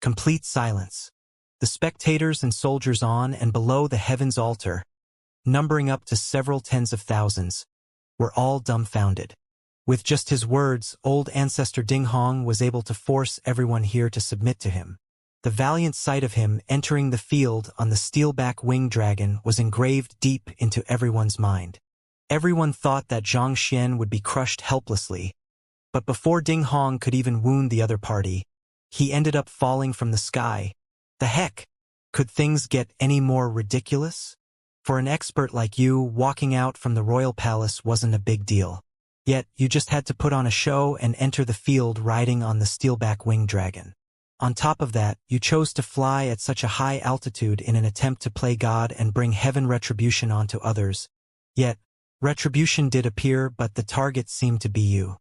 Complete silence. The spectators and soldiers on and below the heaven's altar, numbering up to several tens of thousands, were all dumbfounded. With just his words, old ancestor Ding Hong was able to force everyone here to submit to him. The valiant sight of him entering the field on the steelback winged dragon was engraved deep into everyone's mind. Everyone thought that Xianxia would be crushed helplessly, but before Ding Hong could even wound the other party, he ended up falling from the sky. The heck? Could things get any more ridiculous? For an expert like you, walking out from the royal palace wasn't a big deal. Yet, you just had to put on a show and enter the field riding on the steelback winged dragon. On top of that, you chose to fly at such a high altitude in an attempt to play God and bring heaven retribution onto others. Yet, retribution did appear, but the target seemed to be you.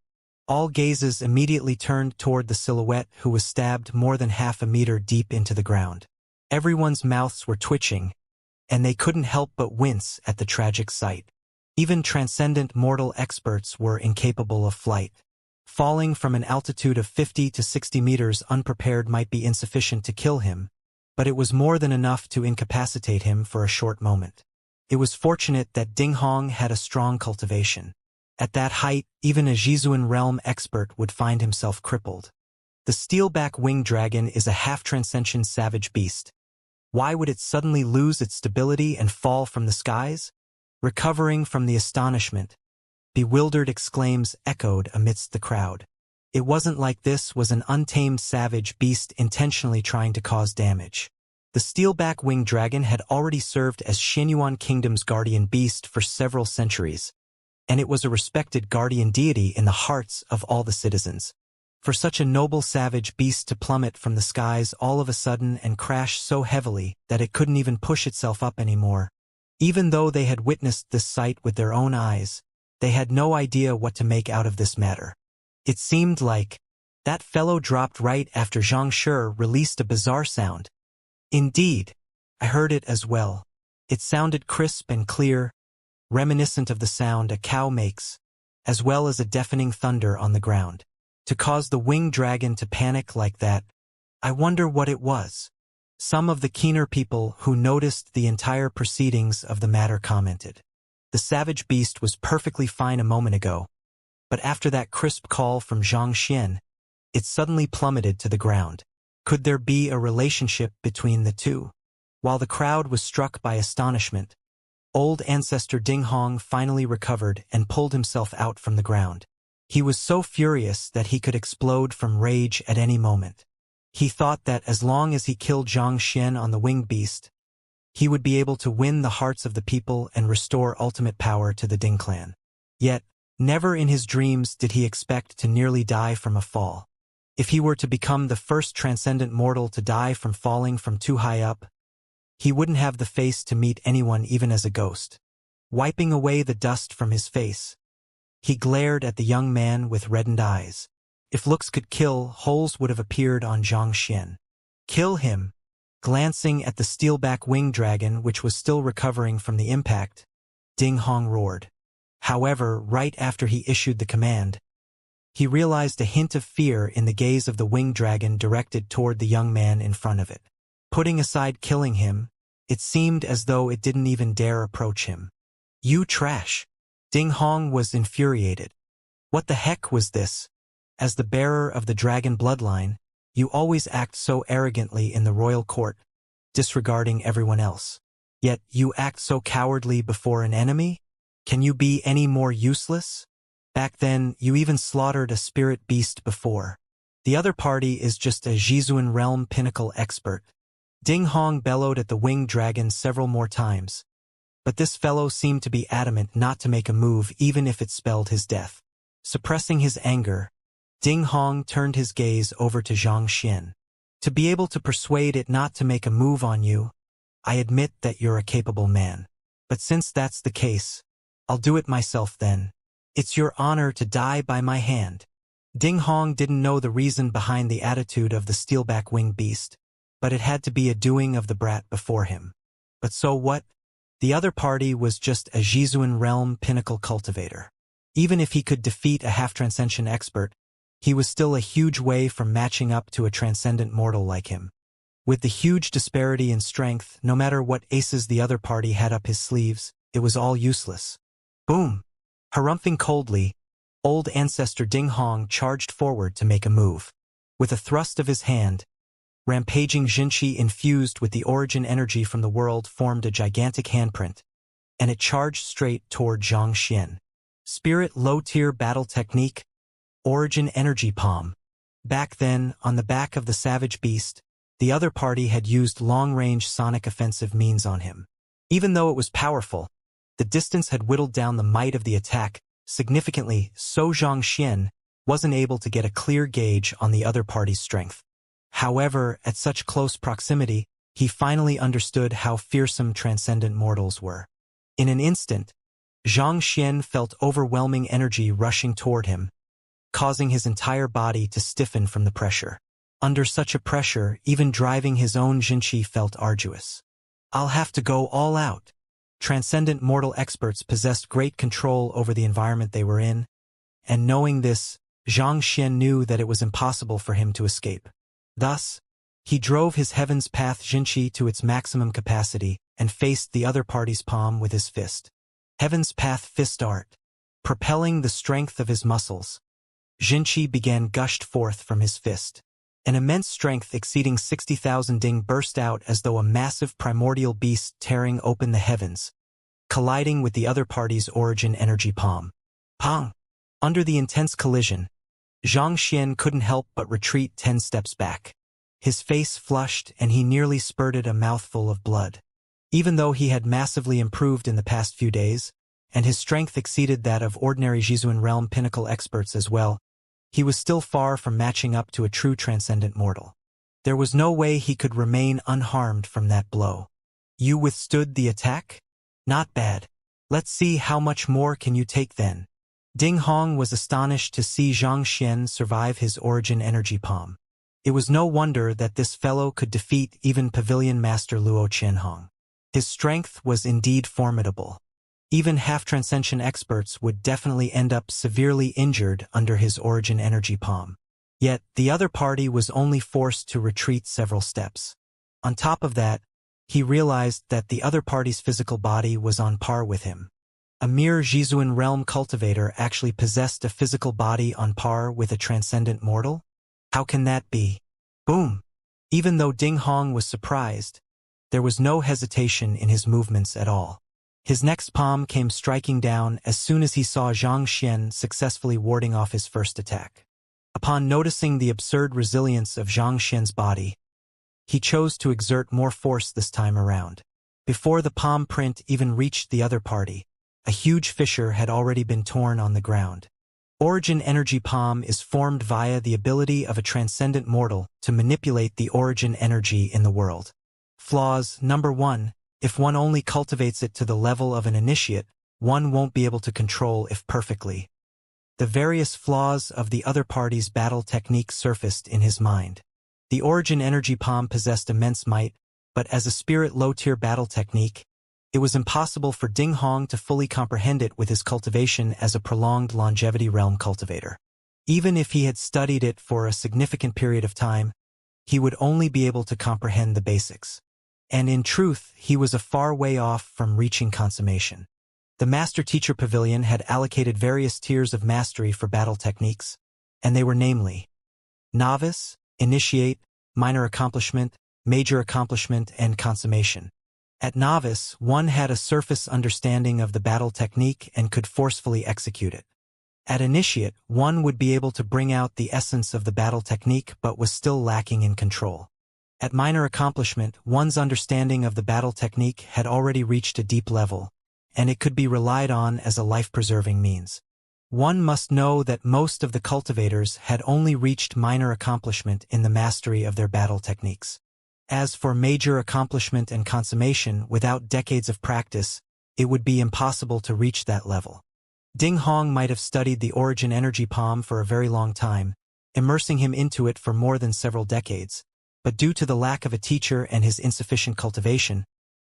All gazes immediately turned toward the silhouette who was stabbed more than half a meter deep into the ground. Everyone's mouths were twitching, and they couldn't help but wince at the tragic sight. Even transcendent mortal experts were incapable of flight. Falling from an altitude of 50 to 60 meters unprepared might be insufficient to kill him, but it was more than enough to incapacitate him for a short moment. It was fortunate that Ding Hong had a strong cultivation. At that height, even a Zhizuan realm expert would find himself crippled. The steelback winged dragon is a half-transcendent savage beast. Why would it suddenly lose its stability and fall from the skies? Recovering from the astonishment, bewildered exclaims echoed amidst the crowd. It wasn't like this was an untamed savage beast intentionally trying to cause damage. The steelback winged dragon had already served as Xianyuan Kingdom's guardian beast for several centuries, and it was a respected guardian deity in the hearts of all the citizens. For such a noble savage beast to plummet from the skies all of a sudden and crash so heavily that it couldn't even push itself up anymore. Even though they had witnessed this sight with their own eyes, they had no idea what to make out of this matter. It seemed like that fellow dropped right after Xianxia released a bizarre sound. Indeed, I heard it as well. It sounded crisp and clear, reminiscent of the sound a cow makes, as well as a deafening thunder on the ground. To cause the winged dragon to panic like that, I wonder what it was. Some of the keener people who noticed the entire proceedings of the matter commented. The savage beast was perfectly fine a moment ago, but after that crisp call from Xianxia, it suddenly plummeted to the ground. Could there be a relationship between the two? While the crowd was struck by astonishment, old ancestor Ding Hong finally recovered and pulled himself out from the ground. He was so furious that he could explode from rage at any moment. He thought that as long as he killed Xianxia on the winged beast, he would be able to win the hearts of the people and restore ultimate power to the Ding clan. Yet, never in his dreams did he expect to nearly die from a fall. If he were to become the first transcendent mortal to die from falling from too high up, he wouldn't have the face to meet anyone even as a ghost. Wiping away the dust from his face, he glared at the young man with reddened eyes. If looks could kill, holes would have appeared on Xianxia. Kill him. Glancing at the steelback winged dragon which was still recovering from the impact, Ding Hong roared. However, right after he issued the command, he realized a hint of fear in the gaze of the winged dragon directed toward the young man in front of it. Putting aside killing him, it seemed as though it didn't even dare approach him. You trash! Ding Hong was infuriated. What the heck was this? As the bearer of the dragon bloodline, you always act so arrogantly in the royal court, disregarding everyone else. Yet you act so cowardly before an enemy? Can you be any more useless? Back then, you even slaughtered a spirit beast before. The other party is just a Zhizuan realm pinnacle expert. Ding Hong bellowed at the winged dragon several more times, but this fellow seemed to be adamant not to make a move even if it spelled his death. Suppressing his anger, Ding Hong turned his gaze over to Xianxia. To be able to persuade it not to make a move on you, I admit that you're a capable man. But since that's the case, I'll do it myself then. It's your honor to die by my hand. Ding Hong didn't know the reason behind the attitude of the steelback winged beast, but it had to be a doing of the brat before him. But so what? The other party was just a Zhizuan realm pinnacle cultivator. Even if he could defeat a half-transcension expert, he was still a huge way from matching up to a transcendent mortal like him. With the huge disparity in strength, no matter what aces the other party had up his sleeves, it was all useless. Boom! Harumphing coldly, old ancestor Ding Hong charged forward to make a move. With a thrust of his hand, rampaging Xianxia infused with the origin energy from the world formed a gigantic handprint, and it charged straight toward Zhang Xian. Spirit low-tier battle technique, origin energy palm. Back then, on the back of the savage beast, the other party had used long-range sonic offensive means on him. Even though it was powerful, the distance had whittled down the might of the attack significantly, so Zhang Xian wasn't able to get a clear gauge on the other party's strength. However, at such close proximity, he finally understood how fearsome transcendent mortals were. In an instant, Zhang Xian felt overwhelming energy rushing toward him, causing his entire body to stiffen from the pressure. Under such a pressure, even driving his own Xianxia felt arduous. I'll have to go all out. Transcendent mortal experts possessed great control over the environment they were in, and knowing this, Zhang Xian knew that it was impossible for him to escape. Thus, he drove his Heaven's Path Xianxia to its maximum capacity and faced the other party's palm with his fist. Heaven's Path Fist Art. Propelling the strength of his muscles, Xianxia began gushed forth from his fist. An immense strength exceeding 60,000 ding burst out as though a massive primordial beast tearing open the heavens, colliding with the other party's origin energy palm. Pong! Under the intense collision, Zhang Xian couldn't help but retreat 10 steps back. His face flushed and he nearly spurted a mouthful of blood. Even though he had massively improved in the past few days, and his strength exceeded that of ordinary Zhizuan realm pinnacle experts as well, he was still far from matching up to a true transcendent mortal. There was no way he could remain unharmed from that blow. You withstood the attack? Not bad. Let's see how much more can you take then. Ding Hong was astonished to see Zhang Xian survive his origin energy palm. It was no wonder that this fellow could defeat even Pavilion Master Luo Qianhong. His strength was indeed formidable. Even half-transcension experts would definitely end up severely injured under his origin energy palm. Yet, the other party was only forced to retreat several steps. On top of that, he realized that the other party's physical body was on par with him. A mere Zhizuan realm cultivator actually possessed a physical body on par with a transcendent mortal? How can that be? Boom! Even though Ding Hong was surprised, there was no hesitation in his movements at all. His next palm came striking down as soon as he saw Zhang Xian successfully warding off his first attack. Upon noticing the absurd resilience of Zhang Xian's body, he chose to exert more force this time around. Before the palm print even reached the other party, a huge fissure had already been torn on the ground. Origin energy palm is formed via the ability of a transcendent mortal to manipulate the origin energy in the world. Flaws. Number 1. If one only cultivates it to the level of an initiate, one won't be able to control it perfectly. The various flaws of the other party's battle technique surfaced in his mind. The origin energy palm possessed immense might, but as a spirit low-tier battle technique, it was impossible for Ding Hong to fully comprehend it with his cultivation as a prolonged longevity realm cultivator. Even if he had studied it for a significant period of time, he would only be able to comprehend the basics. And in truth, he was a far way off from reaching consummation. The Master-Teacher Pavilion had allocated various tiers of mastery for battle techniques, and they were namely Novice, Initiate, Minor Accomplishment, Major Accomplishment, and Consummation. At Novice, one had a surface understanding of the battle technique and could forcefully execute it. At Initiate, one would be able to bring out the essence of the battle technique but was still lacking in control. At Minor Accomplishment, one's understanding of the battle technique had already reached a deep level, and it could be relied on as a life-preserving means. One must know that most of the cultivators had only reached Minor Accomplishment in the mastery of their battle techniques. As for Major Accomplishment and Consummation, without decades of practice, it would be impossible to reach that level. Ding Hong might have studied the origin energy palm for a very long time, immersing him into it for more than several decades. But due to the lack of a teacher and his insufficient cultivation,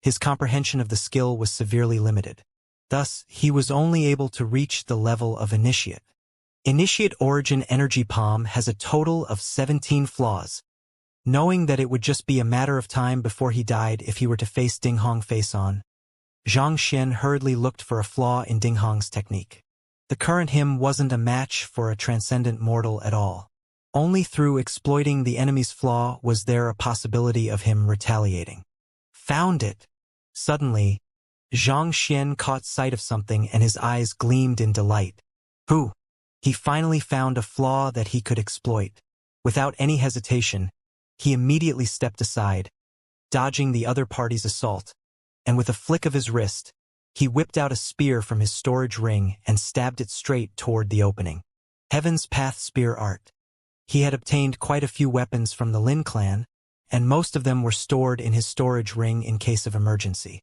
his comprehension of the skill was severely limited. Thus, he was only able to reach the level of initiate. Initiate Origin Energy Palm has a total of 17 flaws. Knowing that it would just be a matter of time before he died if he were to face Ding Hong face-on, Xianxia hurriedly looked for a flaw in Ding Hong's technique. The current him wasn't a match for a transcendent mortal at all. Only through exploiting the enemy's flaw was there a possibility of him retaliating. Found it! Suddenly, Xianxia caught sight of something and his eyes gleamed in delight. Who? He finally found a flaw that he could exploit. Without any hesitation, he immediately stepped aside, dodging the other party's assault, and with a flick of his wrist, he whipped out a spear from his storage ring and stabbed it straight toward the opening. Heaven's Path Spear Art. He had obtained quite a few weapons from the Lin clan, and most of them were stored in his storage ring in case of emergency.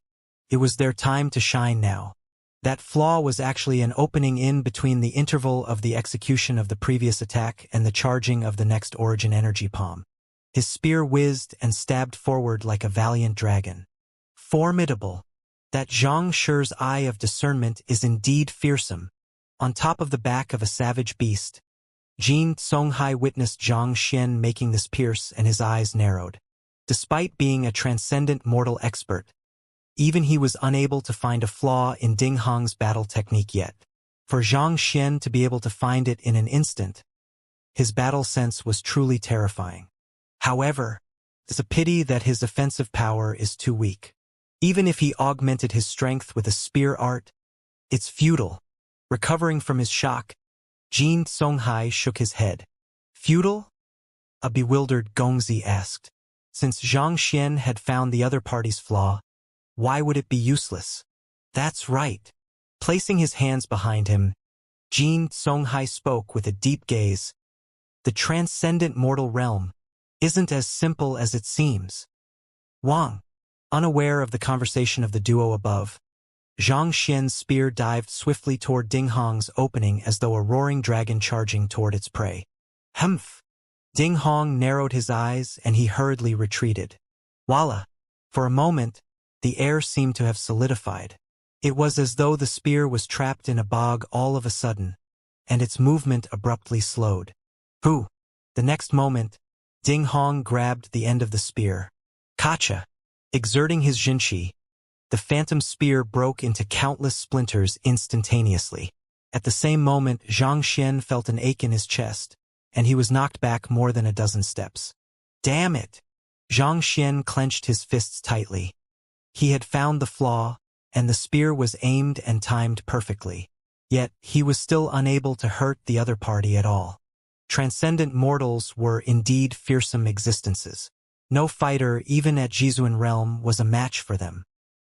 It was their time to shine now. That flaw was actually an opening in between the interval of the execution of the previous attack and the charging of the next Origin Energy Palm. His spear whizzed and stabbed forward like a valiant dragon. Formidable! That Xianxia's eye of discernment is indeed fearsome. On top of the back of a savage beast, Jin Songhai witnessed Xianxia making this pierce and his eyes narrowed. Despite being a transcendent mortal expert, even he was unable to find a flaw in Ding Hong's battle technique yet. For Xianxia to be able to find it in an instant, his battle sense was truly terrifying. However, it's a pity that his offensive power is too weak. Even if he augmented his strength with a spear art, it's futile. Recovering from his shock, Jin Songhai shook his head. Futile? A bewildered Gongzi asked. Since Xianxia had found the other party's flaw, why would it be useless? That's right. Placing his hands behind him, Jin Songhai spoke with a deep gaze. The transcendent mortal realm isn't as simple as it seems. Wang, unaware of the conversation of the duo above, Xianxia's spear dived swiftly toward Ding Hong's opening as though a roaring dragon charging toward its prey. Humph! Ding Hong narrowed his eyes and he hurriedly retreated. Voila! For a moment, the air seemed to have solidified. It was as though the spear was trapped in a bog all of a sudden, and its movement abruptly slowed. Who? The next moment, Ding Hong grabbed the end of the spear. Kacha! Exerting his jinshi, the phantom spear broke into countless splinters instantaneously. At the same moment, Xianxia felt an ache in his chest, and he was knocked back more than a dozen steps. Damn it! Xianxia clenched his fists tightly. He had found the flaw, and the spear was aimed and timed perfectly. Yet, he was still unable to hurt the other party at all. Transcendent mortals were indeed fearsome existences. No fighter, even at Jizuan realm, was a match for them.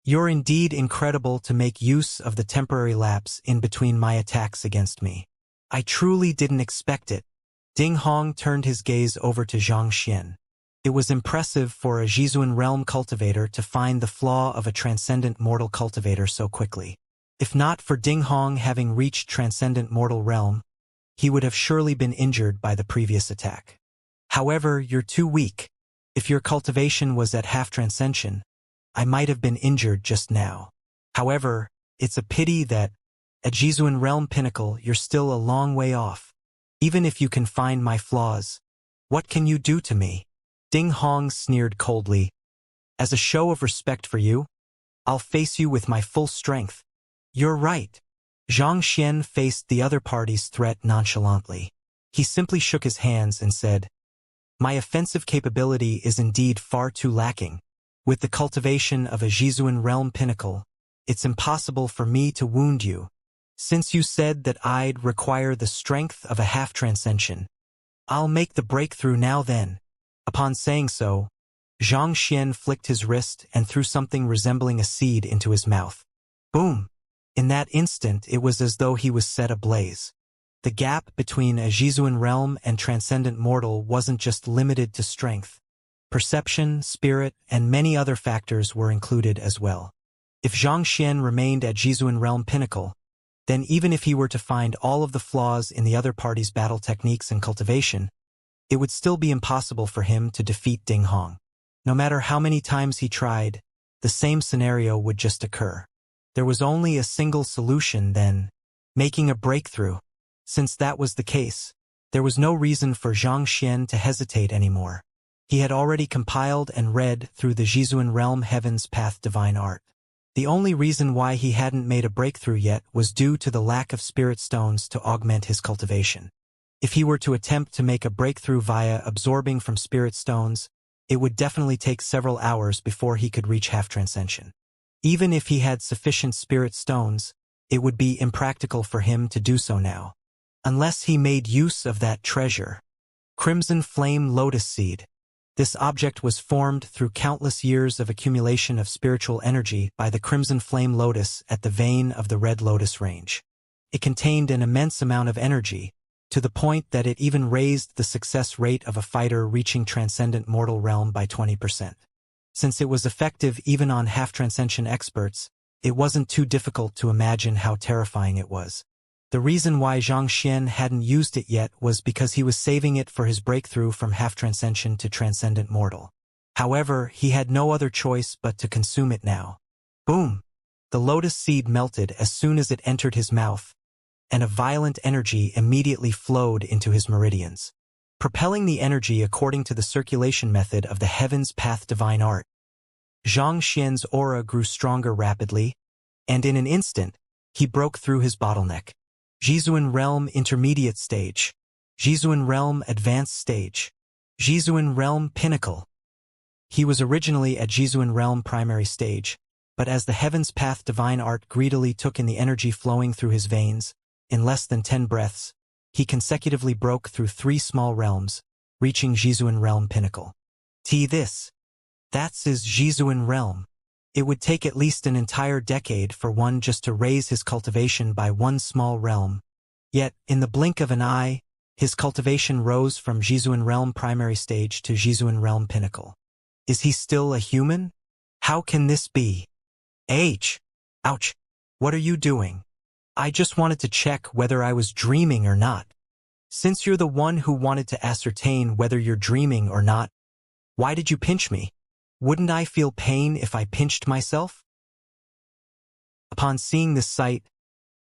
You're indeed incredible to make use of the temporary lapse in between my attacks against me. I truly didn't expect it. Ding Hong turned his gaze over to Xianxia. It was impressive for a Jizuan realm cultivator to find the flaw of a transcendent mortal cultivator so quickly. If not for Ding Hong having reached transcendent mortal realm, he would have surely been injured by the previous attack. However, you're too weak. If your cultivation was at half transcension, I might have been injured just now. However, it's a pity that, at Jizuan realm pinnacle, you're still a long way off. Even if you can find my flaws, what can you do to me? Ding Hong sneered coldly. As a show of respect for you, I'll face you with my full strength. You're right. Xianxia faced the other party's threat nonchalantly. He simply shook his hands and said, My offensive capability is indeed far too lacking. With the cultivation of a Jizuan realm pinnacle, it's impossible for me to wound you. Since you said that I'd require the strength of a half-transcension, I'll make the breakthrough now then. Upon saying so, Xianxia flicked his wrist and threw something resembling a seed into his mouth. Boom! In that instant, it was as though he was set ablaze. The gap between a Jizuan realm and transcendent mortal wasn't just limited to strength. Perception, spirit, and many other factors were included as well. If Xianxia remained at Jizuan realm pinnacle, then even if he were to find all of the flaws in the other party's battle techniques and cultivation, it would still be impossible for him to defeat Ding Hong. No matter how many times he tried, the same scenario would just occur. There was only a single solution then, making a breakthrough. Since that was the case, there was no reason for Xianxia to hesitate anymore. He had already compiled and read through the Zhizuan realm Heaven's Path Divine Art. The only reason why he hadn't made a breakthrough yet was due to the lack of spirit stones to augment his cultivation. If he were to attempt to make a breakthrough via absorbing from spirit stones, it would definitely take several hours before he could reach half-transcension. Even if he had sufficient spirit stones, it would be impractical for him to do so now. Unless he made use of that treasure. Crimson Flame Lotus Seed. This object was formed through countless years of accumulation of spiritual energy by the Crimson Flame Lotus at the vein of the Red Lotus range. It contained an immense amount of energy, to the point that it even raised the success rate of a fighter reaching Transcendent Mortal Realm by 20%. Since it was effective even on half-transcension experts, it wasn't too difficult to imagine how terrifying it was. The reason why Xianxia hadn't used it yet was because he was saving it for his breakthrough from half-transcension to Transcendent Mortal. However, he had no other choice but to consume it now. Boom! The lotus seed melted as soon as it entered his mouth, and a violent energy immediately flowed into his meridians. Propelling the energy according to the circulation method of the Heaven's Path Divine Art, Xianxia's aura grew stronger rapidly, and in an instant, he broke through his bottleneck. Zhizuan Realm Intermediate Stage. Zhizuan Realm Advanced Stage. Zhizuan Realm Pinnacle. He was originally at Zhizuan Realm Primary Stage, but as the Heaven's Path Divine Art greedily took in the energy flowing through his veins, in less than 10 breaths, he consecutively broke through 3 small realms, reaching Zhizuan Realm Pinnacle. That's his Zhizuan Realm. It would take at least an entire decade for one just to raise his cultivation by one small realm. Yet, in the blink of an eye, his cultivation rose from Zhizuan Realm Primary Stage to Zhizuan Realm Pinnacle. Is he still a human? How can this be? Ouch! What are you doing? I just wanted to check whether I was dreaming or not. Since you're the one who wanted to ascertain whether you're dreaming or not, why did you pinch me? Wouldn't I feel pain if I pinched myself? Upon seeing this sight,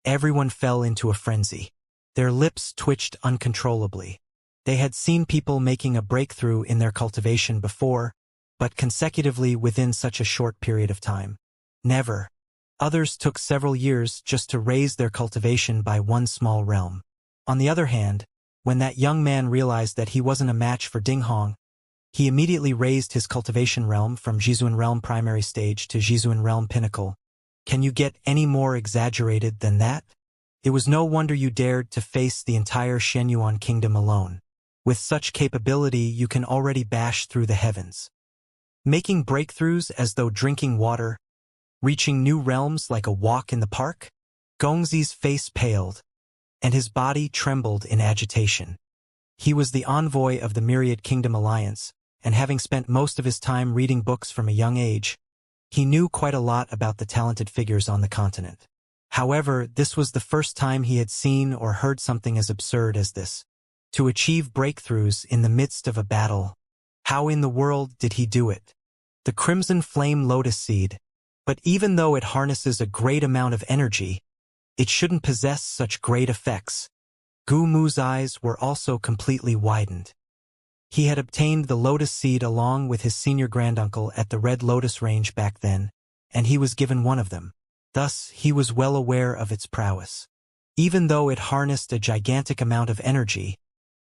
everyone fell into a frenzy. Their lips twitched uncontrollably. They had seen people making a breakthrough in their cultivation before, but consecutively within such a short period of time. Never. Others took several years just to raise their cultivation by one small realm. On the other hand, when that young man realized that he wasn't a match for Ding Hong, he immediately raised his cultivation realm from Zhizuan Realm Primary Stage to Zhizuan Realm Pinnacle. Can you get any more exaggerated than that? It was no wonder you dared to face the entire Shenyuan kingdom alone. With such capability, you can already bash through the heavens. Making breakthroughs as though drinking water, reaching new realms like a walk in the park? Gongzi's face paled, and his body trembled in agitation. He was the envoy of the Myriad Kingdom Alliance, and having spent most of his time reading books from a young age, he knew quite a lot about the talented figures on the continent. However, this was the first time he had seen or heard something as absurd as this. To achieve breakthroughs in the midst of a battle. How in the world did he do it? The Crimson Flame Lotus Seed. But even though it harnesses a great amount of energy, it shouldn't possess such great effects. Gu Mu's eyes were also completely widened. He had obtained the Lotus Seed along with his senior granduncle at the Red Lotus Range back then, and he was given one of them. Thus, he was well aware of its prowess. Even though it harnessed a gigantic amount of energy,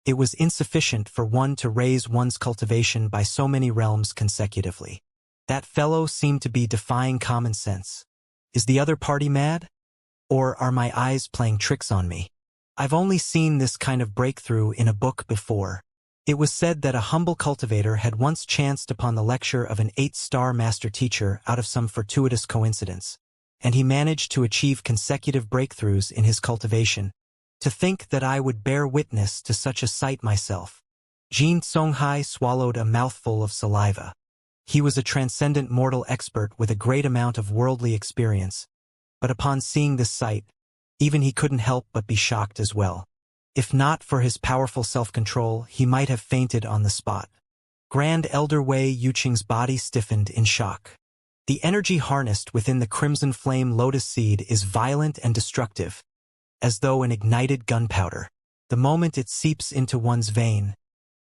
it was insufficient for one to raise one's cultivation by so many realms consecutively. That fellow seemed to be defying common sense. Is the other party mad? Or are my eyes playing tricks on me? I've only seen this kind of breakthrough in a book before. It was said that a humble cultivator had once chanced upon the lecture of an 8-star master teacher out of some fortuitous coincidence, and he managed to achieve consecutive breakthroughs in his cultivation. To think that I would bear witness to such a sight myself. Jin Songhai swallowed a mouthful of saliva. He was a transcendent mortal expert with a great amount of worldly experience, but upon seeing this sight, even he couldn't help but be shocked as well. If not for his powerful self-control, he might have fainted on the spot. Grand Elder Wei Yuqing's body stiffened in shock. The energy harnessed within the Crimson Flame Lotus Seed is violent and destructive, as though an ignited gunpowder. The moment it seeps into one's vein,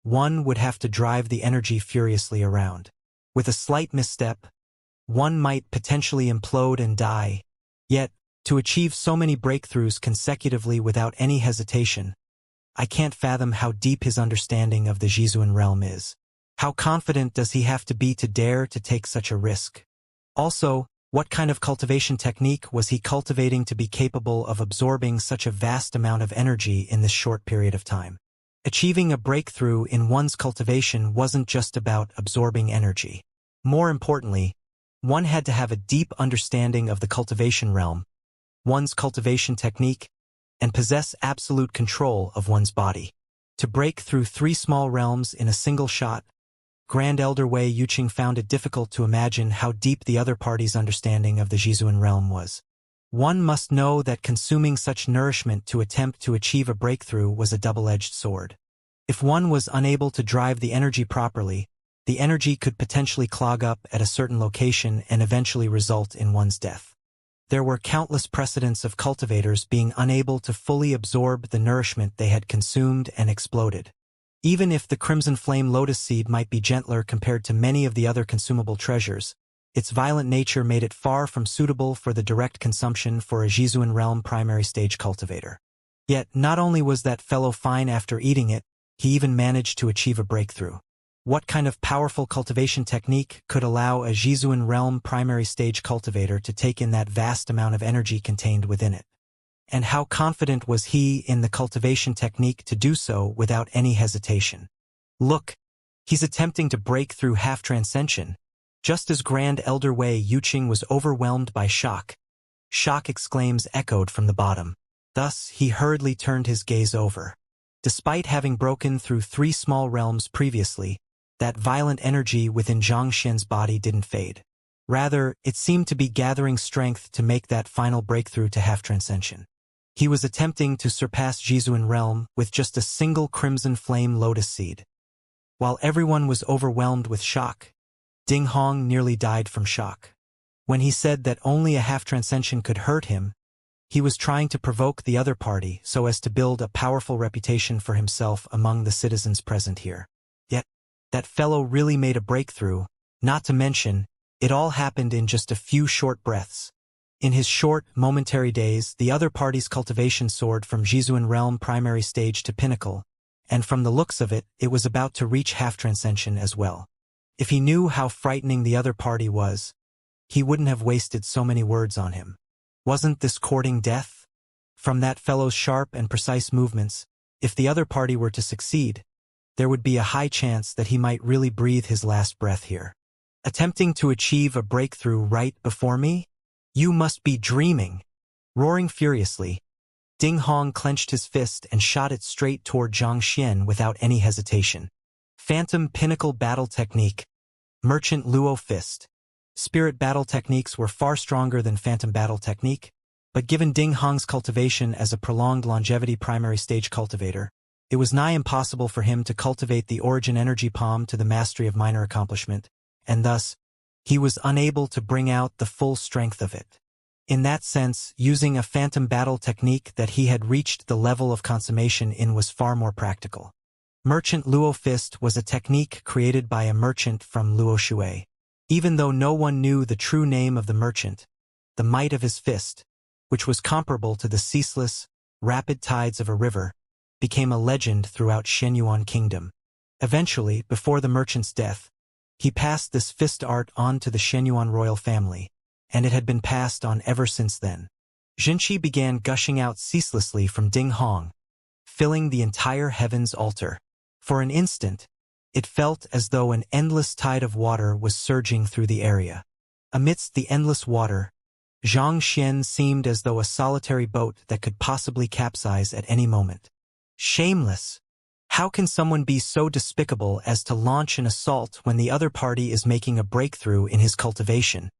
one would have to drive the energy furiously around. With a slight misstep, one might potentially implode and die. Yet, to achieve so many breakthroughs consecutively without any hesitation, I can't fathom how deep his understanding of the Zhizuan realm is. How confident does he have to be to dare to take such a risk? Also, what kind of cultivation technique was he cultivating to be capable of absorbing such a vast amount of energy in this short period of time? Achieving a breakthrough in one's cultivation wasn't just about absorbing energy. More importantly, one had to have a deep understanding of the cultivation realm, one's cultivation technique, and possess absolute control of one's body. To break through 3 small realms in a single shot, Grand Elder Wei Yuqing found it difficult to imagine how deep the other party's understanding of the Zhizuan realm was. One must know that consuming such nourishment to attempt to achieve a breakthrough was a double-edged sword. If one was unable to drive the energy properly, the energy could potentially clog up at a certain location and eventually result in one's death. There were countless precedents of cultivators being unable to fully absorb the nourishment they had consumed and exploded. Even if the crimson flame lotus seed might be gentler compared to many of the other consumable treasures, its violent nature made it far from suitable for the direct consumption for a Zhizuan realm primary stage cultivator. Yet, not only was that fellow fine after eating it, he even managed to achieve a breakthrough. What kind of powerful cultivation technique could allow a Zhizuan realm primary stage cultivator to take in that vast amount of energy contained within it? And how confident was he in the cultivation technique to do so without any hesitation? Look, he's attempting to break through half-transcension. Just as Grand Elder Wei Yuqing was overwhelmed by shock. Shock exclaims echoed from the bottom. Thus, he hurriedly turned his gaze over. Despite having broken through 3 small realms previously, that violent energy within Zhang Xian's body didn't fade. Rather, it seemed to be gathering strength to make that final breakthrough to half-transcension. He was attempting to surpass Zhizuan realm with just a single crimson flame lotus seed. While everyone was overwhelmed with shock, Ding Hong nearly died from shock. When he said that only a half-transcension could hurt him, he was trying to provoke the other party so as to build a powerful reputation for himself among the citizens present here. Yet, that fellow really made a breakthrough, not to mention, it all happened in just a few short breaths. In his short, momentary days, the other party's cultivation soared from Zhizuan realm primary stage to pinnacle, and from the looks of it, it was about to reach half-transcension as well. If he knew how frightening the other party was, he wouldn't have wasted so many words on him. Wasn't this courting death? From that fellow's sharp and precise movements, if the other party were to succeed, there would be a high chance that he might really breathe his last breath here. Attempting to achieve a breakthrough right before me? You must be dreaming. Roaring furiously, Ding Hong clenched his fist and shot it straight toward Zhang Xian without any hesitation. Phantom Pinnacle Battle Technique. Merchant Luo Fist. Spirit battle techniques were far stronger than Phantom Battle Technique, but given Ding Hong's cultivation as a prolonged longevity primary stage cultivator, it was nigh impossible for him to cultivate the Origin Energy Palm to the mastery of minor accomplishment, and thus, he was unable to bring out the full strength of it. In that sense, using a Phantom Battle technique that he had reached the level of consummation in was far more practical. Merchant Luo Fist was a technique created by a merchant from Luo Shui. Even though no one knew the true name of the merchant, the might of his fist, which was comparable to the ceaseless, rapid tides of a river, became a legend throughout Shenyuan Kingdom. Eventually, before the merchant's death, he passed this fist art on to the Shenyuan royal family, and it had been passed on ever since then. Xinqi began gushing out ceaselessly from Ding Hong, filling the entire heavens altar. For an instant, it felt as though an endless tide of water was surging through the area. Amidst the endless water, Zhang Xian seemed as though a solitary boat that could possibly capsize at any moment. Shameless! How can someone be so despicable as to launch an assault when the other party is making a breakthrough in his cultivation?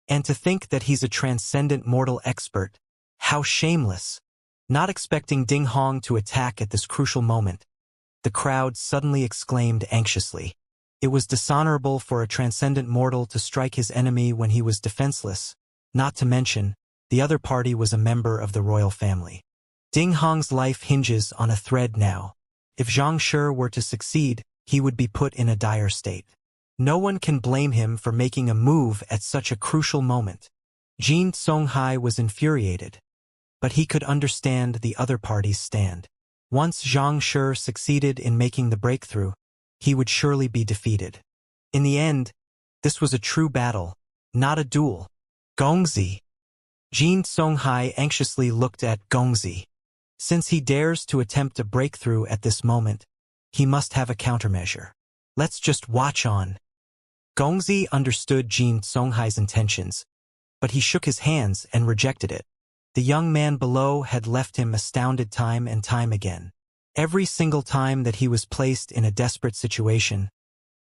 And to think that he's a transcendent mortal expert, how shameless! Not expecting Ding Hong to attack at this crucial moment, the crowd suddenly exclaimed anxiously. It was dishonorable for a transcendent mortal to strike his enemy when he was defenseless, not to mention, the other party was a member of the royal family. Ding Hong's life hinges on a thread now. If Xianxia were to succeed, he would be put in a dire state. No one can blame him for making a move at such a crucial moment. Jin Songhai was infuriated, but he could understand the other party's stand. Once Xianxia succeeded in making the breakthrough, he would surely be defeated. In the end, this was a true battle, not a duel. Gongzi. Jin Songhai anxiously looked at Gongzi. Since he dares to attempt a breakthrough at this moment, he must have a countermeasure. Let's just watch on. Gongzi understood Jin Songhai's intentions, but he shook his hands and rejected it. The young man below had left him astounded time and time again. Every single time that he was placed in a desperate situation,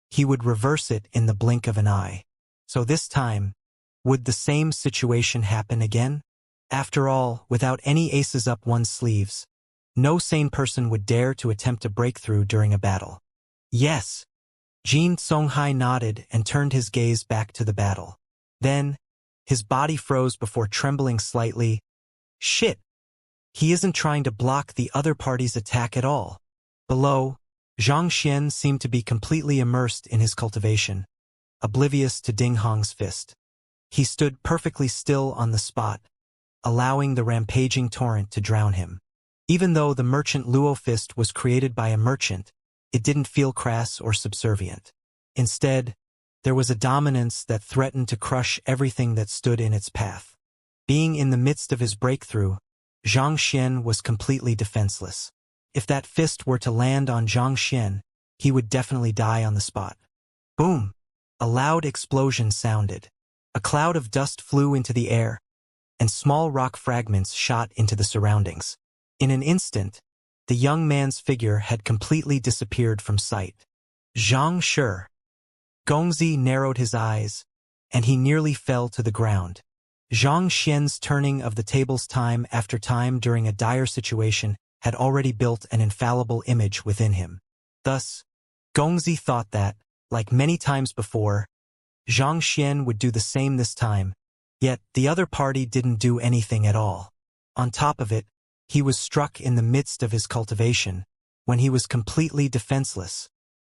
he would reverse it in the blink of an eye. So this time, would the same situation happen again? After all, without any aces up one's sleeves, no sane person would dare to attempt a breakthrough during a battle. Yes. Jin Songhai nodded and turned his gaze back to the battle. Then, his body froze before trembling slightly. Shit! He isn't trying to block the other party's attack at all. Below, Xianxia seemed to be completely immersed in his cultivation, oblivious to Ding Hong's fist. He stood perfectly still on the spot, allowing the rampaging torrent to drown him. Even though the merchant Luo fist was created by a merchant, it didn't feel crass or subservient. Instead, there was a dominance that threatened to crush everything that stood in its path. Being in the midst of his breakthrough, Xianxia was completely defenseless. If that fist were to land on Xianxia, he would definitely die on the spot. Boom! A loud explosion sounded. A cloud of dust flew into the air, and small rock fragments shot into the surroundings. In an instant, the young man's figure had completely disappeared from sight. Xianxia. Gongzi narrowed his eyes, and he nearly fell to the ground. Xianxia's turning of the tables time after time during a dire situation had already built an infallible image within him. Thus, Gongzi thought that, like many times before, Xianxia would do the same this time, yet the other party didn't do anything at all. On top of it, he was struck in the midst of his cultivation, when he was completely defenseless.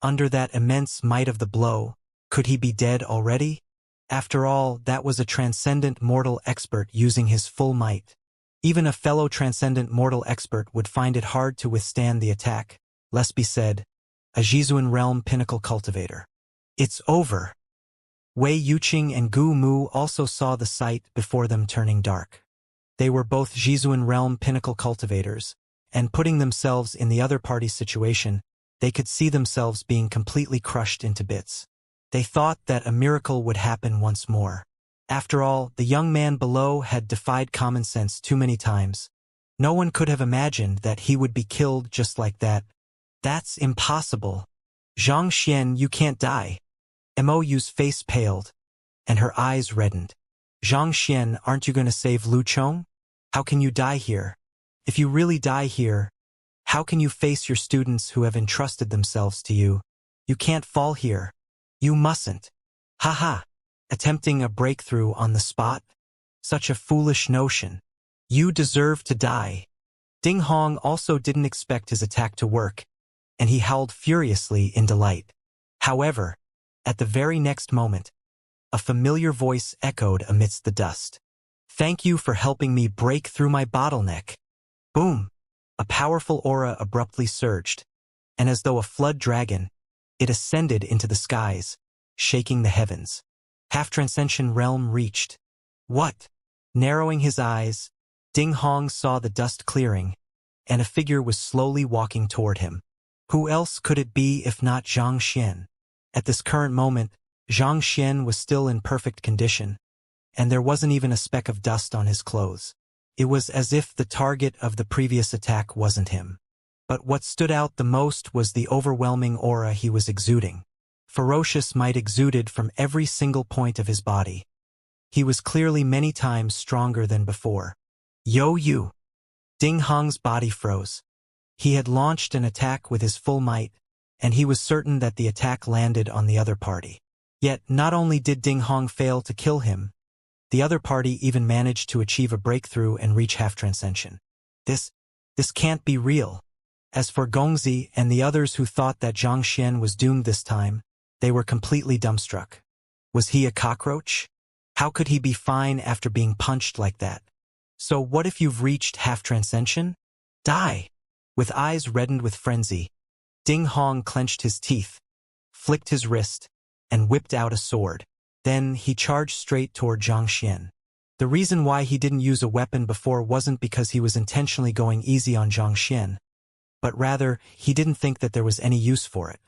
Under that immense might of the blow, could he be dead already? After all, that was a transcendent mortal expert using his full might. Even a fellow transcendent mortal expert would find it hard to withstand the attack, lest be said, a Zhizuan realm pinnacle cultivator. It's over. Wei Yuqing and Gu Mu also saw the sight before them turning dark. They were both Zhizuan realm pinnacle cultivators, and putting themselves in the other party's situation, they could see themselves being completely crushed into bits. They thought that a miracle would happen once more. After all, the young man below had defied common sense too many times. No one could have imagined that he would be killed just like that. That's impossible. Xianxia, you can't die. Mou's face paled, and her eyes reddened. Xianxia, aren't you going to save Lu Chong? How can you die here? If you really die here, how can you face your students who have entrusted themselves to you? You can't fall here. You mustn't. Haha. Attempting a breakthrough on the spot? Such a foolish notion. You deserve to die. Ding Hong also didn't expect his attack to work, and he howled furiously in delight. However, at the very next moment, a familiar voice echoed amidst the dust. Thank you for helping me break through my bottleneck. Boom! A powerful aura abruptly surged, and as though a flood dragon, it ascended into the skies, shaking the heavens. Half-transcension realm reached. What? Narrowing his eyes, Ding Hong saw the dust clearing, and a figure was slowly walking toward him. Who else could it be if not Xianxia? At this current moment, Xianxia was still in perfect condition, and there wasn't even a speck of dust on his clothes. It was as if the target of the previous attack wasn't him. But what stood out the most was the overwhelming aura he was exuding. Ferocious might exuded from every single point of his body. He was clearly many times stronger than before. Yo you! Ding Hong's body froze. He had launched an attack with his full might, and he was certain that the attack landed on the other party. Yet not only did Ding Hong fail to kill him, the other party even managed to achieve a breakthrough and reach half-transcension. This This can't be real. As for Gongzi and the others who thought that Xianxia was doomed this time, they were completely dumbstruck. Was he a cockroach? How could he be fine after being punched like that? So what if you've reached half-transcension? Die! With eyes reddened with frenzy, Ding Hong clenched his teeth, flicked his wrist, and whipped out a sword. Then he charged straight toward Xianxia. The reason why he didn't use a weapon before wasn't because he was intentionally going easy on Xianxia, but rather, he didn't think that there was any use for it.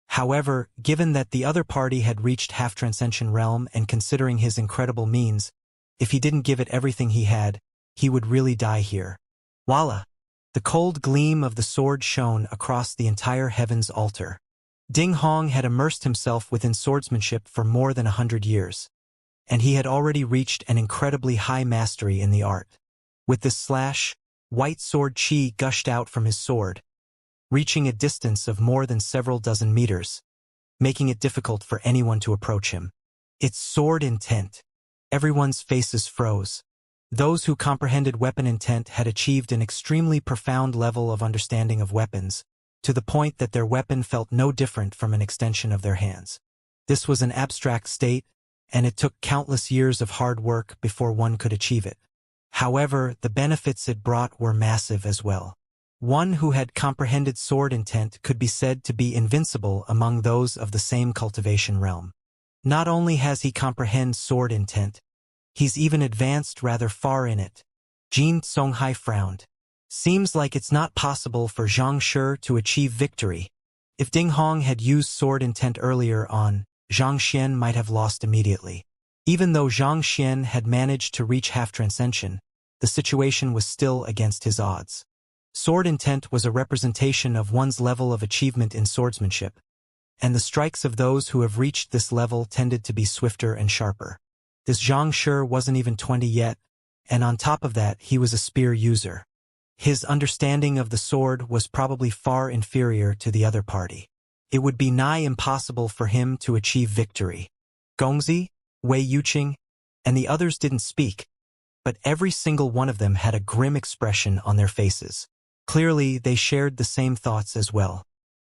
However, given that the other party had reached half-transcension realm and considering his incredible means, if he didn't give it everything he had, he would really die here. Voila! The cold gleam of the sword shone across the entire heaven's altar. Ding Hong had immersed himself within swordsmanship for more than 100 years, and he had already reached an incredibly high mastery in the art. With this slash, white sword chi gushed out from his sword, reaching a distance of more than several dozen meters, making it difficult for anyone to approach him. Its sword intent. Everyone's faces froze. Those who comprehended weapon intent had achieved an extremely profound level of understanding of weapons, to the point that their weapon felt no different from an extension of their hands. This was an abstract state, and it took countless years of hard work before one could achieve it. However, the benefits it brought were massive as well. One who had comprehended sword intent could be said to be invincible among those of the same cultivation realm. Not only has he comprehended sword intent, he's even advanced rather far in it. Jin Songhai frowned. Seems like it's not possible for Xianxia to achieve victory. If Ding Hong had used sword intent earlier on, Xianxia might have lost immediately. Even though Xianxia had managed to reach half-transcension, the situation was still against his odds. Sword intent was a representation of one's level of achievement in swordsmanship, and the strikes of those who have reached this level tended to be swifter and sharper. This Xianxia wasn't even 20 yet, and on top of that he was a spear user. His understanding of the sword was probably far inferior to the other party. It would be nigh impossible for him to achieve victory. Gongzi, Wei Yuqing, and the others didn't speak, but every single one of them had a grim expression on their faces. Clearly, they shared the same thoughts as well.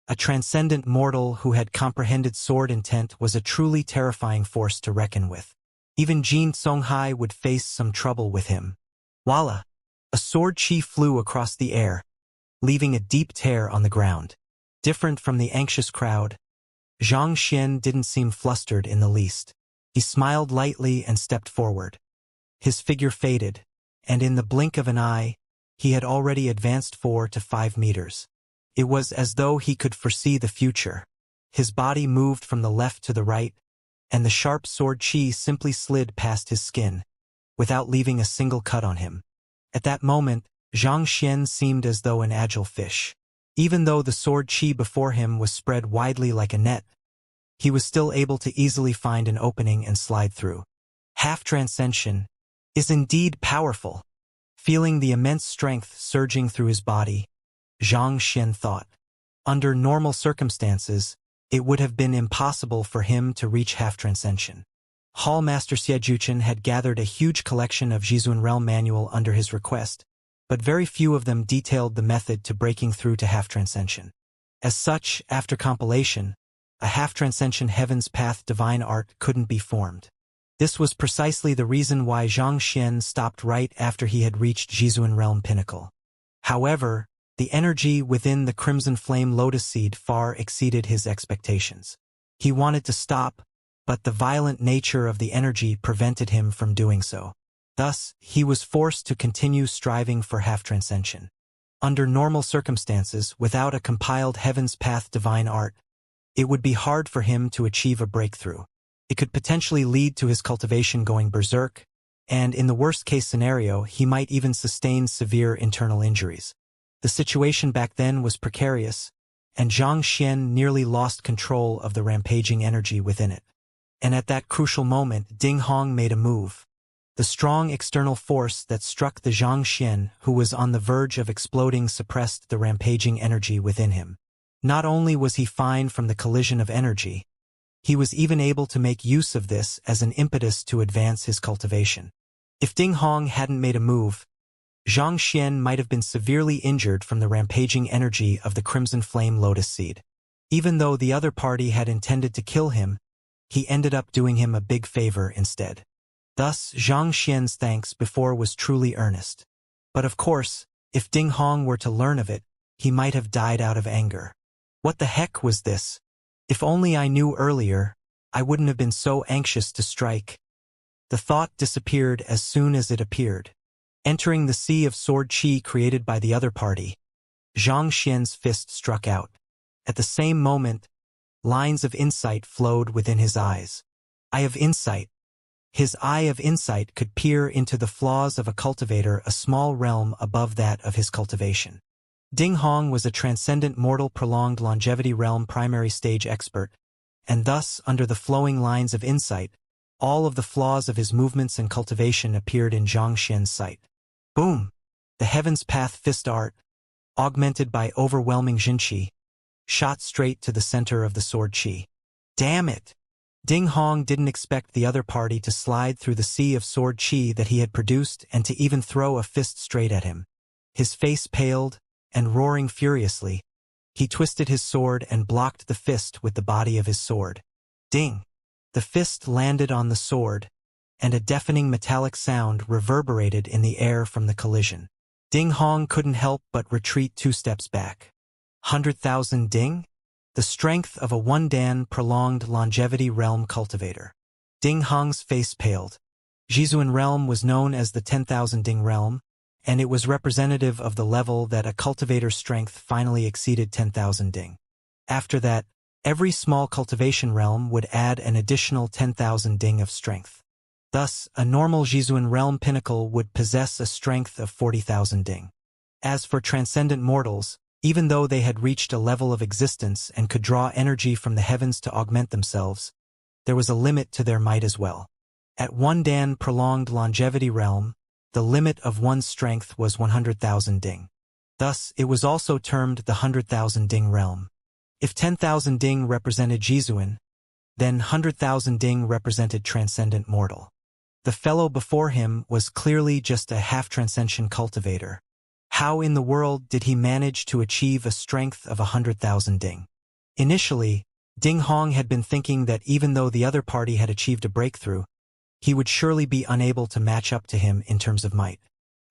A transcendent mortal who had comprehended sword intent was a truly terrifying force to reckon with. Even Jin Songhai would face some trouble with him. Voila! A sword chi flew across the air, leaving a deep tear on the ground. Different from the anxious crowd, Xianxia didn't seem flustered in the least. He smiled lightly and stepped forward. His figure faded, and in the blink of an eye, he had already advanced 4 to 5 meters. It was as though he could foresee the future. His body moved from the left to the right, and the sharp sword chi simply slid past his skin, without leaving a single cut on him. At that moment, Xianxia seemed as though an agile fish. Even though the sword chi before him was spread widely like a net, he was still able to easily find an opening and slide through. Half-transcension is indeed powerful. Feeling the immense strength surging through his body, Xianxia thought. Under normal circumstances, it would have been impossible for him to reach half-transcension. Hallmaster Xiejuchen had gathered a huge collection of Zhizun Realm manual under his request, but very few of them detailed the method to breaking through to half-transcension. As such, after compilation, a half-transcension Heaven's Path divine art couldn't be formed. This was precisely the reason why Xianxia stopped right after he had reached Zhizun Realm pinnacle. However, the energy within the Crimson Flame Lotus Seed far exceeded his expectations. He wanted to stop, but the violent nature of the energy prevented him from doing so. Thus, he was forced to continue striving for half-transcension. Under normal circumstances, without a compiled Heaven's Path divine art, it would be hard for him to achieve a breakthrough. It could potentially lead to his cultivation going berserk, and in the worst-case scenario, he might even sustain severe internal injuries. The situation back then was precarious, and Xianxia nearly lost control of the rampaging energy within it. And at that crucial moment, Ding Hong made a move. The strong external force that struck the Xianxia, who was on the verge of exploding, suppressed the rampaging energy within him. Not only was he fine from the collision of energy, he was even able to make use of this as an impetus to advance his cultivation. If Ding Hong hadn't made a move, Zhang Xian might have been severely injured from the rampaging energy of the Crimson Flame Lotus Seed. Even though the other party had intended to kill him, he ended up doing him a big favor instead. Thus, Zhang Xian's thanks before was truly earnest. But of course, if Ding Hong were to learn of it, he might have died out of anger. What the heck was this? If only I knew earlier, I wouldn't have been so anxious to strike. The thought disappeared as soon as it appeared. Entering the sea of sword chi created by the other party, Zhang Xian's fist struck out. At the same moment, lines of insight flowed within his eyes. Eye of insight. His eye of insight could peer into the flaws of a cultivator a small realm above that of his cultivation. Ding Hong was a transcendent mortal prolonged longevity realm primary stage expert, and thus, under the flowing lines of insight, all of the flaws of his movements and cultivation appeared in Zhang Xian's sight. Boom! The Heaven's Path fist art, augmented by overwhelming Jinqi, shot straight to the center of the sword chi. Damn it! Ding Hong didn't expect the other party to slide through the sea of sword chi that he had produced and to even throw a fist straight at him. His face paled, and roaring furiously, he twisted his sword and blocked the fist with the body of his sword. Ding! The fist landed on the sword, and a deafening metallic sound reverberated in the air from the collision. Ding Hong couldn't help but retreat 2 steps back. 100,000 ding? The strength of a 1 dan prolonged longevity realm cultivator. Ding Hong's face paled. Jizuan realm was known as the 10,000 ding realm, and it was representative of the level that a cultivator's strength finally exceeded 10,000 ding. After that, every small cultivation realm would add an additional 10,000 ding of strength. Thus, a normal Jizuan realm pinnacle would possess a strength of 40,000 ding. As for transcendent mortals, even though they had reached a level of existence and could draw energy from the heavens to augment themselves, there was a limit to their might as well. At 1 dan prolonged longevity realm, the limit of one's strength was 100,000 ding. Thus, it was also termed the 100,000 ding realm. If 10,000 ding represented Jizuan, then 100,000 ding represented transcendent mortal. The fellow before him was clearly just a half-transcension cultivator. How in the world did he manage to achieve a strength of 100,000 ding? Initially, Ding Hong had been thinking that even though the other party had achieved a breakthrough, he would surely be unable to match up to him in terms of might.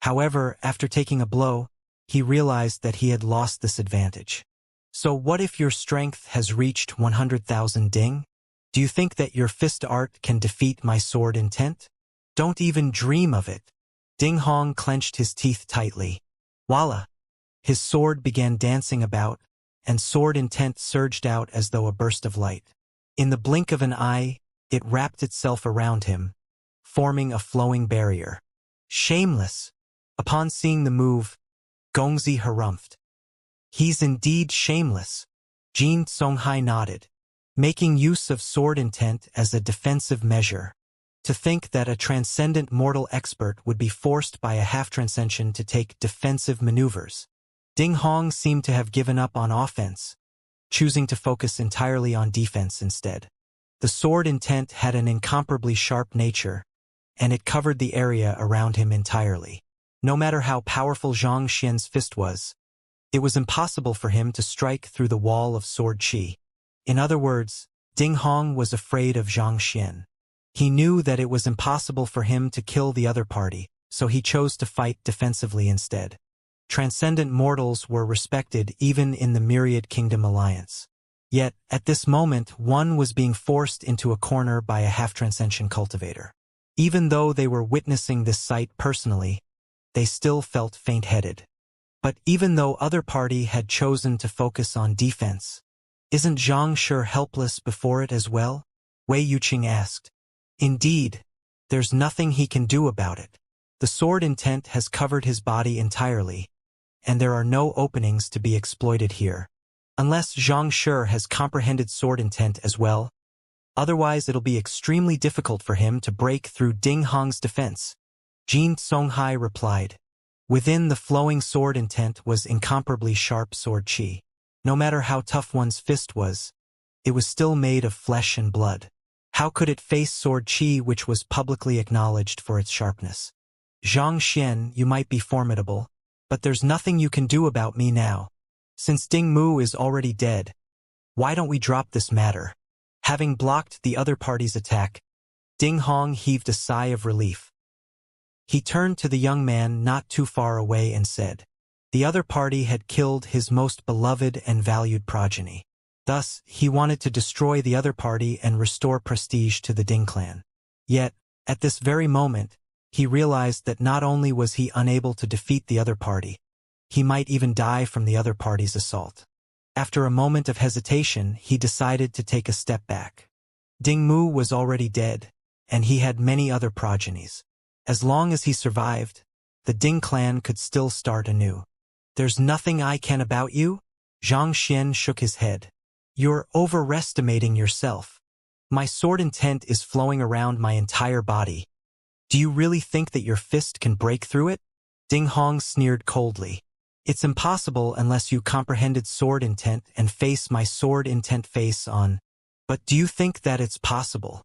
However, after taking a blow, he realized that he had lost this advantage. So what if your strength has reached 100,000 ding? Do you think that your fist art can defeat my sword intent? Don't even dream of it. Ding Hong clenched his teeth tightly. Voila! His sword began dancing about, and sword intent surged out as though a burst of light. In the blink of an eye, it wrapped itself around him, forming a flowing barrier. Shameless! Upon seeing the move, Gongzi harumphed. He's indeed shameless. Jin Songhai nodded, making use of sword intent as a defensive measure. To think that a transcendent mortal expert would be forced by a half-transcension to take defensive maneuvers. Ding Hong seemed to have given up on offense, choosing to focus entirely on defense instead. The sword intent had an incomparably sharp nature, and it covered the area around him entirely. No matter how powerful Zhang Xian's fist was, it was impossible for him to strike through the wall of sword chi. In other words, Ding Hong was afraid of Zhang Xian. He knew that it was impossible for him to kill the other party, so he chose to fight defensively instead. Transcendent mortals were respected even in the Myriad Kingdom Alliance. Yet, at this moment, one was being forced into a corner by a half-transcension cultivator. Even though they were witnessing this sight personally, they still felt faint-headed. But even though other party had chosen to focus on defense, isn't Zhang Shi helpless before it as well? Wei Yuqing asked. Indeed, there's nothing he can do about it. The sword intent has covered his body entirely, and there are no openings to be exploited here. Unless Zhang Shi has comprehended sword intent as well, otherwise it'll be extremely difficult for him to break through Ding Hong's defense. Jin Songhai replied. Within the flowing sword intent was incomparably sharp sword chi. No matter how tough one's fist was, it was still made of flesh and blood. How could it face sword chi which was publicly acknowledged for its sharpness? Xianxia, you might be formidable, but there's nothing you can do about me now. Since Ding Mu is already dead, why don't we drop this matter? Having blocked the other party's attack, Ding Hong heaved a sigh of relief. He turned to the young man not too far away and said, the other party had killed his most beloved and valued progeny. Thus, he wanted to destroy the other party and restore prestige to the Ding clan. Yet, at this very moment, he realized that not only was he unable to defeat the other party, he might even die from the other party's assault. After a moment of hesitation, he decided to take a step back. Ding Mu was already dead, and he had many other progenies. As long as he survived, the Ding clan could still start anew. There's nothing I can about you? Xianxia shook his head. You're overestimating yourself. My sword intent is flowing around my entire body. Do you really think that your fist can break through it? Ding Hong sneered coldly. It's impossible unless you comprehended sword intent and face my sword intent face on. But do you think that it's possible?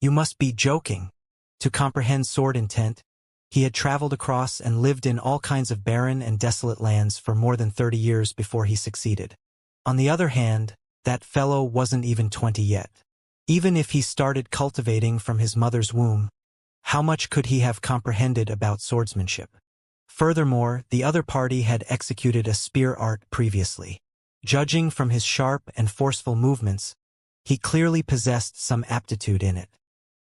You must be joking. To comprehend sword intent, he had traveled across and lived in all kinds of barren and desolate lands for more than 30 years before he succeeded. On the other hand, that fellow wasn't even 20 yet. Even if he started cultivating from his mother's womb, how much could he have comprehended about swordsmanship? Furthermore, the other party had executed a spear art previously. Judging from his sharp and forceful movements, he clearly possessed some aptitude in it.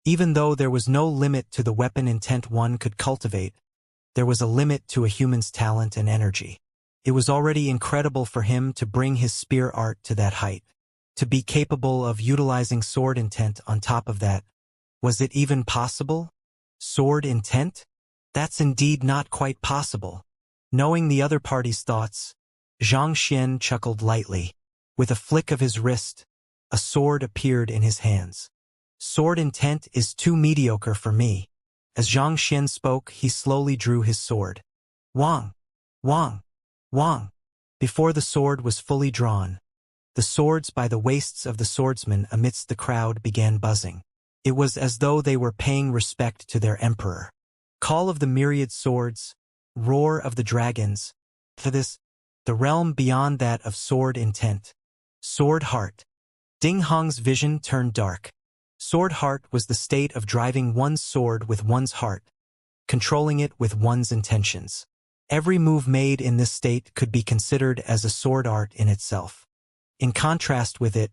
Even though there was no limit to the weapon intent one could cultivate, there was a limit to a human's talent and energy. It was already incredible for him to bring his spear art to that height. To be capable of utilizing sword intent on top of that, was it even possible? Sword intent? That's indeed not quite possible. Knowing the other party's thoughts, Xianxia chuckled lightly. With a flick of his wrist, a sword appeared in his hands. Sword intent is too mediocre for me. As Xianxia spoke, he slowly drew his sword. Wang! Wang! Wang! Before the sword was fully drawn, the swords by the waists of the swordsmen amidst the crowd began buzzing. It was as though they were paying respect to their emperor. Call of the myriad swords, roar of the dragons. For this, the realm beyond that of sword intent. Sword heart. Ding Hong's vision turned dark. Sword heart was the state of driving one's sword with one's heart, controlling it with one's intentions. Every move made in this state could be considered as a sword art in itself. In contrast with it,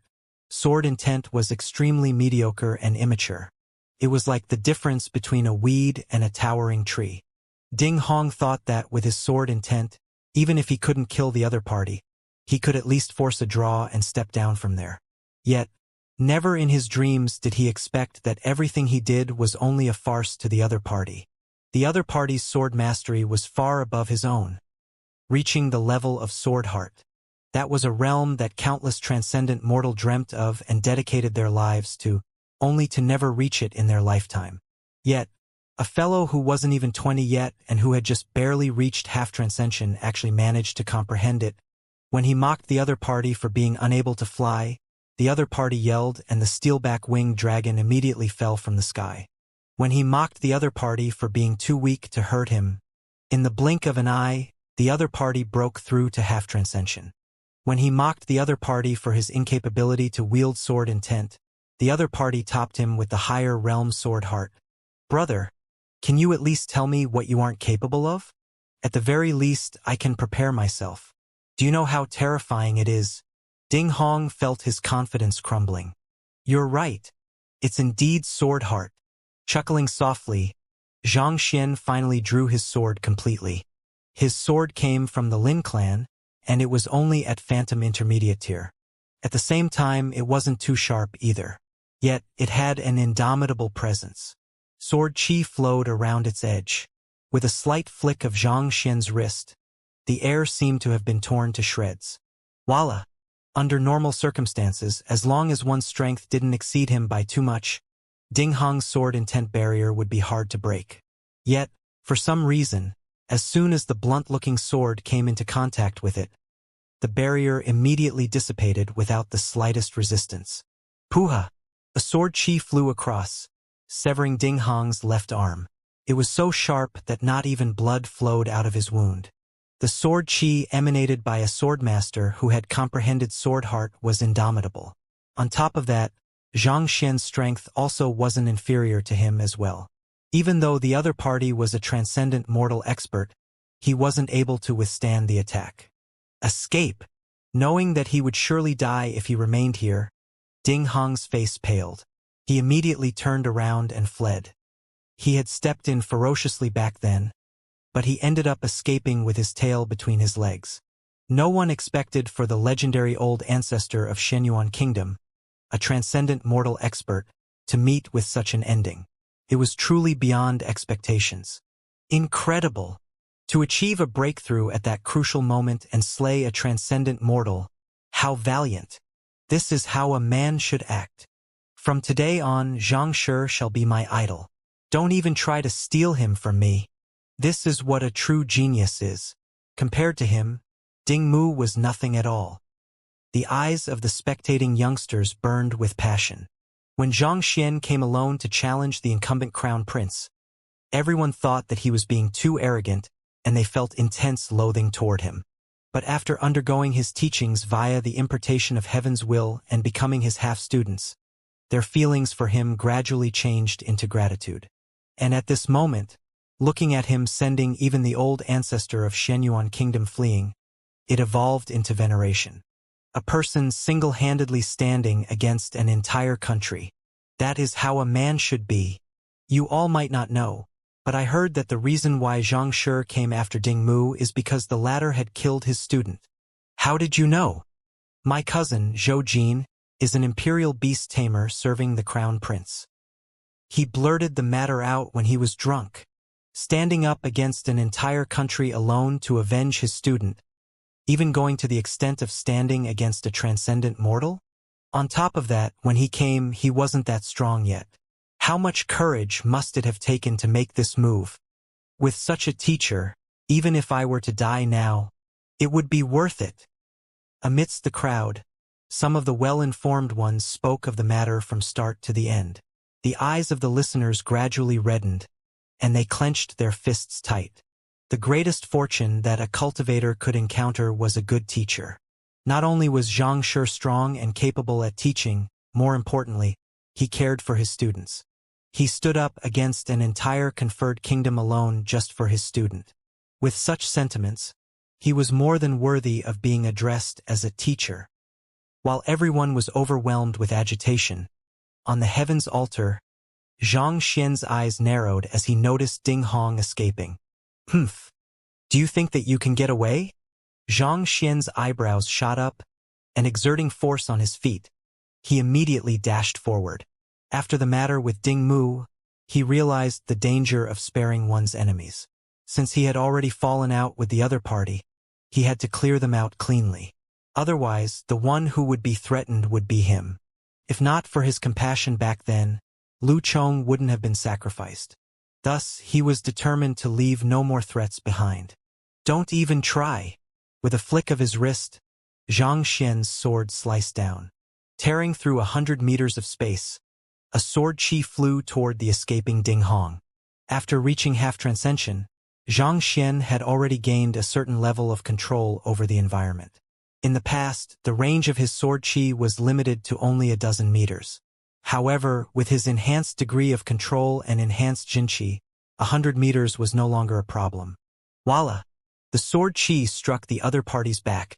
sword intent was extremely mediocre and immature. It was like the difference between a weed and a towering tree. Ding Hong thought that with his sword intent, even if he couldn't kill the other party, he could at least force a draw and step down from there. Yet, never in his dreams did he expect that everything he did was only a farce to the other party. The other party's sword mastery was far above his own, reaching the level of sword heart. That was a realm that countless transcendent mortal dreamt of and dedicated their lives to, only to never reach it in their lifetime. Yet, a fellow who wasn't even 20 yet and who had just barely reached half transcension actually managed to comprehend it. When he mocked the other party for being unable to fly, the other party yelled and the steelback winged dragon immediately fell from the sky. When he mocked the other party for being too weak to hurt him, in the blink of an eye, the other party broke through to half transcension. When he mocked the other party for his incapability to wield sword intent, the other party topped him with the higher realm sword heart. Brother, can you at least tell me what you aren't capable of? At the very least, I can prepare myself. Do you know how terrifying it is? Ding Hong felt his confidence crumbling. You're right. It's indeed sword heart. Chuckling softly, Xianxia finally drew his sword completely. His sword came from the Lin clan, and it was only at Phantom Intermediate tier. At the same time, it wasn't too sharp either. Yet, it had an indomitable presence. Sword chi flowed around its edge. With a slight flick of Xianxia's wrist, the air seemed to have been torn to shreds. Voila! Under normal circumstances, as long as one's strength didn't exceed him by too much, Ding Hong's sword intent barrier would be hard to break. Yet, for some reason, as soon as the blunt-looking sword came into contact with it, the barrier immediately dissipated without the slightest resistance. Puha! A sword chi flew across, severing Ding Hong's left arm. It was so sharp that not even blood flowed out of his wound. The sword chi emanated by a swordmaster who had comprehended sword heart was indomitable. On top of that, Xianxia's strength also wasn't inferior to him as well. Even though the other party was a transcendent mortal expert, he wasn't able to withstand the attack. Escape! Knowing that he would surely die if he remained here, Ding Hong's face paled. He immediately turned around and fled. He had stepped in ferociously back then, but he ended up escaping with his tail between his legs. No one expected for the legendary old ancestor of Shenyuan Kingdom, a transcendent mortal expert, to meet with such an ending. It was truly beyond expectations. Incredible! To achieve a breakthrough at that crucial moment and slay a transcendent mortal, how valiant! This is how a man should act. From today on, Xianxia shall be my idol. Don't even try to steal him from me. This is what a true genius is. Compared to him, Ding Mu was nothing at all. The eyes of the spectating youngsters burned with passion. When Xianxian came alone to challenge the incumbent crown prince, everyone thought that he was being too arrogant, and they felt intense loathing toward him. But after undergoing his teachings via the impartation of heaven's will and becoming his half-students, their feelings for him gradually changed into gratitude. And at this moment, looking at him sending even the old ancestor of Shenyuan Kingdom fleeing, it evolved into veneration. A person single-handedly standing against an entire country. That is how a man should be. You all might not know, but I heard that the reason why Xianxia came after Ding Mu is because the latter had killed his student. How did you know? My cousin, Zhou Jin, is an imperial beast tamer serving the crown prince. He blurted the matter out when he was drunk, standing up against an entire country alone to avenge his student, even going to the extent of standing against a transcendent mortal? On top of that, when he came, he wasn't that strong yet. How much courage must it have taken to make this move? With such a teacher, even if I were to die now, it would be worth it. Amidst the crowd, some of the well-informed ones spoke of the matter from start to the end. The eyes of the listeners gradually reddened, and they clenched their fists tight. The greatest fortune that a cultivator could encounter was a good teacher. Not only was Xianxia strong and capable at teaching, more importantly, he cared for his students. He stood up against an entire conferred kingdom alone just for his student. With such sentiments, he was more than worthy of being addressed as a teacher. While everyone was overwhelmed with agitation, on the heavens altar, Zhang Xian's eyes narrowed as he noticed Ding Hong escaping. Humph! Do you think that you can get away? Zhang Xian's eyebrows shot up, and exerting force on his feet, he immediately dashed forward. After the matter with Ding Mu, he realized the danger of sparing one's enemies. Since he had already fallen out with the other party, he had to clear them out cleanly. Otherwise, the one who would be threatened would be him. If not for his compassion back then, Lu Chong wouldn't have been sacrificed. Thus, he was determined to leave no more threats behind. Don't even try. With a flick of his wrist, Zhang Xian's sword sliced down. Tearing through 100 meters of space, a sword chi flew toward the escaping Ding Hong. After reaching half-transcension, Zhang Xian had already gained a certain level of control over the environment. In the past, the range of his sword chi was limited to only a dozen meters. However, with his enhanced degree of control and enhanced jinqi, 100 meters was no longer a problem. Voila! The sword chi struck the other party's back,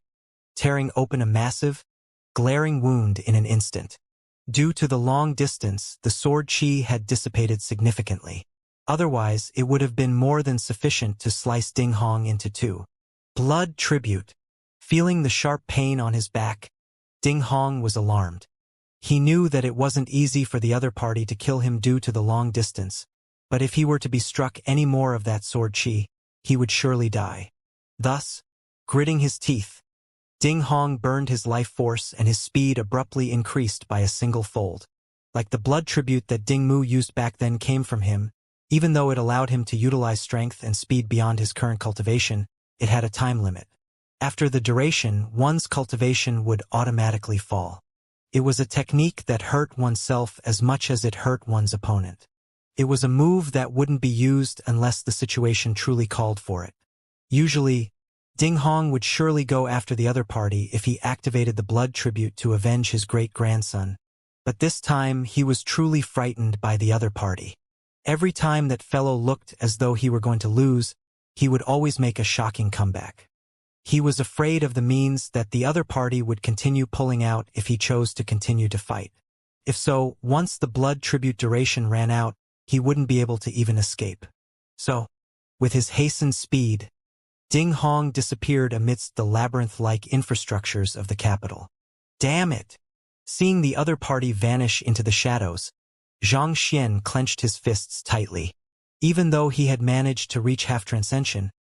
tearing open a massive, glaring wound in an instant. Due to the long distance, the sword chi had dissipated significantly. Otherwise, it would have been more than sufficient to slice Ding Hong into two. Blood tribute. Feeling the sharp pain on his back, Ding Hong was alarmed. He knew that it wasn't easy for the other party to kill him due to the long distance, but if he were to be struck any more of that sword chi, he would surely die. Thus, gritting his teeth, Ding Hong burned his life force and his speed abruptly increased by a single fold. Like the blood tribute that Ding Mu used back then came from him, even though it allowed him to utilize strength and speed beyond his current cultivation, it had a time limit. After the duration, one's cultivation would automatically fall. It was a technique that hurt oneself as much as it hurt one's opponent. It was a move that wouldn't be used unless the situation truly called for it. Usually, Ding Hong would surely go after the other party if he activated the blood tribute to avenge his great-grandson. But this time, he was truly frightened by the other party. Every time that fellow looked as though he were going to lose, he would always make a shocking comeback. He was afraid of the means that the other party would continue pulling out if he chose to continue to fight. If so, once the blood tribute duration ran out, he wouldn't be able to even escape. So, with his hastened speed, Ding Hong disappeared amidst the labyrinth-like infrastructures of the capital. Damn it! Seeing the other party vanish into the shadows, Xianxia clenched his fists tightly. Even though he had managed to reach half-transcension,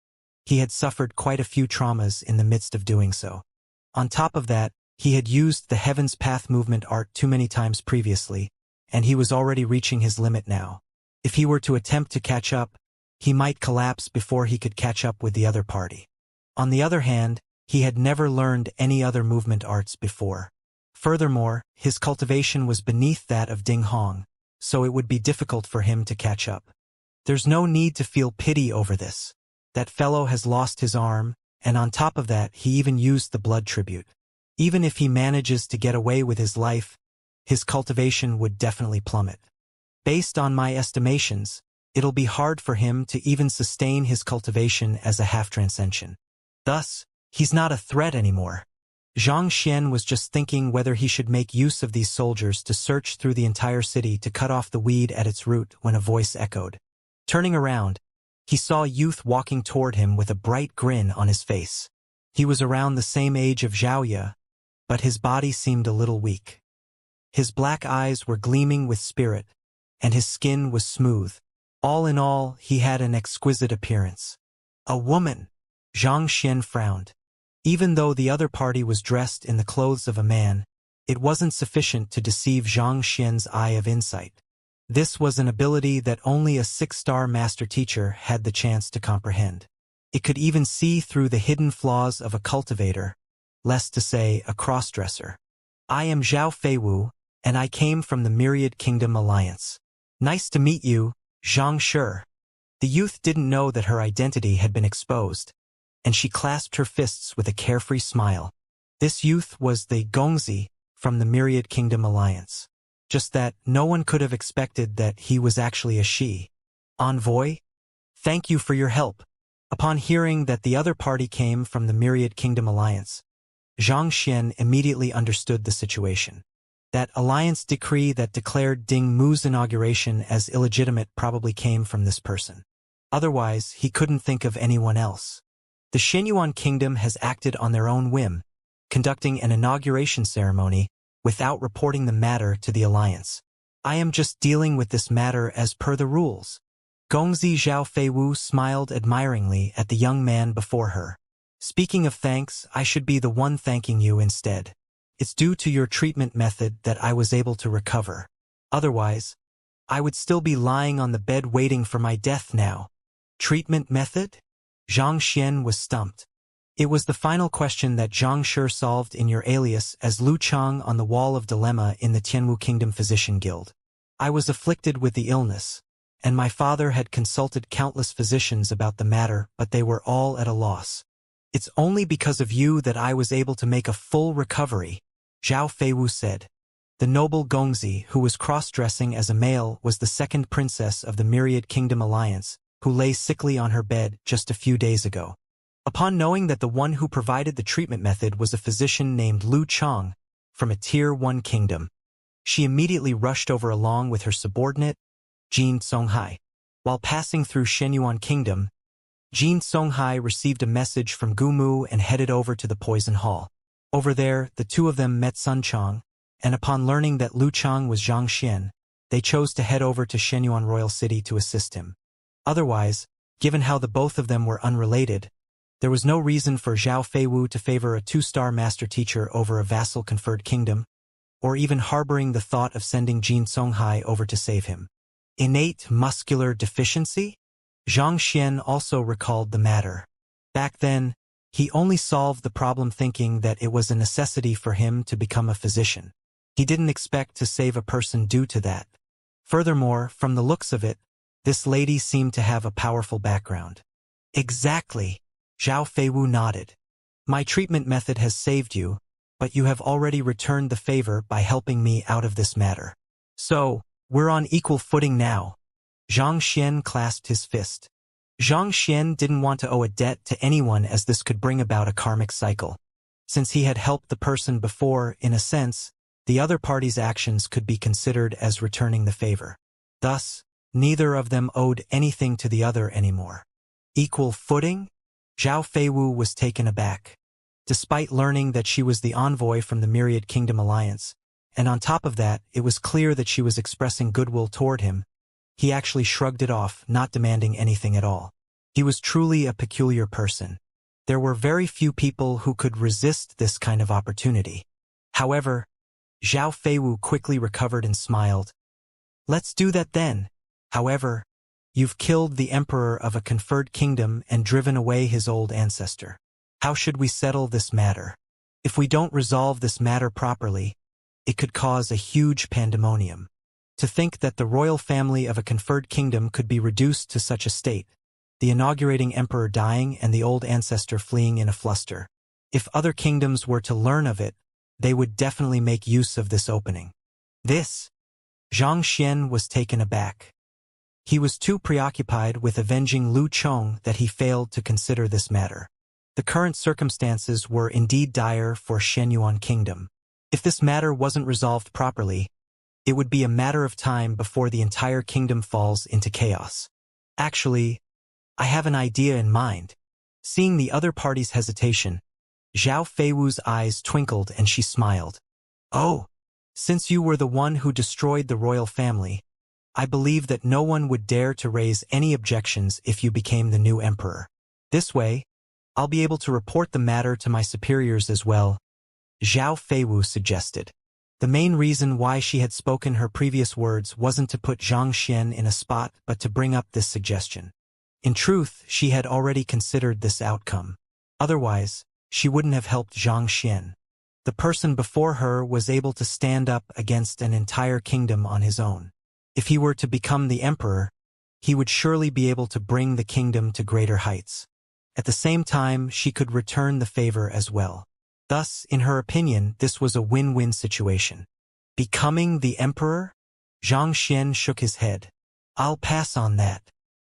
he had suffered quite a few traumas in the midst of doing so. On top of that, he had used the Heaven's Path movement art too many times previously, and he was already reaching his limit now. If he were to attempt to catch up, he might collapse before he could catch up with the other party. On the other hand, he had never learned any other movement arts before. Furthermore, his cultivation was beneath that of Ding Hong, so it would be difficult for him to catch up. There's no need to feel pity over this. That fellow has lost his arm, and on top of that he even used the blood tribute. Even if he manages to get away with his life, his cultivation would definitely plummet. Based on my estimations, it'll be hard for him to even sustain his cultivation as a half-transcension. Thus, he's not a threat anymore. Xianxia was just thinking whether he should make use of these soldiers to search through the entire city to cut off the weed at its root when a voice echoed. Turning around, he saw a youth walking toward him with a bright grin on his face. He was around the same age of Xiaoya, but his body seemed a little weak. His black eyes were gleaming with spirit, and his skin was smooth. All in all, he had an exquisite appearance. A woman! Xianxia frowned. Even though the other party was dressed in the clothes of a man, it wasn't sufficient to deceive Xianxia's eye of insight. This was an ability that only a 6-star master teacher had the chance to comprehend. It could even see through the hidden flaws of a cultivator, less to say a crossdresser. I am Zhao Feiwu, and I came from the Myriad Kingdom Alliance. Nice to meet you, Xianxia. The youth didn't know that her identity had been exposed, and she clasped her fists with a carefree smile. This youth was the Gongzi from the Myriad Kingdom Alliance. Just that no one could have expected that he was actually a she. Envoy? Thank you for your help. Upon hearing that the other party came from the Myriad Kingdom Alliance, Xianxia immediately understood the situation. That alliance decree that declared Ding Mu's inauguration as illegitimate probably came from this person. Otherwise, he couldn't think of anyone else. The Xianyuan Kingdom has acted on their own whim, conducting an inauguration ceremony without reporting the matter to the alliance. I am just dealing with this matter as per the rules. Gongzi Zhao Feiwu smiled admiringly at the young man before her. Speaking of thanks, I should be the one thanking you instead. It's due to your treatment method that I was able to recover. Otherwise, I would still be lying on the bed waiting for my death now. Treatment method? Xianxia was stumped. It was the final question that Zhang Shi solved in your alias as Lu Chang on the Wall of Dilemma in the Tianwu Kingdom Physician Guild. I was afflicted with the illness, and my father had consulted countless physicians about the matter, but they were all at a loss. It's only because of you that I was able to make a full recovery, Zhao Feiwu said. The noble Gongzi, who was cross-dressing as a male, was the second princess of the Myriad Kingdom Alliance, who lay sickly on her bed just a few days ago. Upon knowing that the one who provided the treatment method was a physician named Lu Chang from a Tier 1 kingdom, she immediately rushed over along with her subordinate, Jin Songhai. While passing through Xianyuan Kingdom, Jin Songhai received a message from Gumu and headed over to the Poison Hall. Over there, the two of them met Sun Chang, and upon learning that Lu Chang was Xianxia, they chose to head over to Xianyuan Royal City to assist him. Otherwise, given how the both of them were unrelated, there was no reason for Zhao Feiwu to favor a 2-star master teacher over a vassal-conferred kingdom, or even harboring the thought of sending Jin Songhai over to save him. Innate muscular deficiency? Xianxia also recalled the matter. Back then, he only solved the problem thinking that it was a necessity for him to become a physician. He didn't expect to save a person due to that. Furthermore, from the looks of it, This lady seemed to have a powerful background. Exactly. Zhao Feiwu nodded. My treatment method has saved you, but you have already returned the favor by helping me out of this matter. So, we're on equal footing now. Zhang Xian clasped his fist. Zhang Xian didn't want to owe a debt to anyone as this could bring about a karmic cycle. Since he had helped the person before, in a sense, the other party's actions could be considered as returning the favor. Thus, neither of them owed anything to the other anymore. Equal footing? Zhao Feiwu was taken aback. Despite learning that she was the envoy from the Myriad Kingdom Alliance, and on top of that, it was clear that she was expressing goodwill toward him, he actually shrugged it off, not demanding anything at all. He was truly a peculiar person. There were very few people who could resist this kind of opportunity. However, Zhao Feiwu quickly recovered and smiled. Let's do that then. However, you've killed the emperor of a conferred kingdom and driven away his old ancestor. How should we settle this matter? If we don't resolve this matter properly, it could cause a huge pandemonium. To think that the royal family of a conferred kingdom could be reduced to such a state, the inaugurating emperor dying and the old ancestor fleeing in a fluster. If other kingdoms were to learn of it, they would definitely make use of this opening. Zhang Xian was taken aback. He was too preoccupied with avenging Lu Chong that he failed to consider this matter. The current circumstances were indeed dire for Shenyuan Kingdom. If this matter wasn't resolved properly, it would be a matter of time before the entire kingdom falls into chaos. Actually, I have an idea in mind. Seeing the other party's hesitation, Zhao Feiwu's eyes twinkled and she smiled. Oh, since you were the one who destroyed the royal family, I believe that no one would dare to raise any objections if you became the new emperor. This way, I'll be able to report the matter to my superiors as well, Zhao Feiwu suggested. The main reason why she had spoken her previous words wasn't to put Zhang Xian in a spot but to bring up this suggestion. In truth, she had already considered this outcome. Otherwise, she wouldn't have helped Zhang Xian. The person before her was able to stand up against an entire kingdom on his own. If he were to become the emperor, he would surely be able to bring the kingdom to greater heights. At the same time, she could return the favor as well. Thus, in her opinion, this was a win-win situation. Becoming the emperor? Zhang Xian shook his head. I'll pass on that.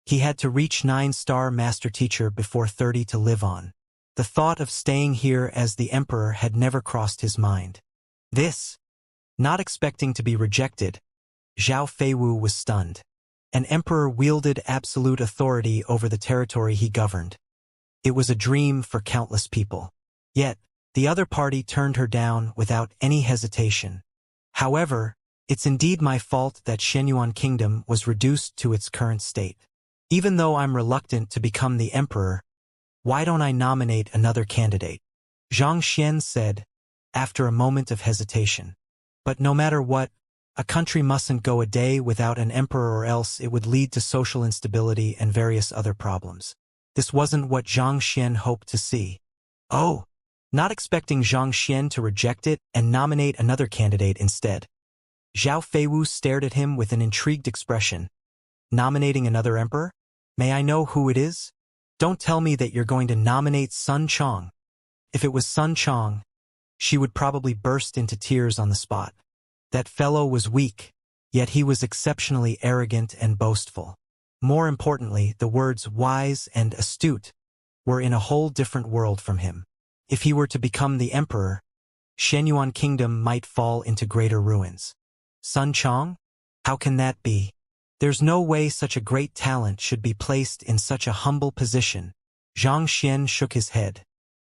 He had to reach 9-star master teacher before 30 to live on. The thought of staying here as the emperor had never crossed his mind. Not expecting to be rejected, Zhao Feiwu was stunned. An emperor wielded absolute authority over the territory he governed. It was a dream for countless people. Yet, the other party turned her down without any hesitation. However, it's indeed my fault that Shenyuan Kingdom was reduced to its current state. Even though I'm reluctant to become the emperor, why don't I nominate another candidate? Zhang Xian said, after a moment of hesitation. But no matter what, a country mustn't go a day without an emperor or else it would lead to social instability and various other problems. This wasn't what Zhang Xian hoped to see. Oh, not expecting Zhang Xian to reject it and nominate another candidate instead. Zhao Feiwu stared at him with an intrigued expression. Nominating another emperor? May I know who it is? Don't tell me that you're going to nominate Sun Chong. If it was Sun Chong, she would probably burst into tears on the spot. That fellow was weak, yet he was exceptionally arrogant and boastful. More importantly, the words wise and astute were in a whole different world from him. If he were to become the emperor, Shenyuan Kingdom might fall into greater ruins. Sun Chong? How can that be? There's no way such a great talent should be placed in such a humble position. Zhang Xian shook his head.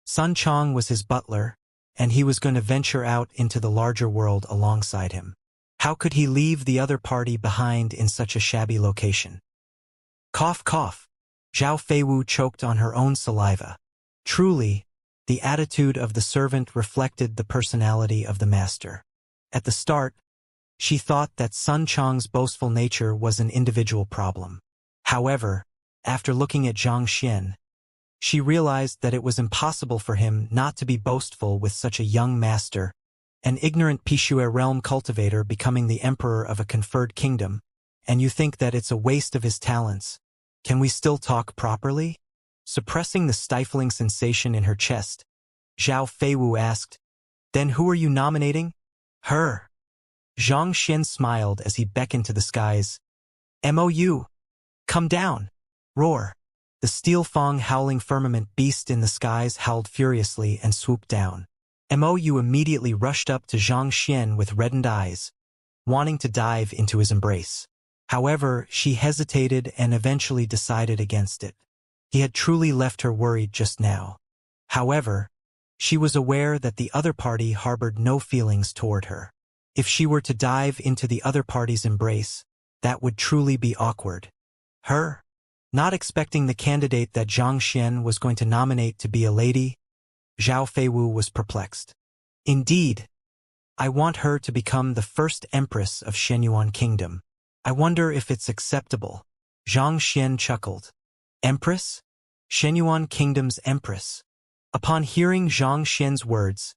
Sun Chong was his butler, and he was going to venture out into the larger world alongside him. How could he leave the other party behind in such a shabby location? Cough, cough. Zhao Feiwu choked on her own saliva. Truly, the attitude of the servant reflected the personality of the master. At the start, she thought that Sun Chong's boastful nature was an individual problem. However, after looking at Zhang Xian, she realized that it was impossible for him not to be boastful with such a young master, an ignorant Pishue realm cultivator becoming the emperor of a conferred kingdom. And you think that it's a waste of his talents. Can we still talk properly? Suppressing the stifling sensation in her chest, Zhao Feiwu asked, "Then who are you nominating?" "Her." Zhang Xian smiled as he beckoned to the skies. "Mou. Come down. Roar." The steel-fang howling firmament beast in the skies howled furiously and swooped down. Mou immediately rushed up to Zhang Xian with reddened eyes, wanting to dive into his embrace. However, she hesitated and eventually decided against it. He had truly left her worried just now. However, she was aware that the other party harbored no feelings toward her. If she were to dive into the other party's embrace, that would truly be awkward. Her? Not expecting the candidate that Zhang Xian was going to nominate to be a lady, Zhao Feiwu was perplexed. "Indeed, I want her to become the first empress of Shenyuan Kingdom. I wonder if it's acceptable." Zhang Xian chuckled. "Empress? Shenyuan Kingdom's empress?" Upon hearing Zhang Xian's words,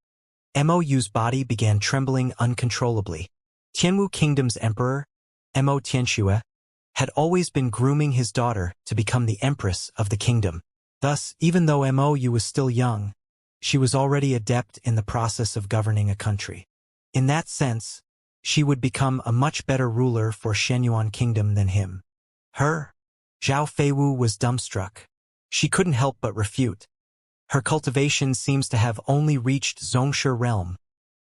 Mou's body began trembling uncontrollably. Tianwu Kingdom's emperor, Mo Tianxue, had always been grooming his daughter to become the empress of the kingdom. Thus, even though Mou was still young, she was already adept in the process of governing a country. In that sense, she would become a much better ruler for Shenyuan Kingdom than him. Her? Zhao Feiwu was dumbstruck. She couldn't help but refute. Her cultivation seems to have only reached Zhongshe realm.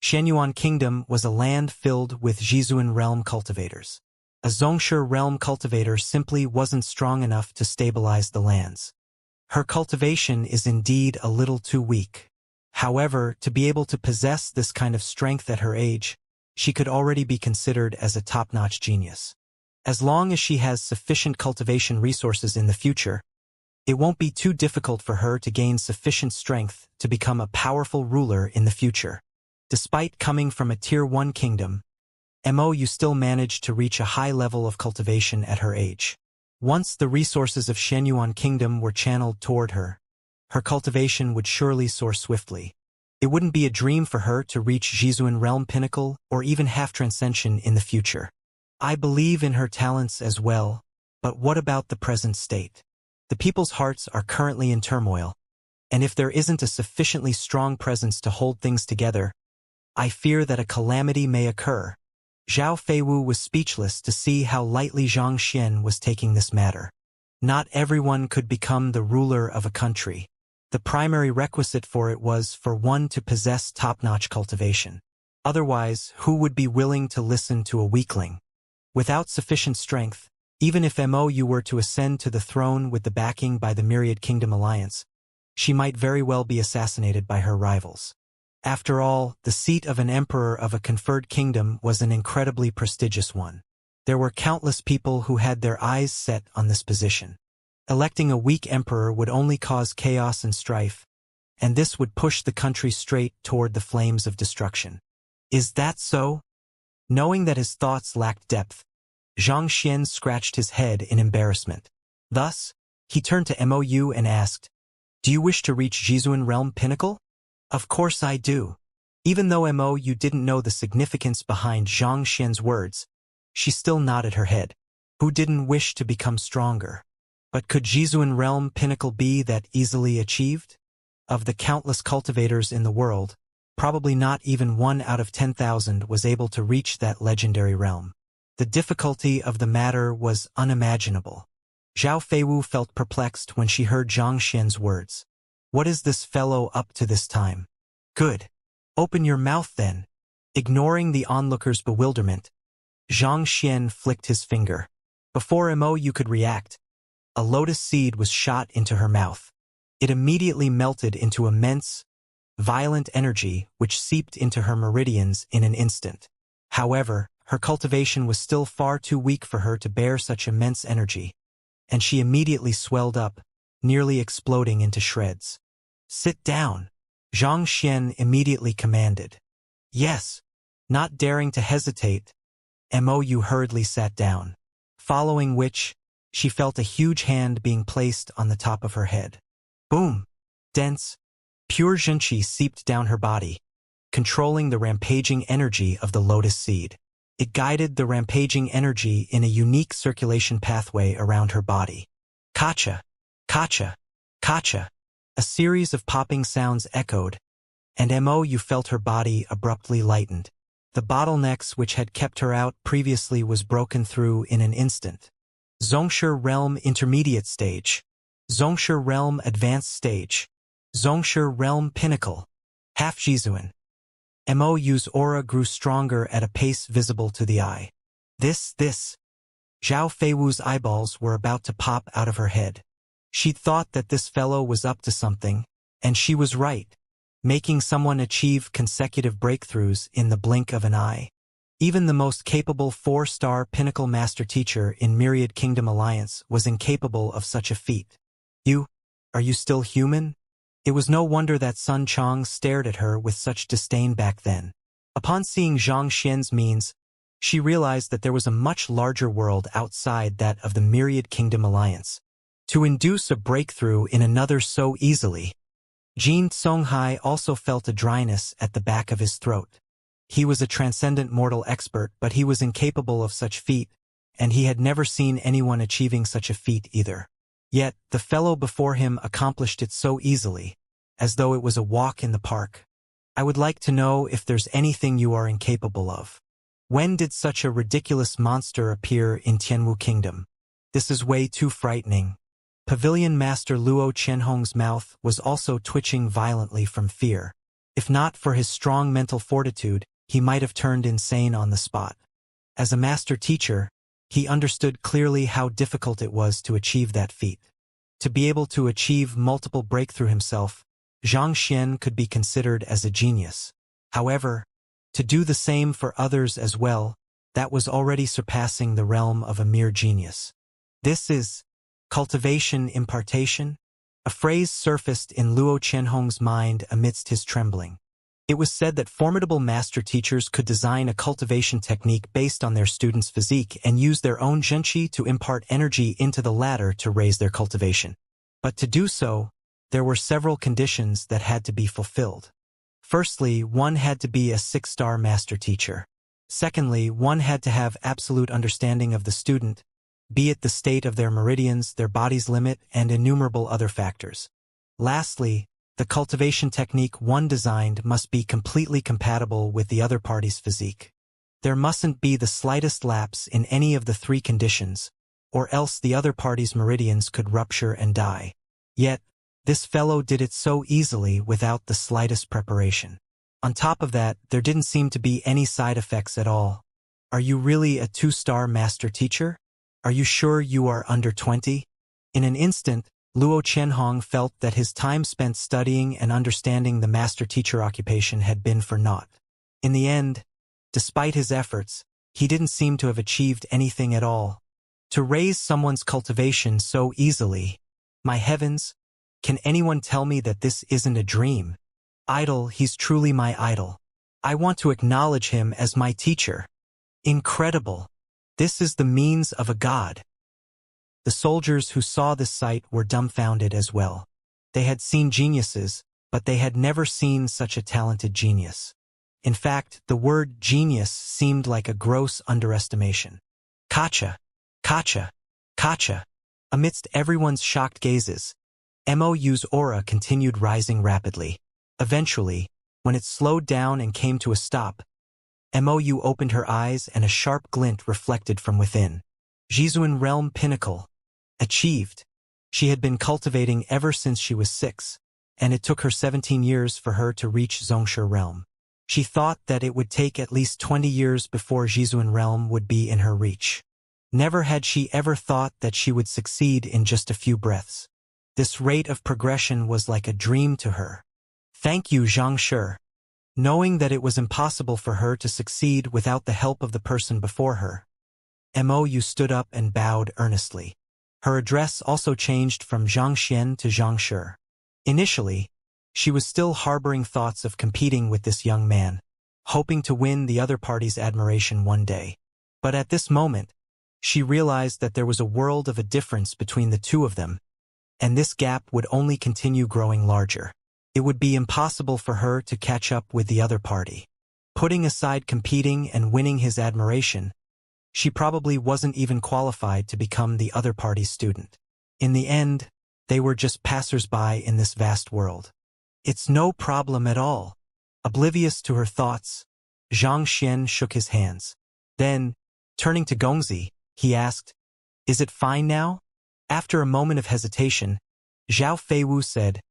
Shenyuan Kingdom was a land filled with Jizuan realm cultivators. A Zhongshe realm cultivator simply wasn't strong enough to stabilize the lands. Her cultivation is indeed a little too weak. However, to be able to possess this kind of strength at her age, she could already be considered as a top-notch genius. As long as she has sufficient cultivation resources in the future, it won't be too difficult for her to gain sufficient strength to become a powerful ruler in the future. Despite coming from a Tier 1 kingdom, Mou still managed to reach a high level of cultivation at her age. Once the resources of Shenyuan Kingdom were channeled toward her, her cultivation would surely soar swiftly. It wouldn't be a dream for her to reach Jizuan realm pinnacle or even half-transcension in the future. I believe in her talents as well, but what about the present state? The people's hearts are currently in turmoil, and if there isn't a sufficiently strong presence to hold things together, I fear that a calamity may occur. Zhao Feiwu was speechless to see how lightly Zhang Xian was taking this matter. Not everyone could become the ruler of a country. The primary requisite for it was for one to possess top-notch cultivation. Otherwise, who would be willing to listen to a weakling? Without sufficient strength, even if Mou were to ascend to the throne with the backing by the Myriad Kingdom Alliance, she might very well be assassinated by her rivals. After all, the seat of an emperor of a conferred kingdom was an incredibly prestigious one. There were countless people who had their eyes set on this position. Electing a weak emperor would only cause chaos and strife, and this would push the country straight toward the flames of destruction. Is that so? Knowing that his thoughts lacked depth, Zhang Xian scratched his head in embarrassment. Thus, he turned to Mou and asked, "Do you wish to reach Jizuan realm pinnacle?" "Of course I do." Even though Mou didn't know the significance behind Zhang Xian's words, she still nodded her head. Who didn't wish to become stronger? But could Jizuan realm pinnacle be that easily achieved? Of the countless cultivators in the world, probably not even 1 out of 10,000 was able to reach that legendary realm. The difficulty of the matter was unimaginable. Zhao Feiwu felt perplexed when she heard Zhang Xian's words. What is this fellow up to this time? Good. Open your mouth then. Ignoring the onlookers' bewilderment, Zhang Xian flicked his finger. Before Mou could react, a lotus seed was shot into her mouth. It immediately melted into immense, violent energy which seeped into her meridians in an instant. However, her cultivation was still far too weak for her to bear such immense energy, and she immediately swelled up, nearly exploding into shreds. "Sit down," Zhang Xian immediately commanded. "Yes." Not daring to hesitate, Mou hurriedly sat down, following which, she felt a huge hand being placed on the top of her head. Boom! Dense, pure zhenqi seeped down her body, controlling the rampaging energy of the lotus seed. It guided the rampaging energy in a unique circulation pathway around her body. Kacha, kacha, kacha. A series of popping sounds echoed, and you felt her body abruptly lightened. The bottlenecks which had kept her out previously was broken through in an instant. Xianxia Realm Intermediate Stage. Xianxia Realm Advanced Stage. Xianxia Realm Pinnacle. Half Jizuan. Mou's aura grew stronger at a pace visible to the eye. This. Zhao Feiwu's eyeballs were about to pop out of her head. She'd thought that this fellow was up to something, and she was right, making someone achieve consecutive breakthroughs in the blink of an eye. Even the most capable 4-star pinnacle master teacher in Myriad Kingdom Alliance was incapable of such a feat. Are you still human? It was no wonder that Sun Chong stared at her with such disdain back then. Upon seeing Zhang Xian's means, she realized that there was a much larger world outside that of the Myriad Kingdom Alliance. To induce a breakthrough in another so easily, Jin Songhai also felt a dryness at the back of his throat. He was a transcendent mortal expert, but he was incapable of such feat, and he had never seen anyone achieving such a feat either. Yet, the fellow before him accomplished it so easily, as though it was a walk in the park. I would like to know if there's anything you are incapable of. When did such a ridiculous monster appear in Tianwu Kingdom? This is way too frightening. Pavilion Master Luo Qianhong's mouth was also twitching violently from fear. If not for his strong mental fortitude, he might have turned insane on the spot. As a master teacher, he understood clearly how difficult it was to achieve that feat. To be able to achieve multiple breakthrough himself, Zhang Xian could be considered as a genius. However, to do the same for others as well, that was already surpassing the realm of a mere genius. This is cultivation impartation? A phrase surfaced in Luo Qianhong's mind amidst his trembling. It was said that formidable master teachers could design a cultivation technique based on their students' physique and use their own zhenqi to impart energy into the latter to raise their cultivation. But to do so, there were several conditions that had to be fulfilled. Firstly, one had to be a 6-star master teacher. Secondly, one had to have absolute understanding of the student, be it the state of their meridians, their body's limit, and innumerable other factors. Lastly, the cultivation technique one designed must be completely compatible with the other party's physique. There mustn't be the slightest lapse in any of the 3 conditions, or else the other party's meridians could rupture and die. Yet, this fellow did it so easily without the slightest preparation. On top of that, there didn't seem to be any side effects at all. Are you really a 2-star master teacher? Are you sure you are under 20? In an instant, Luo Qianhong felt that his time spent studying and understanding the master-teacher occupation had been for naught. In the end, despite his efforts, he didn't seem to have achieved anything at all. To raise someone's cultivation so easily, my heavens, can anyone tell me that this isn't a dream? Idol, he's truly my idol. I want to acknowledge him as my teacher. Incredible. This is the means of a god. The soldiers who saw this sight were dumbfounded as well. They had seen geniuses, but they had never seen such a talented genius. In fact, the word genius seemed like a gross underestimation. Kacha, kacha, kacha. Amidst everyone's shocked gazes, Mou's aura continued rising rapidly. Eventually, when it slowed down and came to a stop, Mou opened her eyes and a sharp glint reflected from within. Jizuan Realm Pinnacle. Achieved. She had been cultivating ever since she was 6, and it took her 17 years for her to reach Xianxia Realm. She thought that it would take at least 20 years before Jizuan Realm would be in her reach. Never had she ever thought that she would succeed in just a few breaths. This rate of progression was like a dream to her. Thank you, Xianxia. Knowing that it was impossible for her to succeed without the help of the person before her, Mou stood up and bowed earnestly. Her address also changed from Zhang Xian to Xianxia. Initially, she was still harboring thoughts of competing with this young man, hoping to win the other party's admiration one day. But at this moment, she realized that there was a world of a difference between the two of them, and this gap would only continue growing larger. It would be impossible for her to catch up with the other party. Putting aside competing and winning his admiration, she probably wasn't even qualified to become the other party's student. In the end, they were just passers-by in this vast world. It's no problem at all. Oblivious to her thoughts, Xianxia shook his hands. Then, turning to Gongzi, he asked, "Is it fine now?" After a moment of hesitation, Zhao Feiwu said,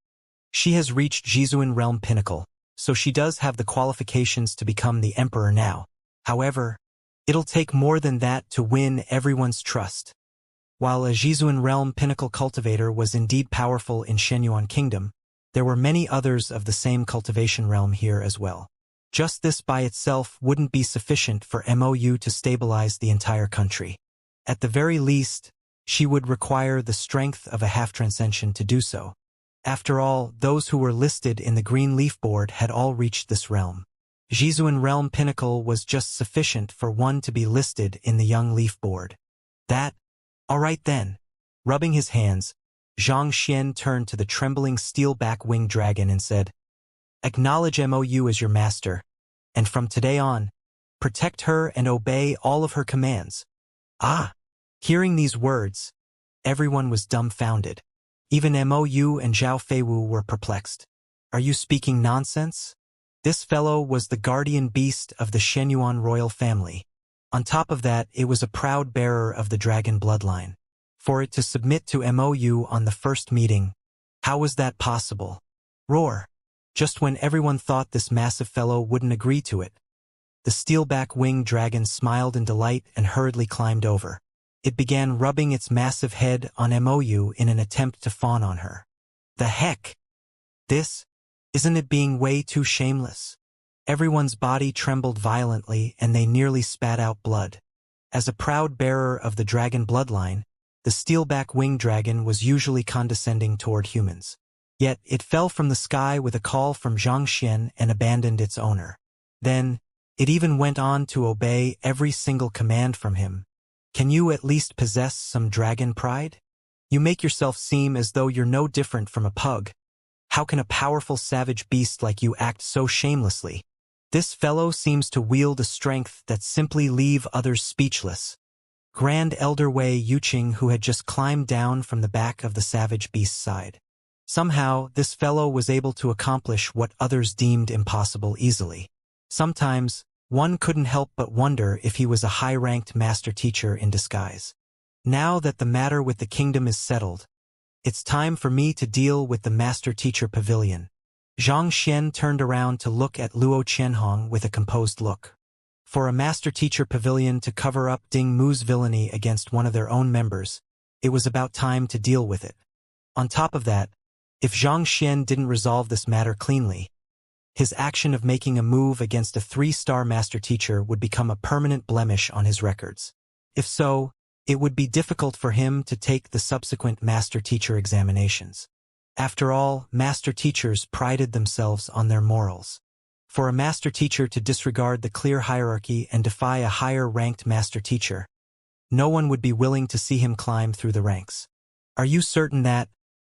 "She has reached Jizuan realm pinnacle, so she does have the qualifications to become the emperor now. However, it'll take more than that to win everyone's trust." While a Jizuan realm pinnacle cultivator was indeed powerful in Shenyuan Kingdom, there were many others of the same cultivation realm here as well. Just this by itself wouldn't be sufficient for MOU to stabilize the entire country. At the very least, she would require the strength of a half-transcension to do so. After all, those who were listed in the Green Leaf Board had all reached this realm. Jizuan realm pinnacle was just sufficient for one to be listed in the Young Leaf Board. All right then. Rubbing his hands, Zhang Xian turned to the trembling steel-back winged dragon and said, "Acknowledge MOU as your master, and from today on, protect her and obey all of her commands." Ah! Hearing these words, everyone was dumbfounded. Even MOU and Zhao Feiwu were perplexed. "Are you speaking nonsense?" This fellow was the guardian beast of the Shenyuan royal family. On top of that, it was a proud bearer of the dragon bloodline. For it to submit to MOU on the first meeting, how was that possible? Roar! Just when everyone thought this massive fellow wouldn't agree to it, the steelback winged dragon smiled in delight and hurriedly climbed over. It began rubbing its massive head on MOU in an attempt to fawn on her. The heck? Isn't it being way too shameless? Everyone's body trembled violently and they nearly spat out blood. As a proud bearer of the dragon bloodline, the steelback winged dragon was usually condescending toward humans. Yet it fell from the sky with a call from Zhang Xian and abandoned its owner. Then, it even went on to obey every single command from him. Can you at least possess some dragon pride? You make yourself seem as though you're no different from a pug. How can a powerful savage beast like you act so shamelessly? This fellow seems to wield a strength that simply leave others speechless. Grand Elder Wei Yuqing, who had just climbed down from the back of the savage beast's side. Somehow, this fellow was able to accomplish what others deemed impossible easily. Sometimes, one couldn't help but wonder if he was a high-ranked master teacher in disguise. Now that the matter with the kingdom is settled, it's time for me to deal with the master teacher pavilion. Zhang Xian turned around to look at Luo Qianhong with a composed look. For a master teacher pavilion to cover up Ding Mu's villainy against one of their own members, it was about time to deal with it. On top of that, if Zhang Xian didn't resolve this matter cleanly, his action of making a move against a 3-star master teacher would become a permanent blemish on his records. If so, it would be difficult for him to take the subsequent master teacher examinations. After all, master teachers prided themselves on their morals. For a master teacher to disregard the clear hierarchy and defy a higher-ranked master teacher, no one would be willing to see him climb through the ranks. Are you certain that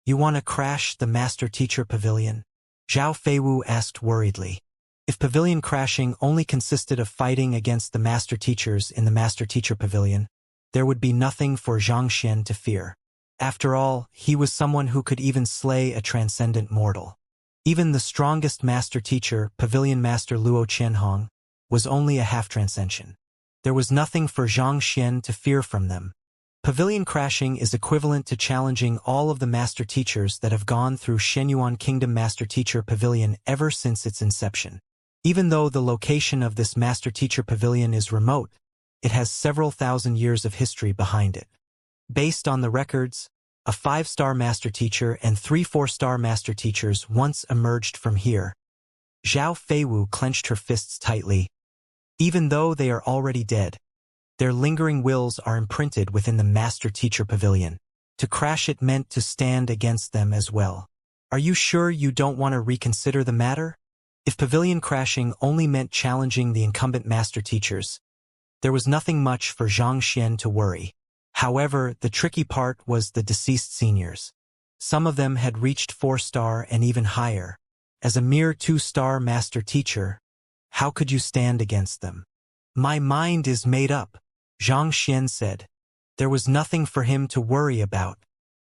you want to crash the master teacher pavilion? Zhao Feiwu asked worriedly. If pavilion crashing only consisted of fighting against the master teachers in the master teacher pavilion, there would be nothing for Zhang Xian to fear. After all, he was someone who could even slay a transcendent mortal. Even the strongest master teacher, Pavilion Master Luo Qianhong, was only a half-transcension. There was nothing for Zhang Xian to fear from them. Pavilion crashing is equivalent to challenging all of the master teachers that have gone through Shenyuan Kingdom Master Teacher Pavilion ever since its inception. Even though the location of this master teacher pavilion is remote, it has several thousand years of history behind it. Based on the records, a 5-star master teacher and 3 4-star master teachers once emerged from here. Zhao Feiwu clenched her fists tightly. Even though they are already dead, their lingering wills are imprinted within the master teacher pavilion. To crash it meant to stand against them as well. Are you sure you don't want to reconsider the matter? If pavilion crashing only meant challenging the incumbent master teachers, there was nothing much for Zhang Xian to worry. However, the tricky part was the deceased seniors. Some of them had reached 4-star and even higher. As a mere 2-star master teacher, How could you stand against them? My mind is made up, Xianxia said. There was nothing for him to worry about.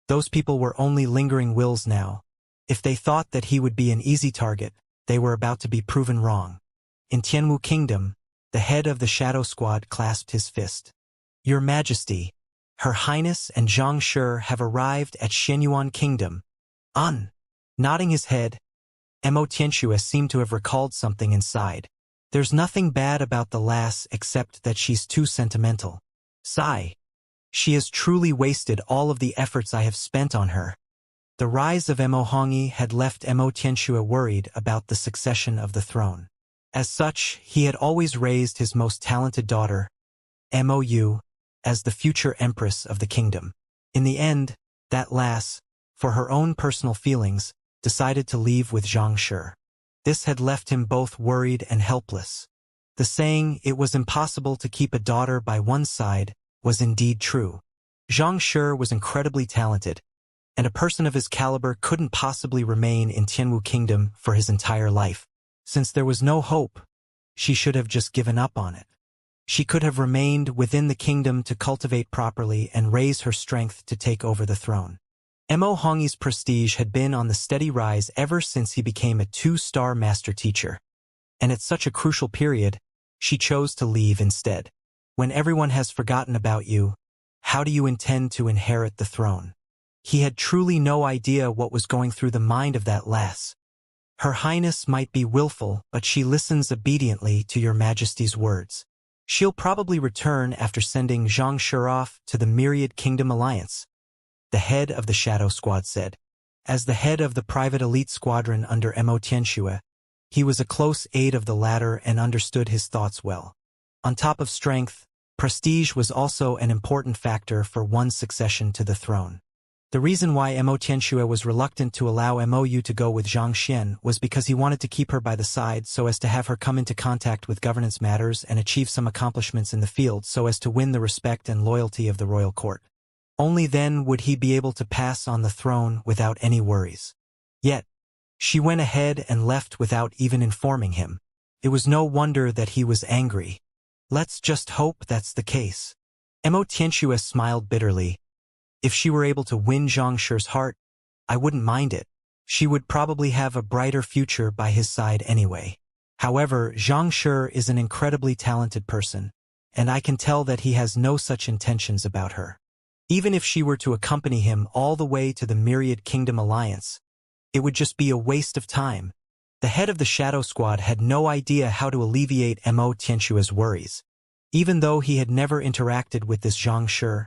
Those people were only lingering wills now. If they thought that he would be an easy target, they were about to be proven wrong. In Tianwu Kingdom, the head of the Shadow Squad clasped his fist. Your Majesty, Her Highness and Xianxia have arrived at Xianyuan Kingdom. Nodding his head, Tianxia seemed to have recalled something inside. There's nothing bad about the lass except that she's too sentimental. Sigh. She has truly wasted all of the efforts I have spent on her. The rise of Hongi had left Tianxia worried about the succession of the throne. As such, he had always raised his most talented daughter, Mou, as the future empress of the kingdom. In the end, that lass, for her own personal feelings, decided to leave with Xianxia. This had left him both worried and helpless. The saying, "It was impossible to keep a daughter by one side," was indeed true. Xianxia was incredibly talented, and a person of his caliber couldn't possibly remain in Tianwu Kingdom for his entire life. Since there was no hope, she should have just given up on it. She could have remained within the kingdom to cultivate properly and raise her strength to take over the throne. Hongi's prestige had been on the steady rise ever since he became a 2-star master teacher. And at such a crucial period, she chose to leave instead. When everyone has forgotten about you, how do you intend to inherit the throne? He had truly no idea what was going through the mind of that lass. Her Highness might be willful, but she listens obediently to your Majesty's words. She'll probably return after sending Xianxia off to the Myriad Kingdom Alliance, the head of the Shadow Squad said. As the head of the private elite squadron under Tianxia, he was a close aide of the latter and understood his thoughts well. On top of strength, prestige was also an important factor for one's succession to the throne. The reason why Tianxia was reluctant to allow Mou to go with Xianxia was because he wanted to keep her by the side so as to have her come into contact with governance matters and achieve some accomplishments in the field so as to win the respect and loyalty of the royal court. Only then would he be able to pass on the throne without any worries. Yet, she went ahead and left without even informing him. It was no wonder that he was angry. Let's just hope that's the case. Tianxia smiled bitterly. If she were able to win Xianxia's heart, I wouldn't mind it. She would probably have a brighter future by his side anyway. However, Xianxia is an incredibly talented person, and I can tell that he has no such intentions about her. Even if she were to accompany him all the way to the Myriad Kingdom Alliance, it would just be a waste of time. The head of the Shadow Squad had no idea how to alleviate Tianxia's worries. Even though he had never interacted with this Xianxia,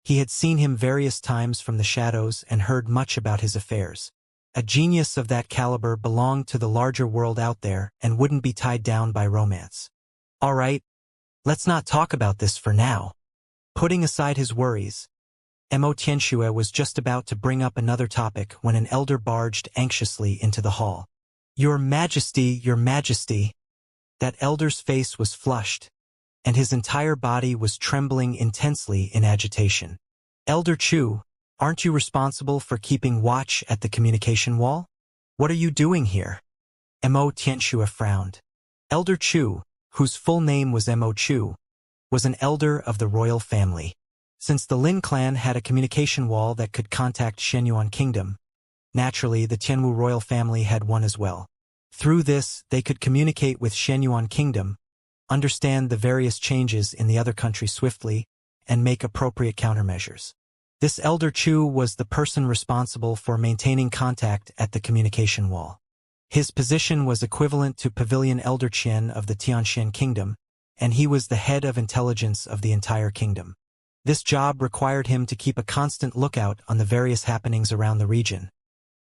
he had seen him various times from the shadows and heard much about his affairs. A genius of that caliber belonged to the larger world out there and wouldn't be tied down by romance. All right, let's not talk about this for now. Putting aside his worries, Tianxia was just about to bring up another topic when an elder barged anxiously into the hall. Your Majesty, Your Majesty. That elder's face was flushed, and his entire body was trembling intensely in agitation. Elder Chu, aren't you responsible for keeping watch at the communication wall? What are you doing here? Tianxia frowned. Elder Chu, whose full name was Chu, was an elder of the royal family. Since the Lin clan had a communication wall that could contact Xianyuan Kingdom, naturally the Tianwu royal family had one as well. Through this, they could communicate with Xianyuan Kingdom, understand the various changes in the other country swiftly, and make appropriate countermeasures. This Elder Chu was the person responsible for maintaining contact at the communication wall. His position was equivalent to Pavilion Elder Qian of the Tianxian Kingdom, and he was the head of intelligence of the entire kingdom. This job required him to keep a constant lookout on the various happenings around the region,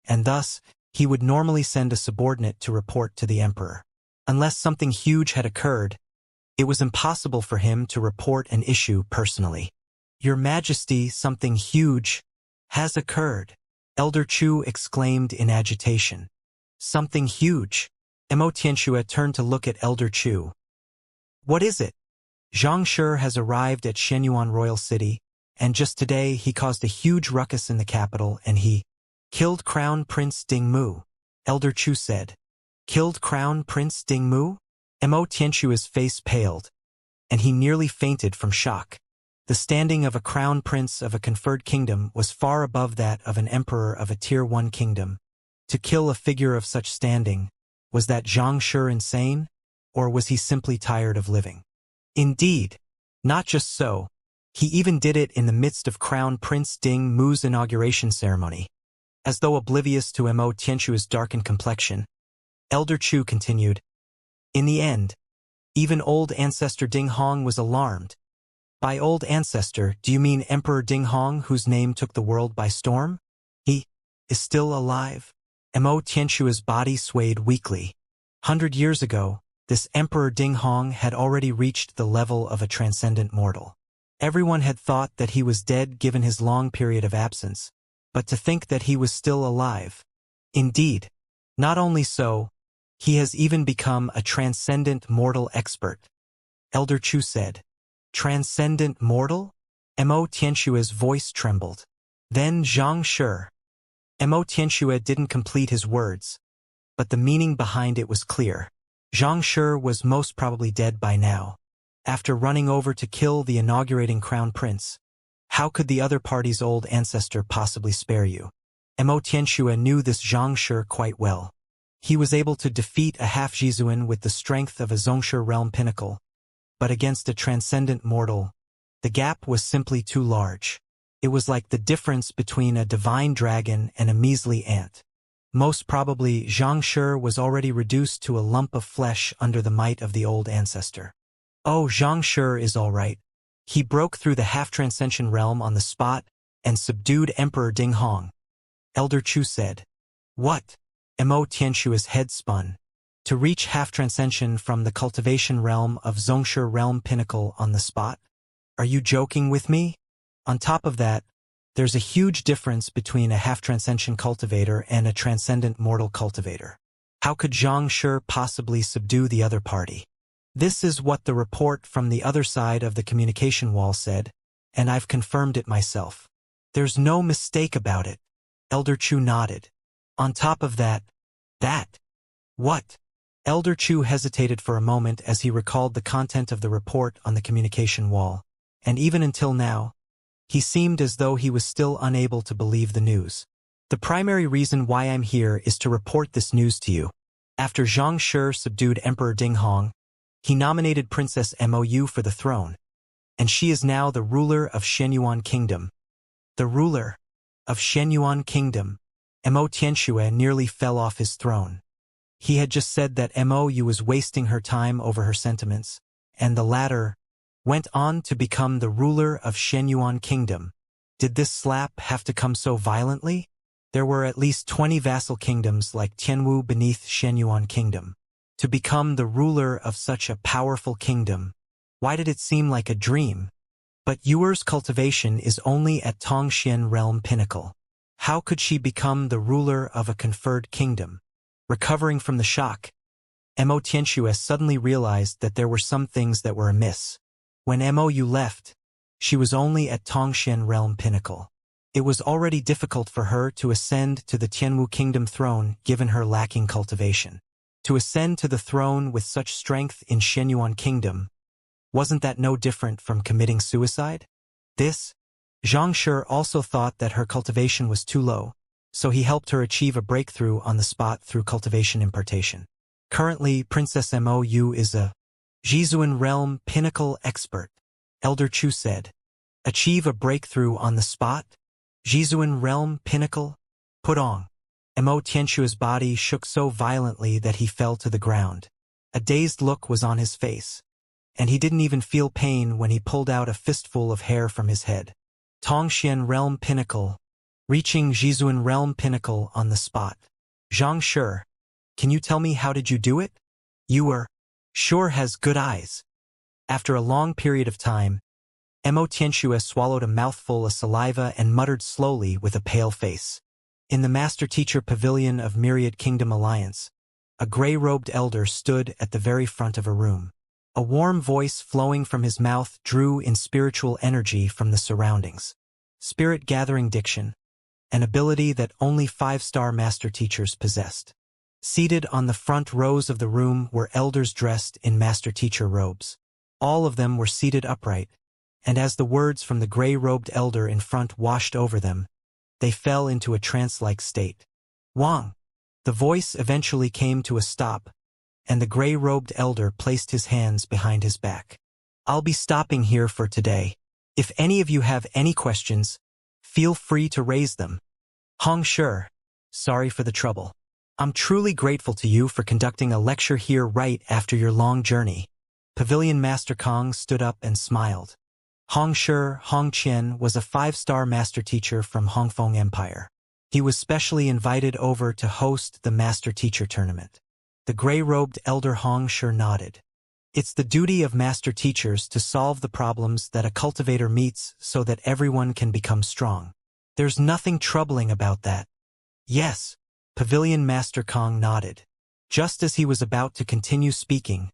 and thus, he would normally send a subordinate to report to the emperor. Unless something huge had occurred, it was impossible for him to report an issue personally. Your Majesty, something huge has occurred, Elder Chu exclaimed in agitation. Something huge. Tianxia turned to look at Elder Chu. What is it? Xianxia has arrived at Xianyuan Royal City, and just today he caused a huge ruckus in the capital and he killed Crown Prince Dingmu, Elder Chu said. Killed Crown Prince Dingmu? Mo Tianxua's face paled, and he nearly fainted from shock. The standing of a crown prince of a conferred kingdom was far above that of an emperor of a Tier 1 kingdom. To kill a figure of such standing, was that Xianxia insane, or was he simply tired of living? Indeed, not just so, he even did it in the midst of Crown Prince Ding Mu's inauguration ceremony. As though oblivious to Mo Tianxua's darkened complexion, Elder Chu continued, "In the end, even old ancestor Ding Hong was alarmed." By old ancestor, do you mean Emperor Ding Hong, whose name took the world by storm? He is still alive? Mo Tianxua's body swayed weakly. 100 years ago, this Emperor Ding Hong had already reached the level of a transcendent mortal. Everyone had thought that he was dead given his long period of absence, but to think that he was still alive. Indeed, not only so, he has even become a transcendent mortal expert. Elder Chu said. Transcendent mortal? Mo Tianxua's voice trembled. Then Xianxia. Mo Tianxua didn't complete his words, but the meaning behind it was clear. Xianxia was most probably dead by now. After running over to kill the inaugurating crown prince, how could the other party's old ancestor possibly spare you? Mo Tianxua knew this Xianxia quite well. He was able to defeat a half-Jizuan with the strength of a Zongxia realm pinnacle, but against a transcendent mortal, the gap was simply too large. It was like the difference between a divine dragon and a measly ant. Most probably, Xianxia was already reduced to a lump of flesh under the might of the old ancestor. Oh, Xianxia is all right. He broke through the half-transcension realm on the spot and subdued Emperor Ding Hong. Elder Chu said. What? Mo Tianxua's head spun. To reach half-transcension from the cultivation realm of Zongxia realm pinnacle on the spot? Are you joking with me? On top of that, there's a huge difference between a half-transcension cultivator and a transcendent mortal cultivator. How could Xianxia possibly subdue the other party? This is what the report from the other side of the communication wall said, and I've confirmed it myself. There's no mistake about it. Elder Chu nodded. On top of that. What? Elder Chu hesitated for a moment as he recalled the content of the report on the communication wall, and even until now, he seemed as though he was still unable to believe the news. The primary reason why I'm here is to report this news to you. After Xianxia subdued Emperor Ding Hong, he nominated Princess Mou for the throne, and she is now the ruler of Shenyuan Kingdom. The ruler of Shenyuan Kingdom. Mo Tianxua nearly fell off his throne. He had just said that Mou was wasting her time over her sentiments, and the latter went on to become the ruler of Shenyuan Kingdom. Did this slap have to come so violently? There were at least 20 vassal kingdoms like Tianwu beneath Shenyuan Kingdom. To become the ruler of such a powerful kingdom, why did it seem like a dream? But Yuer's cultivation is only at Tongxian realm pinnacle. How could she become the ruler of a conferred kingdom? Recovering from the shock, Mo Tianxua suddenly realized that there were some things that were amiss. When Mou left, she was only at Tongxian realm pinnacle. It was already difficult for her to ascend to the Tianwu kingdom throne given her lacking cultivation. To ascend to the throne with such strength in Shenyuan Kingdom, wasn't that no different from committing suicide? Xianxia also thought that her cultivation was too low, so he helped her achieve a breakthrough on the spot through cultivation impartation. Currently, Princess Mou is a Jizuan realm pinnacle expert, Elder Chu said. Achieve a breakthrough on the spot? Jizuan realm pinnacle? Pudong. Mo Tianxua's body shook so violently that he fell to the ground. A dazed look was on his face, and he didn't even feel pain when he pulled out a fistful of hair from his head. Tongxian realm pinnacle. Reaching Jizuan realm pinnacle on the spot. Xianxia, can you tell me how did you do it? Yuer sure has good eyes. After a long period of time, Mo Tianxua swallowed a mouthful of saliva and muttered slowly with a pale face. In the Master-Teacher Pavilion of Myriad Kingdom Alliance, a gray-robed elder stood at the very front of a room. A warm voice flowing from his mouth drew in spiritual energy from the surroundings. Spirit-gathering diction, an ability that only 5-star Master Teachers possessed. Seated on the front rows of the room were elders dressed in master-teacher robes. All of them were seated upright, and as the words from the gray-robed elder in front washed over them, they fell into a trance-like state. Wang! The voice eventually came to a stop, and the gray-robed elder placed his hands behind his back. I'll be stopping here for today. If any of you have any questions, feel free to raise them. Hong Shi, sorry for the trouble. I'm truly grateful to you for conducting a lecture here right after your long journey. Pavilion Master Kong stood up and smiled. Hong Shi Hongqian was a 5-star master teacher from Hongfeng Empire. He was specially invited over to host the master teacher tournament. The gray-robed elder Hong Shi nodded. It's the duty of master teachers to solve the problems that a cultivator meets so that everyone can become strong. There's nothing troubling about that. Yes, Pavilion Master Kong nodded. Just as he was about to continue speaking,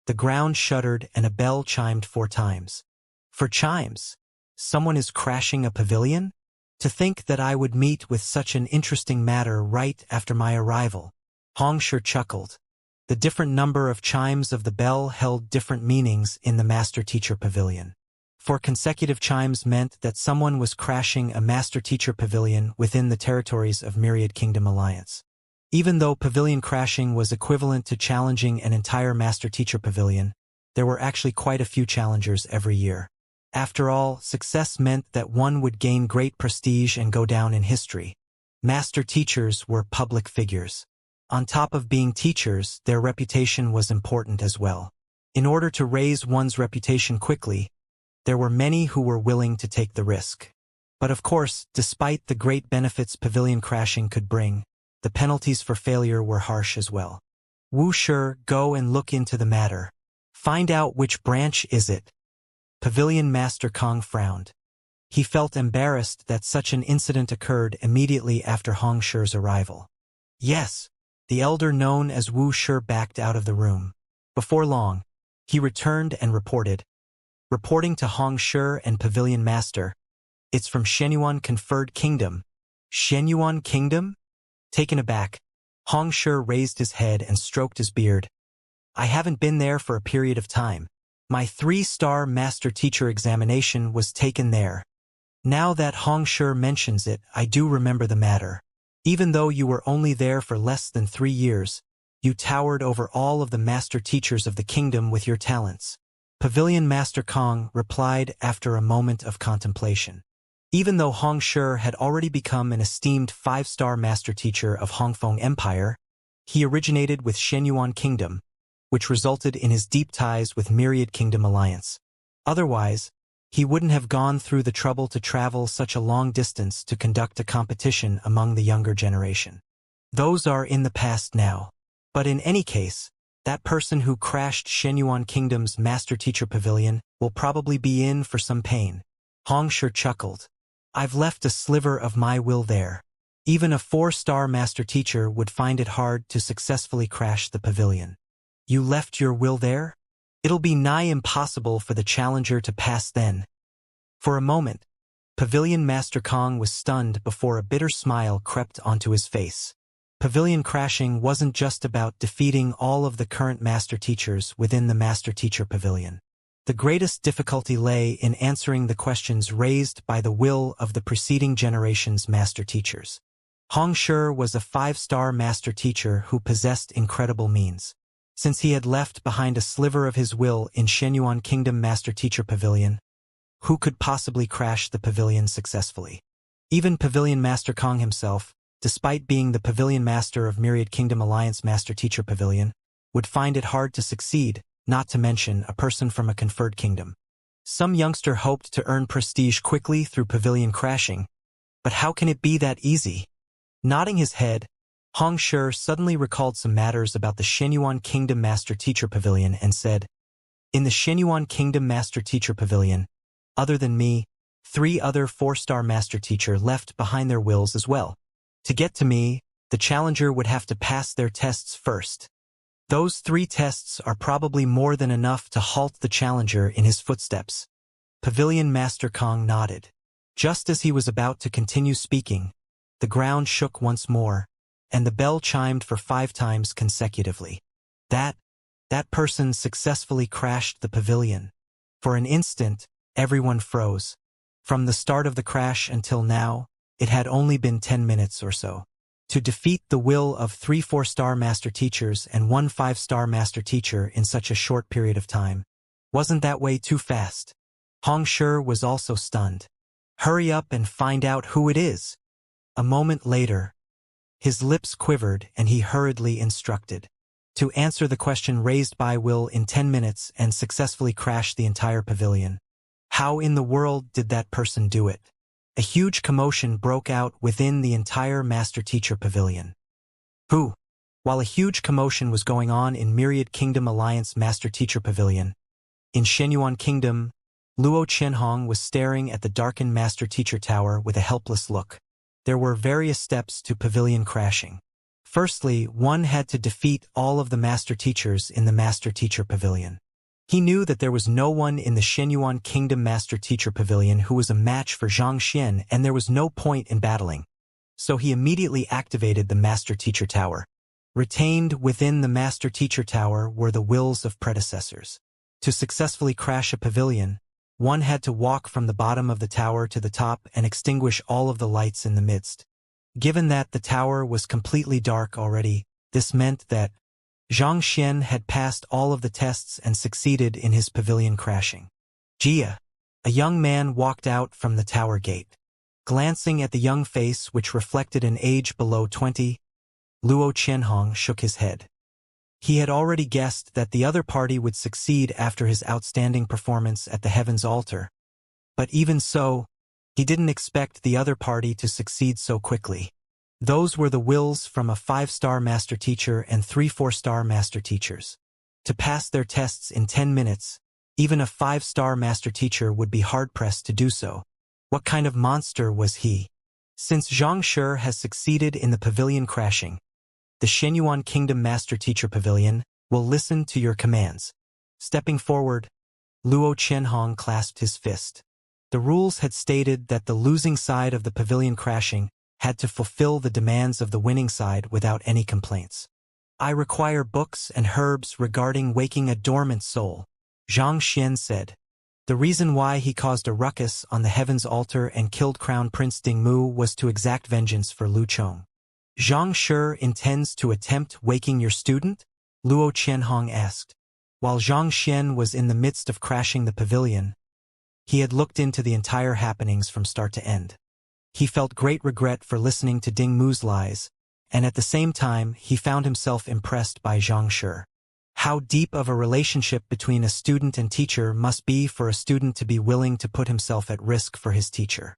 the ground shuddered and a bell chimed 4 times. For chimes, someone is crashing a pavilion? To think that I would meet with such an interesting matter right after my arrival. Hong Shi chuckled. The different number of chimes of the bell held different meanings in the master-teacher pavilion. 4 consecutive chimes meant that someone was crashing a master-teacher pavilion within the territories of Myriad Kingdom Alliance. Even though pavilion crashing was equivalent to challenging an entire master-teacher pavilion, there were actually quite a few challengers every year. After all, success meant that one would gain great prestige and go down in history. Master teachers were public figures. On top of being teachers, their reputation was important as well. In order to raise one's reputation quickly, there were many who were willing to take the risk. But of course, despite the great benefits pavilion crashing could bring, the penalties for failure were harsh as well. Wuxia, go and look into the matter. Find out which branch is it. Pavilion Master Kong frowned. He felt embarrassed that such an incident occurred immediately after Hong Shi's arrival. Yes, the elder known as Wu Shi backed out of the room. Before long, he returned and reporting to Hong Shi and Pavilion Master, it's from Shenyuan Conferred Kingdom. Shenyuan Kingdom? Taken aback, Hong Shi raised his head and stroked his beard. I haven't been there for a period of time. My 3-star master teacher examination was taken there. Now that Hong Shi mentions it, I do remember the matter. Even though you were only there for less than 3 years, you towered over all of the master teachers of the kingdom with your talents. Pavilion Master Kong replied after a moment of contemplation. Even though Hong Shi had already become an esteemed 5-star master teacher of Hongfeng Empire, he originated with Shenyuan Kingdom, which resulted in his deep ties with Myriad Kingdom Alliance. Otherwise, he wouldn't have gone through the trouble to travel such a long distance to conduct a competition among the younger generation. Those are in the past now. But in any case, that person who crashed Shenyuan Kingdom's Master Teacher Pavilion will probably be in for some pain. Hong Shi chuckled. I've left a sliver of my will there. Even a 4-star Master Teacher would find it hard to successfully crash the pavilion. You left your will there? It'll be nigh impossible for the challenger to pass then. For a moment, Pavilion Master Kong was stunned before a bitter smile crept onto his face. Pavilion crashing wasn't just about defeating all of the current master teachers within the Master Teacher Pavilion. The greatest difficulty lay in answering the questions raised by the will of the preceding generation's master teachers. Hong Shi was a 5-star master teacher who possessed incredible means. Since he had left behind a sliver of his will in Shenyuan Kingdom Master Teacher Pavilion, who could possibly crash the pavilion successfully? Even Pavilion Master Kong himself, despite being the Pavilion Master of Myriad Kingdom Alliance Master Teacher Pavilion, would find it hard to succeed, not to mention a person from a conferred kingdom. Some youngster hoped to earn prestige quickly through pavilion crashing, but how can it be that easy? Nodding his head, Hong Shi suddenly recalled some matters about the Shenyuan Kingdom Master Teacher Pavilion and said, in the Shenyuan Kingdom Master Teacher Pavilion, other than me, 3 other 4-star Master Teacher left behind their wills as well. To get to me, the challenger would have to pass their tests first. Those 3 tests are probably more than enough to halt the challenger in his footsteps. Pavilion Master Kong nodded. Just as he was about to continue speaking, the ground shook once more, and the bell chimed for 5 times consecutively. That person successfully crashed the pavilion. For an instant, everyone froze. From the start of the crash until now, it had only been 10 minutes or so. To defeat the will of 3 4-star master teachers and 1 5-star master teacher in such a short period of time. Wasn't that way too fast? Hong Shi was also stunned. Hurry up and find out who it is. A moment later, his lips quivered and he hurriedly instructed. To answer the question raised by Will in 10 minutes and successfully crash the entire pavilion. How in the world did that person do it? A huge commotion broke out within the entire Master-Teacher Pavilion. Who? While a huge commotion was going on in Myriad Kingdom Alliance Master-Teacher Pavilion, in Shenyuan Kingdom, Luo Qianhong was staring at the darkened Master-Teacher Tower with a helpless look. There were various steps to pavilion crashing. Firstly, one had to defeat all of the Master Teachers in the Master Teacher Pavilion. He knew that there was no one in the Shenyuan Kingdom Master Teacher Pavilion who was a match for Xianxia, and there was no point in battling. So he immediately activated the Master Teacher Tower. Retained within the Master Teacher Tower were the wills of predecessors. To successfully crash a pavilion, one had to walk from the bottom of the tower to the top and extinguish all of the lights in the midst. Given that the tower was completely dark already, this meant that Xianxia had passed all of the tests and succeeded in his pavilion crashing. Jia, a young man, walked out from the tower gate. Glancing at the young face which reflected an age below 20, Luo Qianhong shook his head. He had already guessed that the other party would succeed after his outstanding performance at the Heaven's Altar. But even so, he didn't expect the other party to succeed so quickly. Those were the wills from a 5-star master teacher and 3 4-star master teachers. To pass their tests in 10 minutes, even a 5-star master teacher would be hard-pressed to do so. What kind of monster was he? Since Xianxia has succeeded in the pavilion crashing, the Shenyuan Kingdom Master Teacher Pavilion will listen to your commands. Stepping forward, Luo Qianhong clasped his fist. The rules had stated that the losing side of the pavilion crashing had to fulfill the demands of the winning side without any complaints. I require books and herbs regarding waking a dormant soul, Xianxia said. The reason why he caused a ruckus on the Heaven's Altar and killed Crown Prince Dingmu was to exact vengeance for Lu Chong. Xianxia intends to attempt waking your student? Luo Qianhong asked. While Xianxia was in the midst of crashing the pavilion, he had looked into the entire happenings from start to end. He felt great regret for listening to Dingmu's lies, and at the same time he found himself impressed by Xianxia. How deep of a relationship between a student and teacher must be for a student to be willing to put himself at risk for his teacher.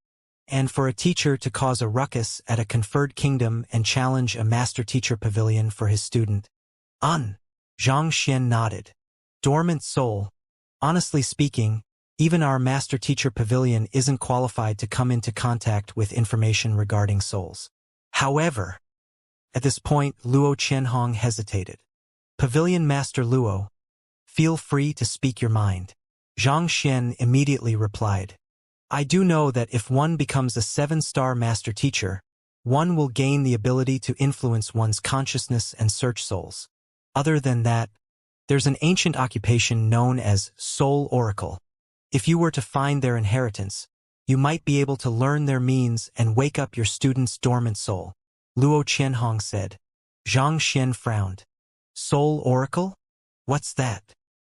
And for a teacher to cause a ruckus at a conferred kingdom and challenge a master-teacher pavilion for his student. Xianxia nodded. Dormant soul. Honestly speaking, even our master-teacher pavilion isn't qualified to come into contact with information regarding souls. However, at this point Luo Qianhong hesitated. Pavilion Master Luo, feel free to speak your mind. Xianxia immediately replied. I do know that if one becomes a 7-star master teacher, one will gain the ability to influence one's consciousness and search souls. Other than that, there's an ancient occupation known as Soul Oracle. If you were to find their inheritance, you might be able to learn their means and wake up your student's dormant soul, Luo Qianhong said. Xianxia frowned. Soul Oracle? What's that?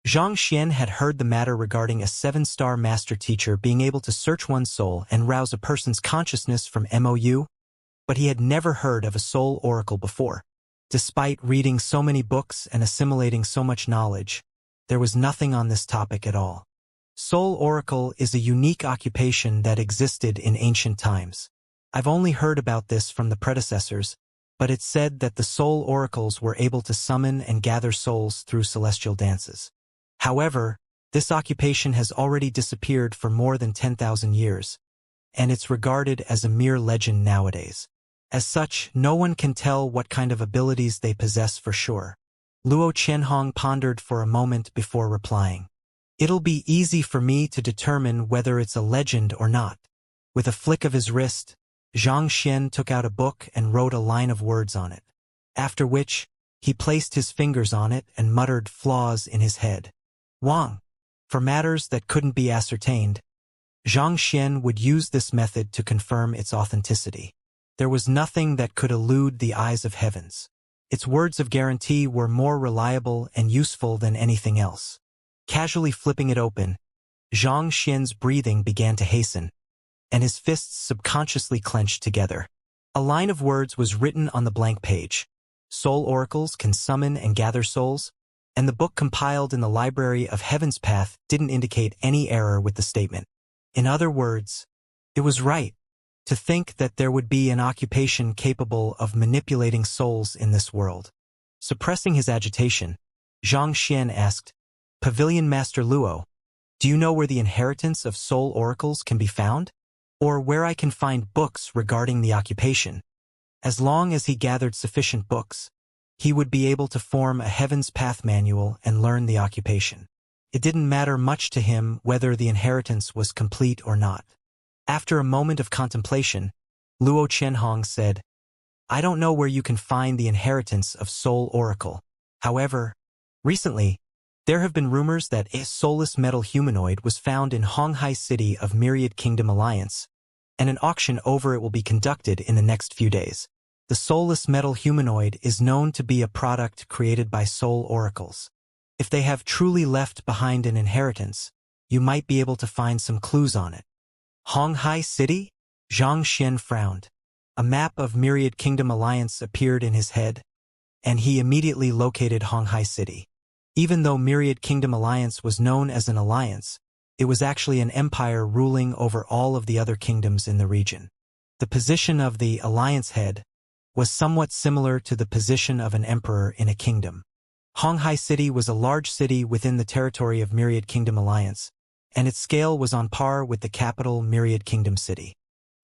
Xianxia had heard the matter regarding a 7-star master teacher being able to search one's soul and rouse a person's consciousness from MOU, but he had never heard of a soul oracle before. Despite reading so many books and assimilating so much knowledge, there was nothing on this topic at all. Soul oracle is a unique occupation that existed in ancient times. I've only heard about this from the predecessors, but it's said that the soul oracles were able to summon and gather souls through celestial dances. However, this occupation has already disappeared for more than 10,000 years, and it's regarded as a mere legend nowadays. As such, no one can tell what kind of abilities they possess for sure. Luo Qianhong pondered for a moment before replying. It'll be easy for me to determine whether it's a legend or not. With a flick of his wrist, Xianxia took out a book and wrote a line of words on it. After which, he placed his fingers on it and muttered flaws in his head. Wang. For matters that couldn't be ascertained, Xianxia would use this method to confirm its authenticity. There was nothing that could elude the eyes of heavens. Its words of guarantee were more reliable and useful than anything else. Casually flipping it open, Xianxia's breathing began to hasten, and his fists subconsciously clenched together. A line of words was written on the blank page. Soul oracles can summon and gather souls, and the book compiled in the Library of Heaven's Path didn't indicate any error with the statement. In other words, it was right to think that there would be an occupation capable of manipulating souls in this world. Suppressing his agitation, Xianxia asked, Pavilion Master Luo, do you know where the inheritance of soul oracles can be found? Or where I can find books regarding the occupation? As long as he gathered sufficient books, he would be able to form a Heaven's Path manual and learn the occupation. It didn't matter much to him whether the inheritance was complete or not. After a moment of contemplation, Luo Qianhong said, I don't know where you can find the inheritance of Soul Oracle. However, recently, there have been rumors that a soulless metal humanoid was found in Honghai City of Myriad Kingdom Alliance, and an auction over it will be conducted in the next few days. The soulless metal humanoid is known to be a product created by soul oracles. If they have truly left behind an inheritance, you might be able to find some clues on it. Honghai City? Xianxia frowned. A map of Myriad Kingdom Alliance appeared in his head, and he immediately located Honghai City. Even though Myriad Kingdom Alliance was known as an alliance, it was actually an empire ruling over all of the other kingdoms in the region. The position of the alliance head was somewhat similar to the position of an emperor in a kingdom. Honghai City was a large city within the territory of Myriad Kingdom Alliance, and its scale was on par with the capital Myriad Kingdom City.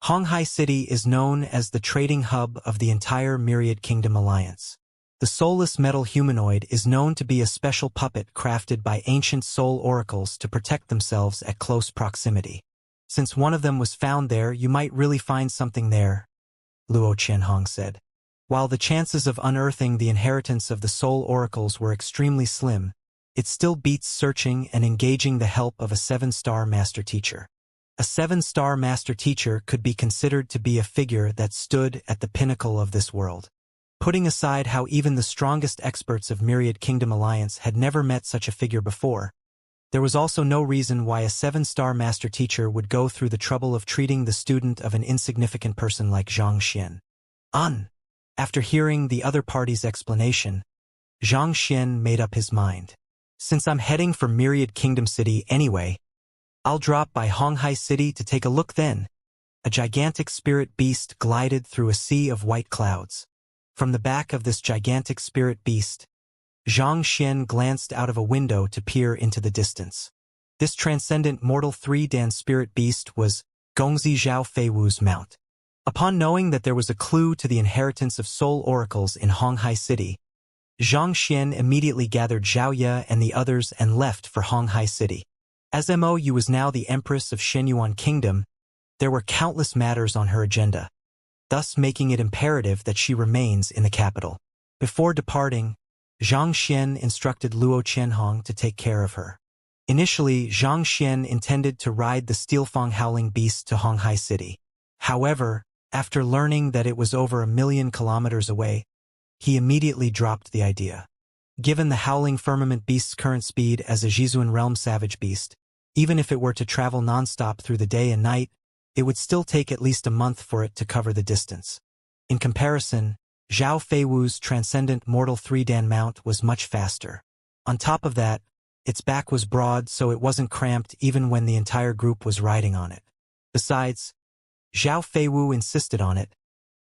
Honghai City is known as the trading hub of the entire Myriad Kingdom Alliance. The soulless metal humanoid is known to be a special puppet crafted by ancient soul oracles to protect themselves at close proximity. Since one of them was found there, you might really find something there, Luo Qianhong said. While the chances of unearthing the inheritance of the soul oracles were extremely slim, it still beats searching and engaging the help of a 7-star master teacher. A 7-star master teacher could be considered to be a figure that stood at the pinnacle of this world. Putting aside how even the strongest experts of Myriad Kingdom Alliance had never met such a figure before, there was also no reason why a 7-star master teacher would go through the trouble of treating the student of an insignificant person like Xianxia. After hearing the other party's explanation, Xianxia made up his mind. Since I'm heading for Myriad Kingdom City anyway, I'll drop by Honghai City to take a look then. A gigantic spirit beast glided through a sea of white clouds. From the back of this gigantic spirit beast, Xianxia glanced out of a window to peer into the distance. This transcendent mortal 3-dan spirit beast was Gongzi Zhao Feiwu's mount. Upon knowing that there was a clue to the inheritance of soul oracles in Honghai City, Xianxia immediately gathered Zhaoye and the others and left for Honghai City. As Mou was now the Empress of Shenyuan Kingdom, there were countless matters on her agenda, thus making it imperative that she remains in the capital. Before departing, Xianxia instructed Luo Qianhong to take care of her. Initially, Xianxia intended to ride the Steelfang Howling Beast to Honghai City. However, after learning that it was over 1,000,000 kilometers away, he immediately dropped the idea. Given the Howling Firmament Beast's current speed as a Jizuan Realm Savage Beast, even if it were to travel non-stop through the day and night, it would still take at least a month for it to cover the distance. In comparison, Zhao Feiwu's transcendent mortal 3-dan mount was much faster. On top of that, its back was broad so it wasn't cramped even when the entire group was riding on it. Besides, Zhao Feiwu insisted on it,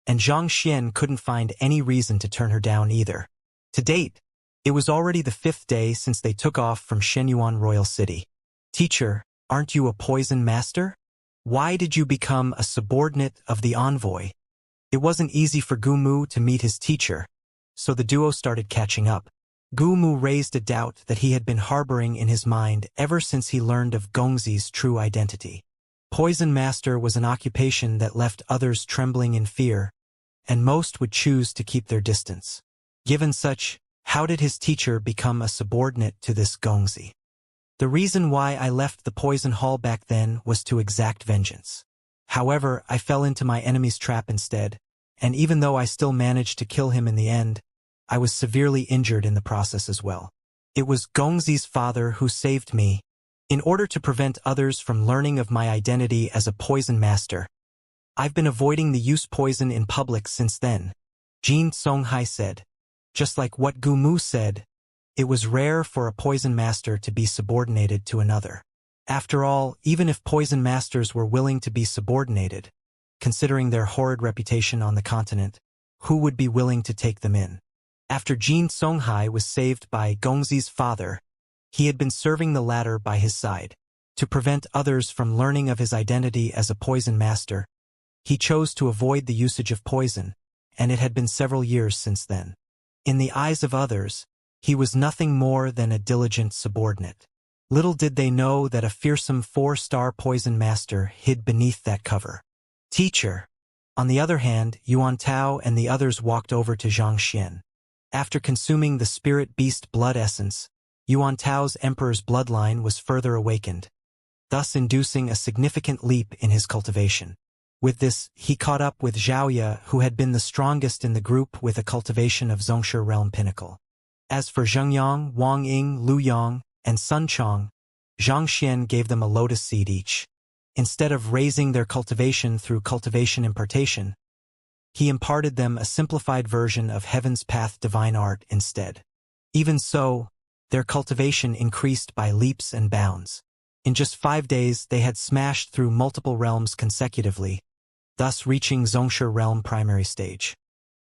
and Xianxia couldn't find any reason to turn her down either. To date, it was already the 5th day since they took off from Shenyuan Royal City. Teacher, aren't you a poison master? Why did you become a subordinate of the envoy? It wasn't easy for Gumu to meet his teacher, so the duo started catching up. Gumu raised a doubt that he had been harboring in his mind ever since he learned of Gongzi's true identity. Poison master was an occupation that left others trembling in fear, and most would choose to keep their distance. Given such, how did his teacher become a subordinate to this Gongzi? The reason why I left the poison hall back then was to exact vengeance. However, I fell into my enemy's trap instead, and even though I still managed to kill him in the end, I was severely injured in the process as well. It was Gongzi's father who saved me. In order to prevent others from learning of my identity as a poison master, I've been avoiding the use poison in public since then, Jin Songhai said. Just like what Gu Mu said, it was rare for a poison master to be subordinated to another. After all, even if poison masters were willing to be subordinated, considering their horrid reputation on the continent, who would be willing to take them in? After Jin Songhai was saved by Gongzi's father, he had been serving the latter by his side. To prevent others from learning of his identity as a poison master, he chose to avoid the usage of poison, and it had been several years since then. In the eyes of others, he was nothing more than a diligent subordinate. Little did they know that a fearsome 4-star poison master hid beneath that cover. Teacher. On the other hand, Yuan Tao and the others walked over to Xianxia. After consuming the spirit beast blood essence, Yuan Tao's emperor's bloodline was further awakened, thus inducing a significant leap in his cultivation. With this, he caught up with Xiaoya, who had been the strongest in the group with a cultivation of Zhongshe realm pinnacle. As for Zhengyang, Wang Ying, Lu Yang, and Sun Chong, Zhang Xian gave them a lotus seed each. Instead of raising their cultivation through cultivation impartation, he imparted them a simplified version of Heaven's Path divine art instead. Even so, their cultivation increased by leaps and bounds. In just 5 days they had smashed through multiple realms consecutively, thus reaching Zhongshe realm primary stage.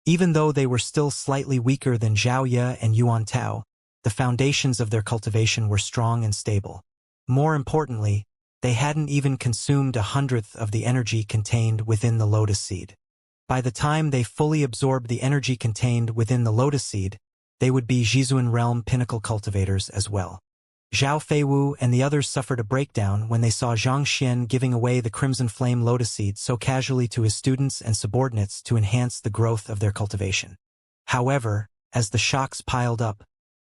Even though they were still slightly weaker than Xiaoya and Yuan Tao, the foundations of their cultivation were strong and stable. More importantly, they hadn't even consumed 1/100th of the energy contained within the lotus seed. By the time they fully absorbed the energy contained within the lotus seed, they would be Zhizuan realm pinnacle cultivators as well. Zhao Feiwu and the others suffered a breakdown when they saw Zhang Xian giving away the crimson flame lotus seed so casually to his students and subordinates to enhance the growth of their cultivation. However, as the shocks piled up,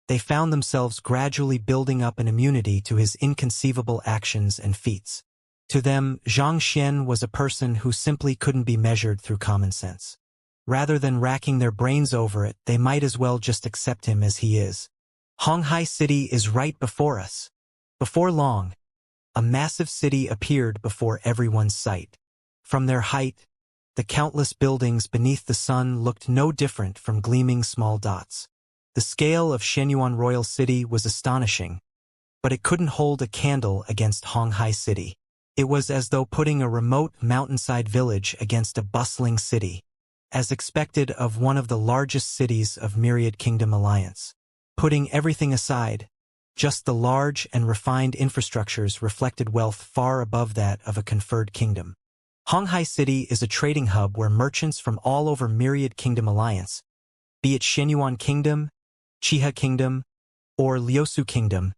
they found themselves gradually building up an immunity to his inconceivable actions and feats. To them, Zhang Xian was a person who simply couldn't be measured through common sense. Rather than racking their brains over it, they might as well just accept him as he is. Honghai City is right before us. Before long, a massive city appeared before everyone's sight. From their height, the countless buildings beneath the sun looked no different from gleaming small dots. The scale of Shenyuan Royal City was astonishing, but it couldn't hold a candle against Honghai City. It was as though putting a remote mountainside village against a bustling city, as expected of one of the largest cities of Myriad Kingdom Alliance. Putting everything aside, just the large and refined infrastructures reflected wealth far above that of a conferred kingdom. Honghai City is a trading hub where merchants from all over Myriad Kingdom Alliance, be it Shenyuan Kingdom, Chiha Kingdom, or Liusu Kingdom,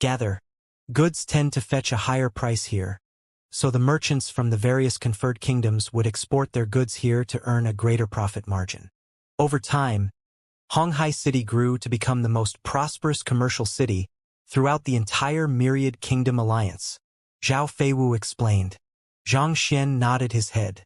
gather. Goods tend to fetch a higher price here, so the merchants from the various conferred kingdoms would export their goods here to earn a greater profit margin. Over time, Honghai City grew to become the most prosperous commercial city throughout the entire Myriad Kingdom Alliance. Zhao Feiwu explained. Zhang Xian nodded his head.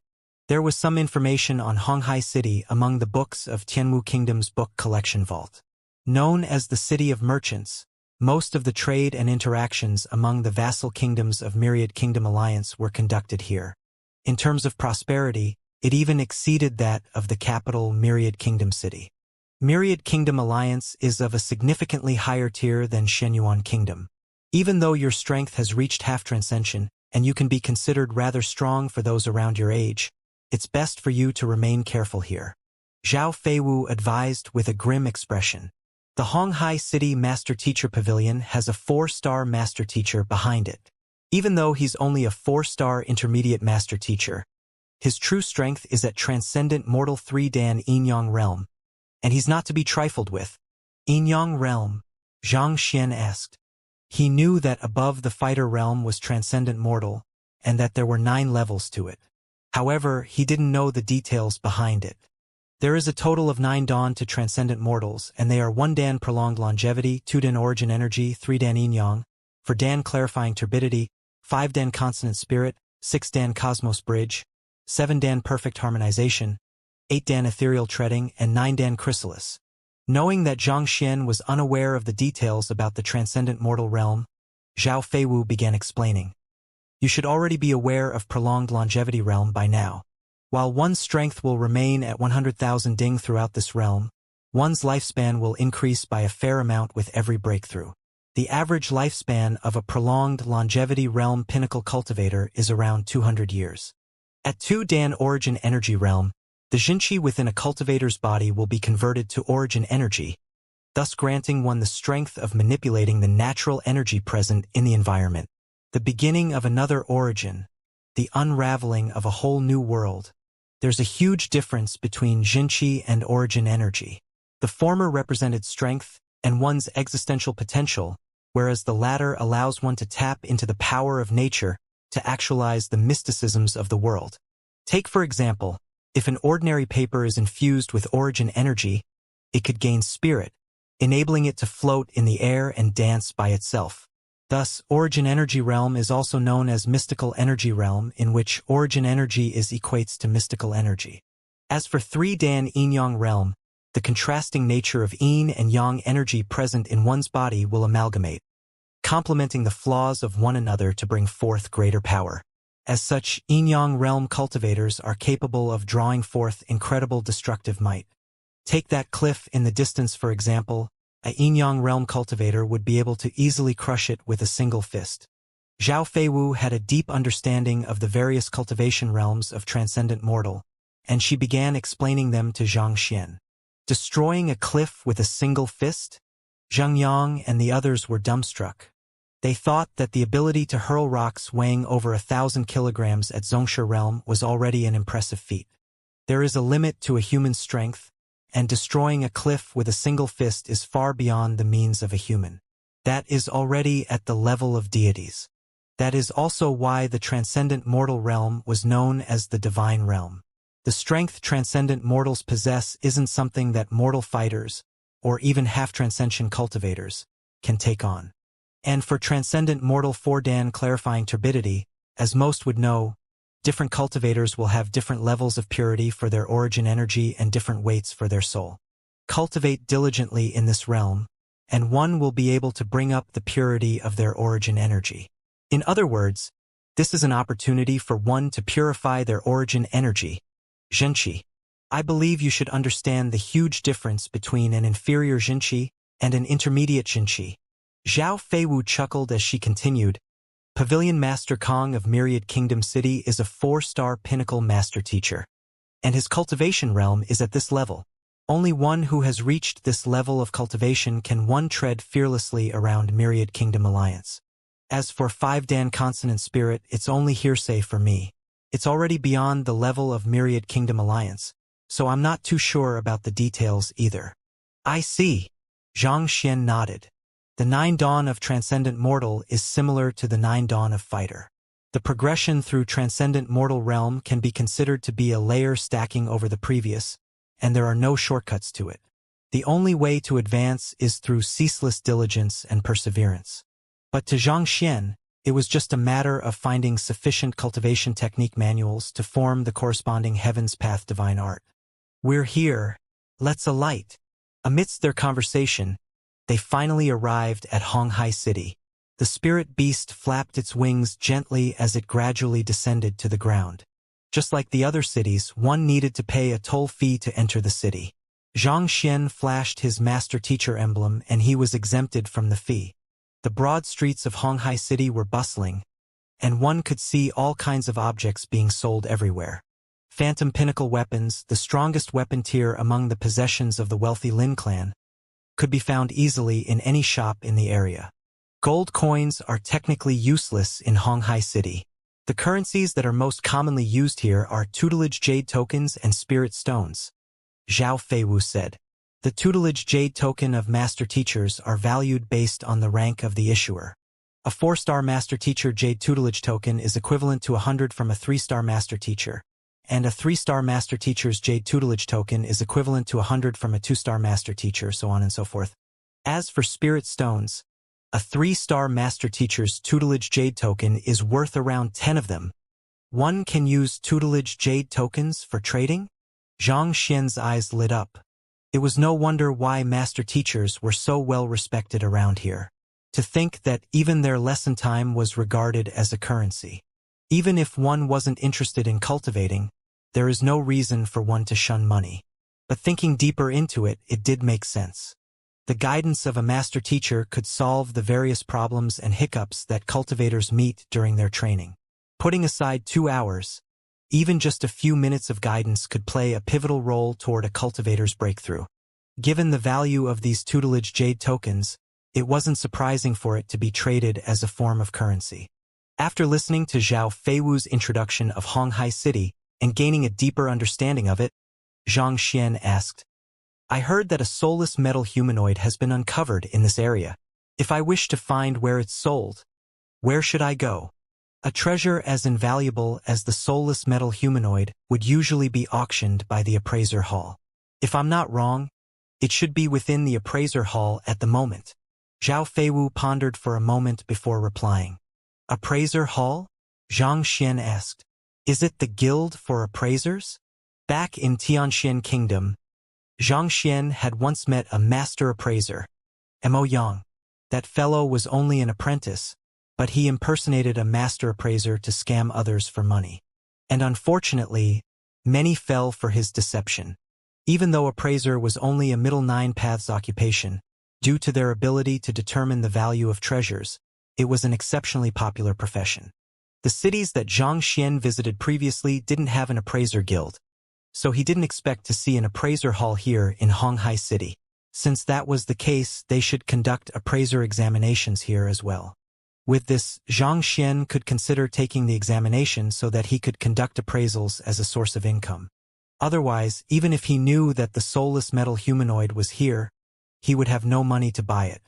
There was some information on Honghai City among the books of Tianwu Kingdom's book collection vault. Known as the City of Merchants, most of the trade and interactions among the vassal kingdoms of Myriad Kingdom Alliance were conducted here. In terms of prosperity, it even exceeded that of the capital Myriad Kingdom City. Myriad Kingdom Alliance is of a significantly higher tier than Shenyuan Kingdom. Even though your strength has reached half-transcension, and you can be considered rather strong for those around your age, it's best for you to remain careful here. Zhao Feiwu advised with a grim expression. The Honghai City Master Teacher Pavilion has a 4-star Master Teacher behind it. Even though he's only a 4-star Intermediate Master Teacher, his true strength is at Transcendent Mortal 3-Dan Yinyang Realm, and he's not to be trifled with. Yinyang Realm? Zhang Xian asked. He knew that above the fighter realm was Transcendent Mortal, and that there were 9 levels to it. However, he didn't know the details behind it. There is a total of 9 Dan to transcendent mortals, and they are 1 Dan prolonged longevity, 2 Dan origin energy, 3 Dan yin-yang, 4 Dan clarifying turbidity, 5 Dan consonant spirit, 6 Dan cosmos bridge, 7 Dan perfect harmonization, 8 Dan ethereal treading, and 9 Dan chrysalis. Knowing that Xianxia was unaware of the details about the transcendent mortal realm, Zhao Feiwu began explaining. You should already be aware of prolonged longevity realm by now. While one's strength will remain at 100,000 ding throughout this realm, one's lifespan will increase by a fair amount with every breakthrough. The average lifespan of a prolonged longevity realm pinnacle cultivator is around 200 years. At 2 Dan origin energy realm, the Xianxia within a cultivator's body will be converted to origin energy, thus granting one the strength of manipulating the natural energy present in the environment. The beginning of another origin, the unraveling of a whole new world. There's a huge difference between Xianxia and origin energy. The former represented strength and one's existential potential, whereas the latter allows one to tap into the power of nature to actualize the mysticisms of the world. Take, for example, if an ordinary paper is infused with origin energy, it could gain spirit, enabling it to float in the air and dance by itself. Thus, origin energy realm is also known as mystical energy realm, in which origin energy equates to mystical energy. As for 3 Dan yin-yang realm, the contrasting nature of yin and yang energy present in one's body will amalgamate, complementing the flaws of one another to bring forth greater power. As such, yin-yang realm cultivators are capable of drawing forth incredible destructive might. Take that cliff in the distance, for example. A yin-yang realm cultivator would be able to easily crush it with a single fist. Zhao Feiwu had a deep understanding of the various cultivation realms of transcendent mortal, and she began explaining them to Xianxia. Destroying a cliff with a single fist? Zhang Yang and the others were dumbstruck. They thought that the ability to hurl rocks weighing over 1,000 kilograms at Zhongshi realm was already an impressive feat. There is a limit to a human's strength, and destroying a cliff with a single fist is far beyond the means of a human. That is already at the level of deities. That is also why the transcendent mortal realm was known as the divine realm. The strength transcendent mortals possess isn't something that mortal fighters, or even half-transcension cultivators, can take on. And for transcendent mortal 4 Dan clarifying turbidity, as most would know, different cultivators will have different levels of purity for their origin energy and different weights for their soul. Cultivate diligently in this realm, and one will be able to bring up the purity of their origin energy. In other words, this is an opportunity for one to purify their origin energy. Xianxia. I believe you should understand the huge difference between an inferior Xianxia and an intermediate Xianxia. Zhao Feiwu chuckled as she continued. Pavilion Master Kong of Myriad Kingdom City is a 4-star pinnacle master teacher, and his cultivation realm is at this level. Only one who has reached this level of cultivation can one tread fearlessly around Myriad Kingdom Alliance. As for 5 Dan consonant spirit, it's only hearsay for me. It's already beyond the level of Myriad Kingdom Alliance, so I'm not too sure about the details either. I see. Xianxia nodded. The 9 Dawn of Transcendent Mortal is similar to the 9 Dawn of Fighter. The progression through Transcendent Mortal Realm can be considered to be a layer stacking over the previous, and there are no shortcuts to it. The only way to advance is through ceaseless diligence and perseverance. But to Xianxia, it was just a matter of finding sufficient cultivation technique manuals to form the corresponding Heaven's Path divine art. We're here. Let's alight. Amidst their conversation, they finally arrived at Honghai City. The spirit beast flapped its wings gently as it gradually descended to the ground. Just like the other cities, one needed to pay a toll fee to enter the city. Xianxia flashed his master teacher emblem and he was exempted from the fee. The broad streets of Honghai City were bustling, and one could see all kinds of objects being sold everywhere. Phantom pinnacle weapons, the strongest weapon tier among the possessions of the wealthy Lin clan, could be found easily in any shop in the area. Gold coins are technically useless in Honghai City. The currencies that are most commonly used here are tutelage jade tokens and spirit stones. Zhao Feiwu said. The tutelage jade token of master teachers are valued based on the rank of the issuer. A 4-star master teacher jade tutelage token is equivalent to 100 from a 3-star master teacher, and a 3-star master teacher's jade tutelage token is equivalent to 100 from a 2-star master teacher, so on and so forth. As for spirit stones, a 3-star master teacher's tutelage jade token is worth around 10 of them. One can use tutelage jade tokens for trading? Xianxia's eyes lit up. It was no wonder why master teachers were so well respected around here. To think that even their lesson time was regarded as a currency. Even if one wasn't interested in cultivating, there is no reason for one to shun money. But thinking deeper into it, it did make sense. The guidance of a master teacher could solve the various problems and hiccups that cultivators meet during their training. Putting aside 2 hours, even just a few minutes of guidance could play a pivotal role toward a cultivator's breakthrough. Given the value of these tutelage jade tokens, it wasn't surprising for it to be traded as a form of currency. After listening to Zhao Feiwu's introduction of Honghai City and gaining a deeper understanding of it, Xianxia asked, I heard that a soulless metal humanoid has been uncovered in this area. If I wish to find where it's sold, where should I go? A treasure as invaluable as the soulless metal humanoid would usually be auctioned by the appraiser hall. If I'm not wrong, it should be within the appraiser hall at the moment. Zhao Feiwu pondered for a moment before replying. Appraiser hall? Xianxia asked. Is it the guild for appraisers? Back in Tianxian Kingdom, Xianxia had once met a master appraiser, Mo Yang. That fellow was only an apprentice, but he impersonated a master appraiser to scam others for money. And unfortunately, many fell for his deception. Even though appraiser was only a middle 9 paths occupation, due to their ability to determine the value of treasures, it was an exceptionally popular profession. The cities that Xianxia visited previously didn't have an appraiser guild, so he didn't expect to see an appraiser hall here in Honghai City. Since that was the case, they should conduct appraiser examinations here as well. With this, Xianxia could consider taking the examination so that he could conduct appraisals as a source of income. Otherwise, even if he knew that the soulless metal humanoid was here, he would have no money to buy it.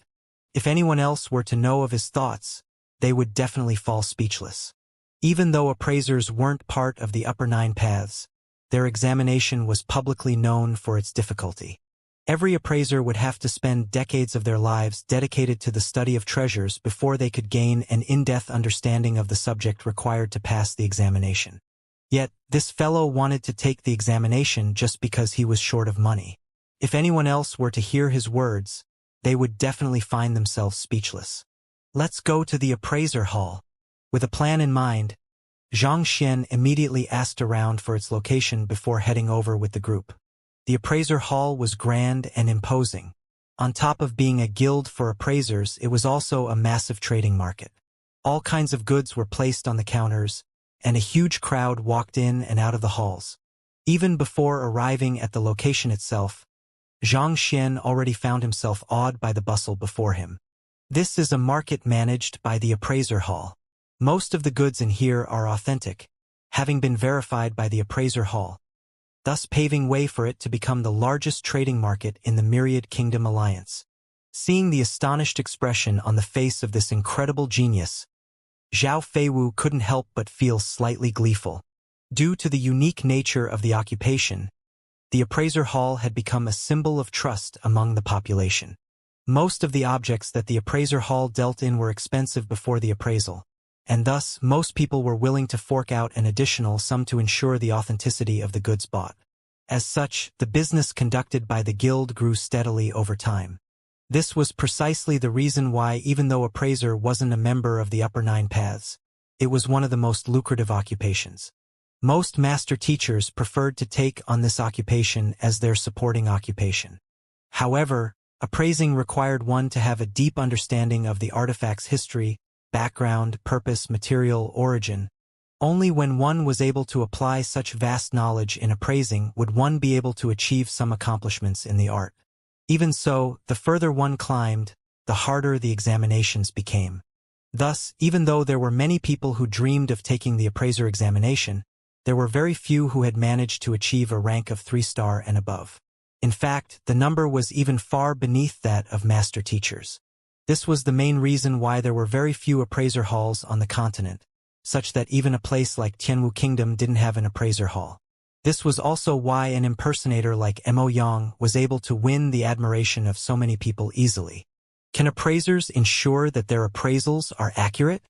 If anyone else were to know of his thoughts, they would definitely fall speechless. Even though appraisers weren't part of the upper 9 paths, their examination was publicly known for its difficulty. Every appraiser would have to spend decades of their lives dedicated to the study of treasures before they could gain an in-depth understanding of the subject required to pass the examination. Yet, this fellow wanted to take the examination just because he was short of money. If anyone else were to hear his words, they would definitely find themselves speechless. Let's go to the appraiser hall. With a plan in mind, Xianxia immediately asked around for its location before heading over with the group. The appraiser hall was grand and imposing. On top of being a guild for appraisers, it was also a massive trading market. All kinds of goods were placed on the counters, and a huge crowd walked in and out of the halls. Even before arriving at the location itself, Xianxia already found himself awed by the bustle before him. This is a market managed by the appraiser hall. Most of the goods in here are authentic, having been verified by the appraiser hall, thus paving way for it to become the largest trading market in the Myriad Kingdom Alliance. Seeing the astonished expression on the face of this incredible genius, Zhao Feiwu couldn't help but feel slightly gleeful. Due to the unique nature of the occupation, the appraiser hall had become a symbol of trust among the population. Most of the objects that the appraiser hall dealt in were expensive before the appraisal, and thus most people were willing to fork out an additional sum to ensure the authenticity of the goods bought. As such, the business conducted by the guild grew steadily over time. This was precisely the reason why, even though appraiser wasn't a member of the upper 9 paths, it was one of the most lucrative occupations. Most master teachers preferred to take on this occupation as their supporting occupation. However, appraising required one to have a deep understanding of the artifact's history, background, purpose, material, origin. Only when one was able to apply such vast knowledge in appraising would one be able to achieve some accomplishments in the art. Even so, the further one climbed, the harder the examinations became. Thus, even though there were many people who dreamed of taking the appraiser examination, there were very few who had managed to achieve a rank of 3-star and above. In fact, the number was even far beneath that of master teachers. This was the main reason why there were very few appraiser halls on the continent, such that even a place like Tianwu Kingdom didn't have an appraiser hall. This was also why an impersonator like Mo Yang was able to win the admiration of so many people easily. Can appraisers ensure that their appraisals are accurate?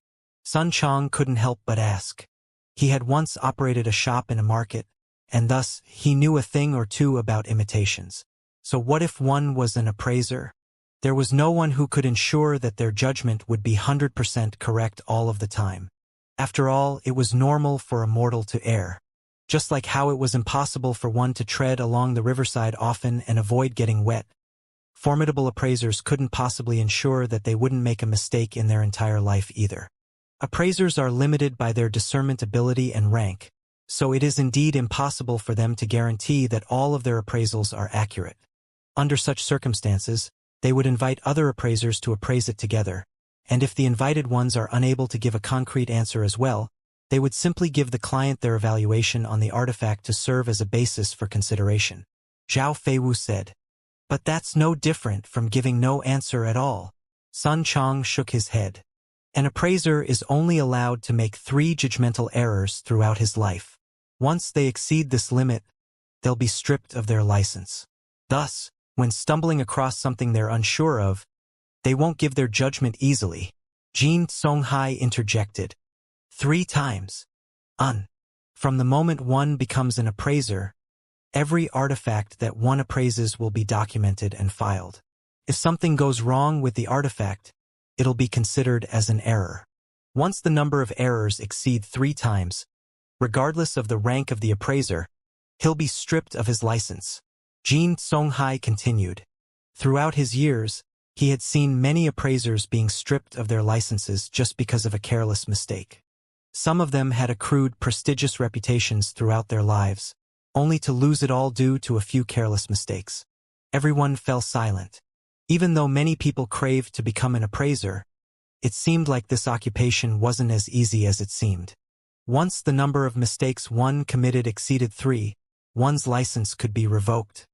Sun Chong couldn't help but ask. He had once operated a shop in a market, and thus he knew a thing or two about imitations. So what if one was an appraiser? There was no one who could ensure that their judgment would be 100% correct all of the time. After all, it was normal for a mortal to err. Just like how it was impossible for one to tread along the riverside often and avoid getting wet. Formidable appraisers couldn't possibly ensure that they wouldn't make a mistake in their entire life either. Appraisers are limited by their discernment ability and rank, so it is indeed impossible for them to guarantee that all of their appraisals are accurate. Under such circumstances, they would invite other appraisers to appraise it together, and if the invited ones are unable to give a concrete answer as well, they would simply give the client their evaluation on the artifact to serve as a basis for consideration. Zhao Feiwu said. But that's no different from giving no answer at all. Sun Chong shook his head. An appraiser is only allowed to make 3 judgmental errors throughout his life. Once they exceed this limit, they'll be stripped of their license. Thus, when stumbling across something they're unsure of, they won't give their judgment easily. Jin Songhai interjected. 3 times. From the moment one becomes an appraiser, every artifact that one appraises will be documented and filed. If something goes wrong with the artifact, it'll be considered as an error. Once the number of errors exceed 3 times, regardless of the rank of the appraiser, he'll be stripped of his license. Jin Songhai continued. Throughout his years, he had seen many appraisers being stripped of their licenses just because of a careless mistake. Some of them had accrued prestigious reputations throughout their lives, only to lose it all due to a few careless mistakes. Everyone fell silent. Even though many people craved to become an appraiser, it seemed like this occupation wasn't as easy as it seemed. Once the number of mistakes one committed exceeded 3, one's license could be revoked.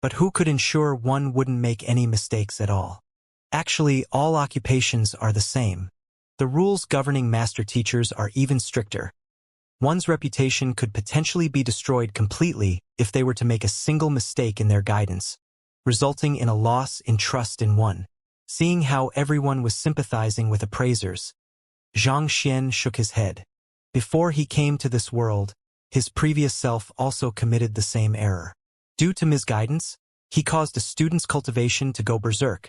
But who could ensure one wouldn't make any mistakes at all? Actually, all occupations are the same. The rules governing master teachers are even stricter. One's reputation could potentially be destroyed completely if they were to make a single mistake in their guidance, resulting in a loss in trust in one. Seeing how everyone was sympathizing with appraisers, Xianxia shook his head. Before he came to this world, his previous self also committed the same error. Due to misguidance, he caused a student's cultivation to go berserk,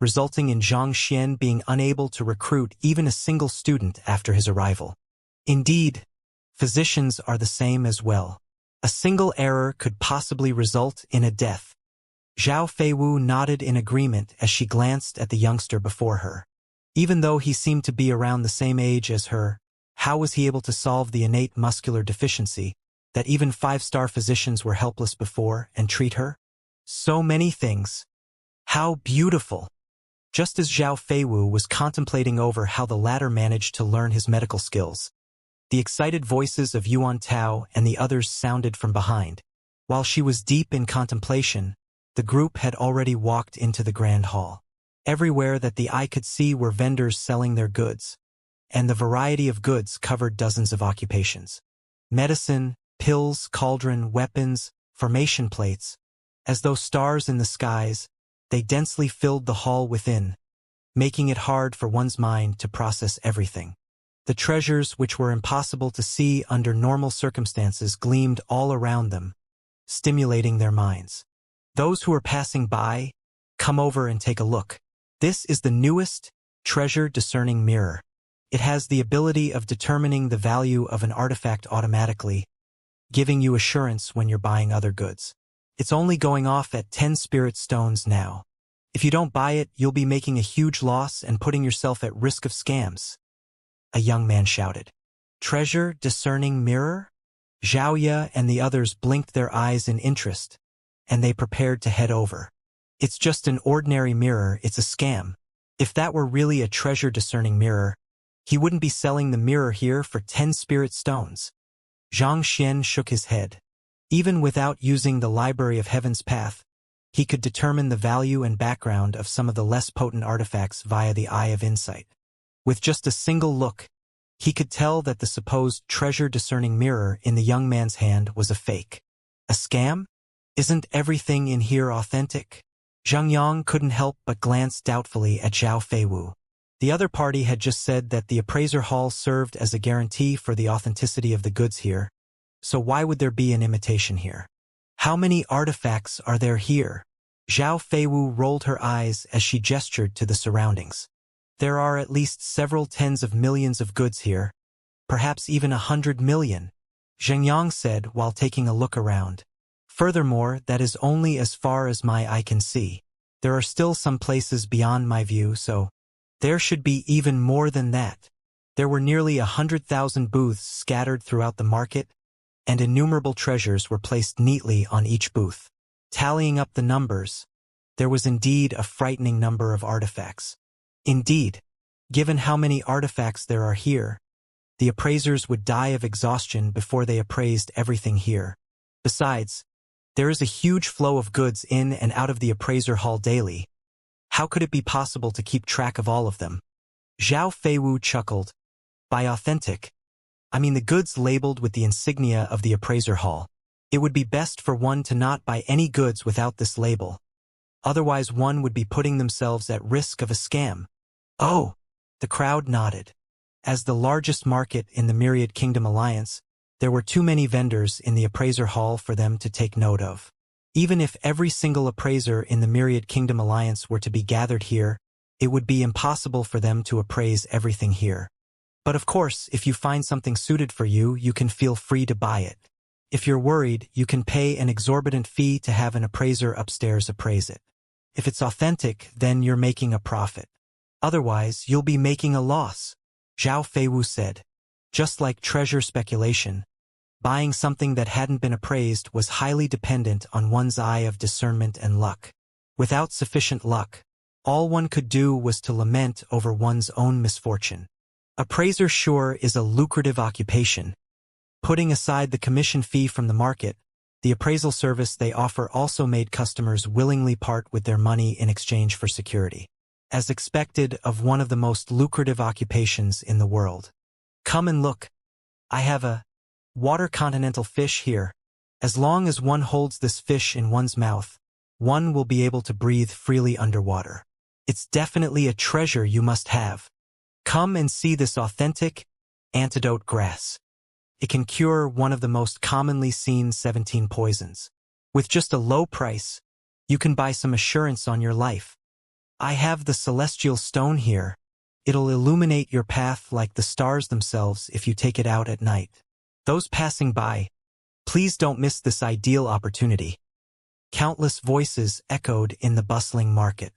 resulting in Xianxia being unable to recruit even a single student after his arrival. Indeed, physicians are the same as well. A single error could possibly result in a death. Zhao Feiwu nodded in agreement as she glanced at the youngster before her. Even though he seemed to be around the same age as her, how was he able to solve the innate muscular deficiency that even 5-star physicians were helpless before and treat her? So many things. How beautiful! Just as Zhao Feiwu was contemplating over how the latter managed to learn his medical skills, the excited voices of Yuan Tao and the others sounded from behind. While she was deep in contemplation, the group had already walked into the grand hall. Everywhere that the eye could see were vendors selling their goods, and the variety of goods covered dozens of occupations. Medicine, pills, cauldron, weapons, formation plates. As though stars in the skies, they densely filled the hall within, making it hard for one's mind to process everything. The treasures which were impossible to see under normal circumstances gleamed all around them, stimulating their minds. Those who are passing by, come over and take a look. This is the newest treasure discerning mirror. It has the ability of determining the value of an artifact automatically, giving you assurance when you're buying other goods. It's only going off at 10 spirit stones now. If you don't buy it, you'll be making a huge loss and putting yourself at risk of scams. A young man shouted. Treasure discerning mirror? Xiaoya and the others blinked their eyes in interest, and they prepared to head over. It's just an ordinary mirror, it's a scam. If that were really a treasure discerning mirror, he wouldn't be selling the mirror here for 10 spirit stones. Xianxia shook his head. Even without using the Library of Heaven's Path, He could determine the value and background of some of the less potent artifacts via the eye of insight. With just a single look, he could tell that the supposed treasure-discerning mirror in the young man's hand was a fake. A scam? Isn't everything in here authentic? Xianxia couldn't help but glance doubtfully at Zhao Feiwu. The other party had just said that the appraiser hall served as a guarantee for the authenticity of the goods here, so why would there be an imitation here? How many artifacts are there here? Zhao Feiwu rolled her eyes as she gestured to the surroundings. There are at least several tens of millions of goods here, perhaps even 100 million, Xianxia said while taking a look around. Furthermore, that is only as far as my eye can see. There are still some places beyond my view, so there should be even more than that. There were nearly 100,000 booths scattered throughout the market, and innumerable treasures were placed neatly on each booth. Tallying up the numbers, there was indeed a frightening number of artifacts. Indeed, given how many artifacts there are here, the appraisers would die of exhaustion before they appraised everything here. Besides, there is a huge flow of goods in and out of the appraiser hall daily. How could it be possible to keep track of all of them? Zhao Feiwu chuckled. By authentic, I mean the goods labeled with the insignia of the appraiser hall. It would be best for one to not buy any goods without this label. Otherwise one would be putting themselves at risk of a scam. Oh! The crowd nodded. As the largest market in the Myriad Kingdom Alliance, there were too many vendors in the appraiser hall for them to take note of. Even if every single appraiser in the Myriad Kingdom Alliance were to be gathered here, it would be impossible for them to appraise everything here. But of course, if you find something suited for you, you can feel free to buy it. If you're worried, you can pay an exorbitant fee to have an appraiser upstairs appraise it. If it's authentic, then you're making a profit. Otherwise, you'll be making a loss, Zhao Feiwu said. Just like treasure speculation, buying something that hadn't been appraised was highly dependent on one's eye of discernment and luck. Without sufficient luck, all one could do was to lament over one's own misfortune. Appraiser sure is a lucrative occupation. Putting aside the commission fee from the market, the appraisal service they offer also made customers willingly part with their money in exchange for security. As expected of one of the most lucrative occupations in the world. Come and look. I have a water continental fish here. As long as one holds this fish in one's mouth, one will be able to breathe freely underwater. It's definitely a treasure you must have. Come and see this authentic antidote grass. It can cure one of the most commonly seen 17 poisons. With just a low price, you can buy some assurance on your life. I have the celestial stone here. It'll illuminate your path like the stars themselves if you take it out at night. Those passing by, please don't miss this ideal opportunity. Countless voices echoed in the bustling market.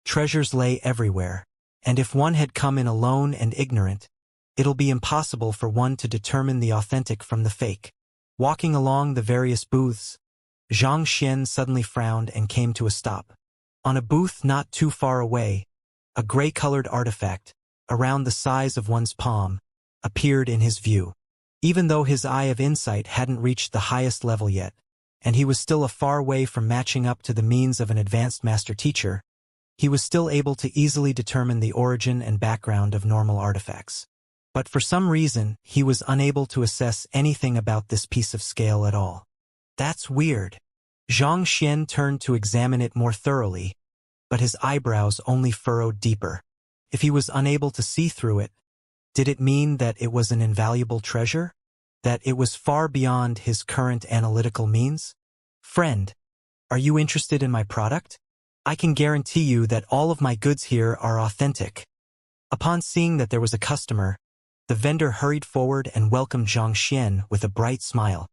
Treasures lay everywhere, and if one had come in alone and ignorant, it'll be impossible for one to determine the authentic from the fake. Walking along the various booths, Xianxia suddenly frowned and came to a stop. On a booth not too far away, a gray-colored artifact, around the size of one's palm, appeared in his view. Even though his eye of insight hadn't reached the highest level yet, and he was still a far way from matching up to the means of an advanced master teacher, he was still able to easily determine the origin and background of normal artifacts. But for some reason, he was unable to assess anything about this piece of scale at all. That's weird. Xianxia turned to examine it more thoroughly, but his eyebrows only furrowed deeper. If he was unable to see through it, did it mean that it was an invaluable treasure? That it was far beyond his current analytical means? Friend, are you interested in my product? I can guarantee you that all of my goods here are authentic. Upon seeing that there was a customer, the vendor hurried forward and welcomed Xianxia with a bright smile.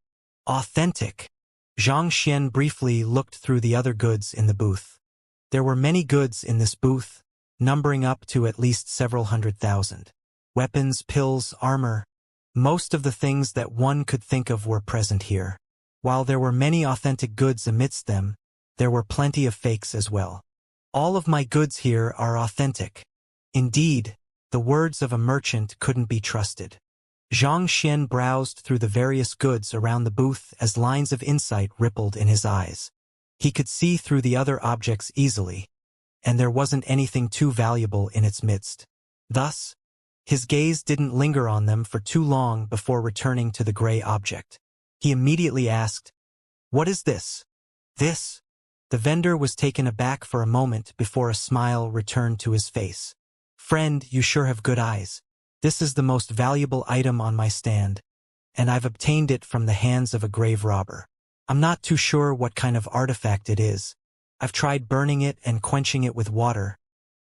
Authentic. Xianxia briefly looked through the other goods in the booth. There were many goods in this booth, numbering up to at least several 100,000. Weapons, pills, armor. Most of the things that one could think of were present here. While there were many authentic goods amidst them, there were plenty of fakes as well. All of my goods here are authentic. Indeed, the words of a merchant couldn't be trusted. Xianxia browsed through the various goods around the booth as lines of insight rippled in his eyes. He could see through the other objects easily, and there wasn't anything too valuable in its midst. Thus, his gaze didn't linger on them for too long before returning to the gray object. He immediately asked, "What is this?" "This?" The vendor was taken aback for a moment before a smile returned to his face. "Friend, you sure have good eyes. This is the most valuable item on my stand, and I've obtained it from the hands of a grave robber. I'm not too sure what kind of artifact it is. I've tried burning it and quenching it with water,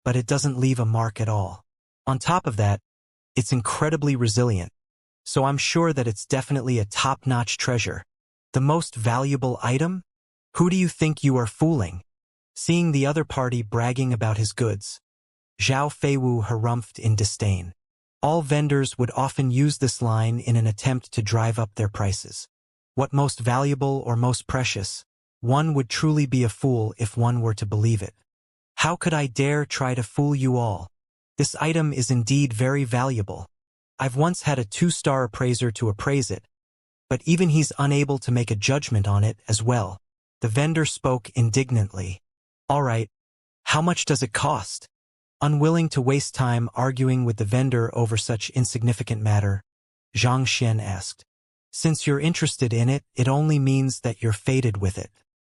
but it doesn't leave a mark at all. On top of that, it's incredibly resilient, so I'm sure that it's definitely a top-notch treasure. The most valuable item? Who do you think you are fooling?" Seeing the other party bragging about his goods, Zhao Feiwu harumphed in disdain. All vendors would often use this line in an attempt to drive up their prices. What most valuable or most precious? One would truly be a fool if one were to believe it. How could I dare try to fool you all? This item is indeed very valuable. I've once had a 2-star appraiser to appraise it, but even he's unable to make a judgment on it as well. The vendor spoke indignantly. "All right, how much does it cost?" Unwilling to waste time arguing with the vendor over such insignificant matter, Xianxia asked. "Since you're interested in it, it only means that you're fated with it.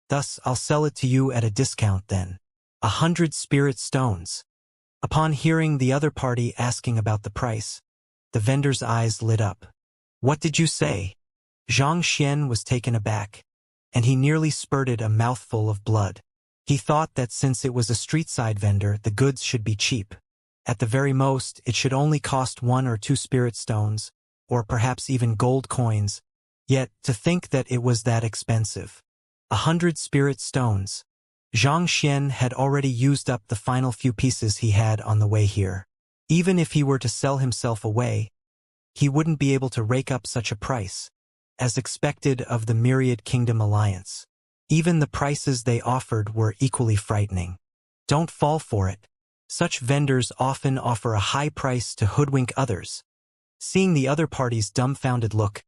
Thus, I'll sell it to you at a discount then. 100 spirit stones." Upon hearing the other party asking about the price, the vendor's eyes lit up. "What did you say?" Xianxia was taken aback, and he nearly spurted a mouthful of blood. He thought that since it was a street-side vendor, the goods should be cheap. At the very most, it should only cost 1 or 2 spirit stones, or perhaps even gold coins. Yet, to think that it was that expensive. 100 spirit stones. Xianxia had already used up the final few pieces he had on the way here. Even if he were to sell himself away, he wouldn't be able to rake up such a price, as expected of the Myriad Kingdom Alliance. Even the prices they offered were equally frightening. Don't fall for it. Such vendors often offer a high price to hoodwink others. Seeing the other party's dumbfounded look,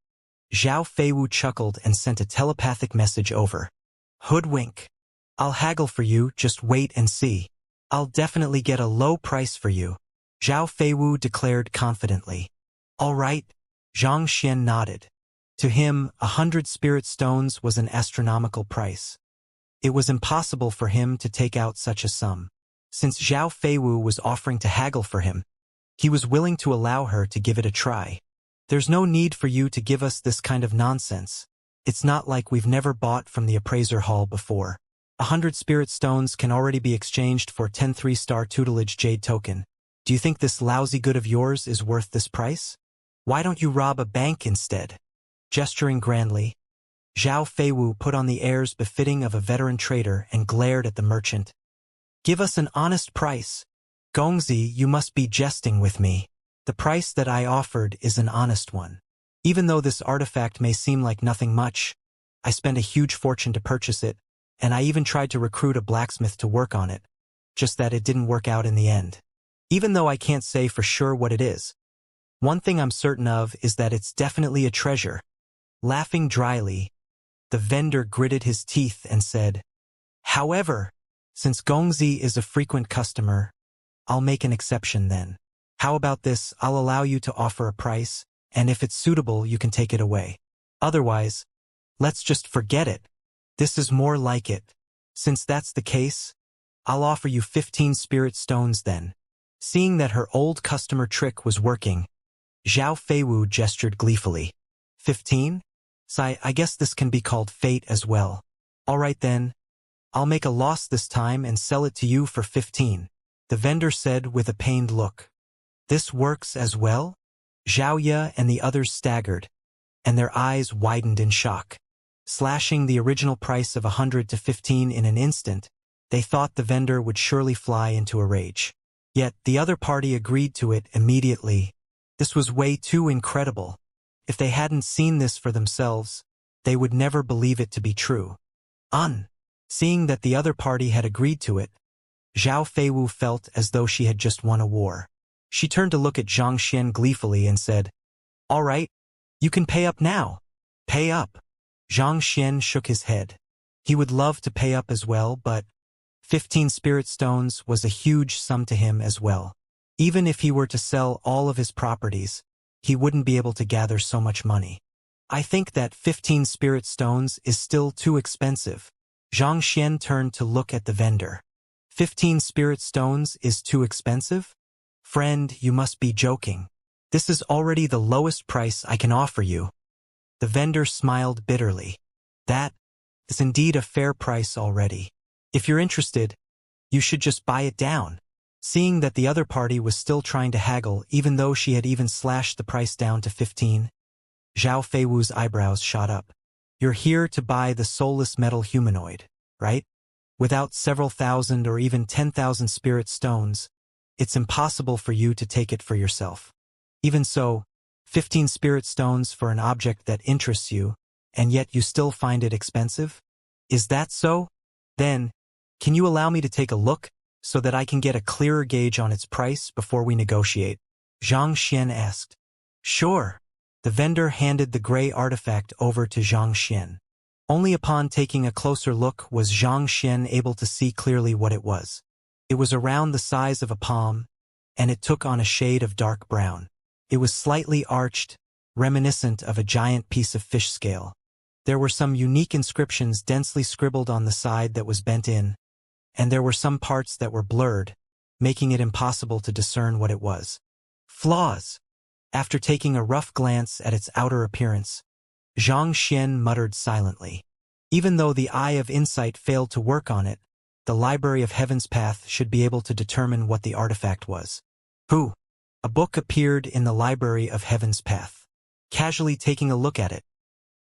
Zhao Feiwu chuckled and sent a telepathic message over. "Hoodwink. I'll haggle for you, just wait and see. I'll definitely get a low price for you," Zhao Feiwu declared confidently. "All right," Xianxia nodded. To him, 100 spirit stones was an astronomical price. It was impossible for him to take out such a sum. Since Zhao Feiwu was offering to haggle for him, he was willing to allow her to give it a try. "There's no need for you to give us this kind of nonsense. It's not like we've never bought from the appraiser hall before. 100 spirit stones can already be exchanged for 10 3-star tutelage jade token. Do you think this lousy good of yours is worth this price? Why don't you rob a bank instead?" Gesturing grandly, Zhao Feiwu put on the airs befitting of a veteran trader and glared at the merchant. "Give us an honest price. Gongzi, you must be jesting with me. The price that I offered is an honest one. Even though this artifact may seem like nothing much, I spent a huge fortune to purchase it, and I even tried to recruit a blacksmith to work on it. Just that it didn't work out in the end. Even though I can't say for sure what it is, one thing I'm certain of is that it's definitely a treasure." Laughing dryly, the vendor gritted his teeth and said, "However, since Gongzi is a frequent customer, I'll make an exception then. How about this? I'll allow you to offer a price, and if it's suitable, you can take it away. Otherwise, let's just forget it. This is more like it. Since that's the case, I'll offer you 15 spirit stones then." Seeing that her old customer trick was working, Zhao Feiwu gestured gleefully. 15? I guess this can be called fate as well. All right then, I'll make a loss this time and sell it to you for 15, the vendor said with a pained look. This works as well? Xiaoya and the others staggered, and their eyes widened in shock. Slashing the original price of 100 to 15 in an instant, they thought the vendor would surely fly into a rage. Yet the other party agreed to it immediately. This was way too incredible. If they hadn't seen this for themselves, they would never believe it to be true. Seeing that the other party had agreed to it, Zhao Feiwu felt as though she had just won a war. She turned to look at Xianxia gleefully and said, "All right, you can pay up now. Pay up." Xianxia shook his head. He would love to pay up as well, but 15 spirit stones was a huge sum to him as well. Even if he were to sell all of his properties, he wouldn't be able to gather so much money. I think that 15 spirit stones is still too expensive. Xianxia turned to look at the vendor. 15 spirit stones is too expensive? Friend, you must be joking. This is already the lowest price I can offer you. The vendor smiled bitterly. That is indeed a fair price already. If you're interested, you should just buy it down. Seeing that the other party was still trying to haggle even though she had even slashed the price down to 15, Zhao Feiwu's eyebrows shot up. You're here to buy the soulless metal humanoid, right? Without several thousand or even 10,000 spirit stones, it's impossible for you to take it for yourself. Even so, 15 spirit stones for an object that interests you, and yet you still find it expensive? Is that so? Then, can you allow me to take a look so that I can get a clearer gauge on its price before we negotiate? Xianxia asked. Sure. The vendor handed the gray artifact over to Xianxia. Only upon taking a closer look was Xianxia able to see clearly what it was. It was around the size of a palm, and it took on a shade of dark brown. It was slightly arched, reminiscent of a giant piece of fish scale. There were some unique inscriptions densely scribbled on the side that was bent in, and there were some parts that were blurred, making it impossible to discern what it was. Flaws. After taking a rough glance at its outer appearance, Xianxia muttered silently. Even though the Eye of Insight failed to work on it, the Library of Heaven's Path should be able to determine what the artifact was. Who? A book appeared in the Library of Heaven's Path. Casually taking a look at it,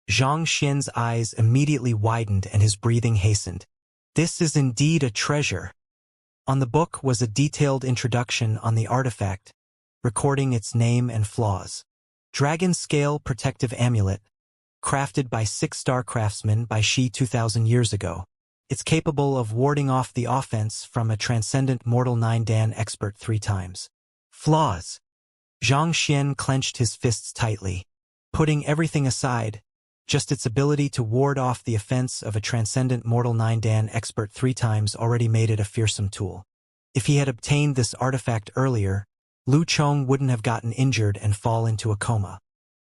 Xianxia's eyes immediately widened and his breathing hastened. This is indeed a treasure. On the book was a detailed introduction on the artifact, recording its name and flaws. Dragon Scale Protective Amulet, crafted by 6-star craftsman by Shi 2,000 years ago. It's capable of warding off the offense from a transcendent mortal 9-dan expert 3 times. Flaws. Xianxia clenched his fists tightly. Putting everything aside, just its ability to ward off the offense of a transcendent mortal 9-dan expert 3 times already made it a fearsome tool. If he had obtained this artifact earlier, Lu Chong wouldn't have gotten injured and fall into a coma.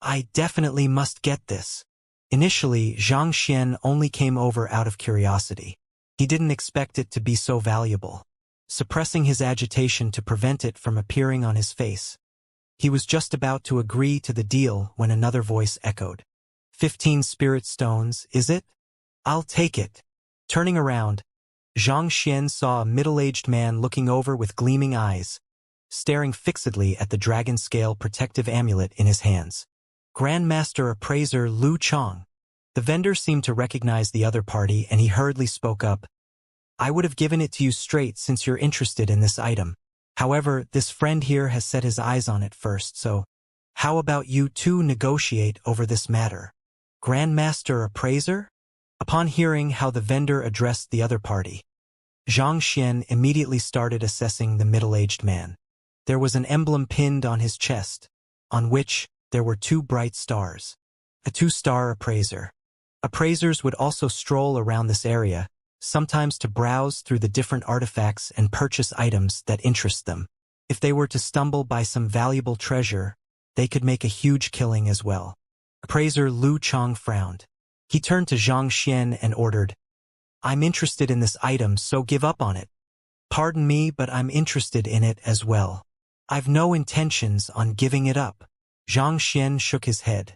I definitely must get this. Initially, Xianxia only came over out of curiosity. He didn't expect it to be so valuable. Suppressing his agitation to prevent it from appearing on his face, he was just about to agree to the deal when another voice echoed. 15 spirit stones, is it? I'll take it. Turning around, Xianxia saw a middle-aged man looking over with gleaming eyes, staring fixedly at the dragon scale protective amulet in his hands. Grandmaster Appraiser Lu Chong. The vendor seemed to recognize the other party and he hurriedly spoke up. I would have given it to you straight since you're interested in this item. However, this friend here has set his eyes on it first, so how about you two negotiate over this matter? Grandmaster Appraiser? Upon hearing how the vendor addressed the other party, Xianxia immediately started assessing the middle-aged man. There was an emblem pinned on his chest, on which there were 2 bright stars. A 2-star appraiser. Appraisers would also stroll around this area, sometimes to browse through the different artifacts and purchase items that interest them. If they were to stumble by some valuable treasure, they could make a huge killing as well. Appraiser Lu Chong frowned. He turned to Xianxia and ordered, I'm interested in this item, so give up on it. Pardon me, but I'm interested in it as well. I've no intentions on giving it up. Xianxia shook his head.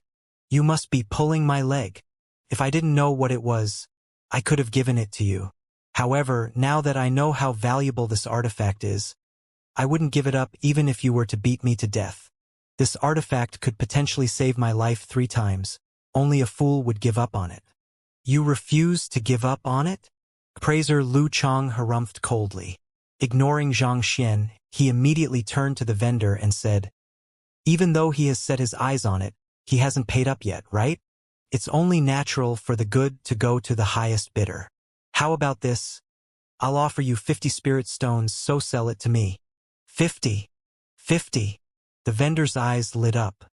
You must be pulling my leg. If I didn't know what it was, I could have given it to you. However, now that I know how valuable this artifact is, I wouldn't give it up even if you were to beat me to death. This artifact could potentially save my life 3 times. Only a fool would give up on it. You refuse to give up on it? Appraiser Lu Chong harumphed coldly. Ignoring Xianxia, he immediately turned to the vendor and said, even though he has set his eyes on it, he hasn't paid up yet, right? It's only natural for the good to go to the highest bidder. How about this? I'll offer you 50 spirit stones, so sell it to me. 50. 50. The vendor's eyes lit up.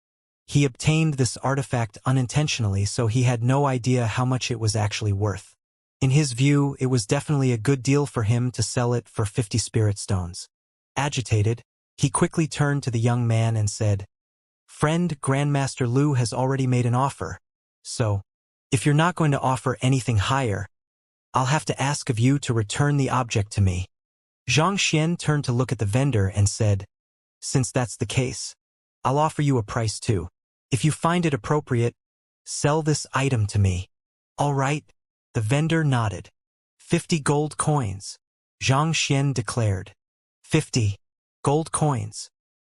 He obtained this artifact unintentionally, so he had no idea how much it was actually worth. In his view, it was definitely a good deal for him to sell it for 50 spirit stones. Agitated, he quickly turned to the young man and said, "Friend, Grandmaster Lu has already made an offer. So, if you're not going to offer anything higher, I'll have to ask of you to return the object to me." Xianxia turned to look at the vendor and said, "Since that's the case, I'll offer you a price too. If you find it appropriate, sell this item to me." "All right." The vendor nodded. 50 gold coins, Xianxia declared. 50 gold coins.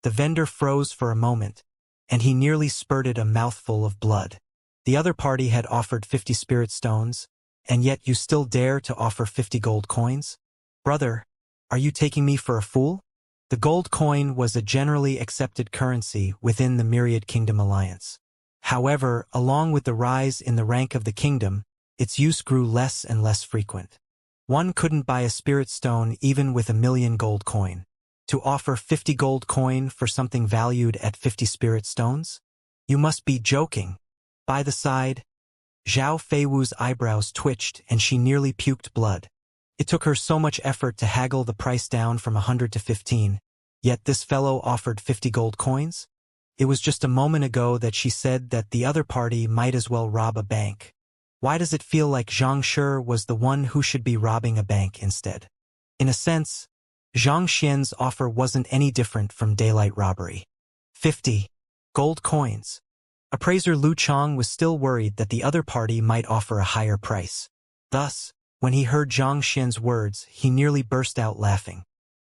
The vendor froze for a moment, and he nearly spurted a mouthful of blood. The other party had offered 50 spirit stones, and yet you still dare to offer 50 gold coins? Brother, are you taking me for a fool? The gold coin was a generally accepted currency within the Myriad Kingdom Alliance. However, along with the rise in the rank of the kingdom, its use grew less and less frequent. One couldn't buy a spirit stone even with 1,000,000 gold coin. To offer 50 gold coin for something valued at 50 spirit stones? You must be joking. By the side, Zhao Feiwu's eyebrows twitched and she nearly puked blood. It took her so much effort to haggle the price down from 100 to 15, yet this fellow offered 50 gold coins? It was just a moment ago that she said that the other party might as well rob a bank. Why does it feel like Xianxia was the one who should be robbing a bank instead? In a sense, Xianxia's offer wasn't any different from daylight robbery. 50 gold coins. Appraiser Lu Chang was still worried that the other party might offer a higher price. Thus, when he heard Xianxia's words, he nearly burst out laughing.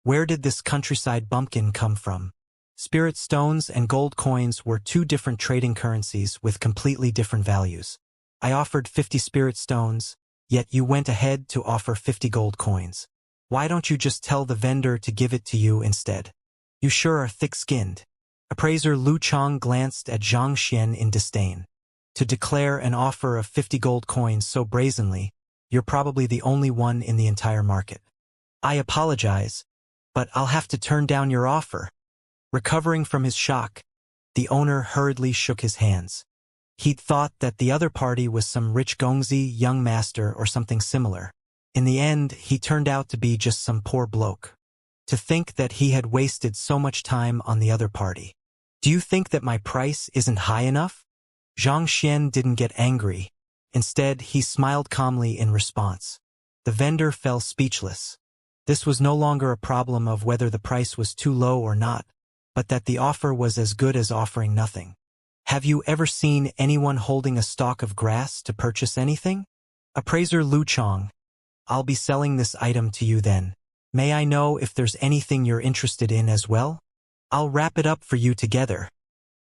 Where did this countryside bumpkin come from? Spirit stones and gold coins were two different trading currencies with completely different values. I offered 50 spirit stones, yet you went ahead to offer 50 gold coins. Why don't you just tell the vendor to give it to you instead? You sure are thick-skinned. Appraiser Lu Chang glanced at Xianxia in disdain. To declare an offer of 50 gold coins so brazenly, you're probably the only one in the entire market. I apologize, but I'll have to turn down your offer. Recovering from his shock, the owner hurriedly shook his hands. He'd thought that the other party was some rich Gongzi young master or something similar. In the end, he turned out to be just some poor bloke. To think that he had wasted so much time on the other party. Do you think that my price isn't high enough? Xianxia didn't get angry. Instead, he smiled calmly in response. The vendor fell speechless. This was no longer a problem of whether the price was too low or not, but that the offer was as good as offering nothing. Have you ever seen anyone holding a stalk of grass to purchase anything? Appraiser Lu Chang, I'll be selling this item to you then. May I know if there's anything you're interested in as well? I'll wrap it up for you together.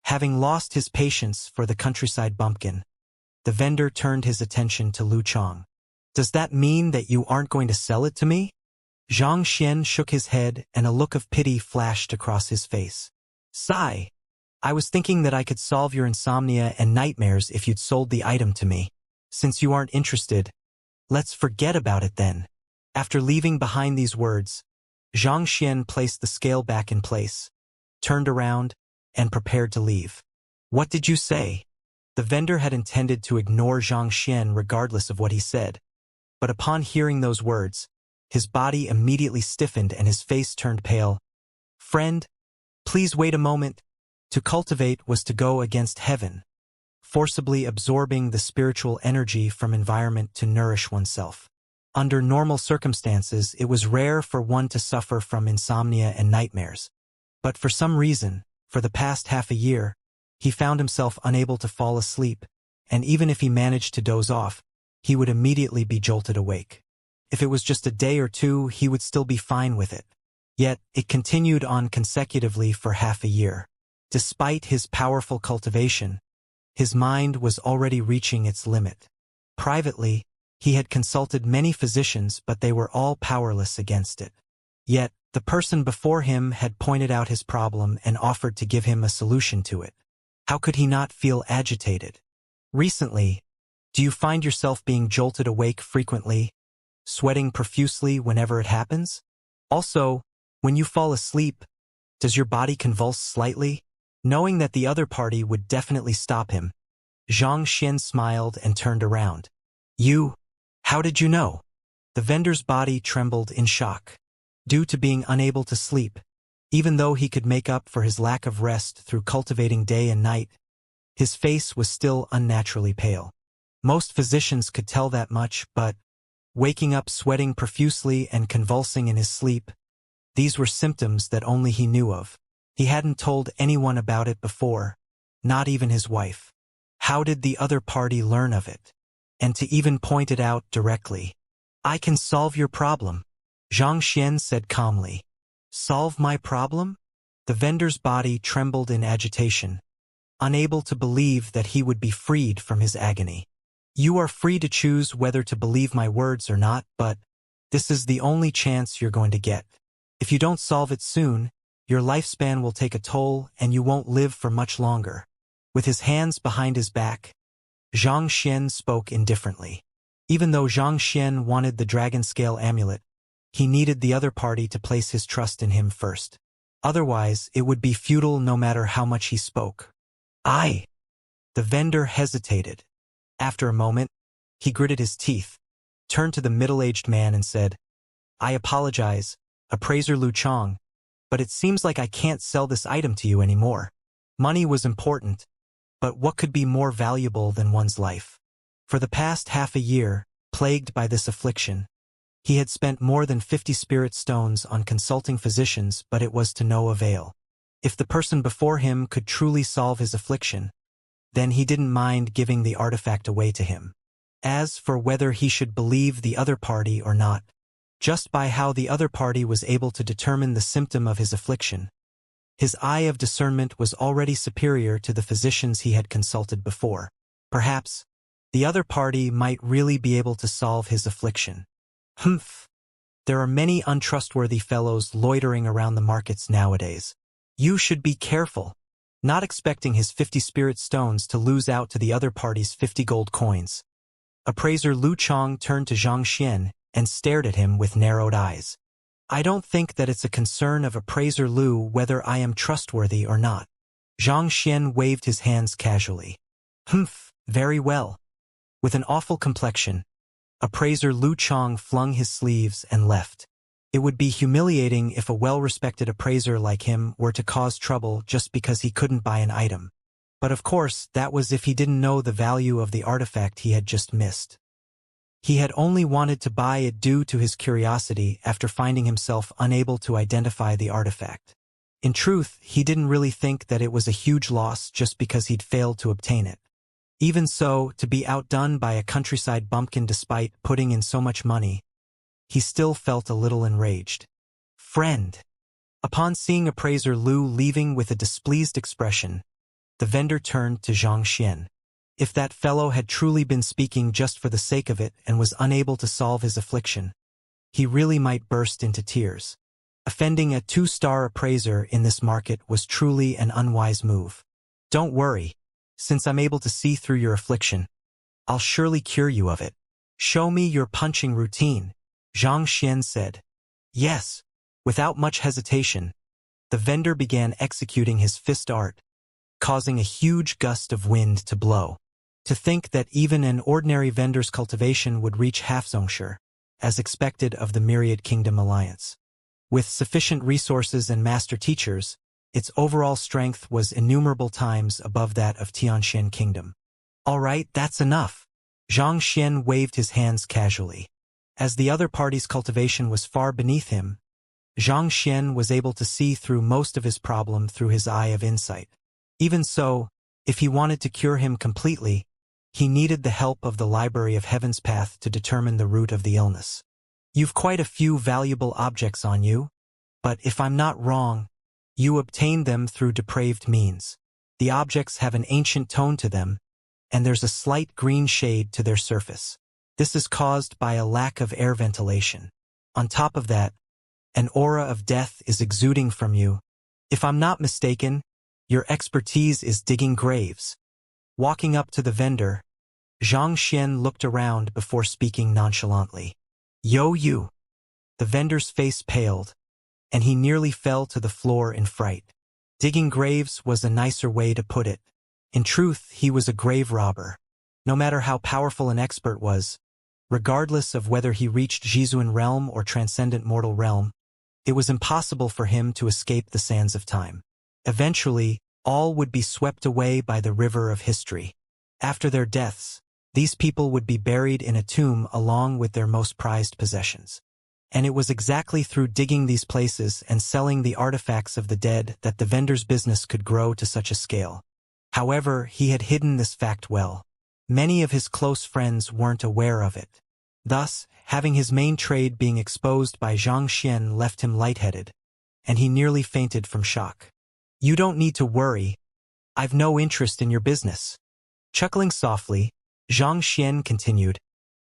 Having lost his patience for the countryside bumpkin, the vendor turned his attention to Lu Chang. Does that mean that you aren't going to sell it to me? Xianxia shook his head and a look of pity flashed across his face. Sigh. I was thinking that I could solve your insomnia and nightmares if you'd sold the item to me. Since you aren't interested, let's forget about it then. After leaving behind these words, Xianxia placed the scale back in place, turned around, and prepared to leave. What did you say? The vendor had intended to ignore Xianxia regardless of what he said, but upon hearing those words, his body immediately stiffened and his face turned pale. Friend, please wait a moment. To cultivate was to go against heaven, forcibly absorbing the spiritual energy from environment to nourish oneself. Under normal circumstances, it was rare for one to suffer from insomnia and nightmares. But for some reason, for the past half a year, he found himself unable to fall asleep, and even if he managed to doze off, he would immediately be jolted awake. If it was just a day or two, he would still be fine with it. Yet, it continued on consecutively for half a year. Despite his powerful cultivation, his mind was already reaching its limit. Privately, he had consulted many physicians, but they were all powerless against it. Yet, the person before him had pointed out his problem and offered to give him a solution to it. How could he not feel agitated? Recently, do you find yourself being jolted awake frequently, sweating profusely whenever it happens? Also, when you fall asleep, does your body convulse slightly? Knowing that the other party would definitely stop him, Xianxia smiled and turned around. How did you know? The vendor's body trembled in shock. Due to being unable to sleep, even though he could make up for his lack of rest through cultivating day and night, his face was still unnaturally pale. Most physicians could tell that much, but waking up sweating profusely and convulsing in his sleep, these were symptoms that only he knew of. He hadn't told anyone about it before, not even his wife. How did the other party learn of it? And to even point it out directly. I can solve your problem, Xianxia said calmly. Solve my problem? The vendor's body trembled in agitation, unable to believe that he would be freed from his agony. You are free to choose whether to believe my words or not, but this is the only chance you're going to get. If you don't solve it soon, your lifespan will take a toll and you won't live for much longer. With his hands behind his back, Xianxia spoke indifferently. Even though Xianxia wanted the dragon scale amulet, he needed the other party to place his trust in him first. Otherwise, it would be futile no matter how much he spoke. The vendor hesitated. After a moment, he gritted his teeth, turned to the middle-aged man and said, I apologize, appraiser Lu Chong, but it seems like I can't sell this item to you anymore. Money was important, but what could be more valuable than one's life? For the past half a year, plagued by this affliction, he had spent more than 50 spirit stones on consulting physicians, but it was to no avail. If the person before him could truly solve his affliction, then he didn't mind giving the artifact away to him. As for whether he should believe the other party or not, just by how the other party was able to determine the symptom of his affliction, his eye of discernment was already superior to the physicians he had consulted before. Perhaps, the other party might really be able to solve his affliction. Humph. There are many untrustworthy fellows loitering around the markets nowadays. You should be careful, not expecting his 50 spirit stones to lose out to the other party's 50 gold coins. Appraiser Lu Chong turned to Xianxia and stared at him with narrowed eyes. I don't think that it's a concern of Appraiser Lu whether I am trustworthy or not. Xianxia waved his hands casually. Humph, very well. With an awful complexion, Appraiser Lu Chong flung his sleeves and left. It would be humiliating if a well-respected appraiser like him were to cause trouble just because he couldn't buy an item. But of course, that was if he didn't know the value of the artifact he had just missed. He had only wanted to buy it due to his curiosity after finding himself unable to identify the artifact. In truth, he didn't really think that it was a huge loss just because he'd failed to obtain it. Even so, to be outdone by a countryside bumpkin despite putting in so much money, he still felt a little enraged. Friend. Upon seeing appraiser Lu leaving with a displeased expression, the vendor turned to Xianxia. If that fellow had truly been speaking just for the sake of it and was unable to solve his affliction, he really might burst into tears. Offending a 2-star appraiser in this market was truly an unwise move. Don't worry. Since I'm able to see through your affliction, I'll surely cure you of it. Show me your punching routine, Xianxia said. Yes. Without much hesitation, the vendor began executing his fist art, causing a huge gust of wind to blow. To think that even an ordinary vendor's cultivation would reach half-Xianxia, as expected of the Myriad Kingdom Alliance. With sufficient resources and master teachers, its overall strength was innumerable times above that of Tianxian Kingdom. All right, that's enough. Xianxia waved his hands casually. As the other party's cultivation was far beneath him, Xianxia was able to see through most of his problem through his eye of insight. Even so, if he wanted to cure him completely, he needed the help of the Library of Heaven's Path to determine the root of the illness. You've quite a few valuable objects on you, but if I'm not wrong, you obtained them through depraved means. The objects have an ancient tone to them, and there's a slight green shade to their surface. This is caused by a lack of air ventilation. On top of that, an aura of death is exuding from you. If I'm not mistaken, your expertise is digging graves. Walking up to the vendor, Xianxia looked around before speaking nonchalantly. Yo you! The vendor's face paled, and he nearly fell to the floor in fright. Digging graves was a nicer way to put it. In truth, he was a grave robber. No matter how powerful an expert was, Regardless of whether he reached Jizuan realm or transcendent mortal realm, it was impossible for him to escape the sands of time. Eventually, all would be swept away by the river of history. After their deaths, these people would be buried in a tomb along with their most prized possessions. And it was exactly through digging these places and selling the artifacts of the dead that the vendor's business could grow to such a scale. However, he had hidden this fact well. Many of his close friends weren't aware of it. Thus, having his main trade being exposed by Xianxia left him lightheaded, and he nearly fainted from shock. "You don't need to worry. I've no interest in your business." Chuckling softly, Xianxia continued,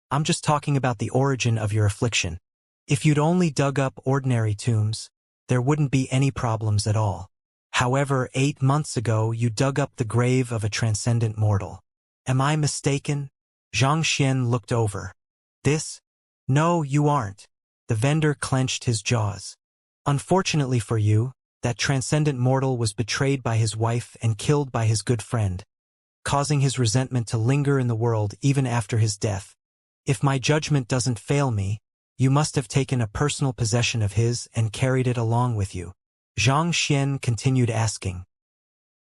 "I'm just talking about the origin of your affliction. If you'd only dug up ordinary tombs, there wouldn't be any problems at all. However, 8 months ago you dug up the grave of a transcendent mortal. Am I mistaken?" Xianxia looked over. "This? No, you aren't." The vendor clenched his jaws. "Unfortunately for you, that transcendent mortal was betrayed by his wife and killed by his good friend, causing his resentment to linger in the world even after his death. If my judgment doesn't fail me, you must have taken a personal possession of his and carried it along with you." Xianxia continued asking.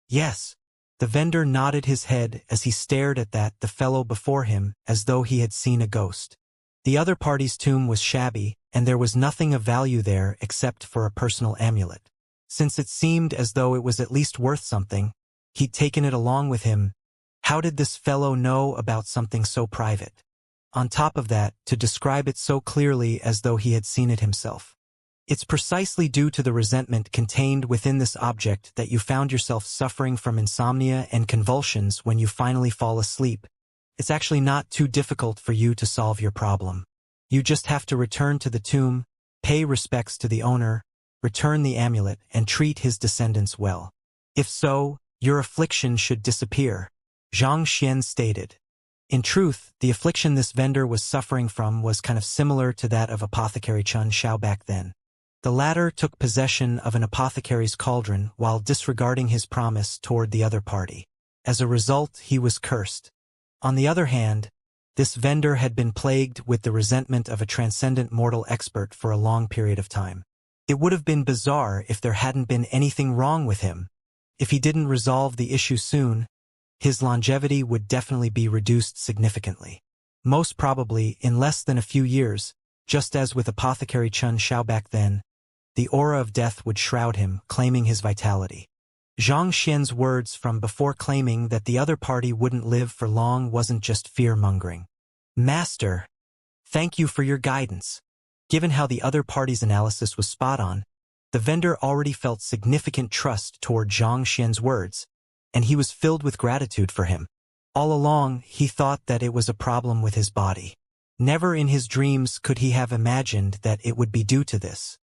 "Yes." The vendor nodded his head as he stared at the fellow before him as though he had seen a ghost. The other party's tomb was shabby, and there was nothing of value there except for a personal amulet. Since it seemed as though it was at least worth something, he'd taken it along with him. How did this fellow know about something so private? On top of that, to describe it so clearly as though he had seen it himself. It's precisely due to the resentment contained within this object that you found yourself suffering from insomnia and convulsions when you finally fall asleep. It's actually not too difficult for you to solve your problem. You just have to return to the tomb, pay respects to the owner, return the amulet, and treat his descendants well. If so, your affliction should disappear," Xianxia stated. In truth, the affliction this vendor was suffering from was kind of similar to that of Apothecary Chun Xiao back then. The latter took possession of an apothecary's cauldron while disregarding his promise toward the other party. As a result, he was cursed. On the other hand, this vendor had been plagued with the resentment of a transcendent mortal expert for a long period of time. It would have been bizarre if there hadn't been anything wrong with him. If he didn't resolve the issue soon, his longevity would definitely be reduced significantly. Most probably, in less than a few years, just as with Apothecary Chun Xiao back then, the aura of death would shroud him, claiming his vitality. Xianxia's words from before claiming that the other party wouldn't live for long wasn't just fear-mongering. "Master, thank you for your guidance." Given how the other party's analysis was spot on, the vendor already felt significant trust toward Xianxia's words, and he was filled with gratitude for him. All along, he thought that it was a problem with his body. Never in his dreams could he have imagined that it would be due to this.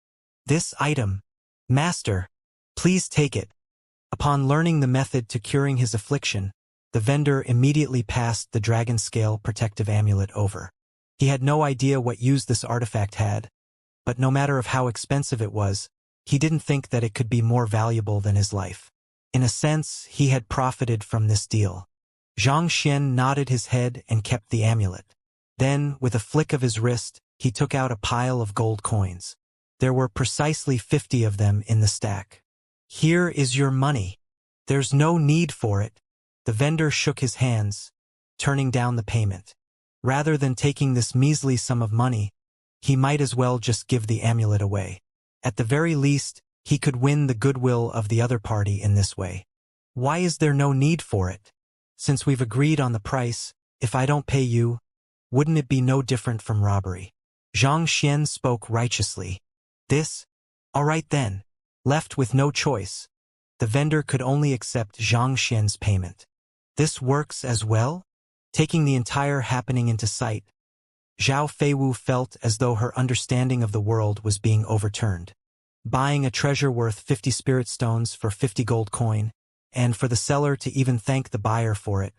"This item, Master, please take it." Upon learning the method to curing his affliction, the vendor immediately passed the dragon scale protective amulet over. He had no idea what use this artifact had, but no matter of how expensive it was, he didn't think that it could be more valuable than his life. In a sense, he had profited from this deal. Xianxia nodded his head and kept the amulet. Then, with a flick of his wrist, he took out a pile of gold coins. There were precisely 50 of them in the stack. "Here is your money. There's no need for it." The vendor shook his hands, turning down the payment. Rather than taking this measly sum of money, he might as well just give the amulet away. At the very least, he could win the goodwill of the other party in this way. "Why is there no need for it? Since we've agreed on the price, if I don't pay you, wouldn't it be no different from robbery?" Xianxia spoke righteously. "This? All right then." Left with no choice, the vendor could only accept Xianxia's payment. "This works as well?" Taking the entire happening into sight, Zhao Feiwu felt as though her understanding of the world was being overturned. Buying a treasure worth 50 spirit stones for 50 gold coin, and for the seller to even thank the buyer for it,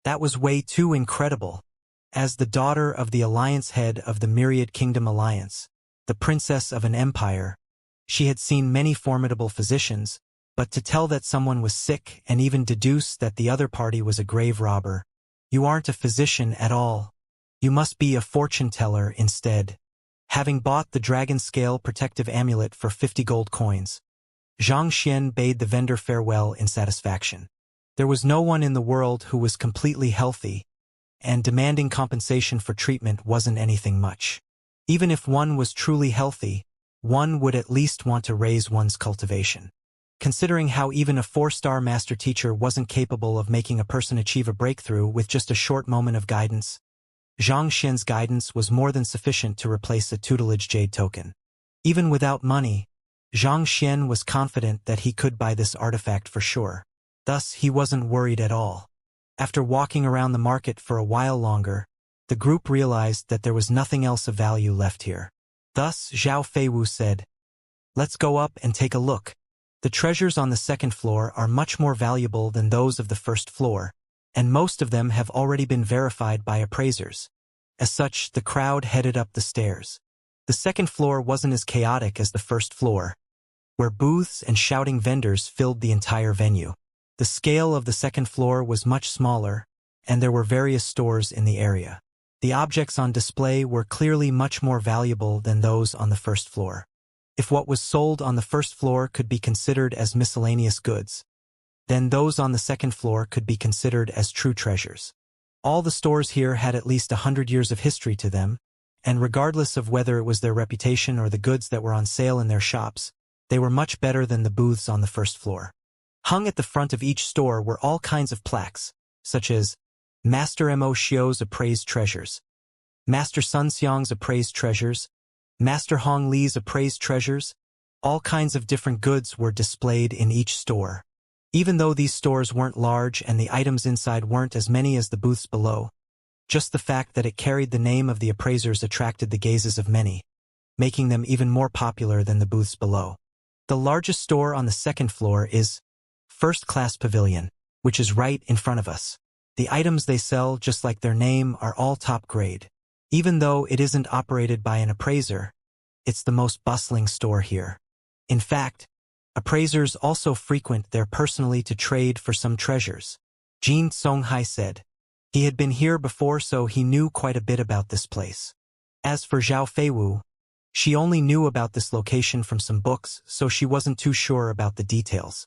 that was way too incredible. As the daughter of the alliance head of the Myriad Kingdom Alliance, the princess of an empire, she had seen many formidable physicians, but to tell that someone was sick and even deduce that the other party was a grave robber, "You aren't a physician at all. You must be a fortune teller instead. Having bought the dragon scale protective amulet for 50 gold coins, Xianxia bade the vendor farewell in satisfaction. There was no one in the world who was completely healthy, and demanding compensation for treatment wasn't anything much. Even if one was truly healthy, one would at least want to raise one's cultivation. Considering how even a 4-star master teacher wasn't capable of making a person achieve a breakthrough with just a short moment of guidance, Xianxia's guidance was more than sufficient to replace a tutelage jade token. Even without money, Xianxia was confident that he could buy this artifact for sure. Thus, he wasn't worried at all. After walking around the market for a while longer, the group realized that there was nothing else of value left here. Thus, Zhao Feiwu said, "Let's go up and take a look. The treasures on the second floor are much more valuable than those of the first floor, and most of them have already been verified by appraisers." As such, the crowd headed up the stairs. The second floor wasn't as chaotic as the first floor, where booths and shouting vendors filled the entire venue. The scale of the second floor was much smaller, and there were various stores in the area. The objects on display were clearly much more valuable than those on the first floor. If what was sold on the first floor could be considered as miscellaneous goods, then those on the second floor could be considered as true treasures. All the stores here had at least 100 years of history to them, and regardless of whether it was their reputation or the goods that were on sale in their shops, they were much better than the booths on the first floor. Hung at the front of each store were all kinds of plaques, such as Master Mo Xiao's appraised treasures, Master Sun Xiang's appraised treasures, Master Hong Li's appraised treasures. All kinds of different goods were displayed in each store. Even though these stores weren't large and the items inside weren't as many as the booths below, just the fact that it carried the name of the appraisers attracted the gazes of many, making them even more popular than the booths below. The largest store on the second floor is First Class Pavilion, which is right in front of us. The items they sell, just like their name, are all top grade. Even though it isn't operated by an appraiser, it's the most bustling store here. In fact, appraisers also frequent there personally to trade for some treasures. Jin Songhai said. He had been here before, so he knew quite a bit about this place. As for Zhao Feiwu, she only knew about this location from some books, so she wasn't too sure about the details.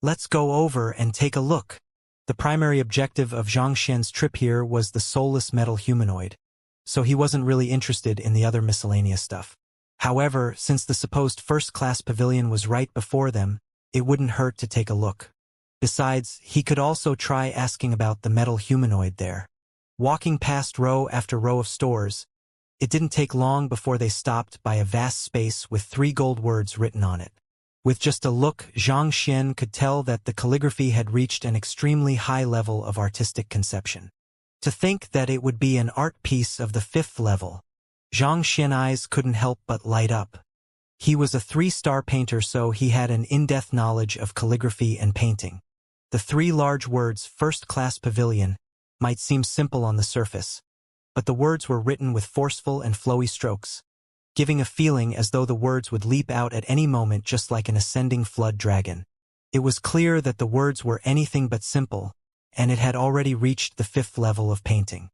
Let's go over and take a look. The primary objective of Xianxia's trip here was the soulless metal humanoid, so he wasn't really interested in the other miscellaneous stuff. However, since the supposed first-class pavilion was right before them, it wouldn't hurt to take a look. Besides, he could also try asking about the metal humanoid there. Walking past row after row of stores, it didn't take long before they stopped by a vast space with 3 gold words written on it. With just a look, Xianxia could tell that the calligraphy had reached an extremely high level of artistic conception. To think that it would be an art piece of the 5th level, Xianxia's eyes couldn't help but light up. He was a 3-star painter, so he had an in-depth knowledge of calligraphy and painting. The 3 large words "First-Class Pavilion" might seem simple on the surface, but the words were written with forceful and flowy strokes, giving a feeling as though the words would leap out at any moment, just like an ascending flood dragon. It was clear that the words were anything but simple, and it had already reached the 5th level of painting.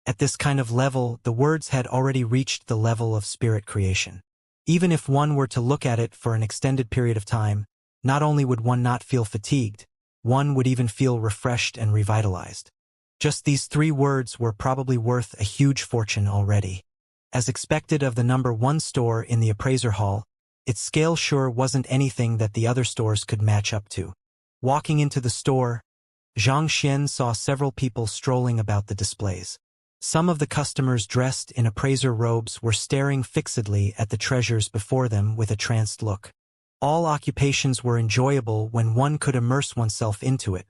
At this kind of level, the words had already reached the level of spirit creation. Even if one were to look at it for an extended period of time, not only would one not feel fatigued, one would even feel refreshed and revitalized. Just these 3 words were probably worth a huge fortune already. As expected of the number 1 store in the appraiser hall, its scale sure wasn't anything that the other stores could match up to. Walking into the store, Xianxia saw several people strolling about the displays. Some of the customers dressed in appraiser robes were staring fixedly at the treasures before them with a tranced look. All occupations were enjoyable when one could immerse oneself into it.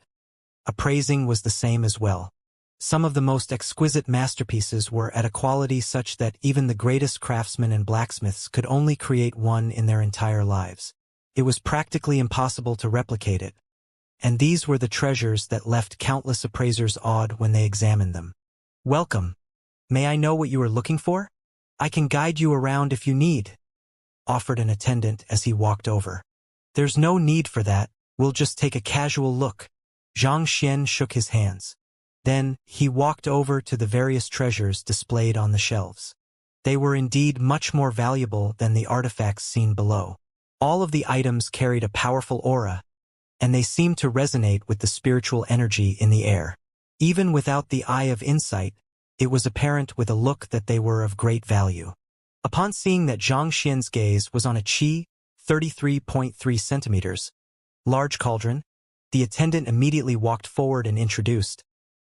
Appraising was the same as well. Some of the most exquisite masterpieces were at a quality such that even the greatest craftsmen and blacksmiths could only create one in their entire lives. It was practically impossible to replicate it. And these were the treasures that left countless appraisers awed when they examined them. "Welcome. May I know what you are looking for? I can guide you around if you need," offered an attendant as he walked over. "There's no need for that, we'll just take a casual look." Xianxia shook his hands. Then, he walked over to the various treasures displayed on the shelves. They were indeed much more valuable than the artifacts seen below. All of the items carried a powerful aura, and they seemed to resonate with the spiritual energy in the air. Even without the eye of insight, it was apparent with a look that they were of great value. Upon seeing that Xianxia's gaze was on a Qi, 33.3 centimeters, large cauldron, the attendant immediately walked forward and introduced,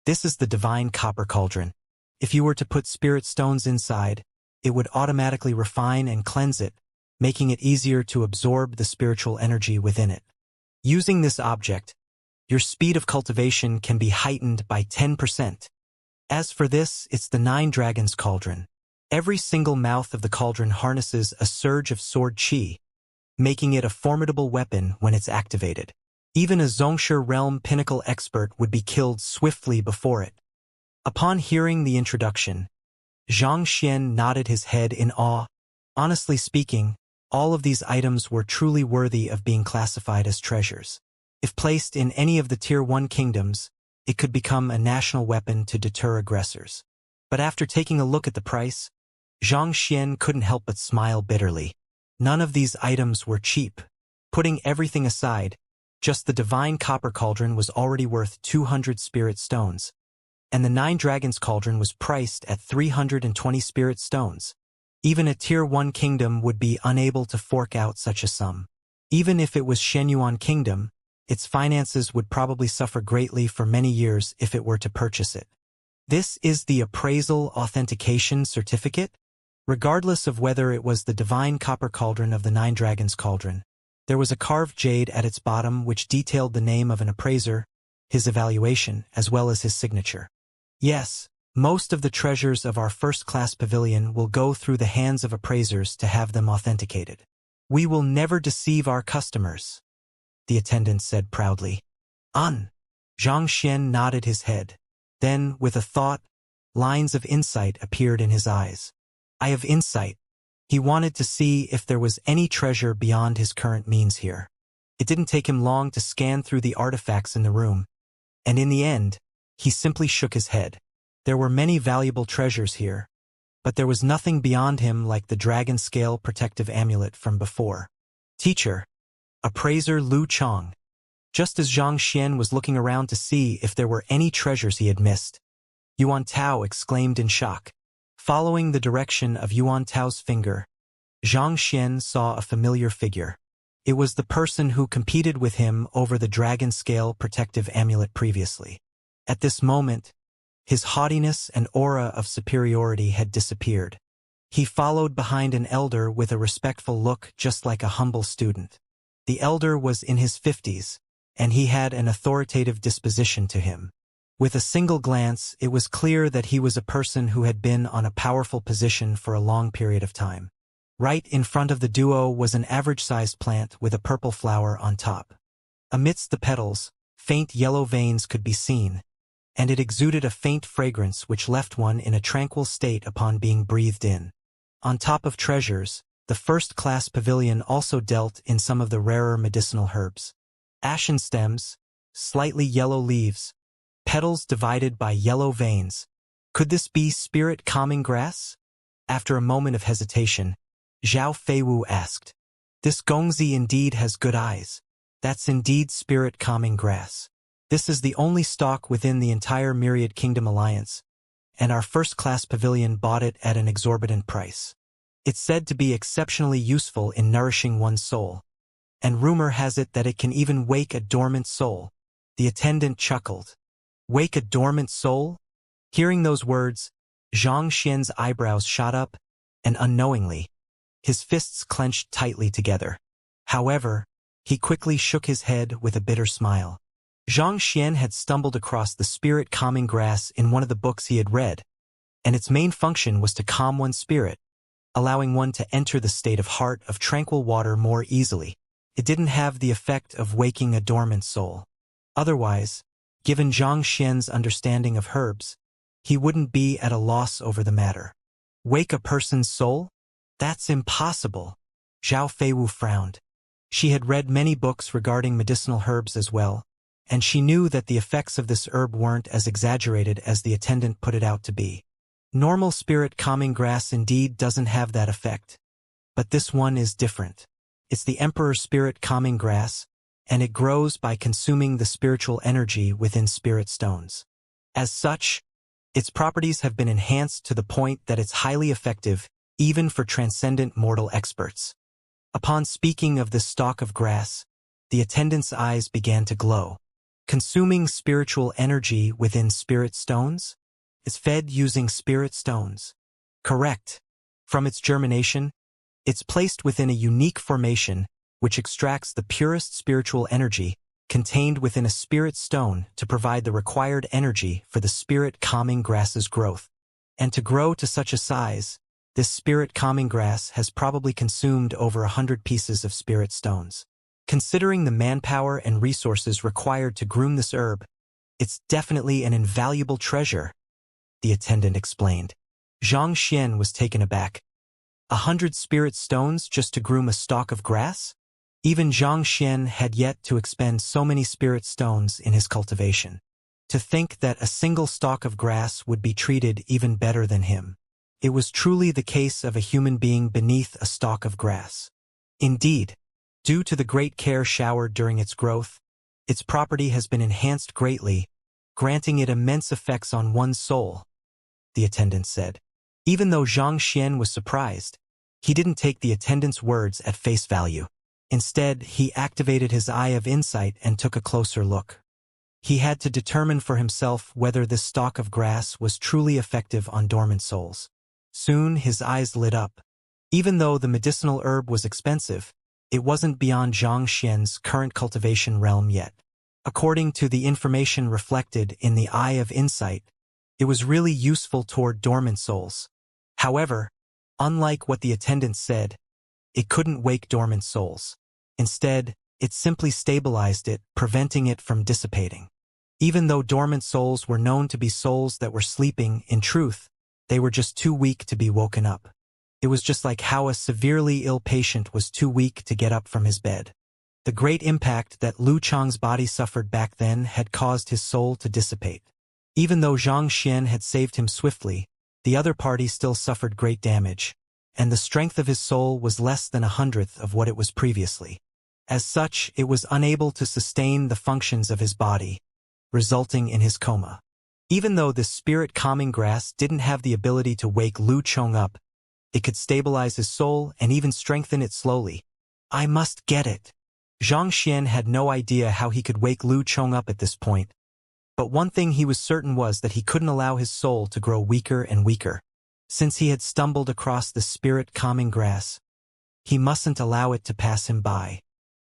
"This is the divine copper cauldron. If you were to put spirit stones inside, it would automatically refine and cleanse it, making it easier to absorb the spiritual energy within it. Using this object, your speed of cultivation can be heightened by 10%. As for this, it's the 9 Dragons Cauldron. Every single mouth of the cauldron harnesses a surge of sword qi, making it a formidable weapon when it's activated. Even a Xianxia realm pinnacle expert would be killed swiftly before it." Upon hearing the introduction, Xianxia nodded his head in awe. Honestly speaking, all of these items were truly worthy of being classified as treasures. If placed in any of the Tier 1 kingdoms, it could become a national weapon to deter aggressors. But after taking a look at the price, Xianxia couldn't help but smile bitterly. None of these items were cheap. Putting everything aside, just the divine copper cauldron was already worth 200 spirit stones, and the 9 Dragons Cauldron was priced at 320 spirit stones. Even a Tier 1 kingdom would be unable to fork out such a sum. Even if it was Shenyuan Kingdom, its finances would probably suffer greatly for many years if it were to purchase it. This is the appraisal authentication certificate? Regardless of whether it was the divine copper cauldron of the 9 Dragons Cauldron, there was a carved jade at its bottom which detailed the name of an appraiser, his evaluation, as well as his signature. Yes, most of the treasures of our first-class pavilion will go through the hands of appraisers to have them authenticated. We will never deceive our customers, the attendant said proudly. Xianxia nodded his head. Then, with a thought, lines of insight appeared in his eyes. I have insight. He wanted to see if there was any treasure beyond his current means here. It didn't take him long to scan through the artifacts in the room, and in the end, he simply shook his head. There were many valuable treasures here, but there was nothing beyond him like the dragon scale protective amulet from before. Teacher, appraiser Lu Chong. Just as Xianxia was looking around to see if there were any treasures he had missed, Yuan Tao exclaimed in shock. Following the direction of Yuan Tao's finger, Xianxia saw a familiar figure. It was the person who competed with him over the dragon scale protective amulet previously. At this moment, his haughtiness and aura of superiority had disappeared. He followed behind an elder with a respectful look, just like a humble student. The elder was in his 50s, and he had an authoritative disposition to him. With a single glance, it was clear that he was a person who had been on a powerful position for a long period of time. Right in front of the duo was an average-sized plant with a purple flower on top. Amidst the petals, faint yellow veins could be seen, and it exuded a faint fragrance which left one in a tranquil state upon being breathed in. On top of treasures, the first-class pavilion also dealt in some of the rarer medicinal herbs. Ashen stems, slightly yellow leaves, petals divided by yellow veins. Could this be spirit calming grass? After a moment of hesitation, Zhao Feiwu asked, "This gongzi indeed has good eyes. That's indeed spirit calming grass. This is the only stock within the entire Myriad Kingdom Alliance, and our first-class pavilion bought it at an exorbitant price. It's said to be exceptionally useful in nourishing one's soul, and rumor has it that it can even wake a dormant soul." The attendant chuckled. Wake a dormant soul? Hearing those words, Xianxia's eyebrows shot up, and unknowingly, his fists clenched tightly together. However, he quickly shook his head with a bitter smile. Xianxia had stumbled across the spirit-calming grass in one of the books he had read, and its main function was to calm one's spirit, allowing one to enter the state of heart of tranquil water more easily. It didn't have the effect of waking a dormant soul. Otherwise, given Xianxia's understanding of herbs, he wouldn't be at a loss over the matter. Wake a person's soul? That's impossible. Zhao Feiwu frowned. She had read many books regarding medicinal herbs as well, and she knew that the effects of this herb weren't as exaggerated as the attendant put it out to be. Normal spirit calming grass indeed doesn't have that effect. But this one is different. It's the Emperor Spirit Calming Grass, and it grows by consuming the spiritual energy within spirit stones. As such, its properties have been enhanced to the point that it's highly effective even for transcendent mortal experts. Upon speaking of this stalk of grass, the attendant's eyes began to glow. Consuming spiritual energy within spirit stones? It's fed using spirit stones. Correct. From its germination, it's placed within a unique formation which extracts the purest spiritual energy contained within a spirit stone to provide the required energy for the spirit calming grass's growth. And to grow to such a size, this spirit calming grass has probably consumed over 100 pieces of spirit stones. Considering the manpower and resources required to groom this herb, it's definitely an invaluable treasure, the attendant explained. Xianxia was taken aback. 100 spirit stones just to groom a stalk of grass? Even Xianxia had yet to expend so many spirit stones in his cultivation. To think that a single stalk of grass would be treated even better than him. It was truly the case of a human being beneath a stalk of grass. Indeed, due to the great care showered during its growth, its property has been enhanced greatly, granting it immense effects on one's soul, the attendant said. Even though Xianxia was surprised, he didn't take the attendant's words at face value. Instead, he activated his eye of insight and took a closer look. He had to determine for himself whether this stalk of grass was truly effective on dormant souls. Soon his eyes lit up. Even though the medicinal herb was expensive, it wasn't beyond Xianxia's current cultivation realm yet. According to the information reflected in the eye of insight, it was really useful toward dormant souls. However, unlike what the attendant said, it couldn't wake dormant souls. Instead, it simply stabilized it, preventing it from dissipating. Even though dormant souls were known to be souls that were sleeping, in truth, they were just too weak to be woken up. It was just like how a severely ill patient was too weak to get up from his bed. The great impact that Lu Chang's body suffered back then had caused his soul to dissipate. Even though Xianxia had saved him swiftly, the other party still suffered great damage, and the strength of his soul was less than 1/100th of what it was previously. As such, it was unable to sustain the functions of his body, resulting in his coma. Even though this spirit calming grass didn't have the ability to wake Lu Chang up, it could stabilize his soul and even strengthen it slowly. I must get it. Xianxia had no idea how he could wake Lu Chang up at this point, but one thing he was certain was that he couldn't allow his soul to grow weaker and weaker. Since he had stumbled across the spirit calming grass, he mustn't allow it to pass him by.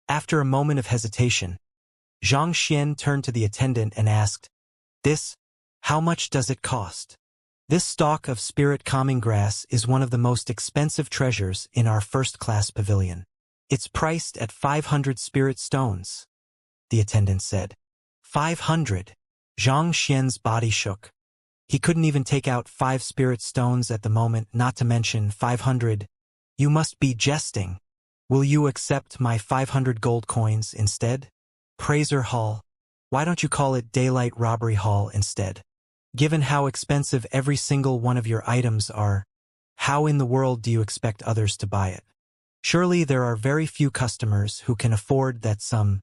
After a moment of hesitation, Xianxia turned to the attendant and asked, how much does it cost? This stalk of spirit calming grass is one of the most expensive treasures in our first-class pavilion. It's priced at 500 spirit stones, the attendant said. 500. Xianxia's body shook. He couldn't even take out 5 spirit stones at the moment, not to mention 500. You must be jesting. Will you accept my 500 gold coins instead? Praiser Hall. Why don't you call it Daylight Robbery Hall instead? Given how expensive every single one of your items are, how in the world do you expect others to buy it? Surely there are very few customers who can afford that sum.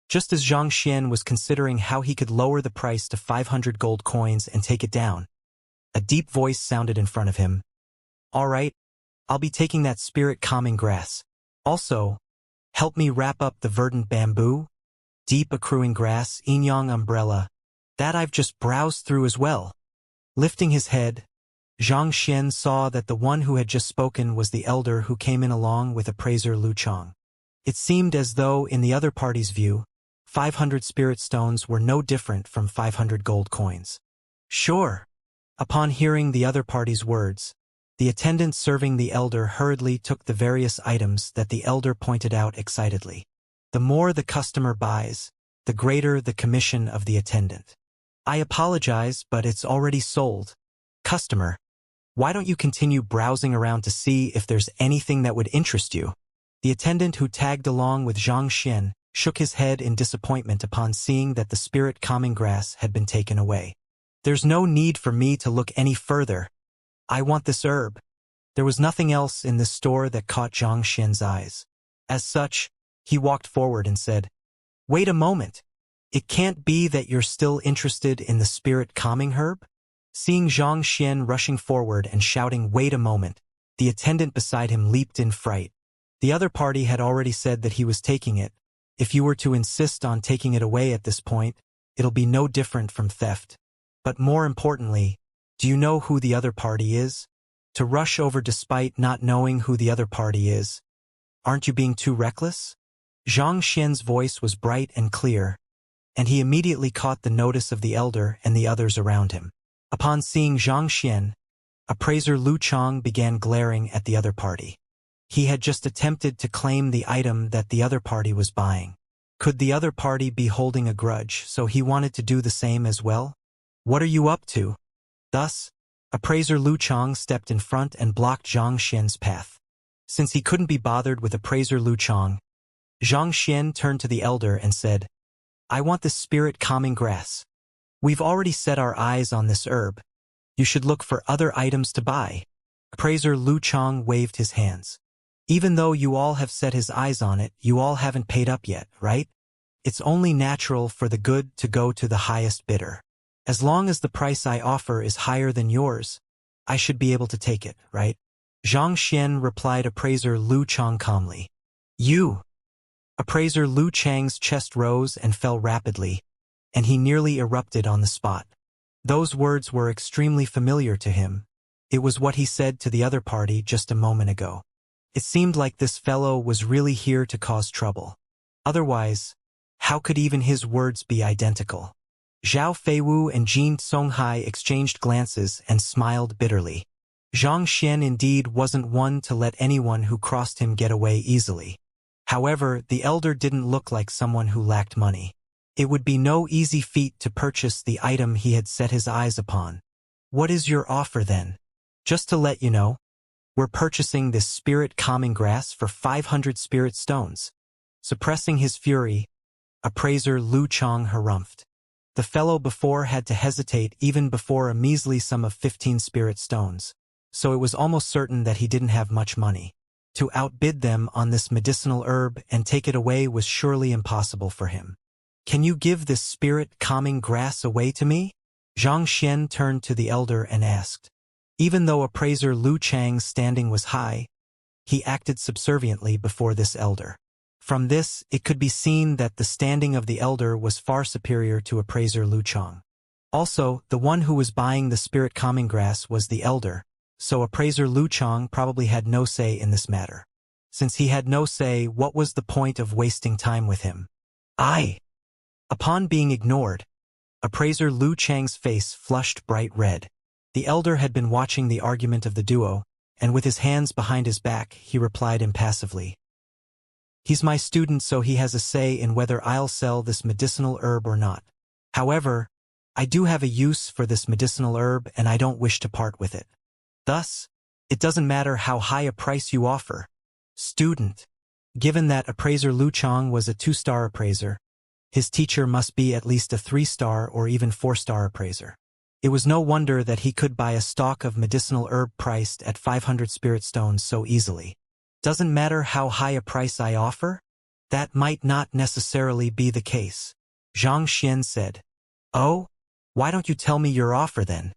Just as Xianxia was considering how he could lower the price to 500 gold coins and take it down, a deep voice sounded in front of him. All right, I'll be taking that spirit calming grass. Also, help me wrap up the verdant bamboo, deep accruing grass, Inyang umbrella, that I've just browsed through as well. Lifting his head, Xianxia saw that the one who had just spoken was the elder who came in along with appraiser Lu Chang. It seemed as though, in the other party's view, 500 spirit stones were no different from 500 gold coins. Sure. Upon hearing the other party's words, the attendant serving the elder hurriedly took the various items that the elder pointed out excitedly. The more the customer buys, the greater the commission of the attendant. I apologize, but it's already sold. Customer, why don't you continue browsing around to see if there's anything that would interest you? The attendant who tagged along with Xianxia shook his head in disappointment upon seeing that the spirit calming grass had been taken away. There's no need for me to look any further. I want this herb. There was nothing else in this store that caught Xianxia's eyes. As such, he walked forward and said, "Wait a moment. It can't be that you're still interested in the spirit calming herb?" Seeing Xianxia rushing forward and shouting, "Wait a moment," the attendant beside him leaped in fright. The other party had already said that he was taking it. If you were to insist on taking it away at this point, it'll be no different from theft. But more importantly, do you know who the other party is? To rush over despite not knowing who the other party is. Aren't you being too reckless? Xianxia's voice was bright and clear, and he immediately caught the notice of the elder and the others around him. Upon seeing Xianxia, appraiser Lu Chang began glaring at the other party. He had just attempted to claim the item that the other party was buying. Could the other party be holding a grudge, so he wanted to do the same as well? What are you up to? Thus, appraiser Lu Chang stepped in front and blocked Xianxia's path. Since he couldn't be bothered with appraiser Lu Chang, Xianxia turned to the elder and said, "I want this spirit calming grass. We've already set our eyes on this herb. You should look for other items to buy." Appraiser Lu Chang waved his hands. "Even though you all have set his eyes on it, you all haven't paid up yet, right? It's only natural for the good to go to the highest bidder. As long as the price I offer is higher than yours, I should be able to take it, right?" Xianxia replied appraiser Lu Chang calmly. "You!" Appraiser Lu Chang's chest rose and fell rapidly, and he nearly erupted on the spot. Those words were extremely familiar to him. It was what he said to the other party just a moment ago. It seemed like this fellow was really here to cause trouble. Otherwise, how could even his words be identical? Zhao Feiwu and Jin Songhai exchanged glances and smiled bitterly. Xianxia indeed wasn't one to let anyone who crossed him get away easily. However, the elder didn't look like someone who lacked money. It would be no easy feat to purchase the item he had set his eyes upon. "What is your offer then?" "Just to let you know, we're purchasing this spirit calming grass for 500 spirit stones." Suppressing his fury, appraiser Lu Chang harumphed. The fellow before had to hesitate even before a measly sum of 15 spirit stones, so it was almost certain that he didn't have much money. To outbid them on this medicinal herb and take it away was surely impossible for him. "Can you give this spirit calming grass away to me?" Xianxia turned to the elder and asked. Even though appraiser Lu Chang's standing was high, he acted subserviently before this elder. From this, it could be seen that the standing of the elder was far superior to appraiser Lu Chang. Also, the one who was buying the spirit calming grass was the elder, so appraiser Lu Chang probably had no say in this matter. Since he had no say, what was the point of wasting time with him? Upon being ignored, appraiser Lu Chang's face flushed bright red. The elder had been watching the argument of the duo, and with his hands behind his back, he replied impassively. "He's my student, so he has a say in whether I'll sell this medicinal herb or not. However, I do have a use for this medicinal herb and I don't wish to part with it. Thus, it doesn't matter how high a price you offer." Student. Given that appraiser Lu Chang was a 2-star appraiser, his teacher must be at least a 3-star or even 4-star appraiser. It was no wonder that he could buy a stock of medicinal herb priced at 500 spirit stones so easily. "Doesn't matter how high a price I offer?" "That might not necessarily be the case," Xianxia said. "Oh? Why don't you tell me your offer then?"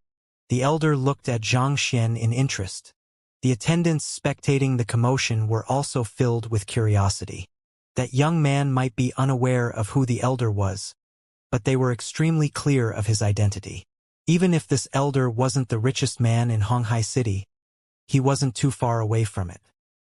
The elder looked at Xianxia in interest. The attendants spectating the commotion were also filled with curiosity. That young man might be unaware of who the elder was, but they were extremely clear of his identity. Even if this elder wasn't the richest man in Honghai City, he wasn't too far away from it.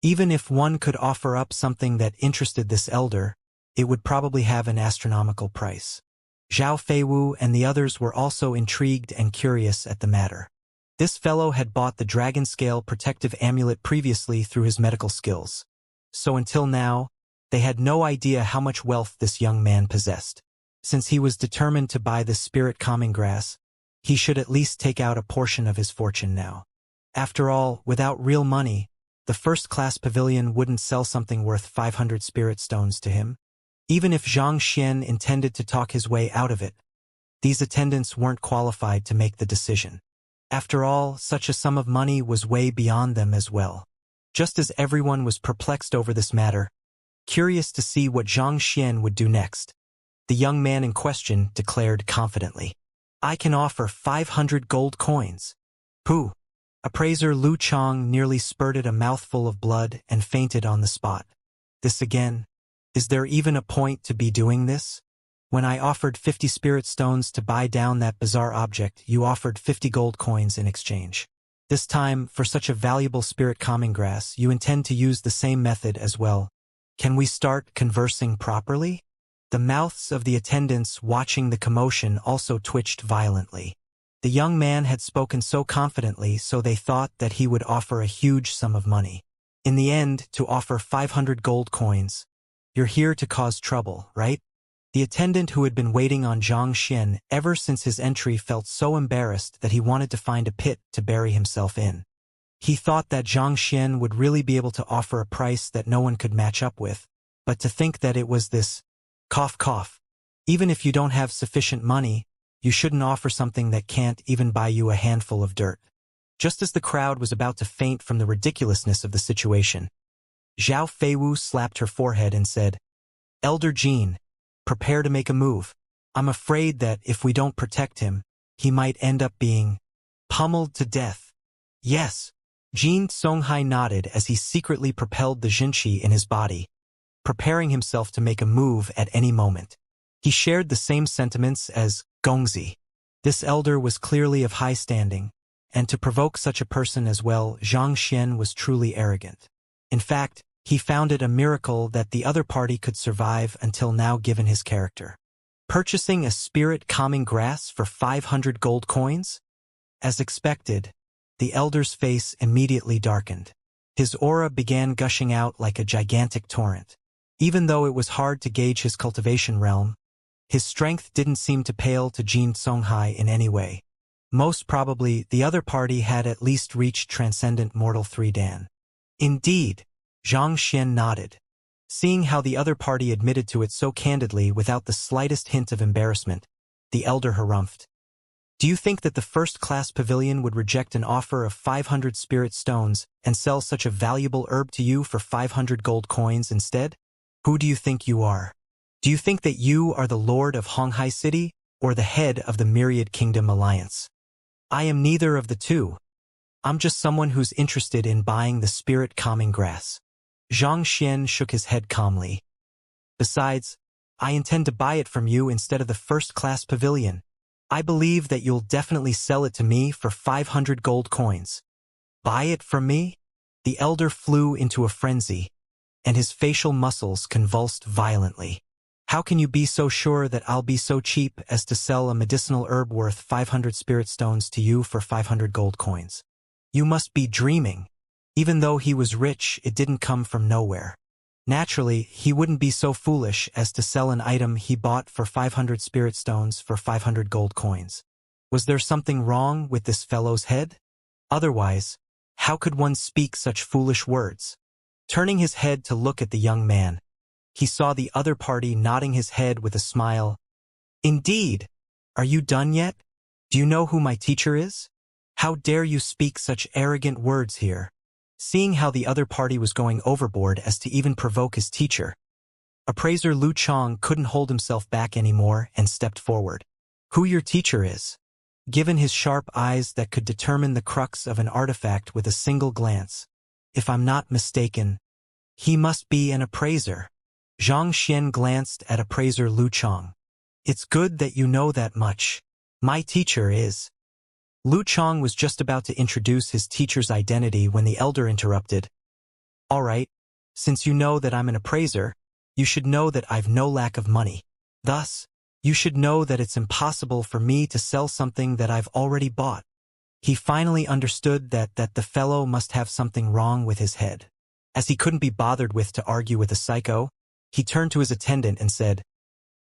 Even if one could offer up something that interested this elder, it would probably have an astronomical price. Zhao Feiwu and the others were also intrigued and curious at the matter. This fellow had bought the dragon scale protective amulet previously through his medical skills. So until now, they had no idea how much wealth this young man possessed. Since he was determined to buy this spirit calming grass, he should at least take out a portion of his fortune now. After all, without real money, the first-class pavilion wouldn't sell something worth 500 spirit stones to him. Even if Xianxia intended to talk his way out of it, these attendants weren't qualified to make the decision. After all, such a sum of money was way beyond them as well. Just as everyone was perplexed over this matter, curious to see what Xianxia would do next, the young man in question declared confidently, "I can offer 500 gold coins." Pooh! Appraiser Lu Chang nearly spurted a mouthful of blood and fainted on the spot. This again? Is there even a point to be doing this? When I offered 50 spirit stones to buy down that bizarre object, you offered 50 gold coins in exchange. This time, for such a valuable spirit calming grass, you intend to use the same method as well. Can we start conversing properly? The mouths of the attendants watching the commotion also twitched violently. The young man had spoken so confidently, so they thought that he would offer a huge sum of money. In the end, to offer 500 gold coins. You're here to cause trouble, right? The attendant who had been waiting on Xianxia ever since his entry felt so embarrassed that he wanted to find a pit to bury himself in. He thought that Xianxia would really be able to offer a price that no one could match up with, but to think that it was this, cough cough. Even if you don't have sufficient money, you shouldn't offer something that can't even buy you a handful of dirt. Just as the crowd was about to faint from the ridiculousness of the situation, Zhao Feiwu slapped her forehead and said, "Elder Jean, prepare to make a move. I'm afraid that if we don't protect him, he might end up being pummeled to death." "Yes." Jin Songhai nodded as he secretly propelled the Jinqi in his body, preparing himself to make a move at any moment. He shared the same sentiments as Gongzi. This elder was clearly of high standing, and to provoke such a person as well, Xianxia was truly arrogant. In fact, he found it a miracle that the other party could survive until now given his character. Purchasing a spirit calming grass for 500 gold coins? As expected, the elder's face immediately darkened. His aura began gushing out like a gigantic torrent. Even though it was hard to gauge his cultivation realm, his strength didn't seem to pale to Jin Songhai in any way. Most probably, the other party had at least reached Transcendent Mortal 3 Dan. Indeed, Xianxia nodded. Seeing how the other party admitted to it so candidly without the slightest hint of embarrassment, the elder harumphed. "Do you think that the first-class pavilion would reject an offer of 500 spirit stones and sell such a valuable herb to you for 500 gold coins instead? Who do you think you are? Do you think that you are the Lord of Honghai City or the head of the Myriad Kingdom Alliance? I am neither of the two. I'm just someone who's interested in buying the spirit calming grass." Xianxia shook his head calmly. "Besides, I intend to buy it from you instead of the first-class pavilion. I believe that you'll definitely sell it to me for 500 gold coins." "Buy it from me?" The elder flew into a frenzy, and his facial muscles convulsed violently. "How can you be so sure that I'll be so cheap as to sell a medicinal herb worth 500 spirit stones to you for 500 gold coins? You must be dreaming." Even though he was rich, it didn't come from nowhere. Naturally, he wouldn't be so foolish as to sell an item he bought for 500 spirit stones for 500 gold coins. Was there something wrong with this fellow's head? Otherwise, how could one speak such foolish words? Turning his head to look at the young man, he saw the other party nodding his head with a smile. "Indeed. Are you done yet? Do you know who my teacher is? How dare you speak such arrogant words here?" Seeing how the other party was going overboard as to even provoke his teacher, appraiser Lu Chang couldn't hold himself back anymore and stepped forward. "Who your teacher is?" Given his sharp eyes that could determine the crux of an artifact with a single glance, if I'm not mistaken, he must be an appraiser. Xianxia glanced at appraiser Lu Chang. "It's good that you know that much. My teacher is..." Lu Chang was just about to introduce his teacher's identity when the elder interrupted. "All right, since you know that I'm an appraiser, you should know that I've no lack of money. Thus, you should know that it's impossible for me to sell something that I've already bought." He finally understood that the fellow must have something wrong with his head. As he couldn't be bothered with to argue with a psycho, he turned to his attendant and said,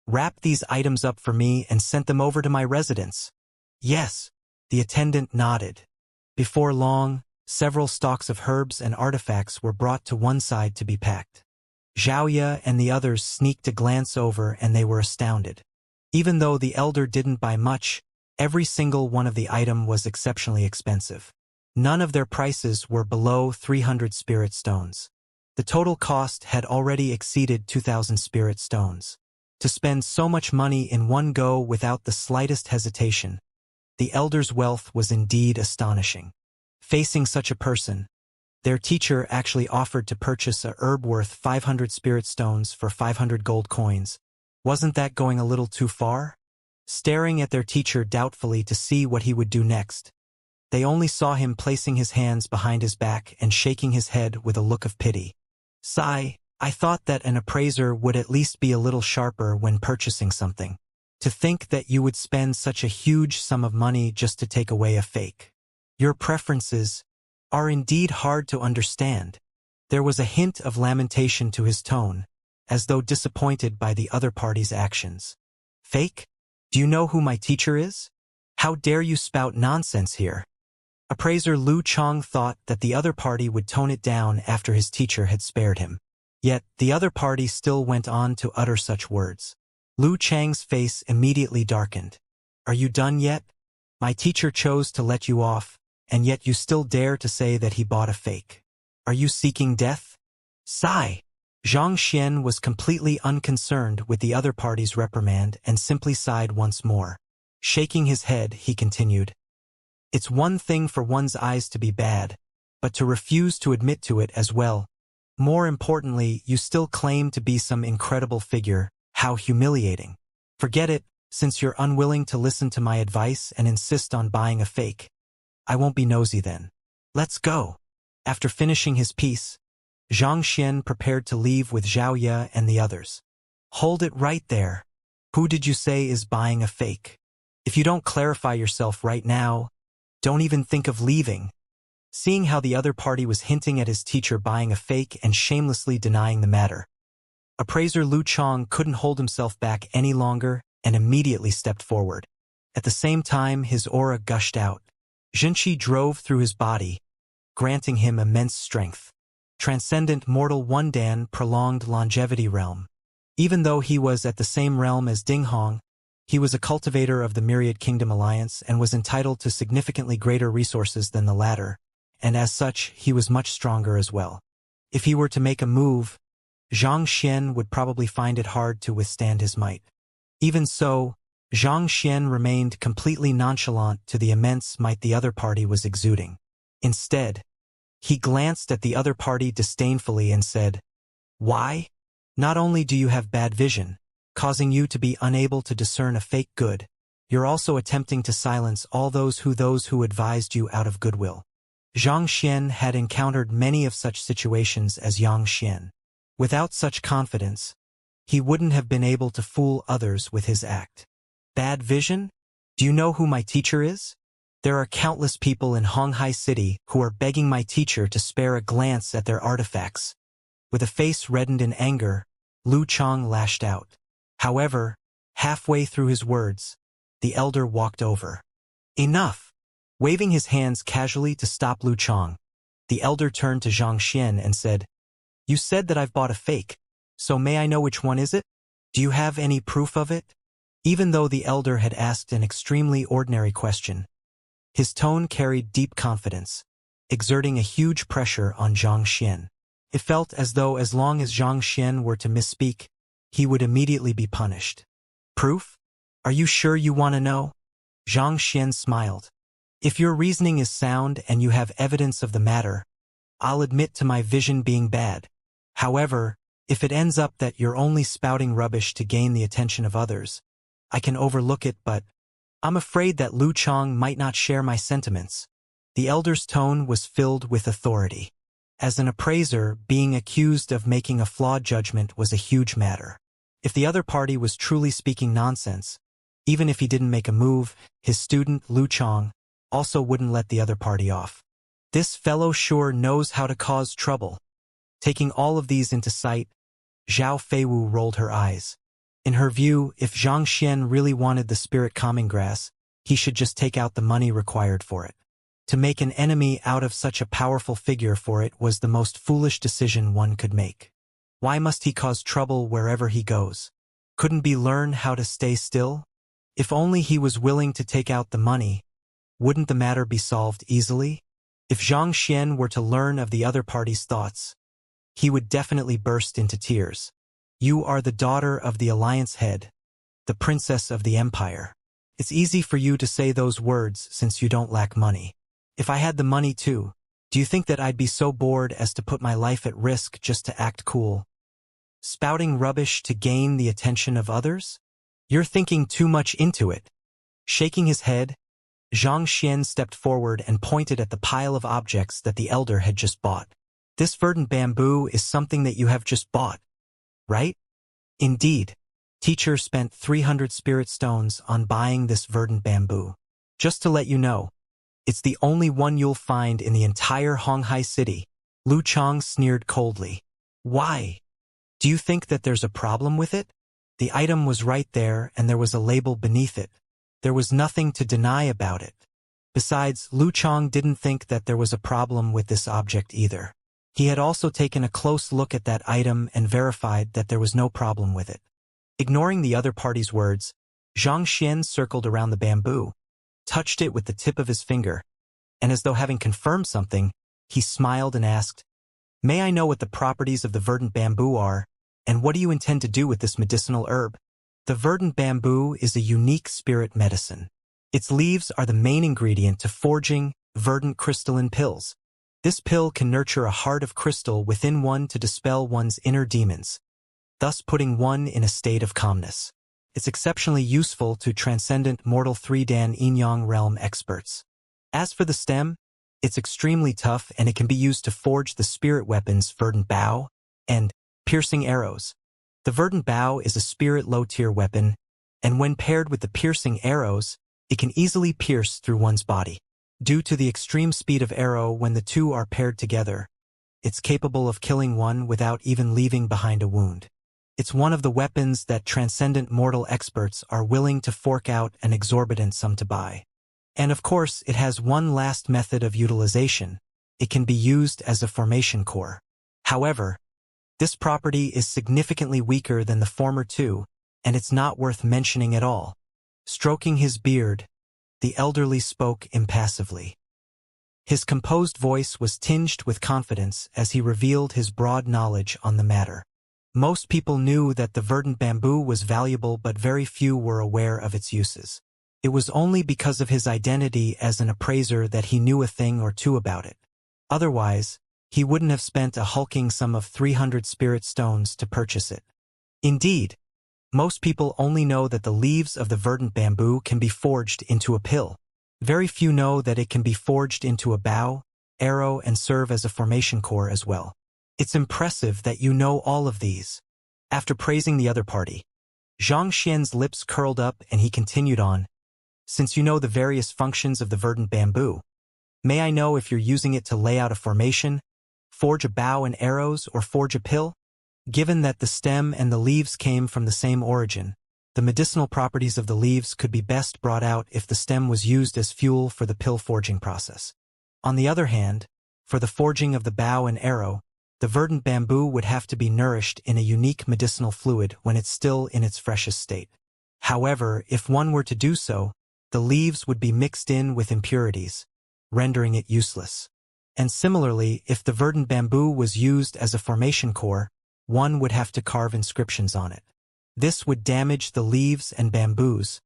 "Wrap these items up for me and send them over to my residence." "Yes." The attendant nodded. Before long, several stalks of herbs and artifacts were brought to one side to be packed. Xiaoya and the others sneaked a glance over and they were astounded. Even though the elder didn't buy much, every single one of the item was exceptionally expensive. None of their prices were below 300 spirit stones. The total cost had already exceeded 2,000 spirit stones. To spend so much money in one go without the slightest hesitation, the elder's wealth was indeed astonishing. Facing such a person, their teacher actually offered to purchase a herb worth 500 spirit stones for 500 gold coins. Wasn't that going a little too far? Staring at their teacher doubtfully to see what he would do next, they only saw him placing his hands behind his back and shaking his head with a look of pity. "Sigh, I thought that an appraiser would at least be a little sharper when purchasing something. To think that you would spend such a huge sum of money just to take away a fake. Your preferences are indeed hard to understand." There was a hint of lamentation to his tone, as though disappointed by the other party's actions. "Fake? Do you know who my teacher is? How dare you spout nonsense here?" Appraiser Lu Chang thought that the other party would tone it down after his teacher had spared him. Yet, the other party still went on to utter such words. Lu Chang's face immediately darkened. "Are you done yet? My teacher chose to let you off, and yet you still dare to say that he bought a fake. Are you seeking death?" Sigh. Xianxia was completely unconcerned with the other party's reprimand and simply sighed once more. Shaking his head, he continued, "It's one thing for one's eyes to be bad, but to refuse to admit to it as well. More importantly, you still claim to be some incredible figure. How humiliating. Forget it, since you're unwilling to listen to my advice and insist on buying a fake. I won't be nosy then. Let's go." After finishing his piece, Xianxia prepared to leave with Xiaoya and the others. "Hold it right there. Who did you say is buying a fake? If you don't clarify yourself right now, don't even think of leaving." Seeing how the other party was hinting at his teacher buying a fake and shamelessly denying the matter, appraiser Lu Chang couldn't hold himself back any longer and immediately stepped forward. At the same time, his aura gushed out. Jinqi drove through his body, granting him immense strength. Transcendent Mortal One Dan prolonged longevity realm. Even though he was at the same realm as Ding Hong, he was a cultivator of the Myriad Kingdom Alliance and was entitled to significantly greater resources than the latter, and as such, he was much stronger as well. If he were to make a move, Xianxia would probably find it hard to withstand his might. Even so, Xianxia remained completely nonchalant to the immense might the other party was exuding. Instead, he glanced at the other party disdainfully and said, "Why? Not only do you have bad vision, causing you to be unable to discern a fake good, you're also attempting to silence all those who advised you out of goodwill." Xianxia had encountered many of such situations as Xianxia. Without such confidence, he wouldn't have been able to fool others with his act. "Bad vision? Do you know who my teacher is? There are countless people in Honghai City who are begging my teacher to spare a glance at their artifacts." With a face reddened in anger, Lu Chang lashed out. However, halfway through his words, the elder walked over. "Enough!" Waving his hands casually to stop Lu Chang, the elder turned to Xianxia and said, "You said that I've bought a fake, so may I know which one is it? Do you have any proof of it?" Even though the elder had asked an extremely ordinary question, his tone carried deep confidence, exerting a huge pressure on Xianxia. It felt as though as long as Xianxia were to misspeak, he would immediately be punished. "Proof? Are you sure you want to know?" Xianxia smiled. "If your reasoning is sound and you have evidence of the matter, I'll admit to my vision being bad. However, if it ends up that you're only spouting rubbish to gain the attention of others, I can overlook it, but I'm afraid that Lu Chang might not share my sentiments." The elder's tone was filled with authority. As an appraiser, being accused of making a flawed judgment was a huge matter. If the other party was truly speaking nonsense, even if he didn't make a move, his student, Lu Chang, also wouldn't let the other party off. This fellow sure knows how to cause trouble. Taking all of these into sight, Zhao Feiwu rolled her eyes. In her view, if Xianxia really wanted the spirit calming grass, he should just take out the money required for it. To make an enemy out of such a powerful figure for it was the most foolish decision one could make. Why must he cause trouble wherever he goes? Couldn't he learn how to stay still? If only he was willing to take out the money, wouldn't the matter be solved easily? If Xianxia were to learn of the other party's thoughts, he would definitely burst into tears. You are the daughter of the Alliance head, the princess of the empire. It's easy for you to say those words since you don't lack money. If I had the money too, do you think that I'd be so bored as to put my life at risk just to act cool? Spouting rubbish to gain the attention of others? You're thinking too much into it. Shaking his head, Xianxia stepped forward and pointed at the pile of objects that the elder had just bought. This verdant bamboo is something that you have just bought, right? Indeed. Teacher spent 300 spirit stones on buying this verdant bamboo. Just to let you know, it's the only one you'll find in the entire Honghai city. Lu Chang sneered coldly. Why? Do you think that there's a problem with it? The item was right there and there was a label beneath it. There was nothing to deny about it. Besides, Lu Chang didn't think that there was a problem with this object either. He had also taken a close look at that item and verified that there was no problem with it. Ignoring the other party's words, Xianxia circled around the bamboo, touched it with the tip of his finger, and as though having confirmed something, he smiled and asked, "May I know what the properties of the verdant bamboo are, and what do you intend to do with this medicinal herb?" The verdant bamboo is a unique spirit medicine. Its leaves are the main ingredient to forging verdant crystalline pills. This pill can nurture a heart of crystal within one to dispel one's inner demons, thus putting one in a state of calmness. It's exceptionally useful to transcendent mortal 3-dan yin-yang realm experts. As for the stem, it's extremely tough and it can be used to forge the spirit weapons verdant bow and piercing arrows. The verdant bow is a spirit low-tier weapon, and when paired with the piercing arrows, it can easily pierce through one's body. Due to the extreme speed of arrow when the two are paired together, it's capable of killing one without even leaving behind a wound. It's one of the weapons that transcendent mortal experts are willing to fork out an exorbitant sum to buy. And of course, it has one last method of utilization. It can be used as a formation core. However, this property is significantly weaker than the former two, and it's not worth mentioning at all. Stroking his beard, the elderly spoke impassively. His composed voice was tinged with confidence as he revealed his broad knowledge on the matter. Most people knew that the verdant bamboo was valuable, but very few were aware of its uses. It was only because of his identity as an appraiser that he knew a thing or two about it. Otherwise, he wouldn't have spent a hulking sum of 300 spirit stones to purchase it. Indeed, most people only know that the leaves of the verdant bamboo can be forged into a pill. Very few know that it can be forged into a bow, arrow, and serve as a formation core as well. It's impressive that you know all of these. After praising the other party, Xianxia's lips curled up and he continued on. Since you know the various functions of the verdant bamboo, may I know if you're using it to lay out a formation, forge a bow and arrows, or forge a pill? Given that the stem and the leaves came from the same origin, the medicinal properties of the leaves could be best brought out if the stem was used as fuel for the pill forging process. On the other hand, for the forging of the bow and arrow, the verdant bamboo would have to be nourished in a unique medicinal fluid when it's still in its freshest state. However, if one were to do so, the leaves would be mixed in with impurities, rendering it useless. And similarly, if the verdant bamboo was used as a formation core, one would have to carve inscriptions on it. This would damage the leaves and bamboos,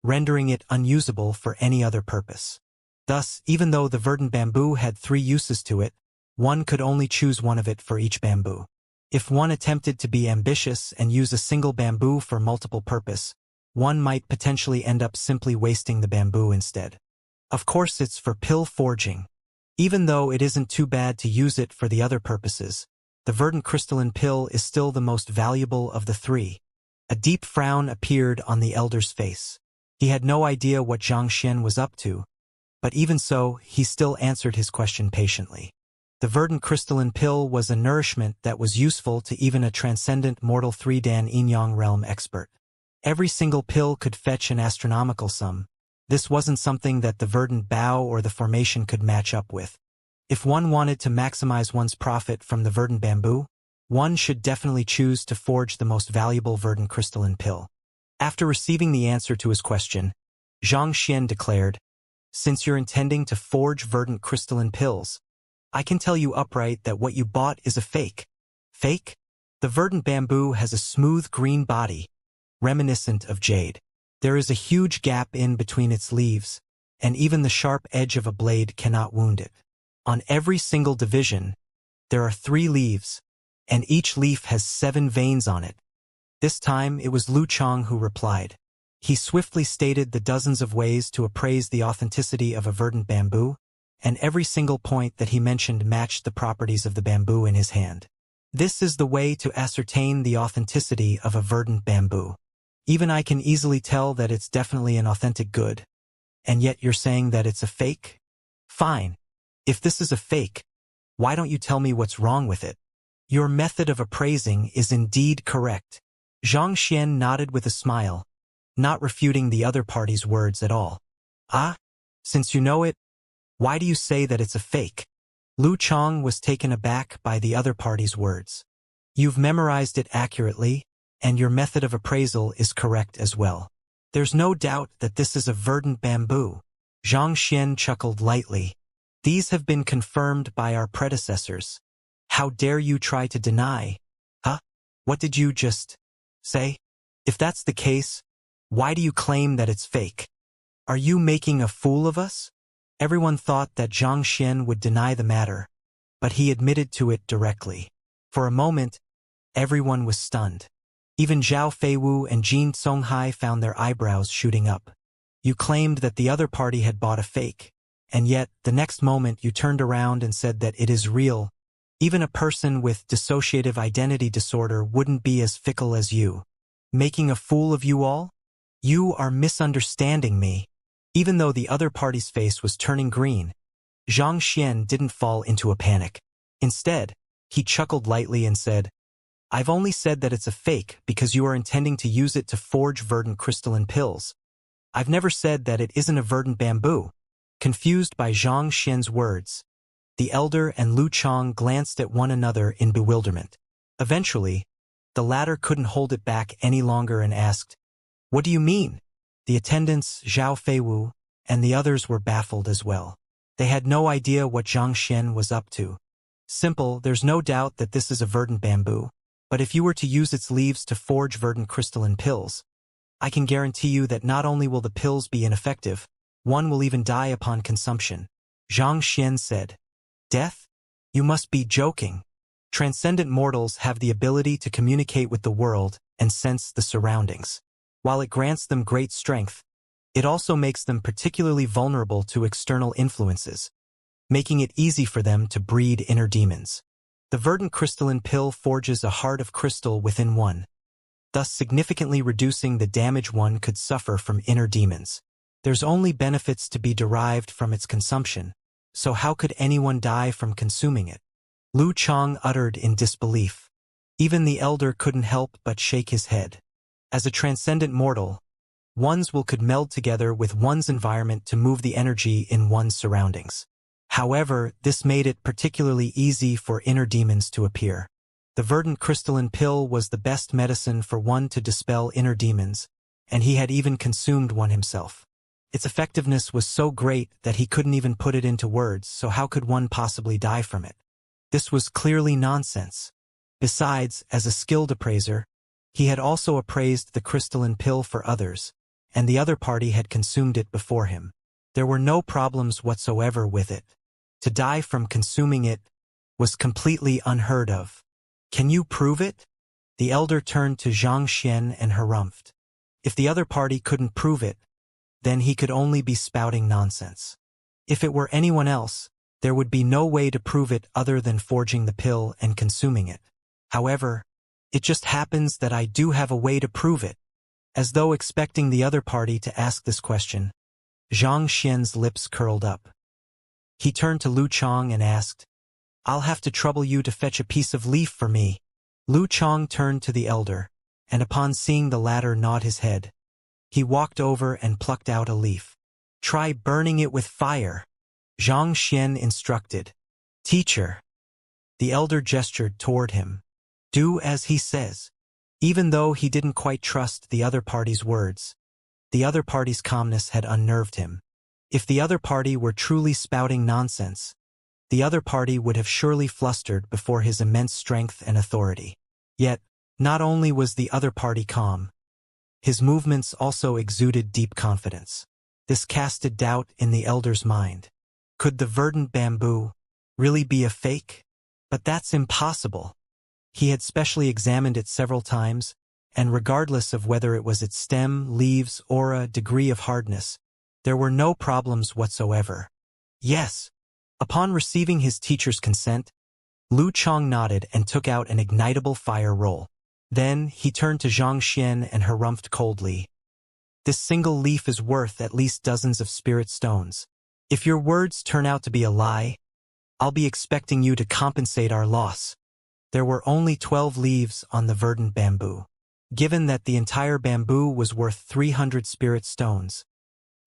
rendering it unusable for any other purpose. Thus, even though the verdant bamboo had 3 uses to it, one could only choose one of it for each bamboo. If one attempted to be ambitious and use a single bamboo for multiple purpose, one might potentially end up simply wasting the bamboo instead. Of course, it's for pill forging. Even though it isn't too bad to use it for the other purposes, the verdant crystalline pill is still the most valuable of the 3. A deep frown appeared on the elder's face. He had no idea what Xianxia was up to, but even so, he still answered his question patiently. The verdant crystalline pill was a nourishment that was useful to even a transcendent mortal 3-dan yin-yang realm expert. Every single pill could fetch an astronomical sum. This wasn't something that the verdant bow or the formation could match up with. If one wanted to maximize one's profit from the verdant bamboo, one should definitely choose to forge the most valuable verdant crystalline pill. After receiving the answer to his question, Xianxia declared, "Since you're intending to forge verdant crystalline pills, I can tell you upright that what you bought is a fake." Fake? The verdant bamboo has a smooth green body, reminiscent of jade. There is a huge gap in between its leaves, and even the sharp edge of a blade cannot wound it. On every single division, there are 3 leaves, and each leaf has 7 veins on it. This time it was Lu Chang who replied. He swiftly stated the dozens of ways to appraise the authenticity of a verdant bamboo, and every single point that he mentioned matched the properties of the bamboo in his hand. This is the way to ascertain the authenticity of a verdant bamboo. Even I can easily tell that it's definitely an authentic good. And yet you're saying that it's a fake? Fine. If this is a fake, why don't you tell me what's wrong with it? Your method of appraising is indeed correct. Xianxia nodded with a smile, not refuting the other party's words at all. Ah? Since you know it, why do you say that it's a fake? Lu Chang was taken aback by the other party's words. You've memorized it accurately, and your method of appraisal is correct as well. There's no doubt that this is a verdant bamboo. Xianxia chuckled lightly. These have been confirmed by our predecessors. How dare you try to deny? Huh? What did you just say? If that's the case, why do you claim that it's fake? Are you making a fool of us? Everyone thought that Xianxia would deny the matter, but he admitted to it directly. For a moment, everyone was stunned. Even Zhao Feiwu and Jin Songhai found their eyebrows shooting up. You claimed that the other party had bought a fake, and yet, the next moment you turned around and said that it is real. Even a person with dissociative identity disorder wouldn't be as fickle as you. Making a fool of you all? You are misunderstanding me. Even though the other party's face was turning green, Xianxia didn't fall into a panic. Instead, he chuckled lightly and said, I've only said that it's a fake because you are intending to use it to forge verdant crystalline pills. I've never said that it isn't a verdant bamboo. Confused by Xianxia's words, the elder and Lu Chang glanced at one another in bewilderment. Eventually, the latter couldn't hold it back any longer and asked, What do you mean? The attendants, Zhao Feiwu, and the others were baffled as well. They had no idea what Xianxia was up to. Simple, there's no doubt that this is a verdant bamboo, but if you were to use its leaves to forge verdant crystalline pills, I can guarantee you that not only will the pills be ineffective, one will even die upon consumption. Xianxia said, Death? You must be joking. Transcendent mortals have the ability to communicate with the world and sense the surroundings. While it grants them great strength, it also makes them particularly vulnerable to external influences, making it easy for them to breed inner demons. The verdant crystalline pill forges a heart of crystal within one, thus significantly reducing the damage one could suffer from inner demons. There's only benefits to be derived from its consumption, so how could anyone die from consuming it? Lu Chang uttered in disbelief. Even the elder couldn't help but shake his head. As a transcendent mortal, one's will could meld together with one's environment to move the energy in one's surroundings. However, this made it particularly easy for inner demons to appear. The verdant crystalline pill was the best medicine for one to dispel inner demons, and he had even consumed one himself. Its effectiveness was so great that he couldn't even put it into words, so how could one possibly die from it? This was clearly nonsense. Besides, as a skilled appraiser, he had also appraised the crystalline pill for others, and the other party had consumed it before him. There were no problems whatsoever with it. To die from consuming it was completely unheard of. Can you prove it? The elder turned to Xianxia and harumphed. If the other party couldn't prove it, then he could only be spouting nonsense. If it were anyone else, there would be no way to prove it other than forging the pill and consuming it. However, it just happens that I do have a way to prove it. As though expecting the other party to ask this question, Xianxia's lips curled up. He turned to Lu Chang and asked, I'll have to trouble you to fetch a piece of leaf for me. Lu Chang turned to the elder, and upon seeing the latter nod his head, he walked over and plucked out a leaf. Try burning it with fire, Xianxia instructed. Teacher. The elder gestured toward him. Do as he says. Even though he didn't quite trust the other party's words, the other party's calmness had unnerved him. If the other party were truly spouting nonsense, the other party would have surely flustered before his immense strength and authority. Yet, not only was the other party calm, his movements also exuded deep confidence. This casted doubt in the elder's mind. Could the verdant bamboo really be a fake? But that's impossible. He had specially examined it several times, and regardless of whether it was its stem, leaves, or a degree of hardness, there were no problems whatsoever. Yes. Upon receiving his teacher's consent, Lu Chang nodded and took out an ignitable fire roll. Then he turned to Xianxia and harumphed coldly. This single leaf is worth at least dozens of spirit stones. If your words turn out to be a lie, I'll be expecting you to compensate our loss. There were only 12 leaves on the verdant bamboo. Given that the entire bamboo was worth 300 spirit stones,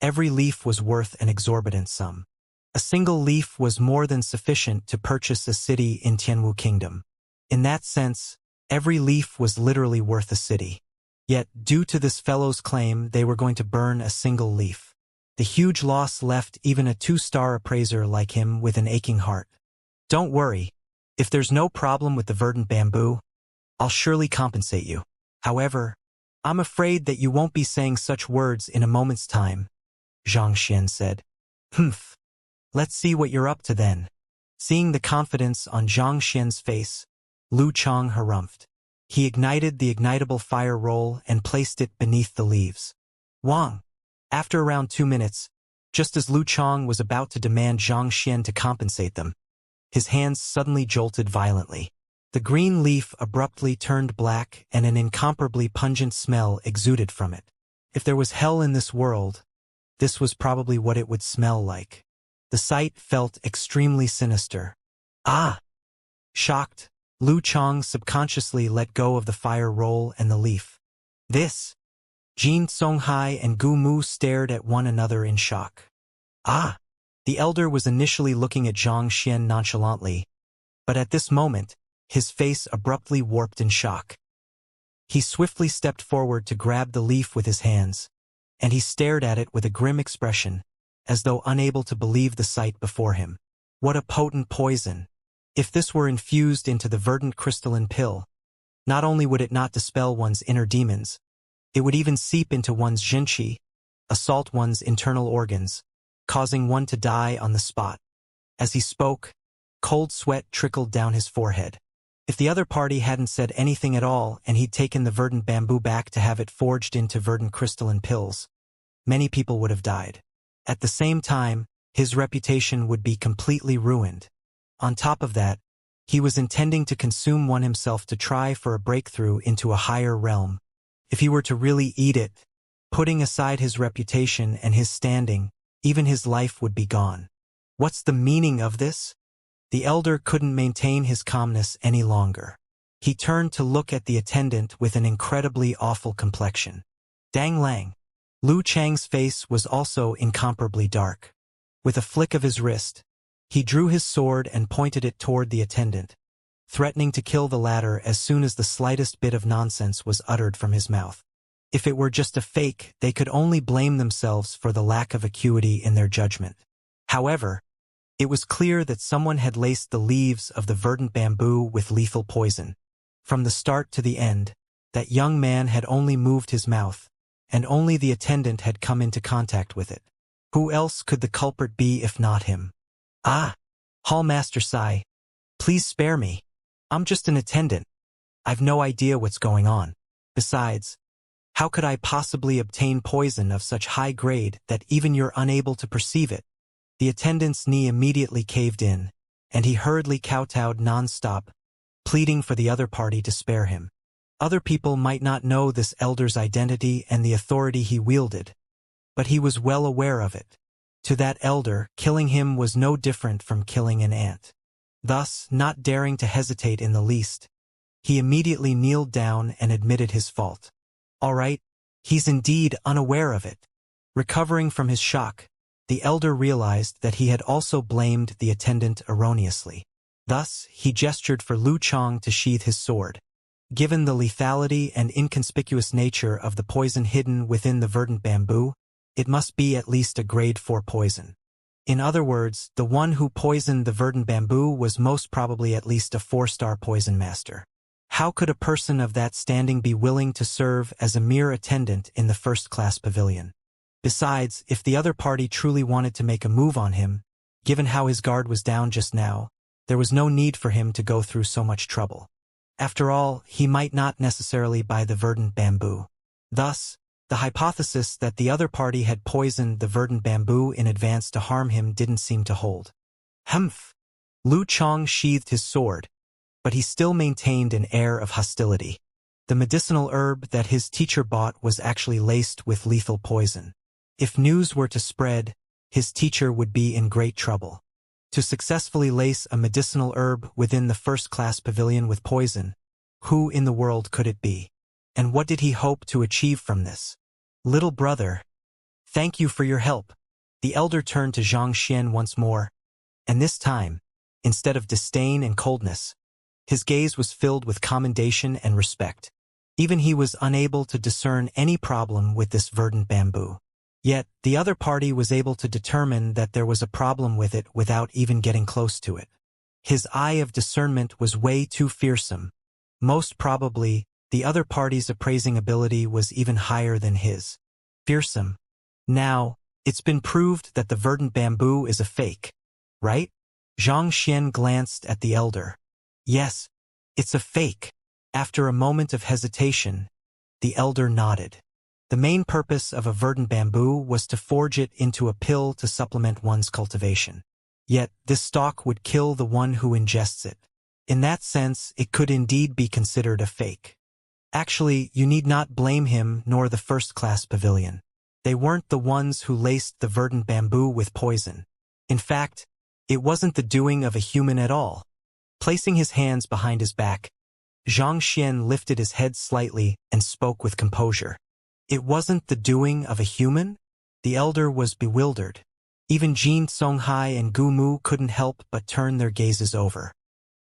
every leaf was worth an exorbitant sum. A single leaf was more than sufficient to purchase a city in Tianwu Kingdom. In that sense, every leaf was literally worth a city. Yet, due to this fellow's claim, they were going to burn a single leaf. The huge loss left even a 2-star appraiser like him with an aching heart. Don't worry. If there's no problem with the verdant bamboo, I'll surely compensate you. However, I'm afraid that you won't be saying such words in a moment's time, Xianxia said. Humph. Let's see what you're up to then. Seeing the confidence on Xianxia's face, Lu Chang harumphed. He ignited the ignitable fire roll and placed it beneath the leaves. Wang. After around 2 minutes, just as Lu Chang was about to demand Xianxia to compensate them, his hands suddenly jolted violently. The green leaf abruptly turned black and an incomparably pungent smell exuded from it. If there was hell in this world, this was probably what it would smell like. The sight felt extremely sinister. Ah! Shocked, Lu Chang subconsciously let go of the fire roll and the leaf. This! Jin Songhai and Gu Mu stared at one another in shock. Ah! The elder was initially looking at Xianxia nonchalantly, but at this moment, his face abruptly warped in shock. He swiftly stepped forward to grab the leaf with his hands, and he stared at it with a grim expression, as though unable to believe the sight before him. What a potent poison! If this were infused into the verdant crystalline pill, not only would it not dispel one's inner demons, it would even seep into one's jinqi, assault one's internal organs, causing one to die on the spot. As he spoke, cold sweat trickled down his forehead. If the other party hadn't said anything at all and he'd taken the verdant bamboo back to have it forged into verdant crystalline pills, many people would have died. At the same time, his reputation would be completely ruined. On top of that, he was intending to consume one himself to try for a breakthrough into a higher realm. If he were to really eat it, putting aside his reputation and his standing, even his life would be gone. What's the meaning of this? The elder couldn't maintain his calmness any longer. He turned to look at the attendant with an incredibly awful complexion. Dang Lang. Lu Chang's face was also incomparably dark. With a flick of his wrist, he drew his sword and pointed it toward the attendant, threatening to kill the latter as soon as the slightest bit of nonsense was uttered from his mouth. If it were just a fake, they could only blame themselves for the lack of acuity in their judgment. However, it was clear that someone had laced the leaves of the verdant bamboo with lethal poison. From the start to the end, that young man had only moved his mouth, and only the attendant had come into contact with it. Who else could the culprit be if not him? Ah! Hallmaster Sai, please spare me. I'm just an attendant. I've no idea what's going on. Besides, how could I possibly obtain poison of such high grade that even you're unable to perceive it? The attendant's knee immediately caved in, and he hurriedly kowtowed non-stop, pleading for the other party to spare him. Other people might not know this elder's identity and the authority he wielded, but he was well aware of it. To that elder, killing him was no different from killing an ant. Thus, not daring to hesitate in the least, he immediately kneeled down and admitted his fault. All right, he's indeed unaware of it. Recovering from his shock, the elder realized that he had also blamed the attendant erroneously. Thus, he gestured for Lu Chang to sheath his sword. Given the lethality and inconspicuous nature of the poison hidden within the verdant bamboo, it must be at least a grade 4 poison. In other words, the one who poisoned the verdant bamboo was most probably at least a 4-star poison master. How could a person of that standing be willing to serve as a mere attendant in the first-class pavilion? Besides, if the other party truly wanted to make a move on him, given how his guard was down just now, there was no need for him to go through so much trouble. After all, he might not necessarily buy the verdant bamboo. Thus, the hypothesis that the other party had poisoned the verdant bamboo in advance to harm him didn't seem to hold. Humph! Lu Chong sheathed his sword, but he still maintained an air of hostility. The medicinal herb that his teacher bought was actually laced with lethal poison. If news were to spread, his teacher would be in great trouble. To successfully lace a medicinal herb within the first-class pavilion with poison, who in the world could it be? And what did he hope to achieve from this? Little brother, thank you for your help. The elder turned to Xianxia once more, and this time, instead of disdain and coldness, his gaze was filled with commendation and respect. Even he was unable to discern any problem with this verdant bamboo. Yet, the other party was able to determine that there was a problem with it without even getting close to it. His eye of discernment was way too fearsome. Most probably, the other party's appraising ability was even higher than his. Fearsome. Now, it's been proved that the verdant bamboo is a fake, right? Xianxia glanced at the elder. Yes, it's a fake. After a moment of hesitation, the elder nodded. The main purpose of a verdant bamboo was to forge it into a pill to supplement one's cultivation. Yet, this stalk would kill the one who ingests it. In that sense, it could indeed be considered a fake. Actually, you need not blame him nor the first-class pavilion. They weren't the ones who laced the verdant bamboo with poison. In fact, it wasn't the doing of a human at all. Placing his hands behind his back, Xianxia lifted his head slightly and spoke with composure. It wasn't the doing of a human? The elder was bewildered. Even Jin Songhai and Gu Mu couldn't help but turn their gazes over.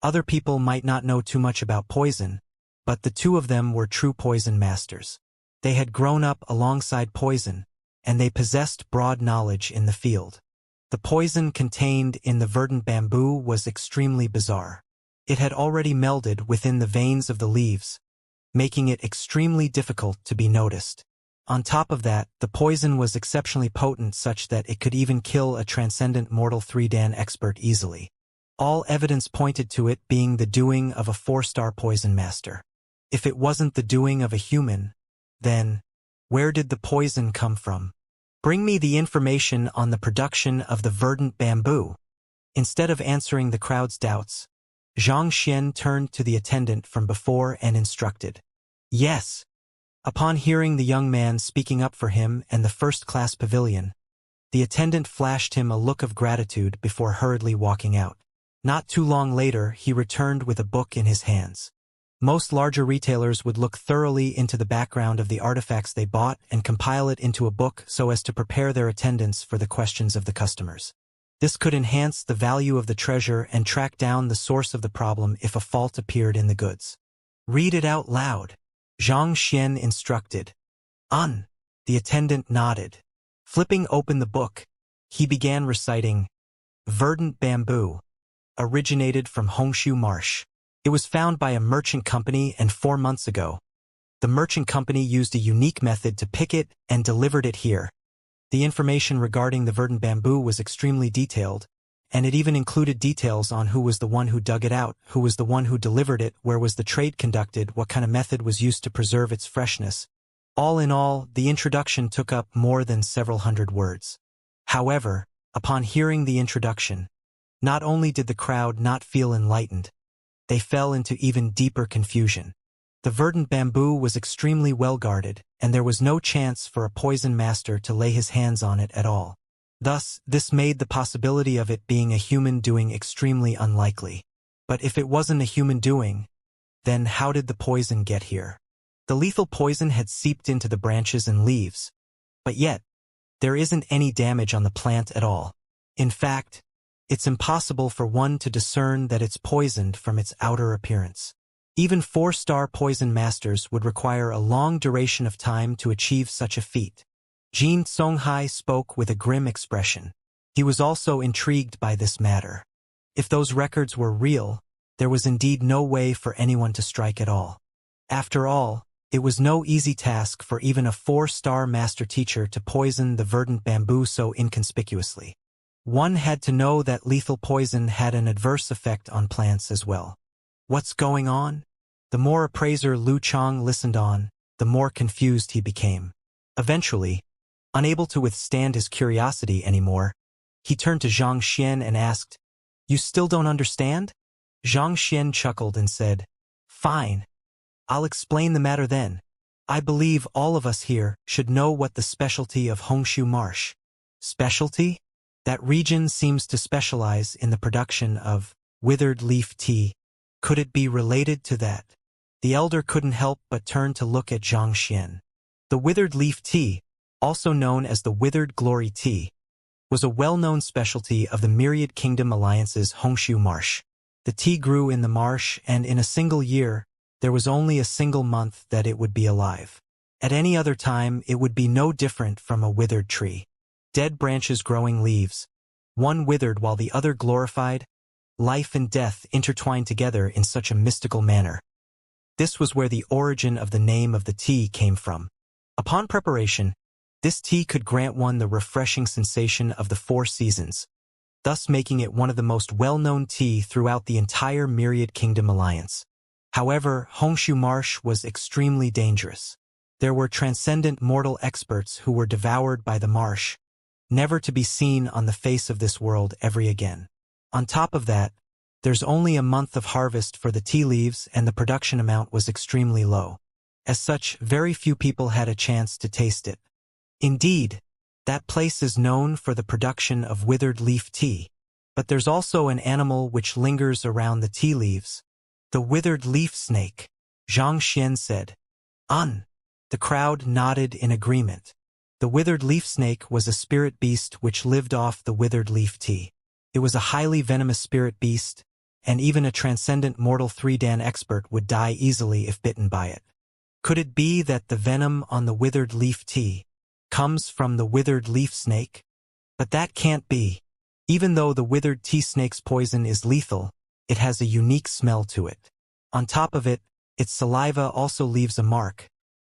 Other people might not know too much about poison, but the two of them were true poison masters. They had grown up alongside poison, and they possessed broad knowledge in the field. The poison contained in the verdant bamboo was extremely bizarre. It had already melded within the veins of the leaves, making it extremely difficult to be noticed. On top of that, the poison was exceptionally potent such that it could even kill a transcendent mortal 3-dan expert easily. All evidence pointed to it being the doing of a 4-star poison master. If it wasn't the doing of a human, then where did the poison come from? Bring me the information on the production of the verdant bamboo. Instead of answering the crowd's doubts, Xianxia turned to the attendant from before and instructed. Yes. Upon hearing the young man speaking up for him and the first-class pavilion, the attendant flashed him a look of gratitude before hurriedly walking out. Not too long later, he returned with a book in his hands. Most larger retailers would look thoroughly into the background of the artifacts they bought and compile it into a book so as to prepare their attendants for the questions of the customers. This could enhance the value of the treasure and track down the source of the problem if a fault appeared in the goods. Read it out loud, Xianxia instructed. On. The attendant nodded. Flipping open the book, he began reciting, Verdant bamboo. Originated from Hongshu Marsh. It was found by a merchant company and 4 months ago. The merchant company used a unique method to pick it and delivered it here. The information regarding the verdant bamboo was extremely detailed, and it even included details on who was the one who dug it out, who was the one who delivered it, where was the trade conducted, what kind of method was used to preserve its freshness. All in all, the introduction took up more than several hundred words. However, upon hearing the introduction, not only did the crowd not feel enlightened, they fell into even deeper confusion. The verdant bamboo was extremely well guarded, and there was no chance for a poison master to lay his hands on it at all. Thus, this made the possibility of it being a human doing extremely unlikely. But if it wasn't a human doing, then how did the poison get here? The lethal poison had seeped into the branches and leaves, but yet, there isn't any damage on the plant at all. In fact, it's impossible for one to discern that it's poisoned from its outer appearance. Even 4-star poison masters would require a long duration of time to achieve such a feat. Jin Songhai spoke with a grim expression. He was also intrigued by this matter. If those records were real, there was indeed no way for anyone to strike at all. After all, it was no easy task for even a 4-star master teacher to poison the verdant bamboo so inconspicuously. One had to know that lethal poison had an adverse effect on plants as well. What's going on? The more appraiser Lu Chang listened on, the more confused he became. Eventually, unable to withstand his curiosity anymore, he turned to Zhang Xian and asked, "You still don't understand?" Zhang Xian chuckled and said, "Fine. I'll explain the matter then. I believe all of us here should know what the specialty of Hongshu Marsh." Specialty? That region seems to specialize in the production of withered leaf tea. Could it be related to that? The elder couldn't help but turn to look at Zhang Xian. The withered leaf tea, also known as the withered glory tea, was a well-known specialty of the Myriad Kingdom Alliance's Hongshu Marsh. The tea grew in the marsh, and in a single year, there was only a single month that it would be alive. At any other time, it would be no different from a withered tree. Dead branches growing leaves, one withered while the other glorified, life and death intertwined together in such a mystical manner. This was where the origin of the name of the tea came from. Upon preparation, this tea could grant one the refreshing sensation of the 4 seasons, thus making it one of the most well-known tea throughout the entire Myriad Kingdom Alliance. However, Hongshu Marsh was extremely dangerous. There were transcendent mortal experts who were devoured by the marsh, never to be seen on the face of this world ever again. On top of that, there's only a month of harvest for the tea leaves, and the production amount was extremely low. As such, very few people had a chance to taste it. Indeed, that place is known for the production of withered leaf tea. But there's also an animal which lingers around the tea leaves. The withered leaf snake, Zhang Xian said. The crowd nodded in agreement. The withered leaf snake was a spirit beast which lived off the withered leaf tea. It was a highly venomous spirit beast, and even a transcendent mortal 3-dan expert would die easily if bitten by it. Could it be that the venom on the withered leaf tea comes from the withered leaf snake? But that can't be. Even though the withered tea snake's poison is lethal, it has a unique smell to it. On top of it, its saliva also leaves a mark,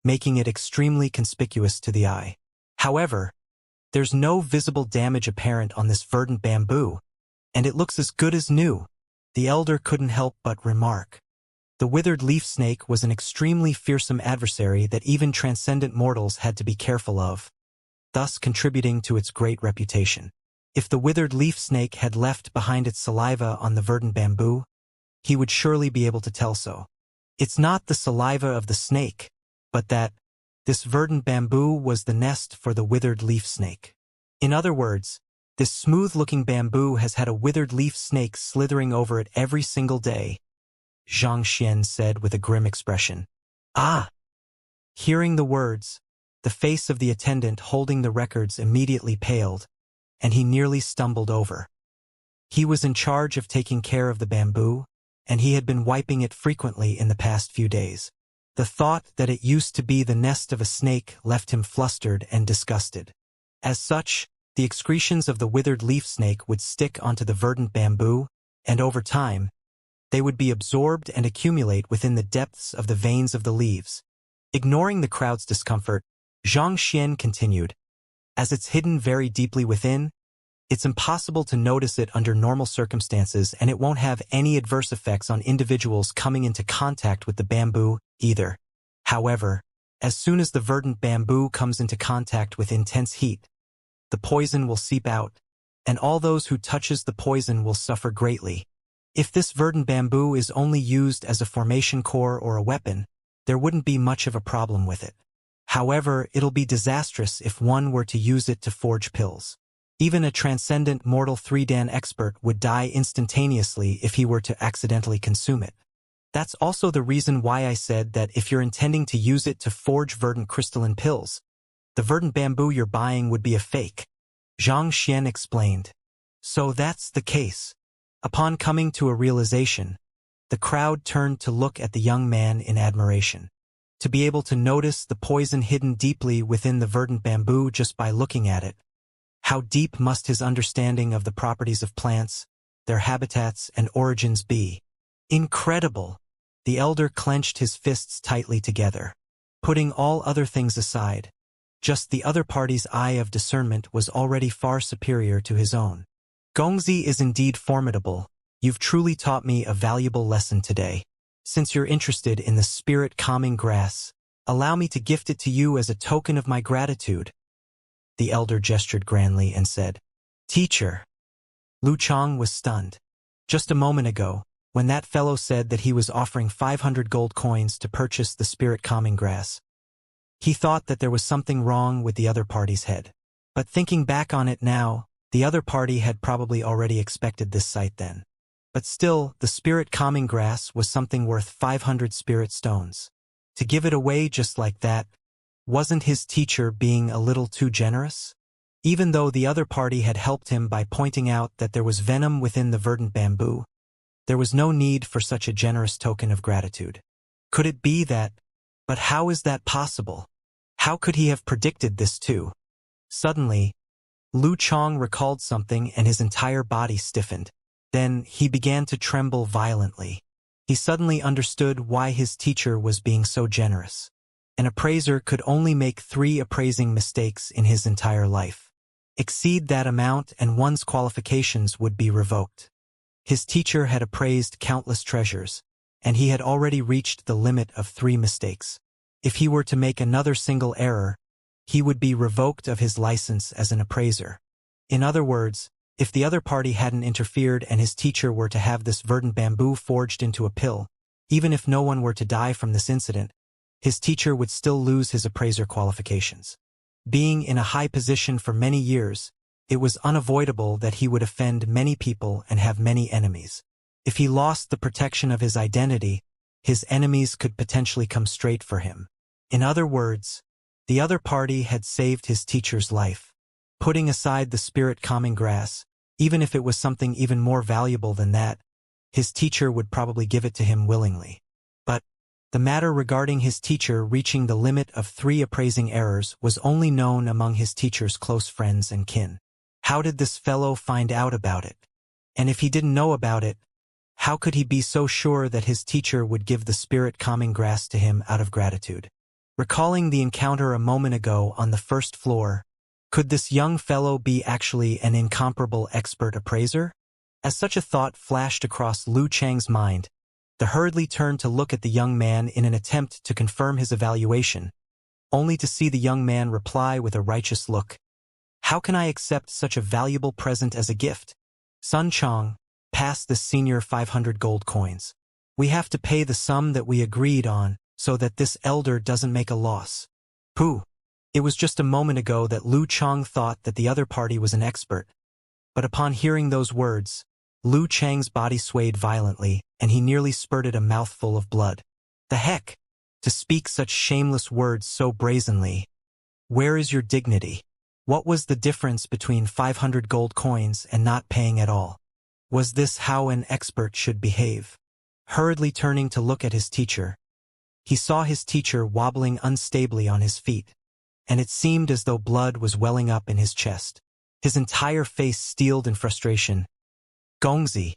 making it extremely conspicuous to the eye. However, there's no visible damage apparent on this verdant bamboo, and it looks as good as new. The elder couldn't help but remark. The withered leaf snake was an extremely fearsome adversary that even transcendent mortals had to be careful of, thus contributing to its great reputation. If the withered leaf snake had left behind its saliva on the verdant bamboo, he would surely be able to tell so. It's not the saliva of the snake, but that this verdant bamboo was the nest for the withered leaf snake. In other words, this smooth-looking bamboo has had a withered leaf snake slithering over it every single day, Zhang Xian said with a grim expression. Ah! Hearing the words, the face of the attendant holding the records immediately paled, and he nearly stumbled over. He was in charge of taking care of the bamboo, and he had been wiping it frequently in the past few days. The thought that it used to be the nest of a snake left him flustered and disgusted. As such, the excretions of the withered leaf snake would stick onto the verdant bamboo, and over time, they would be absorbed and accumulate within the depths of the veins of the leaves. Ignoring the crowd's discomfort, Zhang Xian continued, "As it's hidden very deeply within, it's impossible to notice it under normal circumstances, and it won't have any adverse effects on individuals coming into contact with the bamboo either. However, as soon as the verdant bamboo comes into contact with intense heat, the poison will seep out, and all those who touches the poison will suffer greatly. If this verdant bamboo is only used as a formation core or a weapon, there wouldn't be much of a problem with it. However, it'll be disastrous if one were to use it to forge pills. Even a transcendent mortal 3-dan expert would die instantaneously if he were to accidentally consume it. That's also the reason why I said that if you're intending to use it to forge verdant crystalline pills, the verdant bamboo you're buying would be a fake," Zhang Xian explained. "So that's the case." Upon coming to a realization, The crowd turned to look at the young man in admiration. To be able to notice the poison hidden deeply within the verdant bamboo just by looking at it. How deep must his understanding of the properties of plants, their habitats and origins be? Incredible! The elder clenched his fists tightly together. Putting all other things aside, just the other party's eye of discernment was already far superior to his own. Gongzi is indeed formidable. You've truly taught me a valuable lesson today. Since you're interested in the spirit-calming grass, allow me to gift it to you as a token of my gratitude. The elder gestured grandly and said, Teacher. Lu Chang was stunned. Just a moment ago, when that fellow said that he was offering 500 gold coins to purchase the spirit-calming grass, he thought that there was something wrong with the other party's head. But thinking back on it now, the other party had probably already expected this sight then. But still, the spirit-calming grass was something worth 500 spirit stones. To give it away just like that, wasn't his teacher being a little too generous? Even though the other party had helped him by pointing out that there was venom within the verdant bamboo, there was no need for such a generous token of gratitude. Could it be that? But how is that possible? How could he have predicted this too? Suddenly, Lu Chang recalled something and his entire body stiffened. Then he began to tremble violently. He suddenly understood why his teacher was being so generous. An appraiser could only make 3 appraising mistakes in his entire life. Exceed that amount and one's qualifications would be revoked. His teacher had appraised countless treasures, and he had already reached the limit of 3 mistakes. If he were to make another single error, he would be revoked of his license as an appraiser. In other words, if the other party hadn't interfered and his teacher were to have this verdant bamboo forged into a pill, even if no one were to die from this incident, his teacher would still lose his appraiser qualifications. Being in a high position for many years, it was unavoidable that he would offend many people and have many enemies. If he lost the protection of his identity, his enemies could potentially come straight for him. In other words, the other party had saved his teacher's life. Putting aside the spirit-calming grass, even if it was something even more valuable than that, his teacher would probably give it to him willingly. But the matter regarding his teacher reaching the limit of 3 appraising errors was only known among his teacher's close friends and kin. How did this fellow find out about it? And if he didn't know about it, how could he be so sure that his teacher would give the spirit-calming grass to him out of gratitude? Recalling the encounter a moment ago on the first floor, could this young fellow be actually an incomparable expert appraiser? As such a thought flashed across Lu Chang's mind, the hurriedly turned to look at the young man in an attempt to confirm his evaluation, only to see the young man reply with a righteous look. How can I accept such a valuable present as a gift? Sun Chang, pass this senior 500 gold coins. We have to pay the sum that we agreed on so that this elder doesn't make a loss. Pooh! It was just a moment ago that Lu Chang thought that the other party was an expert. But upon hearing those words, Lu Chang's body swayed violently, and he nearly spurted a mouthful of blood. The heck! To speak such shameless words so brazenly. Where is your dignity? What was the difference between 500 gold coins and not paying at all? Was this how an expert should behave? Hurriedly turning to look at his teacher, he saw his teacher wobbling unstably on his feet, and it seemed as though blood was welling up in his chest. His entire face steeled in frustration. Gongzi,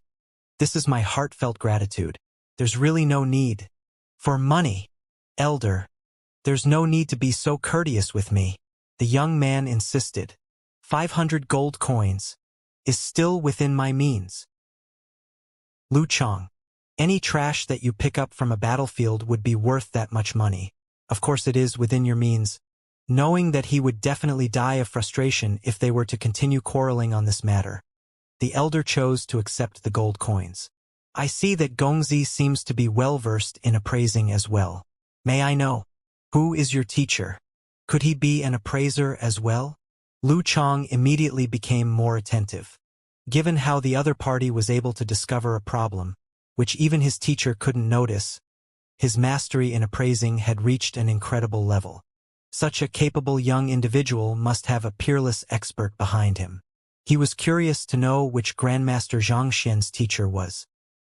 this is my heartfelt gratitude. There's really no need. For money. Elder, there's no need to be so courteous with me. The young man insisted. 500 gold coins is still within my means. Lu Chang, any trash that you pick up from a battlefield would be worth that much money. Of course it is within your means. Knowing that he would definitely die of frustration if they were to continue quarreling on this matter, the elder chose to accept the gold coins. I see that Gongzi seems to be well-versed in appraising as well. May I know, who is your teacher? Could he be an appraiser as well? Lu Chang immediately became more attentive. Given how the other party was able to discover a problem, which even his teacher couldn't notice, his mastery in appraising had reached an incredible level. Such a capable young individual must have a peerless expert behind him. He was curious to know which Grandmaster Xianxia's teacher was.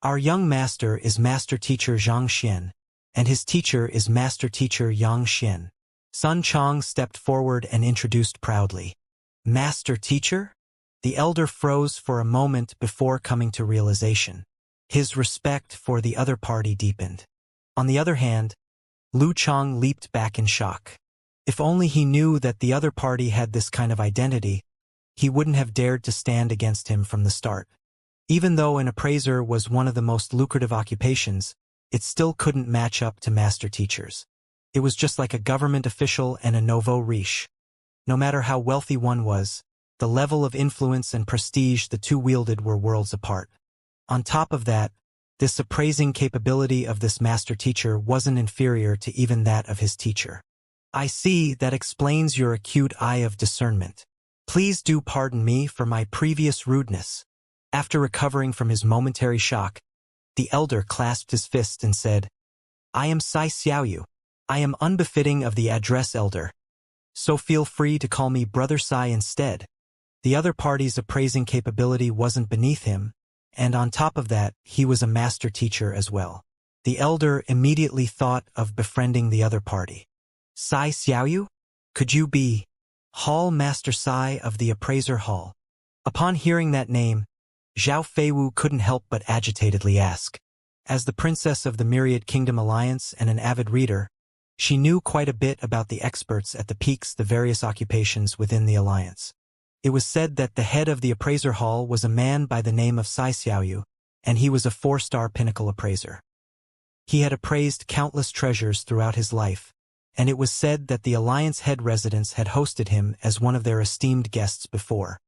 Our young master is Master Teacher Xianxia, and his teacher is Master Teacher Xianxia. Sun Chang stepped forward and introduced proudly. Master Teacher? The elder froze for a moment before coming to realization. His respect for the other party deepened. On the other hand, Lu Chang leaped back in shock. If only he knew that the other party had this kind of identity, he wouldn't have dared to stand against him from the start. Even though an appraiser was one of the most lucrative occupations, it still couldn't match up to master teachers. It was just like a government official and a nouveau riche. No matter how wealthy one was, the level of influence and prestige the two wielded were worlds apart. On top of that, this appraising capability of this master teacher wasn't inferior to even that of his teacher. I see, that explains your acute eye of discernment. Please do pardon me for my previous rudeness. After recovering from his momentary shock, the elder clasped his fist and said, I am Sai Xiaoyu. I am unbefitting of the address elder. So feel free to call me Brother Sai instead. The other party's appraising capability wasn't beneath him, and on top of that, he was a master teacher as well. The elder immediately thought of befriending the other party. Sai Xiaoyu? Could you be Hall Master Sai of the Appraiser Hall? Upon hearing that name, Zhao Feiwu couldn't help but agitatedly ask. As the princess of the Myriad Kingdom Alliance and an avid reader, she knew quite a bit about the experts at the peaks, the various occupations within the alliance. It was said that the head of the Appraiser Hall was a man by the name of Sai Xiaoyu, and he was a 4-star pinnacle appraiser. He had appraised countless treasures throughout his life, and it was said that the Alliance head residents had hosted him as one of their esteemed guests before.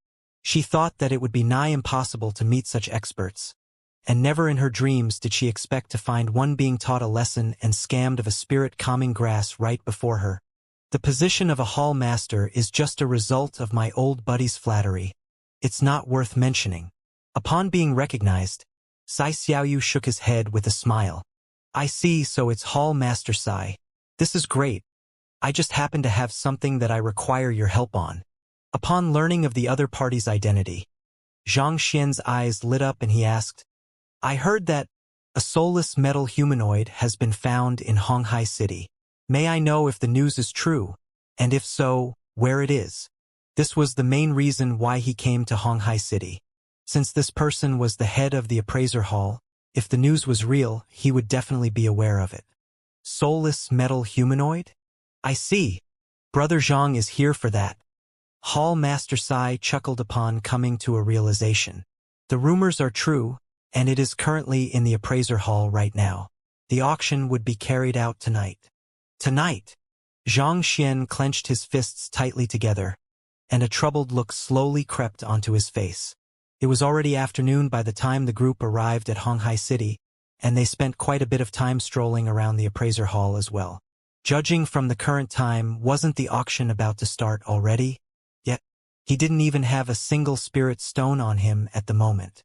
She thought that it would be nigh impossible to meet such experts, and never in her dreams did she expect to find one being taught a lesson and scammed of a spirit calming grass right before her. The position of a hall master is just a result of my old buddy's flattery. It's not worth mentioning. Upon being recognized, Sai Xiaoyu shook his head with a smile. I see, so it's Hall Master Sai. This is great. I just happen to have something that I require your help on. Upon learning of the other party's identity, Zhang Xian's eyes lit up and he asked, I heard that a soulless metal humanoid has been found in Honghai City. May I know if the news is true, and if so, where it is? This was the main reason why he came to Honghai City. Since this person was the head of the appraiser hall, if the news was real, he would definitely be aware of it. Soulless metal humanoid? I see. Brother Zhang is here for that. Hall Master Sai chuckled upon coming to a realization. The rumors are true, and it is currently in the appraiser hall right now. The auction would be carried out tonight. Tonight? Zhang Xian clenched his fists tightly together, and a troubled look slowly crept onto his face. It was already afternoon by the time the group arrived at Honghai City, and they spent quite a bit of time strolling around the appraiser hall as well. Judging from the current time, wasn't the auction about to start already? Yet, he didn't even have a single spirit stone on him at the moment.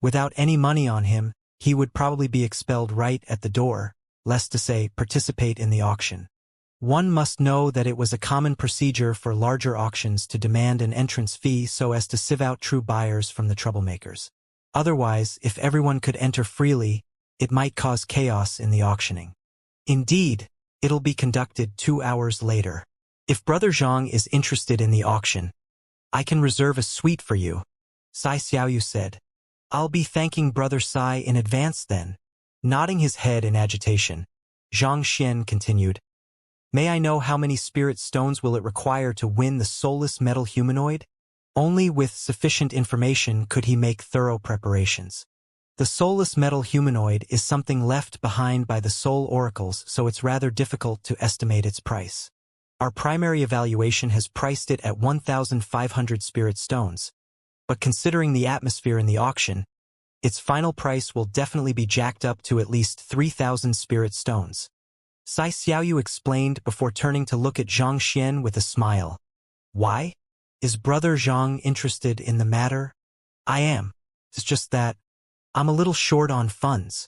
Without any money on him, he would probably be expelled right at the door, less to say participate in the auction. One must know that it was a common procedure for larger auctions to demand an entrance fee so as to sieve out true buyers from the troublemakers. Otherwise, if everyone could enter freely, it might cause chaos in the auctioning. Indeed, it'll be conducted 2 hours later. If Brother Zhang is interested in the auction, I can reserve a suite for you, Sai Xiaoyu said. I'll be thanking Brother Sai in advance then. Nodding his head in agitation, Zhang Xian continued, May I know how many spirit stones will it require to win the soulless metal humanoid? Only with sufficient information could he make thorough preparations. The soulless metal humanoid is something left behind by the soul oracles, so it's rather difficult to estimate its price. Our primary evaluation has priced it at 1,500 spirit stones, but considering the atmosphere in the auction, its final price will definitely be jacked up to at least 3,000 spirit stones. Sai Xiaoyu explained before turning to look at Zhang Xian with a smile. Why? Is Brother Zhang interested in the matter? I am. It's just that I'm a little short on funds.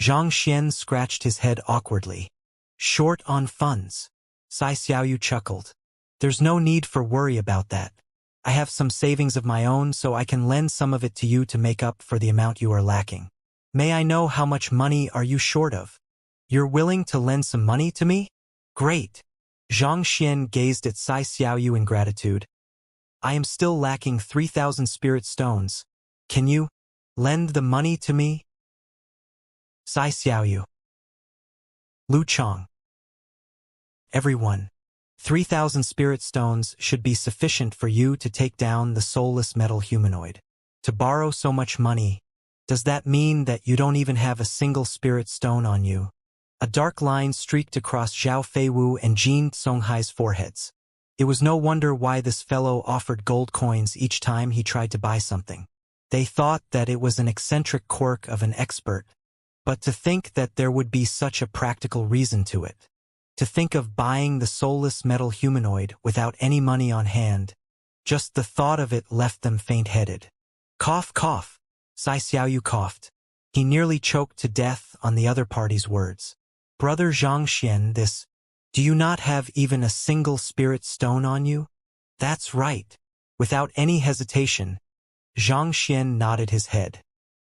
Zhang Xian scratched his head awkwardly. Short on funds? Sai Xiaoyu chuckled. There's no need for worry about that. I have some savings of my own, so I can lend some of it to you to make up for the amount you are lacking. May I know how much money are you short of? You're willing to lend some money to me? Great. Xianxia gazed at Sai Xiaoyu in gratitude. I am still lacking 3,000 spirit stones. Can you lend the money to me? Sai Xiaoyu. Lu Chong. Everyone. 3,000 spirit stones should be sufficient for you to take down the soulless metal humanoid. To borrow so much money, does that mean that you don't even have a single spirit stone on you? A dark line streaked across Zhao Feiwu and Jin Songhai's foreheads. It was no wonder why this fellow offered gold coins each time he tried to buy something. They thought that it was an eccentric quirk of an expert, but to think that there would be such a practical reason to it. To think of buying the soulless metal humanoid without any money on hand, just the thought of it left them faint-headed. Cough, cough. Sai Xiaoyu coughed. He nearly choked to death on the other party's words. Brother Xianxia, do you not have even a single spirit stone on you? That's right. Without any hesitation, Xianxia nodded his head.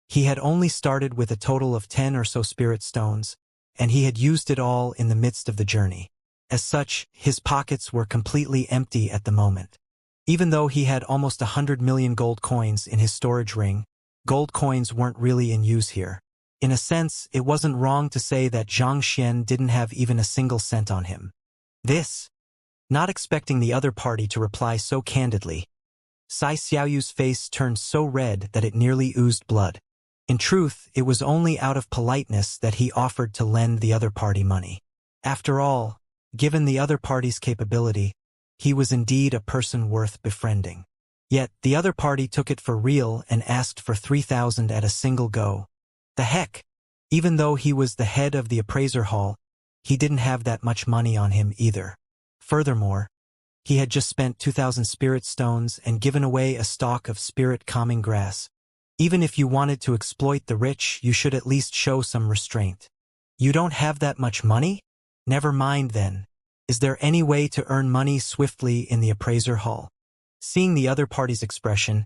He had only started with a total of 10 or so spirit stones, and he had used it all in the midst of the journey. As such, his pockets were completely empty at the moment. Even though he had almost 100 million gold coins in his storage ring, gold coins weren't really in use here. In a sense, it wasn't wrong to say that Xianxia didn't have even a single cent on him. Not expecting the other party to reply so candidly, Sai Xiaoyu's face turned so red that it nearly oozed blood. In truth, it was only out of politeness that he offered to lend the other party money. After all, given the other party's capability, he was indeed a person worth befriending. Yet, the other party took it for real and asked for 3,000 at a single go. The heck! Even though he was the head of the appraiser hall, he didn't have that much money on him either. Furthermore, he had just spent 2,000 spirit stones and given away a stalk of spirit calming grass. Even if you wanted to exploit the rich, you should at least show some restraint. You don't have that much money? Never mind then. Is there any way to earn money swiftly in the appraiser hall? Seeing the other party's expression,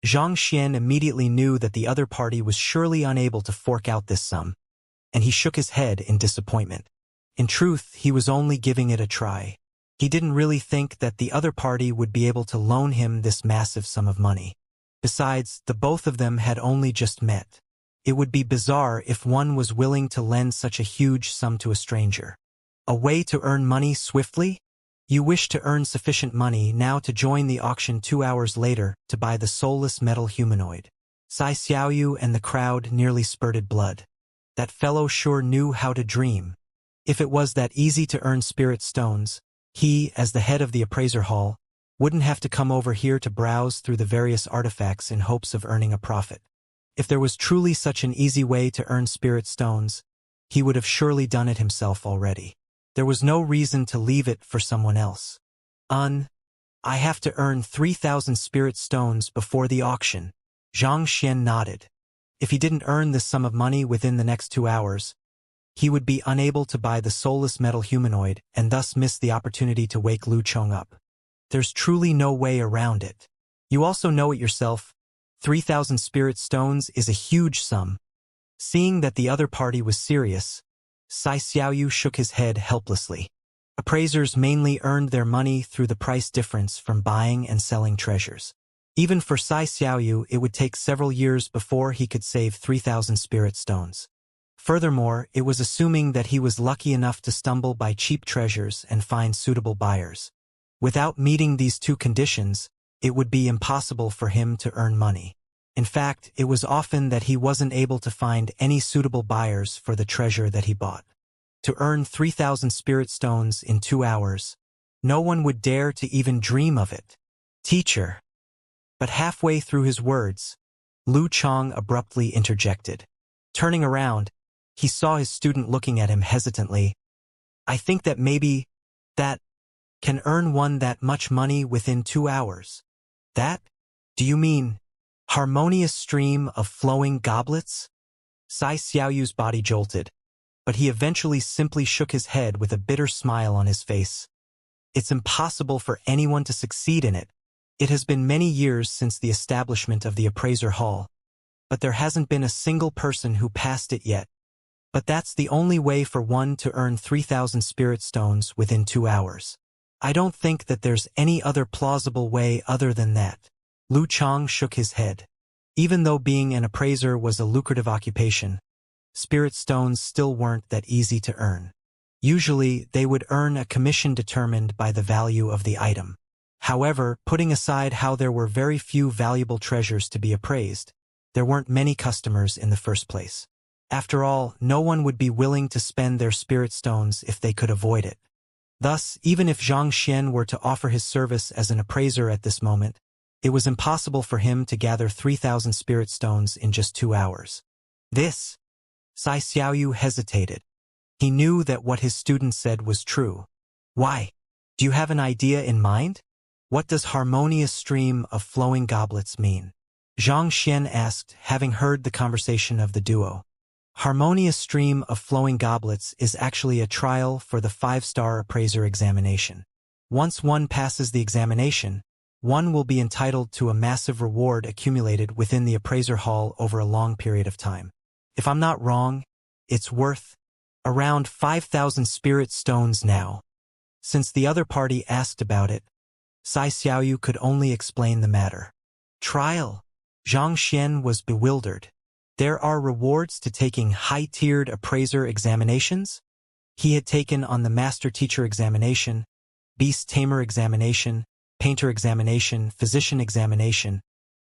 Xianxia immediately knew that the other party was surely unable to fork out this sum, and he shook his head in disappointment. In truth, he was only giving it a try. He didn't really think that the other party would be able to loan him this massive sum of money. Besides, the both of them had only just met. It would be bizarre if one was willing to lend such a huge sum to a stranger. A way to earn money swiftly? You wish to earn sufficient money now to join the auction 2 hours later to buy the soulless metal humanoid. Sai Xiaoyu and the crowd nearly spurted blood. That fellow sure knew how to dream. If it was that easy to earn spirit stones, he, as the head of the appraiser hall, wouldn't have to come over here to browse through the various artifacts in hopes of earning a profit. If there was truly such an easy way to earn spirit stones, he would have surely done it himself already. There was no reason to leave it for someone else. I have to earn 3,000 spirit stones before the auction. Xianxia nodded. If he didn't earn this sum of money within the next 2 hours, he would be unable to buy the soulless metal humanoid and thus miss the opportunity to wake Lu Chong up. There's truly no way around it. You also know it yourself. 3,000 spirit stones is a huge sum. Seeing that the other party was serious, Sai Xiaoyu shook his head helplessly. Appraisers mainly earned their money through the price difference from buying and selling treasures. Even for Sai Xiaoyu, it would take several years before he could save 3,000 spirit stones. Furthermore, it was assuming that he was lucky enough to stumble by cheap treasures and find suitable buyers. Without meeting these two conditions, it would be impossible for him to earn money. In fact, it was often that he wasn't able to find any suitable buyers for the treasure that he bought. To earn 3,000 spirit stones in 2 hours, no one would dare to even dream of it. Teacher. But halfway through his words, Lu Chong abruptly interjected. Turning around, he saw his student looking at him hesitantly. I think that maybe that can earn one that much money within 2 hours. That? Do you mean harmonious stream of flowing goblets? Sai Xiaoyu's body jolted, but he eventually simply shook his head with a bitter smile on his face. It's impossible for anyone to succeed in it. It has been many years since the establishment of the appraiser hall, but there hasn't been a single person who passed it yet. But that's the only way for one to earn 3,000 spirit stones within 2 hours. I don't think that there's any other plausible way other than that. Lu Chang shook his head. Even though being an appraiser was a lucrative occupation, spirit stones still weren't that easy to earn. Usually, they would earn a commission determined by the value of the item. However, putting aside how there were very few valuable treasures to be appraised, there weren't many customers in the first place. After all, no one would be willing to spend their spirit stones if they could avoid it. Thus, even if Xianxia were to offer his service as an appraiser at this moment, it was impossible for him to gather 3,000 spirit stones in just 2 hours. This? Xiaoyu hesitated. He knew that what his student said was true. Why? Do you have an idea in mind? What does harmonious stream of flowing goblets mean? Xianxia asked, having heard the conversation of the duo. Harmonious stream of flowing goblets is actually a trial for the 5-star appraiser examination. Once one passes the examination, one will be entitled to a massive reward accumulated within the appraiser hall over a long period of time. If I'm not wrong, it's worth around 5,000 spirit stones now. Since the other party asked about it, Xiaoyu could only explain the matter. Trial? Xianxia was bewildered. There are rewards to taking high-tiered appraiser examinations? He had taken on the Master Teacher examination, Beast Tamer examination, Painter examination, Physician examination,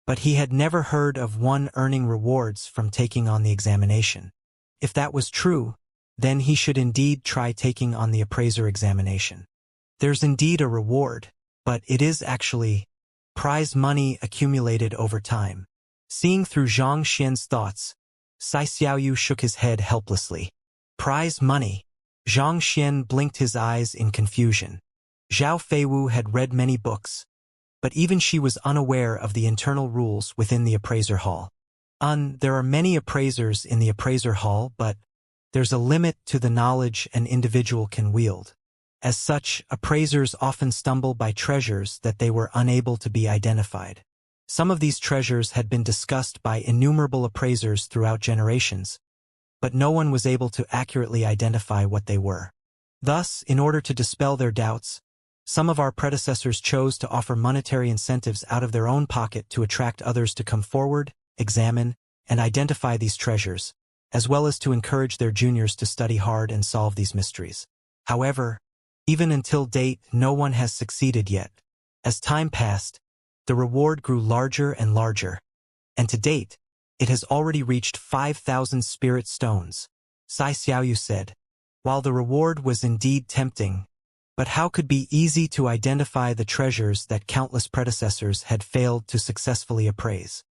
but he had never heard of one earning rewards from taking on the examination. If that was true, then he should indeed try taking on the appraiser examination. There's indeed a reward, but it is actually prize money accumulated over time. Seeing through Xianxia's thoughts, Xiaoyu shook his head helplessly. Prize money? Xianxia blinked his eyes in confusion. Zhao Feiwu had read many books, but even she was unaware of the internal rules within the appraiser hall. There are many appraisers in the appraiser hall, but there's a limit to the knowledge an individual can wield. As such, appraisers often stumble by treasures that they were unable to be identified. Some of these treasures had been discussed by innumerable appraisers throughout generations, but no one was able to accurately identify what they were. Thus, in order to dispel their doubts, some of our predecessors chose to offer monetary incentives out of their own pocket to attract others to come forward, examine, and identify these treasures, as well as to encourage their juniors to study hard and solve these mysteries. However, even until date, no one has succeeded yet. As time passed, the reward grew larger and larger, and to date, it has already reached 5,000 spirit stones. Xiaoyu said. While the reward was indeed tempting, but how could be easy to identify the treasures that countless predecessors had failed to successfully appraise?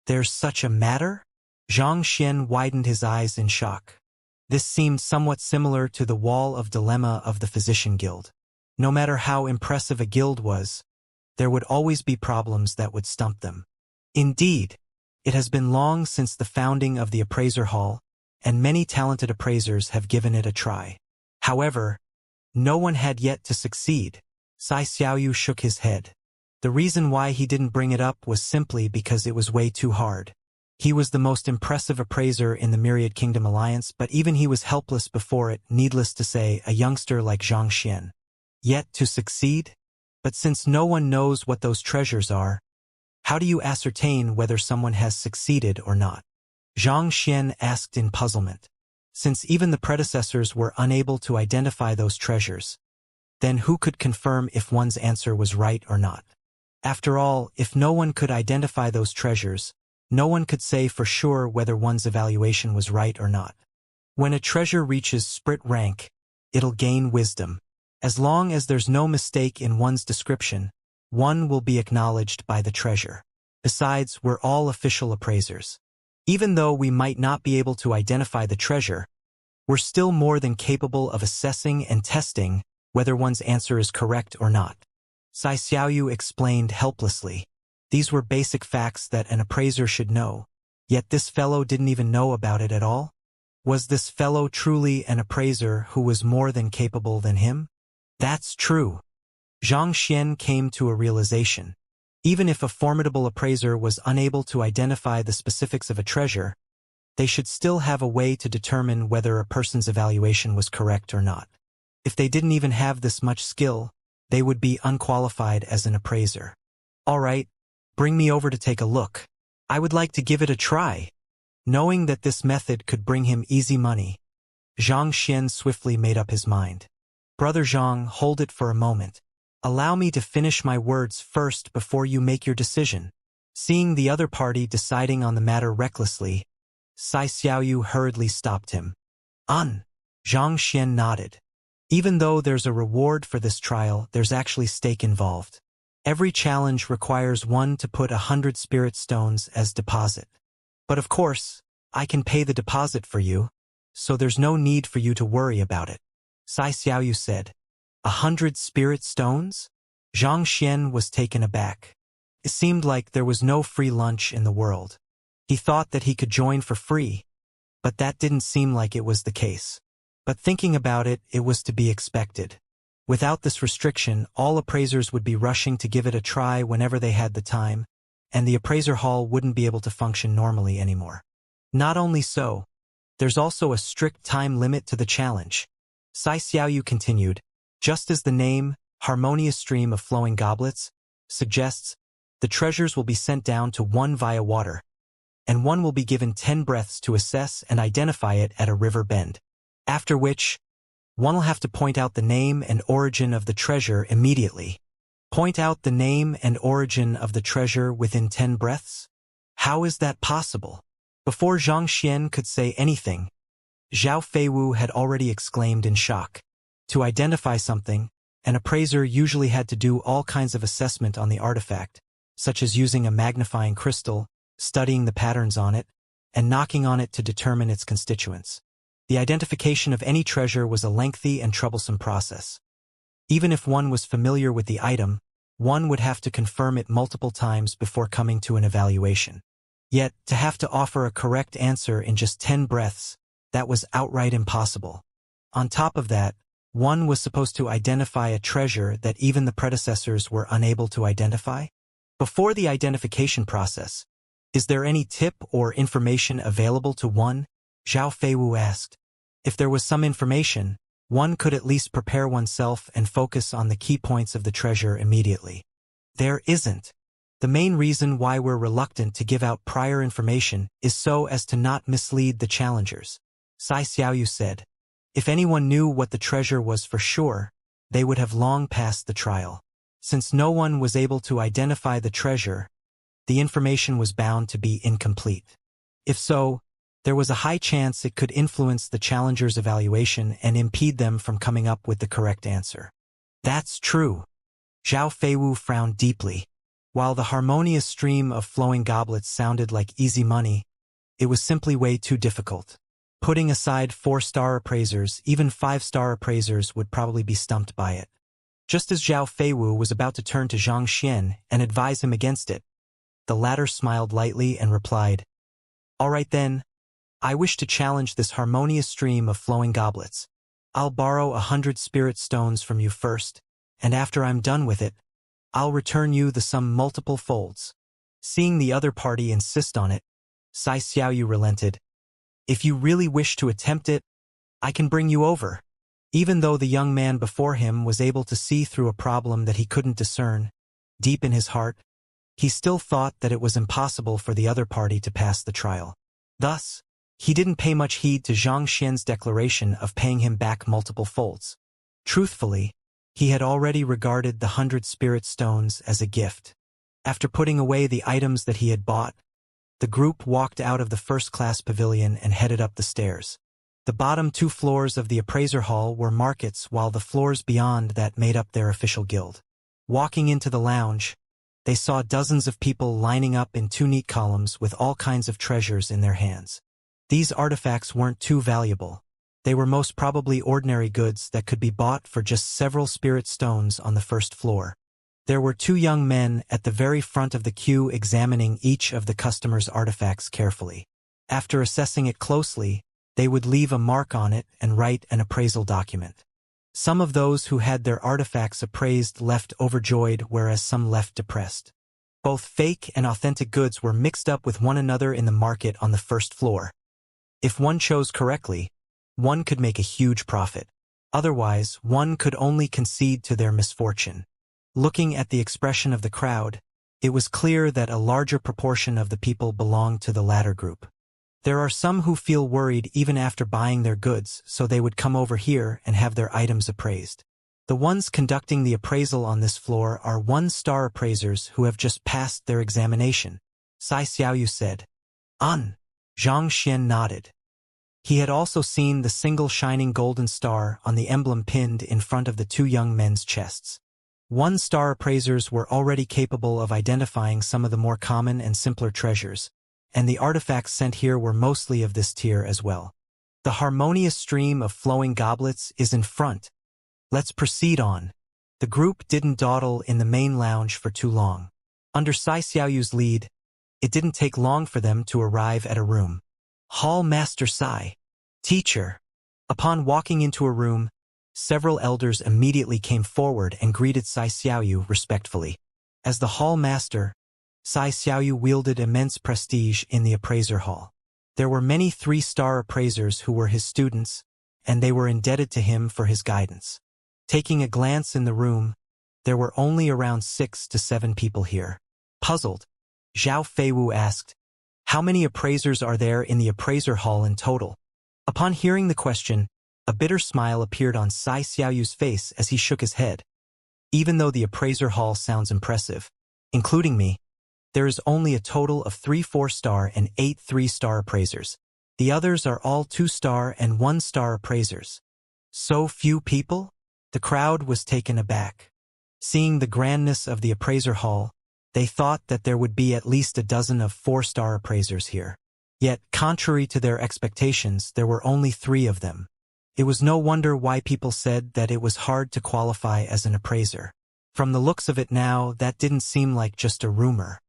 There's such a matter? Xianxia widened his eyes in shock. This seemed somewhat similar to the wall of dilemma of the Physician Guild. No matter how impressive a guild was, there would always be problems that would stump them. Indeed, it has been long since the founding of the appraiser hall, and many talented appraisers have given it a try. However, no one had yet to succeed. Xiaoyu shook his head. The reason why he didn't bring it up was simply because it was way too hard. He was the most impressive appraiser in the Myriad Kingdom Alliance, but even he was helpless before it, needless to say, a youngster like Xianxia. Yet to succeed? But since no one knows what those treasures are, how do you ascertain whether someone has succeeded or not? Xianxia asked in puzzlement. Since even the predecessors were unable to identify those treasures, then who could confirm if one's answer was right or not? After all, if no one could identify those treasures, no one could say for sure whether one's evaluation was right or not. When a treasure reaches Sprit rank, it'll gain wisdom. As long as there's no mistake in one's description, one will be acknowledged by the treasure. Besides, we're all official appraisers. Even though we might not be able to identify the treasure, we're still more than capable of assessing and testing whether one's answer is correct or not. Xiaoyu explained helplessly. These were basic facts that an appraiser should know, yet this fellow didn't even know about it at all? Was this fellow truly an appraiser who was more than capable than him? That's true. Xianxia came to a realization. Even if a formidable appraiser was unable to identify the specifics of a treasure, they should still have a way to determine whether a person's evaluation was correct or not. If they didn't even have this much skill, they would be unqualified as an appraiser. All right, bring me over to take a look. I would like to give it a try. Knowing that this method could bring him easy money, Xianxia swiftly made up his mind. Brother Zhang, hold it for a moment. Allow me to finish my words first before you make your decision. Seeing the other party deciding on the matter recklessly, Sai Xiaoyu hurriedly stopped him. Xianxia nodded. Even though there's a reward for this trial, there's actually stake involved. Every challenge requires one to put 100 spirit stones as deposit. But of course, I can pay the deposit for you, so there's no need for you to worry about it. Sai Xiaoyu said. 100 spirit stones? Xianxia was taken aback. It seemed like there was no free lunch in the world. He thought that he could join for free, but that didn't seem like it was the case. But thinking about it, it was to be expected. Without this restriction, all appraisers would be rushing to give it a try whenever they had the time, and the appraiser hall wouldn't be able to function normally anymore. Not only so, there's also a strict time limit to the challenge. Sai Xiaoyu continued, just as the name, harmonious stream of flowing goblets, suggests, the treasures will be sent down to one via water, and one will be given 10 breaths to assess and identify it at a river bend. After which, one will have to point out the name and origin of the treasure immediately. Point out the name and origin of the treasure within 10 breaths? How is that possible? Before Xianxia could say anything, Zhao Feiwu had already exclaimed in shock. To identify something, an appraiser usually had to do all kinds of assessment on the artifact, such as using a magnifying crystal, studying the patterns on it, and knocking on it to determine its constituents. The identification of any treasure was a lengthy and troublesome process. Even if one was familiar with the item, one would have to confirm it multiple times before coming to an evaluation. Yet, to have to offer a correct answer in just 10 breaths, that was outright impossible. On top of that, one was supposed to identify a treasure that even the predecessors were unable to identify? Before the identification process, is there any tip or information available to one? Zhao Feiwu asked. If there was some information, one could at least prepare oneself and focus on the key points of the treasure immediately. There isn't. The main reason why we're reluctant to give out prior information is so as to not mislead the challengers. Sai Xiaoyu said. If anyone knew what the treasure was for sure, they would have long passed the trial. Since no one was able to identify the treasure, the information was bound to be incomplete. If so, there was a high chance it could influence the challenger's evaluation and impede them from coming up with the correct answer. That's true. Zhao Feiwu frowned deeply. While the harmonious stream of flowing goblets sounded like easy money, it was simply way too difficult. Putting aside 4-star appraisers, even 5-star appraisers would probably be stumped by it. Just as Zhao Feiwu was about to turn to Xianxia and advise him against it, the latter smiled lightly and replied, All right then, I wish to challenge this harmonious stream of flowing goblets. I'll borrow 100 spirit stones from you first, and after I'm done with it, I'll return you the sum multiple folds. Seeing the other party insist on it, Sai Xiaoyu relented. If you really wish to attempt it, I can bring you over. Even though the young man before him was able to see through a problem that he couldn't discern, deep in his heart, he still thought that it was impossible for the other party to pass the trial. Thus, he didn't pay much heed to Xianxia's declaration of paying him back multiple folds. Truthfully, he had already regarded the 100 spirit stones as a gift. After putting away the items that he had bought, the group walked out of the first-class pavilion and headed up the stairs. The bottom 2 floors of the appraiser hall were markets, while the floors beyond that made up their official guild. Walking into the lounge, they saw dozens of people lining up in 2 neat columns with all kinds of treasures in their hands. These artifacts weren't too valuable. They were most probably ordinary goods that could be bought for just several spirit stones on the first floor. There were 2 young men at the very front of the queue examining each of the customer's artifacts carefully. After assessing it closely, they would leave a mark on it and write an appraisal document. Some of those who had their artifacts appraised left overjoyed, whereas some left depressed. Both fake and authentic goods were mixed up with one another in the market on the first floor. If one chose correctly, one could make a huge profit. Otherwise, one could only concede to their misfortune. Looking at the expression of the crowd, it was clear that a larger proportion of the people belonged to the latter group. There are some who feel worried even after buying their goods, so they would come over here and have their items appraised. The ones conducting the appraisal on this floor are one-star appraisers who have just passed their examination, Xiaoyu said. Xianxia nodded. He had also seen the single shining golden star on the emblem pinned in front of the two young men's chests. One-star appraisers were already capable of identifying some of the more common and simpler treasures, and the artifacts sent here were mostly of this tier as well. The harmonious stream of flowing goblets is in front. Let's proceed on. The group didn't dawdle in the main lounge for too long. Under Xiaoyu's lead, it didn't take long for them to arrive at a room. Hall Master Sai. Teacher. Upon walking into a room, several elders immediately came forward and greeted Xiaoyu respectfully. As the hall master, Xiaoyu wielded immense prestige in the appraiser hall. There were many 3-star appraisers who were his students, and they were indebted to him for his guidance. Taking a glance in the room, there were only around 6 to 7 people here. Puzzled, Zhao Feiwu asked, "How many appraisers are there in the appraiser hall in total?" Upon hearing the question, a bitter smile appeared on Xiaoyu's face as he shook his head. Even though the appraiser hall sounds impressive, including me, there is only a total of 3 4-star and 8 3-star appraisers. The others are all 2-star and 1-star appraisers. So few people? The crowd was taken aback. Seeing the grandness of the appraiser hall, they thought that there would be at least a dozen of 4-star appraisers here. Yet, contrary to their expectations, there were only 3 of them. It was no wonder why people said that it was hard to qualify as an appraiser. From the looks of it now, that didn't seem like just a rumor.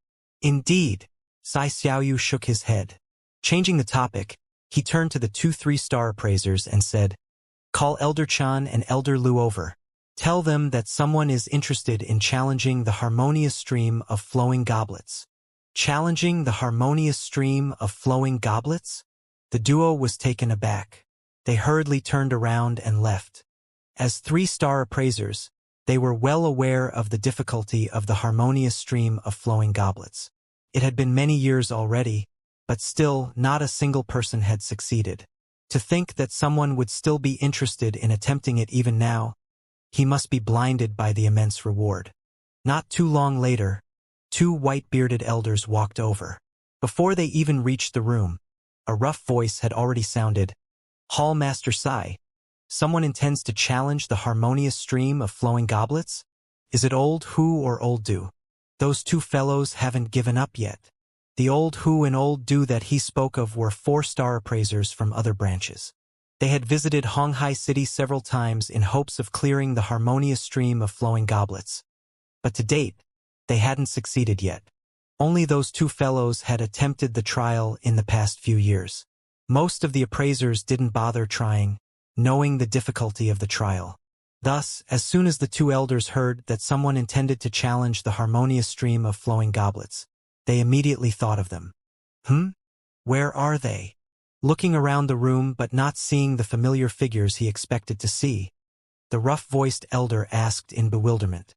Indeed, Xiaoyu shook his head. Changing the topic, he turned to the 2 3-star appraisers and said, "Call Elder Chan and Elder Lu over. Tell them that someone is interested in challenging the harmonious stream of flowing goblets." Challenging the harmonious stream of flowing goblets? The duo was taken aback. They hurriedly turned around and left. As 3-star appraisers, they were well aware of the difficulty of the harmonious stream of flowing goblets. It had been many years already, but still not a single person had succeeded. To think that someone would still be interested in attempting it even now, he must be blinded by the immense reward. Not too long later, 2 white-bearded elders walked over. Before they even reached the room, a rough voice had already sounded, "Hall Master Sai, someone intends to challenge the harmonious stream of flowing goblets? Is it old Hu or old Du? Those 2 fellows haven't given up yet." The old Hu and old Du that he spoke of were 4-star appraisers from other branches. They had visited Honghai City several times in hopes of clearing the harmonious stream of flowing goblets. But to date, they hadn't succeeded yet. Only those 2 fellows had attempted the trial in the past few years. Most of the appraisers didn't bother trying, knowing the difficulty of the trial. Thus, as soon as the 2 elders heard that someone intended to challenge the harmonious stream of flowing goblets, they immediately thought of them. Where are they? Looking around the room but not seeing the familiar figures he expected to see, the rough-voiced elder asked in bewilderment.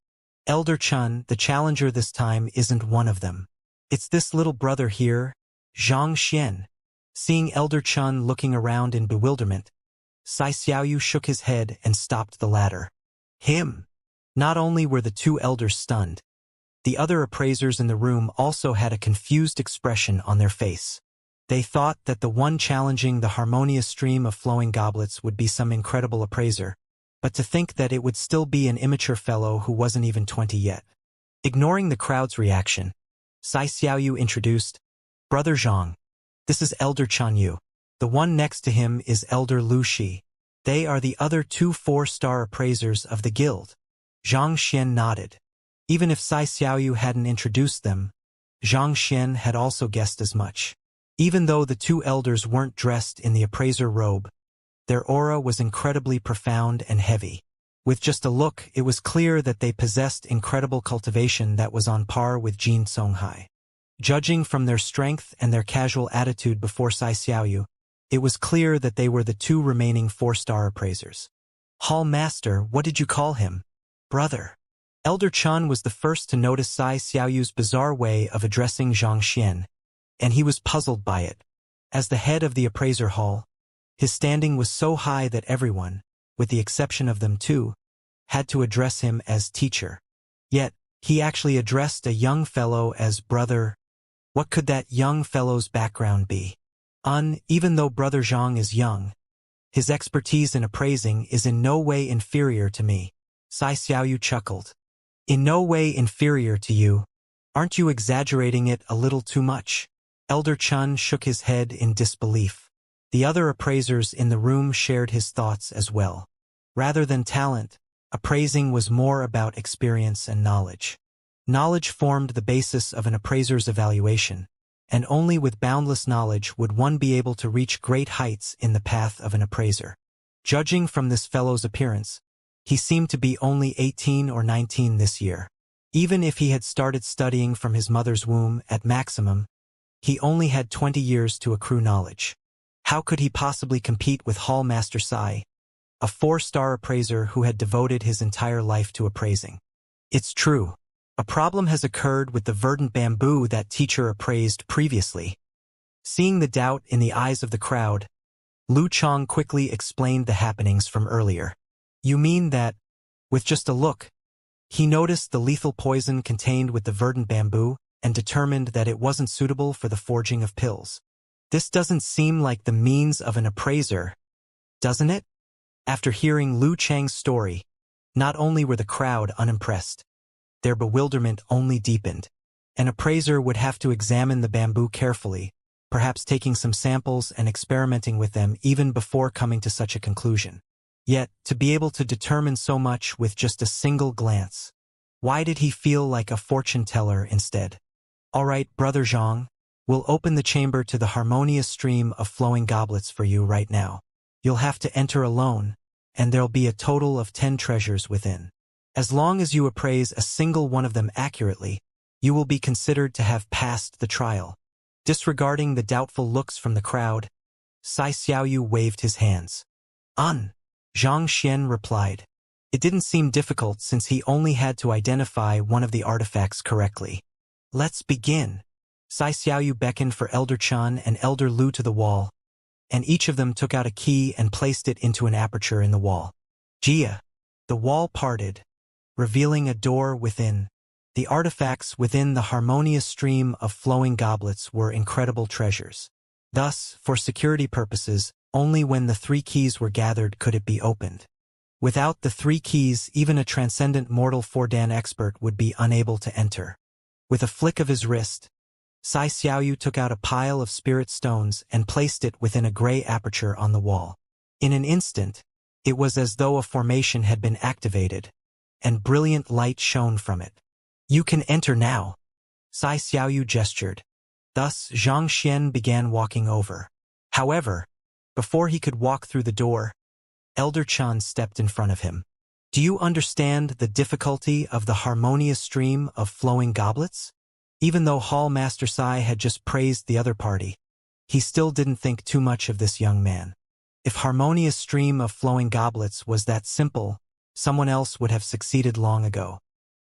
"Elder Chun, the challenger this time isn't one of them. It's this little brother here, Zhang Xian." Seeing Elder Chun looking around in bewilderment, Xiaoyu shook his head and stopped the latter. Him! Not only were the 2 elders stunned, the other appraisers in the room also had a confused expression on their face. They thought that the one challenging the harmonious stream of flowing goblets would be some incredible appraiser, but to think that it would still be an immature fellow who wasn't even 20 yet. Ignoring the crowd's reaction, Xiaoyu introduced, "Brother Zhang, this is Elder Chanyu. The one next to him is Elder Lu Shi. They are the other 2 4-star appraisers of the guild." Zhang Xian nodded. Even if Xiaoyu hadn't introduced them, Zhang Xian had also guessed as much. Even though the 2 elders weren't dressed in the appraiser robe, their aura was incredibly profound and heavy. With just a look, it was clear that they possessed incredible cultivation that was on par with Jin Songhai. Judging from their strength and their casual attitude before Sai Xiaoyu, it was clear that they were the two remaining 4-star appraisers. Hall Master, what did you call him? Brother. Elder Chun was the first to notice Sai Xiaoyu's bizarre way of addressing Xianxia, and he was puzzled by it. As the head of the appraiser hall, his standing was so high that everyone, with the exception of them two, had to address him as teacher. Yet, he actually addressed a young fellow as brother. What could that young fellow's background be? Even though Brother Zhang is young, his expertise in appraising is in no way inferior to me. Sai Xiaoyu chuckled. In no way inferior to you? Aren't you exaggerating it a little too much? Elder Chun shook his head in disbelief. The other appraisers in the room shared his thoughts as well. Rather than talent, appraising was more about experience and knowledge. Knowledge formed the basis of an appraiser's evaluation, and only with boundless knowledge would one be able to reach great heights in the path of an appraiser. Judging from this fellow's appearance, he seemed to be only 18 or 19 this year. Even if he had started studying from his mother's womb at maximum, he only had 20 years to accrue knowledge. How could he possibly compete with Hall Master Sai, a 4-star appraiser who had devoted his entire life to appraising? It's true. A problem has occurred with the verdant bamboo that teacher appraised previously. Seeing the doubt in the eyes of the crowd, Lu Chong quickly explained the happenings from earlier. You mean that, with just a look, he noticed the lethal poison contained with the verdant bamboo and determined that it wasn't suitable for the forging of pills? This doesn't seem like the means of an appraiser, doesn't it? After hearing Lu Chang's story, not only were the crowd unimpressed, their bewilderment only deepened. An appraiser would have to examine the bamboo carefully, perhaps taking some samples and experimenting with them even before coming to such a conclusion. Yet, to be able to determine so much with just a single glance, why did he feel like a fortune teller instead? All right, Brother Zhang, we'll open the chamber to the harmonious stream of flowing goblets for you right now. You'll have to enter alone, and there'll be a total of 10 treasures within. As long as you appraise a single one of them accurately, you will be considered to have passed the trial. Disregarding the doubtful looks from the crowd, Sai Xiaoyu waved his hands. Zhang Xian replied. It didn't seem difficult since he only had to identify one of the artifacts correctly. Let's begin. Sai Xiaoyu beckoned for Elder Chun and Elder Lu to the wall, and each of them took out a key and placed it into an aperture in the wall. Jia. The wall parted, revealing a door within. The artifacts within the harmonious stream of flowing goblets were incredible treasures. Thus, for security purposes, only when the 3 keys were gathered could it be opened. Without the 3 keys, even a transcendent mortal 4-dan expert would be unable to enter. With a flick of his wrist, Sai Xiaoyu took out a pile of spirit stones and placed it within a gray aperture on the wall. In an instant, it was as though a formation had been activated, and brilliant light shone from it. You can enter now. Sai Xiaoyu gestured. Thus, Zhang Xian began walking over. However, before he could walk through the door, Elder Chun stepped in front of him. Do you understand the difficulty of the harmonious stream of flowing goblets? Even though Hall Master Sai had just praised the other party, he still didn't think too much of this young man. If harmonious stream of flowing goblets was that simple, someone else would have succeeded long ago.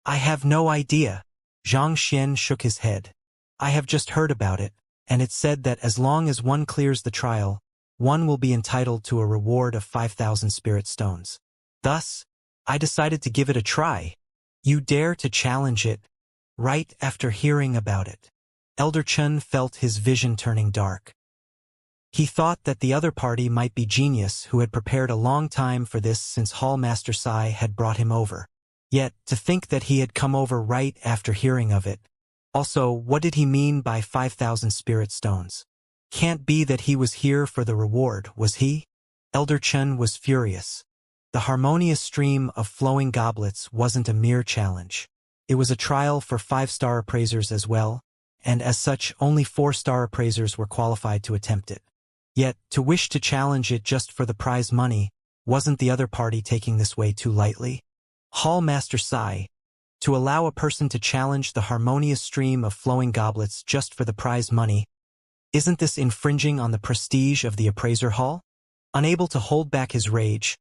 I have no idea. Zhang Xian shook his head. I have just heard about it, and it said that as long as one clears the trial, one will be entitled to a reward of 5,000 spirit stones. Thus, I decided to give it a try. You dare to challenge it? Right after hearing about it, Elder Chun felt his vision turning dark. He thought that the other party might be genius who had prepared a long time for this since Hall Master Sai had brought him over. Yet, to think that he had come over right after hearing of it. Also, what did he mean by 5,000 spirit stones? Can't be that he was here for the reward, was he? Elder Chun was furious. The harmonious stream of flowing goblets wasn't a mere challenge. It was a trial for 5-star appraisers as well, and as such only 4-star appraisers were qualified to attempt it. Yet, to wish to challenge it just for the prize money Wasn't the other party taking this way too lightly? Hall Master Sai, to allow a person to challenge the harmonious stream of flowing goblets just for the prize money, isn't this infringing on the prestige of the appraiser hall? Unable to hold back his rage,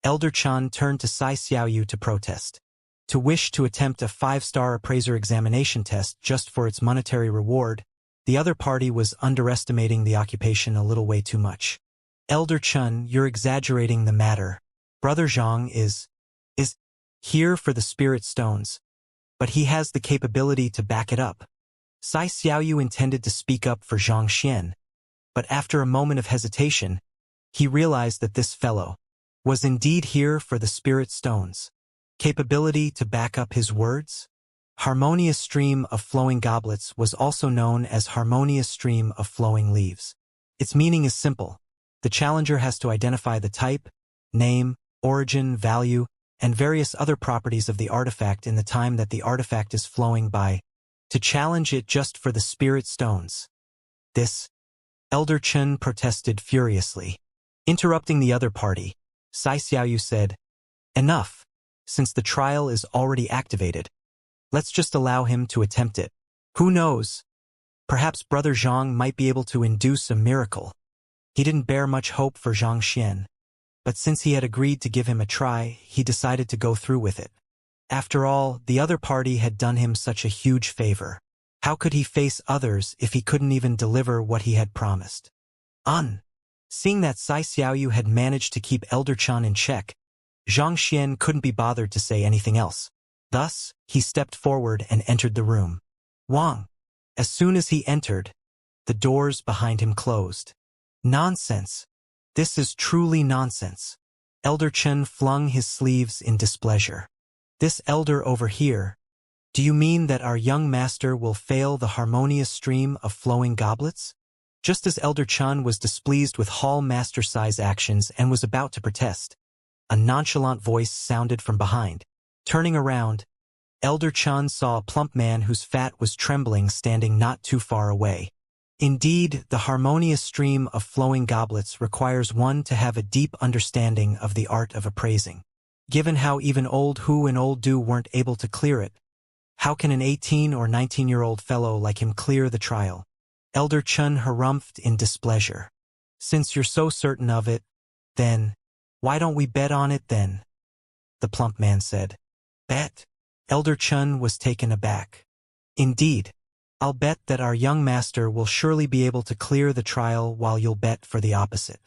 Elder Chun turned to Sai Xiaoyu to protest. To wish to attempt a 5-star appraiser examination test just for its monetary reward, the other party was underestimating the occupation a little way too much. Elder Chun, you're exaggerating the matter. Brother Zhang is here for the spirit stones, but he has the capability to back it up. Sai Xiaoyu intended to speak up for Zhang Xian, but after a moment of hesitation, he realized that this fellow was indeed here for the spirit stones. Capability to back up his words? Harmonious stream of flowing goblets was also known as harmonious stream of flowing leaves. Its meaning is simple. The challenger has to identify the type, name, origin, value, and various other properties of the artifact in the time that the artifact is flowing by, to challenge it just for the spirit stones. This, Elder Chen protested furiously. Interrupting the other party, Sai Xiaoyu said, "Enough. Since the trial is already activated, let's just allow him to attempt it. Who knows? Perhaps Brother Zhang might be able to induce a miracle." He didn't bear much hope for Zhang Xian, but since he had agreed to give him a try, he decided to go through with it. After all, the other party had done him such a huge favor. How could he face others if he couldn't even deliver what he had promised? Seeing that Sai Xiaoyu had managed to keep Elder Chan in check, Zhang Xian couldn't be bothered to say anything else. Thus, he stepped forward and entered the room. Wang. As soon as he entered, the doors behind him closed. Nonsense. This is truly nonsense. Elder Chen flung his sleeves in displeasure. This elder over here, do you mean that our young master will fail the harmonious stream of flowing goblets? Just as Elder Chen was displeased with Hall Master Sai's actions and was about to protest, a nonchalant voice sounded from behind. Turning around, Elder Chen saw a plump man whose fat was trembling standing not too far away. Indeed, the harmonious stream of flowing goblets requires one to have a deep understanding of the art of appraising. Given how even Old Hu and Old Du weren't able to clear it, how can an 18 or 19-year-old fellow like him clear the trial? Elder Chen harumphed in displeasure. Since you're so certain of it, then, why don't we bet on it then? The plump man said. Bet? Elder Chen was taken aback. Indeed. I'll bet that our young master will surely be able to clear the trial while you'll bet for the opposite.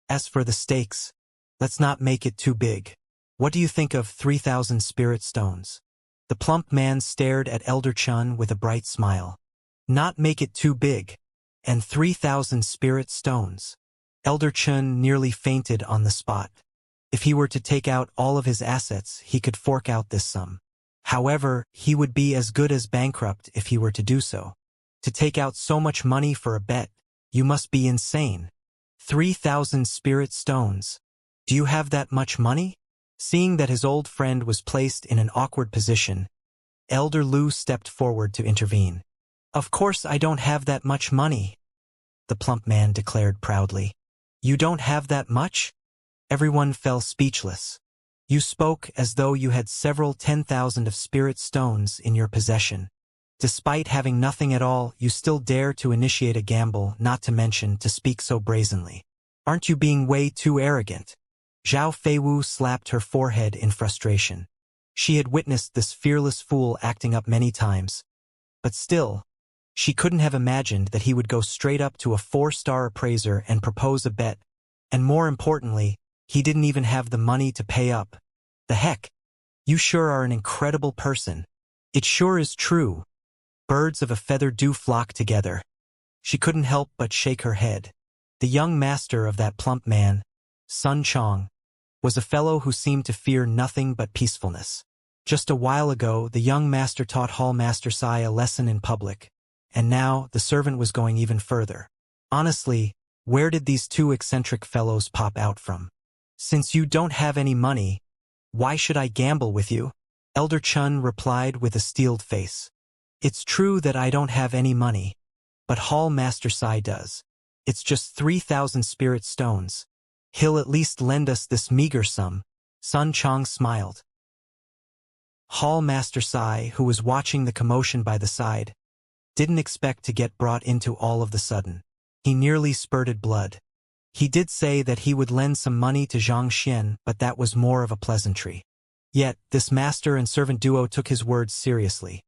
As for the stakes, let's not make it too big. What do you think of 3,000 spirit stones? The plump man stared at Elder Chun with a bright smile. Not make it too big. And 3,000 spirit stones. Elder Chun nearly fainted on the spot. If he were to take out all of his assets, he could fork out this sum. However, he would be as good as bankrupt if he were to do so. To take out so much money for a bet, you must be insane. 3,000 spirit stones. Do you have that much money? Seeing that his old friend was placed in an awkward position, Elder Lu stepped forward to intervene. Of course I don't have that much money, the plump man declared proudly. You don't have that much? Everyone fell speechless. You spoke as though you had several 10,000 of spirit stones in your possession. Despite having nothing at all, you still dare to initiate a gamble, not to mention to speak so brazenly. Aren't you being way too arrogant? Zhao Feiwu slapped her forehead in frustration. She had witnessed this fearless fool acting up many times. But still, she couldn't have imagined that he would go straight up to a 4-star appraiser and propose a bet. And more importantly, he didn't even have the money to pay up. The heck? You sure are an incredible person. It sure is true. Birds of a feather do flock together. She couldn't help but shake her head. The young master of that plump man, Sun Chong, was a fellow who seemed to fear nothing but peacefulness. Just a while ago, the young master taught Hall Master Sai a lesson in public, and now the servant was going even further. Honestly, where did these two eccentric fellows pop out from? Since you don't have any money, why should I gamble with you? Elder Chun replied with a steeled face. It's true that I don't have any money, but Hall Master Sai does. It's just 3,000 spirit stones. He'll at least lend us this meager sum. Sun Chong smiled. Hall Master Sai, who was watching the commotion by the side, didn't expect to get brought into all of the sudden. He nearly spurted blood. He did say that he would lend some money to Xianxia, but that was more of a pleasantry. Yet, this master and servant duo took his words seriously.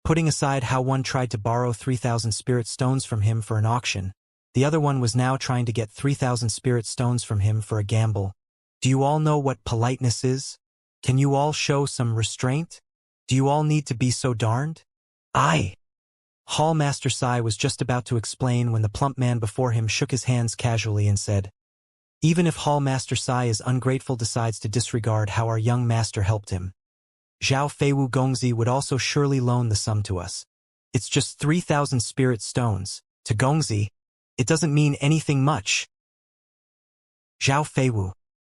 Putting aside how one tried to borrow 3,000 spirit stones from him for an auction, the other one was now trying to get 3,000 spirit stones from him for a gamble. Do you all know what politeness is? Can you all show some restraint? Do you all need to be so darned? Aye. Hall Master Sai was just about to explain when the plump man before him shook his hands casually and said, even if Hall Master Sai is ungrateful decides to disregard how our young master helped him, Zhao Feiwu Gongzi would also surely loan the sum to us. It's just 3,000 spirit stones. To Gongzi, it doesn't mean anything much. Zhao Feiwu,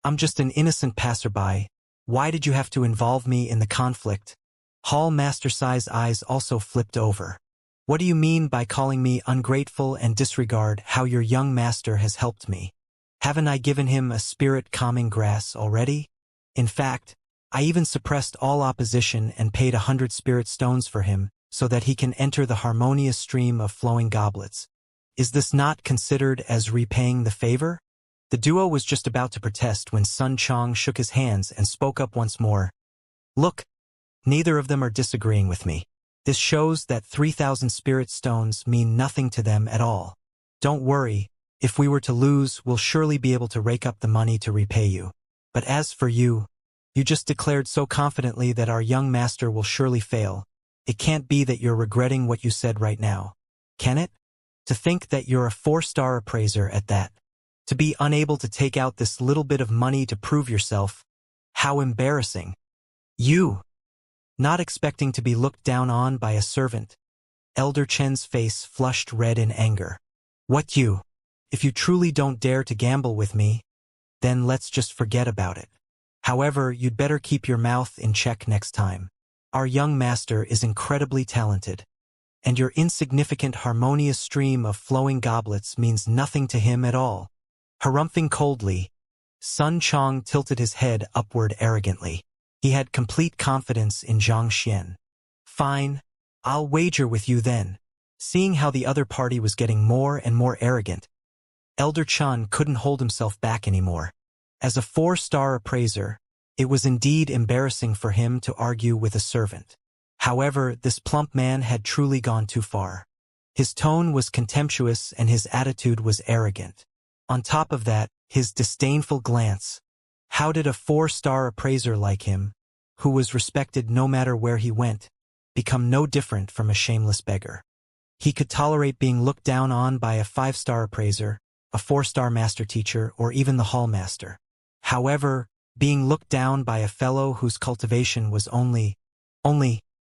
I'm just an innocent passerby. Why did you have to involve me in the conflict? Hall Master Sai's eyes also flipped over. What do you mean by calling me ungrateful and disregard how your young master has helped me? Haven't I given him a spirit-calming grass already? In fact, I even suppressed all opposition and paid 100 spirit stones for him so that he can enter the harmonious stream of flowing goblets. Is this not considered as repaying the favor? The duo was just about to protest when Sun Chong shook his hands and spoke up once more. Look, neither of them are disagreeing with me. This shows that 3,000 spirit stones mean nothing to them at all. Don't worry, if we were to lose, we'll surely be able to rake up the money to repay you. But as for you, you just declared so confidently that our young master will surely fail. It can't be that you're regretting what you said right now. Can it? To think that you're a 4-star appraiser at that. To be unable to take out this little bit of money to prove yourself. How embarrassing. You. Not expecting to be looked down on by a servant. Elder Chen's face flushed red in anger. What you? If you truly don't dare to gamble with me, then let's just forget about it. However, you'd better keep your mouth in check next time. Our young master is incredibly talented, and your insignificant harmonious stream of flowing goblets means nothing to him at all. Harumphing coldly, Sun Chong tilted his head upward arrogantly. He had complete confidence in Zhang Xian. Fine, I'll wager with you then. Seeing how the other party was getting more and more arrogant, Elder Chun couldn't hold himself back anymore. As a 4-star appraiser, it was indeed embarrassing for him to argue with a servant. However, this plump man had truly gone too far. His tone was contemptuous and his attitude was arrogant. On top of that, his disdainful glance. How did a 4-star appraiser like him, who was respected no matter where he went, become no different from a shameless beggar? He could tolerate being looked down on by a 5-star appraiser, a 4-star master teacher, or even the hall master. However, being looked down by a fellow whose cultivation was only,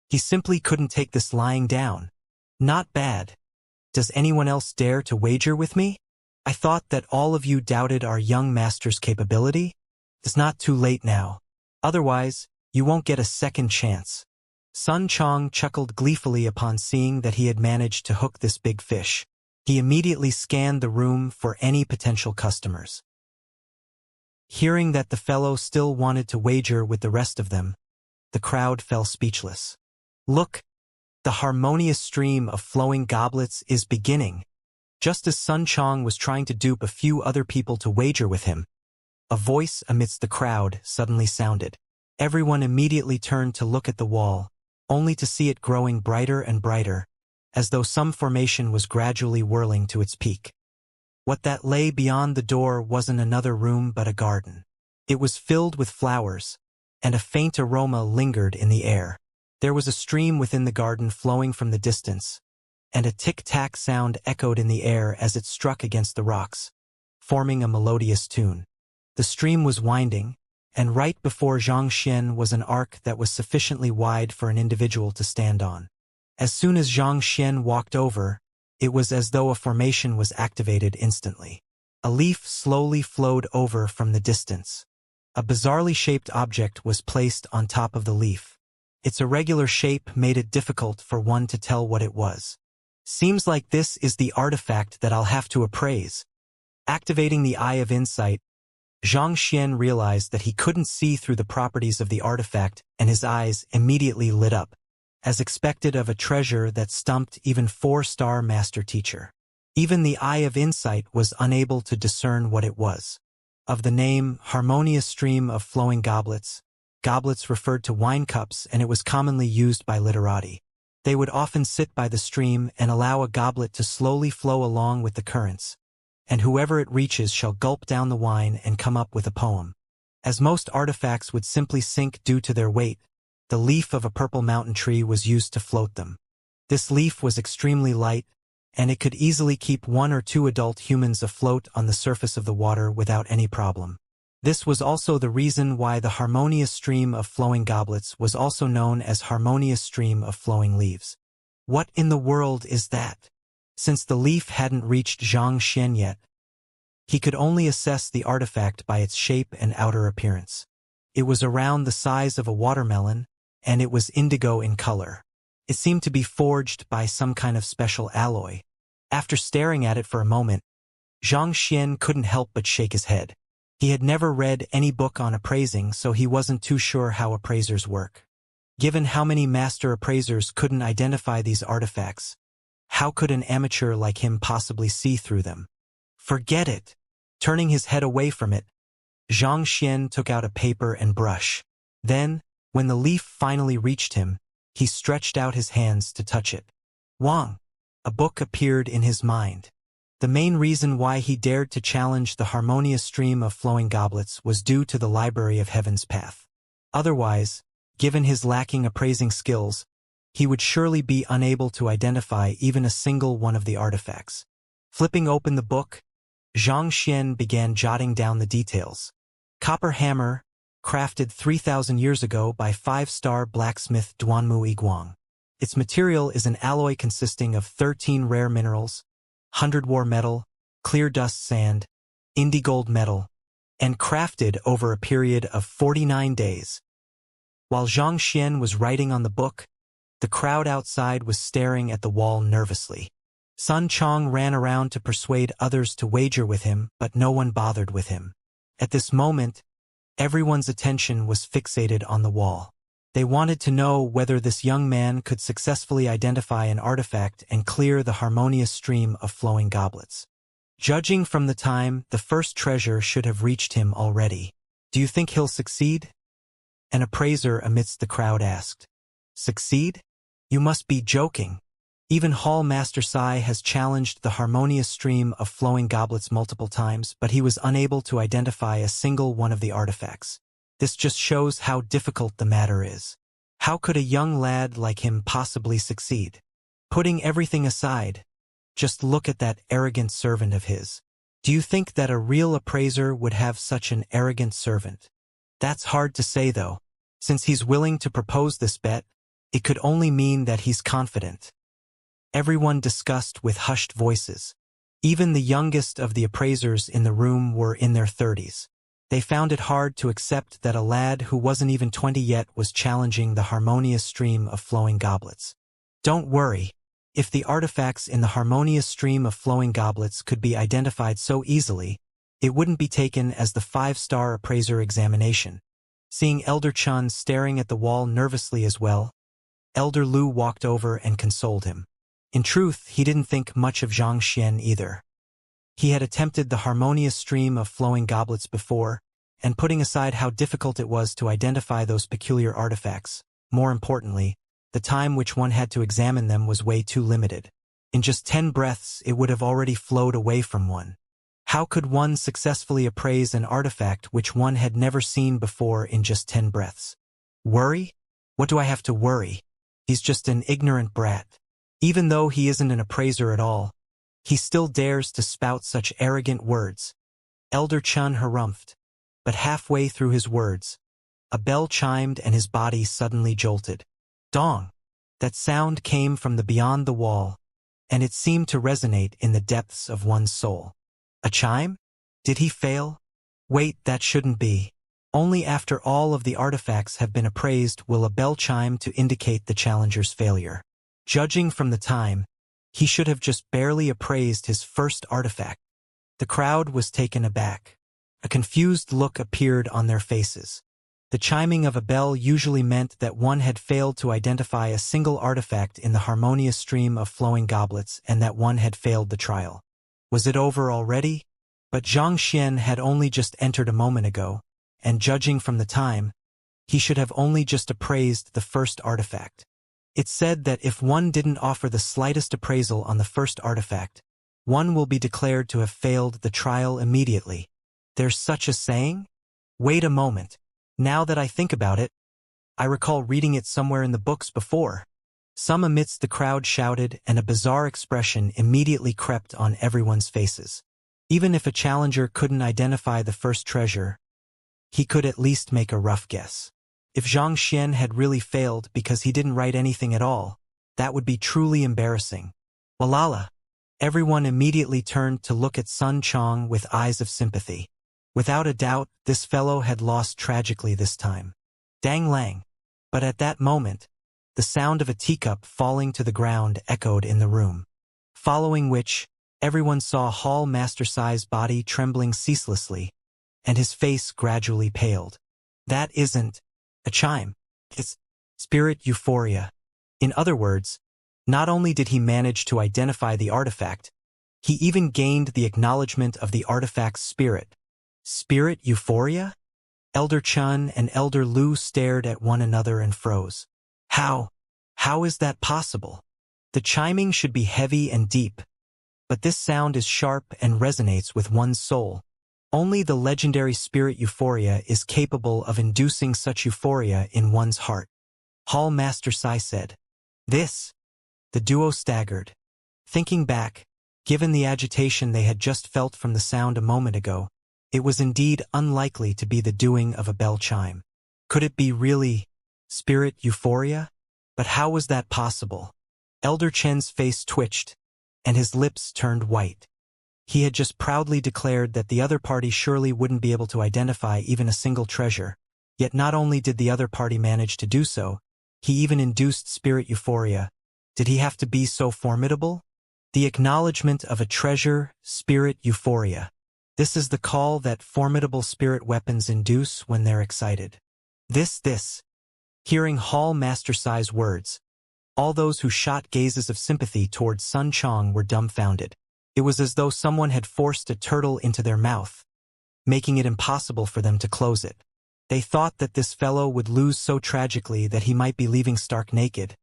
he simply couldn't take this lying down. Not bad. Does anyone else dare to wager with me? I thought that all of you doubted our young master's capability. It's not too late now. Otherwise, you won't get a second chance. Sun Chong chuckled gleefully upon seeing that he had managed to hook this big fish. He immediately scanned the room for any potential customers. Hearing that the fellow still wanted to wager with the rest of them, the crowd fell speechless. Look, the harmonious stream of flowing goblets is beginning. Just as Sun Chong was trying to dupe a few other people to wager with him, a voice amidst the crowd suddenly sounded. Everyone immediately turned to look at the wall, only to see it growing brighter and brighter, as though some formation was gradually whirling to its peak. What that lay beyond the door wasn't another room but a garden. It was filled with flowers, and a faint aroma lingered in the air. There was a stream within the garden flowing from the distance, and a tic-tac sound echoed in the air as it struck against the rocks, forming a melodious tune. The stream was winding, and right before Zhang Xian was an arc that was sufficiently wide for an individual to stand on. As soon as Zhang Xian walked over, it was as though a formation was activated instantly. A leaf slowly flowed over from the distance. A bizarrely shaped object was placed on top of the leaf. Its irregular shape made it difficult for one to tell what it was. Seems like this is the artifact that I'll have to appraise. Activating the Eye of Insight, Xianxia realized that he couldn't see through the properties of the artifact, and his eyes immediately lit up, as expected of a treasure that stumped even 4-star master teacher. Even the eye of insight was unable to discern what it was. Of the name, harmonious stream of flowing goblets, goblets referred to wine cups, and it was commonly used by literati. They would often sit by the stream and allow a goblet to slowly flow along with the currents, and whoever it reaches shall gulp down the wine and come up with a poem. As most artifacts would simply sink due to their weight, the leaf of a purple mountain tree was used to float them. This leaf was extremely light, and it could easily keep 1 or 2 adult humans afloat on the surface of the water without any problem. This was also the reason why the harmonious stream of flowing goblets was also known as harmonious stream of flowing leaves. What in the world is that? Since the leaf hadn't reached Xianxia yet, he could only assess the artifact by its shape and outer appearance. It was around the size of a watermelon, and it was indigo in color. It seemed to be forged by some kind of special alloy. After staring at it for a moment, Xianxia couldn't help but shake his head. He had never read any book on appraising, so he wasn't too sure how appraisers work. Given how many master appraisers couldn't identify these artifacts, how could an amateur like him possibly see through them? Forget it. Turning his head away from it, Xianxia took out a paper and brush. Then, when the leaf finally reached him, he stretched out his hands to touch it. Wang! A book appeared in his mind. The main reason why he dared to challenge the harmonious stream of flowing goblets was due to the Library of Heaven's path. Otherwise, given his lacking appraising skills, he would surely be unable to identify even a single one of the artifacts. Flipping open the book, Xianxia began jotting down the details. Copper hammer, crafted 3,000 years ago by 5-star blacksmith Duanmu Iguang. Its material is an alloy consisting of 13 rare minerals, 100 war metal, clear dust sand, indigold metal, and crafted over a period of 49 days. While Xianxia was writing on the book, the crowd outside was staring at the wall nervously. Sun Chong ran around to persuade others to wager with him, but no one bothered with him. At this moment, everyone's attention was fixated on the wall. They wanted to know whether this young man could successfully identify an artifact and clear the harmonious stream of flowing goblets. Judging from the time, the first treasure should have reached him already. Do you think he'll succeed? An appraiser amidst the crowd asked. Succeed? You must be joking. Even Hall Master Sai has challenged the harmonious stream of flowing goblets multiple times, but he was unable to identify a single one of the artifacts. This just shows how difficult the matter is. How could a young lad like him possibly succeed? Putting everything aside, just look at that arrogant servant of his. Do you think that a real appraiser would have such an arrogant servant? That's hard to say though. Since he's willing to propose this bet, it could only mean that he's confident. Everyone discussed with hushed voices. Even the youngest of the appraisers in the room were in their 30s. They found it hard to accept that a lad who wasn't even 20 yet was challenging the harmonious stream of flowing goblets. Don't worry. If the artifacts in the harmonious stream of flowing goblets could be identified so easily, it wouldn't be taken as the 5-star appraiser examination. Seeing Elder Chun staring at the wall nervously as well, Elder Lu walked over and consoled him. In truth, he didn't think much of Xianxia either. He had attempted the harmonious stream of flowing goblets before, and putting aside how difficult it was to identify those peculiar artifacts, more importantly, the time which one had to examine them was way too limited. In just 10 breaths it would have already flowed away from one. How could one successfully appraise an artifact which one had never seen before in just 10 breaths? Worry? What do I have to worry? He's just an ignorant brat. Even though he isn't an appraiser at all, he still dares to spout such arrogant words. Elder Chun harumphed, but halfway through his words, a bell chimed and his body suddenly jolted. Dong! That sound came from the beyond the wall, and it seemed to resonate in the depths of one's soul. A chime? Did he fail? Wait, that shouldn't be. Only after all of the artifacts have been appraised will a bell chime to indicate the challenger's failure. Judging from the time, he should have just barely appraised his first artifact. The crowd was taken aback. A confused look appeared on their faces. The chiming of a bell usually meant that one had failed to identify a single artifact in the harmonious stream of flowing goblets and that one had failed the trial. Was it over already? But Xianxia had only just entered a moment ago, and judging from the time, he should have only just appraised the first artifact. It said that if one didn't offer the slightest appraisal on the first artifact, one will be declared to have failed the trial immediately. There's such a saying? Wait a moment. Now that I think about it, I recall reading it somewhere in the books before. Some amidst the crowd shouted, and a bizarre expression immediately crept on everyone's faces. Even if a challenger couldn't identify the first treasure, he could at least make a rough guess. If Xianxia had really failed because he didn't write anything at all, that would be truly embarrassing. Walala! Everyone immediately turned to look at Sun Chong with eyes of sympathy. Without a doubt, this fellow had lost tragically this time. Dang lang! But at that moment, the sound of a teacup falling to the ground echoed in the room. Following which, everyone saw Hall Master Sai's body trembling ceaselessly, and his face gradually paled. That isn't a chime. It's spirit euphoria. In other words, not only did he manage to identify the artifact, he even gained the acknowledgement of the artifact's spirit. Spirit euphoria? Elder Chun and Elder Lu stared at one another and froze. How is that possible? The chiming should be heavy and deep, but this sound is sharp and resonates with one's soul. Only the legendary spirit euphoria is capable of inducing such euphoria in one's heart. Hall Master Sai said. This. The duo staggered. Thinking back, given the agitation they had just felt from the sound a moment ago, it was indeed unlikely to be the doing of a bell chime. Could it be really spirit euphoria? But how was that possible? Elder Chen's face twitched, and his lips turned white. He had just proudly declared that the other party surely wouldn't be able to identify even a single treasure, yet not only did the other party manage to do so, he even induced spirit euphoria. Did he have to be so formidable? The acknowledgement of a treasure, spirit euphoria. This is the call that formidable spirit weapons induce when they're excited. This. Hearing Hall Master Sai's words, all those who shot gazes of sympathy towards Sun Chong were dumbfounded. It was as though someone had forced a turtle into their mouth, making it impossible for them to close it. They thought that this fellow would lose so tragically that he might be leaving stark naked,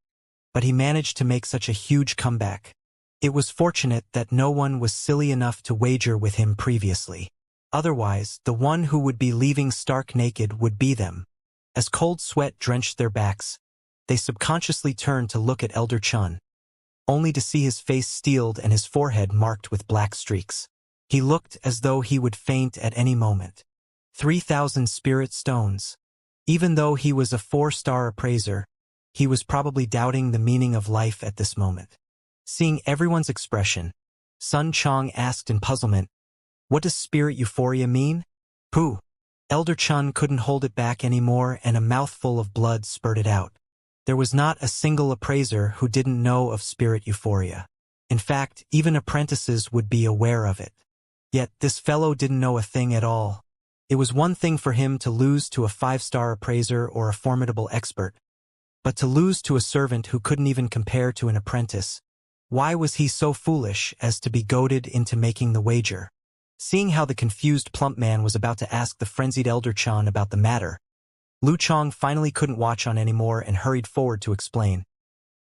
but he managed to make such a huge comeback. It was fortunate that no one was silly enough to wager with him previously. Otherwise, the one who would be leaving stark naked would be them. As cold sweat drenched their backs, they subconsciously turned to look at Elder Chun, only to see his face steeled and his forehead marked with black streaks. He looked as though he would faint at any moment. 3,000 spirit stones. Even though he was a 4-star appraiser, he was probably doubting the meaning of life at this moment. Seeing everyone's expression, Sun Chong asked in puzzlement, "What does spirit euphoria mean?" Pooh! Elder Chun couldn't hold it back anymore, and a mouthful of blood spurted out. There was not a single appraiser who didn't know of spirit euphoria. In fact, even apprentices would be aware of it. Yet this fellow didn't know a thing at all. It was one thing for him to lose to a 5-star appraiser or a formidable expert, but to lose to a servant who couldn't even compare to an apprentice. Why was he so foolish as to be goaded into making the wager? Seeing how the confused plump man was about to ask the frenzied Elder Chan about the matter, Lu Chong finally couldn't watch on anymore and hurried forward to explain.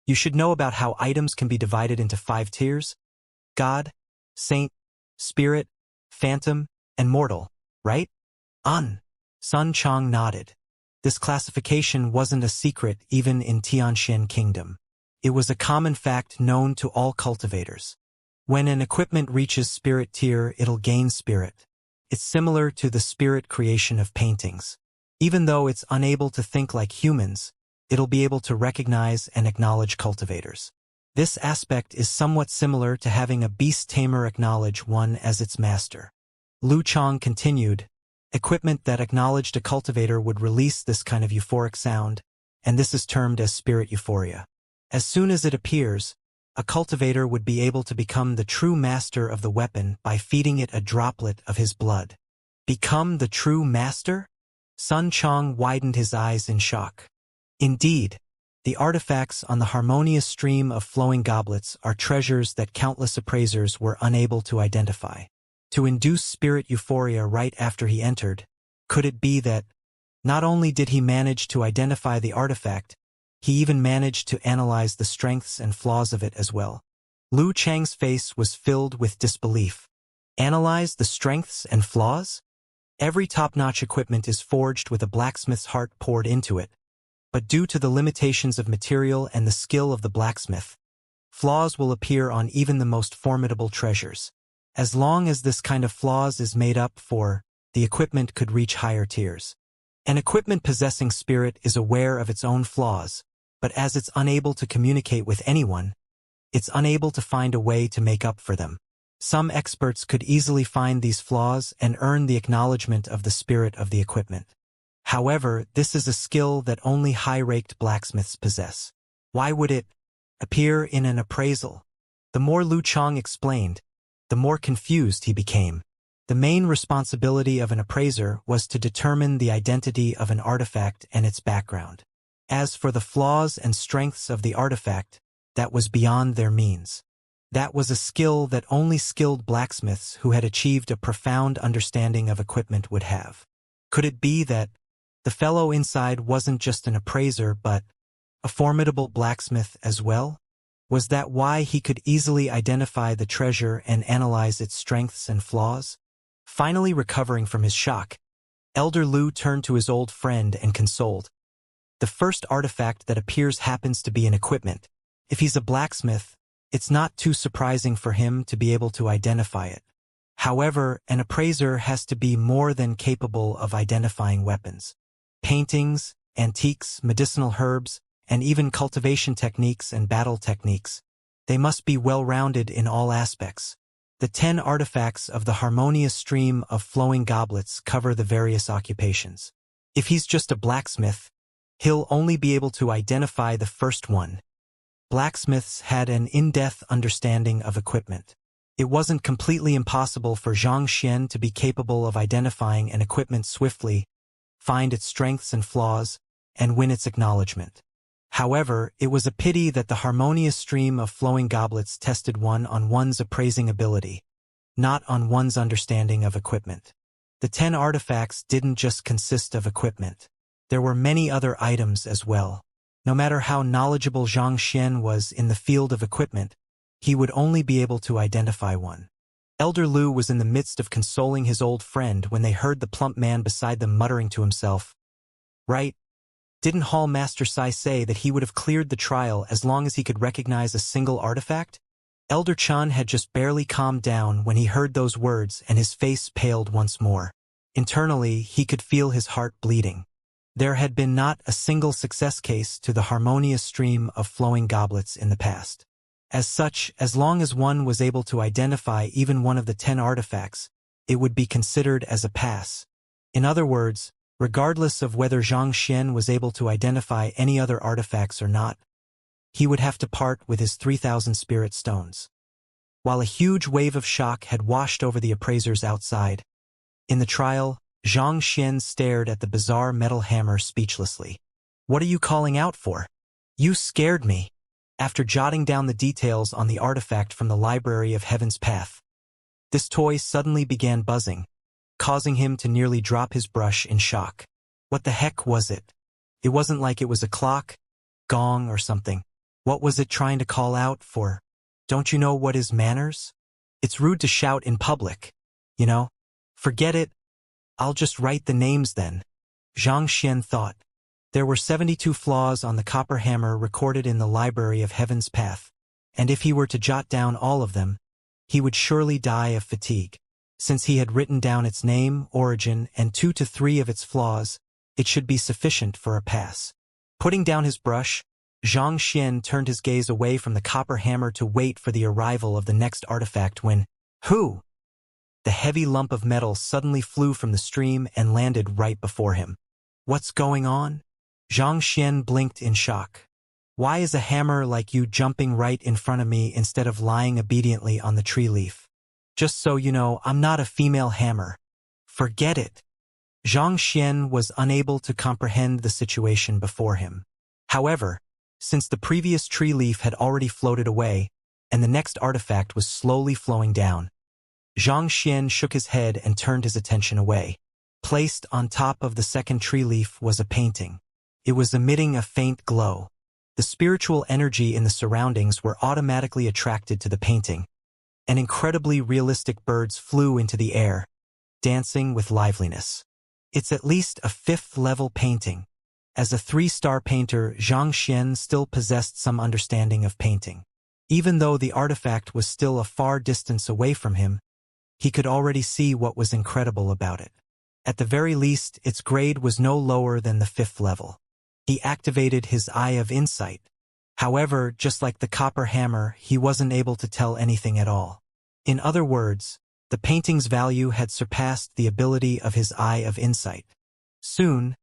You should know about how items can be divided into 5 tiers: God, Saint, Spirit, Phantom, and Mortal, right? Sun Chong nodded. This classification wasn't a secret even in Tianxian Kingdom. It was a common fact known to all cultivators. When an equipment reaches spirit tier, it'll gain spirit. It's similar to the spirit creation of paintings. Even though it's unable to think like humans, it'll be able to recognize and acknowledge cultivators. This aspect is somewhat similar to having a beast tamer acknowledge one as its master. Lu Chong continued, equipment that acknowledged a cultivator would release this kind of euphoric sound, and this is termed as spirit euphoria. As soon as it appears, a cultivator would be able to become the true master of the weapon by feeding it a droplet of his blood. Become the true master? Sun Chong widened his eyes in shock. Indeed, the artifacts on the harmonious stream of flowing goblets are treasures that countless appraisers were unable to identify. To induce spirit euphoria right after he entered, could it be that, not only did he manage to identify the artifact, he even managed to analyze the strengths and flaws of it as well? Lu Chang's face was filled with disbelief. Analyze the strengths and flaws? Every top-notch equipment is forged with a blacksmith's heart poured into it, but due to the limitations of material and the skill of the blacksmith, flaws will appear on even the most formidable treasures. As long as this kind of flaws is made up for, the equipment could reach higher tiers. An equipment possessing spirit is aware of its own flaws, but as it's unable to communicate with anyone, it's unable to find a way to make up for them. Some experts could easily find these flaws and earn the acknowledgement of the spirit of the equipment. However, this is a skill that only high-raked blacksmiths possess. Why would it appear in an appraisal? The more Lu Chang explained, the more confused he became. The main responsibility of an appraiser was to determine the identity of an artifact and its background. As for the flaws and strengths of the artifact, that was beyond their means. That was a skill that only skilled blacksmiths who had achieved a profound understanding of equipment would have. Could it be that the fellow inside wasn't just an appraiser but a formidable blacksmith as well? Was that why he could easily identify the treasure and analyze its strengths and flaws? Finally recovering from his shock, Elder Lu turned to his old friend and consoled. The first artifact that appears happens to be an equipment. If he's a blacksmith, it's not too surprising for him to be able to identify it. However, an appraiser has to be more than capable of identifying weapons. Paintings, antiques, medicinal herbs, and even cultivation techniques and battle techniques. They must be well-rounded in all aspects. The 10 artifacts of the harmonious stream of flowing goblets cover the various occupations. If he's just a blacksmith, he'll only be able to identify the first one. Blacksmiths had an in-depth understanding of equipment. It wasn't completely impossible for Xianxia to be capable of identifying an equipment swiftly, find its strengths and flaws, and win its acknowledgement. However, it was a pity that the harmonious stream of flowing goblets tested one on one's appraising ability, not on one's understanding of equipment. The 10 artifacts didn't just consist of equipment. There were many other items as well. No matter how knowledgeable Xianxia was in the field of equipment, he would only be able to identify one. Elder Lu was in the midst of consoling his old friend when they heard the plump man beside them muttering to himself. Right? Didn't Hall Master Sai say that he would have cleared the trial as long as he could recognize a single artifact? Elder Chun had just barely calmed down when he heard those words and his face paled once more. Internally, he could feel his heart bleeding. There had been not a single success case to the harmonious stream of flowing goblets in the past. As such, as long as one was able to identify even one of the 10 artifacts, it would be considered as a pass. In other words, regardless of whether Xianxia was able to identify any other artifacts or not, he would have to part with his 3,000 spirit stones. While a huge wave of shock had washed over the appraisers outside, in the trial, Xianxia stared at the bizarre metal hammer speechlessly. "What are you calling out for? You scared me." After jotting down the details on the artifact from the Library of Heaven's Path, this toy suddenly began buzzing, causing him to nearly drop his brush in shock. What the heck was it? It wasn't like it was a clock, gong, or something. What was it trying to call out for? Don't you know what is manners? It's rude to shout in public, you know? Forget it. I'll just write the names then. Xianxia thought. There were 72 flaws on the copper hammer recorded in the Library of Heaven's Path, and if he were to jot down all of them, he would surely die of fatigue. Since he had written down its name, origin, and 2 to 3 of its flaws, it should be sufficient for a pass. Putting down his brush, Xianxia turned his gaze away from the copper hammer to wait for the arrival of the next artifact when, "Who?" The heavy lump of metal suddenly flew from the stream and landed right before him. "What's going on?" Xianxia blinked in shock. "Why is a hammer like you jumping right in front of me instead of lying obediently on the tree leaf? Just so you know, I'm not a female hammer." Forget it. Xianxia was unable to comprehend the situation before him. However, since the previous tree leaf had already floated away, and the next artifact was slowly flowing down, Xianxia shook his head and turned his attention away. Placed on top of the second tree leaf was a painting. It was emitting a faint glow. The spiritual energy in the surroundings were automatically attracted to the painting, and incredibly realistic birds flew into the air, dancing with liveliness. It's at least a 5th-level painting. As a 3-star painter, Xianxia still possessed some understanding of painting. Even though the artifact was still a far distance away from him, he could already see what was incredible about it. At the very least, its grade was no lower than the 5th level. He activated his Eye of Insight. However, just like the copper hammer, he wasn't able to tell anything at all. In other words, the painting's value had surpassed the ability of his Eye of Insight. Soon,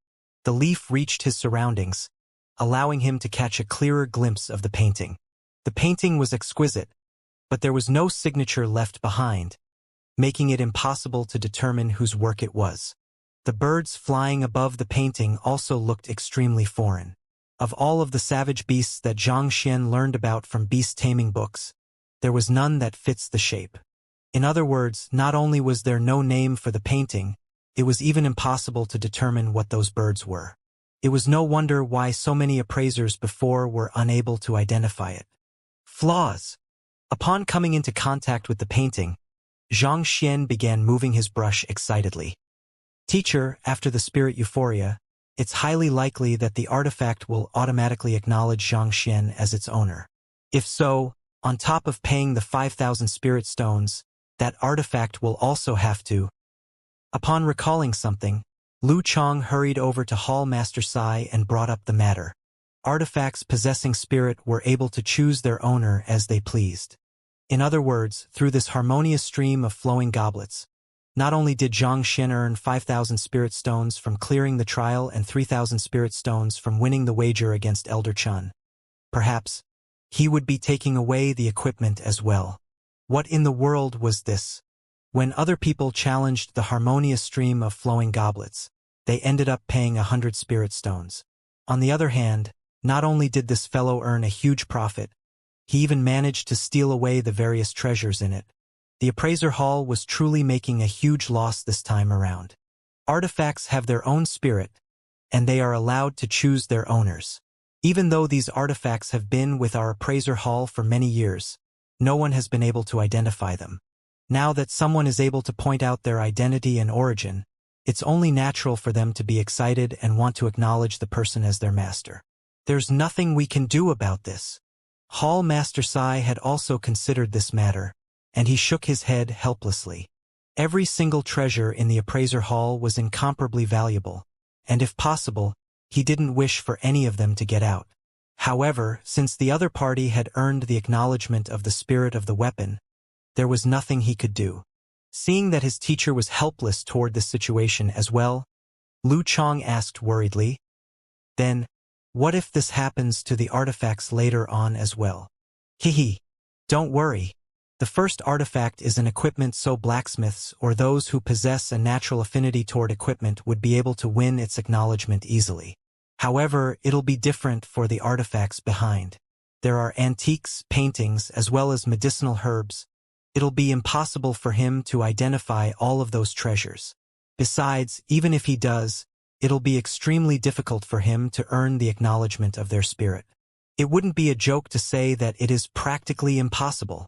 the leaf reached his surroundings, allowing him to catch a clearer glimpse of the painting. The painting was exquisite, but there was no signature left behind, making it impossible to determine whose work it was. The birds flying above the painting also looked extremely foreign. Of all of the savage beasts that Xianxia learned about from beast-taming books, there was none that fits the shape. In other words, not only was there no name for the painting, it was even impossible to determine what those birds were. It was no wonder why so many appraisers before were unable to identify it. Flaws. Upon coming into contact with the painting, Xianxia began moving his brush excitedly. Teacher, after the spirit euphoria, it's highly likely that the artifact will automatically acknowledge Xianxia as its owner. If so, on top of paying the 5,000 spirit stones, that artifact will also have to. Upon recalling something, Lu Chong hurried over to Hall Master Sai and brought up the matter. Artifacts possessing spirit were able to choose their owner as they pleased. In other words, through this harmonious stream of flowing goblets, not only did Xianxia earn 5,000 spirit stones from clearing the trial and 3,000 spirit stones from winning the wager against Elder Chun. Perhaps, he would be taking away the equipment as well. What in the world was this? When other people challenged the harmonious stream of flowing goblets, they ended up paying 100 spirit stones. On the other hand, not only did this fellow earn a huge profit, he even managed to steal away the various treasures in it. The appraiser hall was truly making a huge loss this time around. Artifacts have their own spirit, and they are allowed to choose their owners. Even though these artifacts have been with our appraiser hall for many years, no one has been able to identify them. Now that someone is able to point out their identity and origin, it's only natural for them to be excited and want to acknowledge the person as their master. There's nothing we can do about this. Hall Master Sai had also considered this matter, and he shook his head helplessly. Every single treasure in the appraiser hall was incomparably valuable, and if possible, he didn't wish for any of them to get out. However, since the other party had earned the acknowledgement of the spirit of the weapon, there was nothing he could do. Seeing that his teacher was helpless toward this situation as well, Lu Chong asked worriedly, "Then, what if this happens to the artifacts later on as well?" "Hehe. Don't worry. The first artifact is an equipment, so blacksmiths or those who possess a natural affinity toward equipment would be able to win its acknowledgement easily. However, it'll be different for the artifacts behind. There are antiques, paintings, as well as medicinal herbs. It'll be impossible for him to identify all of those treasures. Besides, even if he does, it'll be extremely difficult for him to earn the acknowledgement of their spirit. It wouldn't be a joke to say that it is practically impossible."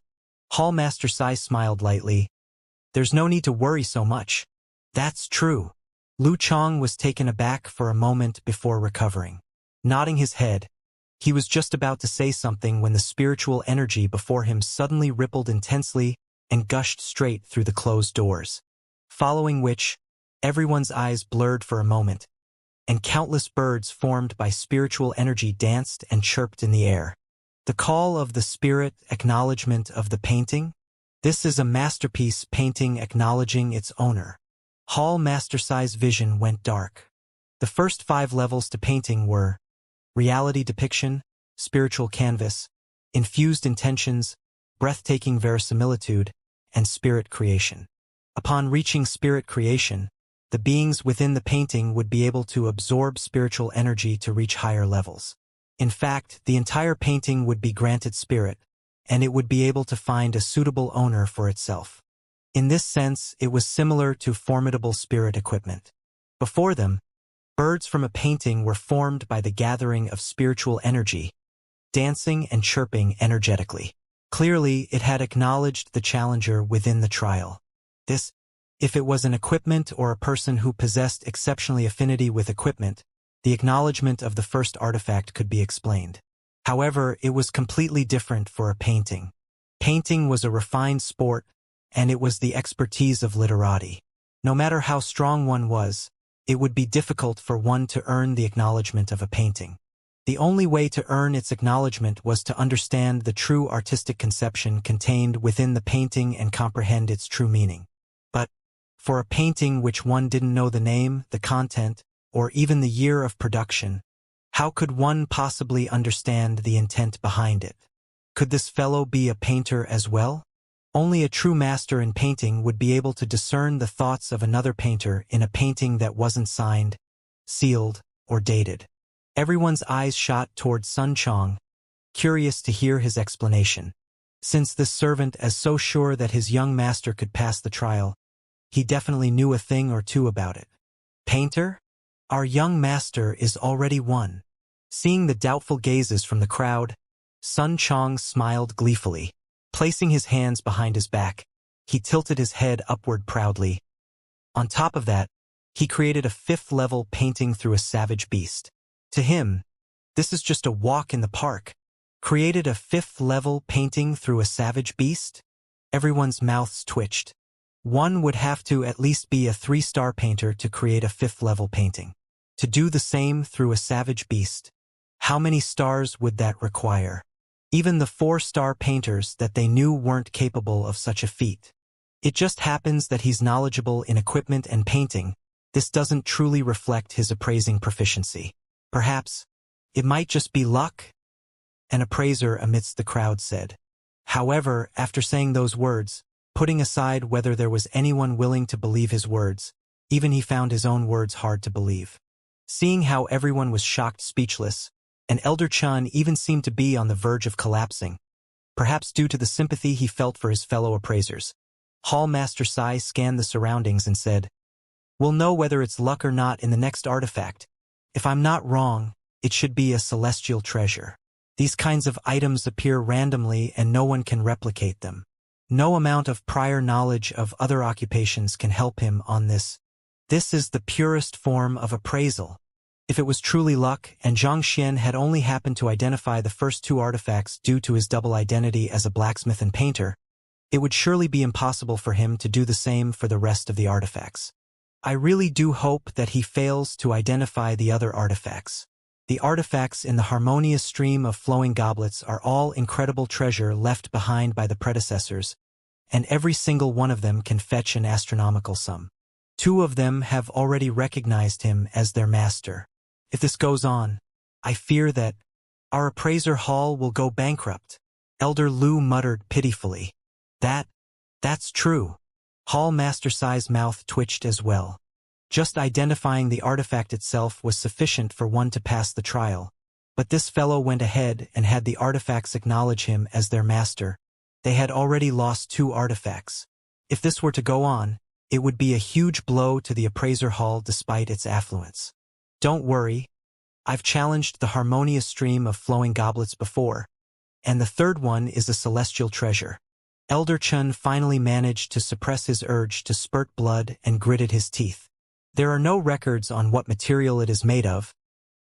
Hall Master Sai smiled lightly. "There's no need to worry so much." "That's true." Lu Chong was taken aback for a moment before recovering. Nodding his head, he was just about to say something when the spiritual energy before him suddenly rippled intensely and gushed straight through the closed doors. Following which, everyone's eyes blurred for a moment, and countless birds formed by spiritual energy danced and chirped in the air. The call of the spirit, acknowledgement of the painting? This is a masterpiece painting acknowledging its owner. Hall Master Sai's vision went dark. The first 5 levels to painting were reality depiction, spiritual canvas, infused intentions, breathtaking verisimilitude, and spirit creation. Upon reaching spirit creation, the beings within the painting would be able to absorb spiritual energy to reach higher levels. In fact, the entire painting would be granted spirit, and it would be able to find a suitable owner for itself. In this sense, it was similar to formidable spirit equipment. Before them, birds from a painting were formed by the gathering of spiritual energy, dancing and chirping energetically. Clearly, it had acknowledged the challenger within the trial. This, if it was an equipment or a person who possessed exceptionally affinity with equipment, the acknowledgement of the first artifact could be explained. However, it was completely different for a painting. Painting was a refined sport, and it was the expertise of literati. No matter how strong one was, it would be difficult for one to earn the acknowledgement of a painting. The only way to earn its acknowledgement was to understand the true artistic conception contained within the painting and comprehend its true meaning. But, for a painting which one didn't know the name, the content, or even the year of production, how could one possibly understand the intent behind it? Could this fellow be a painter as well? Only a true master in painting would be able to discern the thoughts of another painter in a painting that wasn't signed, sealed, or dated. Everyone's eyes shot toward Sun Chong, curious to hear his explanation. Since this servant is so sure that his young master could pass the trial, he definitely knew a thing or two about it. Painter? Our young master is already one. Seeing the doubtful gazes from the crowd, Sun Chong smiled gleefully. Placing his hands behind his back, he tilted his head upward proudly. On top of that, he created a fifth-level painting through a savage beast. To him, this is just a walk in the park. Created a fifth-level painting through a savage beast? Everyone's mouths twitched. One would have to at least be a 3-star painter to create a fifth-level painting. To do the same through a savage beast, how many stars would that require? Even the 4-star painters that they knew weren't capable of such a feat. It just happens that he's knowledgeable in equipment and painting. This doesn't truly reflect his appraising proficiency. Perhaps, it might just be luck? An appraiser amidst the crowd said. However, after saying those words, putting aside whether there was anyone willing to believe his words, even he found his own words hard to believe. Seeing how everyone was shocked speechless, and Elder Chun even seemed to be on the verge of collapsing, perhaps due to the sympathy he felt for his fellow appraisers. Hall Master Sai scanned the surroundings and said, "We'll know whether it's luck or not in the next artifact. If I'm not wrong, it should be a celestial treasure. These kinds of items appear randomly and no one can replicate them. No amount of prior knowledge of other occupations can help him on this. This is the purest form of appraisal." If it was truly luck, and Zhang Xian had only happened to identify the first 2 artifacts due to his double identity as a blacksmith and painter, it would surely be impossible for him to do the same for the rest of the artifacts. I really do hope that he fails to identify the other artifacts. The artifacts in the harmonious stream of flowing goblets are all incredible treasure left behind by the predecessors, and every single one of them can fetch an astronomical sum. 2 of them have already recognized him as their master. If this goes on, I fear that our appraiser hall will go bankrupt. Elder Lu muttered pitifully. That's true. Hall Master Sai's mouth twitched as well. Just identifying the artifact itself was sufficient for one to pass the trial, but this fellow went ahead and had the artifacts acknowledge him as their master. They had already lost 2 artifacts. If this were to go on, it would be a huge blow to the appraiser hall despite its affluence. Don't worry, I've challenged the harmonious stream of flowing goblets before, and the third one is a celestial treasure. Elder Chun finally managed to suppress his urge to spurt blood and gritted his teeth. There are no records on what material it is made of,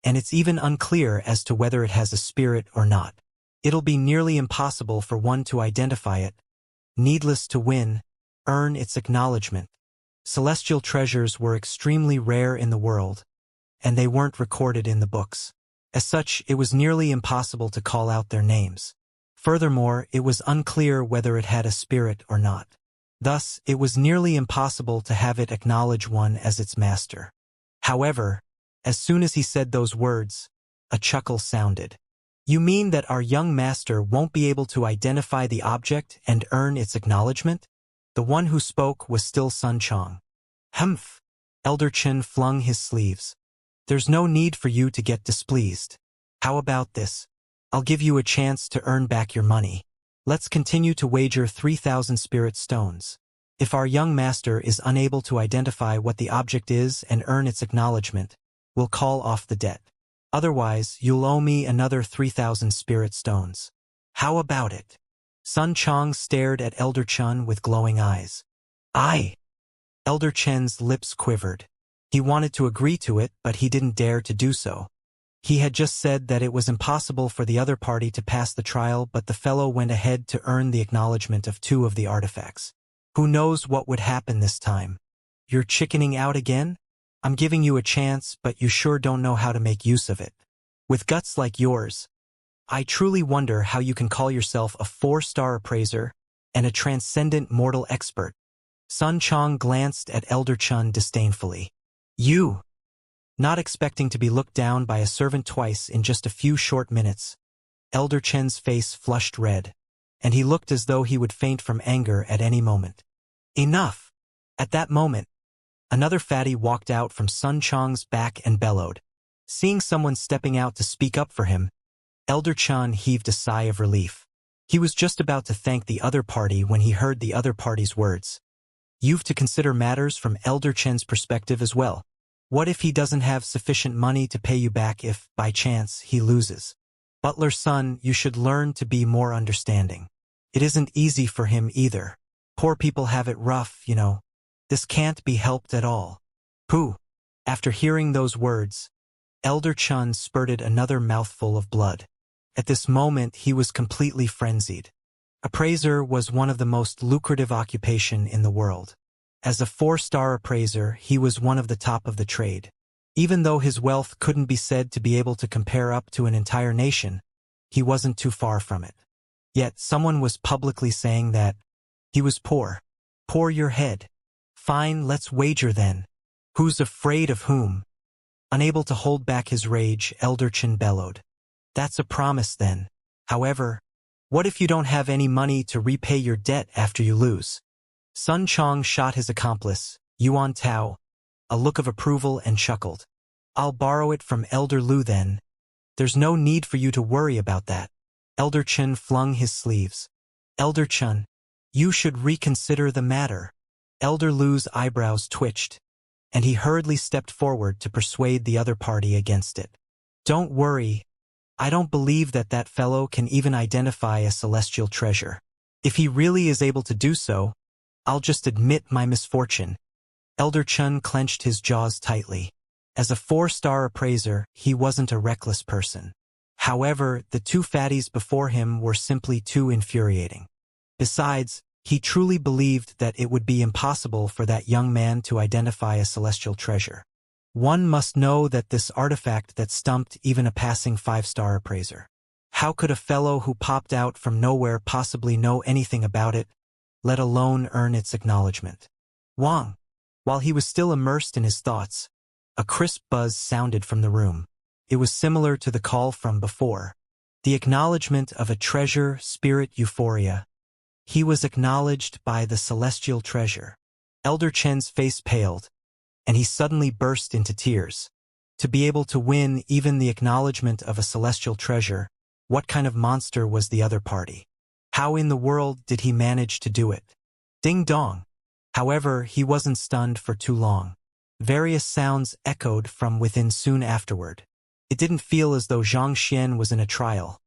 and it's even unclear as to whether it has a spirit or not. It'll be nearly impossible for one to identify it. Needless to earn its acknowledgement. Celestial treasures were extremely rare in the world, and they weren't recorded in the books. As such, it was nearly impossible to call out their names. Furthermore, it was unclear whether it had a spirit or not. Thus, it was nearly impossible to have it acknowledge one as its master. However, as soon as he said those words, a chuckle sounded. You mean that our young master won't be able to identify the object and earn its acknowledgement? The one who spoke was still Sun Chong. Humph! Elder Chen flung his sleeves. There's no need for you to get displeased. How about this? I'll give you a chance to earn back your money. Let's continue to wager 3,000 spirit stones. If our young master is unable to identify what the object is and earn its acknowledgement, we'll call off the debt. Otherwise, you'll owe me another 3,000 spirit stones. How about it? Sun Chong stared at Elder Chen with glowing eyes. Aye. Elder Chen's lips quivered. He wanted to agree to it, but he didn't dare to do so. He had just said that it was impossible for the other party to pass the trial, but the fellow went ahead to earn the acknowledgement of 2 of the artifacts. Who knows what would happen this time? You're chickening out again? I'm giving you a chance, but you sure don't know how to make use of it. With guts like yours, I truly wonder how you can call yourself a 4-star appraiser and a transcendent mortal expert. Sun Chong glanced at Elder Chen disdainfully. You! Not expecting to be looked down by a servant twice in just a few short minutes, Elder Chen's face flushed red, and he looked as though he would faint from anger at any moment. Enough! At that moment, another fatty walked out from Sun Chong's back and bellowed. Seeing someone stepping out to speak up for him, Elder Chen heaved a sigh of relief. He was just about to thank the other party when he heard the other party's words. You've to consider matters from Elder Chen's perspective as well. What if he doesn't have sufficient money to pay you back if, by chance, he loses? Butler son, you should learn to be more understanding. It isn't easy for him either. Poor people have it rough, you know. This can't be helped at all. Pooh! After hearing those words, Elder Chen spurted another mouthful of blood. At this moment, he was completely frenzied. Appraiser was one of the most lucrative occupations in the world. As a 4-star appraiser, he was one of the top of the trade. Even though his wealth couldn't be said to be able to compare up to an entire nation, he wasn't too far from it. Yet someone was publicly saying that he was poor. Pour your head. Fine, let's wager then. Who's afraid of whom? Unable to hold back his rage, Elder Chen bellowed. That's a promise then. However, what if you don't have any money to repay your debt after you lose? Sun Chong shot his accomplice, Yuan Tao, a look of approval and chuckled. I'll borrow it from Elder Lu then. There's no need for you to worry about that. Elder Chen flung his sleeves. Elder Chen, you should reconsider the matter. Elder Lu's eyebrows twitched, and he hurriedly stepped forward to persuade the other party against it. Don't worry. I don't believe that fellow can even identify a celestial treasure. If he really is able to do so, I'll just admit my misfortune. Elder Chen clenched his jaws tightly. As a 4-star appraiser, he wasn't a reckless person. However, the 2 fatties before him were simply too infuriating. Besides, he truly believed that it would be impossible for that young man to identify a celestial treasure. One must know that this artifact that stumped even a passing 5-star appraiser. How could a fellow who popped out from nowhere possibly know anything about it, let alone earn its acknowledgement? Wang. While he was still immersed in his thoughts, a crisp buzz sounded from the room. It was similar to the call from before. The acknowledgement of a treasure, spirit euphoria. He was acknowledged by the celestial treasure. Elder Chen's face paled, and he suddenly burst into tears. To be able to win even the acknowledgement of a celestial treasure, what kind of monster was the other party? How in the world did he manage to do it? Ding dong! However, he wasn't stunned for too long. Various sounds echoed from within soon afterward. It didn't feel as though Xianxia was in a trial.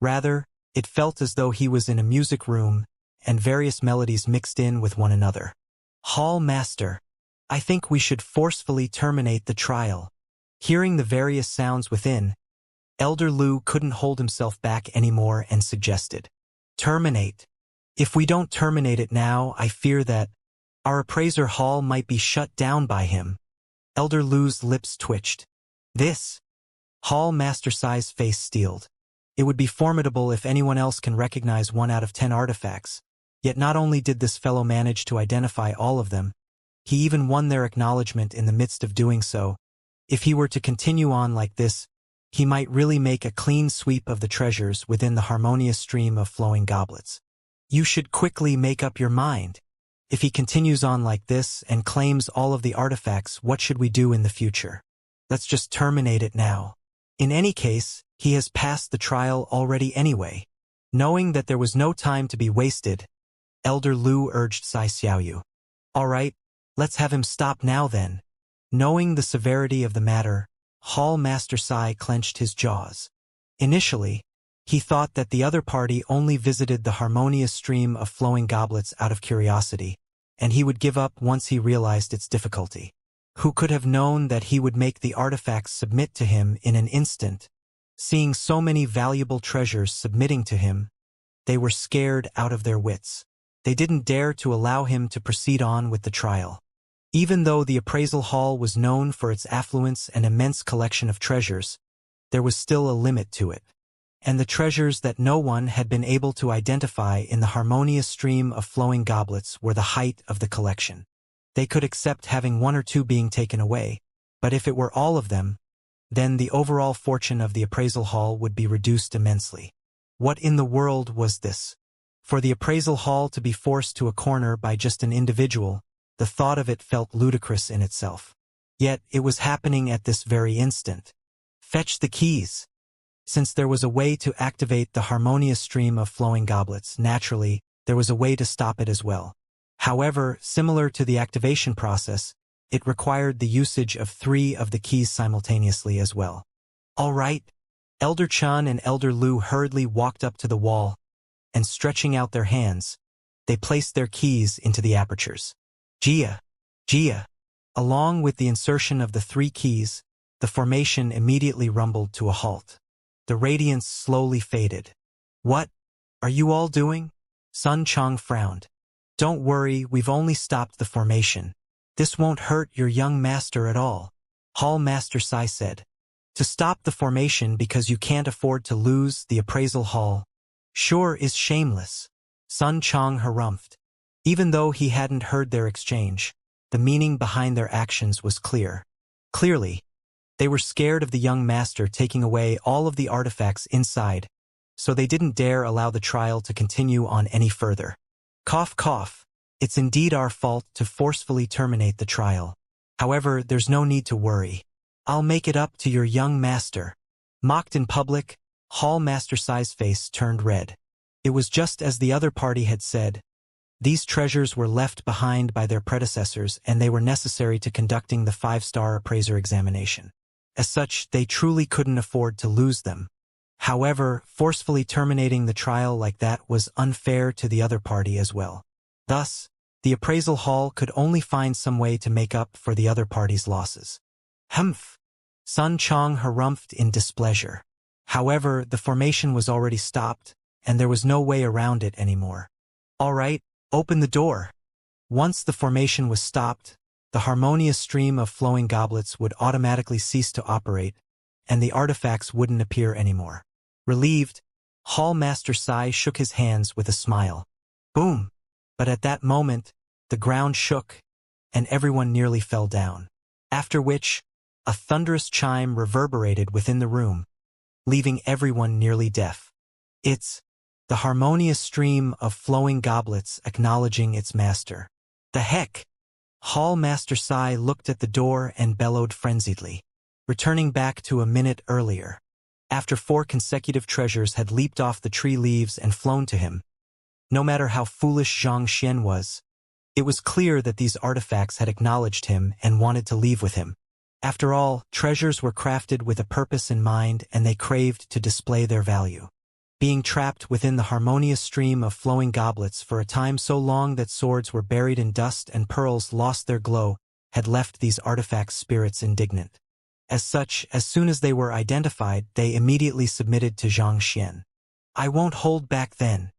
Rather, it felt as though he was in a music room, and various melodies mixed in with one another. Hall Master, I think we should forcefully terminate the trial. Hearing the various sounds within, Elder Lu couldn't hold himself back anymore and suggested, terminate. If we don't terminate it now, I fear that our appraiser hall might be shut down by him. Elder Lu's lips twitched. This? Hall Master Sai's face steeled. It would be formidable if anyone else can recognize 1 out of 10 artifacts. Yet not only did this fellow manage to identify all of them, he even won their acknowledgement in the midst of doing so. If he were to continue on like this, he might really make a clean sweep of the treasures within the harmonious stream of flowing goblets. You should quickly make up your mind. If he continues on like this and claims all of the artifacts, what should we do in the future? Let's just terminate it now. In any case, he has passed the trial already anyway. Knowing that there was no time to be wasted, Elder Lu urged Xiaoyu. All right, let's have him stop now then. Knowing the severity of the matter, Hall Master Sai clenched his jaws. Initially, he thought that the other party only visited the harmonious stream of flowing goblets out of curiosity, and he would give up once he realized its difficulty. Who could have known that he would make the artifacts submit to him in an instant? Seeing so many valuable treasures submitting to him, they were scared out of their wits. They didn't dare to allow him to proceed on with the trial. Even though the appraisal hall was known for its affluence and immense collection of treasures, there was still a limit to it. And the treasures that no one had been able to identify in the harmonious stream of flowing goblets were the height of the collection. They could accept having one or two being taken away, but if it were all of them, then the overall fortune of the appraisal hall would be reduced immensely. What in the world was this? For the appraisal hall to be forced to a corner by just an individual, the thought of it felt ludicrous in itself. Yet it was happening at this very instant. Fetch the keys. Since there was a way to activate the harmonious stream of flowing goblets, naturally, there was a way to stop it as well. However, similar to the activation process, it required the usage of 3 of the keys simultaneously as well. All right. Elder Chan and Elder Lu hurriedly walked up to the wall, and stretching out their hands, they placed their keys into the apertures. Jia! Jia! Along with the insertion of the 3 keys, the formation immediately rumbled to a halt. The radiance slowly faded. What are you all doing? Sun Chong frowned. Don't worry, we've only stopped the formation. This won't hurt your young master at all, Hall Master Sai said. To stop the formation because you can't afford to lose the appraisal hall sure is shameless, Sun Chong harumphed. Even though he hadn't heard their exchange, the meaning behind their actions was clear. Clearly, they were scared of the young master taking away all of the artifacts inside, so they didn't dare allow the trial to continue on any further. Cough cough, it's indeed our fault to forcefully terminate the trial. However, there's no need to worry. I'll make it up to your young master. Mocked in public, Hall Master Sai's face turned red. It was just as the other party had said. These treasures were left behind by their predecessors and they were necessary to conducting the 5-star appraiser examination. As such, they truly couldn't afford to lose them. However, forcefully terminating the trial like that was unfair to the other party as well. Thus, the appraisal hall could only find some way to make up for the other party's losses. Humph! Sun Chong harumphed in displeasure. However, the formation was already stopped, and there was no way around it anymore. All right, open the door. Once the formation was stopped, the harmonious stream of flowing goblets would automatically cease to operate, and the artifacts wouldn't appear anymore. Relieved, Hall Master Sai shook his hands with a smile. Boom! But at that moment, the ground shook, and everyone nearly fell down. After which, a thunderous chime reverberated within the room, leaving everyone nearly deaf. It's the harmonious stream of flowing goblets acknowledging its master. The heck! Hall Master Sai looked at the door and bellowed frenziedly, returning back to a minute earlier. After 4 consecutive treasures had leaped off the tree leaves and flown to him, no matter how foolish Xianxia was, it was clear that these artifacts had acknowledged him and wanted to leave with him. After all, treasures were crafted with a purpose in mind and they craved to display their value. Being trapped within the harmonious stream of flowing goblets for a time so long that swords were buried in dust and pearls lost their glow had left these artifact spirits indignant. As such, as soon as they were identified, they immediately submitted to Xianxia. I won't hold back then.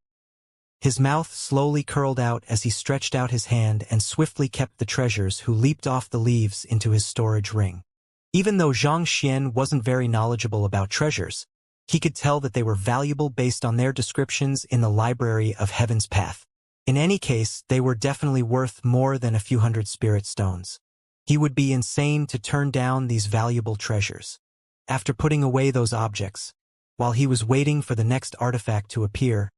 His mouth slowly curled out as he stretched out his hand and swiftly kept the treasures who leaped off the leaves into his storage ring. Even though Xianxia wasn't very knowledgeable about treasures, he could tell that they were valuable based on their descriptions in the Library of Heaven's Path. In any case, they were definitely worth more than a few hundred spirit stones. He would be insane to turn down these valuable treasures. After putting away those objects, while he was waiting for the next artifact to appear,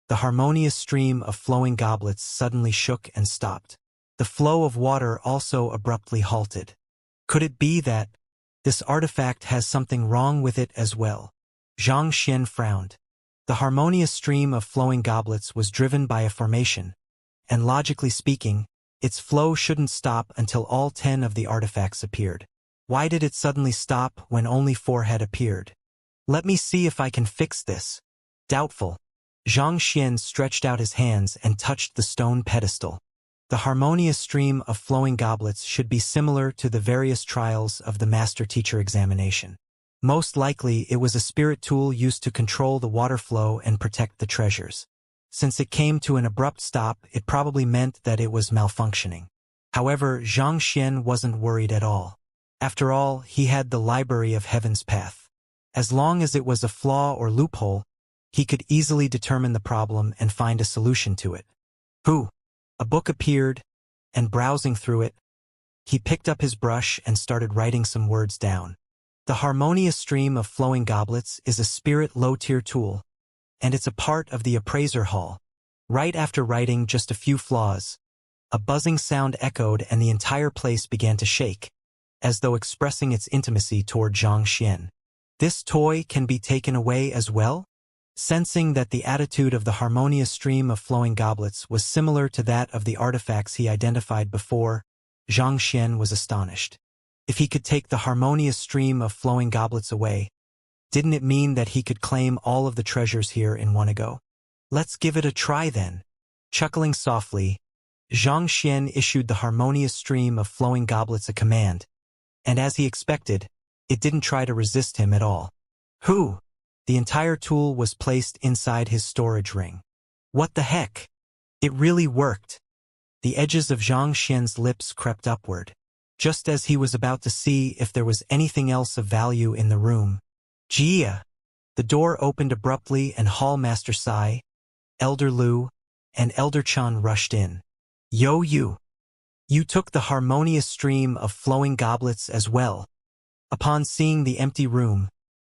the harmonious stream of flowing goblets suddenly shook and stopped. The flow of water also abruptly halted. Could it be that this artifact has something wrong with it as well? Xianxia frowned. The harmonious stream of flowing goblets was driven by a formation, and logically speaking, its flow shouldn't stop until all 10 of the artifacts appeared. Why did it suddenly stop when only 4 had appeared? Let me see if I can fix this. Doubtful. Xianxia stretched out his hands and touched the stone pedestal. The harmonious stream of flowing goblets should be similar to the various trials of the master-teacher examination. Most likely it was a spirit tool used to control the water flow and protect the treasures. Since it came to an abrupt stop, it probably meant that it was malfunctioning. However, Xianxia wasn't worried at all. After all, he had the Library of Heaven's Path. As long as it was a flaw or loophole, he could easily determine the problem and find a solution to it. A book appeared, and browsing through it, he picked up his brush and started writing some words down. The harmonious stream of flowing goblets is a spirit low-tier tool, and it's a part of the appraiser hall. Right after writing just a few flaws, a buzzing sound echoed and the entire place began to shake, as though expressing its intimacy toward Xianxia. This toy can be taken away as well? Sensing that the attitude of the harmonious stream of flowing goblets was similar to that of the artifacts he identified before, Xianxia was astonished. If he could take the harmonious stream of flowing goblets away, didn't it mean that he could claim all of the treasures here in one go? Let's give it a try then. Chuckling softly, Xianxia issued the harmonious stream of flowing goblets a command, and as he expected, it didn't try to resist him at all. The entire tool was placed inside his storage ring. What the heck? It really worked. The edges of Xianxia's lips crept upward, just as he was about to see if there was anything else of value in the room. Jia! The door opened abruptly and Hall Master Sai, Elder Lu, and Elder Chan rushed in. Yo you! You took the harmonious stream of flowing goblets as well. Upon seeing the empty room,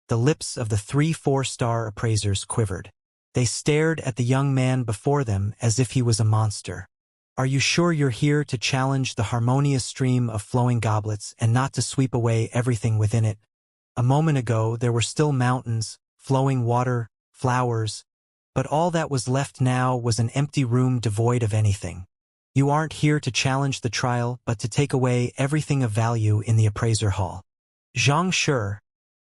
the lips of the 3 4-star appraisers quivered. They stared at the young man before them as if he was a monster. Are you sure you're here to challenge the harmonious stream of flowing goblets and not to sweep away everything within it? A moment ago there were still mountains, flowing water, flowers, but all that was left now was an empty room devoid of anything. You aren't here to challenge the trial but to take away everything of value in the appraiser hall. Xianxia,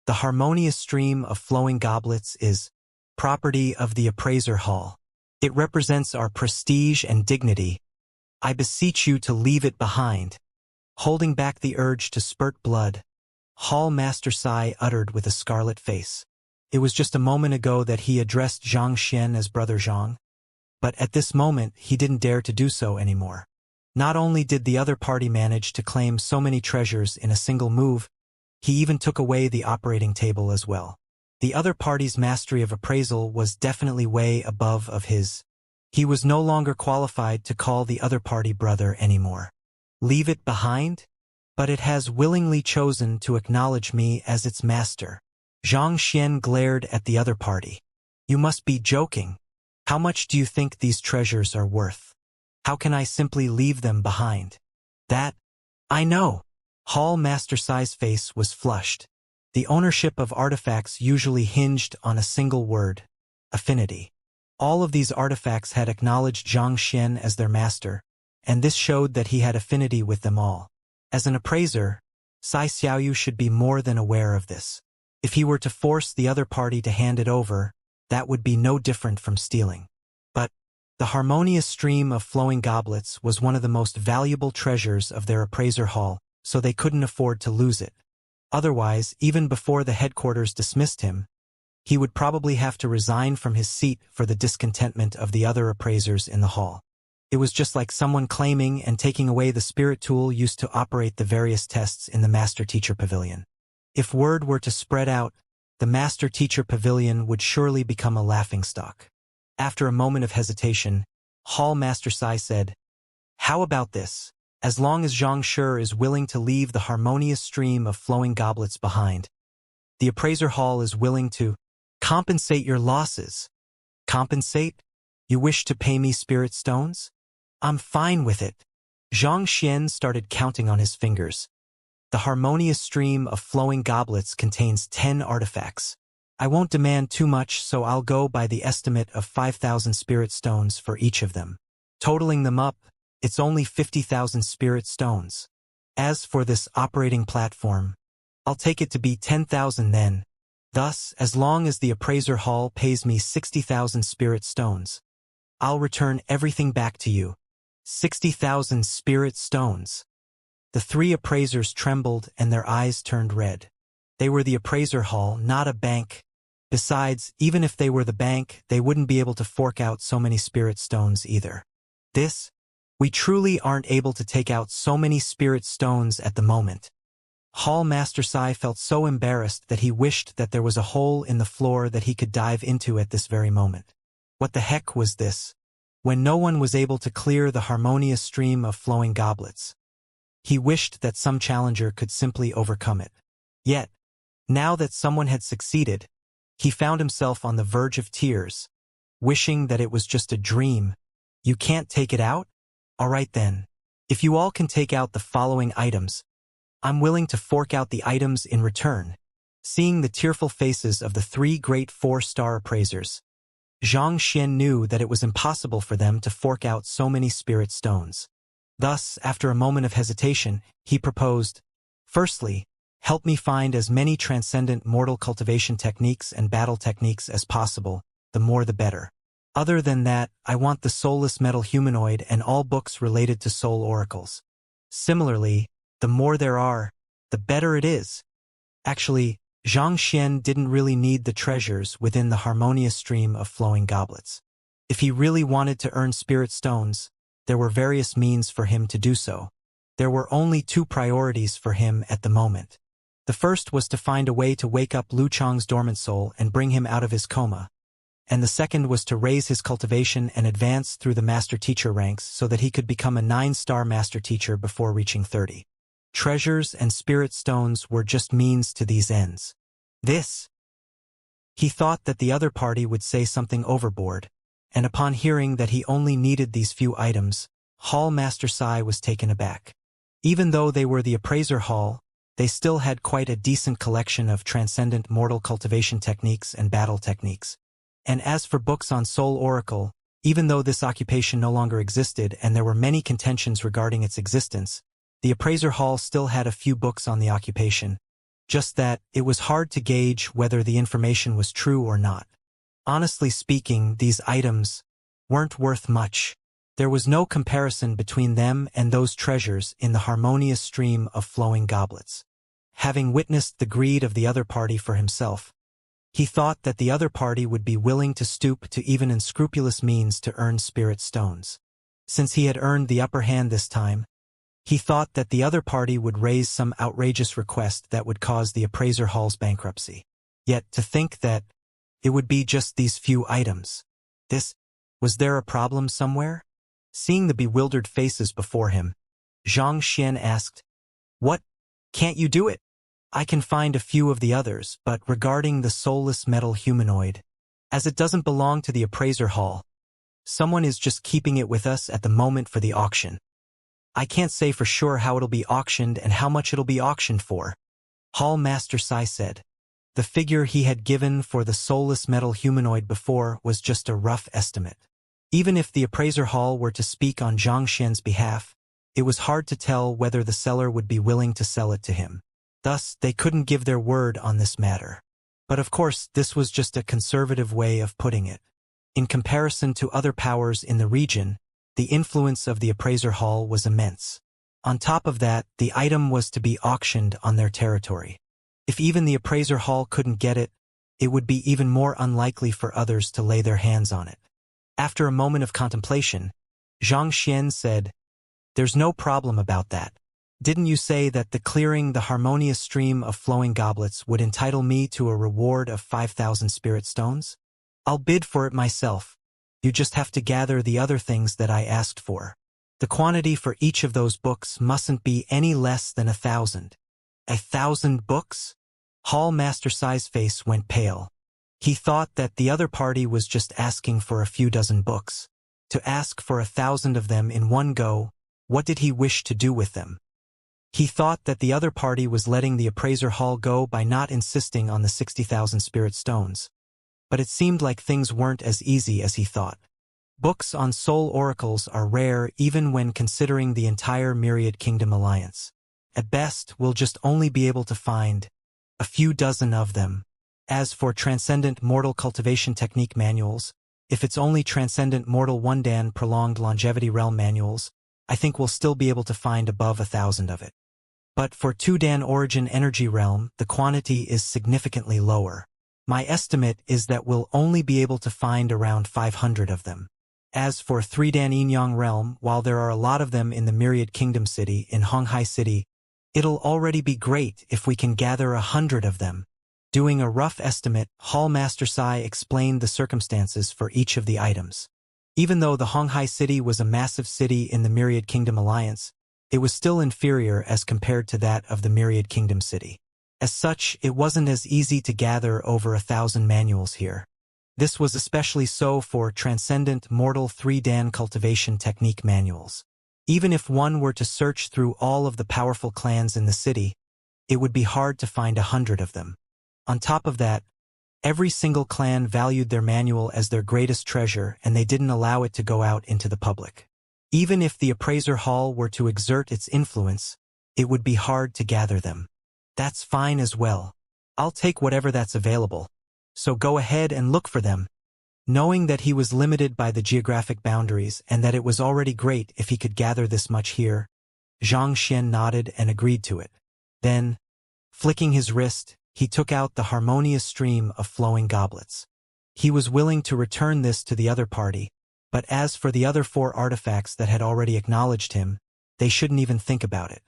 the harmonious stream of flowing goblets is property of the appraiser hall. It represents our prestige and dignity. I beseech you to leave it behind. Holding back the urge to spurt blood, Hall Master Sai uttered with a scarlet face. It was just a moment ago that he addressed Xianxia as Brother Zhang, but at this moment he didn't dare to do so anymore. Not only did the other party manage to claim so many treasures in a single move, he even took away the operating table as well. The other party's mastery of appraisal was definitely way above of his. He was no longer qualified to call the other party brother anymore. Leave it behind? But it has willingly chosen to acknowledge me as its master. Xianxia glared at the other party. You must be joking. How much do you think these treasures are worth? How can I simply leave them behind? That, I know. Hall Master Sai's face was flushed. The ownership of artifacts usually hinged on a single word: affinity. All of these artifacts had acknowledged Xianxia as their master, and this showed that he had affinity with them all. As an appraiser, Sai Xiaoyu should be more than aware of this. If he were to force the other party to hand it over, that would be no different from stealing. But the harmonious stream of flowing goblets was one of the most valuable treasures of their appraiser hall, so they couldn't afford to lose it. Otherwise, even before the headquarters dismissed him, he would probably have to resign from his seat for the discontentment of the other appraisers in the hall. It was just like someone claiming and taking away the spirit tool used to operate the various tests in the Master-Teacher Pavilion. If word were to spread out, the Master-Teacher Pavilion would surely become a laughingstock. After a moment of hesitation, Hall Master Sai said, "How about this? As long as Xianxia is willing to leave the harmonious stream of flowing goblets behind, the appraiser hall is willing to compensate your losses." Compensate? You wish to pay me spirit stones? I'm fine with it. Xianxia started counting on his fingers. The harmonious stream of flowing goblets contains 10 artifacts. I won't demand too much, so I'll go by the estimate of 5,000 spirit stones for each of them. Totaling them up, it's only 50,000 spirit stones. As for this operating platform, I'll take it to be 10,000 then. Thus, as long as the appraiser hall pays me 60,000 spirit stones, I'll return everything back to you. 60,000 spirit stones. The three appraisers trembled and their eyes turned red. They were the appraiser hall, not a bank. Besides, even if they were the bank, they wouldn't be able to fork out so many spirit stones either. We truly aren't able to take out so many spirit stones at the moment. Hall Master Sai felt so embarrassed that he wished that there was a hole in the floor that he could dive into at this very moment. What the heck was this? When no one was able to clear the harmonious stream of flowing goblets, he wished that some challenger could simply overcome it. Yet, now that someone had succeeded, he found himself on the verge of tears, wishing that it was just a dream. You can't take it out? All right then. If you all can take out the following items, I'm willing to fork out the items in return. Seeing the tearful faces of the three great 4-star appraisers, Xianxia knew that it was impossible for them to fork out so many spirit stones. Thus, after a moment of hesitation, he proposed, firstly, help me find as many transcendent mortal cultivation techniques and battle techniques as possible, the more the better. Other than that, I want the soulless metal humanoid and all books related to soul oracles. Similarly, the more there are, the better it is. Actually, Xianxia didn't really need the treasures within the harmonious stream of flowing goblets. If he really wanted to earn spirit stones, there were various means for him to do so. There were only two priorities for him at the moment. The first was to find a way to wake up Lu Chang's dormant soul and bring him out of his coma. And the second was to raise his cultivation and advance through the master-teacher ranks so that he could become a 9-star master-teacher before reaching 30. Treasures and spirit stones were just means to these ends. He thought that the other party would say something overboard, and upon hearing that he only needed these few items, Hall Master Sai was taken aback. Even though they were the appraiser hall, they still had quite a decent collection of transcendent mortal cultivation techniques and battle techniques. And as for books on Soul Oracle, even though this occupation no longer existed and there were many contentions regarding its existence, the appraiser hall still had a few books on the occupation, just that it was hard to gauge whether the information was true or not. Honestly speaking, these items weren't worth much. There was no comparison between them and those treasures in the harmonious stream of flowing goblets. Having witnessed the greed of the other party for himself, he thought that the other party would be willing to stoop to even unscrupulous means to earn spirit stones. Since he had earned the upper hand this time, he thought that the other party would raise some outrageous request that would cause the appraiser hall's bankruptcy. Yet to think that it would be just these few items. Was there a problem somewhere? Seeing the bewildered faces before him, Xianxia asked, "What? Can't you do it? I can find a few of the others, but regarding the soulless metal humanoid, as it doesn't belong to the appraiser hall, someone is just keeping it with us at the moment for the auction. I can't say for sure how it'll be auctioned and how much it'll be auctioned for," Hall Master Sai said. The figure he had given for the soulless metal humanoid before was just a rough estimate. Even if the appraiser hall were to speak on Xianxia's behalf, it was hard to tell whether the seller would be willing to sell it to him. Thus, they couldn't give their word on this matter. But of course, this was just a conservative way of putting it. In comparison to other powers in the region, the influence of the appraiser hall was immense. On top of that, the item was to be auctioned on their territory. If even the appraiser hall couldn't get it, it would be even more unlikely for others to lay their hands on it. After a moment of contemplation, Xianxia said, "There's no problem about that. Didn't you say that the clearing the harmonious stream of flowing goblets would entitle me to a reward of 5,000 spirit stones? I'll bid for it myself. You just have to gather the other things that I asked for. The quantity for each of those books mustn't be any less than 1,000. 1,000 books?" Hall Master Sai's face went pale. He thought that the other party was just asking for a few dozen books. To ask for 1,000 of them in one go, what did he wish to do with them? He thought that the other party was letting the appraiser hall go by not insisting on the 60,000 spirit stones. But it seemed like things weren't as easy as he thought. Books on soul oracles are rare even when considering the entire Myriad Kingdom alliance. At best, we'll just only be able to find a few dozen of them. As for Transcendent Mortal Cultivation Technique manuals, if it's only Transcendent Mortal 1-Dan Prolonged Longevity Realm manuals, I think we'll still be able to find above 1,000 of it. But for 2-Dan Origin Energy Realm, the quantity is significantly lower. My estimate is that we'll only be able to find around 500 of them. As for 3-Dan Yin-Yang Realm, while there are a lot of them in the Myriad Kingdom City in Honghai City, it'll already be great if we can gather 100 of them. Doing a rough estimate, Hall Master Sai explained the circumstances for each of the items. Even though the Honghai City was a massive city in the Myriad Kingdom Alliance, it was still inferior as compared to that of the Myriad Kingdom City. As such, it wasn't as easy to gather over 1,000 manuals here. This was especially so for Transcendent Mortal 3-Dan Cultivation Technique manuals. Even if one were to search through all of the powerful clans in the city, it would be hard to find 100 of them. On top of that, every single clan valued their manual as their greatest treasure and they didn't allow it to go out into the public. Even if the appraiser hall were to exert its influence, it would be hard to gather them. That's fine as well. I'll take whatever that's available. So go ahead and look for them. Knowing that he was limited by the geographic boundaries and that it was already great if he could gather this much here, Xianxia nodded and agreed to it. Then, flicking his wrist, he took out the harmonious stream of flowing goblets. He was willing to return this to the other party, but as for the other 4 artifacts that had already acknowledged him, they shouldn't even think about it.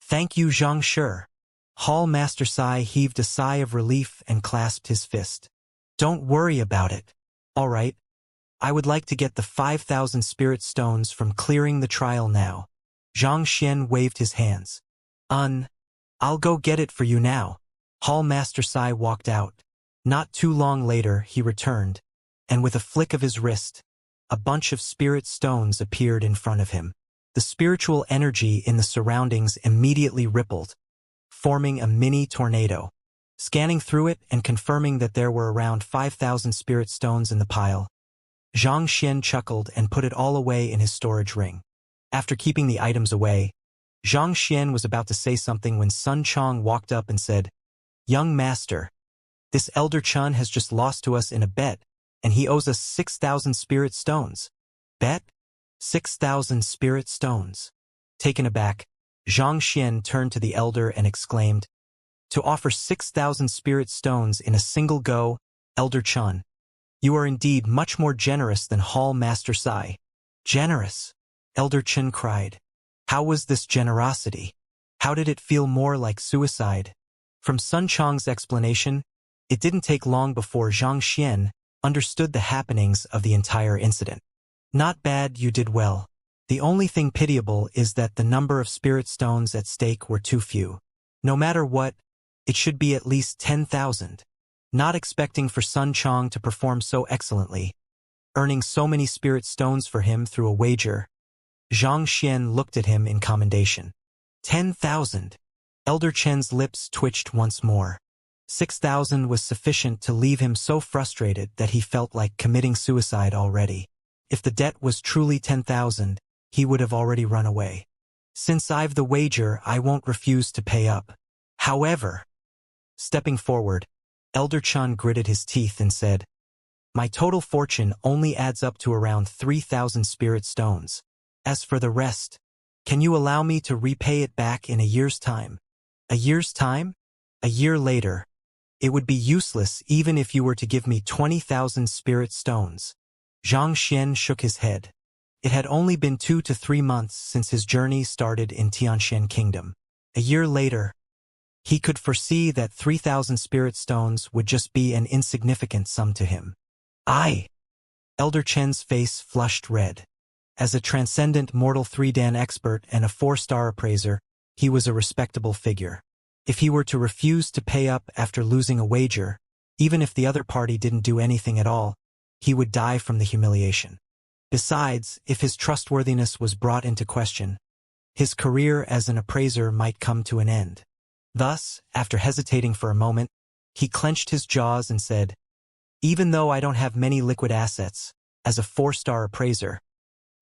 Thank you, Xianxia. Hall Master Sai heaved a sigh of relief and clasped his fist. Don't worry about it. All right. I would like to get the 5,000 spirit stones from clearing the trial now. Xianxia waved his hands. I'll go get it for you now. Hall Master Sai walked out. Not too long later, he returned, and with a flick of his wrist, a bunch of spirit stones appeared in front of him. The spiritual energy in the surroundings immediately rippled, forming a mini tornado. Scanning through it and confirming that there were around 5,000 spirit stones in the pile, Xianxia chuckled and put it all away in his storage ring. After keeping the items away, Xianxia was about to say something when Sun Chong walked up and said, "Young master, this Elder Chun has just lost to us in a bet, and he owes us 6,000 spirit stones." Bet? 6,000 spirit stones. Taken aback, Xianxia turned to the elder and exclaimed, "To offer 6,000 spirit stones in a single go, Elder Chun, you are indeed much more generous than Hall Master Sai." "Generous?" Elder Chun cried. "How was this generosity? How did it feel more like suicide?" From Sun Chong's explanation, it didn't take long before Xianxia understood the happenings of the entire incident. "Not bad, you did well. The only thing pitiable is that the number of spirit stones at stake were too few. No matter what, it should be at least 10,000. Not expecting for Sun Chong to perform so excellently, earning so many spirit stones for him through a wager, Xianxia looked at him in commendation. 10,000. Elder Chen's lips twitched once more. 6,000 was sufficient to leave him so frustrated that he felt like committing suicide already. If the debt was truly 10,000, he would have already run away. "Since I've the wager, I won't refuse to pay up. However," stepping forward, Elder Chun gritted his teeth and said, "My total fortune only adds up to around 3,000 spirit stones. As for the rest, can you allow me to repay it back in a year's time?" "A year's time? A year later. It would be useless even if you were to give me 20,000 spirit stones." Xianxia shook his head. It had only been 2 to 3 months since his journey started in Tianshan Kingdom. A year later, he could foresee that 3,000 spirit stones would just be an insignificant sum to him. "Aye." Elder Chen's face flushed red. As a transcendent mortal 3-Dan expert and a 4-star appraiser, he was a respectable figure. If he were to refuse to pay up after losing a wager, Even if the other party didn't do anything at all, he would die from the humiliation. Besides, if his trustworthiness was brought into question, his career as an appraiser might come to an end. Thus, after hesitating for a moment, he clenched his jaws and said, "Even though I don't have many liquid assets, as a 4-star appraiser,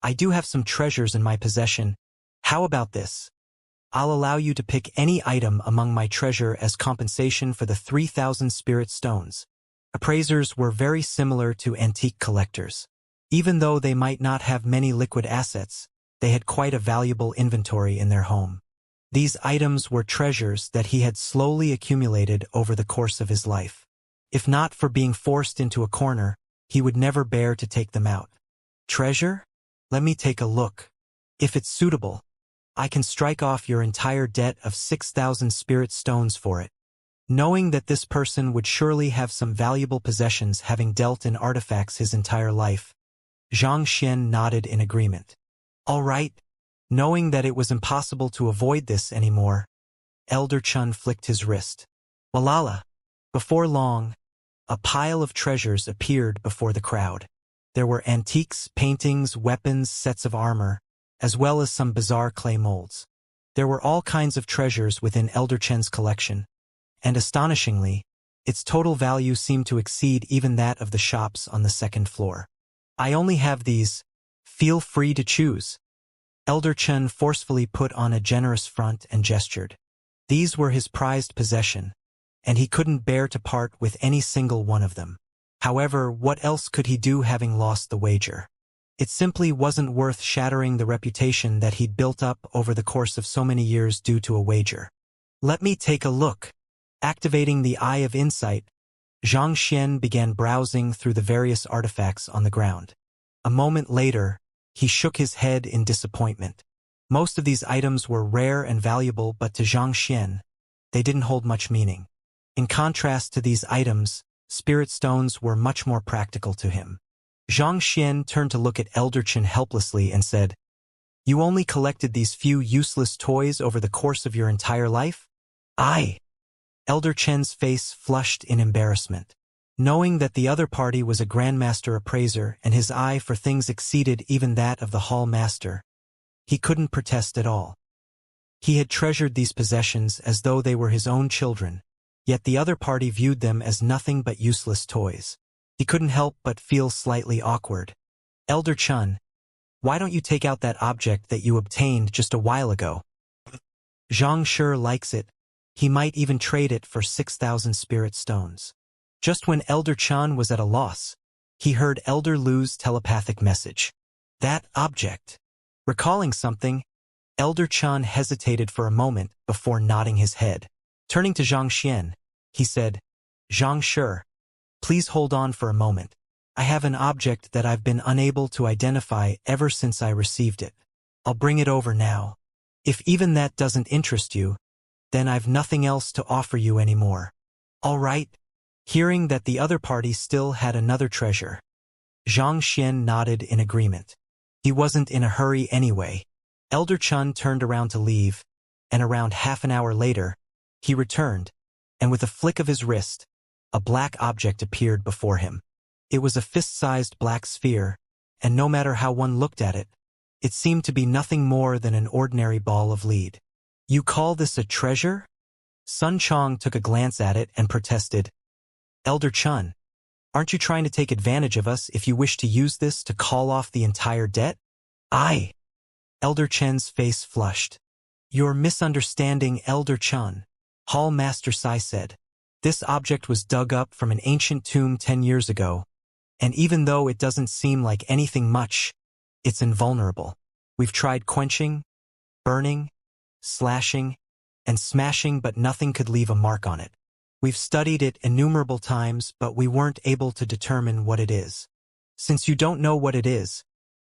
I do have some treasures in my possession. How about this? I'll allow you to pick any item among my treasure as compensation for the 3,000 spirit stones." Appraisers were very similar to antique collectors. Even though they might not have many liquid assets, they had quite a valuable inventory in their home. These items were treasures that he had slowly accumulated over the course of his life. If not for being forced into a corner, he would never bear to take them out. "Treasure? Let me take a look. If it's suitable, I can strike off your entire debt of 6,000 spirit stones for it." Knowing that this person would surely have some valuable possessions having dealt in artifacts his entire life, Xianxia nodded in agreement. "All right." Knowing that it was impossible to avoid this anymore, Elder Chun flicked his wrist. Walala! Before long, a pile of treasures appeared before the crowd. There were antiques, paintings, weapons, sets of armor, as well as some bizarre clay molds. There were all kinds of treasures within Elder Chen's collection, and astonishingly, its total value seemed to exceed even that of the shops on the second floor. "I only have these. Feel free to choose." Elder Chen forcefully put on a generous front and gestured. These were his prized possession, and he couldn't bear to part with any single one of them. However, what else could he do having lost the wager? It simply wasn't worth shattering the reputation that he'd built up over the course of so many years due to a wager. "Let me take a look." Activating the Eye of Insight, Xianxia began browsing through the various artifacts on the ground. A moment later, he shook his head in disappointment. Most of these items were rare and valuable, but to Xianxia, they didn't hold much meaning. In contrast to these items, spirit stones were much more practical to him. Xianxia turned to look at Elder Chen helplessly and said, "You only collected these few useless toys over the course of your entire life?" "Aye." Elder Chen's face flushed in embarrassment. Knowing that the other party was a grandmaster appraiser and his eye for things exceeded even that of the hall master, he couldn't protest at all. He had treasured these possessions as though they were his own children, yet the other party viewed them as nothing but useless toys. He couldn't help but feel slightly awkward. "Elder Chun, why don't you take out that object that you obtained just a while ago? Zhang sure likes it. He might even trade it for 6,000 spirit stones." Just when Elder Chan was at a loss, he heard Elder Lu's telepathic message. "That object." Recalling something, Elder Chan hesitated for a moment before nodding his head. Turning to Zhang Xian, he said, "Zhang Shi, please hold on for a moment. I have an object that I've been unable to identify ever since I received it. I'll bring it over now. If even that doesn't interest you, then I've nothing else to offer you anymore." "All right." Hearing that the other party still had another treasure, Zhang Xian nodded in agreement. He wasn't in a hurry anyway. Elder Chun turned around to leave, and around half an hour later, he returned, and with a flick of his wrist, a black object appeared before him. It was a fist-sized black sphere, and no matter how one looked at it, it seemed to be nothing more than an ordinary ball of lead. "You call this a treasure?" Sun Chong took a glance at it and protested. "Elder Chun, aren't you trying to take advantage of us if you wish to use this to call off the entire debt?" "Aye." Elder Chen's face flushed. "You're misunderstanding, Elder Chun," Hall Master Sai said. "This object was dug up from an ancient tomb 10 years ago, and even though it doesn't seem like anything much, it's invulnerable. We've tried quenching, burning, slashing, and smashing, but nothing could leave a mark on it. We've studied it innumerable times, but we weren't able to determine what it is. Since you don't know what it is,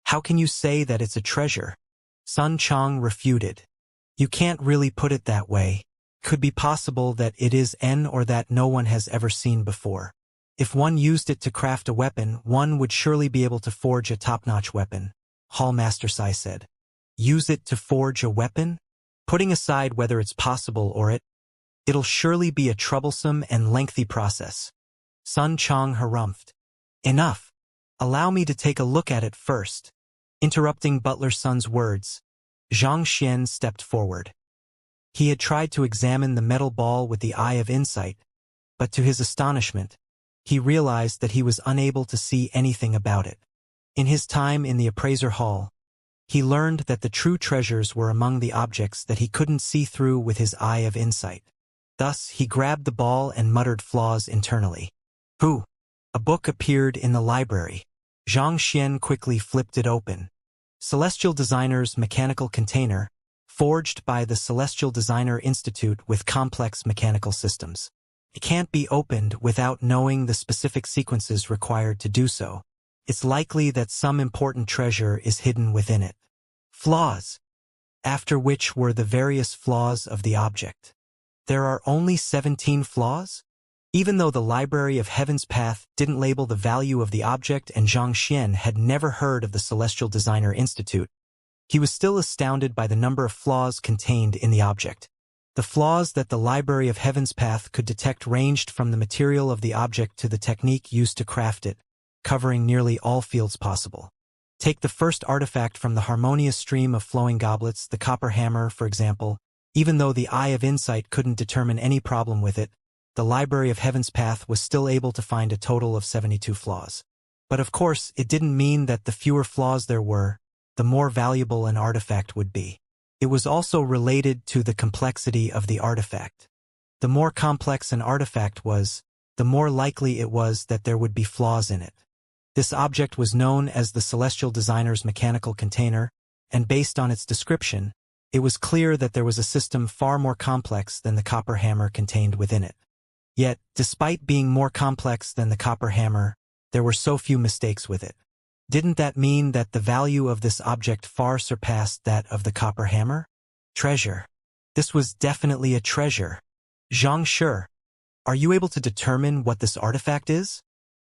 how can you say that it's a treasure?" Sun Chong refuted. "You can't really put it that way. Could be possible that it is N or that no one has ever seen before. If one used it to craft a weapon, one would surely be able to forge a top-notch weapon," Hall Master Sai said. "Use it to forge a weapon? Putting aside whether it's possible or it'll surely be a troublesome and lengthy process. Sun Chang harumphed. Enough. Allow me to take a look at it first. Interrupting Butler Sun's words, Xianxia stepped forward. He had tried to examine the metal ball with the eye of insight, but to his astonishment, he realized that he was unable to see anything about it. In his time in the appraiser hall, he learned that the true treasures were among the objects that he couldn't see through with his eye of insight. Thus, he grabbed the ball and muttered flaws internally. Who? A book appeared in the library. Xianxia quickly flipped it open. Celestial Designer's Mechanical Container, forged by the Celestial Designer Institute with complex mechanical systems. It can't be opened without knowing the specific sequences required to do so. It's likely that some important treasure is hidden within it. Flaws. After which were the various flaws of the object. There are only 17 flaws? Even though the Library of Heaven's Path didn't label the value of the object and Xianxia had never heard of the Celestial Designer Institute, he was still astounded by the number of flaws contained in the object. The flaws that the Library of Heaven's Path could detect ranged from the material of the object to the technique used to craft it, covering nearly all fields possible. Take the first artifact from the harmonious stream of flowing goblets, the copper hammer, for example. Even though the Eye of Insight couldn't determine any problem with it, the Library of Heaven's Path was still able to find a total of 72 flaws. But of course, it didn't mean that the fewer flaws there were, the more valuable an artifact would be. It was also related to the complexity of the artifact. The more complex an artifact was, the more likely it was that there would be flaws in it. This object was known as the Celestial Designer's Mechanical Container, and based on its description, it was clear that there was a system far more complex than the copper hammer contained within it. Yet, despite being more complex than the copper hammer, there were so few mistakes with it. Didn't that mean that the value of this object far surpassed that of the copper hammer? Treasure. This was definitely a treasure. Xianxia, are you able to determine what this artifact is?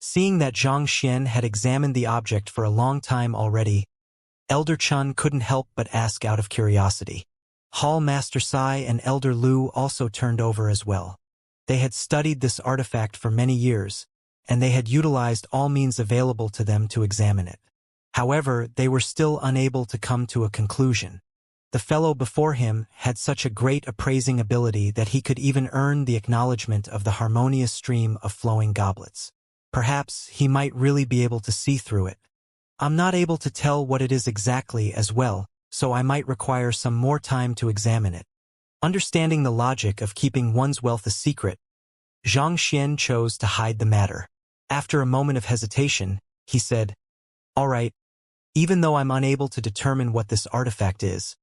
Seeing that Xianxia had examined the object for a long time already, Elder Chun couldn't help but ask out of curiosity. Hall Master Sai and Elder Lu also turned over as well. They had studied this artifact for many years, and they had utilized all means available to them to examine it. However, they were still unable to come to a conclusion. The fellow before him had such a great appraising ability that he could even earn the acknowledgement of the harmonious stream of flowing goblets. Perhaps he might really be able to see through it. I'm not able to tell what it is exactly as well, so I might require some more time to examine it. Understanding the logic of keeping one's wealth a secret, Xianxia chose to hide the matter. After a moment of hesitation, he said, "All right, even though I'm unable to determine what this artifact is,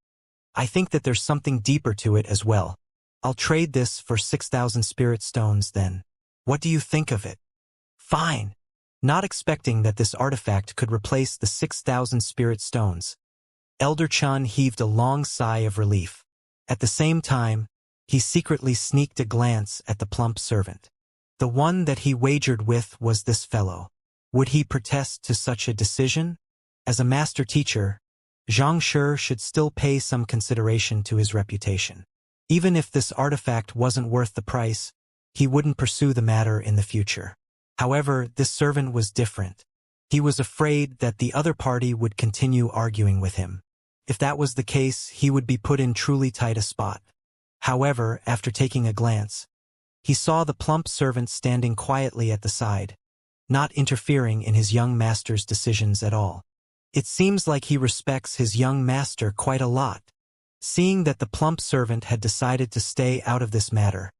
I think that there's something deeper to it as well. I'll trade this for 6,000 spirit stones then. What do you think of it?" Fine. Not expecting that this artifact could replace the 6,000 spirit stones, Elder Chun heaved a long sigh of relief. At the same time, he secretly sneaked a glance at the plump servant. The one that he wagered with was this fellow. Would he protest to such a decision? As a master teacher, Xianxia should still pay some consideration to his reputation. Even if this artifact wasn't worth the price, he wouldn't pursue the matter in the future. However, this servant was different. He was afraid that the other party would continue arguing with him. If that was the case, he would be put in truly tight a spot. However, after taking a glance, he saw the plump servant standing quietly at the side, not interfering in his young master's decisions at all. It seems like he respects his young master quite a lot. Seeing that the plump servant had decided to stay out of this matter,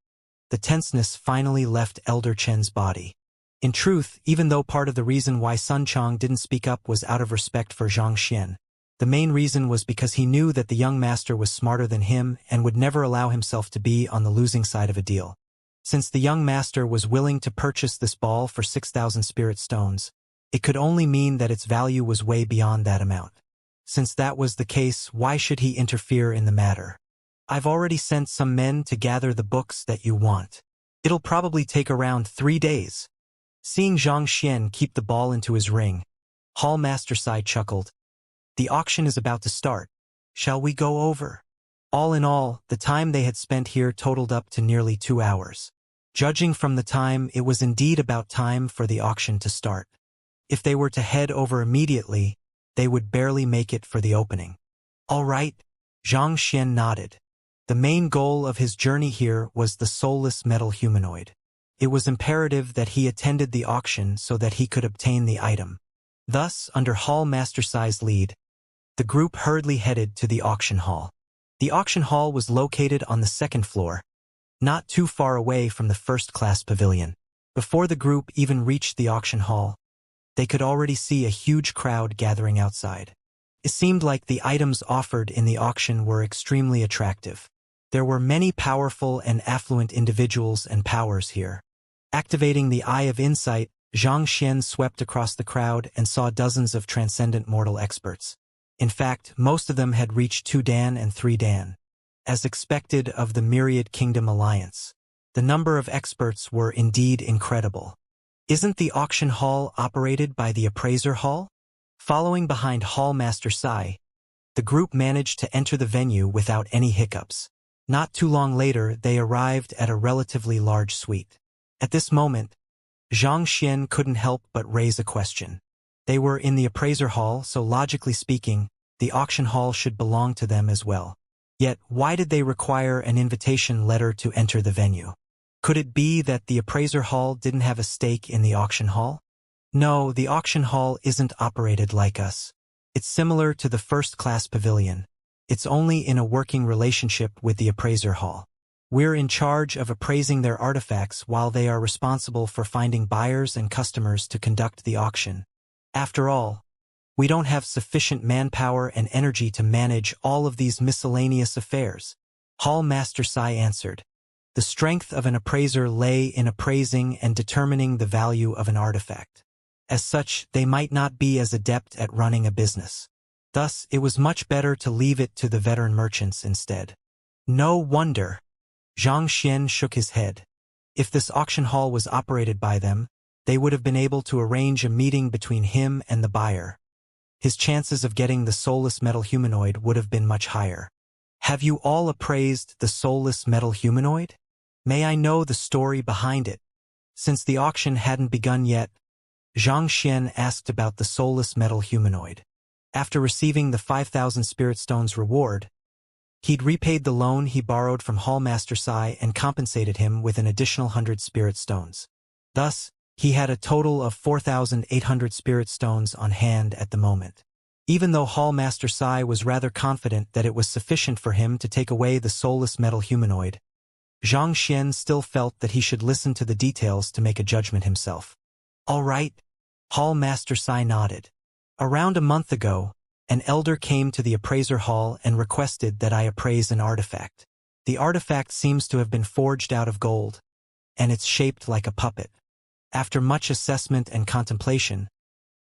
the tenseness finally left Elder Chen's body. In truth, even though part of the reason why Sun Chang didn't speak up was out of respect for Xianxia, the main reason was because he knew that the young master was smarter than him and would never allow himself to be on the losing side of a deal. Since the young master was willing to purchase this ball for 6,000 spirit stones, it could only mean that its value was way beyond that amount. Since that was the case, why should he interfere in the matter? I've already sent some men to gather the books that you want. It'll probably take around 3 days. Seeing Xianxia keep the ball into his ring, Hall Master Sai chuckled. The auction is about to start. Shall we go over? All in all, the time they had spent here totaled up to nearly 2 hours. Judging from the time, it was indeed about time for the auction to start. If they were to head over immediately, they would barely make it for the opening. All right, Xianxia nodded. The main goal of his journey here was the soulless metal humanoid. It was imperative that he attended the auction so that he could obtain the item. Thus, under Hall Master Sai's lead, the group hurriedly headed to the auction hall. The auction hall was located on the second floor, not too far away from the first-class pavilion. Before the group even reached the auction hall, they could already see a huge crowd gathering outside. It seemed like the items offered in the auction were extremely attractive. There were many powerful and affluent individuals and powers here. Activating the Eye of Insight, Xianxia swept across the crowd and saw dozens of transcendent mortal experts. In fact, most of them had reached 2 Dan and 3 Dan. As expected of the Myriad Kingdom Alliance, the number of experts were indeed incredible. Isn't the auction hall operated by the appraiser hall? Following behind Hall Master Sai, the group managed to enter the venue without any hiccups. Not too long later, they arrived at a relatively large suite. At this moment, Xianxia couldn't help but raise a question. They were in the appraiser hall, so logically speaking, the auction hall should belong to them as well. Yet, why did they require an invitation letter to enter the venue? Could it be that the appraiser hall didn't have a stake in the auction hall? No, the auction hall isn't operated like us. It's similar to the first-class pavilion. It's only in a working relationship with the appraiser hall. We're in charge of appraising their artifacts while they are responsible for finding buyers and customers to conduct the auction. After all, we don't have sufficient manpower and energy to manage all of these miscellaneous affairs. Hall Master Sai answered. The strength of an appraiser lay in appraising and determining the value of an artifact. As such, they might not be as adept at running a business. Thus, it was much better to leave it to the veteran merchants instead. No wonder. Xianxia shook his head. If this auction hall was operated by them, they would have been able to arrange a meeting between him and the buyer. His chances of getting the soulless metal humanoid would have been much higher. Have you all appraised the soulless metal humanoid? May I know the story behind it? Since the auction hadn't begun yet, Xianxia asked about the soulless metal humanoid. After receiving the 5,000 spirit stones reward, he'd repaid the loan he borrowed from Hall Master Sai and compensated him with an additional 100 spirit stones. Thus, he had a total of 4,800 spirit stones on hand at the moment. Even though Hall Master Sai was rather confident that it was sufficient for him to take away the soulless metal humanoid, Xianxia still felt that he should listen to the details to make a judgment himself. All right, Hall Master Sai nodded. Around a month ago, an elder came to the appraiser hall and requested that I appraise an artifact. The artifact seems to have been forged out of gold, and it's shaped like a puppet. After much assessment and contemplation,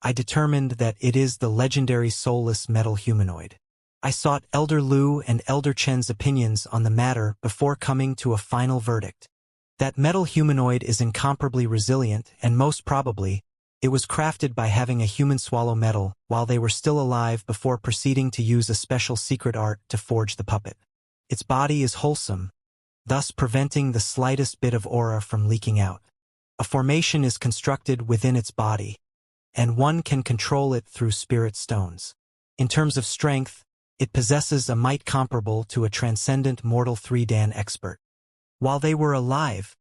I determined that it is the legendary soulless metal humanoid. I sought Elder Lu and Elder Chen's opinions on the matter before coming to a final verdict. That metal humanoid is incomparably resilient, and most probably, it was crafted by having a human swallow metal while they were still alive before proceeding to use a special secret art to forge the puppet. Its body is wholesome, thus preventing the slightest bit of aura from leaking out. A formation is constructed within its body, and one can control it through spirit stones. In terms of strength, it possesses a might comparable to a transcendent mortal 3 Dan expert. While they were alive,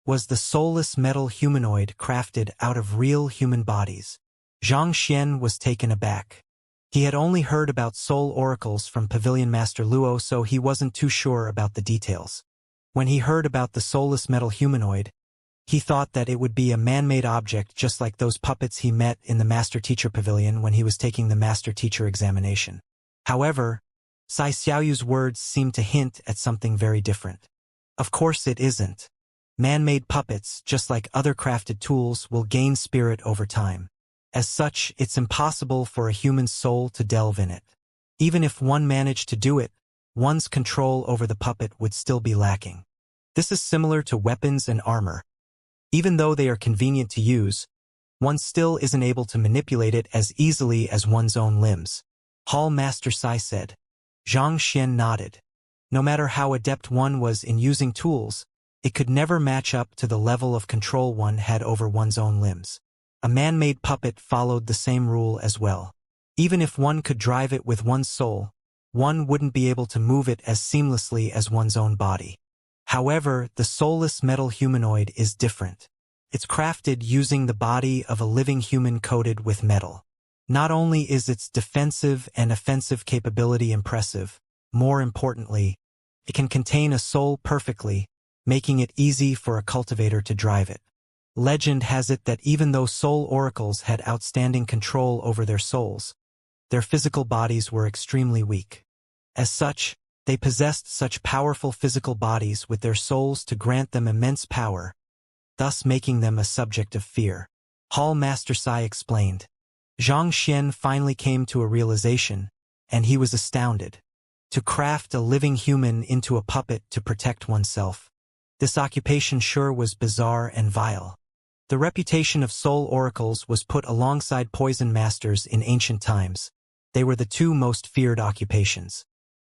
was the soulless metal humanoid crafted out of real human bodies. Xianxia was taken aback. He had only heard about soul oracles from Pavilion Master Luo, so he wasn't too sure about the details. When he heard about the soulless metal humanoid, he thought that it would be a man-made object just like those puppets he met in the Master Teacher Pavilion when he was taking the Master Teacher examination. However, Sai Xiaoyu's words seemed to hint at something very different. Of course it isn't. Man-made puppets, just like other crafted tools, will gain spirit over time. As such, it's impossible for a human soul to delve in it. Even if one managed to do it, one's control over the puppet would still be lacking. This is similar to weapons and armor. Even though they are convenient to use, one still isn't able to manipulate it as easily as one's own limbs. Hall Master Sai said. Xianxia nodded. No matter how adept one was in using tools, it could never match up to the level of control one had over one's own limbs. A man-made puppet followed the same rule as well. Even if one could drive it with one's soul, one wouldn't be able to move it as seamlessly as one's own body. However, the soulless metal humanoid is different. It's crafted using the body of a living human coated with metal. Not only is its defensive and offensive capability impressive, more importantly, it can contain a soul perfectly, making it easy for a cultivator to drive it. Legend has it that even though soul oracles had outstanding control over their souls, their physical bodies were extremely weak. As such, they possessed such powerful physical bodies with their souls to grant them immense power, thus making them a subject of fear. Hall Master Sai explained. Xianxia finally came to a realization, and he was astounded. To craft a living human into a puppet to protect oneself. This occupation sure was bizarre and vile. The reputation of soul oracles was put alongside poison masters in ancient times. They were the two most feared occupations.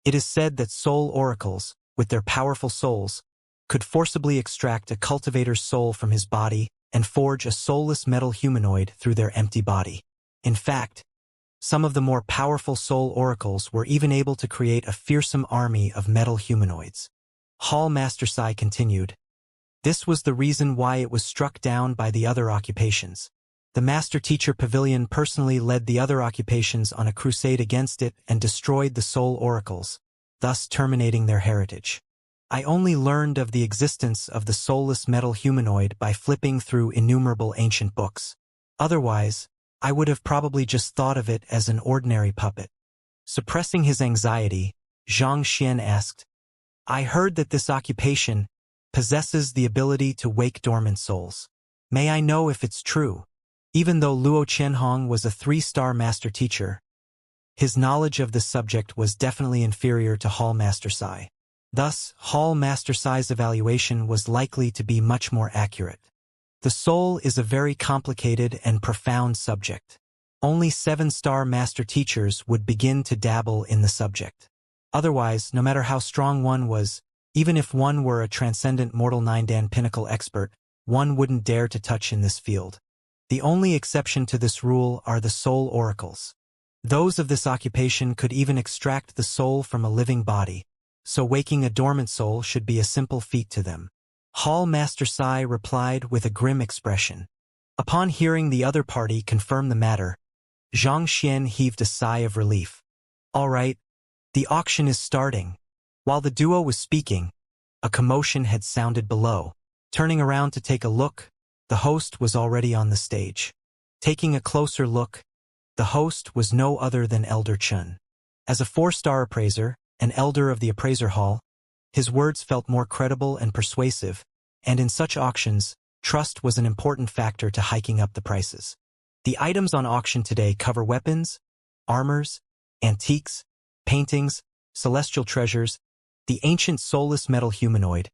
It is said that soul oracles, with their powerful souls, could forcibly extract a cultivator's soul from his body and forge a soulless metal humanoid through their empty body. In fact, some of the more powerful soul oracles were even able to create a fearsome army of metal humanoids. Hall Master Sai continued. This was the reason why it was struck down by the other occupations. The Master Teacher Pavilion personally led the other occupations on a crusade against it and destroyed the soul oracles, thus terminating their heritage. I only learned of the existence of the soulless metal humanoid by flipping through innumerable ancient books. Otherwise, I would have probably just thought of it as an ordinary puppet. Suppressing his anxiety, Xianxia asked, I heard that this occupation possesses the ability to wake dormant souls. May I know if it's true? Even though Luo Qianhong was a 3-star master teacher, his knowledge of this subject was definitely inferior to Hall Master Sai. Thus, Hall Master Sai's evaluation was likely to be much more accurate. The soul is a very complicated and profound subject. Only 7-star master teachers would begin to dabble in the subject. Otherwise, no matter how strong one was, even if one were a transcendent mortal 9-dan pinnacle expert, one wouldn't dare to touch in this field. The only exception to this rule are the soul oracles. Those of this occupation could even extract the soul from a living body, so waking a dormant soul should be a simple feat to them. Hall Master Sai replied with a grim expression. Upon hearing the other party confirm the matter, Xianxia heaved a sigh of relief. All right, the auction is starting. While the duo was speaking, a commotion had sounded below. Turning around to take a look, the host was already on the stage. Taking a closer look, the host was no other than Elder Chun. As a 4-star appraiser, an elder of the appraiser hall, his words felt more credible and persuasive, and in such auctions, trust was an important factor to hiking up the prices. The items on auction today cover weapons, armors, antiques, paintings, celestial treasures, the ancient soulless metal humanoid,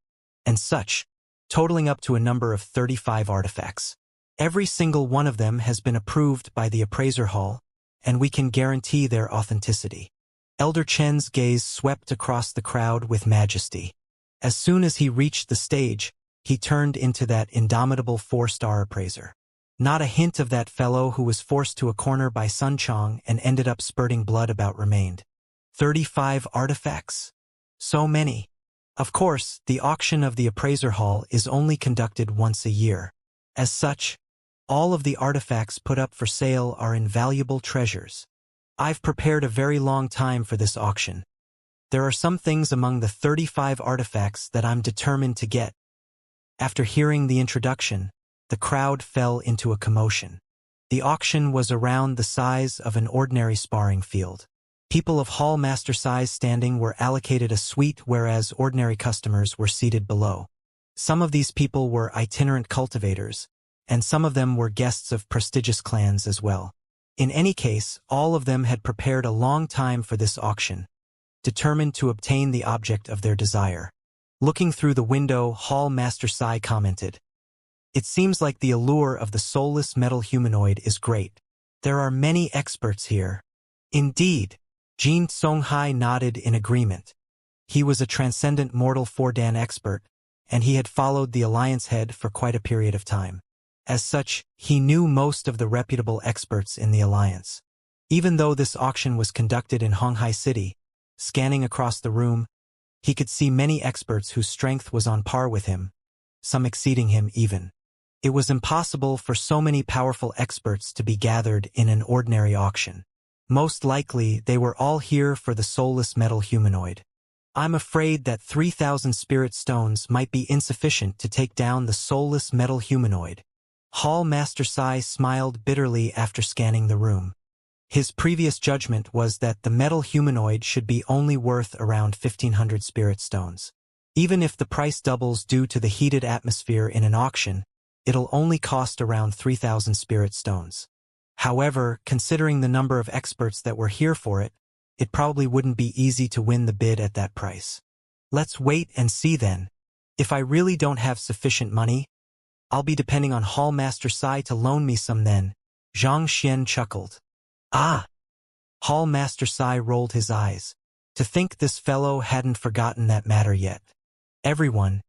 and such, totaling up to a number of 35 artifacts. Every single one of them has been approved by the appraiser hall, and we can guarantee their authenticity. Elder Chen's gaze swept across the crowd with majesty. As soon as he reached the stage, he turned into that indomitable 4-star appraiser. Not a hint of that fellow who was forced to a corner by Sun Chong and ended up spurting blood about remained. 35 artifacts. So many. Of course, the auction of the appraiser hall is only conducted once a year. As such, all of the artifacts put up for sale are invaluable treasures. I've prepared a very long time for this auction. There are some things among the 35 artifacts that I'm determined to get. After hearing the introduction, the crowd fell into a commotion. The auction was around the size of an ordinary sparring field. People of Hall Master Sai's standing were allocated a suite, whereas ordinary customers were seated below. Some of these people were itinerant cultivators, and some of them were guests of prestigious clans as well. In any case, all of them had prepared a long time for this auction, determined to obtain the object of their desire. Looking through the window, Hall Master Sai commented, "It seems like the allure of the soulless metal humanoid is great. There are many experts here." Indeed, Jin Songhai nodded in agreement. He was a transcendent mortal 4-dan expert, and he had followed the Alliance head for quite a period of time. As such, he knew most of the reputable experts in the Alliance. Even though this auction was conducted in Honghai City, scanning across the room, he could see many experts whose strength was on par with him, some exceeding him even. It was impossible for so many powerful experts to be gathered in an ordinary auction. Most likely, they were all here for the soulless metal humanoid. I'm afraid that 3,000 spirit stones might be insufficient to take down the soulless metal humanoid. Hall Master Sai smiled bitterly after scanning the room. His previous judgment was that the metal humanoid should be only worth around 1,500 spirit stones. Even if the price doubles due to the heated atmosphere in an auction, it'll only cost around 3,000 spirit stones. However, considering the number of experts that were here for it, it probably wouldn't be easy to win the bid at that price. Let's wait and see then. If I really don't have sufficient money, I'll be depending on Hall Master Sai to loan me some then. Xianxia chuckled. Ah! Hall Master Sai rolled his eyes. To think this fellow hadn't forgotten that matter yet. Everyone,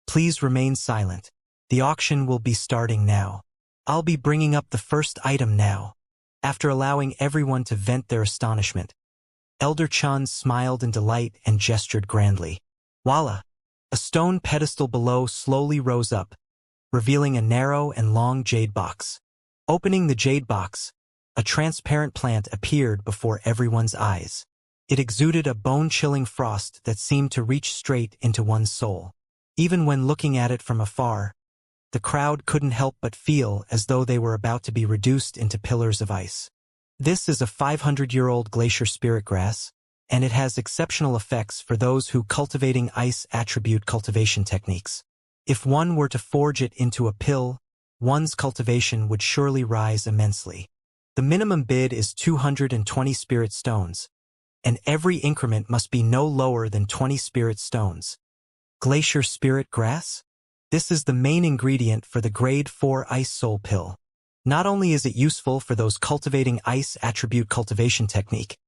please remain silent. The auction will be starting now. I'll be bringing up the first item now. After allowing everyone to vent their astonishment, Elder Chun smiled in delight and gestured grandly. Voila! A stone pedestal below slowly rose up, revealing a narrow and long jade box. Opening the jade box, a transparent plant appeared before everyone's eyes. It exuded a bone-chilling frost that seemed to reach straight into one's soul. Even when looking at it from afar, the crowd couldn't help but feel as though they were about to be reduced into pillars of ice. This is a 500-year-old glacier spirit grass, and it has exceptional effects for those who cultivating ice attribute cultivation techniques. If one were to forge it into a pill, one's cultivation would surely rise immensely. The minimum bid is 220 spirit stones, and every increment must be no lower than 20 spirit stones. Glacier spirit grass? This is the main ingredient for the Grade 4 Ice Soul Pill. Not only is it useful for those cultivating ice attribute cultivation technique,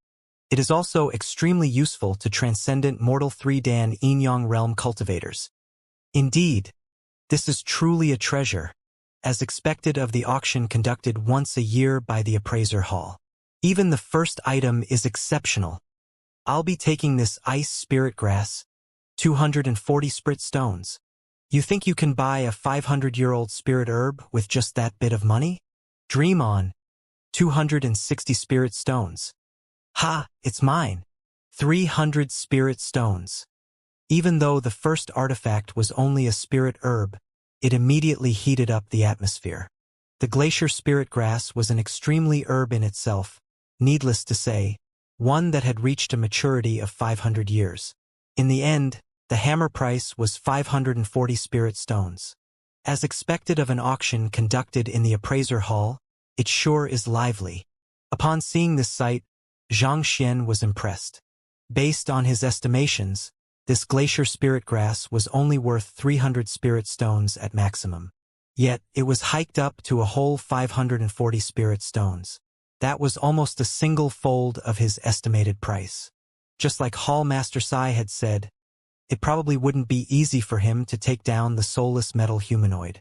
it is also extremely useful to transcendent mortal 3-Dan Yin-Yang realm cultivators. Indeed, this is truly a treasure, as expected of the auction conducted once a year by the Appraiser Hall. Even the first item is exceptional. I'll be taking this ice spirit grass, 240 spirit stones. You think you can buy a 500-year-old spirit herb with just that bit of money? Dream on. 260 spirit stones. Ha, it's mine. 300 spirit stones. Even though the first artifact was only a spirit herb, it immediately heated up the atmosphere. The glacier spirit grass was an extremely herb in itself, needless to say, one that had reached a maturity of 500 years. In the end, the hammer price was 540 spirit stones. As expected of an auction conducted in the Appraiser Hall, it sure is lively. Upon seeing this sight, Xianxia was impressed. Based on his estimations, this glacier spirit grass was only worth 300 spirit stones at maximum. Yet, it was hiked up to a whole 540 spirit stones. That was almost a single fold of his estimated price. Just like Hall Master Sai had said, it probably wouldn't be easy for him to take down the soulless metal humanoid.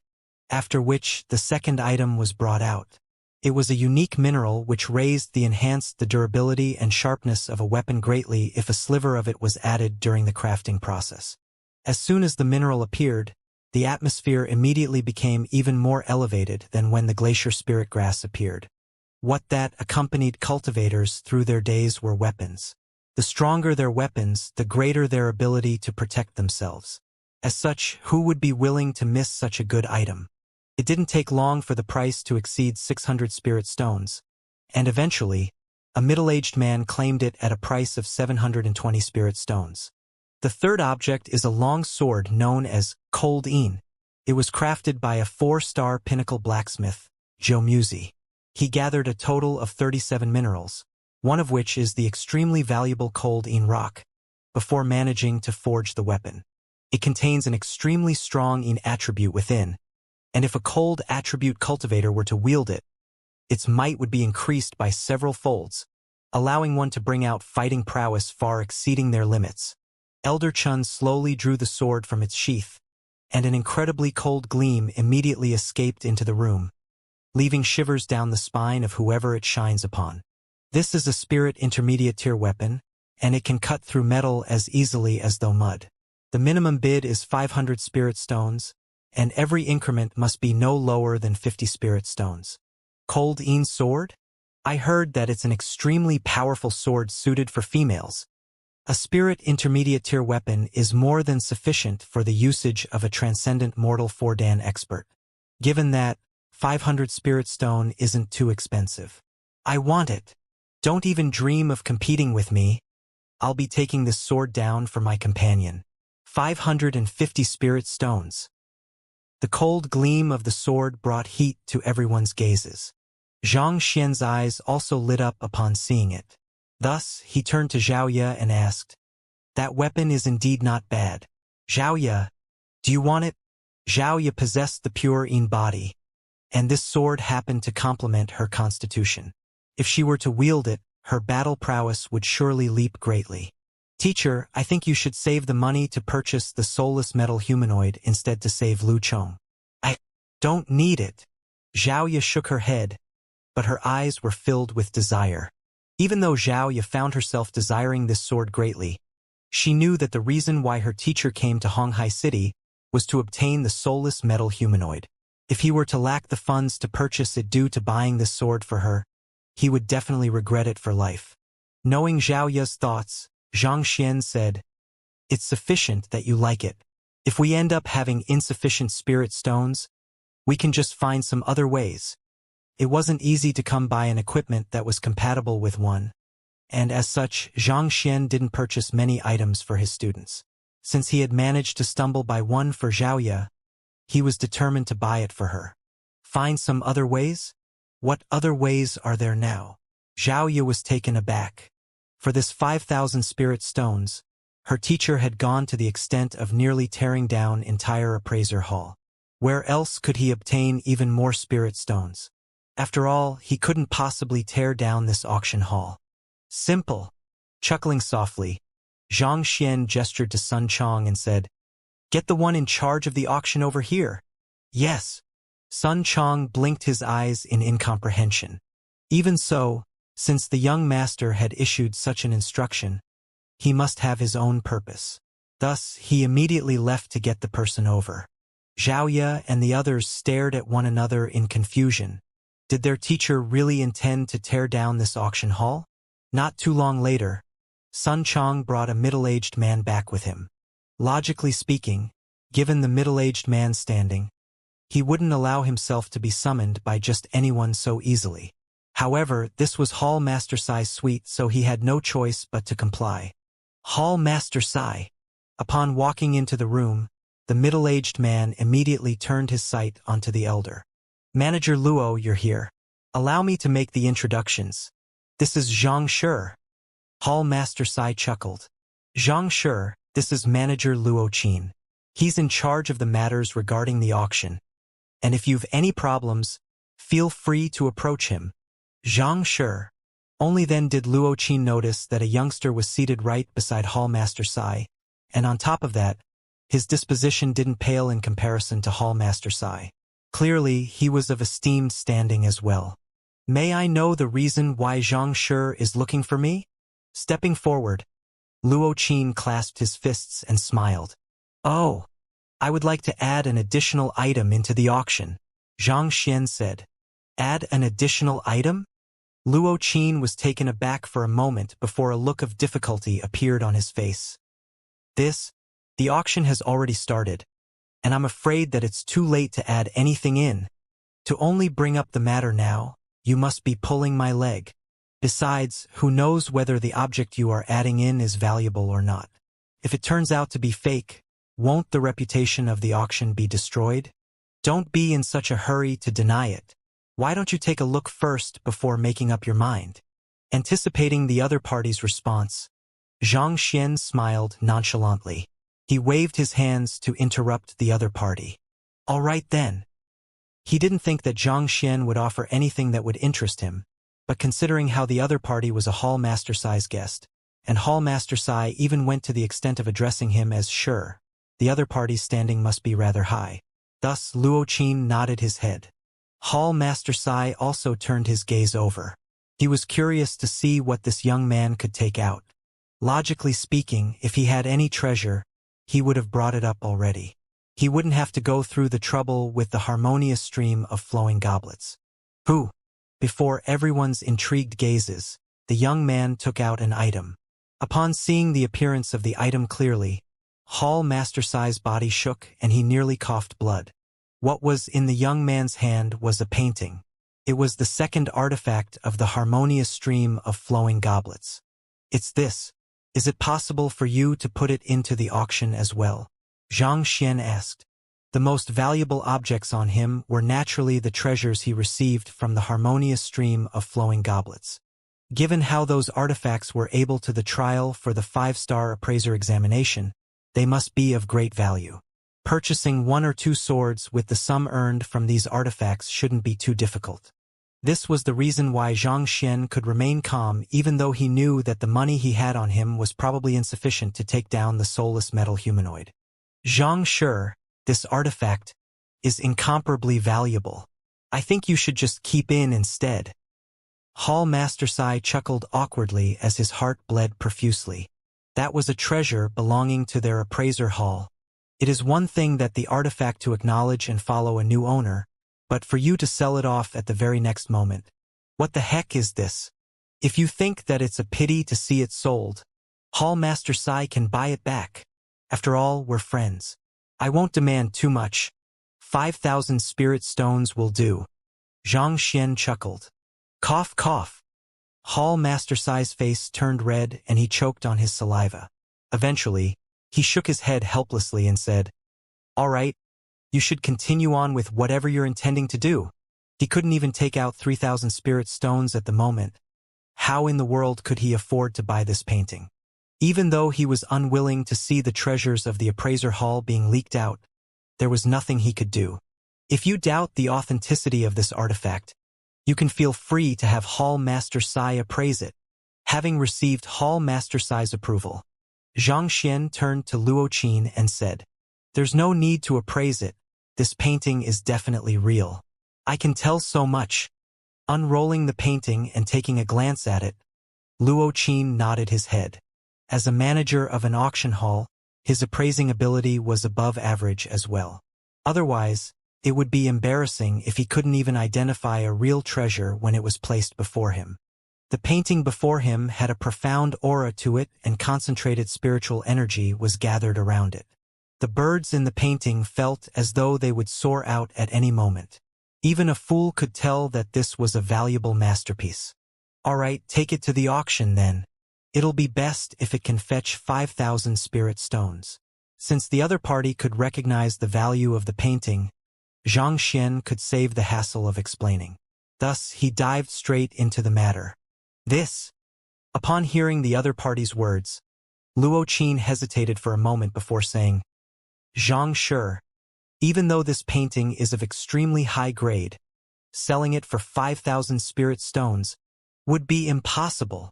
After which, the second item was brought out. It was a unique mineral which enhanced the durability and sharpness of a weapon greatly if a sliver of it was added during the crafting process. As soon as the mineral appeared, the atmosphere immediately became even more elevated than when the glacier spirit grass appeared. What that accompanied cultivators through their days were weapons. The stronger their weapons, the greater their ability to protect themselves. As such, who would be willing to miss such a good item? It didn't take long for the price to exceed 600 spirit stones, and eventually, a middle-aged man claimed it at a price of 720 spirit stones. The third object is a long sword known as Cold Een. It was crafted by a 4-star pinnacle blacksmith, Joe Musi. He gathered a total of 37 minerals, one of which is the extremely valuable Cold Een rock, before managing to forge the weapon. It contains an extremely strong Een attribute within, and if a cold attribute cultivator were to wield it, its might would be increased by several folds, allowing one to bring out fighting prowess far exceeding their limits. Elder Chun slowly drew the sword from its sheath, and an incredibly cold gleam immediately escaped into the room, leaving shivers down the spine of whoever it shines upon. This is a spirit intermediate tier weapon, and it can cut through metal as easily as though mud. The minimum bid is 500 spirit stones, and every increment must be no lower than 50 spirit stones. Cold Een sword? I heard that it's an extremely powerful sword suited for females. A spirit intermediate tier weapon is more than sufficient for the usage of a transcendent mortal 4-dan expert. Given that, 500 spirit stone isn't too expensive. I want it. Don't even dream of competing with me. I'll be taking this sword down for my companion. 550 spirit stones. The cold gleam of the sword brought heat to everyone's gazes. Xianxia's eyes also lit up upon seeing it. Thus, he turned to Xiaoya and asked, "That weapon is indeed not bad. Xiaoya, do you want it?" Xiaoya possessed the pure Een body, and this sword happened to complement her constitution. If she were to wield it, her battle prowess would surely leap greatly. "Teacher, I think you should save the money to purchase the soulless metal humanoid instead to save Lu Chong." "I don't need it." Xiaoya shook her head, but her eyes were filled with desire. Even though Xiaoya found herself desiring this sword greatly, she knew that the reason why her teacher came to Honghai City was to obtain the soulless metal humanoid. If he were to lack the funds to purchase it due to buying this sword for her, he would definitely regret it for life. Knowing Xiaoya's thoughts, Xianxia said, "It's sufficient that you like it. If we end up having insufficient spirit stones, we can just find some other ways." It wasn't easy to come by an equipment that was compatible with one, and as such, Xianxia didn't purchase many items for his students. Since he had managed to stumble by one for Xiaoya, he was determined to buy it for her. Find some other ways? What other ways are there now? Xiaoya was taken aback. For this 5,000 spirit stones, her teacher had gone to the extent of nearly tearing down entire appraiser hall. Where else could he obtain even more spirit stones? After all, he couldn't possibly tear down this auction hall. Simple. Chuckling softly, Zhang Xian gestured to Sun Chong and said, "Get the one in charge of the auction over here." "Yes." Sun Chong blinked his eyes in incomprehension. Even so, since the young master had issued such an instruction, he must have his own purpose. Thus, he immediately left to get the person over. Xiaoya and the others stared at one another in confusion. Did their teacher really intend to tear down this auction hall? Not too long later, Sun Chong brought a middle-aged man back with him. Logically speaking, given the middle-aged man's standing, he wouldn't allow himself to be summoned by just anyone so easily. However, this was Hall Master Sai's suite, so he had no choice but to comply. Hall Master Sai. Upon walking into the room, the middle-aged man immediately turned his sight onto the elder. "Manager Luo, you're here. Allow me to make the introductions. This is Zhang Shi." Hall Master Sai chuckled. "Zhang Shi, this is Manager Luo Qin. He's in charge of the matters regarding the auction. And if you've any problems, feel free to approach him." Zhang Shi. Only then did Luo Qin notice that a youngster was seated right beside Hall Master Sai, and on top of that, his disposition didn't pale in comparison to Hall Master Sai. Clearly, he was of esteemed standing as well. "May I know the reason why Zhang Shi is looking for me?" Stepping forward, Luo Qin clasped his fists and smiled. "Oh, I would like to add an additional item into the auction," Zhang Xian said. "Add an additional item?" Luo Qin was taken aback for a moment before a look of difficulty appeared on his face. The auction has already started, and I'm afraid that it's too late to add anything in. To only bring up the matter now, you must be pulling my leg. Besides, who knows whether the object you are adding in is valuable or not. If it turns out to be fake, won't the reputation of the auction be destroyed? Don't be in such a hurry to deny it. Why don't you take a look first before making up your mind? Anticipating the other party's response, Zhang Xian smiled nonchalantly. He waved his hands to interrupt the other party. "All right then." He didn't think that Zhang Xian would offer anything that would interest him, but considering how the other party was a Hall Master Sai's guest, and Hall Master Sai even went to the extent of addressing him as Shi, the other party's standing must be rather high. Thus Luo Qin nodded his head. Hall Master Sai also turned his gaze over. He was curious to see what this young man could take out. Logically speaking, if he had any treasure, he would have brought it up already. He wouldn't have to go through the trouble with the harmonious stream of flowing goblets. Who? Before everyone's intrigued gazes, the young man took out an item. Upon seeing the appearance of the item clearly, Hall Master Sai's body shook and he nearly coughed blood. What was in the young man's hand was a painting. It was the second artifact of the harmonious stream of flowing goblets. It's this. Is it possible for you to put it into the auction as well? Xianxia asked. The most valuable objects on him were naturally the treasures he received from the harmonious stream of flowing goblets. Given how those artifacts were able to the trial for the 5-star appraiser examination, they must be of great value. Purchasing 1 or 2 swords with the sum earned from these artifacts shouldn't be too difficult. This was the reason why Xianxia could remain calm even though he knew that the money he had on him was probably insufficient to take down the soulless metal humanoid. Xianxia, this artifact is incomparably valuable. I think you should just keep in instead. Hall Master Sai chuckled awkwardly as his heart bled profusely. That was a treasure belonging to their appraiser hall. It is one thing that the artifact to acknowledge and follow a new owner, but for you to sell it off at the very next moment. What the heck is this? If you think that it's a pity to see it sold, Hall Master Sai can buy it back. After all, we're friends. I won't demand too much. 5,000 spirit stones will do. Xianxia chuckled. Cough, cough. Hall Master Sai's face turned red and he choked on his saliva. Eventually, he shook his head helplessly and said, All right, you should continue on with whatever you're intending to do. He couldn't even take out 3,000 spirit stones at the moment. How in the world could he afford to buy this painting? Even though he was unwilling to see the treasures of the appraiser hall being leaked out, there was nothing he could do. If you doubt the authenticity of this artifact, you can feel free to have Hall Master Sai appraise it. Having received Hall Master Sai's approval, Xianxia turned to Luo Qin and said, There's no need to appraise it. This painting is definitely real. I can tell so much. Unrolling the painting and taking a glance at it, Luo Qin nodded his head. As a manager of an auction hall, his appraising ability was above average as well. Otherwise, it would be embarrassing if he couldn't even identify a real treasure when it was placed before him. The painting before him had a profound aura to it and concentrated spiritual energy was gathered around it. The birds in the painting felt as though they would soar out at any moment. Even a fool could tell that this was a valuable masterpiece. All right, take it to the auction then. It'll be best if it can fetch 5,000 spirit stones. Since the other party could recognize the value of the painting, Xianxia could save the hassle of explaining. Thus, he dived straight into the matter. This. Upon hearing the other party's words, Luo Qin hesitated for a moment before saying, Xianxia, even though this painting is of extremely high grade, selling it for 5,000 spirit stones would be impossible.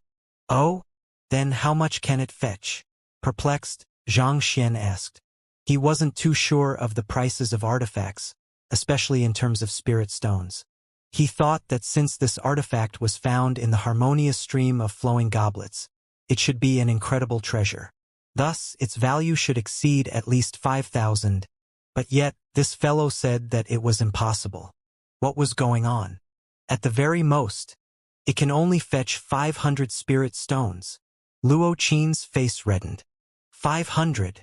Oh? Then how much can it fetch? Perplexed, Xianxia asked. He wasn't too sure of the prices of artifacts, especially in terms of spirit stones. He thought that since this artifact was found in the harmonious stream of flowing goblets, it should be an incredible treasure. Thus, its value should exceed at least 5,000, but yet, this fellow said that it was impossible. What was going on? At the very most, it can only fetch 500 spirit stones. Luo Qin's face reddened. 500.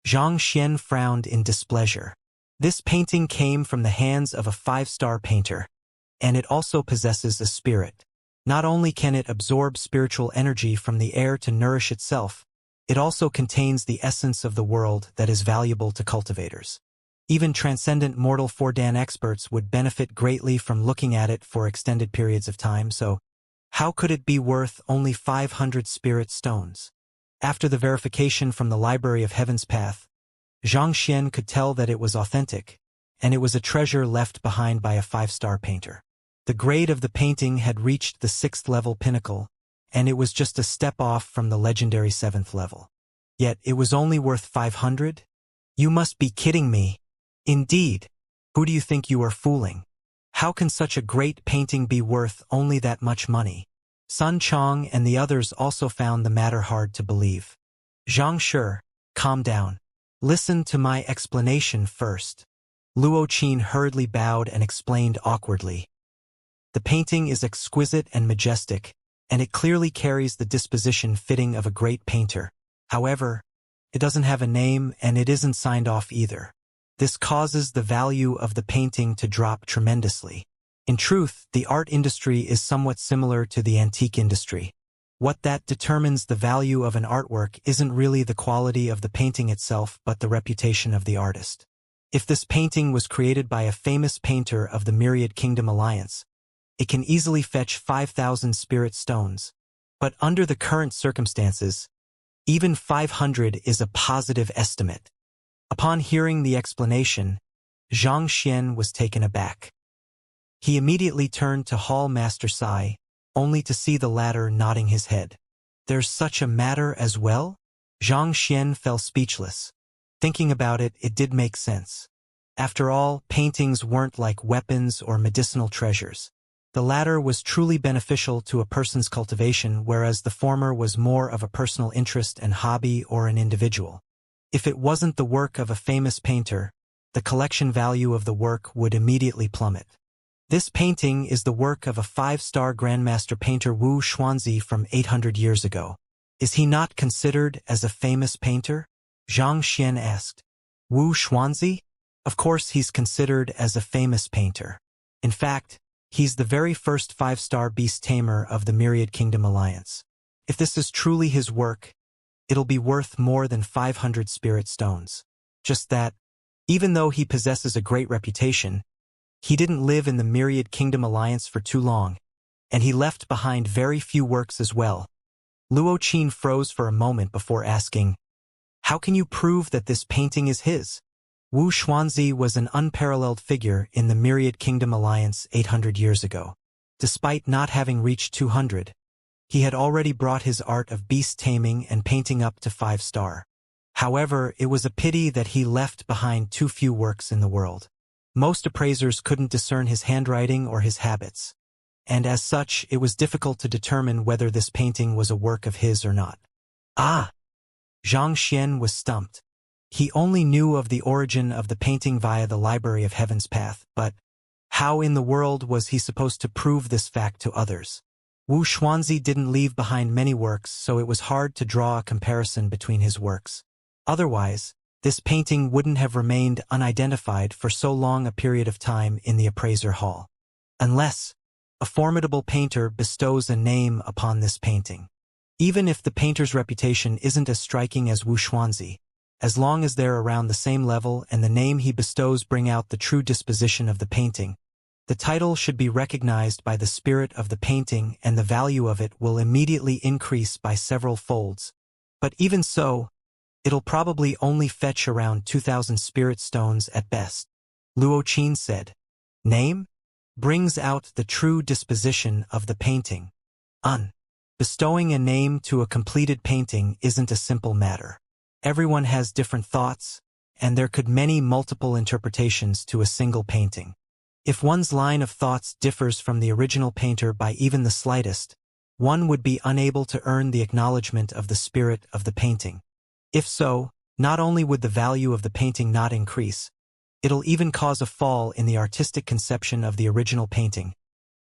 Xianxia frowned in displeasure. This painting came from the hands of a 5-star painter, and it also possesses a spirit. Not only can it absorb spiritual energy from the air to nourish itself, it also contains the essence of the world that is valuable to cultivators. Even transcendent mortal Fordan experts would benefit greatly from looking at it for extended periods of time, so how could it be worth only 500 spirit stones? After the verification from the Library of Heaven's Path, Xianxia could tell that it was authentic, and it was a treasure left behind by a 5-star painter. The grade of the painting had reached the 6th level pinnacle, and it was just a step off from the legendary 7th level. Yet it was only worth 500? You must be kidding me. Indeed. Who do you think you are fooling? How can such a great painting be worth only that much money? Sun Chong and the others also found the matter hard to believe. Xianxia, calm down. Listen to my explanation first. Luo Qin hurriedly bowed and explained awkwardly. The painting is exquisite and majestic, and it clearly carries the disposition fitting of a great painter. However, it doesn't have a name and it isn't signed off either. This causes the value of the painting to drop tremendously. In truth, the art industry is somewhat similar to the antique industry. What that determines the value of an artwork isn't really the quality of the painting itself but the reputation of the artist. If this painting was created by a famous painter of the Myriad Kingdom Alliance, it can easily fetch 5,000 spirit stones. But under the current circumstances, even 500 is a positive estimate. Upon hearing the explanation, Zhang Xian was taken aback. He immediately turned to Hall Master Sai, only to see the latter nodding his head. There's such a matter as well? Zhang Xian fell speechless. Thinking about it, it did make sense. After all, paintings weren't like weapons or medicinal treasures. The latter was truly beneficial to a person's cultivation, whereas the former was more of a personal interest and hobby or an individual. If it wasn't the work of a famous painter, the collection value of the work would immediately plummet. This painting is the work of a 5-star Grandmaster painter Wu Xuanzi from 800 years ago. Is he not considered as a famous painter? Zhang Xian asked. Wu Xuanzi? Of course he's considered as a famous painter. In fact, he's the very first 5-star beast tamer of the Myriad Kingdom Alliance. If this is truly his work, it'll be worth more than 500 spirit stones. Just that, even though he possesses a great reputation, he didn't live in the Myriad Kingdom Alliance for too long, and he left behind very few works as well. Luo Qin froze for a moment before asking, "How can you prove that this painting is his?" Wu Xuanzi was an unparalleled figure in the Myriad Kingdom Alliance 800 years ago. Despite not having reached 200, he had already brought his art of beast taming and painting up to 5-star. However, it was a pity that he left behind too few works in the world. Most appraisers couldn't discern his handwriting or his habits, and as such, it was difficult to determine whether this painting was a work of his or not. Ah! Zhang Xian was stumped. He only knew of the origin of the painting via the Library of Heaven's Path, but how in the world was he supposed to prove this fact to others? Wu Xuanzi didn't leave behind many works, so it was hard to draw a comparison between his works. Otherwise, this painting wouldn't have remained unidentified for so long a period of time in the appraiser hall. Unless a formidable painter bestows a name upon this painting. Even if the painter's reputation isn't as striking as Wu Xuanzi, as long as they're around the same level and the name he bestows bring out the true disposition of the painting, the title should be recognized by the spirit of the painting and the value of it will immediately increase by several folds. But even so, it'll probably only fetch around 2,000 spirit stones at best. Luo Qin said. Name? Brings out the true disposition of the painting. Bestowing a name to a completed painting isn't a simple matter. Everyone has different thoughts, and there could many multiple interpretations to a single painting. If one's line of thoughts differs from the original painter by even the slightest, one would be unable to earn the acknowledgement of the spirit of the painting. If so, not only would the value of the painting not increase, it'll even cause a fall in the artistic conception of the original painting,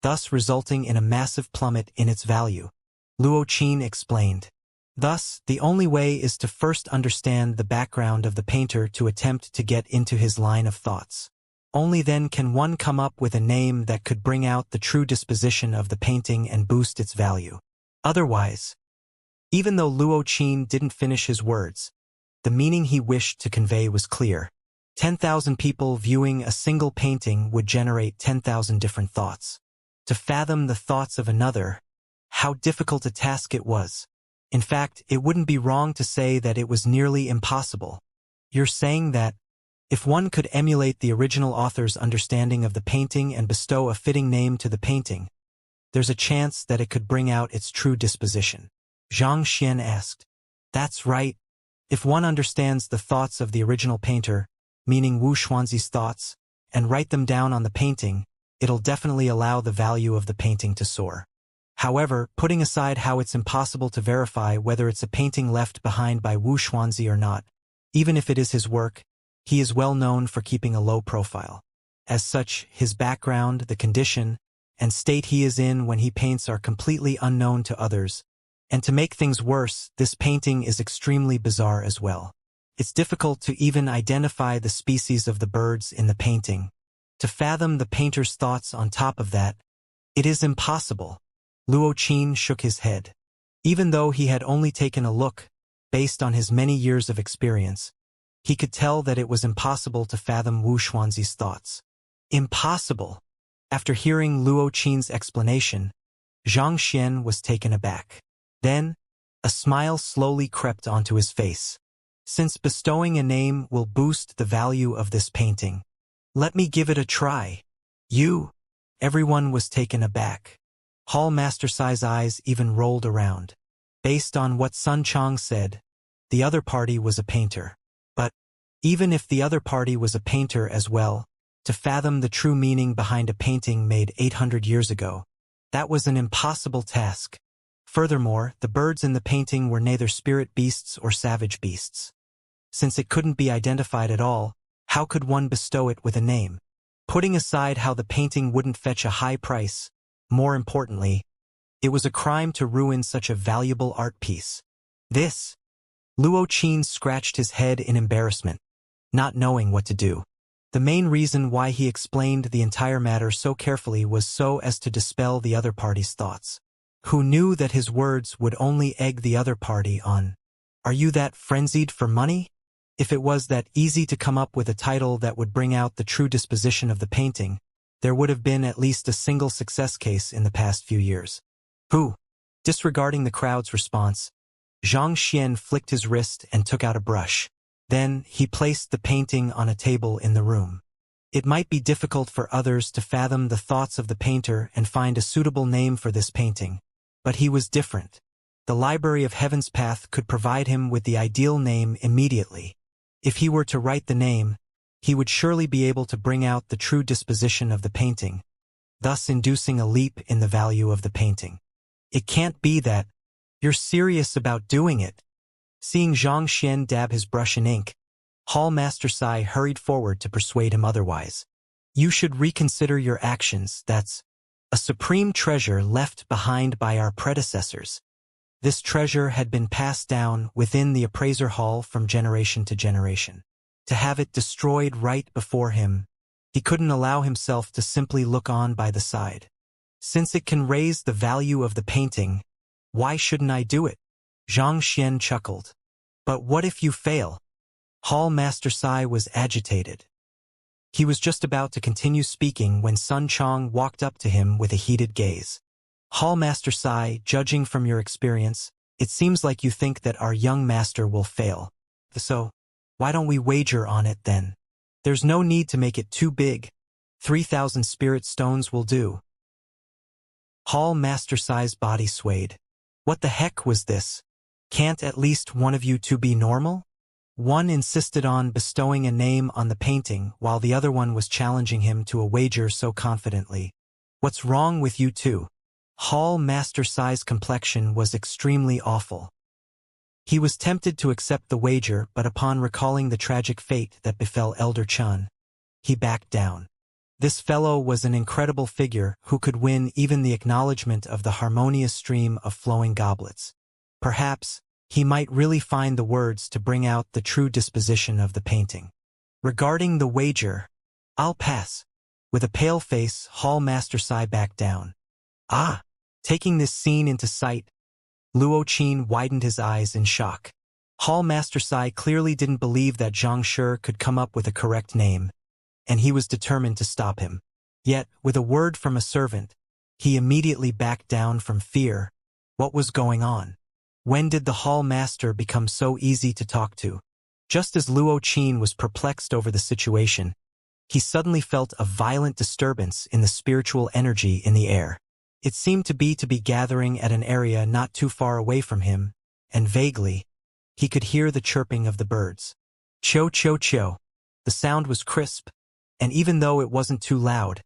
thus resulting in a massive plummet in its value. Luo Qin explained. Thus, the only way is to first understand the background of the painter to attempt to get into his line of thoughts. Only then can one come up with a name that could bring out the true disposition of the painting and boost its value. Otherwise, even though Luo Qin didn't finish his words, the meaning he wished to convey was clear. 10,000 people viewing a single painting would generate 10,000 different thoughts. To fathom the thoughts of another, how difficult a task it was. In fact, it wouldn't be wrong to say that it was nearly impossible. You're saying that, if one could emulate the original author's understanding of the painting and bestow a fitting name to the painting, there's a chance that it could bring out its true disposition. Zhang Xian asked. That's right. If one understands the thoughts of the original painter, meaning Wu Xuanzi's thoughts, and write them down on the painting, it'll definitely allow the value of the painting to soar. However, putting aside how it's impossible to verify whether it's a painting left behind by Wu Xuanzi or not, even if it is his work, he is well known for keeping a low profile. As such, his background, the condition, and state he is in when he paints are completely unknown to others. And to make things worse, this painting is extremely bizarre as well. It's difficult to even identify the species of the birds in the painting. To fathom the painter's thoughts on top of that, it is impossible. Luo Qin shook his head. Even though he had only taken a look, based on his many years of experience, he could tell that it was impossible to fathom Wu Xuanzi's thoughts. Impossible! After hearing Luo Qin's explanation, Xianxia was taken aback. Then, a smile slowly crept onto his face. Since bestowing a name will boost the value of this painting, let me give it a try. You? Everyone was taken aback. Hall Master Sai's eyes even rolled around. Based on what Sun Chong said, the other party was a painter. But, even if the other party was a painter as well, to fathom the true meaning behind a painting made 800 years ago, that was an impossible task. Furthermore, the birds in the painting were neither spirit beasts or savage beasts. Since it couldn't be identified at all, how could one bestow it with a name? Putting aside how the painting wouldn't fetch a high price, more importantly, it was a crime to ruin such a valuable art piece. This? Luo Qin scratched his head in embarrassment, not knowing what to do. The main reason why he explained the entire matter so carefully was so as to dispel the other party's thoughts. Who knew that his words would only egg the other party on, "Are you that frenzied for money?" If it was that easy to come up with a title that would bring out the true disposition of the painting, there would have been at least a single success case in the past few years. Who? Disregarding the crowd's response, Xianxia flicked his wrist and took out a brush. Then, he placed the painting on a table in the room. It might be difficult for others to fathom the thoughts of the painter and find a suitable name for this painting, but he was different. The Library of Heaven's Path could provide him with the ideal name immediately. If he were to write the name, he would surely be able to bring out the true disposition of the painting, thus inducing a leap in the value of the painting. It can't be that. You're serious about doing it. Seeing Xianxia dab his brush in ink, Hall Master Sai hurried forward to persuade him otherwise. You should reconsider your actions. That's a supreme treasure left behind by our predecessors. This treasure had been passed down within the appraiser hall from generation to generation. To have it destroyed right before him, he couldn't allow himself to simply look on by the side. Since it can raise the value of the painting, why shouldn't I do it? Xianxia chuckled. But what if you fail? Hall Master Sai was agitated. He was just about to continue speaking when Sun Chong walked up to him with a heated gaze. Hall Master Sai, judging from your experience, it seems like you think that our young master will fail. So, why don't we wager on it then? There's no need to make it too big. 3,000 spirit stones will do. Hall Master Sai's body swayed. What the heck was this? Can't at least one of you two be normal? One insisted on bestowing a name on the painting while the other one was challenging him to a wager so confidently. What's wrong with you two? Hall Master Sai's complexion was extremely awful. He was tempted to accept the wager, but upon recalling the tragic fate that befell Elder Chun, he backed down. This fellow was an incredible figure who could win even the acknowledgement of the harmonious stream of flowing goblets. Perhaps, he might really find the words to bring out the true disposition of the painting. Regarding the wager, I'll pass. With a pale face, Hall Master Sai backed down. Ah! Taking this scene into sight, Luo Qin widened his eyes in shock. Hall Master Sai clearly didn't believe that Zhang Shi could come up with a correct name, and he was determined to stop him. Yet, with a word from a servant, he immediately backed down from fear. What was going on? When did the Hall Master become so easy to talk to? Just as Luo Qin was perplexed over the situation, he suddenly felt a violent disturbance in the spiritual energy in the air. It seemed to be gathering at an area not too far away from him, and vaguely, He could hear the chirping of the birds. Cho cho cho. The sound was crisp, and even though it wasn't too loud,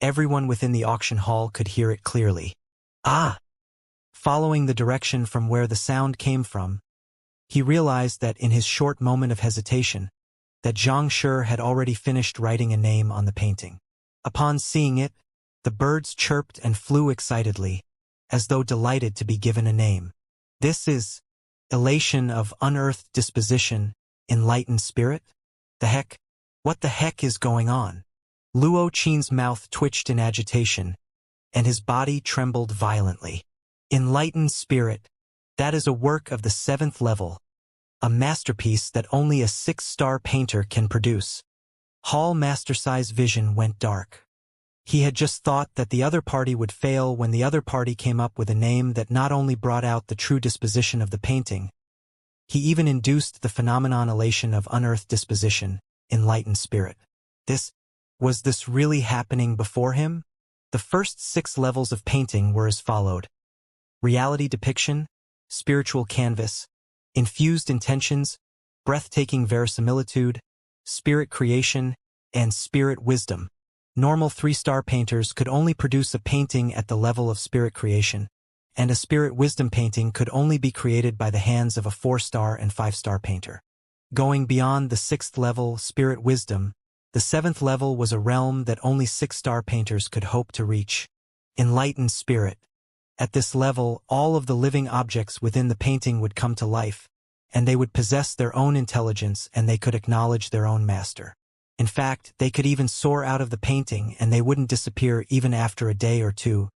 everyone within the auction hall could hear it clearly. Ah! Following the direction from where the sound came from, he realized that in his short moment of hesitation, that Xianxia had already finished writing a name on the painting. Upon seeing it, the birds chirped and flew excitedly, as though delighted to be given a name. This is elation of unearthed disposition, enlightened spirit? The heck? What the heck is going on? Luo Qin's mouth twitched in agitation, and his body trembled violently. Enlightened spirit, that is a work of the 7th level, a masterpiece that only a 6-star painter can produce. Hall Master-Sai's vision went dark. He had just thought that the other party would fail when the other party came up with a name that not only brought out the true disposition of the painting, he even induced the phenomenon elation of unearthed disposition, enlightened spirit. Was this really happening before him? The first 6 levels of painting were as followed: reality depiction, spiritual canvas, infused intentions, breathtaking verisimilitude, spirit creation, and spirit wisdom. Normal 3-star painters could only produce a painting at the level of spirit creation, and a spirit wisdom painting could only be created by the hands of a 4-star and 5-star painter. Going beyond the 6th level, spirit wisdom, the 7th level was a realm that only 6-star painters could hope to reach. Enlightened spirit. At this level, all of the living objects within the painting would come to life, and they would possess their own intelligence and they could acknowledge their own master. In fact, they could even soar out of the painting and they wouldn't disappear even after a day or two.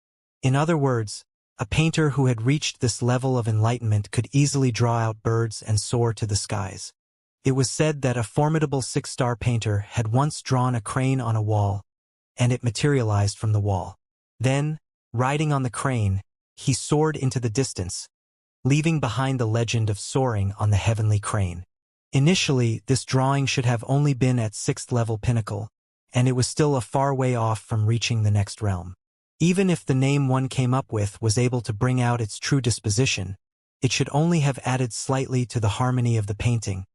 In other words, a painter who had reached this level of enlightenment could easily draw out birds and soar to the skies. It was said that a formidable 6-star painter had once drawn a crane on a wall, and it materialized from the wall. Then, riding on the crane, he soared into the distance, leaving behind the legend of soaring on the heavenly crane. Initially, this drawing should have only been at 6th level pinnacle, and it was still a far way off from reaching the next realm. Even if the name one came up with was able to bring out its true disposition, it should only have added slightly to the harmony of the painting.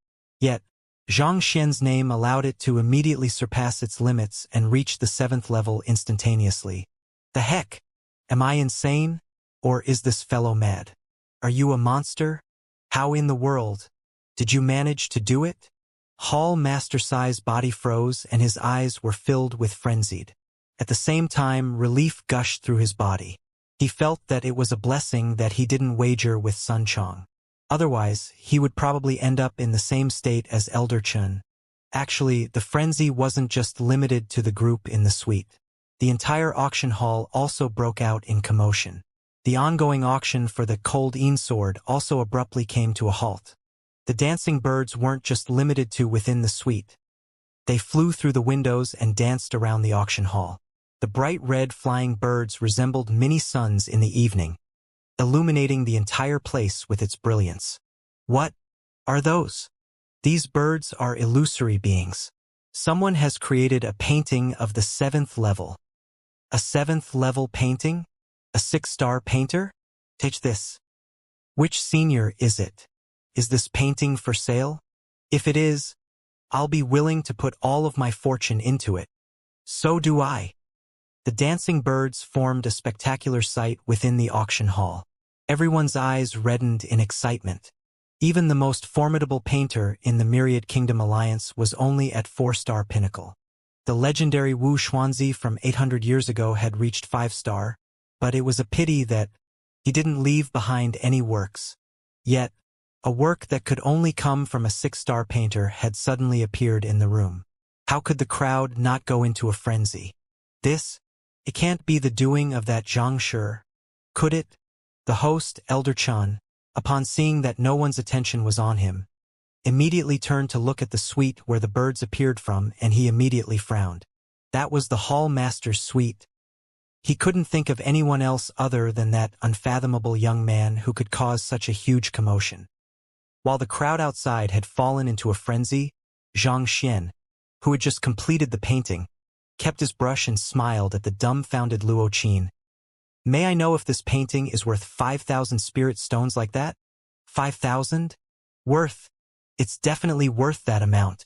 Yet, Xianxia's name allowed it to immediately surpass its limits and reach the 7th level instantaneously. The heck? Am I insane? Or is this fellow mad? Are you a monster? How in the world? Did you manage to do it? Hall Master-Sai's body froze and his eyes were filled with frenzied. At the same time, relief gushed through his body. He felt that it was a blessing that he didn't wager with Sun Chong. Otherwise, he would probably end up in the same state as Elder Chun. Actually, the frenzy wasn't just limited to the group in the suite. The entire auction hall also broke out in commotion. The ongoing auction for the Cold Een sword also abruptly came to a halt. The dancing birds weren't just limited to within the suite. They flew through the windows and danced around the auction hall. The bright red flying birds resembled mini suns in the evening, illuminating the entire place with its brilliance. What are those? These birds are illusory beings. Someone has created a painting of the 7th level. A 7th level painting? A 6-star painter? Take this. Which senior is it? Is this painting for sale? If it is, I'll be willing to put all of my fortune into it. So do I. The dancing birds formed a spectacular sight within the auction hall. Everyone's eyes reddened in excitement. Even the most formidable painter in the Myriad Kingdom Alliance was only at 4-star pinnacle. The legendary Wu Xuanzi from 800 years ago had reached 5-star, but it was a pity that he didn't leave behind any works. Yet, a work that could only come from a 6-star painter had suddenly appeared in the room. How could the crowd not go into a frenzy? It can't be the doing of that Xianxia. Could it? The host, Elder Chun, upon seeing that no one's attention was on him, immediately turned to look at the suite where the birds appeared from, and he immediately frowned. That was the hall master's suite. He couldn't think of anyone else other than that unfathomable young man who could cause such a huge commotion. While the crowd outside had fallen into a frenzy, Xianxia, who had just completed the painting, kept his brush and smiled at the dumbfounded Luo Qin. May I know if this painting is worth 5,000 spirit stones like that? 5,000? Worth? It's definitely worth that amount.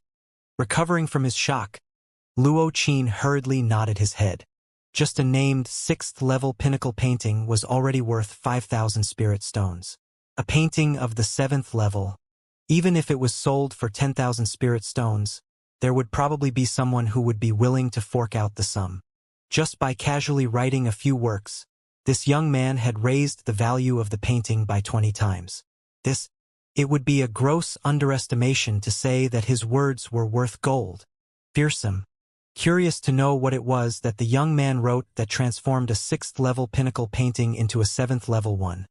Recovering from his shock, Luo Qin hurriedly nodded his head. Just a named 6th-level pinnacle painting was already worth 5,000 spirit stones. A painting of the 7th level, even if it was sold for 10,000 spirit stones, there would probably be someone who would be willing to fork out the sum. Just by casually writing a few works, this young man had raised the value of the painting by 20 times. It would be a gross underestimation to say that his words were worth gold. Fearsome. Curious to know what it was that the young man wrote that transformed a 6th-level pinnacle painting into a 7th-level one,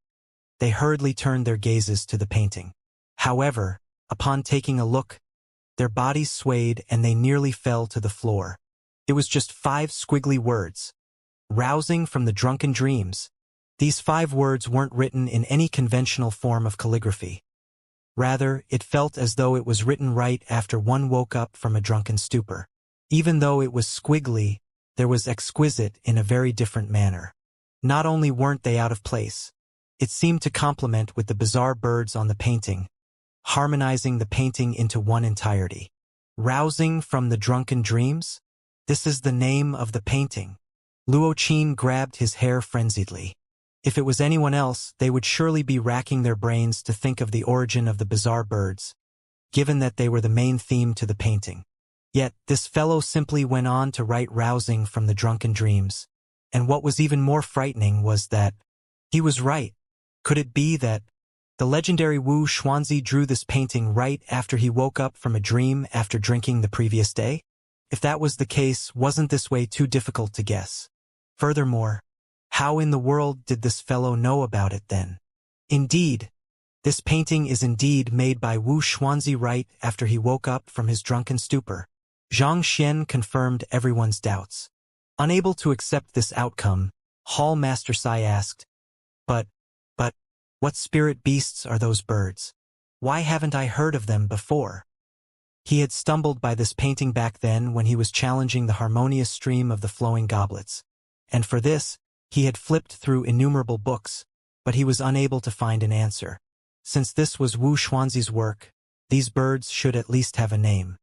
they hurriedly turned their gazes to the painting. However, upon taking a look, their bodies swayed and they nearly fell to the floor. It was just 5 squiggly words. Rousing from the drunken dreams. These 5 words weren't written in any conventional form of calligraphy. Rather, it felt as though it was written right after one woke up from a drunken stupor. Even though it was squiggly, there was exquisite in a very different manner. Not only weren't they out of place, it seemed to complement with the bizarre birds on the painting, harmonizing the painting into one entirety. Rousing from the drunken dreams? This is the name of the painting. Luo Qin grabbed his hair frenziedly. If it was anyone else, they would surely be racking their brains to think of the origin of the bizarre birds, given that they were the main theme to the painting. Yet, this fellow simply went on to write rousing from the drunken dreams. And what was even more frightening was that he was right. Could it be that the legendary Wu Xuanzi drew this painting right after he woke up from a dream after drinking the previous day? If that was the case, wasn't this way too difficult to guess? Furthermore, how in the world did this fellow know about it then? Indeed, this painting is indeed made by Wu Xuanzi right after he woke up from his drunken stupor. Xianxia confirmed everyone's doubts. Unable to accept this outcome, Hall Master Sai asked, But, what spirit beasts are those birds? Why haven't I heard of them before? He had stumbled by this painting back then when he was challenging the harmonious stream of the flowing goblets. And for this, he had flipped through innumerable books, but he was unable to find an answer. Since this was Wu Xuanzi's work, these birds should at least have a name.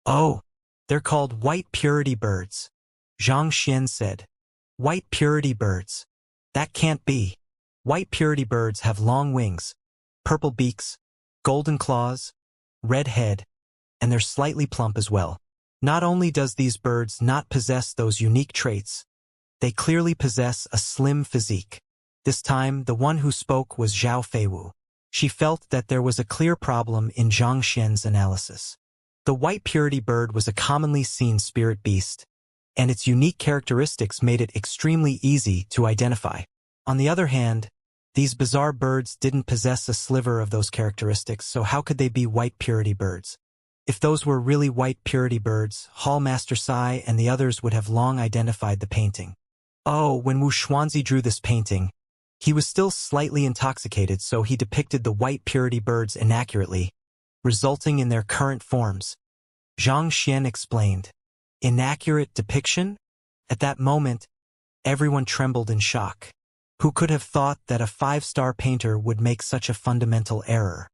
Oh, they're called white purity birds, Xianxia said. White purity birds. That can't be. White purity birds have long wings, purple beaks, golden claws, red head, and they're slightly plump as well. Not only does these birds not possess those unique traits, they clearly possess a slim physique. This time, the one who spoke was Zhao Feiwu. She felt that there was a clear problem in Zhang Xian's analysis. The white purity bird was a commonly seen spirit beast, and its unique characteristics made it extremely easy to identify. On the other hand, these bizarre birds didn't possess a sliver of those characteristics, so how could they be white purity birds? If those were really white purity birds, Hall Master Sai and the others would have long identified the painting. Oh, when Wu Xuanzi drew this painting, he was still slightly intoxicated, so he depicted the white purity birds inaccurately, resulting in their current forms. Zhang Xian explained. Inaccurate depiction? At that moment, everyone trembled in shock. Who could have thought that a 5-star painter would make such a fundamental error?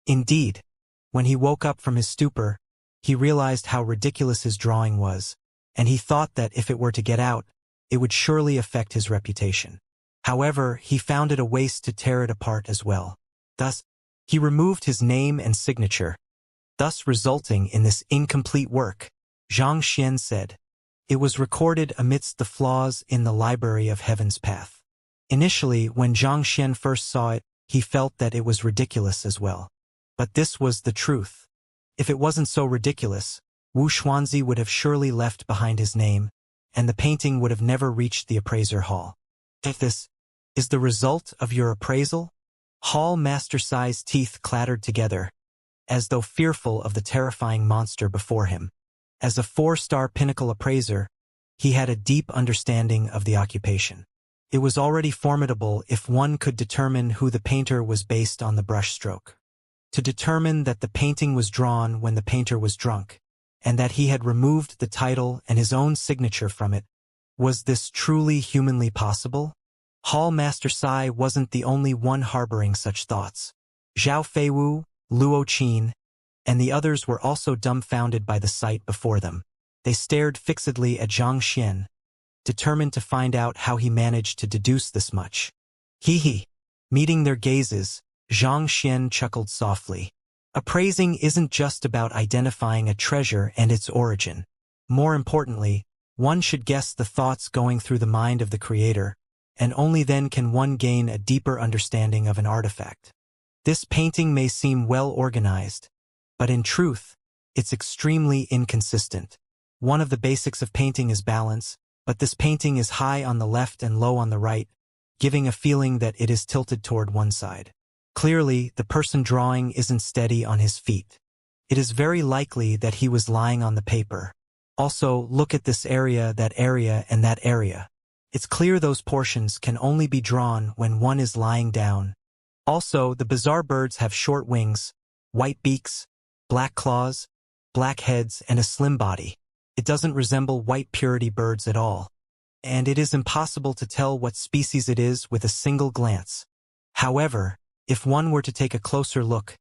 Indeed, when he woke up from his stupor, he realized how ridiculous his drawing was, and he thought that if it were to get out, it would surely affect his reputation. However, he found it a waste to tear it apart as well. Thus, he removed his name and signature, thus resulting in this incomplete work. Zhang Xian said. It was recorded amidst the flaws in the Library of Heaven's Path. Initially, when Zhang Xian first saw it, he felt that it was ridiculous as well. But this was the truth. If it wasn't so ridiculous, Wu Xuanzi would have surely left behind his name, and the painting would have never reached the appraiser hall. If this is the result of your appraisal? Hall Master Sai's teeth clattered together, as though fearful of the terrifying monster before him. As a 4-star pinnacle appraiser, he had a deep understanding of the occupation. It was already formidable if one could determine who the painter was based on the brushstroke. To determine that the painting was drawn when the painter was drunk, and that he had removed the title and his own signature from it, was this truly humanly possible? Hall Master Sai wasn't the only one harboring such thoughts. Zhao Feiwu, Luo Qin, and the others were also dumbfounded by the sight before them. They stared fixedly at Xianxia, determined to find out how he managed to deduce this much. Hee. Meeting their gazes, Xianxia chuckled softly. Appraising isn't just about identifying a treasure and its origin. More importantly, one should guess the thoughts going through the mind of the creator, and only then can one gain a deeper understanding of an artifact. This painting may seem well organized, but in truth, it's extremely inconsistent. One of the basics of painting is balance, but this painting is high on the left and low on the right, giving a feeling that it is tilted toward one side. Clearly, the person drawing isn't steady on his feet. It is very likely that he was lying on the paper. Also, look at this area, and that area. It's clear those portions can only be drawn when one is lying down. Also, the bizarre birds have short wings, white beaks, black claws, black heads, and a slim body. It doesn't resemble white purity birds at all. And it is impossible to tell what species it is with a single glance. However, if one were to take a closer look,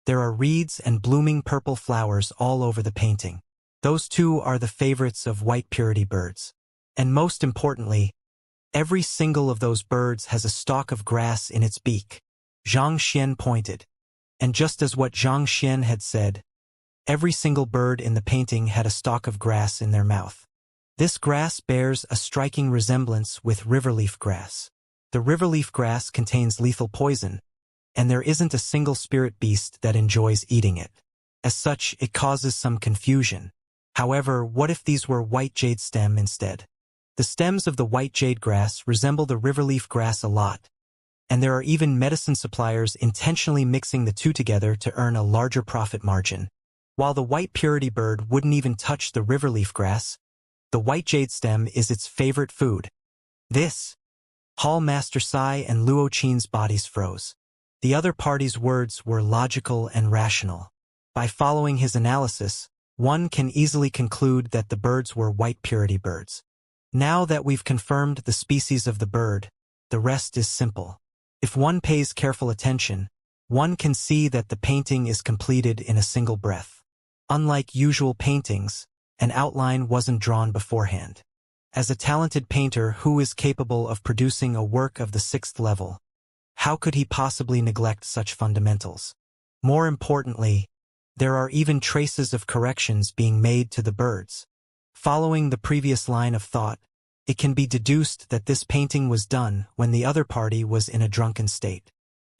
there are reeds and blooming purple flowers all over the painting. Those two are the favorites of white purity birds. And most importantly, every single of those birds has a stalk of grass in its beak. Xianxia pointed. And just as what Xianxia had said, every single bird in the painting had a stalk of grass in their mouth. This grass bears a striking resemblance with riverleaf grass. The riverleaf grass contains lethal poison, and there isn't a single spirit beast that enjoys eating it. As such, it causes some confusion. However, what if these were white jade stem instead? The stems of the white jade grass resemble the riverleaf grass a lot, and there are even medicine suppliers intentionally mixing the two together to earn a larger profit margin. While the white purity bird wouldn't even touch the riverleaf grass, the white jade stem is its favorite food. This. Hall Master Sai and Luo Qin's bodies froze. The other party's words were logical and rational. By following his analysis, one can easily conclude that the birds were white purity birds. Now that we've confirmed the species of the bird, the rest is simple. If one pays careful attention, one can see that the painting is completed in a single breath. Unlike usual paintings, an outline wasn't drawn beforehand. As a talented painter who is capable of producing a work of the 6th level, how could he possibly neglect such fundamentals? More importantly, there are even traces of corrections being made to the birds. Following the previous line of thought, it can be deduced that this painting was done when the other party was in a drunken state.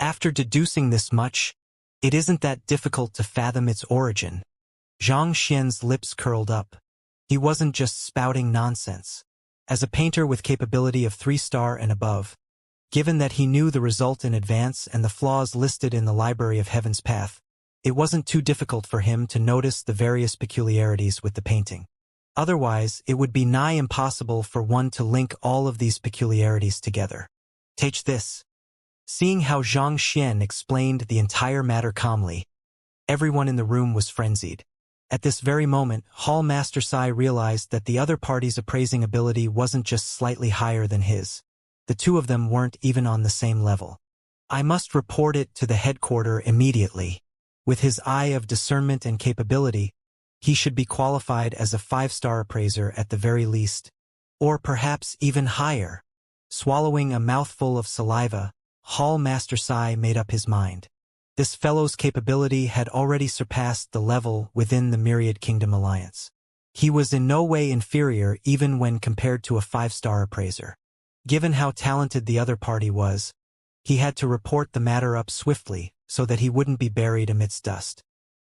After deducing this much, it isn't that difficult to fathom its origin. Xianxia's lips curled up. He wasn't just spouting nonsense. As a painter with capability of 3-star and above, given that he knew the result in advance and the flaws listed in the Library of Heaven's Path, it wasn't too difficult for him to notice the various peculiarities with the painting. Otherwise, it would be nigh impossible for one to link all of these peculiarities together. Take this. Seeing how Xianxia explained the entire matter calmly, everyone in the room was frenzied. At this very moment, Hall Master Sai realized that the other party's appraising ability wasn't just slightly higher than his. The two of them weren't even on the same level. I must report it to the headquarters immediately. With his eye of discernment and capability, he should be qualified as a 5-star appraiser at the very least, or perhaps even higher. Swallowing a mouthful of saliva, Hall Master Sai made up his mind. This fellow's capability had already surpassed the level within the Myriad Kingdom Alliance. He was in no way inferior even when compared to a 5-star appraiser. Given how talented the other party was, he had to report the matter up swiftly so that he wouldn't be buried amidst dust.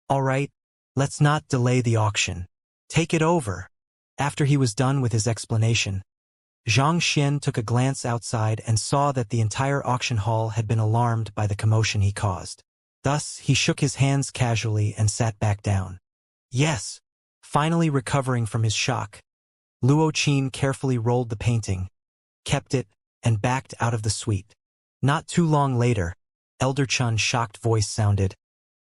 All right, let's not delay the auction. Take it over. After he was done with his explanation, Xianxia took a glance outside and saw that the entire auction hall had been alarmed by the commotion he caused. Thus, he shook his hands casually and sat back down. Yes. Finally recovering from his shock, Luo Qin carefully rolled the painting, kept it, and backed out of the suite. Not too long later, Elder Chun's shocked voice sounded.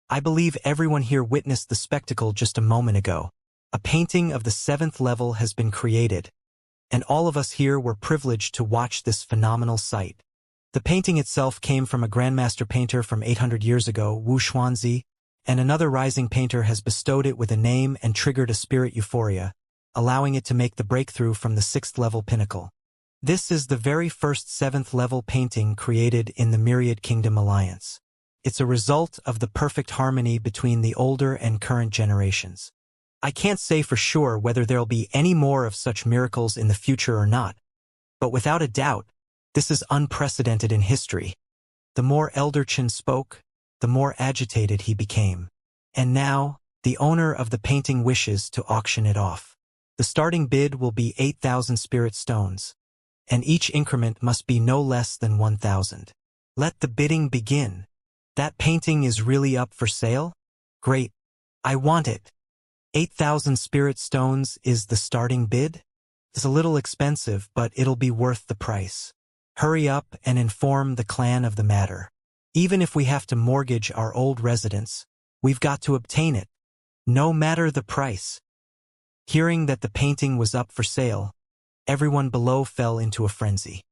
I believe everyone here witnessed the spectacle just a moment ago. A painting of the 7th level has been created, and all of us here were privileged to watch this phenomenal sight. The painting itself came from a grandmaster painter from 800 years ago, Wu Xuanzi, and another rising painter has bestowed it with a name and triggered a spirit euphoria, allowing it to make the breakthrough from the 6th-level pinnacle. This is the very first 7th-level painting created in the Myriad Kingdom Alliance. It's a result of the perfect harmony between the older and current generations. I can't say for sure whether there'll be any more of such miracles in the future or not, but without a doubt, this is unprecedented in history. The more Elder Chen spoke, the more agitated he became. And now, the owner of the painting wishes to auction it off. The starting bid will be 8,000 spirit stones, and each increment must be no less than 1,000. Let the bidding begin. That painting is really up for sale? Great. I want it. 8,000 spirit stones is the starting bid? It's a little expensive, but it'll be worth the price. Hurry up and inform the clan of the matter. Even if we have to mortgage our old residence, we've got to obtain it, no matter the price. Hearing that the painting was up for sale, everyone below fell into a frenzy.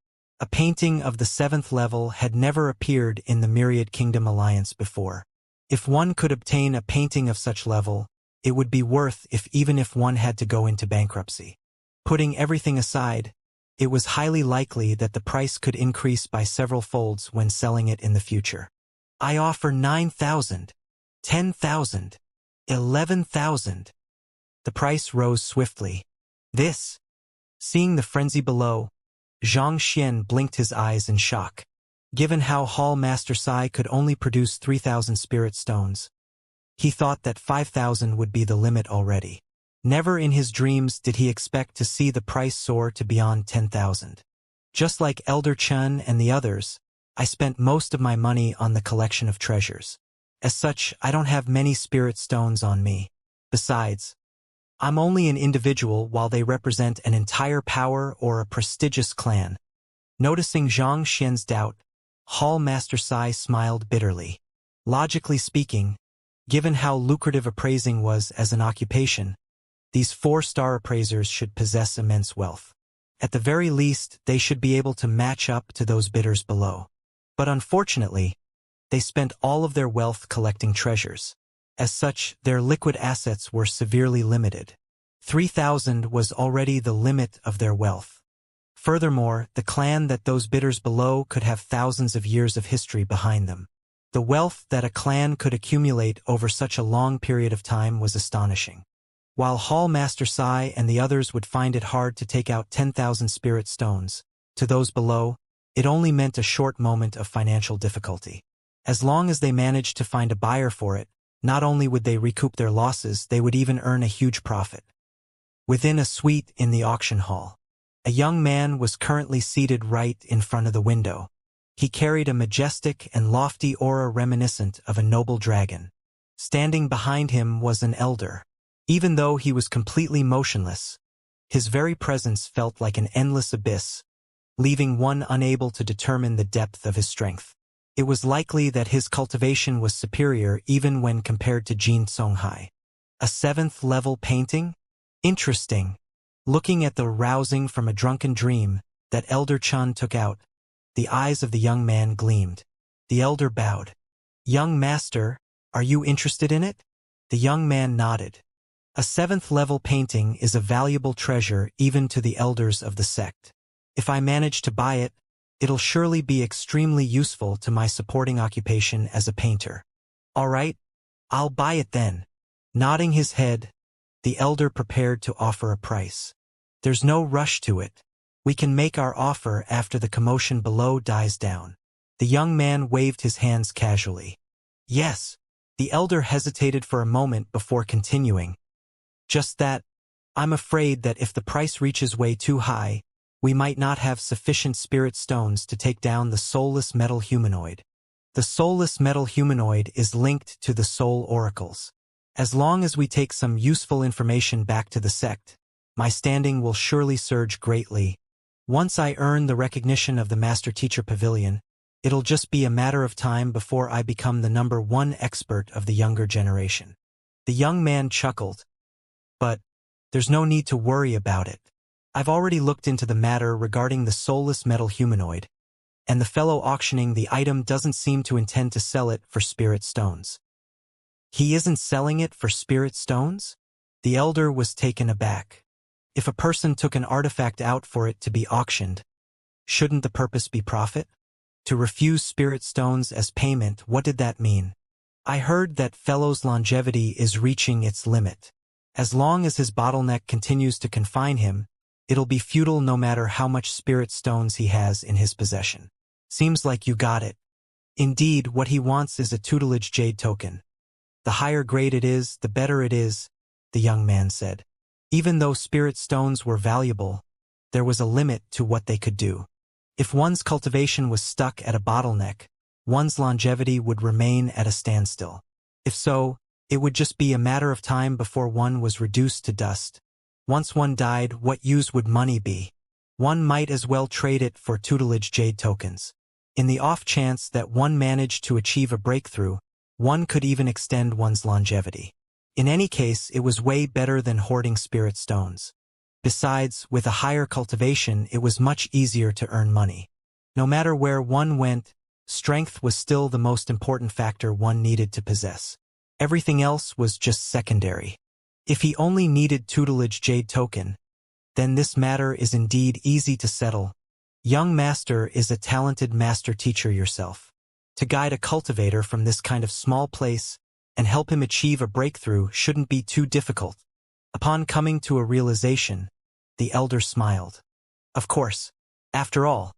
A painting of the 7th level had never appeared in the Myriad Kingdom Alliance before. If one could obtain a painting of such level, it would be worth even if one had to go into bankruptcy. Putting everything aside, it was highly likely that the price could increase by several folds when selling it in the future. I offer 9,000, 10,000, 11,000. The price rose swiftly. Seeing the frenzy below, Xianxia blinked his eyes in shock. Given how Hall Master Sai could only produce 3,000 spirit stones, he thought that 5,000 would be the limit already. Never in his dreams did he expect to see the price soar to beyond 10,000. Just like Elder Chen and the others, I spent most of my money on the collection of treasures. As such, I don't have many spirit stones on me. Besides, I'm only an individual while they represent an entire power or a prestigious clan. Noticing Zhang Xian's doubt, Hall Master Sai smiled bitterly. Logically speaking, given how lucrative appraising was as an occupation, these 4-star appraisers should possess immense wealth. At the very least, they should be able to match up to those bidders below. But unfortunately, they spent all of their wealth collecting treasures. As such, their liquid assets were severely limited. 3,000 was already the limit of their wealth. Furthermore, the clan that those bidders below could have thousands of years of history behind them. The wealth that a clan could accumulate over such a long period of time was astonishing. While Hall Master Sai and the others would find it hard to take out 10,000 spirit stones, to those below, it only meant a short moment of financial difficulty. As long as they managed to find a buyer for it, not only would they recoup their losses, they would even earn a huge profit. Within a suite in the auction hall, a young man was currently seated right in front of the window. He carried a majestic and lofty aura reminiscent of a noble dragon. Standing behind him was an elder. Even though he was completely motionless, his very presence felt like an endless abyss, leaving one unable to determine the depth of his strength. It was likely that his cultivation was superior even when compared to Jin Songhai. A 7th-level painting? Interesting. Looking at the rousing from a drunken dream that Elder Chun took out, the eyes of the young man gleamed. The elder bowed. "Young master, are you interested in it?" The young man nodded. A 7th-level painting is a valuable treasure even to the elders of the sect. If I manage to buy it, it'll surely be extremely useful to my supporting occupation as a painter. All right, I'll buy it then. Nodding his head, the elder prepared to offer a price. There's no rush to it. We can make our offer after the commotion below dies down. The young man waved his hands casually. Yes. The elder hesitated for a moment before continuing. Just that, I'm afraid that if the price reaches way too high, we might not have sufficient spirit stones to take down the soulless metal humanoid. The soulless metal humanoid is linked to the soul oracles. As long as we take some useful information back to the sect, my standing will surely surge greatly. Once I earn the recognition of the Master Teacher Pavilion, it'll just be a matter of time before I become the #1 expert of the younger generation. The young man chuckled. But there's no need to worry about it. I've already looked into the matter regarding the soulless metal humanoid, and the fellow auctioning the item doesn't seem to intend to sell it for spirit stones. He isn't selling it for spirit stones? The elder was taken aback. If a person took an artifact out for it to be auctioned, shouldn't the purpose be profit? To refuse spirit stones as payment, what did that mean? I heard that fellow's longevity is reaching its limit. As long as his bottleneck continues to confine him, it'll be futile no matter how much spirit stones he has in his possession. Seems like you got it. Indeed, what he wants is a tutelage jade token. The higher grade it is, the better it is, the young man said. Even though spirit stones were valuable, there was a limit to what they could do. If one's cultivation was stuck at a bottleneck, one's longevity would remain at a standstill. If so, it would just be a matter of time before one was reduced to dust. Once one died, what use would money be? One might as well trade it for tutelage jade tokens. In the off chance that one managed to achieve a breakthrough, one could even extend one's longevity. In any case, it was way better than hoarding spirit stones. Besides, with a higher cultivation, it was much easier to earn money. No matter where one went, strength was still the most important factor one needed to possess. Everything else was just secondary. If he only needed tutelage jade token, then this matter is indeed easy to settle. Young master is a talented master teacher yourself. To guide a cultivator from this kind of small place and help him achieve a breakthrough shouldn't be too difficult. Upon coming to a realization, the elder smiled. Of course, after all,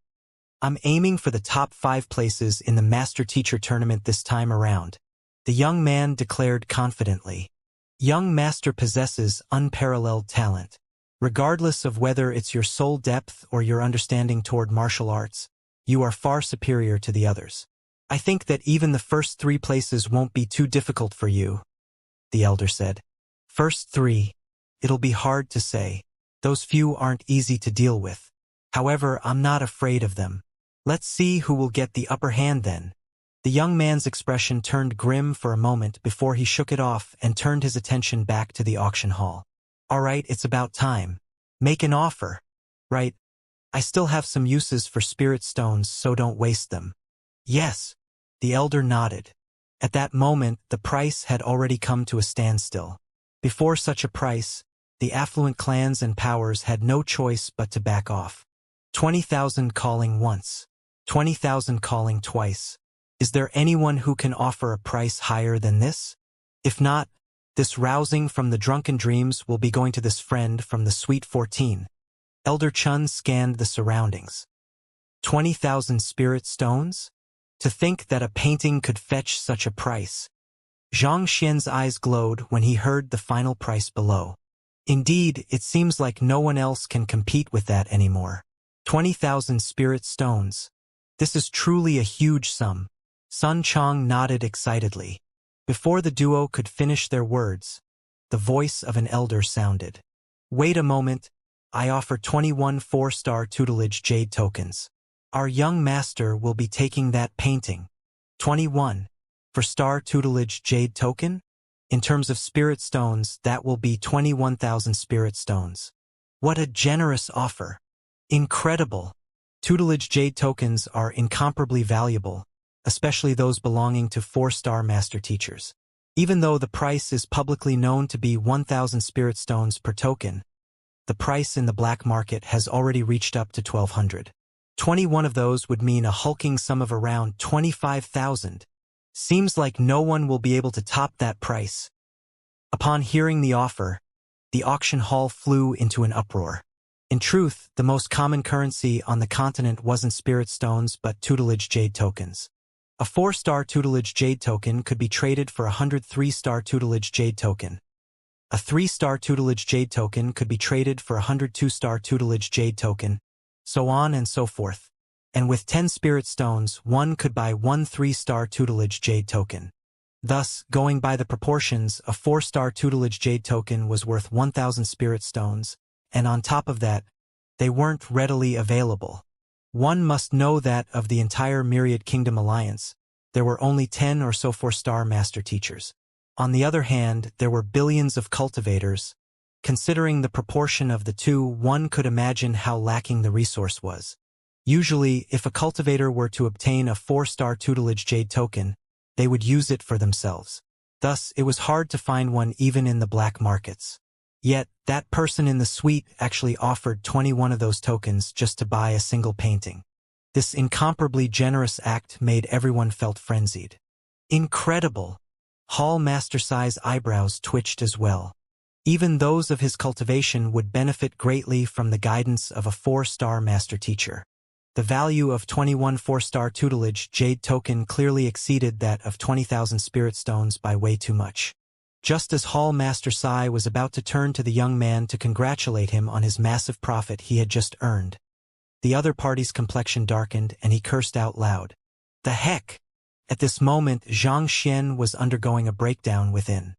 I'm aiming for the top 5 places in the master teacher tournament this time around, the young man declared confidently. Young master possesses unparalleled talent. Regardless of whether it's your soul depth or your understanding toward martial arts, you are far superior to the others. I think that even the first 3 places won't be too difficult for you, the elder said. First 3, it'll be hard to say. Those few aren't easy to deal with. However, I'm not afraid of them. Let's see who will get the upper hand then. The young man's expression turned grim for a moment before he shook it off and turned his attention back to the auction hall. All right, it's about time. Make an offer. Right. I still have some uses for spirit stones, so don't waste them. Yes. The elder nodded. At that moment, the price had already come to a standstill. Before such a price, the affluent clans and powers had no choice but to back off. 20,000 calling once. 20,000 calling twice. Is there anyone who can offer a price higher than this? If not, this rousing from the drunken dreams will be going to this friend from the Sweet 14. Elder Chun scanned the surroundings. 20,000 spirit stones? To think that a painting could fetch such a price. Xianxia's eyes glowed when he heard the final price below. Indeed, it seems like no one else can compete with that anymore. 20,000 spirit stones. This is truly a huge sum. Sun Chong nodded excitedly. Before the duo could finish their words, the voice of an elder sounded. Wait a moment, I offer 21 4-star tutelage jade tokens. Our young master will be taking that painting. 21. For star tutelage jade token? In terms of spirit stones, that will be 21,000 spirit stones. What a generous offer. Incredible. Tutelage jade tokens are incomparably valuable, especially those belonging to 4-star master teachers. Even though the price is publicly known to be 1,000 spirit stones per token, the price in the black market has already reached up to 1,200. 21 of those would mean a hulking sum of around 25,000. Seems like no one will be able to top that price. Upon hearing the offer, the auction hall flew into an uproar. In truth, the most common currency on the continent wasn't spirit stones but tutelage jade tokens. A 4-star tutelage jade token could be traded for a 103-star tutelage jade token. A 3-star tutelage jade token could be traded for a 102-star tutelage jade token, so on and so forth. And with 10 spirit stones, one could buy 1 3-star tutelage jade token. Thus, going by the proportions, a 4-star tutelage jade token was worth 1,000 spirit stones, and on top of that, they weren't readily available. One must know that of the entire Myriad Kingdom Alliance, there were only 10 or so 4-star master teachers. On the other hand, there were billions of cultivators. Considering the proportion of the two, one could imagine how lacking the resource was. Usually, if a cultivator were to obtain a 4-star tutelage jade token, they would use it for themselves. Thus, it was hard to find one even in the black markets. Yet, that person in the suite actually offered 21 of those tokens just to buy a single painting. This incomparably generous act made everyone felt frenzied. Incredible! Hall Master Sai's eyebrows twitched as well. Even those of his cultivation would benefit greatly from the guidance of a 4-star master teacher. The value of 21 4-star tutelage jade token clearly exceeded that of 20,000 spirit stones by way too much. Just as Hall Master Sai was about to turn to the young man to congratulate him on his massive profit he had just earned, the other party's complexion darkened and he cursed out loud. The heck! At this moment, Xianxia was undergoing a breakdown within.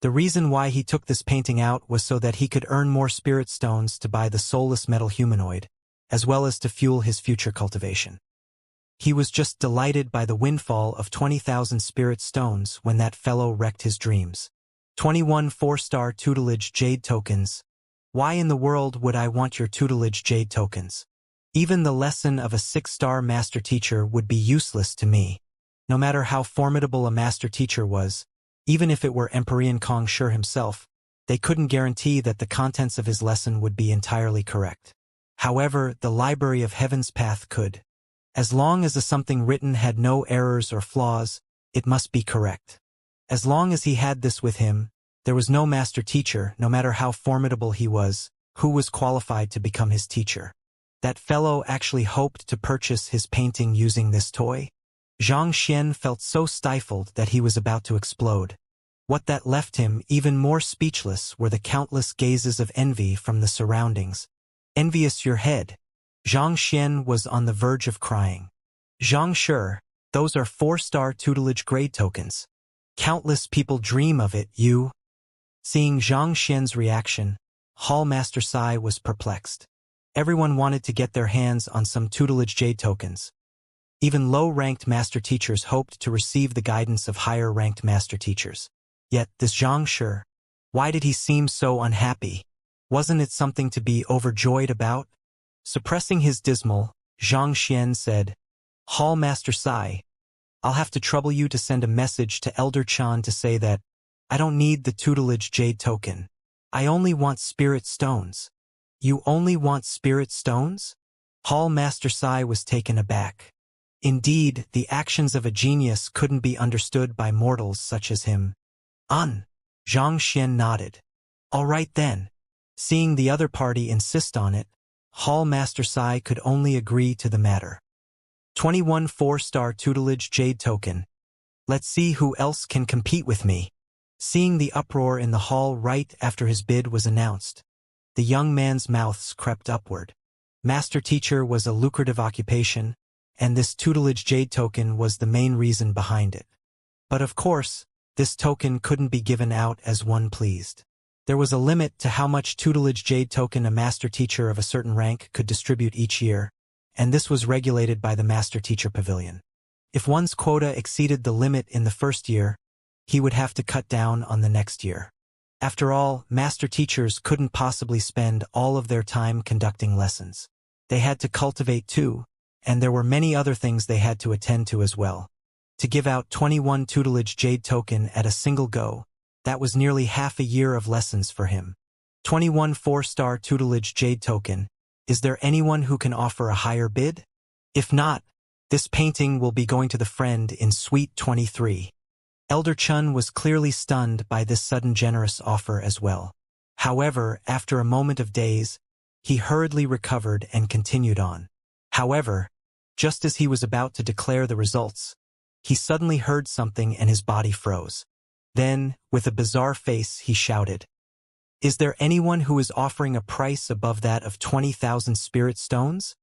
The reason why he took this painting out was so that he could earn more spirit stones to buy the soulless metal humanoid, as well as to fuel his future cultivation. He was just delighted by the windfall of 20,000 spirit stones when that fellow wrecked his dreams. 21 4-star tutelage jade tokens. Why in the world would I want your tutelage jade tokens? Even the lesson of a 6-star master teacher would be useless to me. No matter how formidable a master teacher was, even if it were Emperor Kong Shi himself, they couldn't guarantee that the contents of his lesson would be entirely correct. However, the Library of Heaven's Path could. As long as the something written had no errors or flaws, it must be correct. As long as he had this with him, there was no master teacher, no matter how formidable he was, who was qualified to become his teacher. That fellow actually hoped to purchase his painting using this toy? Xianxia felt so stifled that he was about to explode. What that left him even more speechless were the countless gazes of envy from the surroundings. Envious your head. Xianxia was on the verge of crying. Xianxia, those are 4-star tutelage grade tokens. Countless people dream of it, you. Seeing Xianxia's reaction, Hall Master Sai was perplexed. Everyone wanted to get their hands on some tutelage jade tokens. Even low-ranked master teachers hoped to receive the guidance of higher-ranked master teachers. Yet, this Xianxia, why did he seem so unhappy? Wasn't it something to be overjoyed about? Suppressing his dismal, Xianxia said, Hall Master Sai, I'll have to trouble you to send a message to Elder Chan to say that I don't need the tutelage jade token. I only want spirit stones. You only want spirit stones? Hall Master Sai was taken aback. Indeed, the actions of a genius couldn't be understood by mortals such as him. Xianxia nodded. All right then. Seeing the other party insist on it, Hall Master Sai could only agree to the matter. 21 4-star tutelage jade token. Let's see who else can compete with me. Seeing the uproar in the hall right after his bid was announced, the young man's mouths crept upward. Master teacher was a lucrative occupation, and this tutelage jade token was the main reason behind it. But of course, this token couldn't be given out as one pleased. There was a limit to how much tutelage jade token a master teacher of a certain rank could distribute each year, and this was regulated by the Master Teacher Pavilion. If one's quota exceeded the limit in the first year, he would have to cut down on the next year. After all, master teachers couldn't possibly spend all of their time conducting lessons. They had to cultivate too, and there were many other things they had to attend to as well. To give out 21 tutelage jade token at a single go, that was nearly half a year of lessons for him. 21 4-star tutelage jade token. Is there anyone who can offer a higher bid? If not, this painting will be going to the friend in Suite 23. Elder Chun was clearly stunned by this sudden generous offer as well. However, after a moment of daze, he hurriedly recovered and continued on. However, just as he was about to declare the results, he suddenly heard something and his body froze. Then, with a bizarre face, he shouted, Is there anyone who is offering a price above that of 20,000 spirit stones?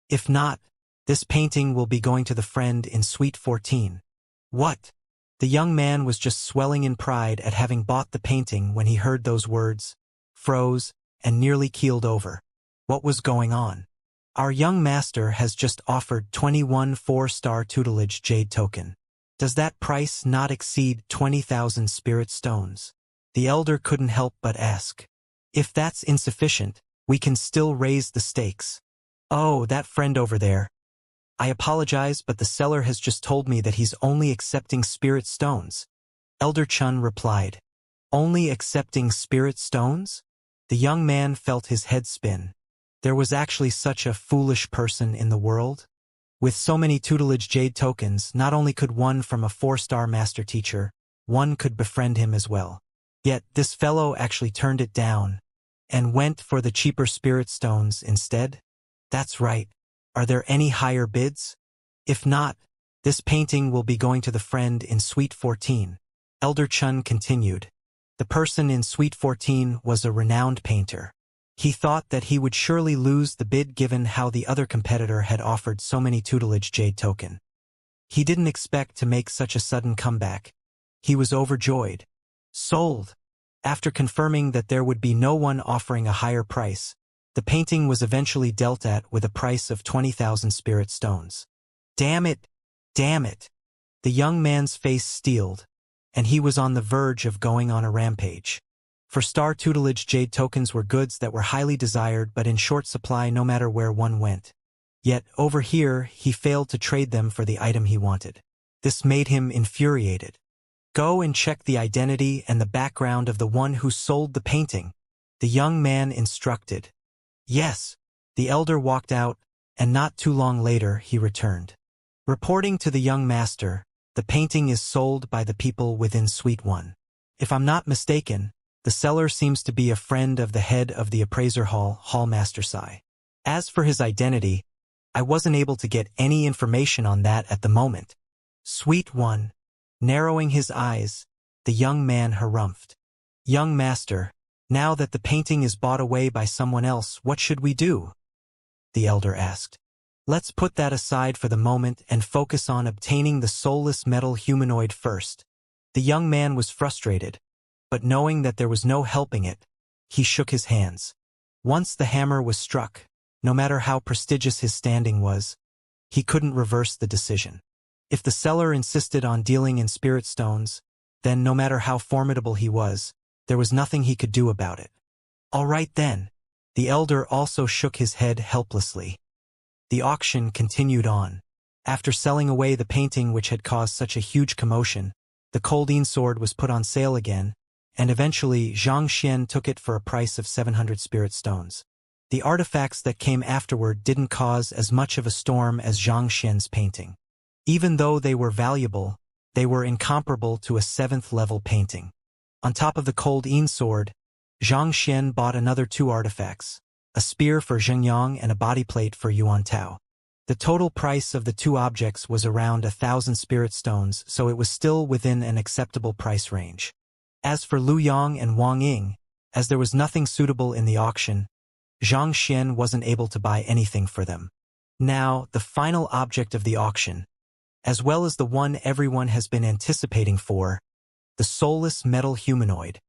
If not, this painting will be going to the friend in Suite 14. What? The young man was just swelling in pride at having bought the painting when he heard those words, froze, and nearly keeled over. What was going on? Our young master has just offered 21 4-star tutelage jade token. Does that price not exceed 20,000 spirit stones? The elder couldn't help but ask. If that's insufficient, we can still raise the stakes. Oh, that friend over there. I apologize, but the seller has just told me that he's only accepting spirit stones. Elder Chun replied. Only accepting spirit stones? The young man felt his head spin. There was actually such a foolish person in the world? With so many tutelage jade tokens, not only could one from a 4-star master teacher, one could befriend him as well. Yet this fellow actually turned it down and went for the cheaper spirit stones instead? That's right. Are there any higher bids? If not, this painting will be going to the friend in Suite 14. Elder Chun continued. The person in Suite 14 was a renowned painter. He thought that he would surely lose the bid given how the other competitor had offered so many tutelage jade token. He didn't expect to make such a sudden comeback. He was overjoyed. Sold! After confirming that there would be no one offering a higher price, the painting was eventually dealt at with a price of 20,000 spirit stones. Damn it! Damn it! The young man's face steeled, and he was on the verge of going on a rampage. For star tutelage jade tokens were goods that were highly desired but in short supply no matter where one went. Yet, over here, he failed to trade them for the item he wanted. This made him infuriated. Go and check the identity and the background of the one who sold the painting, the young man instructed. Yes. The elder walked out, and not too long later he returned. Reporting to the young master, the painting is sold by the people within Suite 1. If I'm not mistaken, the seller seems to be a friend of the head of the appraiser hall Master Sai. As for his identity, I wasn't able to get any information on that at the moment. Suite 1. Narrowing his eyes, the young man harumphed. Young master, now that the painting is bought away by someone else, what should we do? The elder asked. Let's put that aside for the moment and focus on obtaining the soulless metal humanoid first. The young man was frustrated, but knowing that there was no helping it, he shook his hands. Once the hammer was struck, no matter how prestigious his standing was, he couldn't reverse the decision. If the seller insisted on dealing in spirit stones, then no matter how formidable he was, there was nothing he could do about it. All right then. The elder also shook his head helplessly. The auction continued on. After selling away the painting which had caused such a huge commotion, the Coldine sword was put on sale again, and eventually Xianxia took it for a price of 700 spirit stones. The artifacts that came afterward didn't cause as much of a storm as Xianxia's painting. Even though they were valuable, they were incomparable to a 7th-level painting. On top of the Coldine sword, Xianxia bought another 2 artifacts, a spear for Zhengyang and a body plate for Yuan Tao. The total price of the 2 objects was around 1,000 spirit stones, so it was still within an acceptable price range. As for Lu Yang and Wang Ying, as there was nothing suitable in the auction, Zhang Xian wasn't able to buy anything for them. Now, the final object of the auction, as well as the one everyone has been anticipating for, the soulless metal humanoid.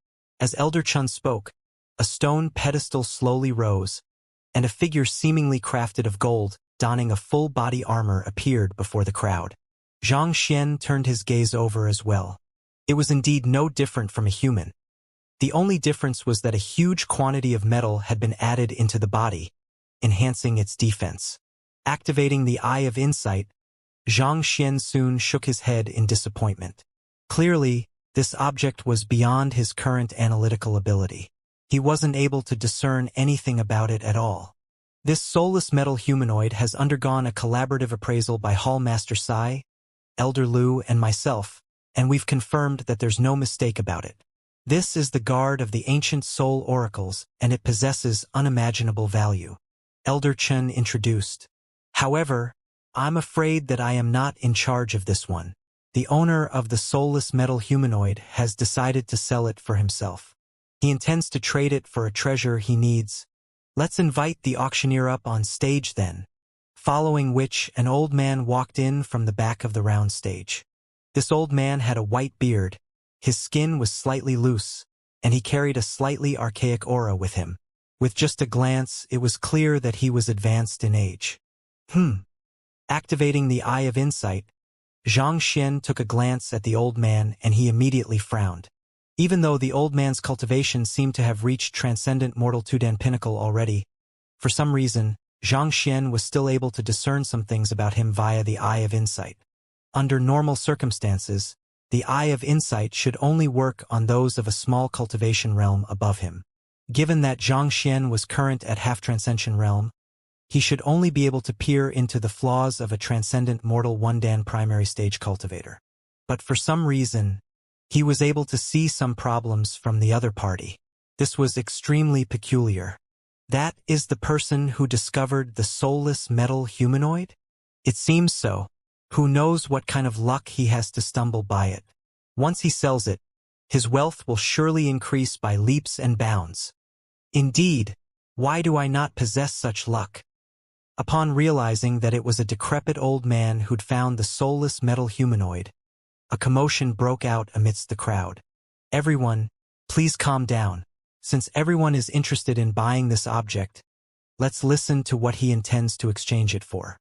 As Elder Chun spoke, a stone pedestal slowly rose, and a figure seemingly crafted of gold, donning a full-body armor, appeared before the crowd. Zhang Xian turned his gaze over as well. It was indeed no different from a human. The only difference was that a huge quantity of metal had been added into the body, enhancing its defense. Activating the Eye of Insight, Zhang Xian soon shook his head in disappointment. Clearly, this object was beyond his current analytical ability. He wasn't able to discern anything about it at all. This soulless metal humanoid has undergone a collaborative appraisal by Hall Master Sai, Elder Lu, and myself, and we've confirmed that there's no mistake about it. This is the guard of the ancient soul oracles, and it possesses unimaginable value. Elder Chen introduced. However, I'm afraid that I am not in charge of this one. The owner of the soulless metal humanoid has decided to sell it for himself. He intends to trade it for a treasure he needs. Let's invite the auctioneer up on stage then. Following which, an old man walked in from the back of the round stage. This old man had a white beard, his skin was slightly loose, and he carried a slightly archaic aura with him. With just a glance, it was clear that he was advanced in age. Activating the Eye of Insight, Zhang Xian took a glance at the old man and he immediately frowned. Even though the old man's cultivation seemed to have reached transcendent mortalitude and pinnacle already, for some reason, Zhang Xian was still able to discern some things about him via the Eye of Insight. Under normal circumstances, the eye of insight should only work on those of a small cultivation realm above him. Given that Xianxia was current at half-transcension realm, he should only be able to peer into the flaws of a transcendent mortal one-dan primary stage cultivator. But for some reason, he was able to see some problems from the other party. This was extremely peculiar. That is the person who discovered the soulless metal humanoid? It seems so. Who knows what kind of luck he has to stumble by it. Once he sells it, his wealth will surely increase by leaps and bounds. Indeed, why do I not possess such luck? Upon realizing that it was a decrepit old man who'd found the soulless metal humanoid, a commotion broke out amidst the crowd. Everyone, please calm down. Since everyone is interested in buying this object, let's listen to what he intends to exchange it for.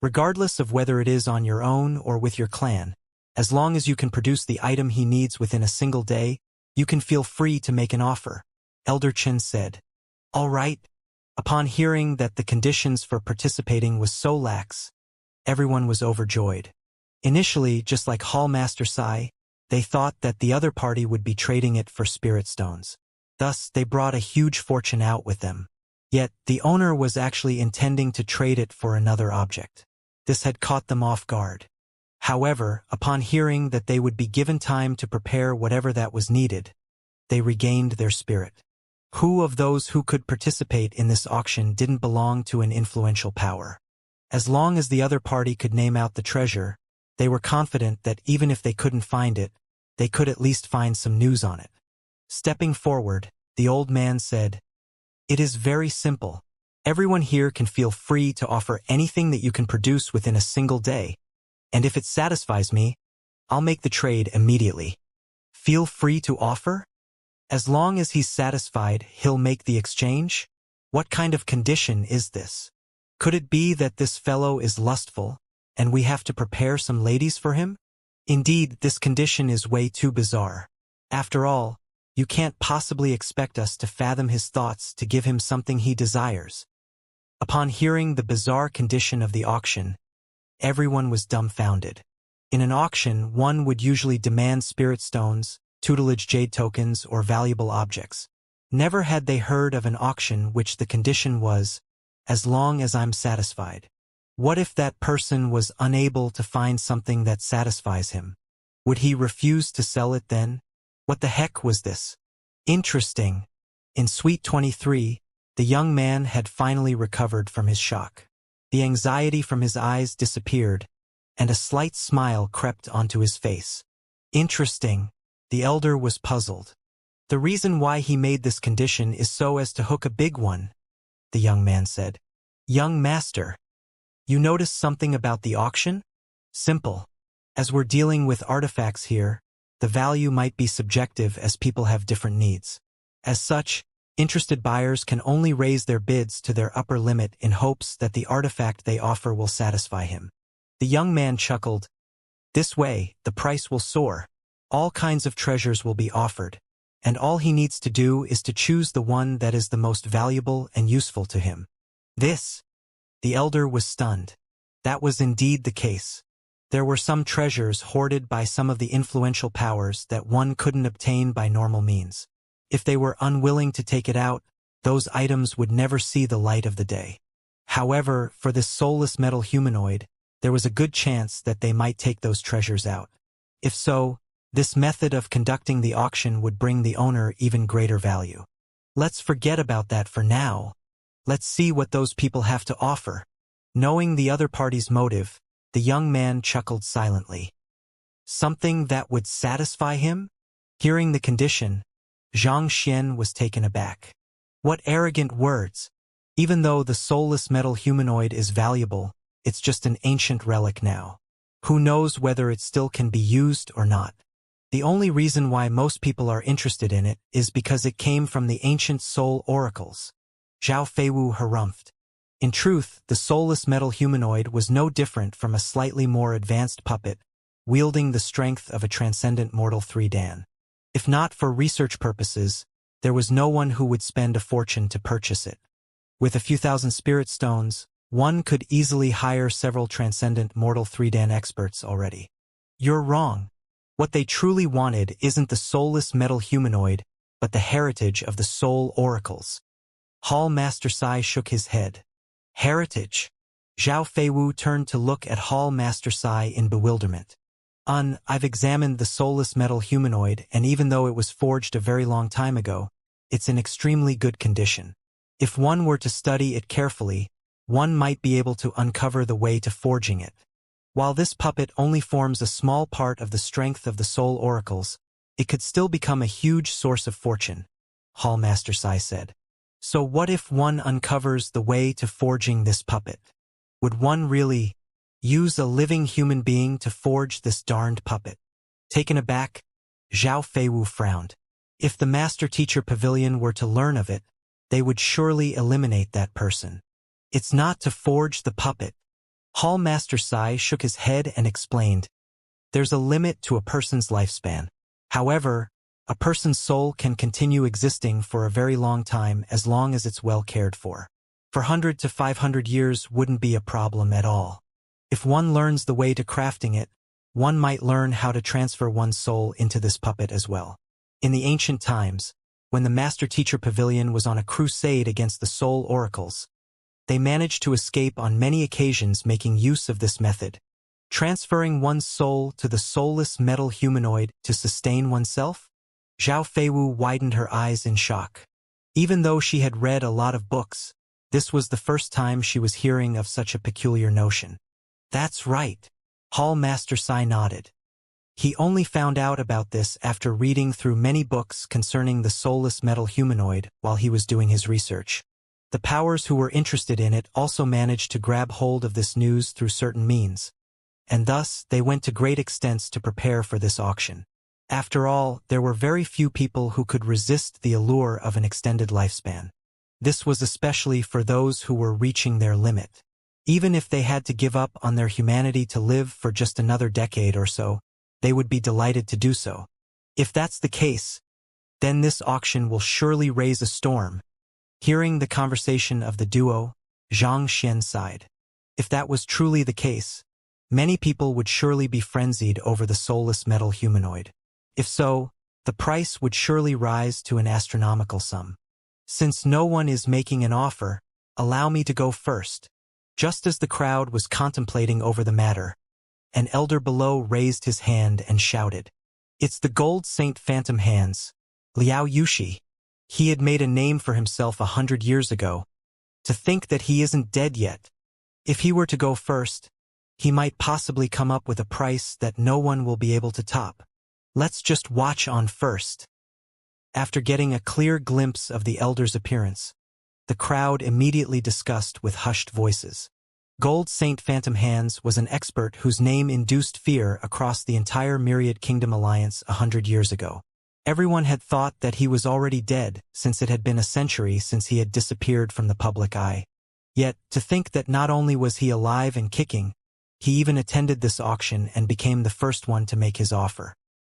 Regardless of whether it is on your own or with your clan, as long as you can produce the item he needs within a single day, you can feel free to make an offer, Elder Chen said. All right. Upon hearing that the conditions for participating was so lax, everyone was overjoyed. Initially, just like Hallmaster Sai, they thought that the other party would be trading it for spirit stones. Thus, they brought a huge fortune out with them. Yet, the owner was actually intending to trade it for another object. This had caught them off guard. However, upon hearing that they would be given time to prepare whatever that was needed, they regained their spirit. Who of those who could participate in this auction didn't belong to an influential power? As long as the other party could name out the treasure, they were confident that even if they couldn't find it, they could at least find some news on it. Stepping forward, the old man said, "It is very simple. Everyone here can feel free to offer anything that you can produce within a single day, and if it satisfies me, I'll make the trade immediately." Feel free to offer? As long as he's satisfied, he'll make the exchange? What kind of condition is this? Could it be that this fellow is lustful, and we have to prepare some ladies for him? Indeed, this condition is way too bizarre. After all, you can't possibly expect us to fathom his thoughts to give him something he desires. Upon hearing the bizarre condition of the auction, everyone was dumbfounded. In an auction, one would usually demand spirit stones, tutelage jade tokens, or valuable objects. Never had they heard of an auction which the condition was, as long as I'm satisfied. What if that person was unable to find something that satisfies him? Would he refuse to sell it then? What the heck was this? Interesting. In Suite 23, the young man had finally recovered from his shock. The anxiety from his eyes disappeared, and a slight smile crept onto his face. Interesting. The elder was puzzled. The reason why he made this condition is so as to hook a big one, the young man said. Young master, you notice something about the auction? Simple. As we're dealing with artifacts here, the value might be subjective as people have different needs. As such, interested buyers can only raise their bids to their upper limit in hopes that the artifact they offer will satisfy him. The young man chuckled. This way, the price will soar. All kinds of treasures will be offered, and all he needs to do is to choose the one that is the most valuable and useful to him. This. The elder was stunned. That was indeed the case. There were some treasures hoarded by some of the influential powers that one couldn't obtain by normal means. If they were unwilling to take it out, those items would never see the light of the day. However, for this soulless metal humanoid, there was a good chance that they might take those treasures out. If so, this method of conducting the auction would bring the owner even greater value. Let's forget about that for now. Let's see what those people have to offer. Knowing the other party's motive, the young man chuckled silently. Something that would satisfy him? Hearing the condition, Xianxia was taken aback. What arrogant words! Even though the soulless metal humanoid is valuable, it's just an ancient relic now. Who knows whether it still can be used or not? The only reason why most people are interested in it is because it came from the ancient soul oracles. Zhao Feiwu harumphed. In truth, the soulless metal humanoid was no different from a slightly more advanced puppet, wielding the strength of a transcendent mortal 3-dan. If not for research purposes, there was no one who would spend a fortune to purchase it. With a few thousand spirit stones, one could easily hire several transcendent mortal 3-dan experts already. You're wrong. What they truly wanted isn't the soulless metal humanoid, but the heritage of the soul oracles. Hall Master Sai shook his head. Heritage? Zhao Feiwu turned to look at Hall Master Sai in bewilderment. I've examined the soulless metal humanoid, and even though it was forged a very long time ago, it's in extremely good condition. If one were to study it carefully, one might be able to uncover the way to forging it. While this puppet only forms a small part of the strength of the soul oracles, it could still become a huge source of fortune, Hall Master Sai said. So what if one uncovers the way to forging this puppet? Would one really use a living human being to forge this darned puppet? Taken aback, Zhao Feiwu frowned. If the Master-Teacher Pavilion were to learn of it, they would surely eliminate that person. It's not to forge the puppet. Hall Master Sai shook his head and explained. There's a limit to a person's lifespan. However, a person's soul can continue existing for a very long time as long as it's well cared for. 400 to 500 years wouldn't be a problem at all. If one learns the way to crafting it, one might learn how to transfer one's soul into this puppet as well. In the ancient times, when the Master-Teacher Pavilion was on a crusade against the soul oracles, they managed to escape on many occasions making use of this method, transferring one's soul to the soulless metal humanoid to sustain oneself. Zhao Feiwu widened her eyes in shock. Even though she had read a lot of books, this was the first time she was hearing of such a peculiar notion. That's right. Hall Master Sai nodded. He only found out about this after reading through many books concerning the soulless metal humanoid while he was doing his research. The powers who were interested in it also managed to grab hold of this news through certain means, and thus they went to great extents to prepare for this auction. After all, there were very few people who could resist the allure of an extended lifespan. This was especially for those who were reaching their limit. Even if they had to give up on their humanity to live for just another decade or so, they would be delighted to do so. If that's the case, then this auction will surely raise a storm. Hearing the conversation of the duo, Xianxia sighed. If that was truly the case, many people would surely be frenzied over the soulless metal humanoid. If so, the price would surely rise to an astronomical sum. Since no one is making an offer, allow me to go first. Just as the crowd was contemplating over the matter, an elder below raised his hand and shouted. It's the Gold Saint Phantom Hands, Liao Yushi. He had made a name for himself 100 years ago. To think that he isn't dead yet. If he were to go first, he might possibly come up with a price that no one will be able to top. Let's just watch on first. After getting a clear glimpse of the elder's appearance, the crowd immediately discussed with hushed voices. Gold Saint Phantom Hands was an expert whose name induced fear across the entire Myriad Kingdom Alliance 100 years ago. Everyone had thought that he was already dead, since it had been a century since he had disappeared from the public eye. Yet, to think that not only was he alive and kicking, he even attended this auction and became the first one to make his offer.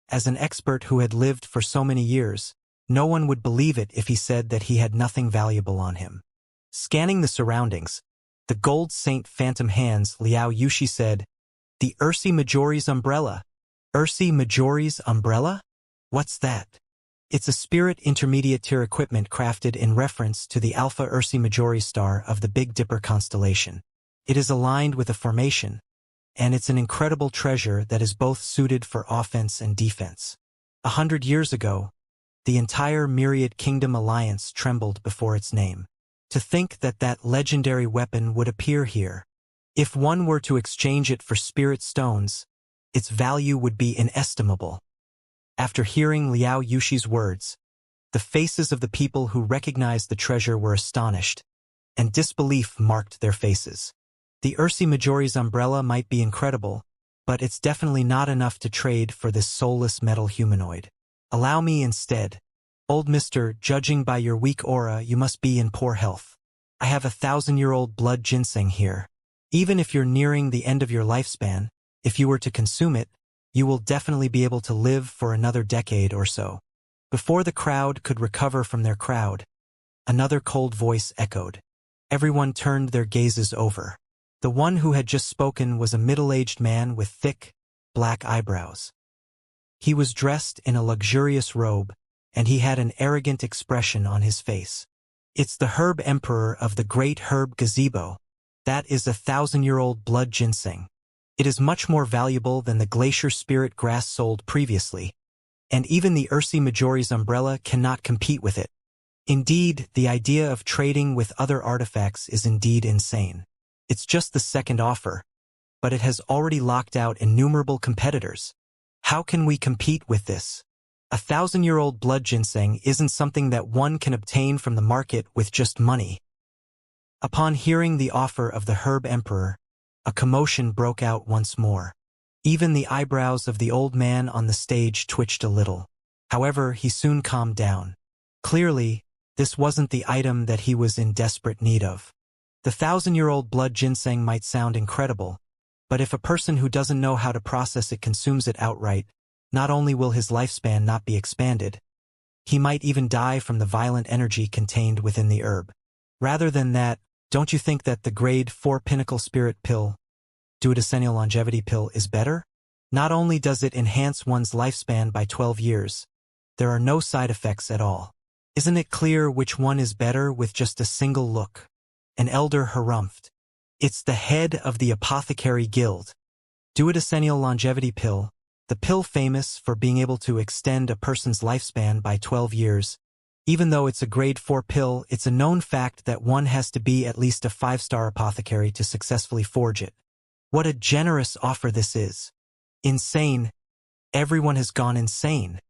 As an expert who had lived for so many years, no one would believe it if he said that he had nothing valuable on him. Scanning the surroundings, the Gold Saint Phantom Hands Liao Yushi said, "The Ursi Majori's umbrella." Ursi Majori's umbrella? What's that? It's a spirit intermediate tier equipment crafted in reference to the Alpha Ursi Majori star of the Big Dipper constellation. It is aligned with a formation, and it's an incredible treasure that is both suited for offense and defense. 100 years ago, the entire Myriad Kingdom Alliance trembled before its name. To think that that legendary weapon would appear here. If one were to exchange it for spirit stones, its value would be inestimable. After hearing Liao Yushi's words, the faces of the people who recognized the treasure were astonished, and disbelief marked their faces. The Ursi Majori's umbrella might be incredible, but it's definitely not enough to trade for this soulless metal humanoid. Allow me instead. Old mister, judging by your weak aura, you must be in poor health. I have 1,000-year-old blood ginseng here. Even if you're nearing the end of your lifespan, if you were to consume it, you will definitely be able to live for another decade or so. Before the crowd could recover from their crowd, another cold voice echoed. Everyone turned their gazes over. The one who had just spoken was a middle-aged man with thick, black eyebrows. He was dressed in a luxurious robe, and he had an arrogant expression on his face. It's the herb emperor of the great herb gazebo. That is 1,000-year-old blood ginseng. It is much more valuable than the glacier spirit grass sold previously, and even the Ursi Majori's umbrella cannot compete with it. Indeed, the idea of trading with other artifacts is indeed insane. It's just the second offer, but it has already locked out innumerable competitors. How can we compete with this? 1,000-year-old blood ginseng isn't something that one can obtain from the market with just money. Upon hearing the offer of the herb emperor, a commotion broke out once more. Even the eyebrows of the old man on the stage twitched a little. However, he soon calmed down. Clearly, this wasn't the item that he was in desperate need of. The 1,000-year-old blood ginseng might sound incredible, but if a person who doesn't know how to process it consumes it outright, not only will his lifespan not be expanded, he might even die from the violent energy contained within the herb. Rather than that, don't you think that the grade 4 pinnacle spirit pill, duodecennial longevity pill, is better? Not only does it enhance one's lifespan by 12 years, there are no side effects at all. Isn't it clear which one is better with just a single look? An elder harumphed. It's the head of the apothecary guild. Duodecennial longevity pill, the pill famous for being able to extend a person's lifespan by 12 years. Even though it's a grade 4 pill, it's a known fact that one has to be at least a 5-star apothecary to successfully forge it. What a generous offer this is. Insane. Everyone has gone insane.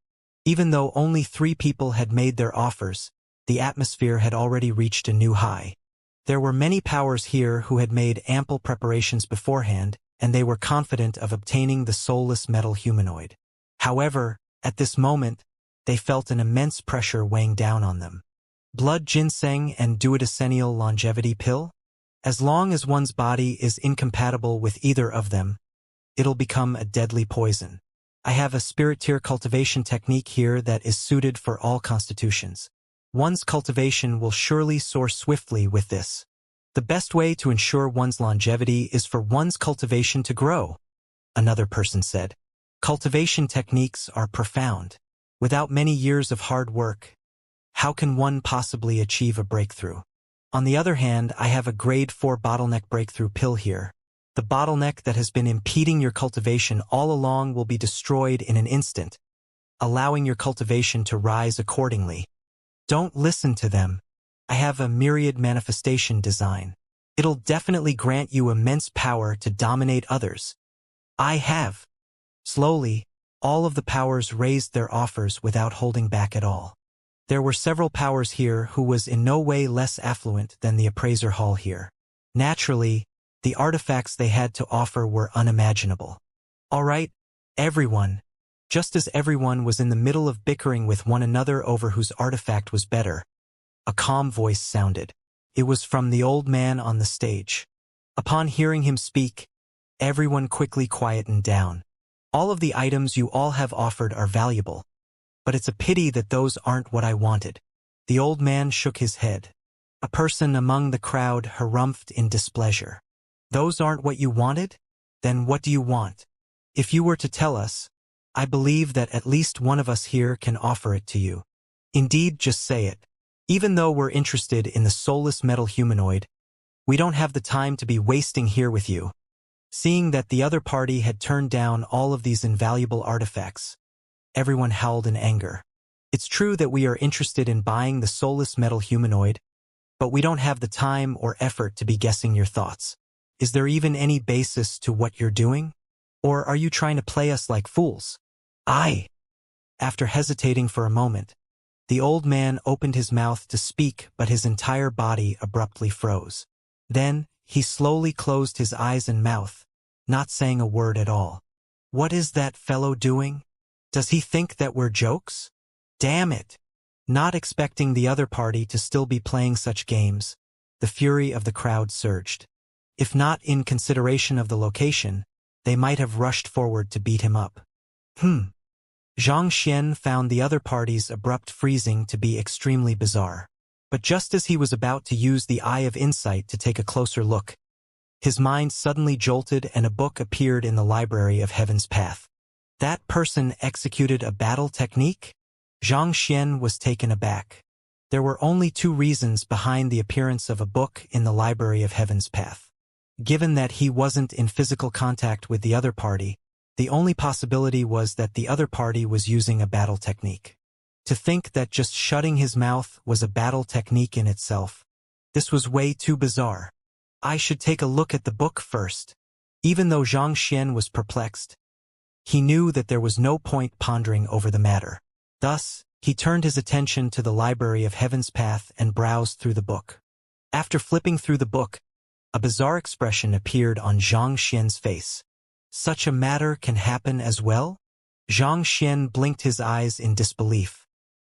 Even though only 3 people had made their offers, the atmosphere had already reached a new high. There were many powers here who had made ample preparations beforehand, and they were confident of obtaining the soulless metal humanoid. However, at this moment, they felt an immense pressure weighing down on them. Blood ginseng and duodecennial longevity pill? As long as one's body is incompatible with either of them, it'll become a deadly poison. I have a spirit tier cultivation technique here that is suited for all constitutions. One's cultivation will surely soar swiftly with this. The best way to ensure one's longevity is for one's cultivation to grow, another person said. Cultivation techniques are profound. Without many years of hard work, how can one possibly achieve a breakthrough? On the other hand, I have a grade 4 bottleneck breakthrough pill here. The bottleneck that has been impeding your cultivation all along will be destroyed in an instant, allowing your cultivation to rise accordingly. Don't listen to them. I have a myriad manifestation design. It'll definitely grant you immense power to dominate others. I have. Slowly, all of the powers raised their offers without holding back at all. There were several powers here who was in no way less affluent than the appraiser hall here. Naturally, the artifacts they had to offer were unimaginable. All right, everyone. Just as everyone was in the middle of bickering with one another over whose artifact was better, a calm voice sounded. It was from the old man on the stage. Upon hearing him speak, everyone quickly quietened down. All of the items you all have offered are valuable, but it's a pity that those aren't what I wanted. The old man shook his head. A person among the crowd harumphed in displeasure. Those aren't what you wanted? Then what do you want? If you were to tell us, I believe that at least one of us here can offer it to you. Indeed, just say it. Even though we're interested in the soulless metal humanoid, we don't have the time to be wasting here with you. Seeing that the other party had turned down all of these invaluable artifacts, everyone howled in anger. It's true that we are interested in buying the soulless metal humanoid, but we don't have the time or effort to be guessing your thoughts. Is there even any basis to what you're doing? Or are you trying to play us like fools? After hesitating for a moment, the old man opened his mouth to speak, but his entire body abruptly froze. Then, he slowly closed his eyes and mouth, not saying a word at all. What is that fellow doing? Does he think that we're jokes? Damn it! Not expecting the other party to still be playing such games, the fury of the crowd surged. If not in consideration of the location, they might have rushed forward to beat him up. Xianxia found the other party's abrupt freezing to be extremely bizarre. But just as he was about to use the Eye of Insight to take a closer look, his mind suddenly jolted and a book appeared in the library of Heaven's Path. That person executed a battle technique? Xianxia was taken aback. There were only two reasons behind the appearance of a book in the Library of Heaven's Path. Given that he wasn't in physical contact with the other party, the only possibility was that the other party was using a battle technique. To think that just shutting his mouth was a battle technique in itself. This was way too bizarre. I should take a look at the book first. Even though Xianxia was perplexed, he knew that there was no point pondering over the matter. Thus, he turned his attention to the Library of Heaven's Path and browsed through the book. After flipping through the book, a bizarre expression appeared on Xianxia's face. Such a matter can happen as well? Xianxia blinked his eyes in disbelief.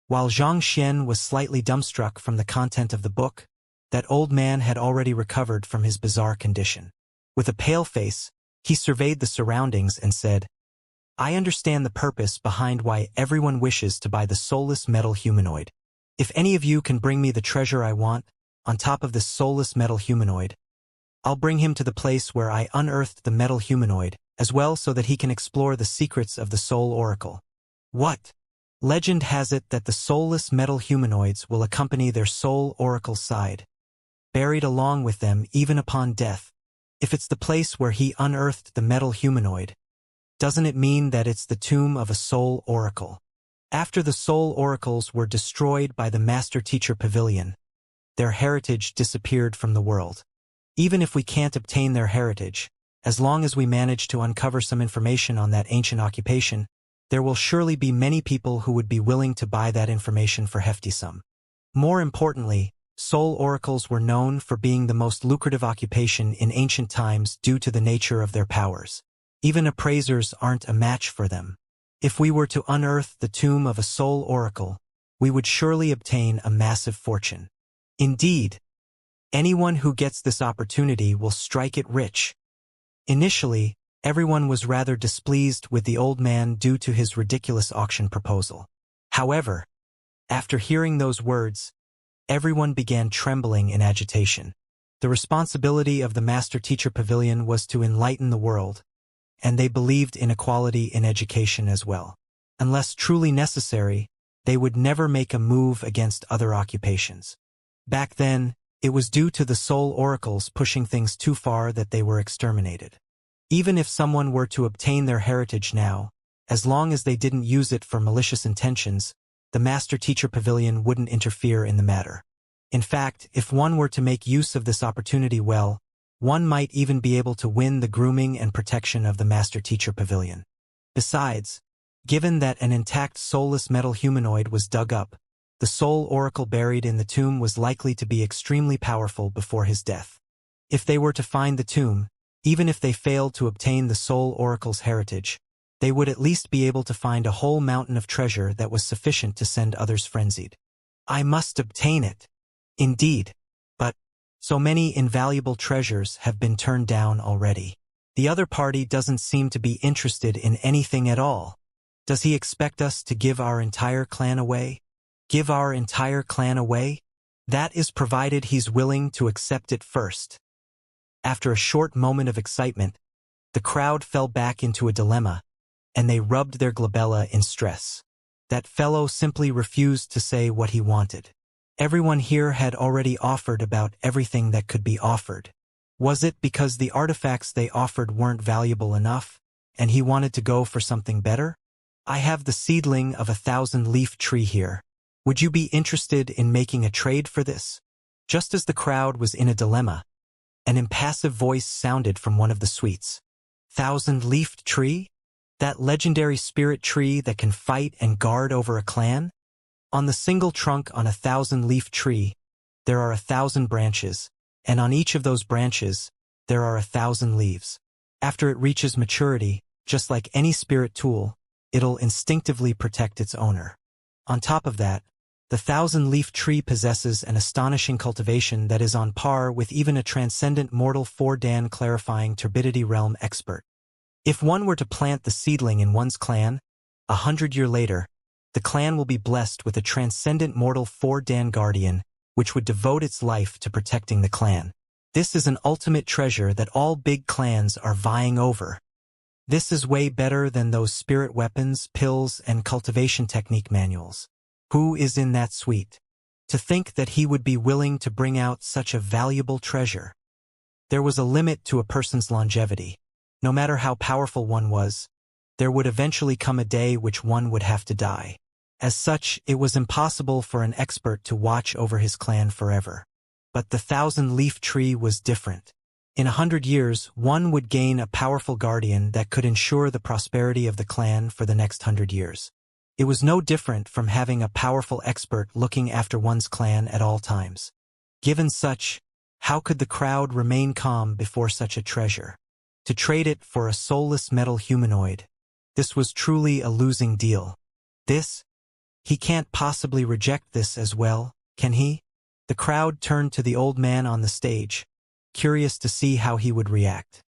While Xianxia was slightly dumbstruck from the content of the book, that old man had already recovered from his bizarre condition. With a pale face, he surveyed the surroundings and said, I understand the purpose behind why everyone wishes to buy the soulless metal humanoid. If any of you can bring me the treasure I want, on top of this soulless metal humanoid, I'll bring him to the place where I unearthed the metal humanoid, as well so that he can explore the secrets of the Soul Oracle. What? Legend has it that the soulless metal humanoids will accompany their Soul Oracle side, buried along with them even upon death. If it's the place where he unearthed the metal humanoid, doesn't it mean that it's the tomb of a Soul Oracle? After the Soul Oracles were destroyed by the Master-Teacher Pavilion, their heritage disappeared from the world. Even if we can't obtain their heritage, as long as we manage to uncover some information on that ancient occupation, there will surely be many people who would be willing to buy that information for hefty sum. More importantly, Soul Oracles were known for being the most lucrative occupation in ancient times due to the nature of their powers. Even appraisers aren't a match for them. If we were to unearth the tomb of a Soul Oracle, we would surely obtain a massive fortune. Indeed, anyone who gets this opportunity will strike it rich. Initially, everyone was rather displeased with the old man due to his ridiculous auction proposal. However, after hearing those words, everyone began trembling in agitation. The responsibility of the Master-Teacher Pavilion was to enlighten the world, and they believed in equality in education as well. Unless truly necessary, they would never make a move against other occupations. Back then, it was due to the Soul Oracles pushing things too far that they were exterminated. Even if someone were to obtain their heritage now, as long as they didn't use it for malicious intentions, the Master-Teacher Pavilion wouldn't interfere in the matter. In fact, if one were to make use of this opportunity well, one might even be able to win the grooming and protection of the Master-Teacher Pavilion. Besides, given that an intact soulless metal humanoid was dug up, the Soul Oracle buried in the tomb was likely to be extremely powerful before his death. If they were to find the tomb, even if they failed to obtain the Soul Oracle's heritage, they would at least be able to find a whole mountain of treasure that was sufficient to send others frenzied. I must obtain it. Indeed. But so many invaluable treasures have been turned down already. The other party doesn't seem to be interested in anything at all. Does he expect us to give our entire clan away? Give our entire clan away? That is provided he's willing to accept it first. After a short moment of excitement, the crowd fell back into a dilemma, and they rubbed their glabella in stress. That fellow simply refused to say what he wanted. Everyone here had already offered about everything that could be offered. Was it because the artifacts they offered weren't valuable enough, and he wanted to go for something better? I have the seedling of 1,000-leaf tree here. Would you be interested in making a trade for this? Just as the crowd was in a dilemma, an impassive voice sounded from one of the suites. 1,000-leafed tree? That legendary spirit tree that can fight and guard over a clan? On the single trunk on 1,000-leaf tree, there are 1,000 branches, and on each of those branches, there are 1,000 leaves. After it reaches maturity, just like any spirit tool, it'll instinctively protect its owner. On top of that, the 1,000-leaf tree possesses an astonishing cultivation that is on par with even a transcendent mortal 4-dan clarifying turbidity realm expert. If one were to plant the seedling in one's clan, 100 years later, the clan will be blessed with a transcendent mortal 4-dan guardian, which would devote its life to protecting the clan. This is an ultimate treasure that all big clans are vying over. This is way better than those spirit weapons, pills, and cultivation technique manuals. Who is in that suite? To think that he would be willing to bring out such a valuable treasure. There was a limit to a person's longevity. No matter how powerful one was, there would eventually come a day which one would have to die. As such, it was impossible for an expert to watch over his clan forever. But the 1,000-leaf tree was different. In 100 years, one would gain a powerful guardian that could ensure the prosperity of the clan for the next 100 years. It was no different from having a powerful expert looking after one's clan at all times. Given such, how could the crowd remain calm before such a treasure? To trade it for a soulless metal humanoid. This was truly a losing deal. He can't possibly reject this as well, can he? The crowd turned to the old man on the stage, curious to see how he would react.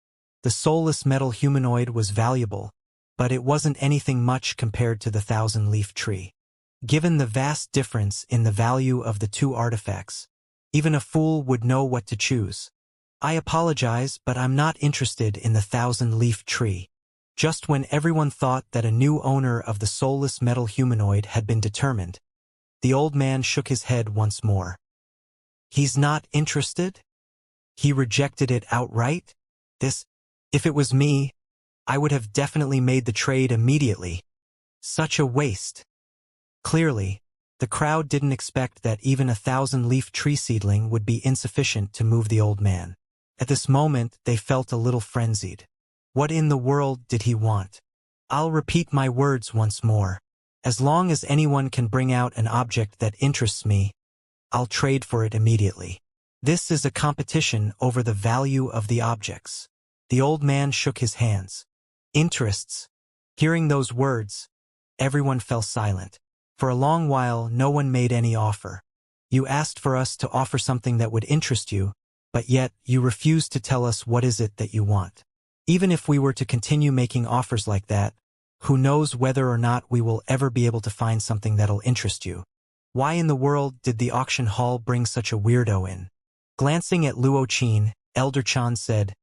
The soulless metal humanoid was valuable, but it wasn't anything much compared to the 1,000-leaf tree. Given the vast difference in the value of the two artifacts, even a fool would know what to choose. I apologize, but I'm not interested in the 1,000-leaf tree. Just when everyone thought that a new owner of the soulless metal humanoid had been determined, the old man shook his head once more. He's not interested? He rejected it outright? If it was me, I would have definitely made the trade immediately. Such a waste. Clearly, the crowd didn't expect that even a 1,000-leaf tree seedling would be insufficient to move the old man. At this moment, they felt a little frenzied. What in the world did he want? I'll repeat my words once more. As long as anyone can bring out an object that interests me, I'll trade for it immediately. This is a competition over the value of the objects. The old man shook his hands. Interests. Hearing those words, everyone fell silent. For a long while, no one made any offer. You asked for us to offer something that would interest you, but yet you refused to tell us what is it that you want. Even if we were to continue making offers like that, who knows whether or not we will ever be able to find something that'll interest you. Why in the world did the auction hall bring such a weirdo in? Glancing at Luo Qin, Elder Chan said,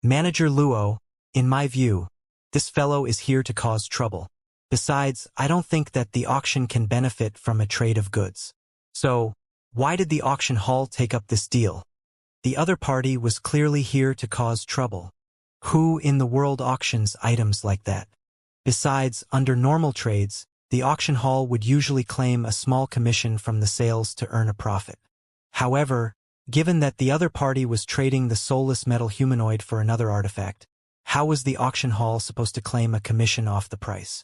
Manager Luo, in my view, this fellow is here to cause trouble. Besides, I don't think that the auction can benefit from a trade of goods. So, why did the auction hall take up this deal? The other party was clearly here to cause trouble. Who in the world auctions items like that? Besides, under normal trades, the auction hall would usually claim a small commission from the sales to earn a profit. However, given that the other party was trading the soulless metal humanoid for another artifact, how was the auction hall supposed to claim a commission off the price?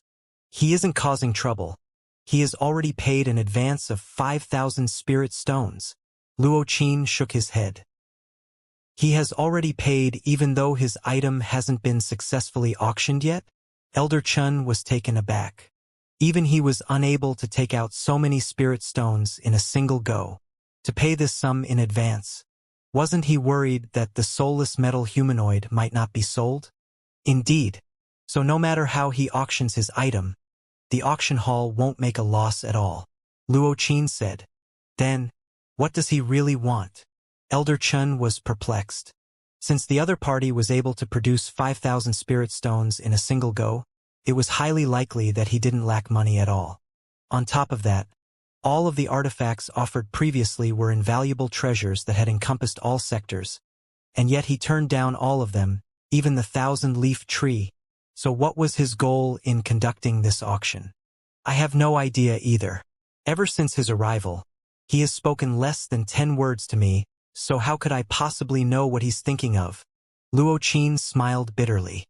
He isn't causing trouble. He has already paid an advance of 5,000 spirit stones. Luo Qin shook his head. He has already paid even though his item hasn't been successfully auctioned yet? Elder Chun was taken aback. Even he was unable to take out so many spirit stones in a single go. To pay this sum in advance. Wasn't he worried that the soulless metal humanoid might not be sold? Indeed. So no matter how he auctions his item, the auction hall won't make a loss at all. Luo Qin said. Then, what does he really want? Elder Chun was perplexed. Since the other party was able to produce 5,000 spirit stones in a single go, it was highly likely that he didn't lack money at all. On top of that, all of the artifacts offered previously were invaluable treasures that had encompassed all sectors, and yet he turned down all of them, even the 1,000-leaf tree. So what was his goal in conducting this auction? I have no idea either. Ever since his arrival, he has spoken less than 10 words to me, so how could I possibly know what he's thinking of? Luo Qin smiled bitterly.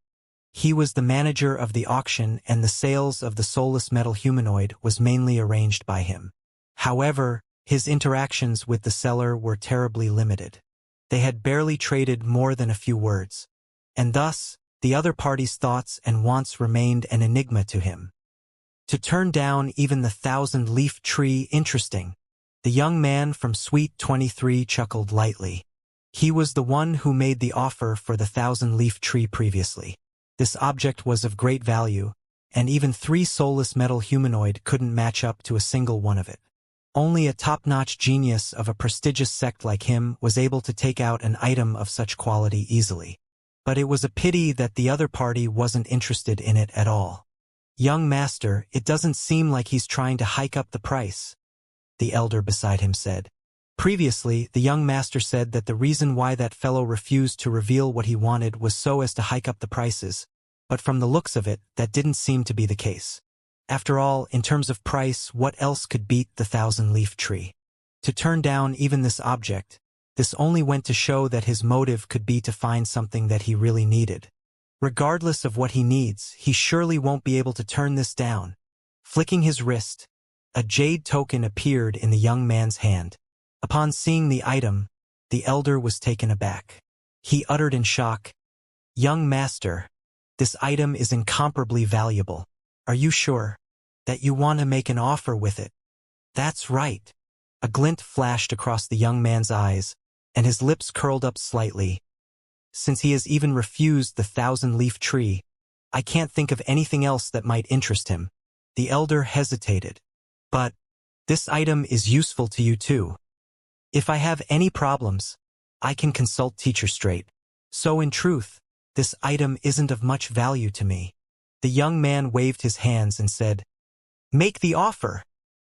He was the manager of the auction and the sales of the soulless metal humanoid was mainly arranged by him. However, his interactions with the seller were terribly limited. They had barely traded more than a few words. And thus, the other party's thoughts and wants remained an enigma to him. To turn down even the 1,000-leaf tree, interesting. The young man from Suite 23 chuckled lightly. He was the one who made the offer for the 1,000-leaf tree previously. This object was of great value, and even 3 soulless metal humanoid couldn't match up to a single one of it. Only a top-notch genius of a prestigious sect like him was able to take out an item of such quality easily. But it was a pity that the other party wasn't interested in it at all. "Young master, it doesn't seem like he's trying to hike up the price," the elder beside him said. Previously, the young master said that the reason why that fellow refused to reveal what he wanted was so as to hike up the prices, but from the looks of it, that didn't seem to be the case. After all, in terms of price, what else could beat the 1,000-leaf tree? To turn down even this object, this only went to show that his motive could be to find something that he really needed. Regardless of what he needs, he surely won't be able to turn this down. Flicking his wrist, a jade token appeared in the young man's hand. Upon seeing the item, the elder was taken aback. He uttered in shock, "Young master, this item is incomparably valuable. Are you sure that you want to make an offer with it?" "That's right." A glint flashed across the young man's eyes, and his lips curled up slightly. "Since he has even refused the 1,000-leaf tree, I can't think of anything else that might interest him." The elder hesitated. "But this item is useful to you too. If I have any problems, I can consult Teacher Straight. So in truth, this item isn't of much value to me." The young man waved his hands and said, "Make the offer."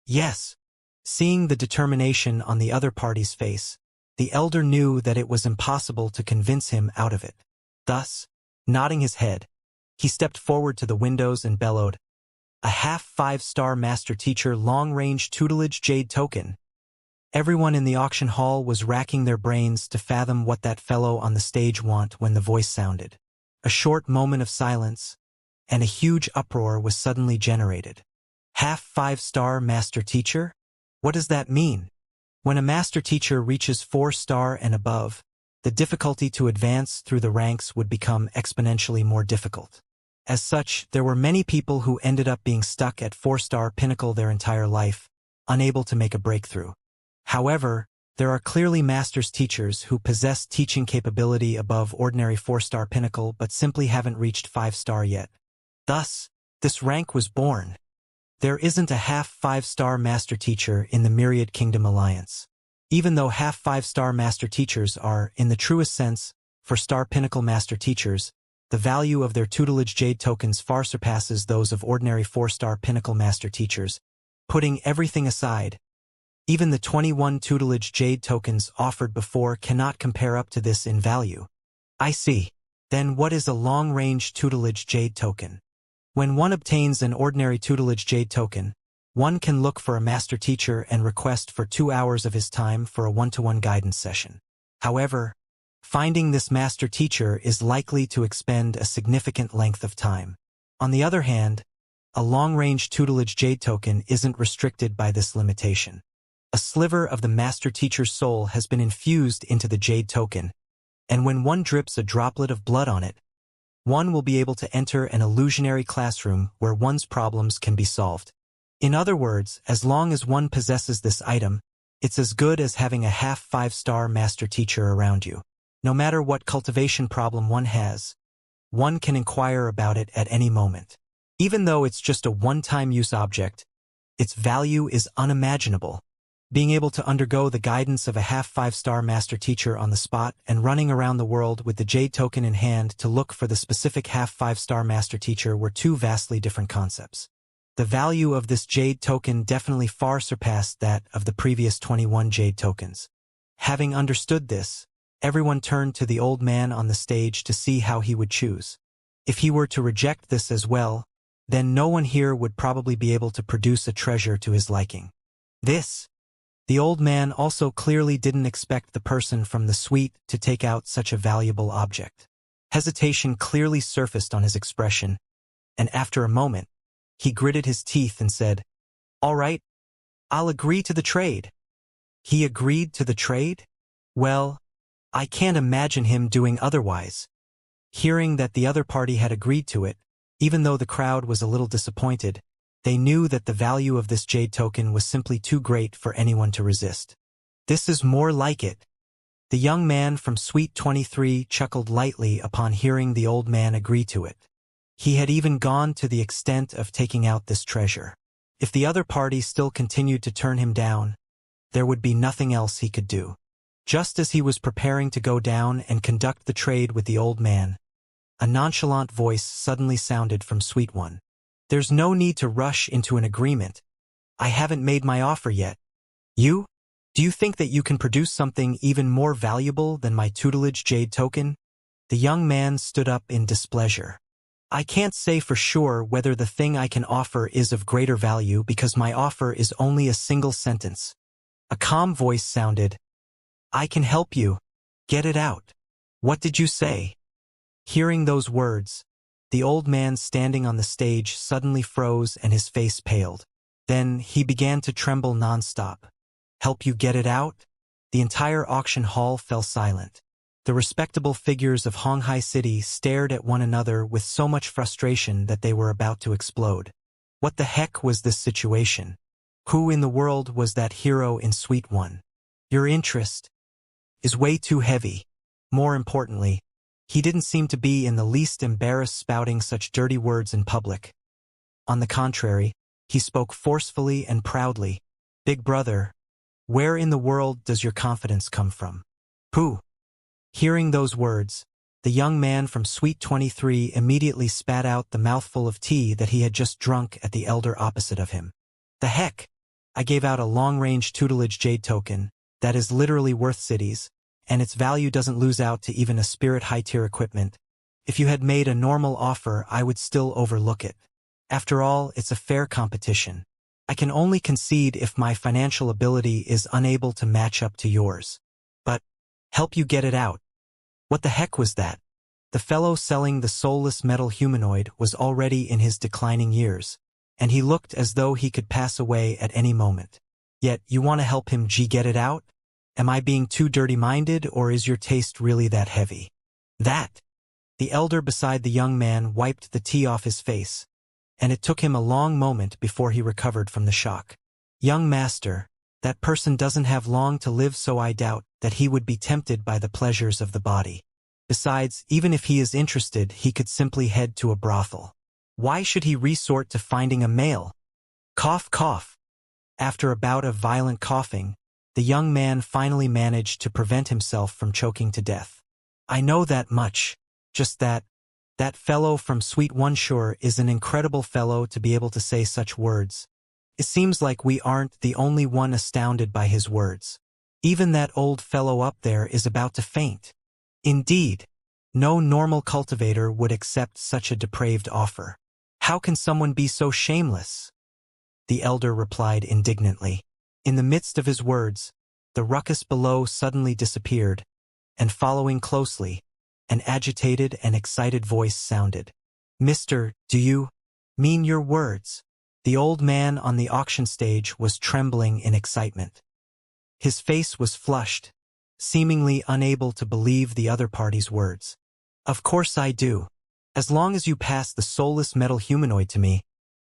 "Yes." Seeing the determination on the other party's face, the elder knew that it was impossible to convince him out of it. Thus, nodding his head, he stepped forward to the windows and bellowed, "A half 5-star master teacher long-range tutelage jade token." Everyone in the auction hall was racking their brains to fathom what that fellow on the stage want when the voice sounded. A short moment of silence, and a huge uproar was suddenly generated. "Half 5-star master teacher? What does that mean?" When a master teacher reaches 4-star and above, the difficulty to advance through the ranks would become exponentially more difficult. As such, there were many people who ended up being stuck at 4-star pinnacle their entire life, unable to make a breakthrough. However, there are clearly master's teachers who possess teaching capability above ordinary 4-star pinnacle but simply haven't reached 5-star yet. Thus, this rank was born. There isn't a half 5-star master teacher in the Myriad Kingdom Alliance. Even though half 5-star master teachers are, in the truest sense, 4-star pinnacle master teachers, the value of their tutelage jade tokens far surpasses those of ordinary 4-star pinnacle master teachers. Putting everything aside, even the 21 tutelage jade tokens offered before cannot compare up to this in value. I see. Then what is a long-range tutelage jade token? When one obtains an ordinary tutelage jade token, one can look for a master teacher and request for 2 hours of his time for a one-to-one guidance session. However, finding this master teacher is likely to expend a significant length of time. On the other hand, a long-range tutelage jade token isn't restricted by this limitation. A sliver of the master teacher's soul has been infused into the jade token, and when one drips a droplet of blood on it, one will be able to enter an illusionary classroom where one's problems can be solved. In other words, as long as one possesses this item, it's as good as having a half 5-star master teacher around you. No matter what cultivation problem one has, one can inquire about it at any moment. Even though it's just a one-time use object, its value is unimaginable. Being able to undergo the guidance of a half 5-star master teacher on the spot and running around the world with the jade token in hand to look for the specific half 5-star master teacher were two vastly different concepts. The value of this jade token definitely far surpassed that of the previous 21 jade tokens. Having understood this, everyone turned to the old man on the stage to see how he would choose. If he were to reject this as well, then no one here would probably be able to produce a treasure to his liking. The old man also clearly didn't expect the person from the suite to take out such a valuable object. Hesitation clearly surfaced on his expression, and after a moment, he gritted his teeth and said, "All right, I'll agree to the trade." He agreed to the trade? Well, I can't imagine him doing otherwise. Hearing that the other party had agreed to it, even though the crowd was a little disappointed, they knew that the value of this jade token was simply too great for anyone to resist. This is more like it. The young man from Suite 23 chuckled lightly upon hearing the old man agree to it. He had even gone to the extent of taking out this treasure. If the other party still continued to turn him down, there would be nothing else he could do. Just as he was preparing to go down and conduct the trade with the old man, a nonchalant voice suddenly sounded from Sweet One. "There's no need to rush into an agreement. I haven't made my offer yet. You? Do you think that you can produce something even more valuable than my tutelage jade token?" The young man stood up in displeasure. "I can't say for sure whether the thing I can offer is of greater value because my offer is only a single sentence." A calm voice sounded. "I can help you. Get it out." "What did you say?" Hearing those words, the old man standing on the stage suddenly froze and his face paled. Then he began to tremble nonstop. "Help you get it out?" The entire auction hall fell silent. The respectable figures of Honghai City stared at one another with so much frustration that they were about to explode. What the heck was this situation? Who in the world was that hero in Sweet One? "Your interest is way too heavy." More importantly, he didn't seem to be in the least embarrassed spouting such dirty words in public. On the contrary, he spoke forcefully and proudly. "Big brother, where in the world does your confidence come from?" "Pooh." Hearing those words, the young man from Suite 23 immediately spat out the mouthful of tea that he had just drunk at the elder opposite of him. "The heck? I gave out a long-range tutelage jade token that is literally worth cities, and its value doesn't lose out to even a spirit high-tier equipment. If you had made a normal offer, I would still overlook it. After all, it's a fair competition. I can only concede if my financial ability is unable to match up to yours. But help you get it out." What the heck was that? The fellow selling the soulless metal humanoid was already in his declining years, and he looked as though he could pass away at any moment. Yet you want to help him get it out? Am I being too dirty-minded, or is your taste really that heavy? That. The elder beside the young man wiped the tea off his face, and it took him a long moment before he recovered from the shock. "Young master, that person doesn't have long to live, so I doubt that he would be tempted by the pleasures of the body. Besides, even if he is interested, he could simply head to a brothel. Why should he resort to finding a male?" Cough, cough. After a bout of violent coughing, the young man finally managed to prevent himself from choking to death. "I know that much. Just that fellow from Suite One sure is an incredible fellow to be able to say such words. It seems like we aren't the only one astounded by his words. Even that old fellow up there is about to faint. Indeed, no normal cultivator would accept such a depraved offer. How can someone be so shameless?" The elder replied indignantly. In the midst of his words, the ruckus below suddenly disappeared, and following closely, an agitated and excited voice sounded. "Mister, do you mean your words?" The old man on the auction stage was trembling in excitement. His face was flushed, seemingly unable to believe the other party's words. "Of course I do. As long as you pass the soulless metal humanoid to me,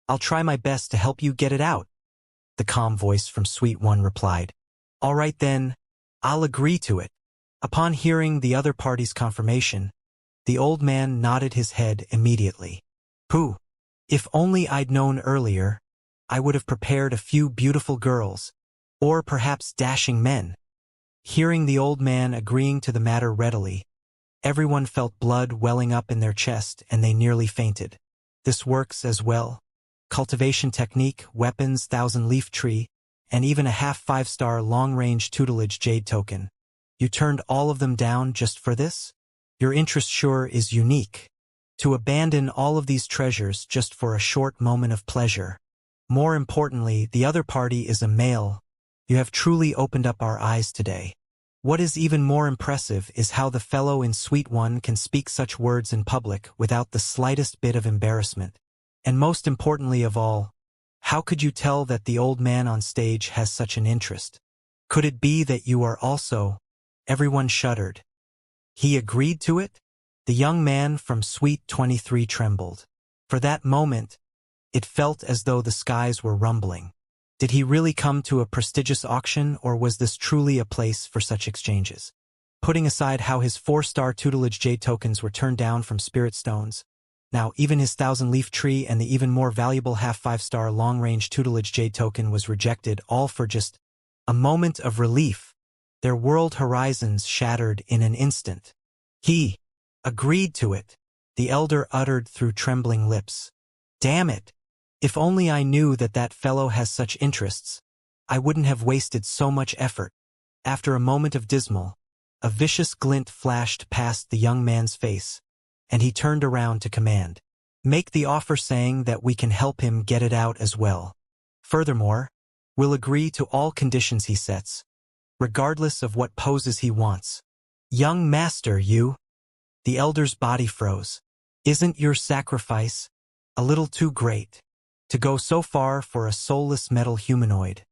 I'll try my best to help you get it out," the calm voice from Suite One replied. "All right then, I'll agree to it." Upon hearing the other party's confirmation, the old man nodded his head immediately. "Pooh. If only I'd known earlier, I would have prepared a few beautiful girls, or perhaps dashing men." Hearing the old man agreeing to the matter readily, everyone felt blood welling up in their chest and they nearly fainted. This works as well. Cultivation technique, weapons, thousand-leaf tree, and even a half 5-star long-range tutelage jade token. You turned all of them down just for this? Your interest sure is unique. To abandon all of these treasures just for a short moment of pleasure. More importantly, the other party is a male. You have truly opened up our eyes today. What is even more impressive is how the fellow in Suite One can speak such words in public without the slightest bit of embarrassment. And most importantly of all, how could you tell that the old man on stage has such an interest? Could it be that you are also? Everyone shuddered. He agreed to it? The young man from Suite 23 trembled. For that moment, it felt as though the skies were rumbling. Did he really come to a prestigious auction, or was this truly a place for such exchanges? Putting aside how his 4-star tutelage jade tokens were turned down from spirit stones, now even his thousand-leaf tree and the even more valuable half 5-star long-range tutelage jade token was rejected, all for just a moment of relief. Their world horizons shattered in an instant. He agreed to it, the elder uttered through trembling lips. Damn it! If only I knew that that fellow has such interests, I wouldn't have wasted so much effort. After a moment of dismal, a vicious glint flashed past the young man's face, and he turned around to command. Make the offer, saying that we can help him get it out as well. Furthermore, we'll agree to all conditions he sets, regardless of what poses he wants. Young master, you. The elder's body froze. Isn't your sacrifice a little too great to go so far for a soulless metal humanoid?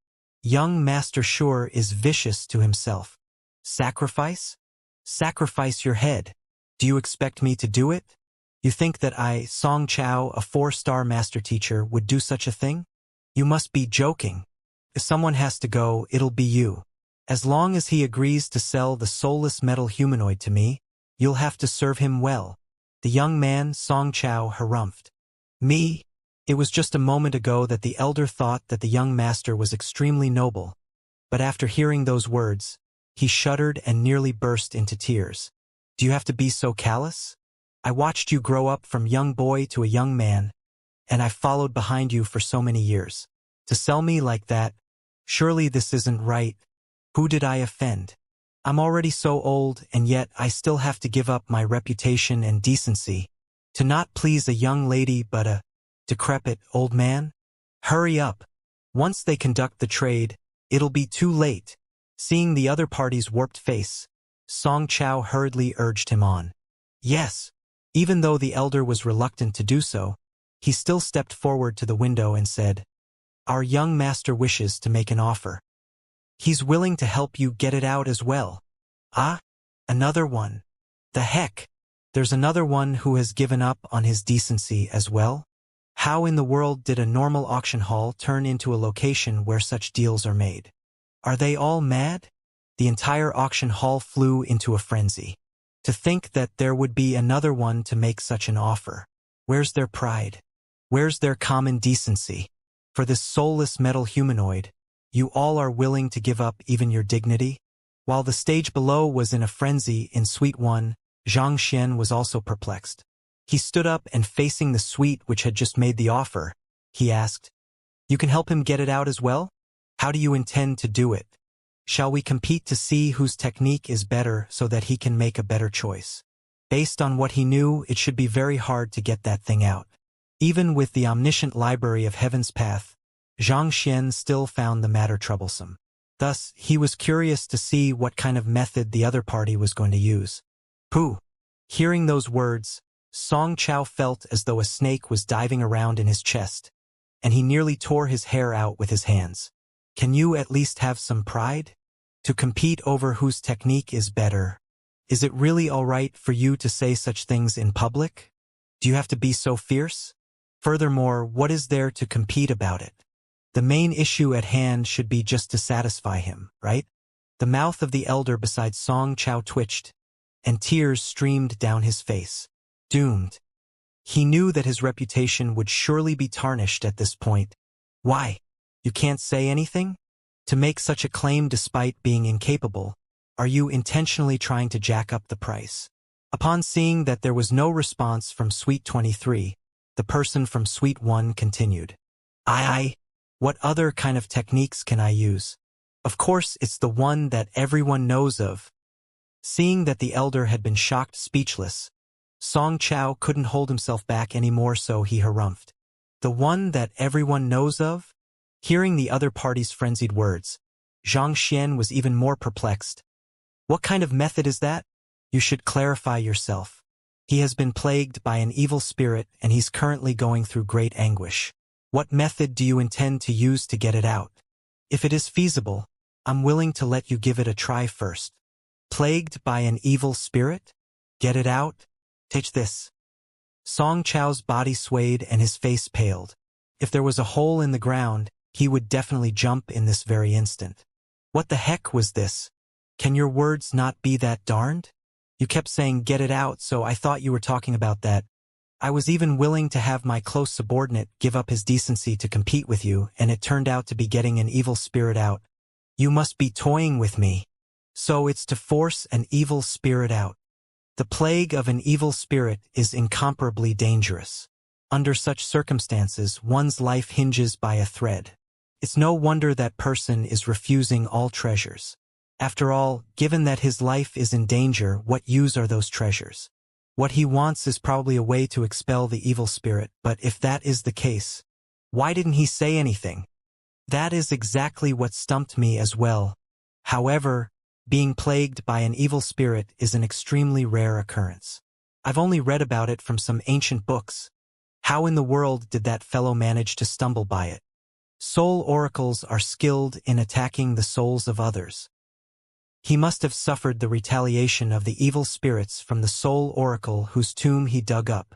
Young master sure is vicious to himself. Sacrifice? Sacrifice your head. Do you expect me to do it? You think that I, Song Chao, a 4-star master teacher, would do such a thing? You must be joking. If someone has to go, it'll be you. As long as he agrees to sell the soulless metal humanoid to me, you'll have to serve him well. The young man, Song Chao, harumphed. Me? It was just a moment ago that the elder thought that the young master was extremely noble, but after hearing those words, he shuddered and nearly burst into tears. Do you have to be so callous? I watched you grow up from young boy to a young man, and I followed behind you for so many years. To sell me like that? Surely this isn't right. Who did I offend? I'm already so old, and yet I still have to give up my reputation and decency to not please a young lady but a decrepit old man? Hurry up. Once they conduct the trade, it'll be too late. Seeing the other party's warped face, Song Chao hurriedly urged him on. Yes. Even though the elder was reluctant to do so, he still stepped forward to the window and said, Our young master wishes to make an offer. He's willing to help you get it out as well. Ah? Another one. The heck? There's another one who has given up on his decency as well? How in the world did a normal auction hall turn into a location where such deals are made? Are they all mad? The entire auction hall flew into a frenzy. To think that there would be another one to make such an offer. Where's their pride? Where's their common decency? For this soulless metal humanoid, you all are willing to give up even your dignity? While the stage below was in a frenzy in Suite 1, Xianxia was also perplexed. He stood up and facing the suite which had just made the offer, he asked, You can help him get it out as well? How do you intend to do it? Shall we compete to see whose technique is better so that he can make a better choice? Based on what he knew, it should be very hard to get that thing out. Even with the omniscient library of Heaven's Path, Xianxia still found the matter troublesome. Thus, he was curious to see what kind of method the other party was going to use. Pooh! Hearing those words, Song Chao felt as though a snake was diving around in his chest, and he nearly tore his hair out with his hands. Can you at least have some pride? To compete over whose technique is better? Is it really all right for you to say such things in public? Do you have to be so fierce? Furthermore, what is there to compete about it? The main issue at hand should be just to satisfy him, right? The mouth of the elder beside Song Chao twitched, and tears streamed down his face. Doomed. He knew that his reputation would surely be tarnished at this point. Why? You can't say anything? To make such a claim despite being incapable, are you intentionally trying to jack up the price? Upon seeing that there was no response from Suite 23, the person from Suite 1 continued. What other kind of techniques can I use? Of course, it's the one that everyone knows of. Seeing that the elder had been shocked speechless, Song Chao couldn't hold himself back anymore, so he harumphed. The one that everyone knows of? Hearing the other party's frenzied words, Xianxia was even more perplexed. What kind of method is that? You should clarify yourself. He has been plagued by an evil spirit and he's currently going through great anguish. What method do you intend to use to get it out? If it is feasible, I'm willing to let you give it a try first. Plagued by an evil spirit? Get it out? Take this. Song Chao's body swayed and his face paled. If there was a hole in the ground, he would definitely jump in this very instant. What the heck was this? Can your words not be that darned? You kept saying get it out, so I thought you were talking about that. I was even willing to have my close subordinate give up his decency to compete with you, and it turned out to be getting an evil spirit out. You must be toying with me. So it's to force an evil spirit out. The plague of an evil spirit is incomparably dangerous. Under such circumstances, one's life hinges by a thread. It's no wonder that person is refusing all treasures. After all, given that his life is in danger, what use are those treasures? What he wants is probably a way to expel the evil spirit, but if that is the case, why didn't he say anything? That is exactly what stumped me as well. However, being plagued by an evil spirit is an extremely rare occurrence. I've only read about it from some ancient books. How in the world did that fellow manage to stumble by it? Soul oracles are skilled in attacking the souls of others. He must have suffered the retaliation of the evil spirits from the soul oracle whose tomb he dug up.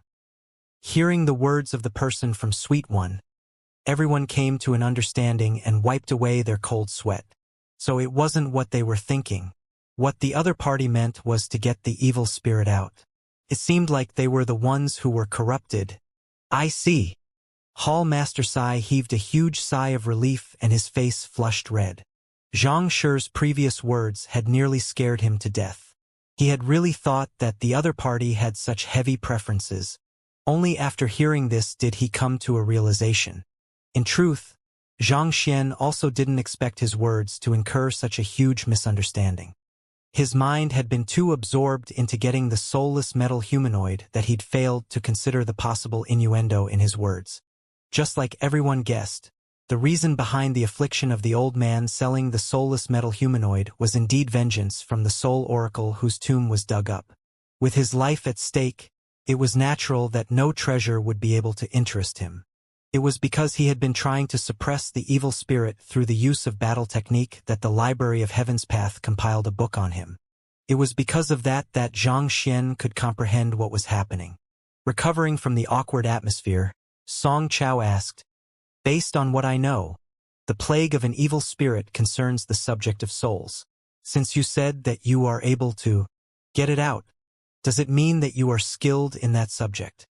Hearing the words of the person from Sweet One, everyone came to an understanding and wiped away their cold sweat. So it wasn't what they were thinking. What the other party meant was to get the evil spirit out. It seemed like they were the ones who were corrupted. I see. Hall Master Sai heaved a huge sigh of relief and his face flushed red. Xianxia's previous words had nearly scared him to death. He had really thought that the other party had such heavy preferences. Only after hearing this did he come to a realization. In truth, Xianxia also didn't expect his words to incur such a huge misunderstanding. His mind had been too absorbed into getting the soulless metal humanoid that he'd failed to consider the possible innuendo in his words. Just like everyone guessed, the reason behind the affliction of the old man selling the soulless metal humanoid was indeed vengeance from the soul oracle whose tomb was dug up. With his life at stake, it was natural that no treasure would be able to interest him. It was because he had been trying to suppress the evil spirit through the use of battle technique that the Library of Heaven's Path compiled a book on him. It was because of that Xianxia could comprehend what was happening. Recovering from the awkward atmosphere, Song Chao asked, "Based on what I know, the plague of an evil spirit concerns the subject of souls. Since you said that you are able to get it out, does it mean that you are skilled in that subject?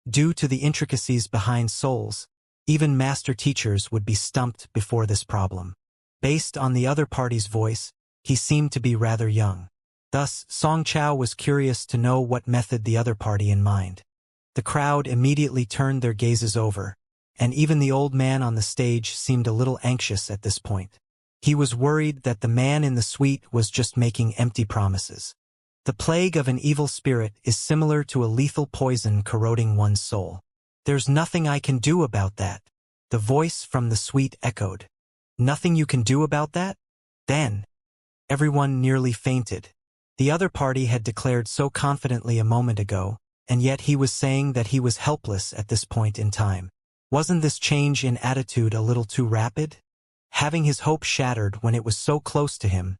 Due to the intricacies behind souls, even master teachers would be stumped before this problem." Based on the other party's voice, he seemed to be rather young. Thus, Song Chao was curious to know what method the other party in mind. The crowd immediately turned their gazes over, and even the old man on the stage seemed a little anxious at this point. He was worried that the man in the suite was just making empty promises. The plague of an evil spirit is similar to a lethal poison corroding one's soul. "There's nothing I can do about that," the voice from the suite echoed. "Nothing you can do about that?" Then, everyone nearly fainted. The other party had declared so confidently a moment ago, and yet he was saying that he was helpless at this point in time. Wasn't this change in attitude a little too rapid? Having his hope shattered when it was so close to him,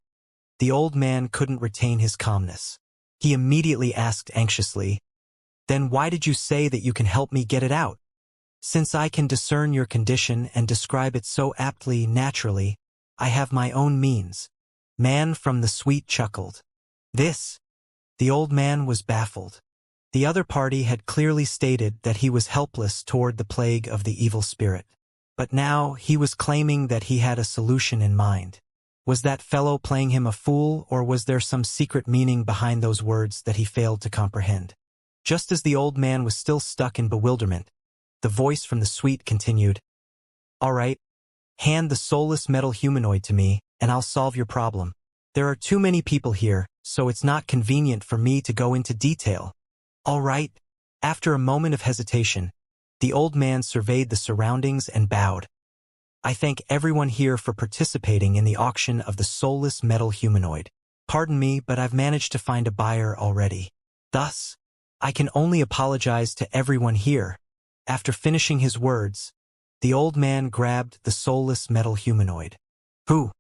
the old man couldn't retain his calmness. He immediately asked anxiously, "Then why did you say that you can help me get it out? Since I can discern your condition and describe it so aptly, naturally, I have my own means." Man from the suite chuckled. "This?" The old man was baffled. The other party had clearly stated that he was helpless toward the plague of the evil spirit. But now he was claiming that he had a solution in mind. Was that fellow playing him a fool, or was there some secret meaning behind those words that he failed to comprehend? Just as the old man was still stuck in bewilderment, the voice from the suite continued, "All right, hand the soulless metal humanoid to me, and I'll solve your problem. There are too many people here, so it's not convenient for me to go into detail." "All right." After a moment of hesitation, the old man surveyed the surroundings and bowed. "I thank everyone here for participating in the auction of the soulless metal humanoid. Pardon me, but I've managed to find a buyer already. Thus, I can only apologize to everyone here." After finishing his words, the old man grabbed the soulless metal humanoid. "Who?"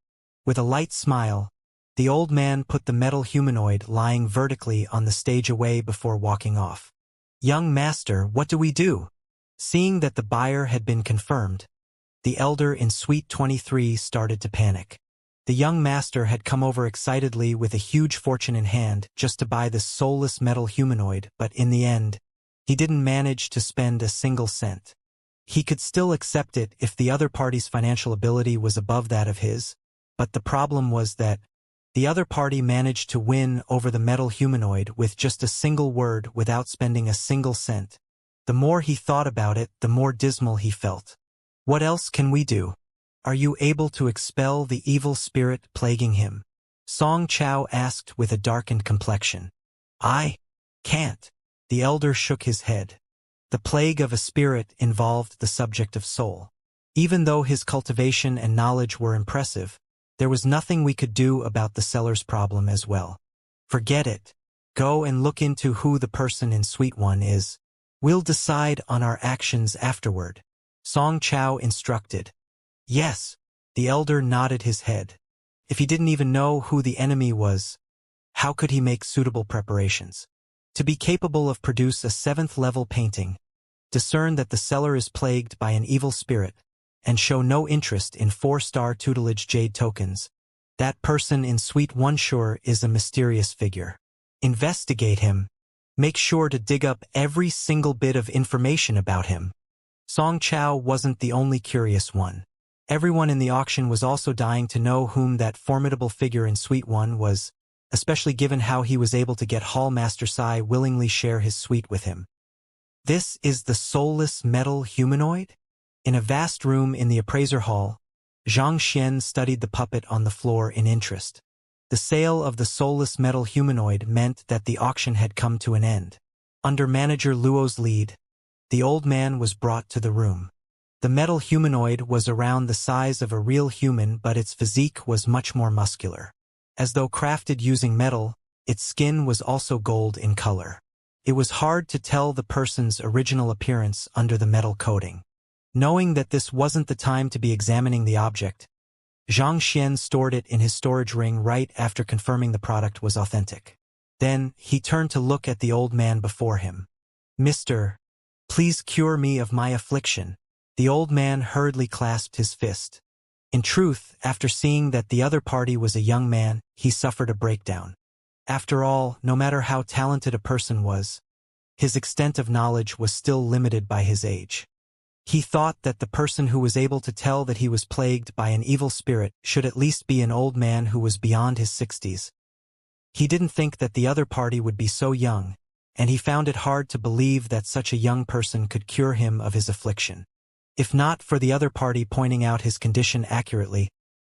With a light smile, the old man put the metal humanoid lying vertically on the stage away before walking off. "Young master, what do we do?" Seeing that the buyer had been confirmed, the elder in Suite 23 started to panic. The young master had come over excitedly with a huge fortune in hand just to buy this soulless metal humanoid, but in the end, he didn't manage to spend a single cent. He could still accept it if the other party's financial ability was above that of his, but the problem was that, The other party managed to win over the metal humanoid with just a single word without spending a single cent. The more he thought about it, the more dismal he felt. What else can we do? Are you able to expel the evil spirit plaguing him? Song Chao asked with a darkened complexion. I can't. The elder shook his head. The plague of a spirit involved the subject of soul. Even though his cultivation and knowledge were impressive, there was nothing we could do about the seller's problem as well. Forget it. Go and look into who the person in Suite 1 is. We'll decide on our actions afterward. Song Chao instructed. Yes. The elder nodded his head. If he didn't even know who the enemy was, how could he make suitable preparations? To be capable of produce a 7th-level painting, discern that the seller is plagued by an evil spirit, and show no interest in 4-star tutelage jade tokens, that person in Suite 1 sure is a mysterious figure. Investigate him. Make sure to dig up every single bit of information about him. Song Chao wasn't the only curious one. Everyone in the auction was also dying to know whom that formidable figure in Suite 1 was, especially given how he was able to get Hall Master Sai willingly share his suite with him. This is the soulless metal humanoid? In a vast room in the appraiser hall, Xianxia studied the puppet on the floor in interest. The sale of the soulless metal humanoid meant that the auction had come to an end. Under manager Luo's lead, the old man was brought to the room. The metal humanoid was around the size of a real human, but its physique was much more muscular. As though crafted using metal, its skin was also gold in color. It was hard to tell the person's original appearance under the metal coating. Knowing that this wasn't the time to be examining the object, Xianxia stored it in his storage ring right after confirming the product was authentic. Then, he turned to look at the old man before him. Mister, please cure me of my affliction. The old man hurriedly clasped his fist. In truth, after seeing that the other party was a young man, he suffered a breakdown. After all, no matter how talented a person was, his extent of knowledge was still limited by his age. He thought that the person who was able to tell that he was plagued by an evil spirit should at least be an old man who was beyond his 60s. He didn't think that the other party would be so young, and he found it hard to believe that such a young person could cure him of his affliction. If not for the other party pointing out his condition accurately,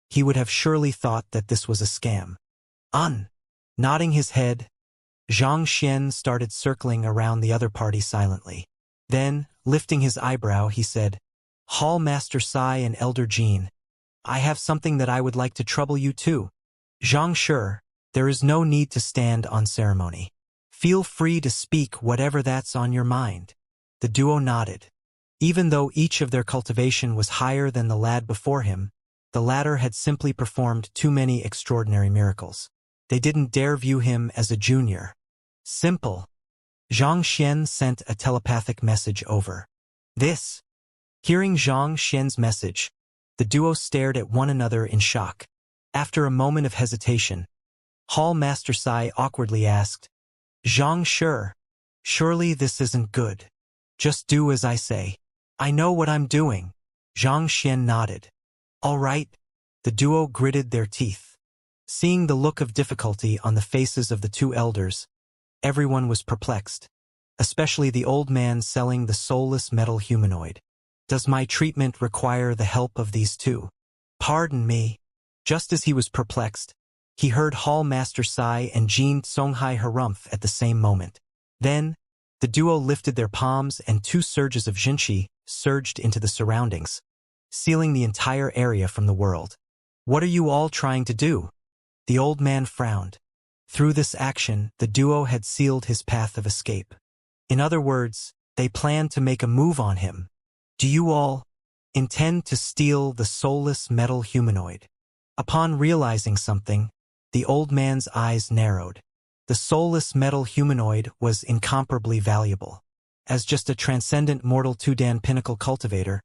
he would have surely thought that this was a scam. Nodding his head, Xianxia started circling around the other party silently. Then, lifting his eyebrow, he said, Hall Master Sai and Elder Jean, I have something that I would like to trouble you too. Xianxia, there is no need to stand on ceremony. Feel free to speak whatever that's on your mind. The duo nodded. Even though each of their cultivation was higher than the lad before him, the latter had simply performed too many extraordinary miracles. They didn't dare view him as a junior. Simple. Xianxia sent a telepathic message over. This. Hearing Xianxia's message, the duo stared at one another in shock. After a moment of hesitation, Hall Master Sai awkwardly asked, Xianxia, surely this isn't good. Just do as I say. I know what I'm doing. Xianxia nodded. All right. The duo gritted their teeth. Seeing the look of difficulty on the faces of the two elders, everyone was perplexed, especially the old man selling the soulless metal humanoid. Does my treatment require the help of these two? Pardon me. Just as he was perplexed, he heard Hall Master Sai and Jean Songhai harumph at the same moment. Then, the duo lifted their palms and 2 surges of Jinqi surged into the surroundings, sealing the entire area from the world. What are you all trying to do? The old man frowned. Through this action, the duo had sealed his path of escape. In other words, they planned to make a move on him. Do you all intend to steal the soulless metal humanoid? Upon realizing something, the old man's eyes narrowed. The soulless metal humanoid was incomparably valuable. As just a transcendent mortal 2-dan pinnacle cultivator,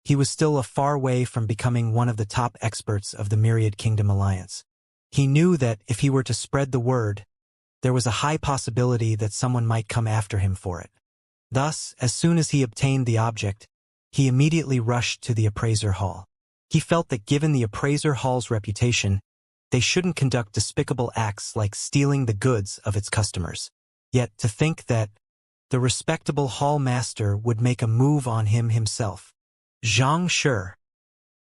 he was still a far way from becoming one of the top experts of the Myriad Kingdom Alliance. He knew that if he were to spread the word, there was a high possibility that someone might come after him for it. Thus, as soon as he obtained the object, he immediately rushed to the appraiser hall. He felt that given the appraiser hall's reputation, They shouldn't conduct despicable acts like stealing the goods of its customers. Yet to think that the respectable hall master would make a move on him himself. Xianxia.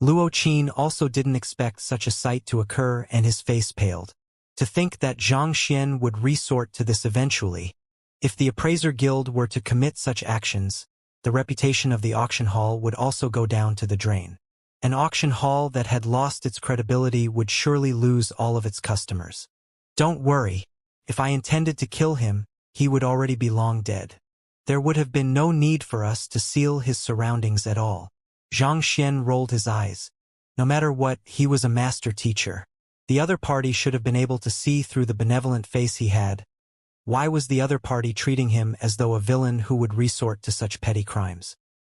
Luo Qin also didn't expect such a sight to occur, and his face paled. To think that Zhang Xian would resort to this eventually. If the appraiser guild were to commit such actions, the reputation of the auction hall would also go down to the drain. An auction hall that had lost its credibility would surely lose all of its customers. Don't worry. If I intended to kill him, he would already be long dead. There would have been no need for us to seal his surroundings at all. Zhang Xian rolled his eyes. No matter what, he was a master teacher. The other party should have been able to see through the benevolent face he had. Why was the other party treating him as though a villain who would resort to such petty crimes?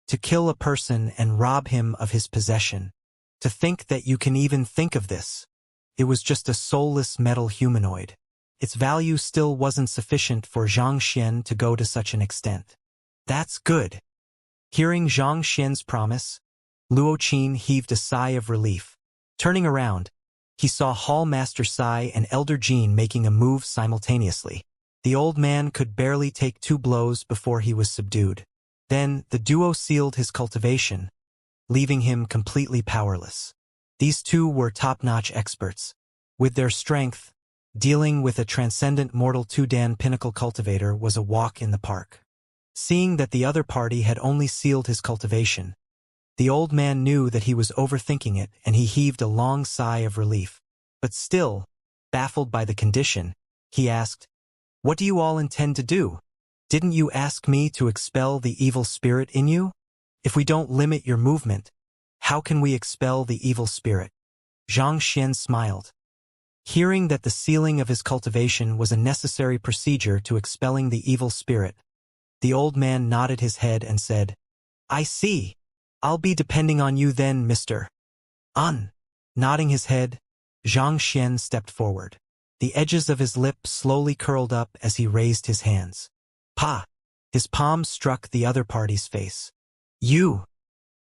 To kill a person and rob him of his possession. To think that you can even think of this. It was just a soulless metal humanoid. Its value still wasn't sufficient for Zhang Xian to go to such an extent. That's good. Hearing Zhang Xian's promise, Luo Qin heaved a sigh of relief. Turning around, he saw Hall Master Sai and Elder Jean making a move simultaneously. The old man could barely take 2 blows before he was subdued. Then, the duo sealed his cultivation, leaving him completely powerless. These two were top-notch experts. With their strength, dealing with a transcendent mortal Tudan pinnacle cultivator was a walk in the park. Seeing that the other party had only sealed his cultivation, the old man knew that he was overthinking it, and he heaved a long sigh of relief. But still, baffled by the condition, he asked, "What do you all intend to do? Didn't you ask me to expel the evil spirit in you? If we don't limit your movement, how can we expel the evil spirit?" Zhang Xian smiled. Hearing that the sealing of his cultivation was a necessary procedure to expelling the evil spirit, the old man nodded his head and said, "I see. I'll be depending on you then, Mr. Un." Nodding his head, Zhang Xian stepped forward. The edges of his lips slowly curled up as he raised his hands. Pa! His palm struck the other party's face. "You!"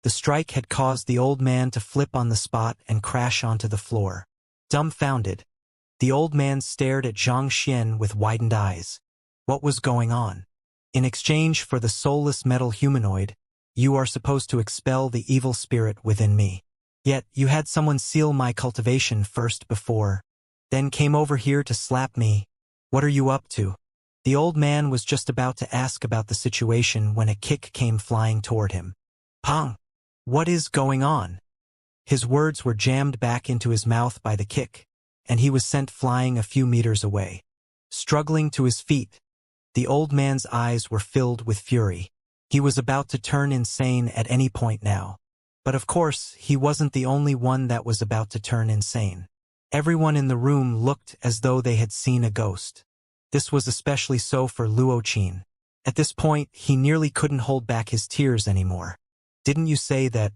The strike had caused the old man to flip on the spot and crash onto the floor. Dumbfounded, the old man stared at Zhang Xian with widened eyes. What was going on? In exchange for the soulless metal humanoid, you are supposed to expel the evil spirit within me. Yet you had someone seal my cultivation first before, then came over here to slap me. What are you up to? The old man was just about to ask about the situation when a kick came flying toward him. Pong! What is going on? His words were jammed back into his mouth by the kick, and he was sent flying a few meters away. Struggling to his feet, the old man's eyes were filled with fury. He was about to turn insane at any point now. But of course, he wasn't the only one that was about to turn insane. Everyone in the room looked as though they had seen a ghost. This was especially so for Luo Qin. At this point, he nearly couldn't hold back his tears anymore. Didn't you say that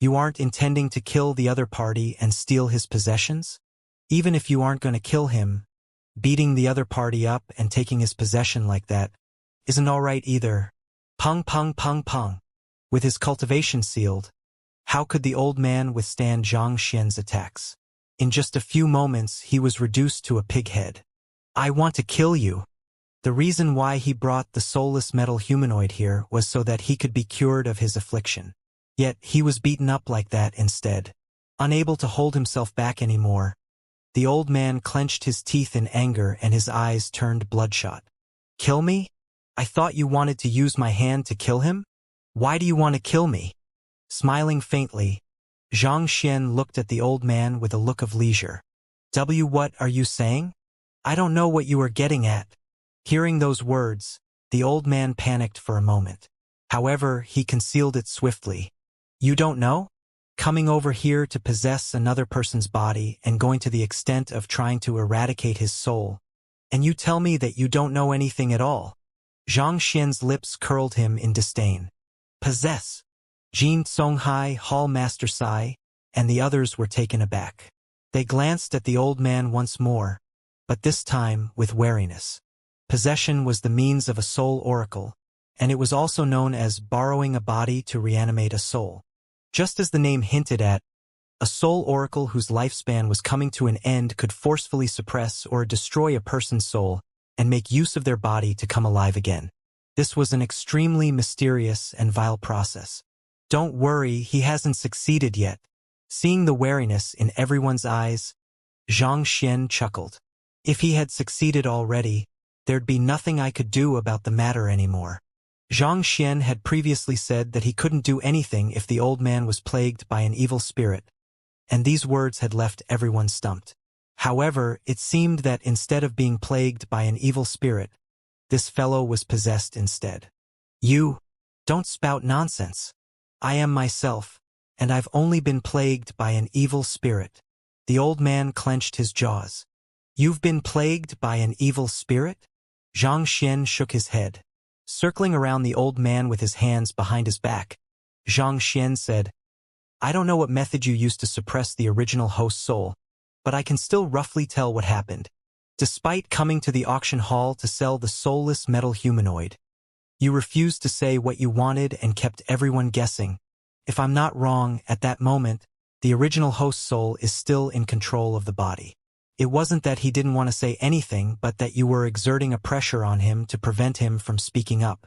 you aren't intending to kill the other party and steal his possessions? Even if you aren't going to kill him, beating the other party up and taking his possession like that isn't all right either. Pong pong pong pong. With his cultivation sealed, how could the old man withstand Zhang Xian's attacks? In just a few moments, he was reduced to a pig head. I want to kill you. The reason why he brought the soulless metal humanoid here was so that he could be cured of his affliction. Yet he was beaten up like that instead. Unable to hold himself back anymore, the old man clenched his teeth in anger and his eyes turned bloodshot. Kill me? I thought you wanted to use my hand to kill him? Why do you want to kill me? Smiling faintly, Zhang Xian looked at the old man with a look of leisure. What are you saying? I don't know what you are getting at. Hearing those words, the old man panicked for a moment. However, he concealed it swiftly. You don't know? Coming over here to possess another person's body and going to the extent of trying to eradicate his soul. And you tell me that you don't know anything at all. Zhang Xian's lips curled him in disdain. Possess. Jin Songhai, Hall Master Sai, and the others were taken aback. They glanced at the old man once more, but this time with wariness. Possession was the means of a soul oracle, and it was also known as borrowing a body to reanimate a soul. Just as the name hinted at, A soul oracle whose lifespan was coming to an end could forcefully suppress or destroy a person's soul and make use of their body to come alive again. This was an extremely mysterious and vile process. Don't worry, he hasn't succeeded yet. Seeing the wariness in everyone's eyes, Xianxia chuckled. If he had succeeded already, there'd be nothing I could do about the matter anymore. Xianxia had previously said that he couldn't do anything if the old man was plagued by an evil spirit, and these words had left everyone stumped. However, it seemed that instead of being plagued by an evil spirit, this fellow was possessed instead. You, don't spout nonsense. I am myself, and I've only been plagued by an evil spirit. The old man clenched his jaws. You've been plagued by an evil spirit? Xianxia shook his head. Circling around the old man with his hands behind his back, Xianxia said, I don't know what method you used to suppress the original host's soul, but I can still roughly tell what happened. Despite coming to the auction hall to sell the soulless metal humanoid, you refused to say what you wanted and kept everyone guessing. If I'm not wrong, at that moment, the original host's soul is still in control of the body. It wasn't that he didn't want to say anything, but that you were exerting a pressure on him to prevent him from speaking up.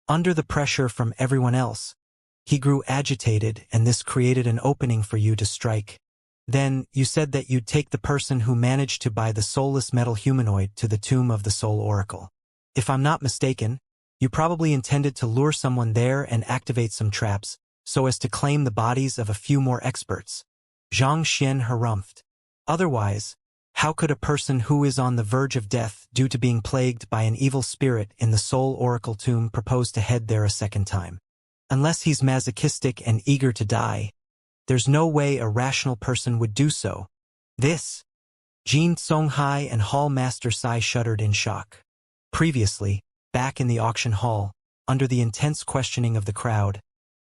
Under the pressure from everyone else, he grew agitated, and this created an opening for you to strike. Then, you said that you'd take the person who managed to buy the soulless metal humanoid to the tomb of the Soul Oracle. If I'm not mistaken, you probably intended to lure someone there and activate some traps, so as to claim the bodies of a few more experts. Xianxia harumphed. Otherwise, how could a person who is on the verge of death due to being plagued by an evil spirit in the Soul Oracle tomb propose to head there a second time? Unless he's masochistic and eager to die, there's no way a rational person would do so. This? Jin Songhai and Hall Master Sai shuddered in shock. Previously, back in the auction hall, under the intense questioning of the crowd,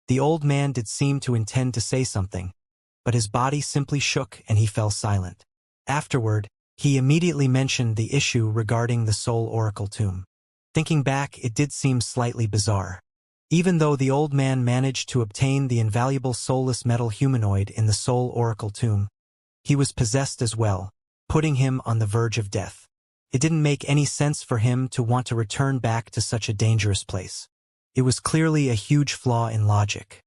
the old man did seem to intend to say something, but his body simply shook and he fell silent. Afterward, he immediately mentioned the issue regarding the Soul Oracle tomb. Thinking back, it did seem slightly bizarre. Even though the old man managed to obtain the invaluable soulless metal humanoid in the Soul Oracle tomb, he was possessed as well, putting him on the verge of death. It didn't make any sense for him to want to return back to such a dangerous place. It was clearly a huge flaw in logic.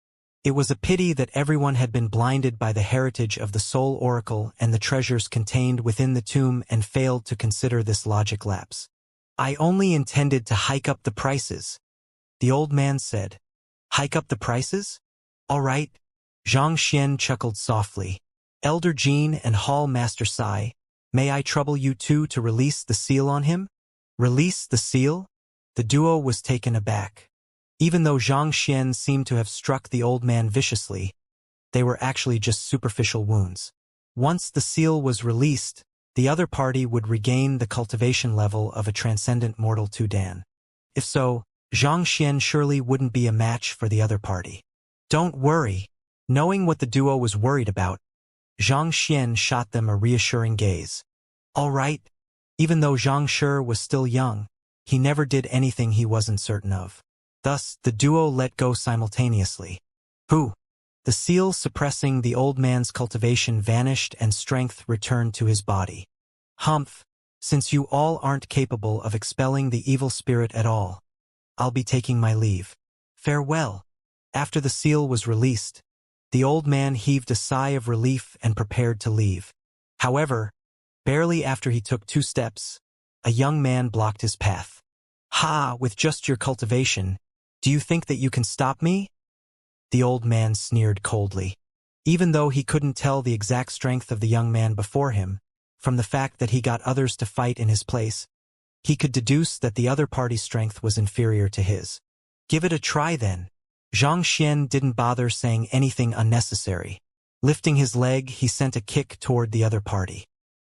It was a pity that everyone had been blinded by the heritage of the Soul Oracle and the treasures contained within the tomb and failed to consider this logic lapse. I only intended to hike up the prices, the old man said. Hike up the prices? All right. Xianxia chuckled softly. Elder Jin and Hall Master Sai, may I trouble you two to release the seal on him? Release the seal? The duo was taken aback. Even though Xianxia seemed to have struck the old man viciously, they were actually just superficial wounds. Once the seal was released, the other party would regain the cultivation level of a transcendent mortal Dan. If so, Xianxia surely wouldn't be a match for the other party. Don't worry. Knowing what the duo was worried about, Xianxia shot them a reassuring gaze. All right. Even though Xianxia was still young, he never did anything he wasn't certain of. Thus, the duo let go simultaneously. Who? The seal suppressing the old man's cultivation vanished and strength returned to his body. Humph, since you all aren't capable of expelling the evil spirit at all, I'll be taking my leave. Farewell. After the seal was released, the old man heaved a sigh of relief and prepared to leave. However, barely after he took 2 steps, a young man blocked his path. Ha, with just your cultivation, do you think that you can stop me? The old man sneered coldly. Even though he couldn't tell the exact strength of the young man before him, from the fact that he got others to fight in his place, he could deduce that the other party's strength was inferior to his. Give it a try then. Xianxia didn't bother saying anything unnecessary. Lifting his leg, he sent a kick toward the other party.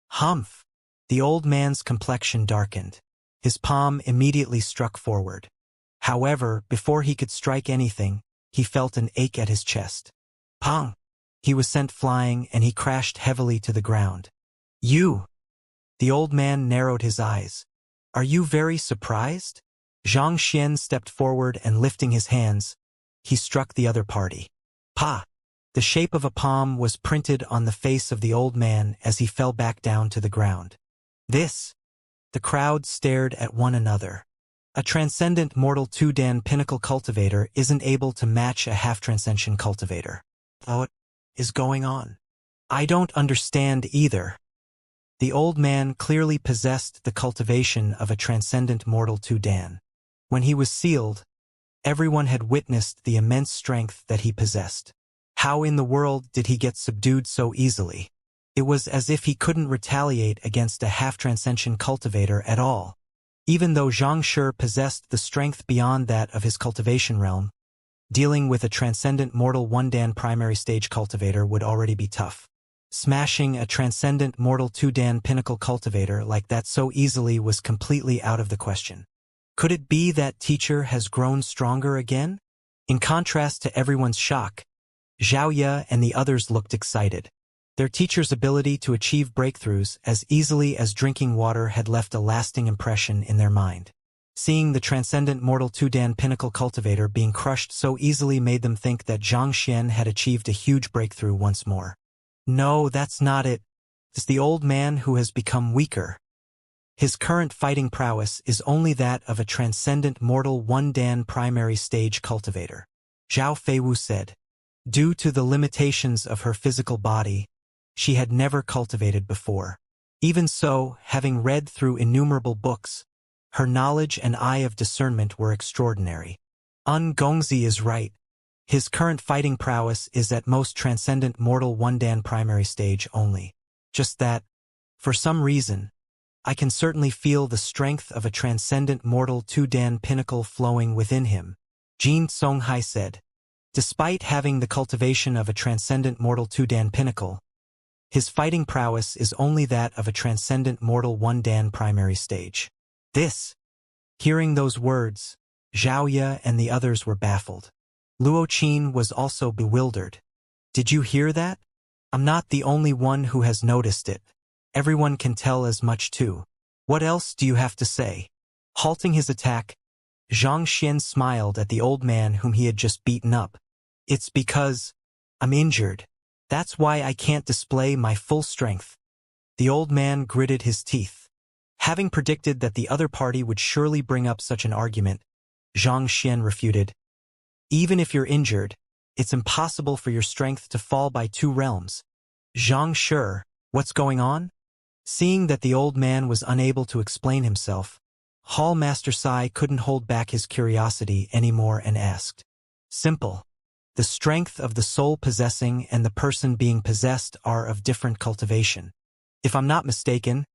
Humph! The old man's complexion darkened. His palm immediately struck forward. However, before he could strike anything, he felt an ache at his chest. Pong! He was sent flying and he crashed heavily to the ground. You! The old man narrowed his eyes. Are you very surprised? Xianxia stepped forward and lifting his hands, he struck the other party. Pa! The shape of a palm was printed on the face of the old man as he fell back down to the ground. This. The crowd stared at one another. A transcendent mortal 2-Dan pinnacle cultivator isn't able to match a half-transcension cultivator. What is going on? I don't understand either. The old man clearly possessed the cultivation of a transcendent mortal 2-Dan. When he was sealed, everyone had witnessed the immense strength that he possessed. How in the world did he get subdued so easily? It was as if he couldn't retaliate against a half-transcension cultivator at all. Even though Xianxia possessed the strength beyond that of his cultivation realm, dealing with a transcendent mortal 1-Dan primary stage cultivator would already be tough. Smashing a transcendent mortal 2-Dan pinnacle cultivator like that so easily was completely out of the question. Could it be that teacher has grown stronger again? In contrast to everyone's shock, Xiaoya and the others looked excited. Their teacher's ability to achieve breakthroughs as easily as drinking water had left a lasting impression in their mind. Seeing the transcendent mortal 2-Dan pinnacle cultivator being crushed so easily made them think that Xianxia had achieved a huge breakthrough once more. No, that's not it. It's the old man who has become weaker. His current fighting prowess is only that of a transcendent mortal 1-Dan primary stage cultivator. Zhao Feiwu said. Due to the limitations of her physical body, she had never cultivated before. Even so, having read through innumerable books, her knowledge and eye of discernment were extraordinary. Gongzi is right. His current fighting prowess is at most transcendent mortal 1-Dan primary stage only. Just that, for some reason, I can certainly feel the strength of a transcendent mortal 2-Dan pinnacle flowing within him, Jin Songhai said. Despite having the cultivation of a transcendent mortal 2-Dan pinnacle, his fighting prowess is only that of a transcendent mortal 1-Dan primary stage. Hearing those words, Xiaoya and the others were baffled. Luo Qin was also bewildered. Did you hear that? I'm not the only one who has noticed it. Everyone can tell as much too. What else do you have to say? Halting his attack, Zhang Xian smiled at the old man whom he had just beaten up. It's because I'm injured. That's why I can't display my full strength. The old man gritted his teeth. Having predicted that the other party would surely bring up such an argument, Zhang Xian refuted. Even if you're injured, it's impossible for your strength to fall by 2 realms. Xianxia, what's going on? Seeing that the old man was unable to explain himself, Hall Master Sai couldn't hold back his curiosity anymore and asked. Simple. The strength of the soul possessing and the person being possessed are of different cultivation. If I'm not mistaken,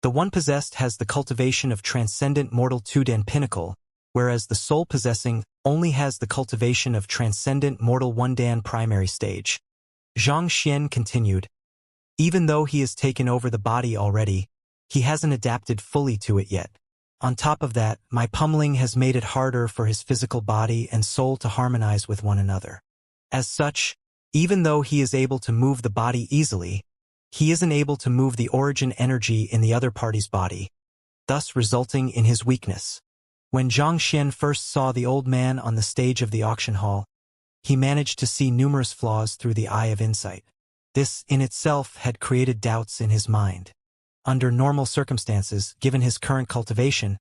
the one possessed has the cultivation of transcendent mortal 2-Dan pinnacle, whereas the soul possessing only has the cultivation of transcendent mortal 1-Dan primary stage. Zhang Xian continued. Even though he has taken over the body already, he hasn't adapted fully to it yet. On top of that, my pummeling has made it harder for his physical body and soul to harmonize with one another. As such, even though he is able to move the body easily, he isn't able to move the origin energy in the other party's body, thus resulting in his weakness. When Zhang Xian first saw the old man on the stage of the auction hall, he managed to see numerous flaws through the eye of insight. This, in itself, had created doubts in his mind. Under normal circumstances, given his current cultivation,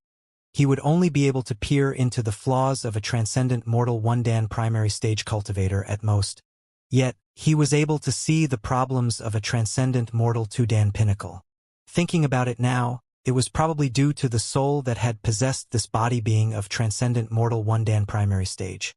he would only be able to peer into the flaws of a transcendent mortal 1-Dan primary stage cultivator at most. Yet, he was able to see the problems of a transcendent mortal 2-Dan pinnacle. Thinking about it now, it was probably due to the soul that had possessed this body being of transcendent mortal 1-Dan primary stage.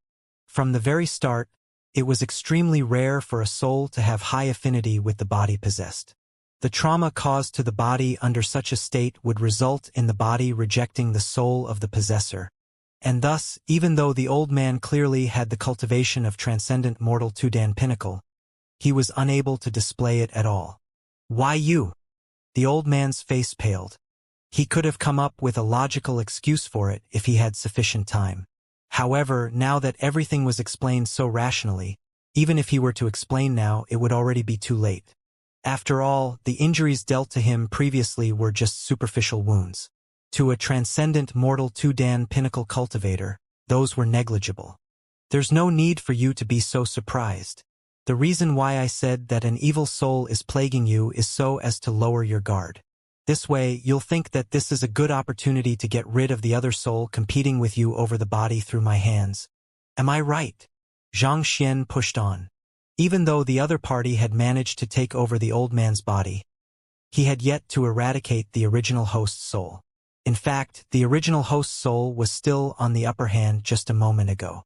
From the very start, it was extremely rare for a soul to have high affinity with the body possessed. The trauma caused to the body under such a state would result in the body rejecting the soul of the possessor. And thus, even though the old man clearly had the cultivation of transcendent mortal 2-Dan pinnacle, he was unable to display it at all. Why you? The old man's face paled. He could have come up with a logical excuse for it if he had sufficient time. However, now that everything was explained so rationally, even if he were to explain now, it would already be too late. After all, the injuries dealt to him previously were just superficial wounds. To a transcendent mortal 2-Dan pinnacle cultivator, those were negligible. There's no need for you to be so surprised. The reason why I said that an evil soul is plaguing you is so as to lower your guard. This way, you'll think that this is a good opportunity to get rid of the other soul competing with you over the body through my hands. Am I right? Xianxia pushed on. Even though the other party had managed to take over the old man's body, he had yet to eradicate the original host's soul. In fact, the original host's soul was still on the upper hand just a moment ago.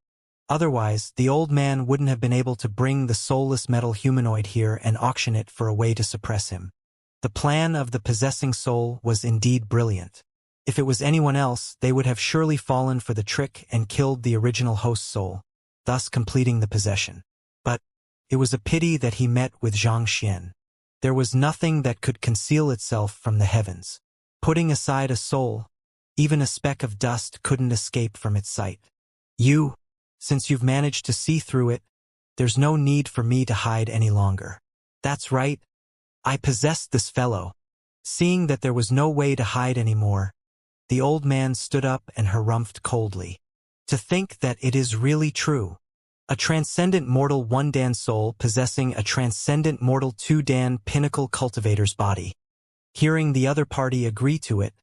Otherwise, the old man wouldn't have been able to bring the soulless metal humanoid here and auction it for a way to suppress him. The plan of the possessing soul was indeed brilliant. If it was anyone else, they would have surely fallen for the trick and killed the original host's soul, thus completing the possession. But it was a pity that he met with Xianxia. There was nothing that could conceal itself from the heavens. Putting aside a soul, even a speck of dust couldn't escape from its sight. Since you've managed to see through it, there's no need for me to hide any longer. That's right. I possessed this fellow. Seeing that there was no way to hide anymore, the old man stood up and harumphed coldly. To think that it is really true. A transcendent mortal 1-dan soul possessing a transcendent mortal 2-dan pinnacle cultivator's body. Hearing the other party agree to it,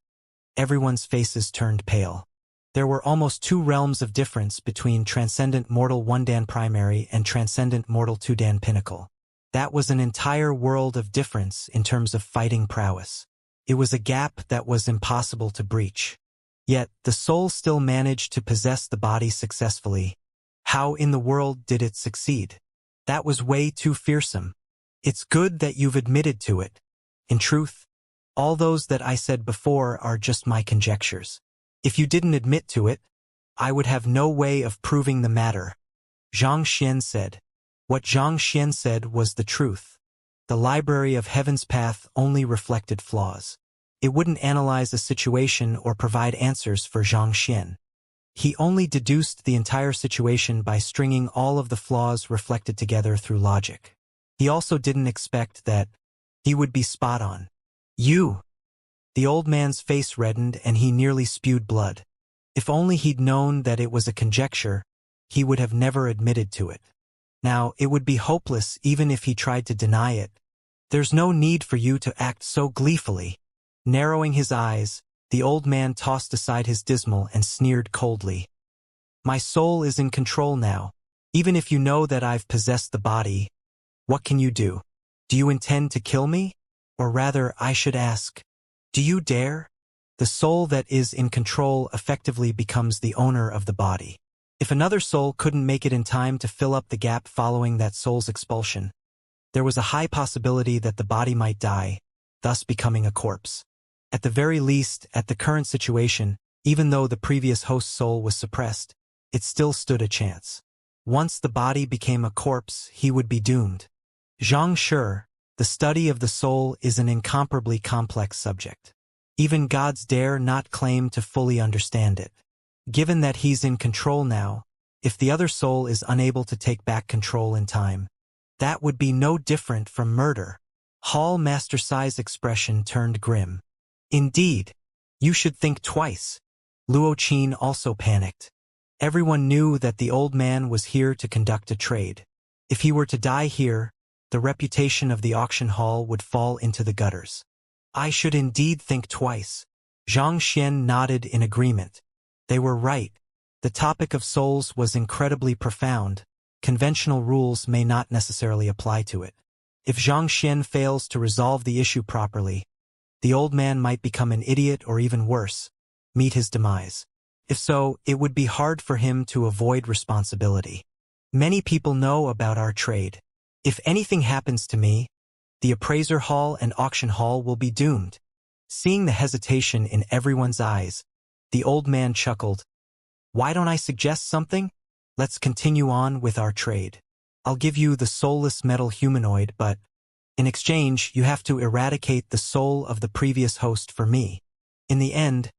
everyone's faces turned pale. There were almost 2 realms of difference between transcendent mortal 1-dan primary and transcendent mortal 2-dan pinnacle. That was an entire world of difference in terms of fighting prowess. It was a gap that was impossible to breach. Yet, the soul still managed to possess the body successfully. How in the world did it succeed? That was way too fearsome. It's good that you've admitted to it. In truth, all those that I said before are just my conjectures. If you didn't admit to it, I would have no way of proving the matter. Xianxia said. What Xianxia said was the truth. The Library of Heaven's Path only reflected flaws. It wouldn't analyze a situation or provide answers for Xianxia. He only deduced the entire situation by stringing all of the flaws reflected together through logic. He also didn't expect that he would be spot on. The old man's face reddened and he nearly spewed blood. If only he'd known that it was a conjecture, he would have never admitted to it. Now, it would be hopeless even if he tried to deny it. There's no need for you to act so gleefully. Narrowing his eyes, the old man tossed aside his dismal and sneered coldly. My soul is in control now. Even if you know that I've possessed the body, what can you do? Do you intend to kill me? Or rather, I should ask, do you dare? The soul that is in control effectively becomes the owner of the body. If another soul couldn't make it in time to fill up the gap following that soul's expulsion, there was a high possibility that the body might die, thus becoming a corpse. At the very least, at the current situation, even though the previous host's soul was suppressed, it still stood a chance. Once the body became a corpse, he would be doomed. Xianxia, the study of the soul is an incomparably complex subject. Even gods dare not claim to fully understand it. Given that he's in control now, if the other soul is unable to take back control in time, that would be no different from murder. Hall Master Sai's expression turned grim. Indeed, you should think twice. Luo Qin also panicked. Everyone knew that the old man was here to conduct a trade. If he were to die here, the reputation of the auction hall would fall into the gutters. I should indeed think twice. Xianxia nodded in agreement. They were right. The topic of souls was incredibly profound. Conventional rules may not necessarily apply to it. If Xianxia fails to resolve the issue properly, the old man might become an idiot or even worse, meet his demise. If so, it would be hard for him to avoid responsibility. Many people know about our trade. If anything happens to me, the appraiser hall and auction hall will be doomed. Seeing the hesitation in everyone's eyes, the old man chuckled. Why don't I suggest something? Let's continue on with our trade. I'll give you the soulless metal humanoid, but in exchange, you have to eradicate the soul of the previous host for me. In the end,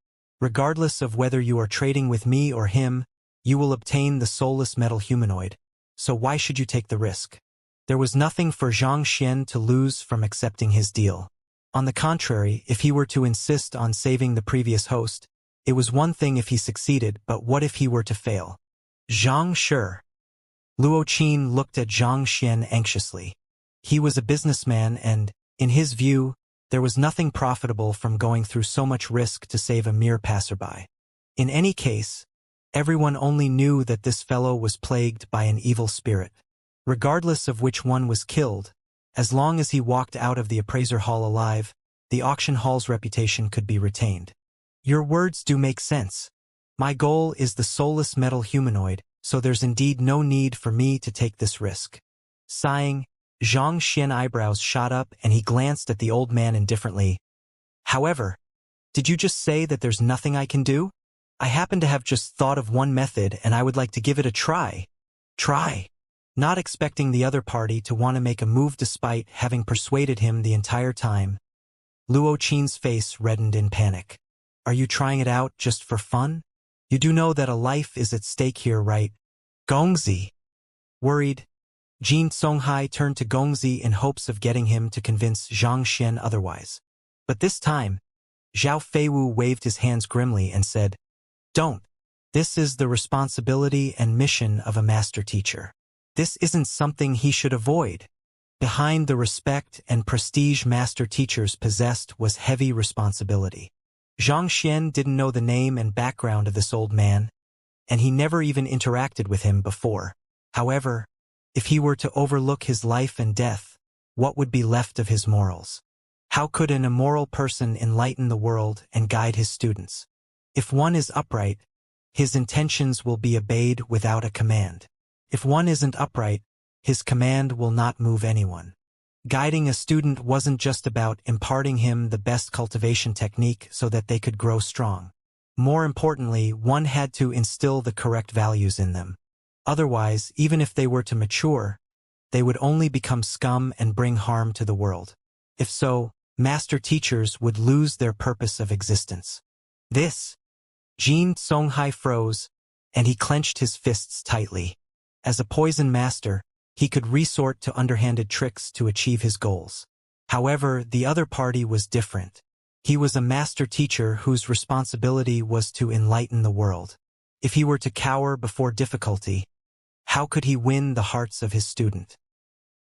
regardless of whether you are trading with me or him, you will obtain the soulless metal humanoid. So why should you take the risk? There was nothing for Xianxia to lose from accepting his deal. On the contrary, if he were to insist on saving the previous host, it was one thing if he succeeded, but what if he were to fail? Xianxia, Luoqin looked at Zhang Xian anxiously. He was a businessman and, in his view, there was nothing profitable from going through so much risk to save a mere passerby. In any case, everyone only knew that this fellow was plagued by an evil spirit. Regardless of which one was killed, as long as he walked out of the appraiser hall alive, the auction hall's reputation could be retained. Your words do make sense. My goal is the soulless metal humanoid, so there's indeed no need for me to take this risk. Sighing, Zhang Xian eyebrows shot up and he glanced at the old man indifferently. However, did you just say that there's nothing I can do? I happen to have just thought of one method and I would like to give it a try. Try. Not expecting the other party to want to make a move despite having persuaded him the entire time, Luoqin's face reddened in panic. Are you trying it out just for fun? You do know that a life is at stake here, right? Gongzi. Worried, Jin Songhai turned to Gongzi in hopes of getting him to convince Zhang Xian otherwise. But this time, Zhao Feiwu waved his hands grimly and said, Don't. This is the responsibility and mission of a master teacher. This isn't something he should avoid. Behind the respect and prestige master teachers possessed was heavy responsibility. Zhang Xian didn't know the name and background of this old man, and he never even interacted with him before. However, if he were to overlook his life and death, what would be left of his morals? How could an immoral person enlighten the world and guide his students? If one is upright, his intentions will be obeyed without a command. If one isn't upright, his command will not move anyone. Guiding a student wasn't just about imparting him the best cultivation technique so that they could grow strong. More importantly, one had to instill the correct values in them. Otherwise, even if they were to mature, they would only become scum and bring harm to the world. If so, master teachers would lose their purpose of existence. Jin Songhai froze, and he clenched his fists tightly. As a poison master, he could resort to underhanded tricks to achieve his goals. However, the other party was different. He was a master teacher whose responsibility was to enlighten the world. If he were to cower before difficulty, how could he win the hearts of his student?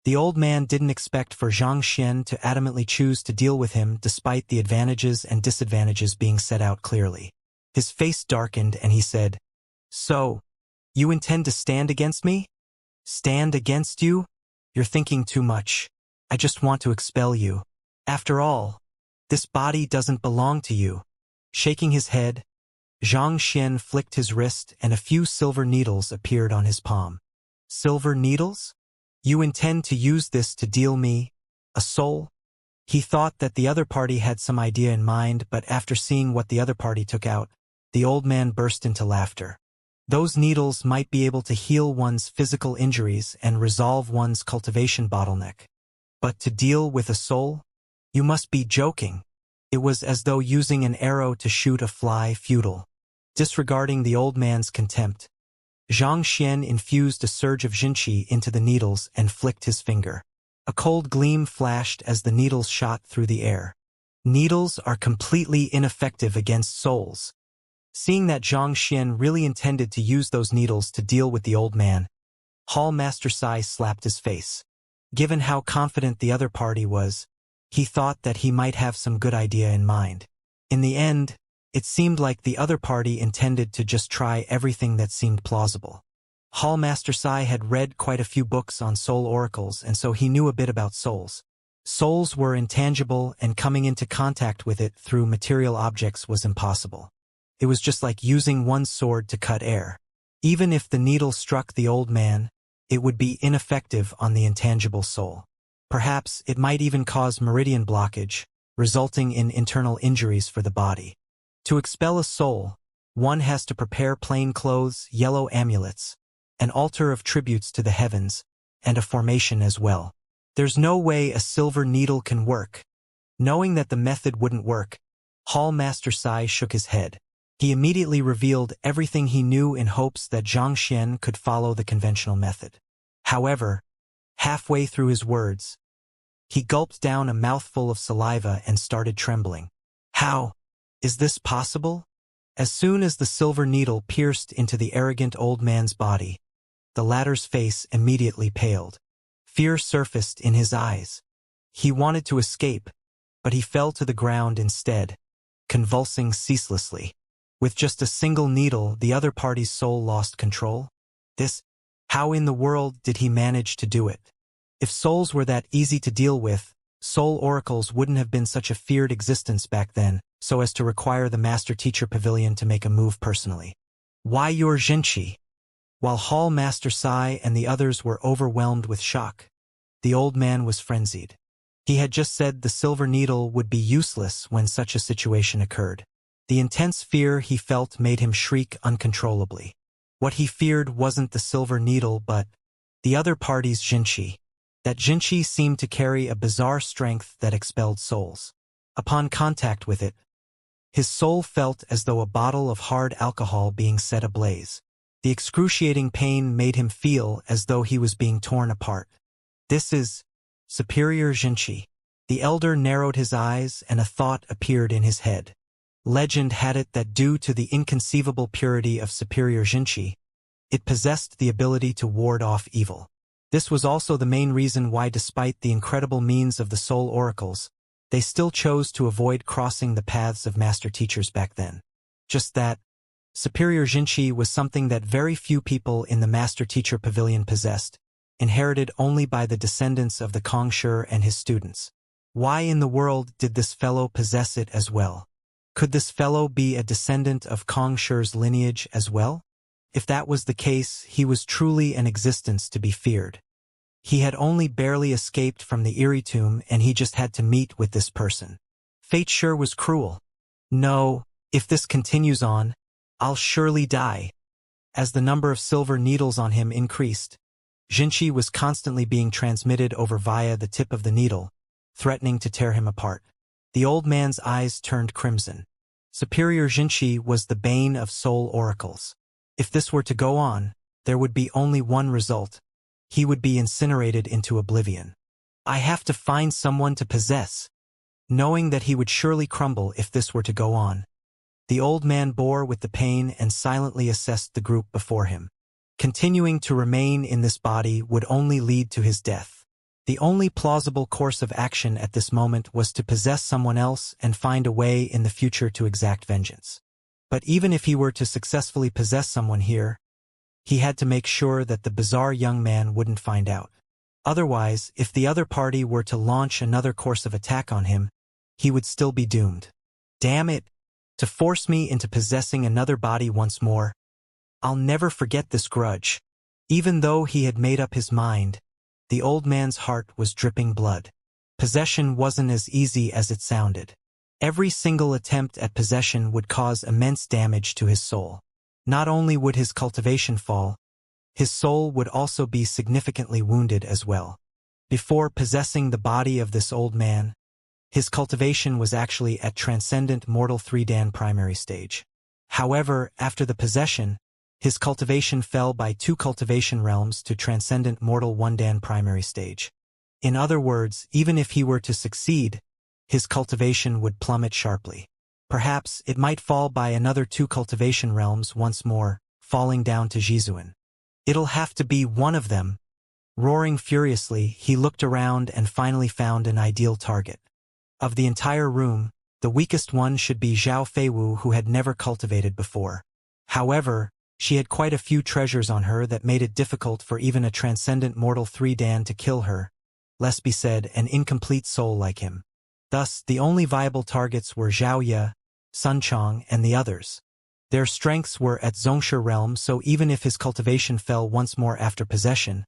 The old man didn't expect for Zhang Xian to adamantly choose to deal with him despite the advantages and disadvantages being set out clearly. His face darkened and he said, So, you intend to stand against me? Stand against you? You're thinking too much. I just want to expel you. After all, this body doesn't belong to you. Shaking his head, Zhang Xian flicked his wrist and a few silver needles appeared on his palm. Silver needles? You intend to use this to deal me a soul? He thought that the other party had some idea in mind, but after seeing what the other party took out, the old man burst into laughter. Those needles might be able to heal one's physical injuries and resolve one's cultivation bottleneck. But to deal with a soul? You must be joking. It was as though using an arrow to shoot a fly futile. Disregarding the old man's contempt, Zhang Xian infused a surge of Jinqi into the needles and flicked his finger. A cold gleam flashed as the needles shot through the air. Needles are completely ineffective against souls. Seeing that Zhang Xian really intended to use those needles to deal with the old man, Hall Master Sai slapped his face. Given how confident the other party was, he thought that he might have some good idea in mind. In the end, it seemed like the other party intended to just try everything that seemed plausible. Hall Master Sai had read quite a few books on soul oracles, and so he knew a bit about souls. Souls were intangible, and coming into contact with it through material objects was impossible. It was just like using one's sword to cut air. Even if the needle struck the old man, it would be ineffective on the intangible soul. Perhaps it might even cause meridian blockage, resulting in internal injuries for the body. To expel a soul, one has to prepare plain clothes, yellow amulets, an altar of tributes to the heavens, and a formation as well. There's no way a silver needle can work. Knowing that the method wouldn't work, Hall Master Sai shook his head. He immediately revealed everything he knew in hopes that Zhang Xian could follow the conventional method. However, halfway through his words, he gulped down a mouthful of saliva and started trembling. How? Is this possible? As soon as the silver needle pierced into the arrogant old man's body, the latter's face immediately paled. Fear surfaced in his eyes. He wanted to escape, but he fell to the ground instead, convulsing ceaselessly. With just a single needle, the other party's soul lost control? How in the world did he manage to do it? If souls were that easy to deal with, soul oracles wouldn't have been such a feared existence back then, so as to require the Master-Teacher Pavilion to make a move personally. Why your Xianxia? While Hall Master Sai and the others were overwhelmed with shock, the old man was frenzied. He had just said the silver needle would be useless when such a situation occurred. The intense fear he felt made him shriek uncontrollably. What he feared wasn't the silver needle but the other party's Xianxia. That Xianxia seemed to carry a bizarre strength that expelled souls. Upon contact with it, his soul felt as though a bottle of hard alcohol being set ablaze. The excruciating pain made him feel as though he was being torn apart. This is superior Xianxia. The elder narrowed his eyes and a thought appeared in his head. Legend had it that due to the inconceivable purity of superior Xianxia, it possessed the ability to ward off evil. This was also the main reason why, despite the incredible means of the soul oracles, they still chose to avoid crossing the paths of master teachers back then. Just that, superior Xianxia was something that very few people in the Master-Teacher Pavilion possessed, inherited only by the descendants of the Kongshi and his students. Why in the world did this fellow possess it as well? Could this fellow be a descendant of Kongshi's lineage as well? If that was the case, he was truly an existence to be feared. He had only barely escaped from the Eerie Tomb and he just had to meet with this person. Fate sure was cruel. No, if this continues on, I'll surely die. As the number of silver needles on him increased, Xianxia was constantly being transmitted over via the tip of the needle, threatening to tear him apart. The old man's eyes turned crimson. Superior Xianxia was the bane of soul oracles. If this were to go on, there would be only one result. He would be incinerated into oblivion. I have to find someone to possess. Knowing that he would surely crumble if this were to go on, the old man bore with the pain and silently assessed the group before him. Continuing to remain in this body would only lead to his death. The only plausible course of action at this moment was to possess someone else and find a way in the future to exact vengeance. But even if he were to successfully possess someone here, he had to make sure that the bizarre young man wouldn't find out. Otherwise, if the other party were to launch another course of attack on him, he would still be doomed. Damn it! To force me into possessing another body once more. I'll never forget this grudge. Even though he had made up his mind, the old man's heart was dripping blood. Possession wasn't as easy as it sounded. Every single attempt at possession would cause immense damage to his soul. Not only would his cultivation fall, his soul would also be significantly wounded as well. Before possessing the body of this old man, his cultivation was actually at Transcendent Mortal 3 Dan primary stage. However, after the possession, his cultivation fell by 2 cultivation realms to Transcendent Mortal 1 Dan primary stage. In other words, even if he were to succeed, his cultivation would plummet sharply. Perhaps it might fall by another 2 cultivation realms once more, falling down to Jizuan. It'll have to be one of them. Roaring furiously, he looked around and finally found an ideal target. Of the entire room, the weakest one should be Zhao Feiwu, who had never cultivated before. However, she had quite a few treasures on her that made it difficult for even a Transcendent Mortal 3 Dan to kill her, lest be said an incomplete soul like him. Thus, the only viable targets were Xiaoya, Sun Chong, and the others. Their strengths were at Zhongshe realm, so even if his cultivation fell once more after possession,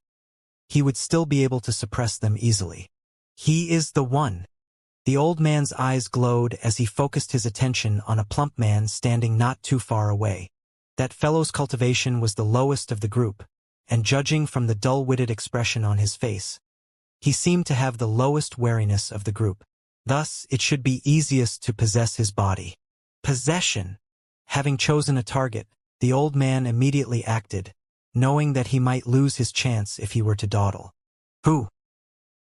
he would still be able to suppress them easily. He is the one. The old man's eyes glowed as he focused his attention on a plump man standing not too far away. That fellow's cultivation was the lowest of the group, and judging from the dull-witted expression on his face, he seemed to have the lowest wariness of the group. Thus, it should be easiest to possess his body. Possession. Having chosen a target, the old man immediately acted, knowing that he might lose his chance if he were to dawdle. Who?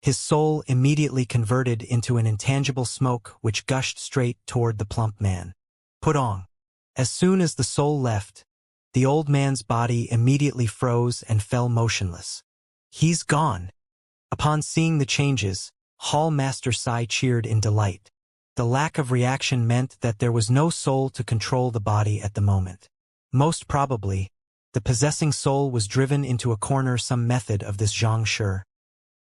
His soul immediately converted into an intangible smoke which gushed straight toward the plump man. Put on. As soon as the soul left, The old man's body immediately froze and fell motionless. He's gone. Upon seeing the changes, Hall Master Sai cheered in delight. The lack of reaction meant that there was no soul to control the body at the moment. Most probably, the possessing soul was driven into a corner some method of this Xianxia,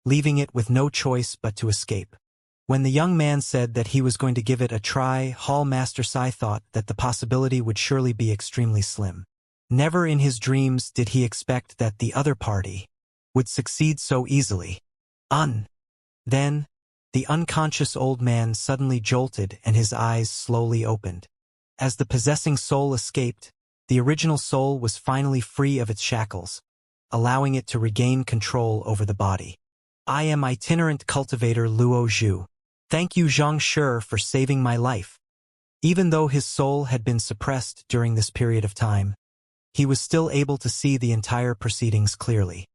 leaving it with no choice but to escape. When the young man said that he was going to give it a try, Hall Master Sai thought that the possibility would surely be extremely slim. Never in his dreams did he expect that the other party would succeed so easily. Then, the unconscious old man suddenly jolted and his eyes slowly opened. As the possessing soul escaped, the original soul was finally free of its shackles, allowing it to regain control over the body. I am itinerant cultivator Luo Zhu. Thank you Xianxia for saving my life. Even though his soul had been suppressed during this period of time, he was still able to see the entire proceedings clearly.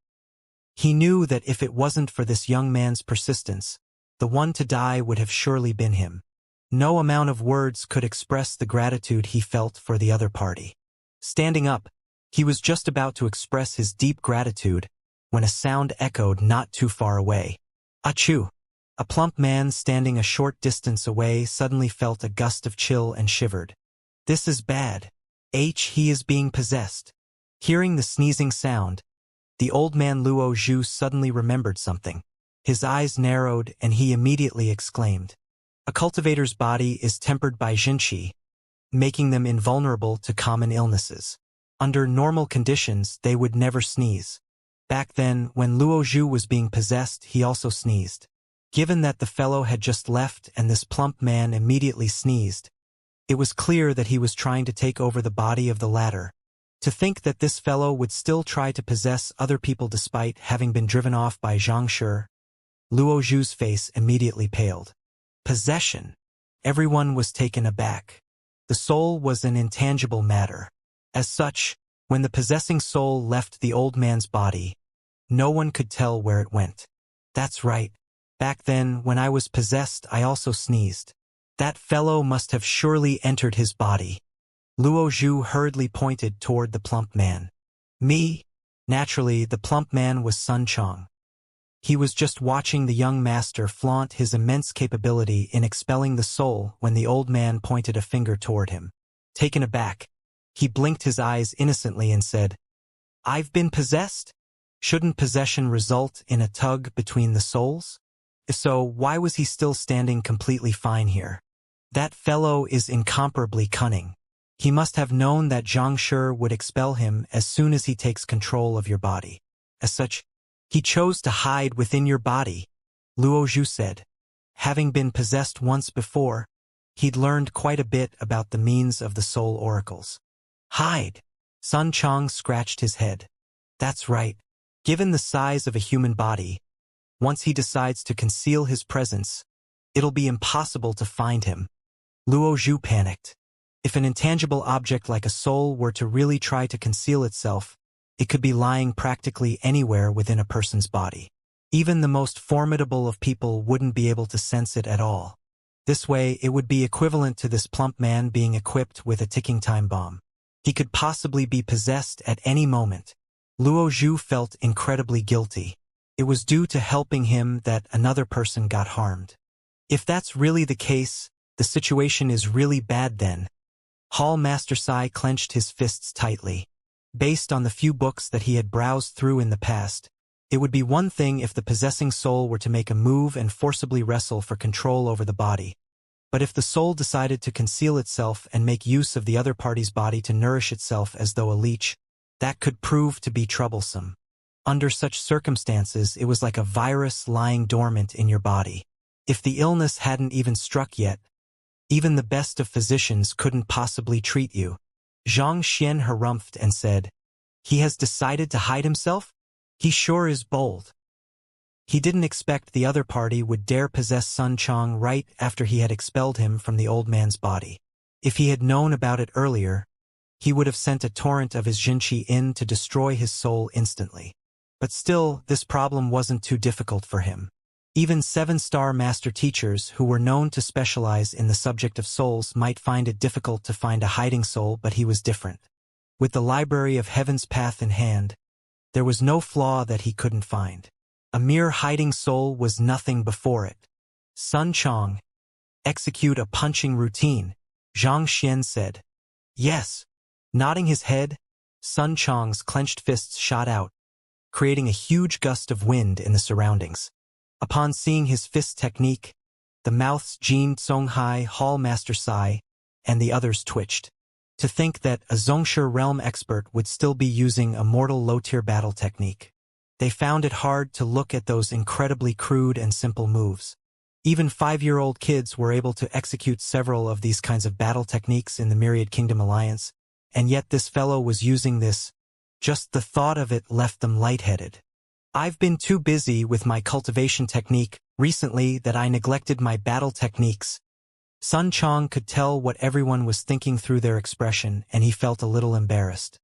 He knew that if it wasn't for this young man's persistence, the one to die would have surely been him. No amount of words could express the gratitude he felt for the other party. Standing up, he was just about to express his deep gratitude when a sound echoed not too far away. Achoo! A plump man standing a short distance away suddenly felt a gust of chill and shivered. This is bad. He is being possessed. Hearing the sneezing sound, the old man Luo Zhu suddenly remembered something. His eyes narrowed and he immediately exclaimed. A cultivator's body is tempered by jinqi, making them invulnerable to common illnesses. Under normal conditions, they would never sneeze. Back then, when Luo Zhu was being possessed, he also sneezed. Given that the fellow had just left and this plump man immediately sneezed, it was clear that he was trying to take over the body of the latter. To think that this fellow would still try to possess other people despite having been driven off by Xianxia, Luo Zhu's face immediately paled. Possession. Everyone was taken aback. The soul was an intangible matter. As such, when the possessing soul left the old man's body, no one could tell where it went. That's right. Back then, when I was possessed, I also sneezed. That fellow must have surely entered his body. Luo Zhu hurriedly pointed toward the plump man. Me? Naturally, the plump man was Sun Chong. He was just watching the young master flaunt his immense capability in expelling the soul when the old man pointed a finger toward him. Taken aback, he blinked his eyes innocently and said, I've been possessed? Shouldn't possession result in a tug between the souls? If so, why was he still standing completely fine here? That fellow is incomparably cunning. He must have known that Xianxia would expel him as soon as he takes control of your body. As such, he chose to hide within your body, Luo Zhu said. Having been possessed once before, he'd learned quite a bit about the means of the soul oracles. Hide! Sun Chong scratched his head. That's right. Given the size of a human body, once he decides to conceal his presence, it'll be impossible to find him. Luo Zhu panicked. If an intangible object like a soul were to really try to conceal itself, it could be lying practically anywhere within a person's body. Even the most formidable of people wouldn't be able to sense it at all. This way, it would be equivalent to this plump man being equipped with a ticking time bomb. He could possibly be possessed at any moment. Luo Zhu felt incredibly guilty. It was due to helping him that another person got harmed. If that's really the case, the situation is really bad then. Hall Master Sai clenched his fists tightly. Based on the few books that he had browsed through in the past, it would be one thing if the possessing soul were to make a move and forcibly wrestle for control over the body. But if the soul decided to conceal itself and make use of the other party's body to nourish itself as though a leech, that could prove to be troublesome. Under such circumstances, it was like a virus lying dormant in your body. If the illness hadn't even struck yet, even the best of physicians couldn't possibly treat you. Zhang Xian harumphed and said, He has decided to hide himself? He sure is bold. He didn't expect the other party would dare possess Sun Chong right after he had expelled him from the old man's body. If he had known about it earlier, he would have sent a torrent of his jinqi in to destroy his soul instantly. But still, this problem wasn't too difficult for him. Even 7-star master teachers who were known to specialize in the subject of souls might find it difficult to find a hiding soul, but he was different. With the library of heaven's path in hand, there was no flaw that he couldn't find. A mere hiding soul was nothing before it. Sun Chong, execute a punching routine, Xianxia said. Yes. Nodding his head, Sun Chong's clenched fists shot out, creating a huge gust of wind in the surroundings. Upon seeing his fist technique, the mouths Jin Songhai, Hall Master Sai, and the others twitched. To think that a Zhongshe realm expert would still be using a mortal low-tier battle technique. They found it hard to look at those incredibly crude and simple moves. Even 5-year-old kids were able to execute several of these kinds of battle techniques in the Myriad Kingdom Alliance, and yet this fellow was using this. Just the thought of it left them lightheaded. I've been too busy with my cultivation technique recently that I neglected my battle techniques. Sun Chong could tell what everyone was thinking through their expression, and he felt a little embarrassed.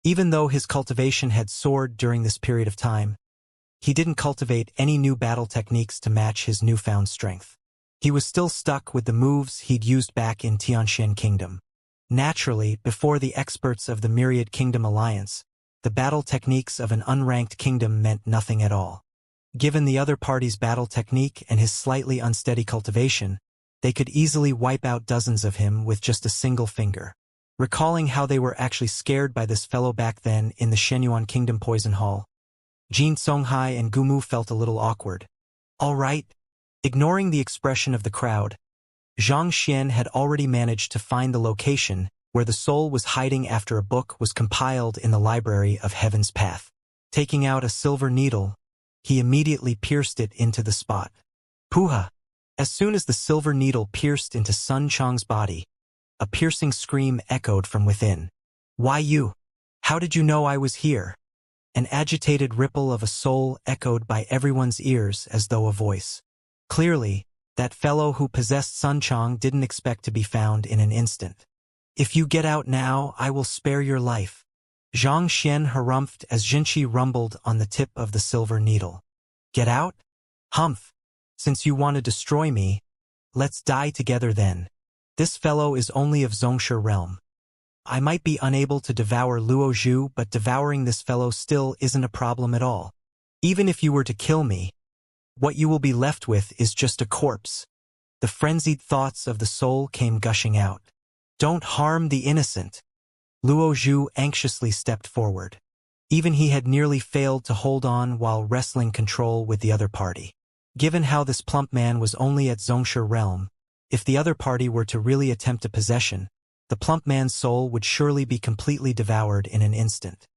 Even though his cultivation had soared during this period of time, he didn't cultivate any new battle techniques to match his newfound strength. He was still stuck with the moves he'd used back in Tianxian Kingdom. Naturally, before the experts of the Myriad Kingdom Alliance, the battle techniques of an unranked kingdom meant nothing at all. Given the other party's battle technique and his slightly unsteady cultivation, they could easily wipe out dozens of him with just a single finger. Recalling how they were actually scared by this fellow back then in the Shenyuan Kingdom Poison Hall, Jin Songhai and Gumu felt a little awkward. All right. Ignoring the expression of the crowd, Zhang Xian had already managed to find the location where the soul was hiding after a book was compiled in the library of Heaven's Path. Taking out a silver needle, he immediately pierced it into the spot. Puha! As soon as the silver needle pierced into Sun Chong's body, a piercing scream echoed from within. Why you? How did you know I was here? An agitated ripple of a soul echoed by everyone's ears as though a voice. Clearly, that fellow who possessed Sun Chong didn't expect to be found in an instant. If you get out now, I will spare your life. Zhang Xian harumphed as Jinqi rumbled on the tip of the silver needle. Get out? Humph. Since you want to destroy me, let's die together then. This fellow is only of Zhongshe realm. I might be unable to devour Luo Zhu, but devouring this fellow still isn't a problem at all. Even if you were to kill me, what you will be left with is just a corpse. The frenzied thoughts of the soul came gushing out. Don't harm the innocent. Luo Zhu anxiously stepped forward. Even he had nearly failed to hold on while wrestling control with the other party. Given how this plump man was only at Zhongshe realm, if the other party were to really attempt a possession, the plump man's soul would surely be completely devoured in an instant.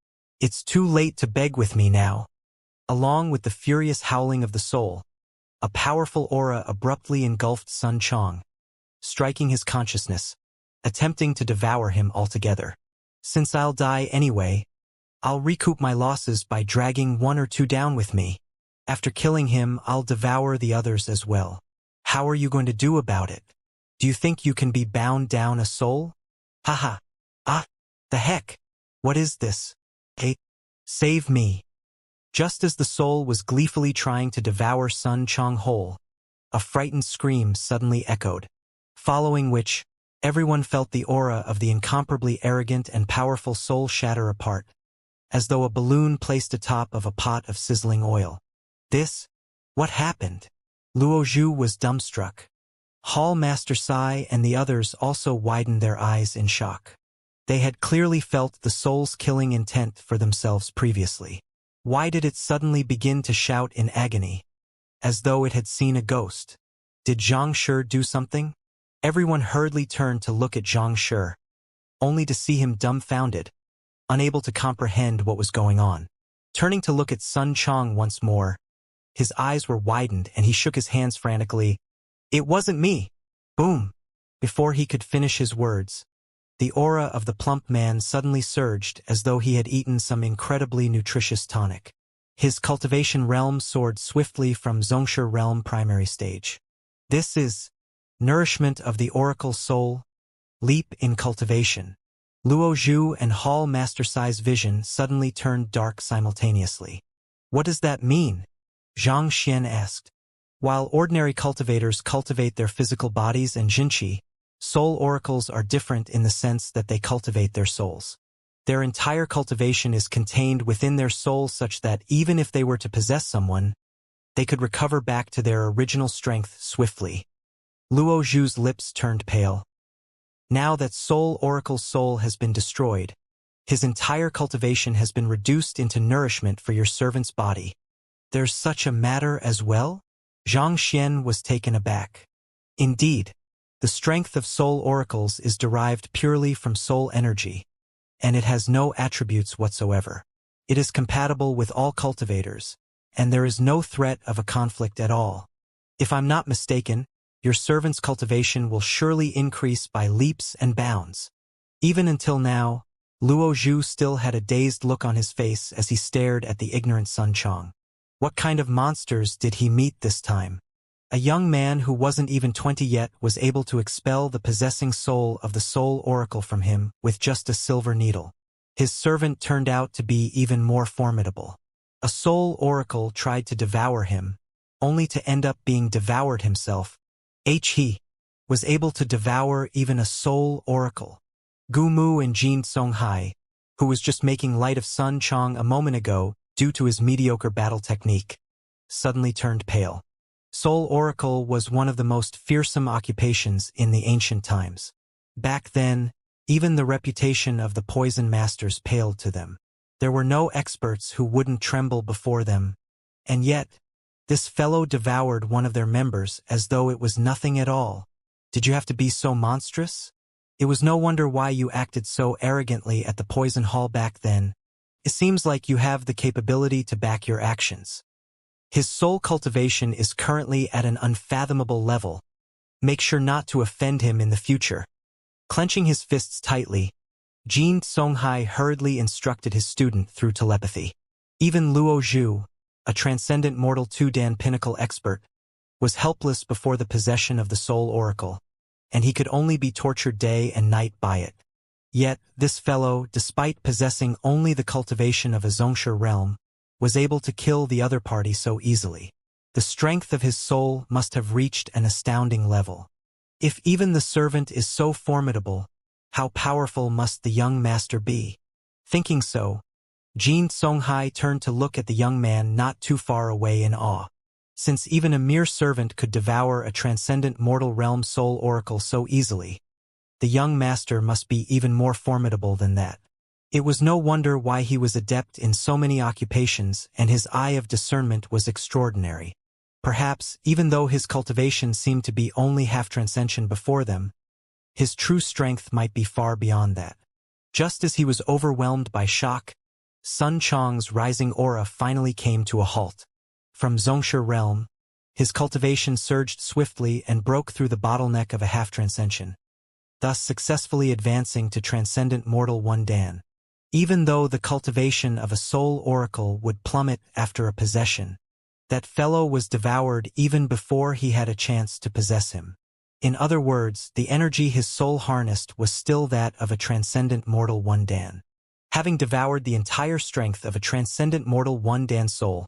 It's too late to beg with me now. Along with the furious howling of the soul, a powerful aura abruptly engulfed Sun Chong, striking his consciousness, attempting to devour him altogether. Since I'll die anyway, I'll recoup my losses by dragging one or two down with me. After killing him, I'll devour the others as well. How are you going to do about it? Do you think you can be bound down a soul? Haha. Ah, the heck. What is this? Hey, save me. Just as the soul was gleefully trying to devour Sun Chong whole, a frightened scream suddenly echoed, following which, everyone felt the aura of the incomparably arrogant and powerful soul shatter apart, as though a balloon placed atop of a pot of sizzling oil. What happened? Luo Zhu was dumbstruck. Hall Master Sai and the others also widened their eyes in shock. They had clearly felt the soul's killing intent for themselves previously. Why did it suddenly begin to shout in agony, as though it had seen a ghost? Did Zhang Shi do something? Everyone hurriedly turned to look at Zhang Shi, only to see him dumbfounded, unable to comprehend what was going on. Turning to look at Sun Chong once more, his eyes were widened and he shook his hands frantically. It wasn't me! Boom! Before he could finish his words, the aura of the plump man suddenly surged as though he had eaten some incredibly nutritious tonic. His cultivation realm soared swiftly from Zhongshe realm primary stage. This is nourishment of the oracle soul, leap in cultivation. Luo Zhu and Hall Master Sai's vision suddenly turned dark simultaneously. What does that mean? Zhang Xian asked. While ordinary cultivators cultivate their physical bodies and jinqi, soul oracles are different in the sense that they cultivate their souls. Their entire cultivation is contained within their soul such that even if they were to possess someone, they could recover back to their original strength swiftly. Luo Zhu's lips turned pale. Now that Soul Oracle's soul has been destroyed, his entire cultivation has been reduced into nourishment for your servant's body. There's such a matter as well? Xianxia was taken aback. Indeed, the strength of soul oracles is derived purely from soul energy, and it has no attributes whatsoever. It is compatible with all cultivators, and there is no threat of a conflict at all. If I'm not mistaken, your servant's cultivation will surely increase by leaps and bounds. Even until now, Luo Zhu still had a dazed look on his face as he stared at the ignorant Sun Chong. What kind of monsters did he meet this time? A young man who wasn't even 20 yet was able to expel the possessing soul of the Soul Oracle from him with just a silver needle. His servant turned out to be even more formidable. A Soul Oracle tried to devour him, only to end up being devoured himself. He was able to devour even a Soul Oracle. Gu Mu and Jin Songhai, who was just making light of Sun Chong a moment ago due to his mediocre battle technique, suddenly turned pale. Soul Oracle was one of the most fearsome occupations in the ancient times. Back then, even the reputation of the poison masters paled to them. There were no experts who wouldn't tremble before them, and yet, this fellow devoured one of their members as though it was nothing at all. Did you have to be so monstrous? It was no wonder why you acted so arrogantly at the poison hall back then. It seems like you have the capability to back your actions. His soul cultivation is currently at an unfathomable level. Make sure not to offend him in the future. Clenching his fists tightly, Jin Songhai hurriedly instructed his student through telepathy. Even Luo Zhu, a transcendent mortal 2-dan pinnacle expert, was helpless before the possession of the Soul Oracle, and he could only be tortured day and night by it. Yet, this fellow, despite possessing only the cultivation of a Xianxia realm, was able to kill the other party so easily. The strength of his soul must have reached an astounding level. If even the servant is so formidable, how powerful must the young master be? Thinking so, Jin Songhai turned to look at the young man not too far away in awe. Since even a mere servant could devour a transcendent mortal realm soul oracle so easily, the young master must be even more formidable than that. It was no wonder why he was adept in so many occupations, and his eye of discernment was extraordinary. Perhaps, even though his cultivation seemed to be only half transcension before them, his true strength might be far beyond that. Just as he was overwhelmed by shock, Sun Chong's rising aura finally came to a halt. From Xianxia realm, his cultivation surged swiftly and broke through the bottleneck of a half transcension, thus successfully advancing to transcendent mortal 1-dan. Even though the cultivation of a soul oracle would plummet after a possession, that fellow was devoured even before he had a chance to possess him. In other words, the energy his soul harnessed was still that of a transcendent mortal 1-dan. Having devoured the entire strength of a transcendent mortal 1-dan soul,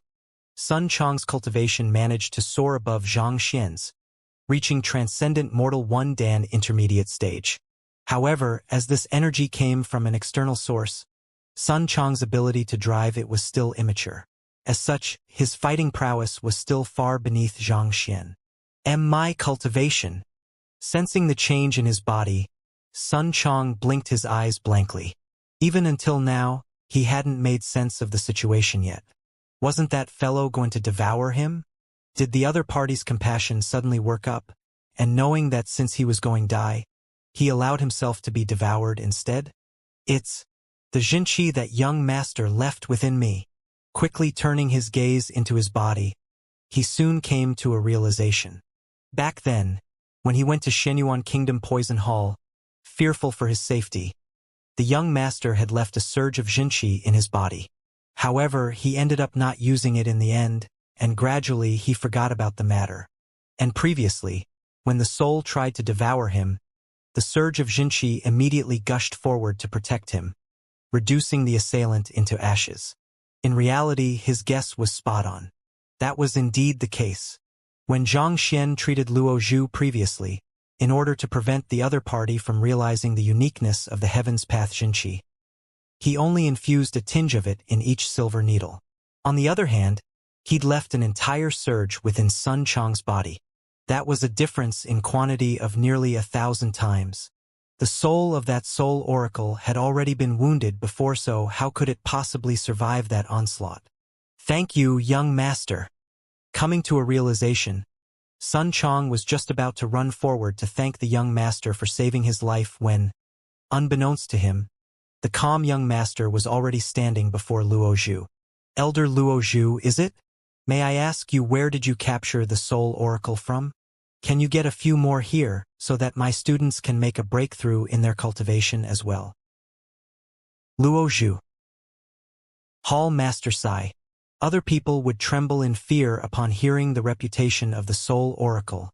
Sun Chong's cultivation managed to soar above Xianxia's, reaching transcendent mortal 1-dan intermediate stage. However, as this energy came from an external source, Sun Chong's ability to drive it was still immature. As such, his fighting prowess was still far beneath Xianxia. My cultivation. Sensing the change in his body, Sun Chong blinked his eyes blankly. Even until now, he hadn't made sense of the situation yet. Wasn't that fellow going to devour him? Did the other party's compassion suddenly work up, and knowing that since he was going to die, he allowed himself to be devoured instead? It's the Jinqi that young master left within me. Quickly turning his gaze into his body, he soon came to a realization. Back then, when he went to Shenyuan Kingdom Poison Hall, fearful for his safety, the young master had left a surge of Jinqi in his body. However, he ended up not using it in the end, and gradually he forgot about the matter. And previously, when the soul tried to devour him, the surge of Jinqi immediately gushed forward to protect him, reducing the assailant into ashes. In reality, his guess was spot on. That was indeed the case. When Zhang Xian treated Luo Zhu previously, in order to prevent the other party from realizing the uniqueness of the Heaven's Path Jinqi, He only infused a tinge of it in each silver needle. On the other hand, he'd left an entire surge within Sun Chang's body. That was a difference in quantity of nearly 1,000 times. The soul of that soul oracle had already been wounded before, so how could it possibly survive that onslaught? Thank you, young master. Coming to a realization, Sun Chang was just about to run forward to thank the young master for saving his life when, unbeknownst to him, the calm young master was already standing before Luo Zhu. Elder Luo Zhu, is it? May I ask you, where did you capture the soul oracle from? Can you get a few more here, so that my students can make a breakthrough in their cultivation as well? Luo Zhu. Hall Master Sai. Other people would tremble in fear upon hearing the reputation of the soul oracle,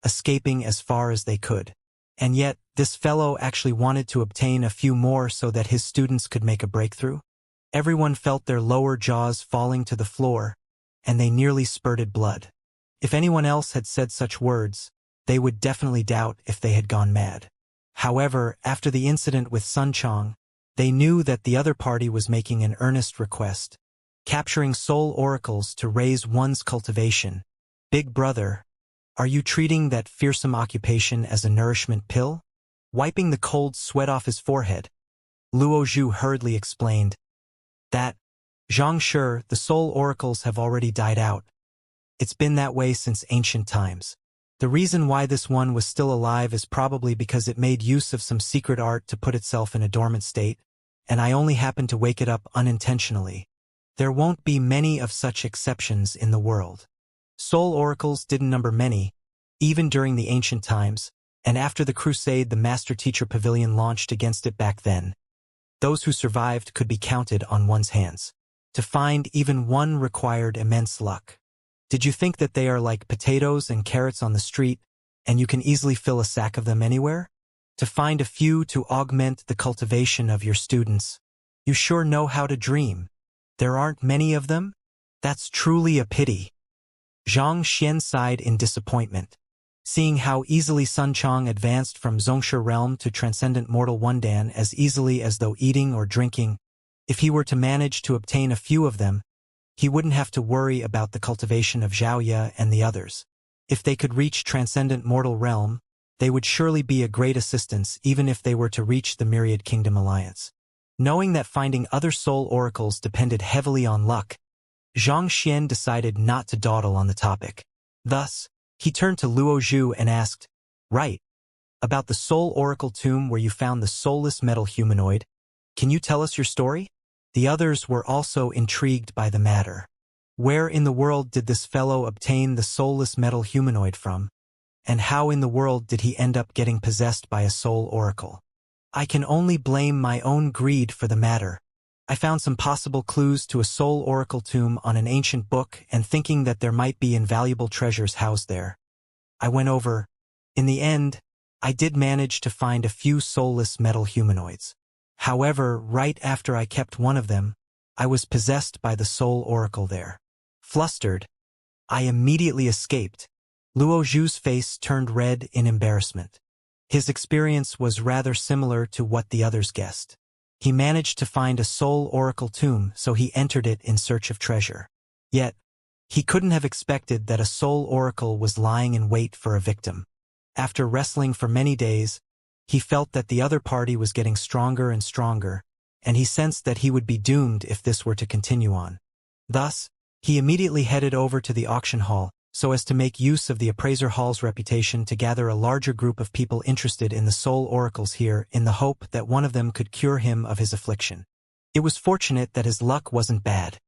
escaping as far as they could. And yet, this fellow actually wanted to obtain a few more so that his students could make a breakthrough? Everyone felt their lower jaws falling to the floor, and they nearly spurted blood. If anyone else had said such words, they would definitely doubt if they had gone mad. However, after the incident with Sun Chang, they knew that the other party was making an earnest request, capturing soul oracles to raise one's cultivation. Big brother, are you treating that fearsome occupation as a nourishment pill? Wiping the cold sweat off his forehead, Luo Zhu hurriedly explained that, Xianxia, the soul oracles have already died out. It's been that way since ancient times. The reason why this one was still alive is probably because it made use of some secret art to put itself in a dormant state, and I only happened to wake it up unintentionally. There won't be many of such exceptions in the world. Soul oracles didn't number many, even during the ancient times, and after the crusade the Master-Teacher Pavilion launched against it back then. Those who survived could be counted on one's hands. To find even one required immense luck. Did you think that they are like potatoes and carrots on the street, and you can easily fill a sack of them anywhere? To find a few to augment the cultivation of your students, you sure know how to dream. There aren't many of them? That's truly a pity. Xianxia sighed in disappointment. Seeing how easily Sun Chang advanced from Zhongshi realm to transcendent mortal Wundan as easily as though eating or drinking, if he were to manage to obtain a few of them, he wouldn't have to worry about the cultivation of Xiaoya and the others. If they could reach transcendent mortal realm, they would surely be a great assistance even if they were to reach the Myriad Kingdom Alliance. Knowing that finding other soul oracles depended heavily on luck, Xianxia decided not to dawdle on the topic. Thus, he turned to Luo Zhu and asked, "Right, about the soul oracle tomb where you found the soulless metal humanoid, can you tell us your story?" The others were also intrigued by the matter. Where in the world did this fellow obtain the soulless metal humanoid from? And how in the world did he end up getting possessed by a soul oracle? I can only blame my own greed for the matter. I found some possible clues to a soul oracle tomb on an ancient book, and thinking that there might be invaluable treasures housed there, I went over. In the end, I did manage to find a few soulless metal humanoids. However, right after I kept one of them, I was possessed by the soul oracle there. Flustered, I immediately escaped. Luo Zhu's face turned red in embarrassment. His experience was rather similar to what the others guessed. He managed to find a soul oracle tomb, so he entered it in search of treasure. Yet, he couldn't have expected that a soul oracle was lying in wait for a victim. After wrestling for many days, he felt that the other party was getting stronger and stronger, and he sensed that he would be doomed if this were to continue on. Thus, he immediately headed over to the auction hall, so as to make use of the appraiser hall's reputation to gather a larger group of people interested in the soul oracles here in the hope that one of them could cure him of his affliction. It was fortunate that his luck wasn't bad.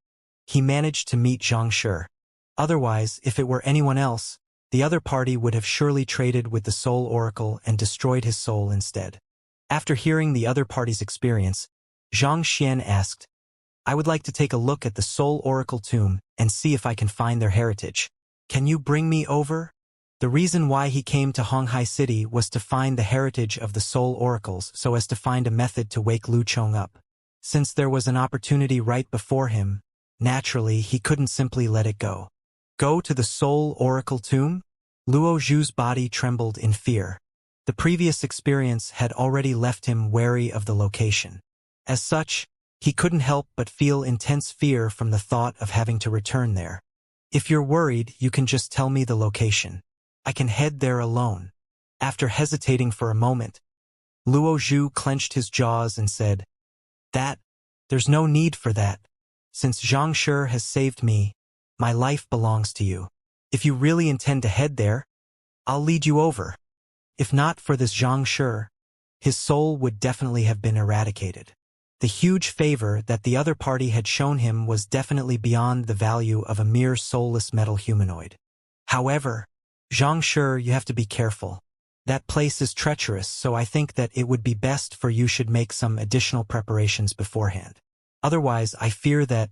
He managed to meet Xianxia. Otherwise, if it were anyone else, the other party would have surely traded with the soul oracle and destroyed his soul instead. After hearing the other party's experience, Xianxia asked, "I would like to take a look at the soul oracle tomb and see if I can find their heritage. Can you bring me over?" The reason why he came to Honghai City was to find the heritage of the soul oracles so as to find a method to wake Lu Chong up. Since there was an opportunity right before him, naturally he couldn't simply let it go. Go to the soul oracle tomb? Luo Zhu's body trembled in fear. The previous experience had already left him wary of the location. As such, He couldn't help but feel intense fear from the thought of having to return there. If you're worried, you can just tell me the location. I can head there alone. After hesitating for a moment, Luo Zhu clenched his jaws and said, There's no need for that. Since Xianxia has saved me, my life belongs to you. If you really intend to head there, I'll lead you over. If not for this Xianxia, his soul would definitely have been eradicated. The huge favor that the other party had shown him was definitely beyond the value of a mere soulless metal humanoid. However, Xianxia, you have to be careful. That place is treacherous, so I think that it would be best for you should make some additional preparations beforehand. Otherwise, I fear that,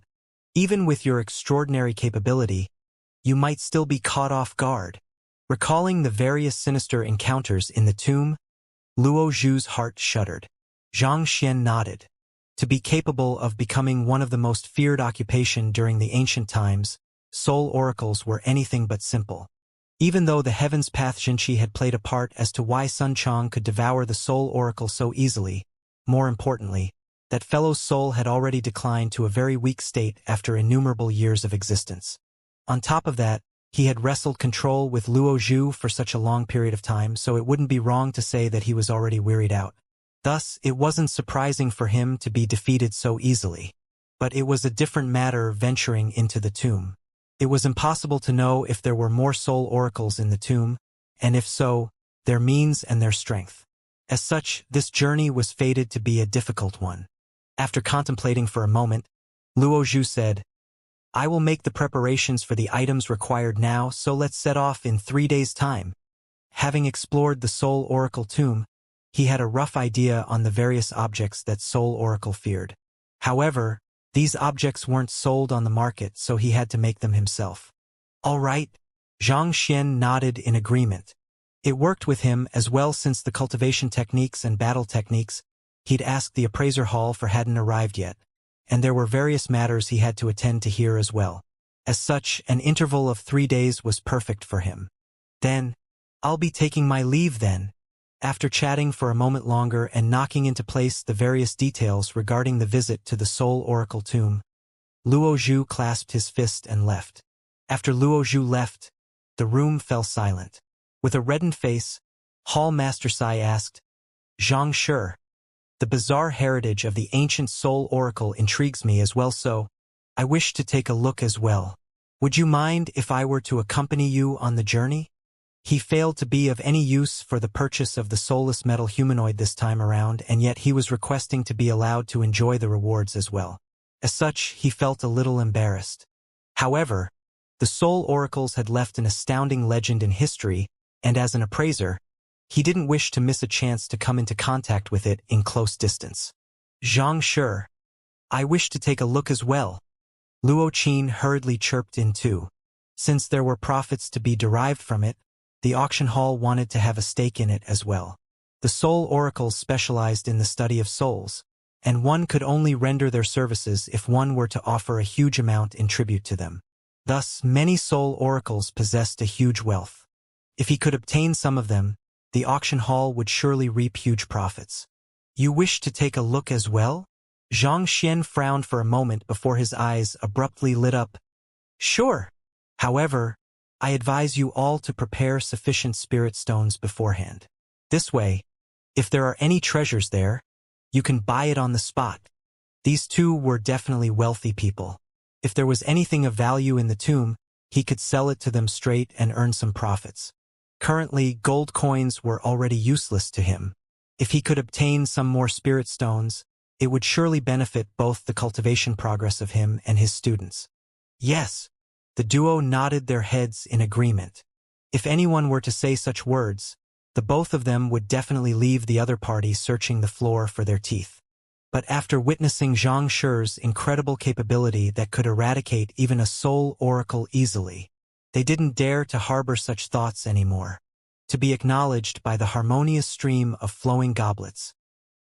even with your extraordinary capability, you might still be caught off guard. Recalling the various sinister encounters in the tomb, Luo Zhu's heart shuddered. Xianxia nodded. To be capable of becoming one of the most feared occupation during the ancient times, soul oracles were anything but simple. Even though the Heaven's Path Xianxia had played a part as to why Sun Chang could devour the soul oracle so easily, more importantly, that fellow's soul had already declined to a very weak state after innumerable years of existence. On top of that, he had wrestled control with Luo Zhu for such a long period of time, so it wouldn't be wrong to say that he was already wearied out. Thus, it wasn't surprising for him to be defeated so easily. But it was a different matter venturing into the tomb. It was impossible to know if there were more soul oracles in the tomb, and if so, their means and their strength. As such, this journey was fated to be a difficult one. After contemplating for a moment, Luo Zhu said, I will make the preparations for the items required now, so let's set off in 3 days' time. Having explored the Soul Oracle tomb, he had a rough idea on the various objects that Soul Oracle feared. However, these objects weren't sold on the market, so he had to make them himself. All right, Zhang Xian nodded in agreement. It worked with him as well since the cultivation techniques and battle techniques he'd asked the appraiser hall for hadn't arrived yet, and there were various matters he had to attend to here as well. As such, an interval of 3 days was perfect for him. Then, I'll be taking my leave then. After chatting for a moment longer and knocking into place the various details regarding the visit to the Soul Oracle tomb, Luo Zhu clasped his fist and left. After Luo Zhu left, the room fell silent. With a reddened face, Hall Master Sai asked, Xianxia, the bizarre heritage of the ancient Soul Oracle intrigues me as well, so I wish to take a look as well. Would you mind if I were to accompany you on the journey? He failed to be of any use for the purchase of the soulless metal humanoid this time around, and yet he was requesting to be allowed to enjoy the rewards as well. As such, he felt a little embarrassed. However, the Soul Oracles had left an astounding legend in history, and as an appraiser, he didn't wish to miss a chance to come into contact with it in close distance. Xianxia, I wish to take a look as well. Luo Qin hurriedly chirped in too. Since there were profits to be derived from it, the auction hall wanted to have a stake in it as well. The Soul Oracles specialized in the study of souls, and one could only render their services if one were to offer a huge amount in tribute to them. Thus, many Soul Oracles possessed a huge wealth. If he could obtain some of them, the auction hall would surely reap huge profits. You wish to take a look as well? Zhang Xian frowned for a moment before his eyes abruptly lit up. Sure. However, I advise you all to prepare sufficient spirit stones beforehand. This way, if there are any treasures there, you can buy it on the spot. These two were definitely wealthy people. If there was anything of value in the tomb, he could sell it to them straight and earn some profits. Currently, gold coins were already useless to him. If he could obtain some more spirit stones, it would surely benefit both the cultivation progress of him and his students. Yes. The duo nodded their heads in agreement. If anyone were to say such words, the both of them would definitely leave the other party searching the floor for their teeth. But after witnessing Xianxia's incredible capability that could eradicate even a soul oracle easily, they didn't dare to harbor such thoughts anymore. To be acknowledged by the harmonious stream of flowing goblets,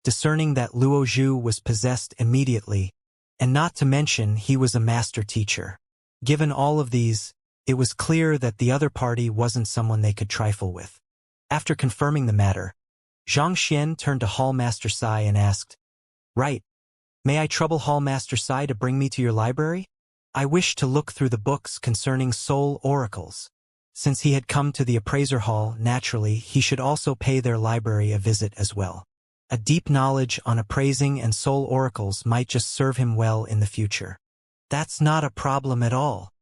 discerning that Luo Zhu was possessed immediately, and not to mention he was a master teacher. Given all of these, it was clear that the other party wasn't someone they could trifle with. After confirming the matter, Zhang Xian turned to Hall Master Sai and asked, Right, May I trouble Hall Master Sai to bring me to your library? I wish to look through the books concerning soul oracles. Since he had come to the appraiser hall, naturally, he should also pay their library a visit as well. A deep knowledge on appraising and soul oracles might just serve him well in the future. That's not a problem at all.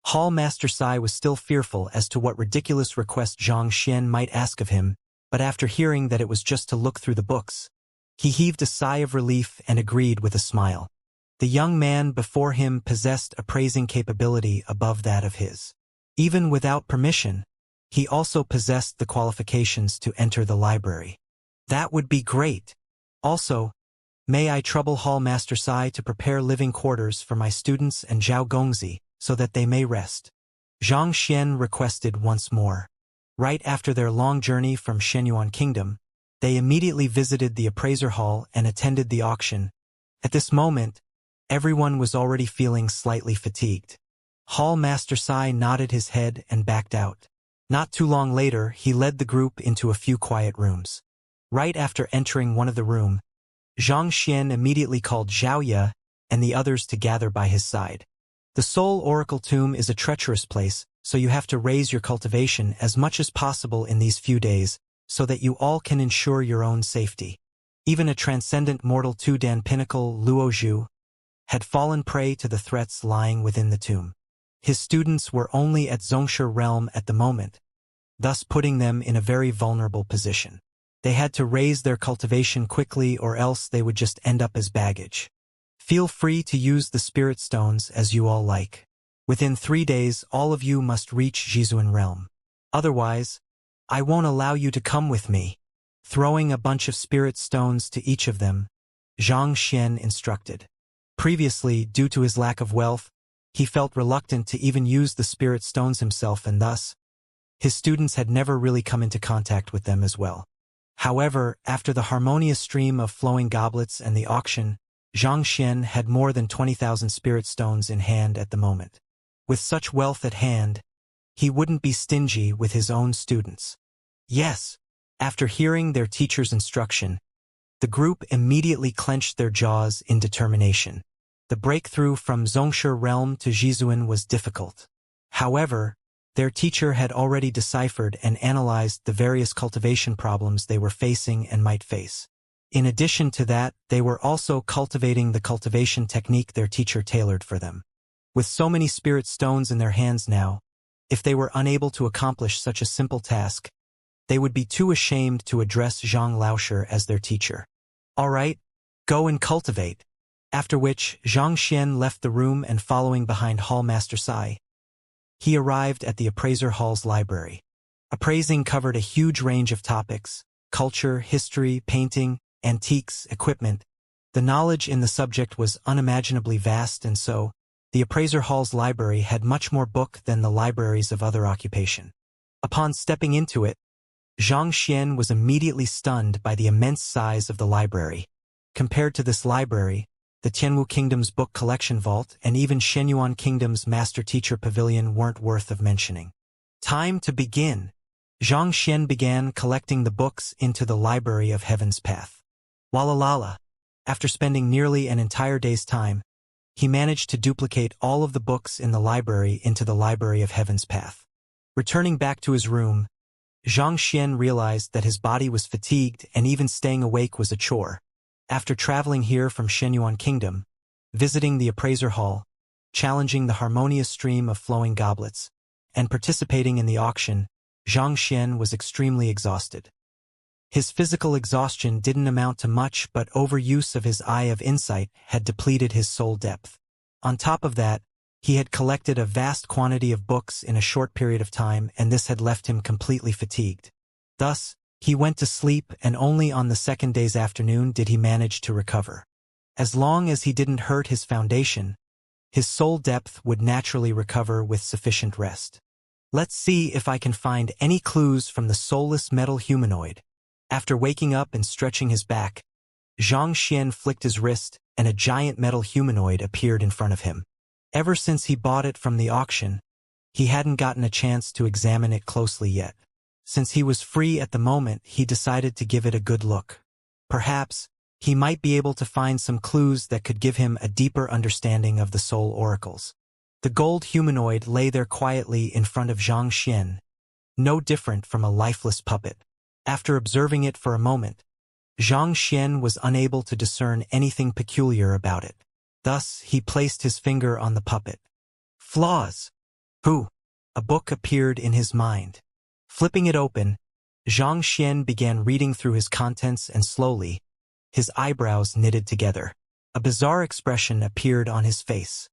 Hall Master Sai was still fearful as to what ridiculous request Xianxia might ask of him, but after hearing that it was just to look through the books, he heaved a sigh of relief and agreed with a smile. The young man before him possessed appraising capability above that of his. Even without permission, he also possessed the qualifications to enter the library. That would be great. Also, may I trouble Hall Master Sai to prepare living quarters for my students and Zhao Gongzi, so that they may rest. Xianxia requested once more. Right after their long journey from Shenyuan Kingdom, they immediately visited the appraiser hall and attended the auction. At this moment, everyone was already feeling slightly fatigued. Hall Master Sai nodded his head and backed out. Not too long later, he led the group into a few quiet rooms. Right after entering one of the rooms, Xianxia immediately called Xiaoya and the others to gather by his side. The Soul Oracle Tomb is a treacherous place, so you have to raise your cultivation as much as possible in these few days, so that you all can ensure your own safety. Even a transcendent mortal Tudan pinnacle, Luozhu, had fallen prey to the threats lying within the tomb. His students were only at Zhongshe realm at the moment, thus putting them in a very vulnerable position. They had to raise their cultivation quickly or else they would just end up as baggage. Feel free to use the spirit stones as you all like. Within 3 days, all of you must reach Jizuan realm. Otherwise, I won't allow you to come with me. Throwing a bunch of spirit stones to each of them, Xianxia instructed. Previously, due to his lack of wealth, he felt reluctant to even use the spirit stones himself, and thus, his students had never really come into contact with them as well. However, after the harmonious stream of flowing goblets and the auction, Xianxia had more than 20,000 spirit stones in hand at the moment. With such wealth at hand, he wouldn't be stingy with his own students. Yes, after hearing their teacher's instruction, the group immediately clenched their jaws in determination. The breakthrough from Zhongshe realm to Jizuan was difficult. However, their teacher had already deciphered and analyzed the various cultivation problems they were facing and might face. In addition to that, they were also cultivating the cultivation technique their teacher tailored for them. With so many spirit stones in their hands now, if they were unable to accomplish such a simple task, they would be too ashamed to address Zhang Laosher as their teacher. All right, go and cultivate. After which, Xianxia left the room and following behind Hall Master Sai, he arrived at the appraiser hall's library. Appraising covered a huge range of topics: culture, history, painting, antiques, equipment. The knowledge in the subject was unimaginably vast, and so, the appraiser hall's library had much more book than the libraries of other occupation. Upon stepping into it, Xianxia was immediately stunned by the immense size of the library. Compared to this library, the Tianwu Kingdom's book collection vault and even Shenyuan Kingdom's master-teacher pavilion weren't worth of mentioning. Time to begin. Xianxia began collecting the books into the Library of Heaven's Path. Walalala. After spending nearly an entire day's time, he managed to duplicate all of the books in the library into the Library of Heaven's Path. Returning back to his room, Xianxia realized that his body was fatigued and even staying awake was a chore. After traveling here from Shenyuan Kingdom, visiting the appraiser hall, challenging the harmonious stream of flowing goblets, and participating in the auction, Xianxia was extremely exhausted. His physical exhaustion didn't amount to much, but overuse of his eye of insight had depleted his soul depth. On top of that, he had collected a vast quantity of books in a short period of time, and this had left him completely fatigued. Thus, he went to sleep, and only on the second day's afternoon did he manage to recover. As long as he didn't hurt his foundation, his soul depth would naturally recover with sufficient rest. Let's see if I can find any clues from the soulless metal humanoid. After waking up and stretching his back, Xianxia flicked his wrist, and a giant metal humanoid appeared in front of him. Ever since he bought it from the auction, he hadn't gotten a chance to examine it closely yet. Since he was free at the moment, he decided to give it a good look. Perhaps, He might be able to find some clues that could give him a deeper understanding of the soul oracles. The gold humanoid lay there quietly in front of Xianxia, no different from a lifeless puppet. After observing it for a moment, Xianxia was unable to discern anything peculiar about it. Thus, he placed his finger on the puppet. Flaws. Who? A book appeared in his mind. Flipping it open, Xianxia began reading through his contents and slowly, his eyebrows knitted together. A bizarre expression appeared on his face.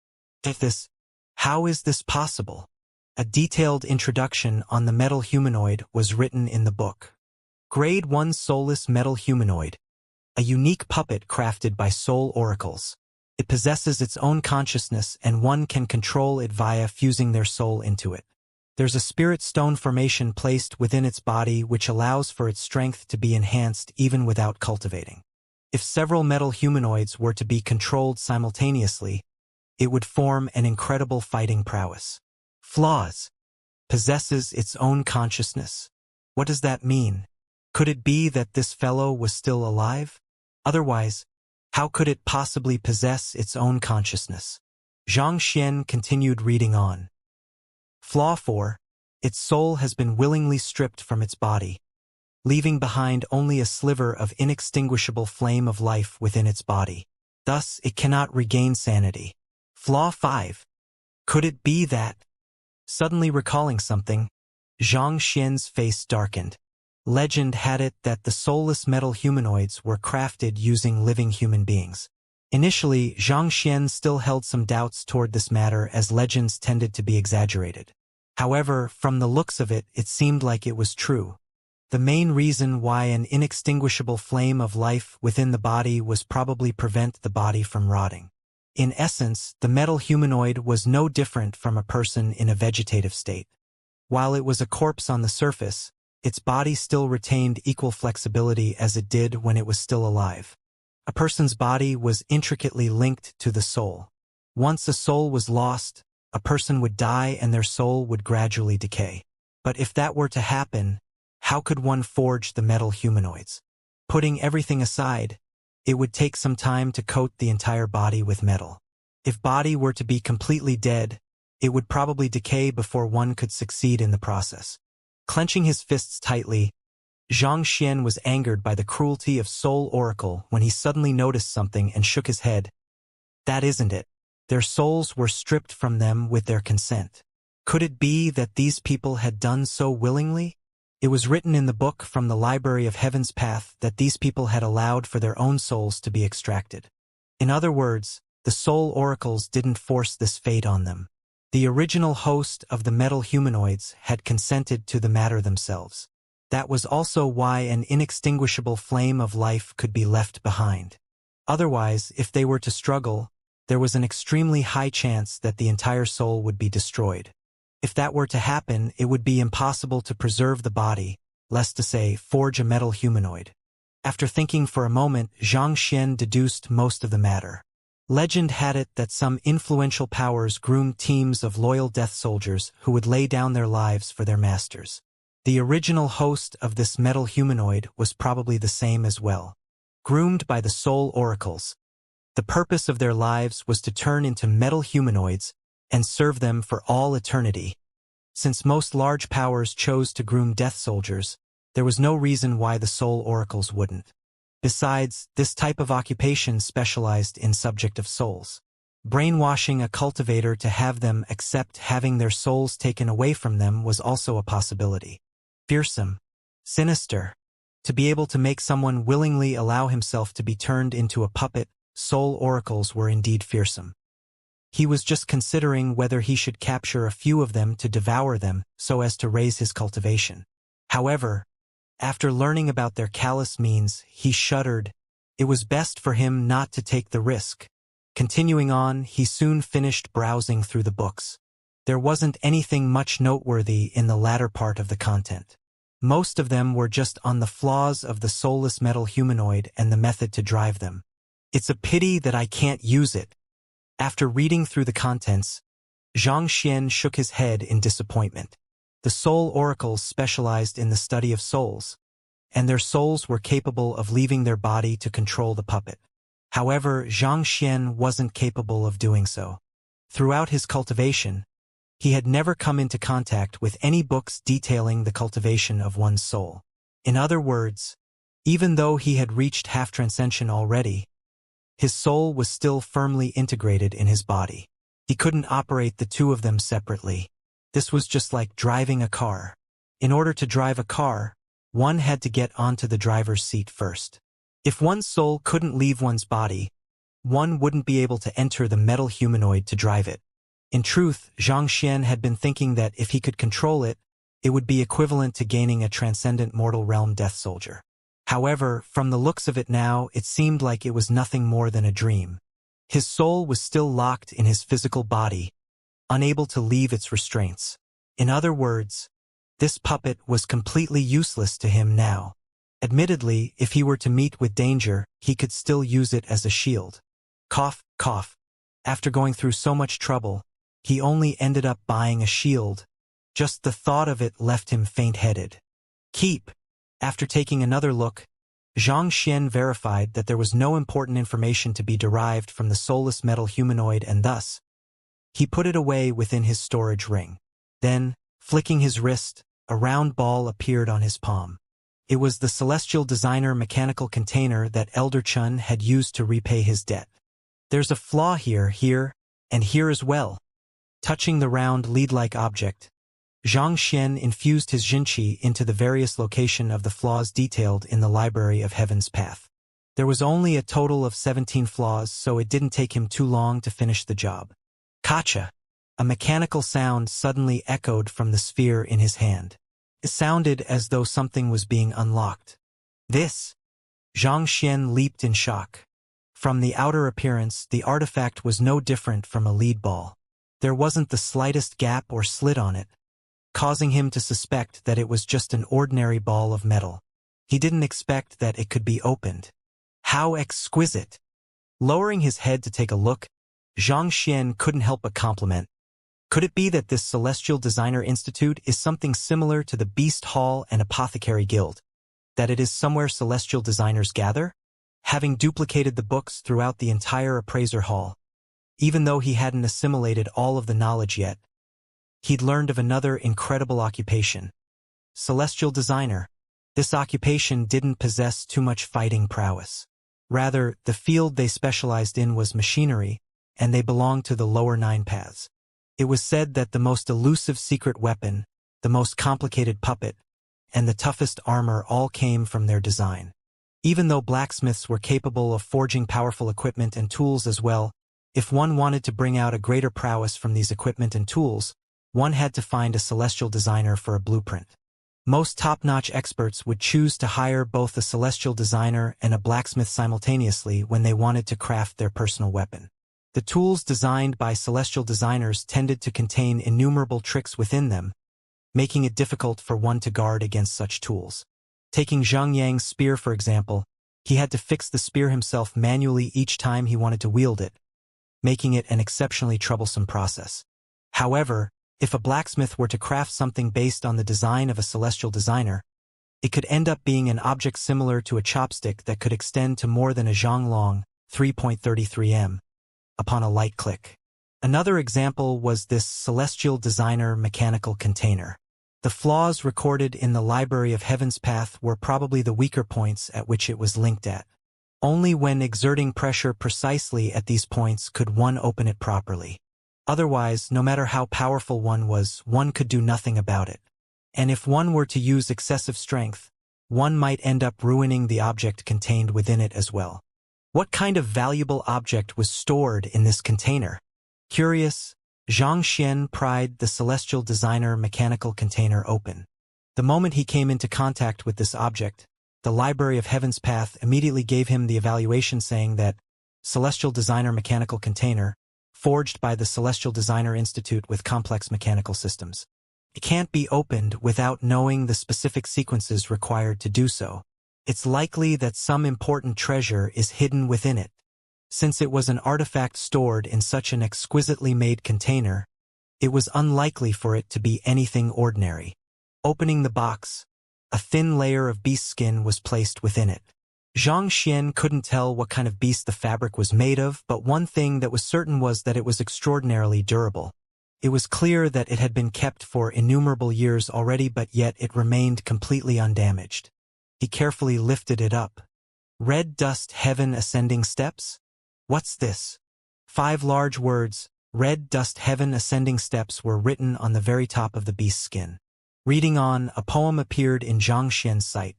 How is this possible? A detailed introduction on the metal humanoid was written in the book. Grade 1 soulless metal humanoid. A unique puppet crafted by soul oracles. It possesses its own consciousness and one can control it via fusing their soul into it. There's a spirit stone formation placed within its body which allows for its strength to be enhanced even without cultivating. If several metal humanoids were to be controlled simultaneously, it would form an incredible fighting prowess. Flaws. Possesses its own consciousness. What does that mean? Could it be that this fellow was still alive? Otherwise, how could it possibly possess its own consciousness? Xianxia continued reading on. Flaw 4. Its soul has been willingly stripped from its body, leaving behind only a sliver of inextinguishable flame of life within its body. Thus, it cannot regain sanity. Flaw 5. Could it be that? Suddenly recalling something, Xianxia's face darkened. Legend had it that the soulless metal humanoids were crafted using living human beings. Initially, Xianxia still held some doubts toward this matter as legends tended to be exaggerated. However, from the looks of it, it seemed like it was true. The main reason why an inextinguishable flame of life within the body was probably prevent the body from rotting. In essence, the metal humanoid was no different from a person in a vegetative state. While it was a corpse on the surface, its body still retained equal flexibility as it did when it was still alive. A person's body was intricately linked to the soul. Once a soul was lost, a person would die and their soul would gradually decay. But if that were to happen, how could one forge the metal humanoids? Putting everything aside, it would take some time to coat the entire body with metal. If body were to be completely dead, it would probably decay before one could succeed in the process. Clenching his fists tightly, Xianxia was angered by the cruelty of Soul Oracle when he suddenly noticed something and shook his head. That isn't it. Their souls were stripped from them with their consent. Could it be that these people had done so willingly? It was written in the book from the Library of Heaven's Path that these people had allowed for their own souls to be extracted. In other words, the soul oracles didn't force this fate on them. The original host of the metal humanoids had consented to the matter themselves. That was also why an inextinguishable flame of life could be left behind. Otherwise, if they were to struggle, there was an extremely high chance that the entire soul would be destroyed. If that were to happen, it would be impossible to preserve the body, less to say, forge a metal humanoid. After thinking for a moment, Xianxia deduced most of the matter. Legend had it that some influential powers groomed teams of loyal death soldiers who would lay down their lives for their masters. The original host of this metal humanoid was probably the same as well. Groomed by the soul oracles. The purpose of their lives was to turn into metal humanoids and serve them for all eternity. Since most large powers chose to groom death soldiers, there was no reason why the soul oracles wouldn't. Besides, this type of occupation specialized in subject of souls. Brainwashing a cultivator to have them accept having their souls taken away from them was also a possibility. Fearsome. Sinister. To be able to make someone willingly allow himself to be turned into a puppet, soul oracles were indeed fearsome. He was just considering whether he should capture a few of them to devour them so as to raise his cultivation. However, after learning about their callous means, he shuddered. It was best for him not to take the risk. Continuing on, he soon finished browsing through the books. There wasn't anything much noteworthy in the latter part of the content. Most of them were just on the flaws of the soulless metal humanoid and the method to drive them. It's a pity that I can't use it. After reading through the contents, Xianxia shook his head in disappointment. The soul oracles specialized in the study of souls. and their souls were capable of leaving their body to control the puppet. However, Xianxia wasn't capable of doing so. Throughout his cultivation, he had never come into contact with any books detailing the cultivation of one's soul. In other words, even though he had reached half-transcension already, his soul was still firmly integrated in his body. He couldn't operate the two of them separately. This was just like driving a car. In order to drive a car, one had to get onto the driver's seat first. If one's soul couldn't leave one's body, one wouldn't be able to enter the metal humanoid to drive it. In truth, Xianxia had been thinking that if he could control it, it would be equivalent to gaining a transcendent mortal realm death soldier. However, from the looks of it now, it seemed like it was nothing more than a dream. His soul was still locked in his physical body, unable to leave its restraints. In other words, this puppet was completely useless to him now. Admittedly, if he were to meet with danger, he could still use it as a shield. Cough, cough. After going through so much trouble, he only ended up buying a shield. Just the thought of it left him faint-headed. Keep. After taking another look, Xianxia verified that there was no important information to be derived from the soulless metal humanoid, and thus, he put it away within his storage ring. Then, flicking his wrist, a round ball appeared on his palm. It was the Celestial Designer mechanical container that Elder Chun had used to repay his debt. There's a flaw here, and here as well. Touching the round lead-like object, Xianxia infused his Jinqi into the various location of the flaws detailed in the Library of Heaven's Path. There was only a total of 17 flaws, so it didn't take him too long to finish the job. Kacha! A mechanical sound suddenly echoed from the sphere in his hand. It sounded as though something was being unlocked. This! Xianxia leaped in shock. From the outer appearance, the artifact was no different from a lead ball. There wasn't the slightest gap or slit on it, causing him to suspect that it was just an ordinary ball of metal. He didn't expect that it could be opened. How exquisite! Lowering his head to take a look, Xianxia couldn't help but compliment. Could it be that this Celestial Designer Institute is something similar to the Beast Hall and Apothecary Guild? That it is somewhere celestial designers gather? Having duplicated the books throughout the entire Appraiser Hall, even though he hadn't assimilated all of the knowledge yet, he'd learned of another incredible occupation. Celestial Designer. This occupation didn't possess too much fighting prowess. Rather, the field they specialized in was machinery, and they belonged to the lower 9 paths. It was said that the most elusive secret weapon, the most complicated puppet, and the toughest armor all came from their design. Even though blacksmiths were capable of forging powerful equipment and tools as well, if one wanted to bring out a greater prowess from these equipment and tools, one had to find a celestial designer for a blueprint. Most top-notch experts would choose to hire both a celestial designer and a blacksmith simultaneously when they wanted to craft their personal weapon. The tools designed by celestial designers tended to contain innumerable tricks within them, making it difficult for one to guard against such tools. Taking Zhang Yang's spear for example, he had to fix the spear himself manually each time he wanted to wield it, making it an exceptionally troublesome process. However, if a blacksmith were to craft something based on the design of a celestial designer, it could end up being an object similar to a chopstick that could extend to more than a zhang long, 3.33 m, upon a light click. Another example was this Celestial Designer mechanical container. The flaws recorded in the Library of Heaven's Path were probably the weaker points at which it was linked at. Only when exerting pressure precisely at these points could one open it properly. Otherwise, no matter how powerful one could do nothing about it. And if one were to use excessive strength, one might end up ruining the object contained within it as well. What kind of valuable object was stored in this container? Curious, Xianxia pried the Celestial Designer mechanical container open. The moment he came into contact with this object, the Library of Heaven's Path immediately gave him the evaluation saying that Celestial Designer mechanical container, forged by the Celestial Designer Institute with complex mechanical systems. It can't be opened without knowing the specific sequences required to do so. It's likely that some important treasure is hidden within it. Since it was an artifact stored in such an exquisitely made container, it was unlikely for it to be anything ordinary. Opening the box, A thin layer of beast skin was placed within it. Xianxia couldn't tell what kind of beast the fabric was made of, but one thing that was certain was that it was extraordinarily durable. It was clear that it had been kept for innumerable years already, but yet it remained completely undamaged. He carefully lifted it up. Red dust heaven ascending steps? What's this? 5 large words, red dust heaven ascending steps, were written on the very top of the beast's skin. Reading on, a poem appeared in Xianxia's sight.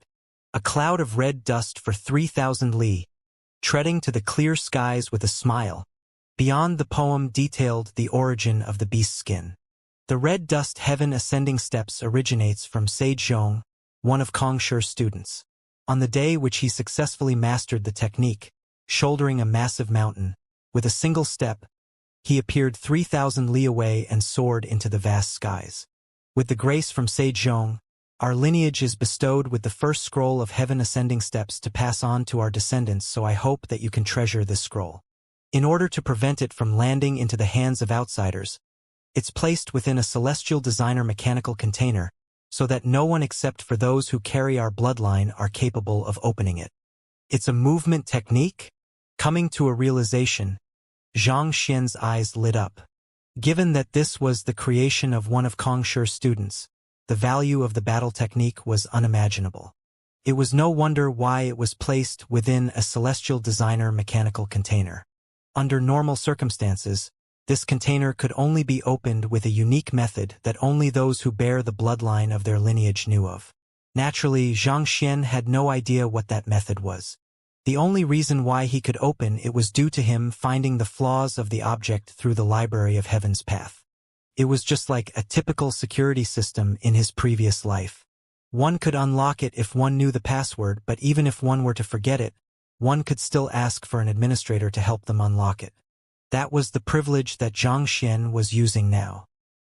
A cloud of red dust for 3,000 li, treading to the clear skies with a smile. Beyond, the poem detailed the origin of the beast's skin. The red dust heaven ascending steps originates from Sejong, one of Kongshi's students. On the day which he successfully mastered the technique, shouldering a massive mountain, with a single step, he appeared 3,000 li away and soared into the vast skies. With the grace from Sejong, our lineage is bestowed with the first scroll of heaven ascending steps to pass on to our descendants, so I hope that you can treasure this scroll. In order to prevent it from landing into the hands of outsiders, it's placed within a celestial designer mechanical container, so that no one except for those who carry our bloodline are capable of opening it. It's a movement technique? Coming to a realization, Xianxia's eyes lit up. Given that this was the creation of one of Kongshi's students, the value of the battle technique was unimaginable. It was no wonder why it was placed within a celestial designer mechanical container. Under normal circumstances, this container could only be opened with a unique method that only those who bear the bloodline of their lineage knew of. Naturally, Xianxia had no idea what that method was. The only reason why he could open it was due to him finding the flaws of the object through the library of Heaven's Path. It was just like a typical security system in his previous life. One could unlock it if one knew the password, but even if one were to forget it, one could still ask for an administrator to help them unlock it. That was the privilege that Xianxia was using now.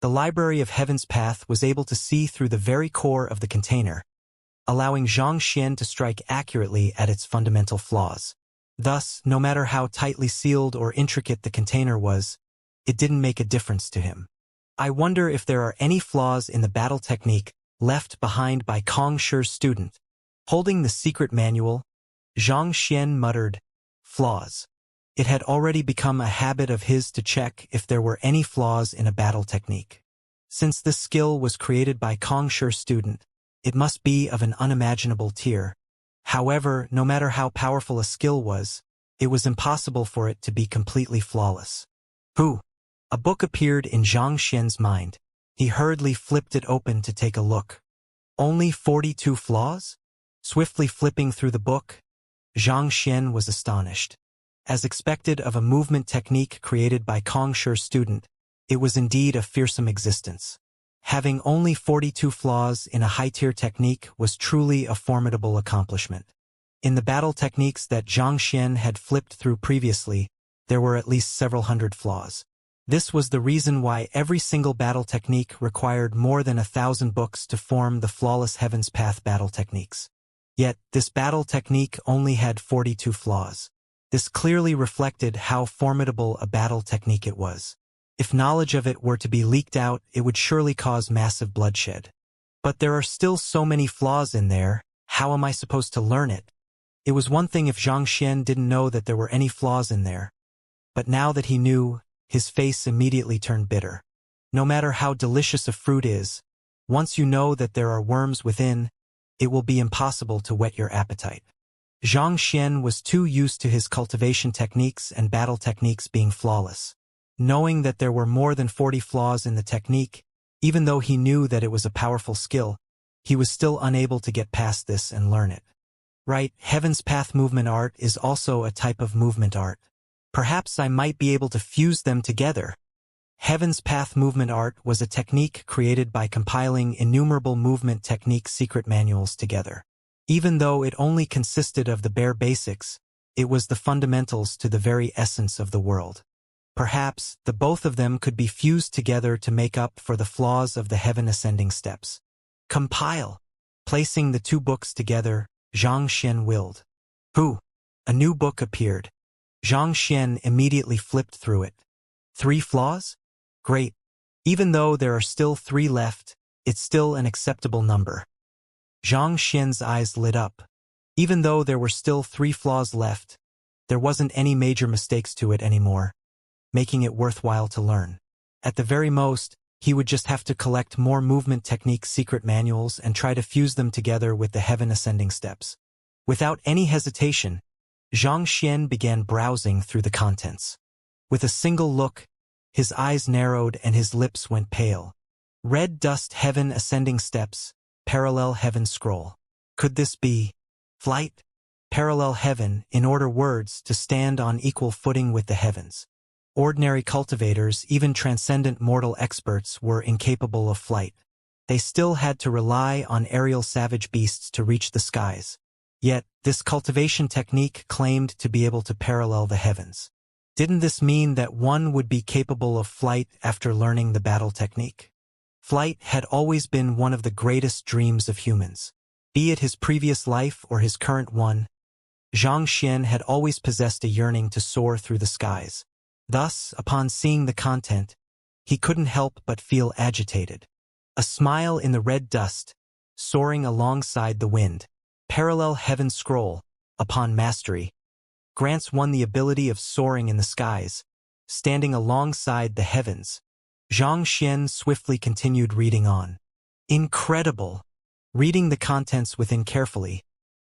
The library of Heaven's Path was able to see through the very core of the container, allowing Xianxia to strike accurately at its fundamental flaws. Thus, no matter how tightly sealed or intricate the container was, it didn't make a difference to him. I wonder if there are any flaws in the battle technique left behind by Kongshi's student. Holding the secret manual, Xianxia muttered, "Flaws." It had already become a habit of his to check if there were any flaws in a battle technique. Since this skill was created by Kongshi's student, it must be of an unimaginable tier. However, no matter how powerful a skill was, it was impossible for it to be completely flawless. Who? A book appeared in Xianxia's mind. He hurriedly flipped it open to take a look. Only 42 flaws? Swiftly flipping through the book, Xianxia was astonished. As expected of a movement technique created by Kongshi's student, it was indeed a fearsome existence. Having only 42 flaws in a high-tier technique was truly a formidable accomplishment. In the battle techniques that Xianxia had flipped through previously, there were at least several hundred flaws. This was the reason why every single battle technique required more than 1,000 books to form the flawless Heaven's Path battle techniques. Yet, this battle technique only had 42 flaws. This clearly reflected how formidable a battle technique it was. If knowledge of it were to be leaked out, it would surely cause massive bloodshed. But there are still so many flaws in there, how am I supposed to learn it? It was one thing if Xianxia didn't know that there were any flaws in there. But now that he knew, his face immediately turned bitter. No matter how delicious a fruit is, once you know that there are worms within, it will be impossible to whet your appetite. Xianxia was too used to his cultivation techniques and battle techniques being flawless. Knowing that there were more than 40 flaws in the technique, even though he knew that it was a powerful skill, he was still unable to get past this and learn it. Right, Heaven's Path movement art is also a type of movement art. Perhaps I might be able to fuse them together. Heaven's Path movement art was a technique created by compiling innumerable movement technique secret manuals together. Even though it only consisted of the bare basics, it was the fundamentals to the very essence of the world. Perhaps the both of them could be fused together to make up for the flaws of the heaven ascending steps. Compile. Placing the two books together, Xianxia willed. Who? A new book appeared. Xianxia immediately flipped through it. 3 flaws? Great. Even though there are still 3 left, it's still an acceptable number. Xianxia's eyes lit up. Even though there were still 3 flaws left, there wasn't any major mistakes to it anymore, making it worthwhile to learn. At the very most, he would just have to collect more movement technique secret manuals and try to fuse them together with the heaven ascending steps. Without any hesitation, Xianxia began browsing through the contents. With a single look, his eyes narrowed and his lips went pale. Red dust heaven ascending steps, parallel heaven scroll. Could this be flight? Parallel heaven, in order words, to stand on equal footing with the heavens. Ordinary cultivators, even transcendent mortal experts, were incapable of flight. They still had to rely on aerial savage beasts to reach the skies. Yet, this cultivation technique claimed to be able to parallel the heavens. Didn't this mean that one would be capable of flight after learning the battle technique? Flight had always been one of the greatest dreams of humans. Be it his previous life or his current one, Xianxia had always possessed a yearning to soar through the skies. Thus, upon seeing the content, he couldn't help but feel agitated. A smile in the red dust, soaring alongside the wind. Parallel heaven scroll, upon mastery, grants one the ability of soaring in the skies, standing alongside the heavens. Xianxia swiftly continued reading on. Incredible! Reading the contents within carefully,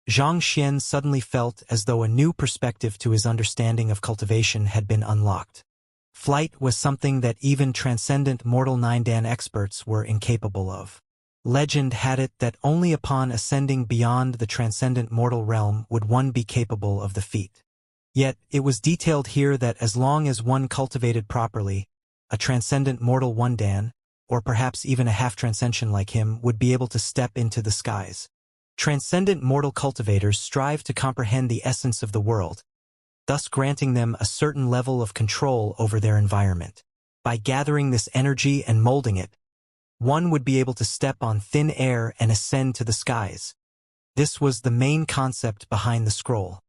Xianxia suddenly felt as though a new perspective to his understanding of cultivation had been unlocked. Flight was something that even transcendent mortal 9-dan experts were incapable of. Legend had it that only upon ascending beyond the transcendent mortal realm would one be capable of the feat. Yet, it was detailed here that as long as one cultivated properly, a transcendent mortal 1-dan, or perhaps even a half-transcension like him, would be able to step into the skies. Transcendent mortal cultivators strive to comprehend the essence of the world, thus granting them a certain level of control over their environment. By gathering this energy and molding it, one would be able to step on thin air and ascend to the skies. This was the main concept behind the scroll.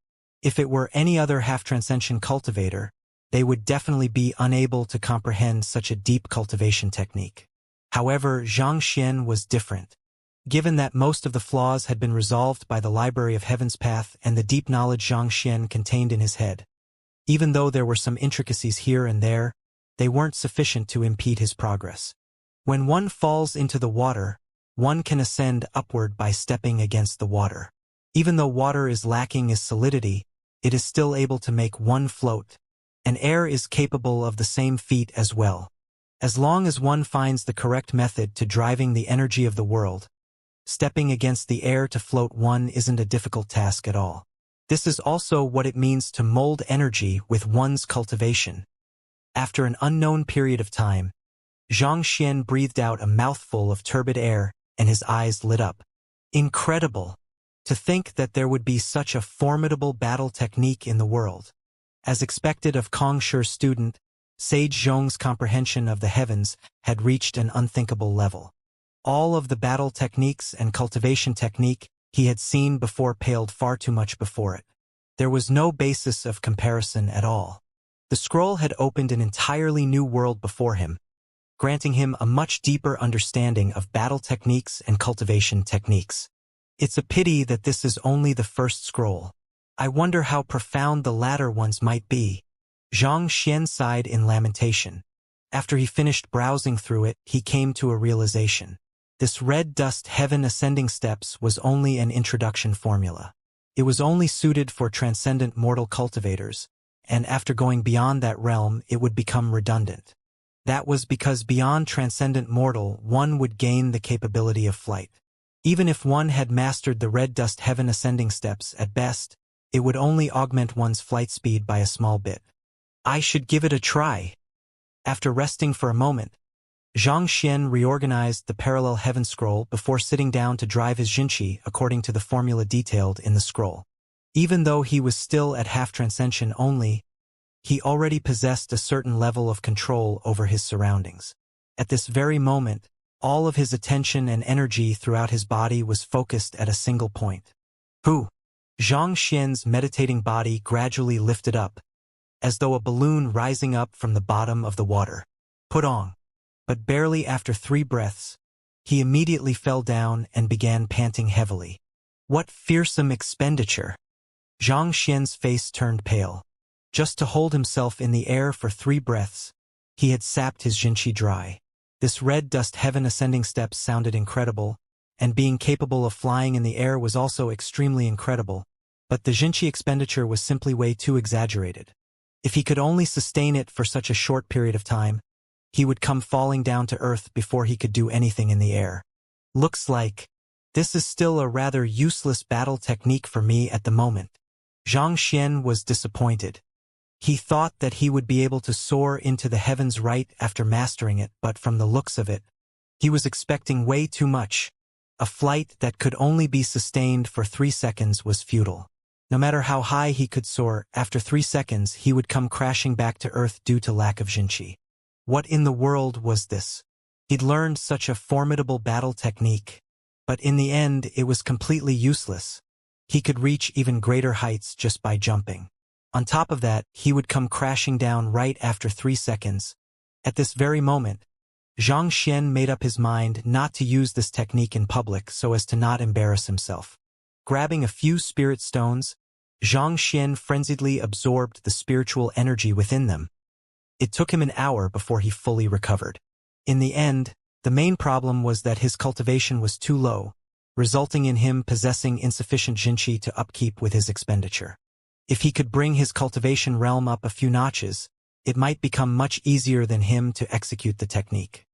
If it were any other half-transcension cultivator, they would definitely be unable to comprehend such a deep cultivation technique. However, Xianxia was different. Given that most of the flaws had been resolved by the Library of Heaven's Path and the deep knowledge Xianxia contained in his head, even though there were some intricacies here and there, they weren't sufficient to impede his progress. When one falls into the water, one can ascend upward by stepping against the water. Even though water is lacking its solidity, it is still able to make one float, and air is capable of the same feat as well. As long as one finds the correct method to driving the energy of the world, stepping against the air to float one isn't a difficult task at all. This is also what it means to mold energy with one's cultivation. After an unknown period of time, Xianxia breathed out a mouthful of turbid air, and his eyes lit up. Incredible! To think that there would be such a formidable battle technique in the world. As expected of Kong Shi's student, Sage Zhong's comprehension of the heavens had reached an unthinkable level. All of the battle techniques and cultivation technique he had seen before paled far too much before it. There was no basis of comparison at all. The scroll had opened an entirely new world before him, granting him a much deeper understanding of battle techniques and cultivation techniques. It's a pity that this is only the first scroll. I wonder how profound the latter ones might be. Xianxia sighed in lamentation. After he finished browsing through it, he came to a realization. This red dust heaven ascending steps was only an introduction formula. It was only suited for transcendent mortal cultivators, and after going beyond that realm it would become redundant. That was because beyond transcendent mortal one would gain the capability of flight. Even if one had mastered the red dust heaven ascending steps, at best, it would only augment one's flight speed by a small bit. I should give it a try. After resting for a moment, Xianxia reorganized the parallel heaven scroll before sitting down to drive his Jinqi according to the formula detailed in the scroll. Even though he was still at half-transcension only, he already possessed a certain level of control over his surroundings. At this very moment, all of his attention and energy throughout his body was focused at a single point. Xianxia's meditating body gradually lifted up, as though a balloon rising up from the bottom of the water. Put on. But barely after 3 breaths, He immediately fell down and began panting heavily. What fearsome expenditure! Xianxia's face turned pale. Just to hold himself in the air for 3 breaths, he had sapped his jinqi dry. This red dust heaven ascending steps sounded incredible, and being capable of flying in the air was also extremely incredible, but the jinqi expenditure was simply way too exaggerated. If he could only sustain it for such a short period of time, he would come falling down to earth before he could do anything in the air. Looks like this is still a rather useless battle technique for me at the moment. Xianxia was disappointed. He thought that he would be able to soar into the heavens right after mastering it, but from the looks of it, he was expecting way too much. A flight that could only be sustained for 3 seconds was futile. No matter how high he could soar, after 3 seconds he would come crashing back to earth due to lack of jinqi. What in the world was this? He'd learned such a formidable battle technique, but in the end it was completely useless. He could reach even greater heights just by jumping. On top of that, he would come crashing down right after 3 seconds. At this very moment, Xianxia made up his mind not to use this technique in public so as to not embarrass himself. Grabbing a few spirit stones, Xianxia frenziedly absorbed the spiritual energy within them. It took him an hour before he fully recovered. In the end, the main problem was that his cultivation was too low, resulting in him possessing insufficient jinqi to upkeep with his expenditure. If he could bring his cultivation realm up a few notches, it might become much easier than him to execute the technique.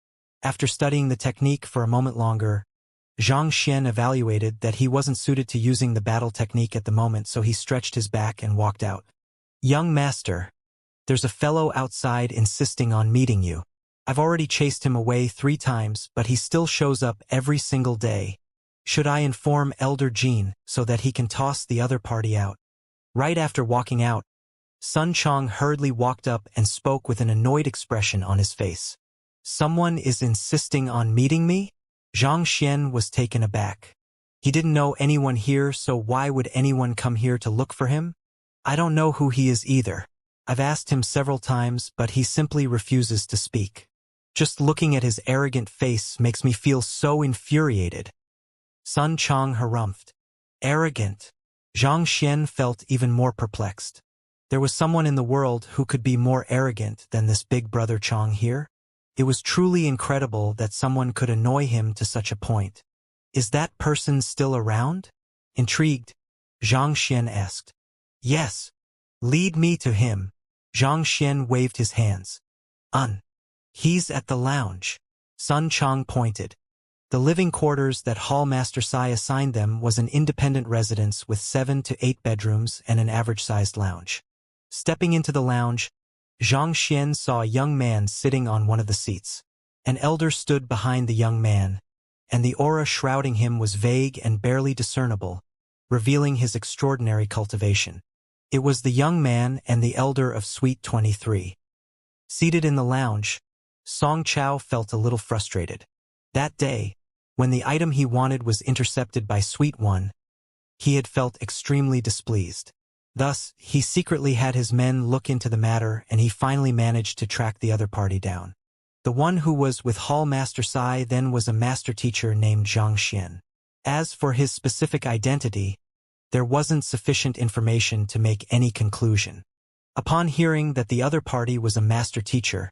After studying the technique for a moment longer, Xianxia evaluated that he wasn't suited to using the battle technique at the moment, so he stretched his back and walked out. "Young master, there's a fellow outside insisting on meeting you. I've already chased him away 3 times, but he still shows up every single day. Should I inform Elder Jean so that he can toss the other party out?" Right after walking out, Sun Chong hurriedly walked up and spoke with an annoyed expression on his face. "Someone is insisting on meeting me?" Xianxia was taken aback. He didn't know anyone here, so why would anyone come here to look for him? "I don't know who he is either. I've asked him several times, but he simply refuses to speak. Just looking at his arrogant face makes me feel so infuriated." Sun Chong harumphed. Arrogant? Xianxia felt even more perplexed. There was someone in the world who could be more arrogant than this big brother Chong here? It was truly incredible that someone could annoy him to such a point. "Is that person still around?" Intrigued, Xianxia asked. "Yes. Lead me to him." Xianxia waved his hands. He's at the lounge." Sun Chong pointed. The living quarters that Hall Master Sai assigned them was an independent residence with 7 to 8 bedrooms and an average-sized lounge. Stepping into the lounge, Xianxia saw a young man sitting on one of the seats. An elder stood behind the young man, and the aura shrouding him was vague and barely discernible, revealing his extraordinary cultivation. It was the young man and the elder of Suite 23. Seated in the lounge, Song Chao felt a little frustrated. That day, when the item he wanted was intercepted by Suite 1, he had felt extremely displeased. Thus, he secretly had his men look into the matter, and he finally managed to track the other party down. The one who was with Hall Master Sai then was a master teacher named Xianxia. As for his specific identity, there wasn't sufficient information to make any conclusion. Upon hearing that the other party was a master teacher,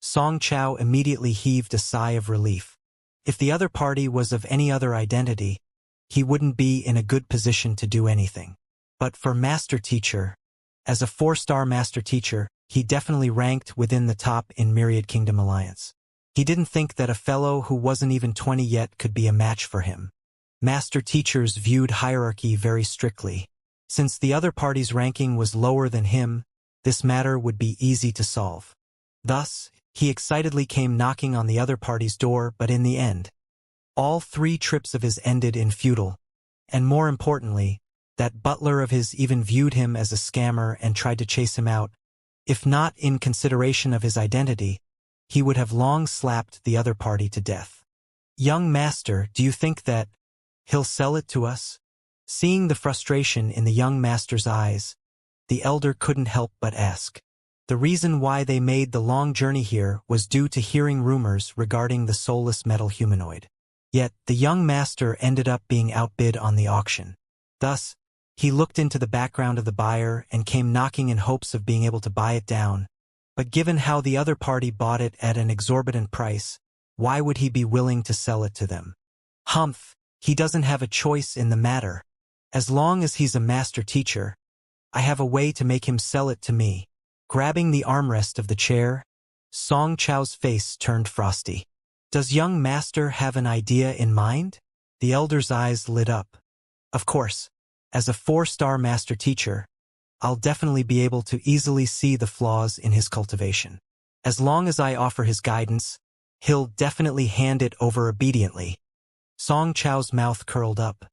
Song Chao immediately heaved a sigh of relief. If the other party was of any other identity, he wouldn't be in a good position to do anything. But for master teacher, as a 4-star master teacher, he definitely ranked within the top in Myriad Kingdom Alliance. He didn't think that a fellow who wasn't even 20 yet could be a match for him. Master teachers viewed hierarchy very strictly. Since the other party's ranking was lower than him, this matter would be easy to solve. Thus, he excitedly came knocking on the other party's door, but in the end, all 3 trips of his ended in futile. And more importantly, that butler of his even viewed him as a scammer and tried to chase him out. If not in consideration of his identity, he would have long slapped the other party to death. "Young master, do you think that he'll sell it to us?" Seeing the frustration in the young master's eyes, the elder couldn't help but ask. The reason why they made the long journey here was due to hearing rumors regarding the soulless metal humanoid. Yet, the young master ended up being outbid on the auction. Thus, he looked into the background of the buyer and came knocking in hopes of being able to buy it down. But given how the other party bought it at an exorbitant price, why would he be willing to sell it to them? Humph, he doesn't have a choice in the matter. As long as he's a master teacher, I have a way to make him sell it to me. Grabbing the armrest of the chair, Song Chao's face turned frosty. Does young master have an idea in mind? The elder's eyes lit up. Of course, as a 4-star master teacher, I'll definitely be able to easily see the flaws in his cultivation. As long as I offer his guidance, he'll definitely hand it over obediently. Song Chao's mouth curled up.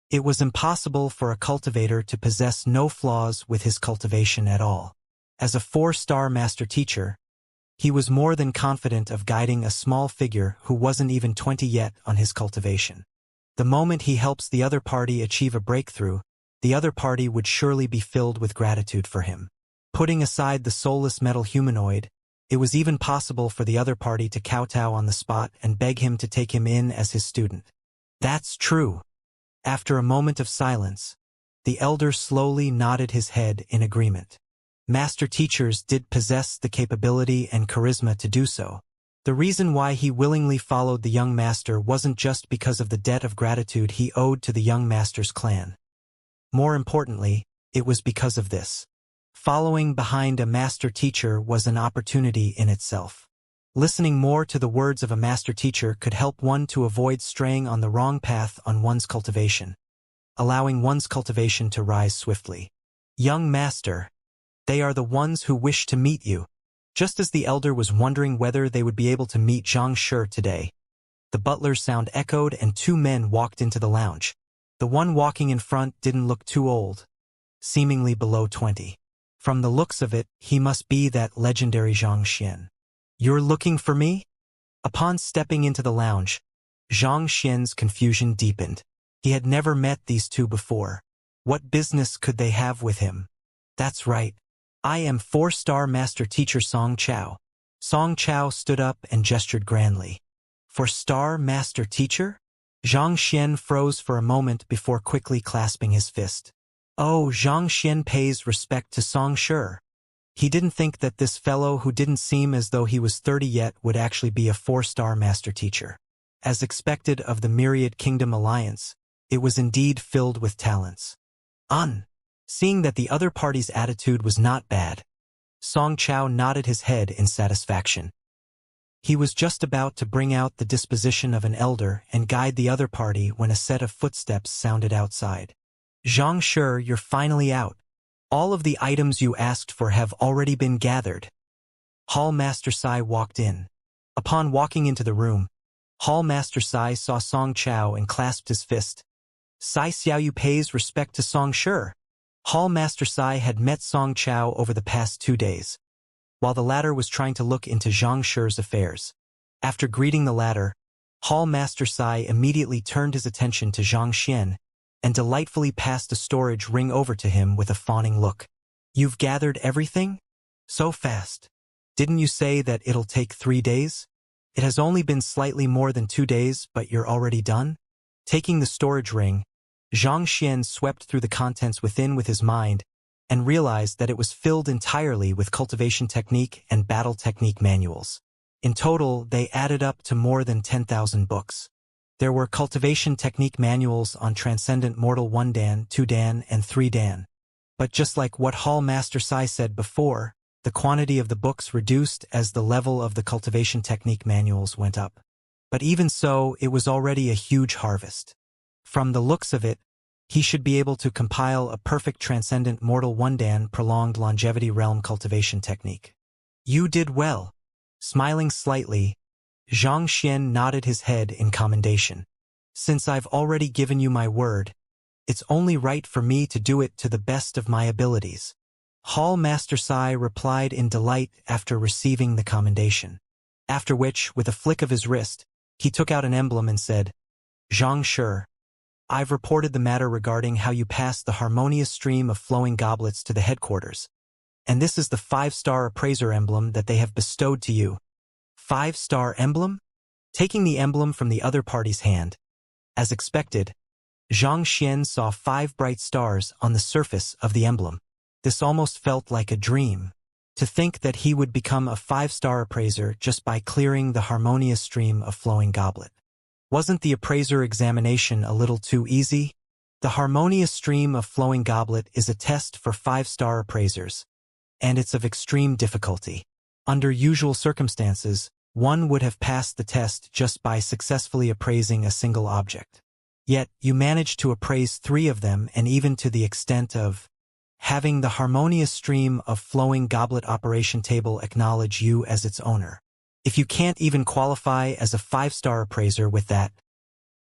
It was impossible for a cultivator to possess no flaws with his cultivation at all. As a 4-star master teacher, he was more than confident of guiding a small figure who wasn't even 20 yet on his cultivation. The moment he helps the other party achieve a breakthrough, the other party would surely be filled with gratitude for him. Putting aside the soulless metal humanoid, it was even possible for the other party to kowtow on the spot and beg him to take him in as his student. That's true. After a moment of silence, the elder slowly nodded his head in agreement. Master teachers did possess the capability and charisma to do so. The reason why he willingly followed the young master wasn't just because of the debt of gratitude he owed to the young master's clan. More importantly, it was because of this. Following behind a master teacher was an opportunity in itself. Listening more to the words of a master teacher could help one to avoid straying on the wrong path on one's cultivation, allowing one's cultivation to rise swiftly. Young master, they are the ones who wish to meet you. Just as the elder was wondering whether they would be able to meet Xianxia today, the butler's sound echoed and 2 men walked into the lounge. The one walking in front didn't look too old, seemingly below 20. From the looks of it, he must be that legendary Xianxia. You're looking for me? Upon stepping into the lounge, Xianxia's confusion deepened. He had never met these 2 before. What business could they have with him? That's right. I am 4-star master teacher Song Chao. Song Chao stood up and gestured grandly. 4-star master teacher? Xianxia froze for a moment before quickly clasping his fist. Oh, Xianxia pays respect to Song Shi. He didn't think that this fellow who didn't seem as though he was 30 yet would actually be a 4-star master teacher. As expected of the Myriad Kingdom Alliance, it was indeed filled with talents. Seeing that the other party's attitude was not bad, Song Chao nodded his head in satisfaction. He was just about to bring out the disposition of an elder and guide the other party when a set of footsteps sounded outside. Xianxia, you're finally out. All of the items you asked for have already been gathered. Hall Master Sai walked in. Upon walking into the room, Hall Master Sai saw Song Chao and clasped his fist. Sai Xiaoyu pays respect to Song Shi. Hall Master Sai had met Song Chao over the past 2 days, while the latter was trying to look into Zhang Shi's affairs. After greeting the latter, Hall Master Sai immediately turned his attention to Xianxia and delightfully passed a storage ring over to him with a fawning look. You've gathered everything? So fast. Didn't you say that it'll take 3 days? It has only been slightly more than 2 days, but you're already done? Taking the storage ring, Xianxia swept through the contents within with his mind and realized that it was filled entirely with cultivation technique and battle technique manuals. In total, they added up to more than 10,000 books. There were cultivation technique manuals on Transcendent Mortal 1 Dan, 2 Dan, and 3 Dan. But just like what Hall Master Sai said before, the quantity of the books reduced as the level of the cultivation technique manuals went up. But even so, it was already a huge harvest. From the looks of it, he should be able to compile a perfect Transcendent Mortal 1 Dan Prolonged Longevity Realm cultivation technique. You did well. Smiling slightly, Xianxia nodded his head in commendation. Since I've already given you my word, it's only right for me to do it to the best of my abilities. Hall Master Sai replied in delight after receiving the commendation. After which, with a flick of his wrist, he took out an emblem and said, Xianxia, I've reported the matter regarding how you passed the harmonious stream of flowing goblets to the headquarters. And this is the 5-star appraiser emblem that they have bestowed to you. 5-star emblem? Taking the emblem from the other party's hand, as expected, Xianxia saw 5 bright stars on the surface of the emblem. This almost felt like a dream. To think that he would become a 5-star appraiser just by clearing the harmonious stream of flowing goblet. Wasn't the appraiser examination a little too easy? The harmonious stream of flowing goblet is a test for 5-star appraisers, and it's of extreme difficulty. Under usual circumstances, one would have passed the test just by successfully appraising a single object. Yet, you managed to appraise 3 of them, and even to the extent of having the harmonious stream of flowing goblet operation table acknowledge you as its owner. If you can't even qualify as a 5-star appraiser with that.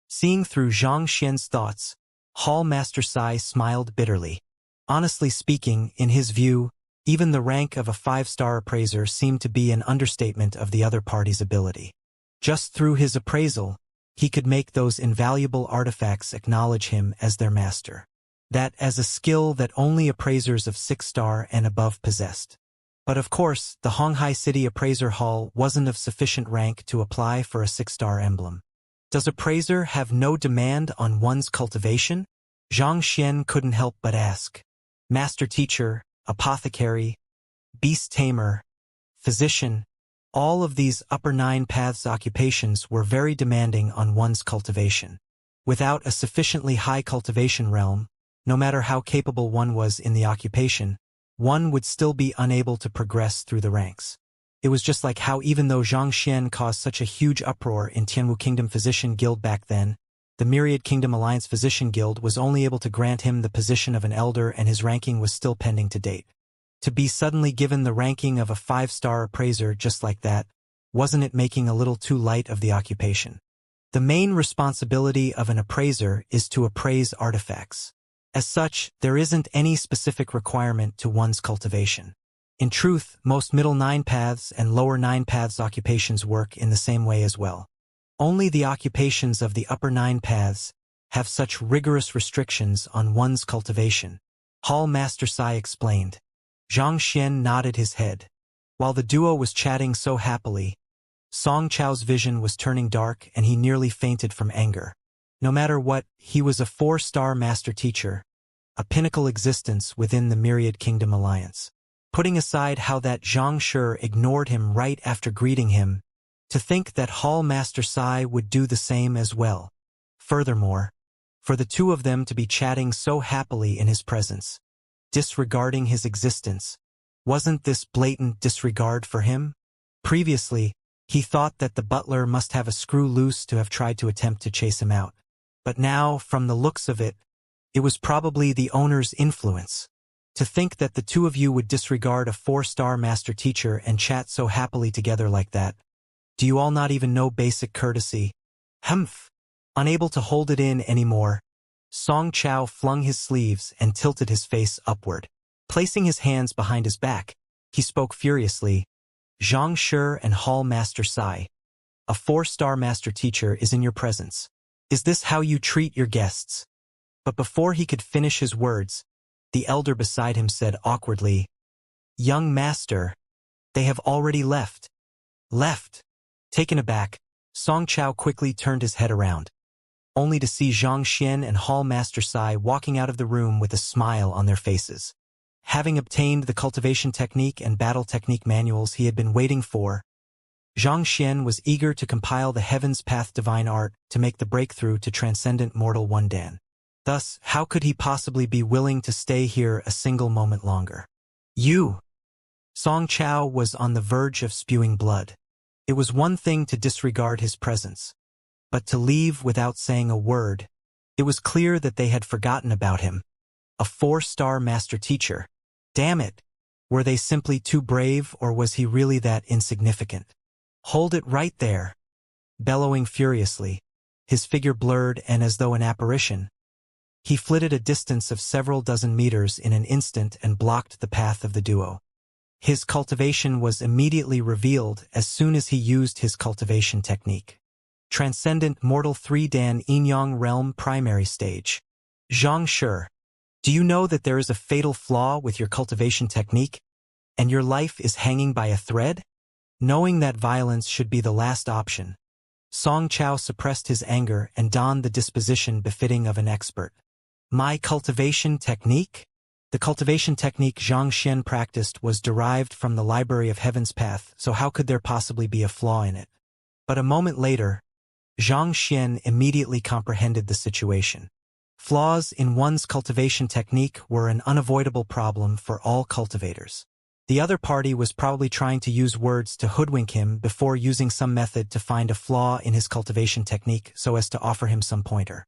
Seeing through Xianxia's thoughts, Hall Master Sai smiled bitterly. Honestly speaking, in his view, even the rank of a 5-star appraiser seemed to be an understatement of the other party's ability. Just through his appraisal, he could make those invaluable artifacts acknowledge him as their master. That as a skill that only appraisers of 6-star and above possessed. But of course, the Honghai City Appraiser Hall wasn't of sufficient rank to apply for a 6-star emblem. Does appraiser have no demand on one's cultivation? Xianxia couldn't help but ask. Master teacher, apothecary, beast tamer, physician, all of these upper 9 paths occupations were very demanding on one's cultivation. Without a sufficiently high cultivation realm, no matter how capable one was in the occupation, one would still be unable to progress through the ranks. It was just like how even though Xianxia caused such a huge uproar in Tianwu Kingdom Physician Guild back then, the Myriad Kingdom Alliance Physician Guild was only able to grant him the position of an elder and his ranking was still pending to date. To be suddenly given the ranking of a 5-star appraiser just like that, wasn't it making a little too light of the occupation? The main responsibility of an appraiser is to appraise artifacts. As such, there isn't any specific requirement to one's cultivation. In truth, most middle 9 paths and lower 9 paths occupations work in the same way as well. Only the occupations of the upper 9 paths have such rigorous restrictions on one's cultivation. Hall Master Sai explained. Xianxia nodded his head. While the duo was chatting so happily, Song Chao's vision was turning dark and he nearly fainted from anger. No matter what, he was a 4-star master teacher, a pinnacle existence within the Myriad Kingdom Alliance. Putting aside how that Xianxia ignored him right after greeting him, to think that Hall Master Sai would do the same as well. Furthermore, for the two of them to be chatting so happily in his presence, disregarding his existence, wasn't this blatant disregard for him? Previously, he thought that the butler must have a screw loose to have tried to attempt to chase him out. But now, from the looks of it, it was probably the owner's influence. To think that the two of you would disregard a 4-star master teacher and chat so happily together like that. Do you all not even know basic courtesy? Humph! Unable to hold it in anymore, Song Chao flung his sleeves and tilted his face upward. Placing his hands behind his back, he spoke furiously. Xianxia and Hall Master Sai, a 4-star master teacher is in your presence. Is this how you treat your guests? But before he could finish his words, the elder beside him said awkwardly, Young master, they have already left. Left? Taken aback, Song Chao quickly turned his head around, only to see Xianxia and Hall Master Sai walking out of the room with a smile on their faces. Having obtained the cultivation technique and battle technique manuals he had been waiting for, Xianxia was eager to compile the Heaven's Path Divine Art to make the breakthrough to Transcendent Mortal One Dan. Thus, how could he possibly be willing to stay here a single moment longer? You! Song Chao was on the verge of spewing blood. It was one thing to disregard his presence, but to leave without saying a word. It was clear that they had forgotten about him. A 4-star master teacher. Damn it! Were they simply too brave, or was he really that insignificant? Hold it right there! Bellowing furiously, his figure blurred and as though an apparition, he flitted a distance of several dozen meters in an instant and blocked the path of the duo. His cultivation was immediately revealed as soon as he used his cultivation technique. Transcendent Mortal 3 Dan Yin-Yang Realm Primary Stage. Xianxia, do you know that there is a fatal flaw with your cultivation technique, and your life is hanging by a thread? Knowing that violence should be the last option, Song Chao suppressed his anger and donned the disposition befitting of an expert. My cultivation technique? The cultivation technique Xianxia practiced was derived from the Library of Heaven's Path, so how could there possibly be a flaw in it? But a moment later, Xianxia immediately comprehended the situation. Flaws in one's cultivation technique were an unavoidable problem for all cultivators. The other party was probably trying to use words to hoodwink him before using some method to find a flaw in his cultivation technique so as to offer him some pointer.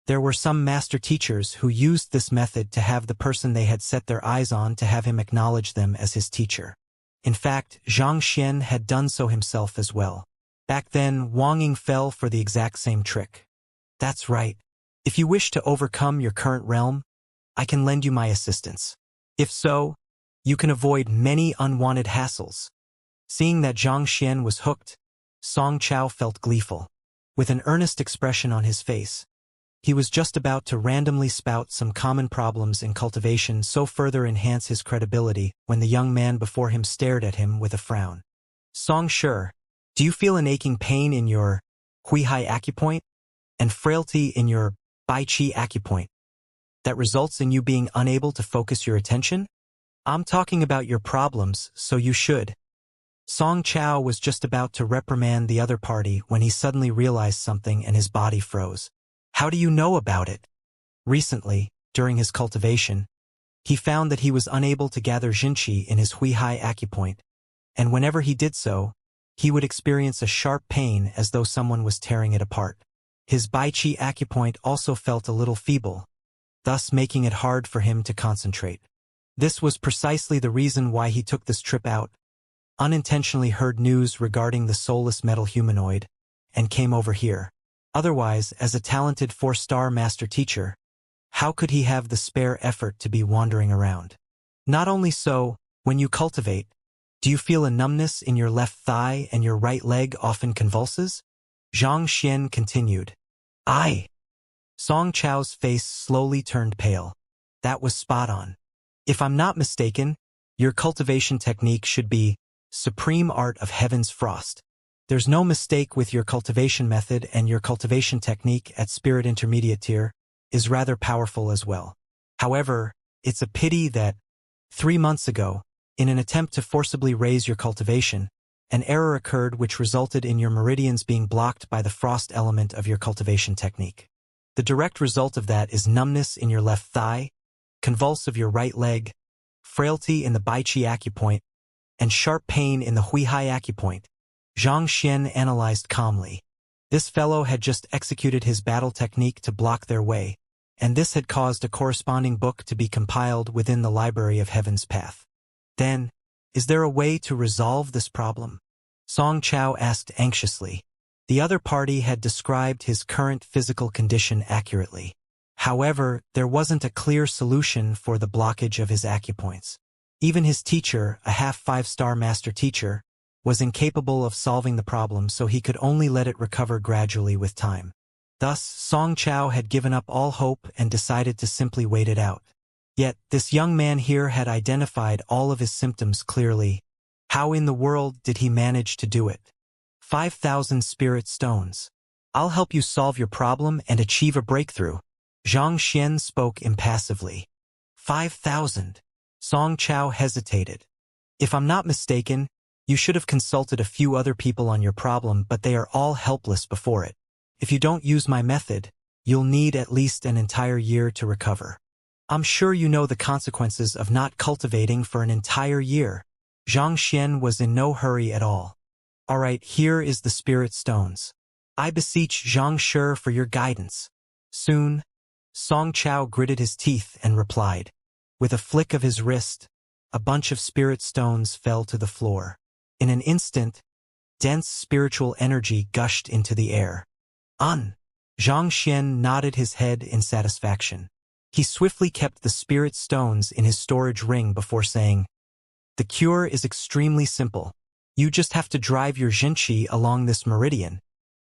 There were some master teachers who used this method to have the person they had set their eyes on to have him acknowledge them as his teacher. In fact, Xianxia had done so himself as well. Back then, Wang Ying fell for the exact same trick. That's right. If you wish to overcome your current realm, I can lend you my assistance. If so, you can avoid many unwanted hassles. Seeing that Xianxia was hooked, Song Chao felt gleeful. With an earnest expression on his face, he was just about to randomly spout some common problems in cultivation so further enhance his credibility when the young man before him stared at him with a frown. Song Shi, do you feel an aching pain in your Huihai acupoint and frailty in your Baiqi acupoint that results in you being unable to focus your attention? I'm talking about your problems, so you should. Song Chao was just about to reprimand the other party when he suddenly realized something and his body froze. How do you know about it? Recently, during his cultivation, he found that he was unable to gather Jinqi in his Huihai acupoint, and whenever he did so, he would experience a sharp pain as though someone was tearing it apart. His Baiqi acupoint also felt a little feeble, thus making it hard for him to concentrate. This was precisely the reason why he took this trip out, unintentionally heard news regarding the soulless metal humanoid, and came over here. Otherwise, as a talented 4-star master teacher, how could he have the spare effort to be wandering around? Not only so, when you cultivate, do you feel a numbness in your left thigh and your right leg often convulses? Xianxia continued. Aye. Song Chao's face slowly turned pale. That was spot on. If I'm not mistaken, your cultivation technique should be Supreme Art of Heaven's Frost. There's no mistake with your cultivation method, and your cultivation technique at Spirit Intermediate tier is rather powerful as well. However, it's a pity that 3 months ago, in an attempt to forcibly raise your cultivation, an error occurred which resulted in your meridians being blocked by the frost element of your cultivation technique. The direct result of that is numbness in your left thigh, convulse of your right leg, frailty in the Baiqi acupoint, and sharp pain in the Huihai acupoint. Xianxia analyzed calmly. This fellow had just executed his battle technique to block their way, and this had caused a corresponding book to be compiled within the Library of Heaven's Path. Then, is there a way to resolve this problem? Song Chao asked anxiously. The other party had described his current physical condition accurately. However, there wasn't a clear solution for the blockage of his acupoints. Even his teacher, a half 5-star master teacher, was incapable of solving the problem, so he could only let it recover gradually with time. Thus, Song Chao had given up all hope and decided to simply wait it out. Yet, this young man here had identified all of his symptoms clearly. How in the world did he manage to do it? 5,000 spirit stones. I'll help you solve your problem and achieve a breakthrough. Xianxia spoke impassively. 5,000. Song Chao hesitated. If I'm not mistaken, you should have consulted a few other people on your problem, but they are all helpless before it. If you don't use my method, you'll need at least an entire year to recover. I'm sure you know the consequences of not cultivating for an entire year. Xianxia was in no hurry at all. All right, here is the spirit stones. I beseech Xianxia for your guidance. Soon, Song Chao gritted his teeth and replied. With a flick of his wrist, a bunch of spirit stones fell to the floor. In an instant, dense spiritual energy gushed into the air. Xianxia nodded his head in satisfaction. He swiftly kept the spirit stones in his storage ring before saying, the cure is extremely simple. You just have to drive your Jinqi along this meridian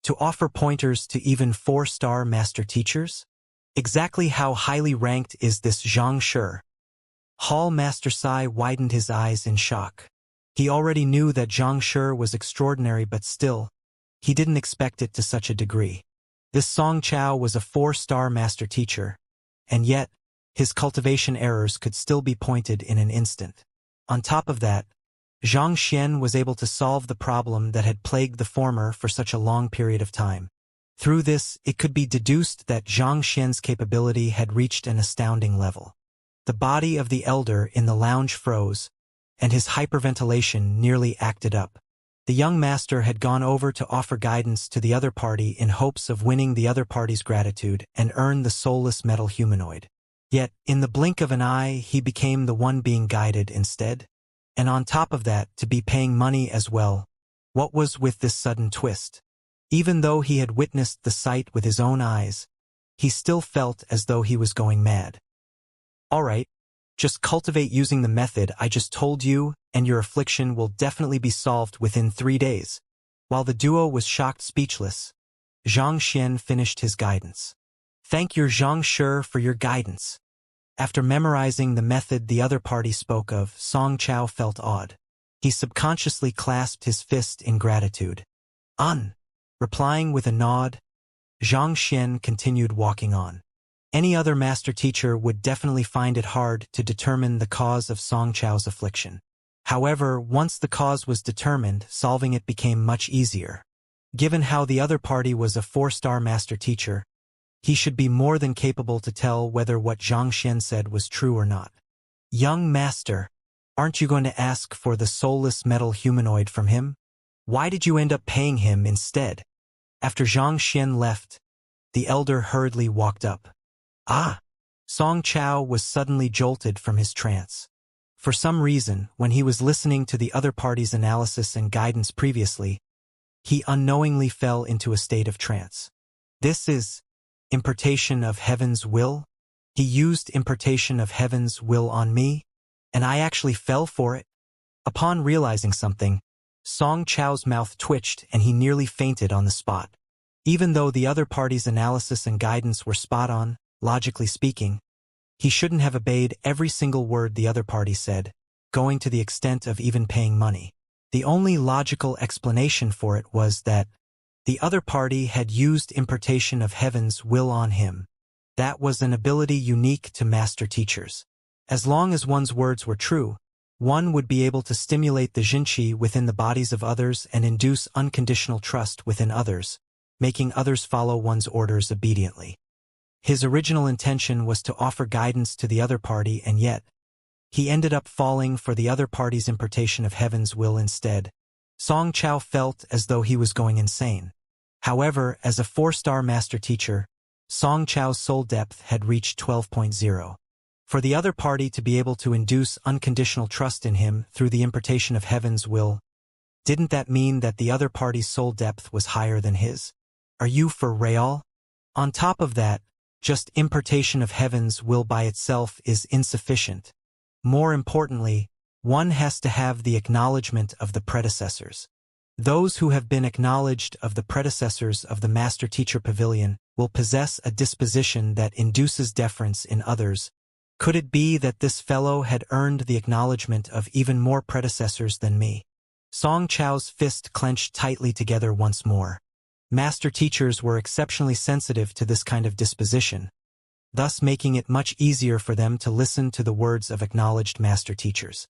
to offer pointers to even 4-star master teachers. Exactly how highly ranked is this Xianxia? Hall Master Sai widened his eyes in shock. He already knew that Xianxia was extraordinary, but still, He didn't expect it to such a degree. This Song Chao was a 4-star master teacher, and yet, his cultivation errors could still be pointed in an instant. On top of that, Xianxia was able to solve the problem that had plagued the former for such a long period of time. Through this, it could be deduced that Xianxia's capability had reached an astounding level. The body of the elder in the lounge froze, and his hyperventilation nearly acted up. The young master had gone over to offer guidance to the other party in hopes of winning the other party's gratitude and earn the soulless metal humanoid. Yet, in the blink of an eye, he became the one being guided instead. And on top of that, to be paying money as well. What was with this sudden twist? Even though he had witnessed the sight with his own eyes, he still felt as though he was going mad. All right, just cultivate using the method I just told you, and your affliction will definitely be solved within 3 days. While the duo was shocked speechless, Xianxia finished his guidance. Thank your Xianxia for your guidance. After memorizing the method the other party spoke of, Song Chao felt awed. He subconsciously clasped his fist in gratitude. Replying with a nod, Xianxia continued walking on. Any other master teacher would definitely find it hard to determine the cause of Song Chao's affliction. However, once the cause was determined, solving it became much easier. Given how the other party was a 4-star master teacher, he should be more than capable to tell whether what Xianxia said was true or not. Young master, aren't you going to ask for the soulless metal humanoid from him? Why did you end up paying him instead? After Xianxia left, the elder hurriedly walked up. Song Chao was suddenly jolted from his trance. For some reason, when he was listening to the other party's analysis and guidance previously, he unknowingly fell into a state of trance. This is impartation of heaven's will? He used impartation of heaven's will on me, and I actually fell for it? Upon realizing something, Song Chao's mouth twitched and he nearly fainted on the spot. Even though the other party's analysis and guidance were spot on, logically speaking, he shouldn't have obeyed every single word the other party said, going to the extent of even paying money. The only logical explanation for it was that the other party had used impartation of heaven's will on him. That was an ability unique to master teachers. As long as one's words were true, one would be able to stimulate the jinqi within the bodies of others and induce unconditional trust within others, making others follow one's orders obediently. His original intention was to offer guidance to the other party, and yet, he ended up falling for the other party's impartation of heaven's will instead. Song Chao felt as though he was going insane. However, as a 4-star master teacher, Song Chao's soul depth had reached 12.0. For the other party to be able to induce unconditional trust in him through the impartation of heaven's will, didn't that mean that the other party's soul depth was higher than his? Are you for real? On top of that, just impartation of heaven's will by itself is insufficient. More importantly, one has to have the acknowledgement of the predecessors. Those who have been acknowledged of the predecessors of the Master Teacher Pavilion will possess a disposition that induces deference in others. Could it be that this fellow had earned the acknowledgement of even more predecessors than me? Song Chao's fist clenched tightly together once more. Master teachers were exceptionally sensitive to this kind of disposition, thus making it much easier for them to listen to the words of acknowledged master teachers.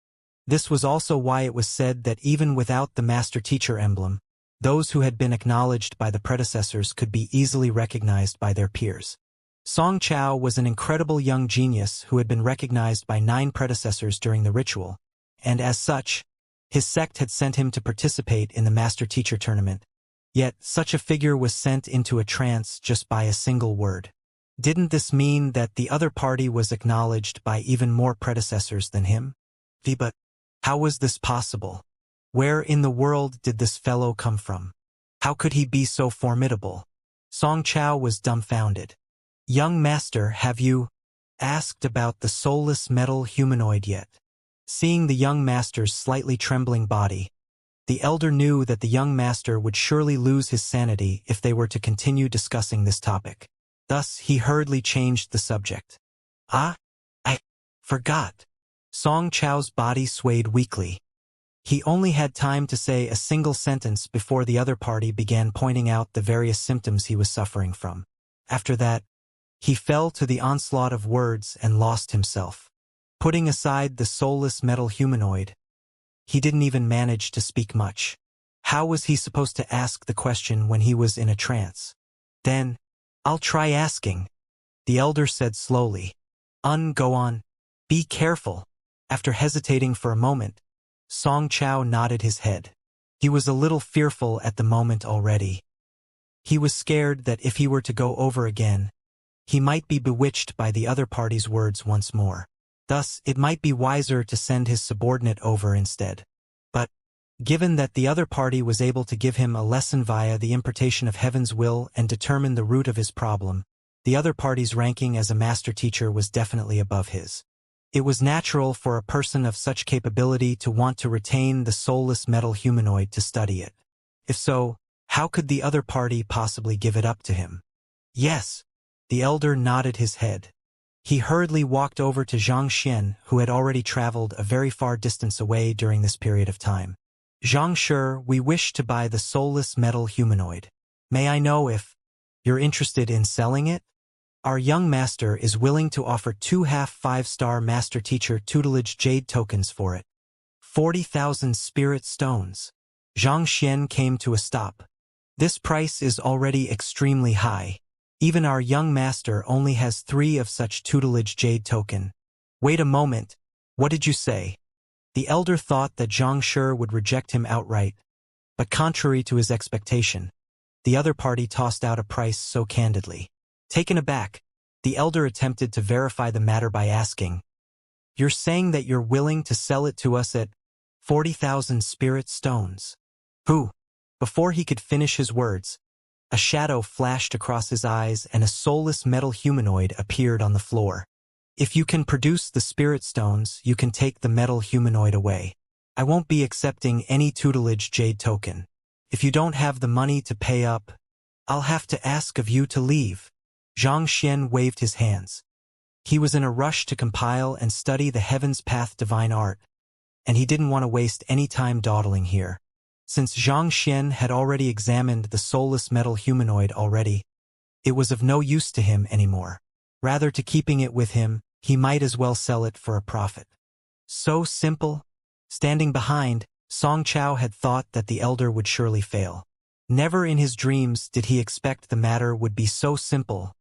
This was also why it was said that even without the master teacher emblem, those who had been acknowledged by the predecessors could be easily recognized by their peers. Song Chao was an incredible young genius who had been recognized by 9 predecessors during the ritual, and as such, his sect had sent him to participate in the master teacher tournament. Yet, such a figure was sent into a trance just by a single word. Didn't this mean that the other party was acknowledged by even more predecessors than him? But how was this possible? Where in the world did this fellow come from? How could he be so formidable? Song Chao was dumbfounded. Young master, have you asked about the soulless metal humanoid yet? Seeing the young master's slightly trembling body, the elder knew that the young master would surely lose his sanity if they were to continue discussing this topic. Thus, he hurriedly changed the subject. I forgot. Song Chao's body swayed weakly. He only had time to say a single sentence before the other party began pointing out the various symptoms he was suffering from. After that, he fell to the onslaught of words and lost himself. Putting aside the soulless metal humanoid, he didn't even manage to speak much. How was he supposed to ask the question when he was in a trance? Then, "I'll try asking," the elder said slowly. Go on. Be careful." After hesitating for a moment, Song Chao nodded his head. He was a little fearful at the moment already. He was scared that if he were to go over again, he might be bewitched by the other party's words once more. Thus, it might be wiser to send his subordinate over instead. But, given that the other party was able to give him a lesson via the impartation of heaven's will and determine the root of his problem, the other party's ranking as a master teacher was definitely above his. It was natural for a person of such capability to want to retain the soulless metal humanoid to study it. If so, how could the other party possibly give it up to him? Yes, the elder nodded his head. He hurriedly walked over to Xianxia, who had already traveled a very far distance away during this period of time. "Xianxia, we wish to buy the soulless metal humanoid. May I know if you're interested in selling it? Our young master is willing to offer 2 5-star master teacher tutelage jade tokens for it. 40,000 spirit stones." Zhang Xian came to a stop. "This price is already extremely high. Even our young master only has 3 of such tutelage jade token." "Wait a moment, what did you say?" The elder thought that Zhang Shi would reject him outright, but contrary to his expectation, the other party tossed out a price so candidly. Taken aback, the elder attempted to verify the matter by asking, "You're saying that you're willing to sell it to us at 40,000 spirit stones?" "Who?" Before he could finish his words, a shadow flashed across his eyes and a soulless metal humanoid appeared on the floor. "If you can produce the spirit stones, you can take the metal humanoid away. I won't be accepting any tutelage jade token. If you don't have the money to pay up, I'll have to ask of you to leave." Zhang Xian waved his hands. He was in a rush to compile and study the Heaven's Path divine art, and he didn't want to waste any time dawdling here. Since Zhang Xian had already examined the soulless metal humanoid already, it was of no use to him anymore. Rather to keeping it with him, he might as well sell it for a profit. So simple? Standing behind, Song Chao had thought that the elder would surely fail. Never in his dreams did he expect the matter would be so simple.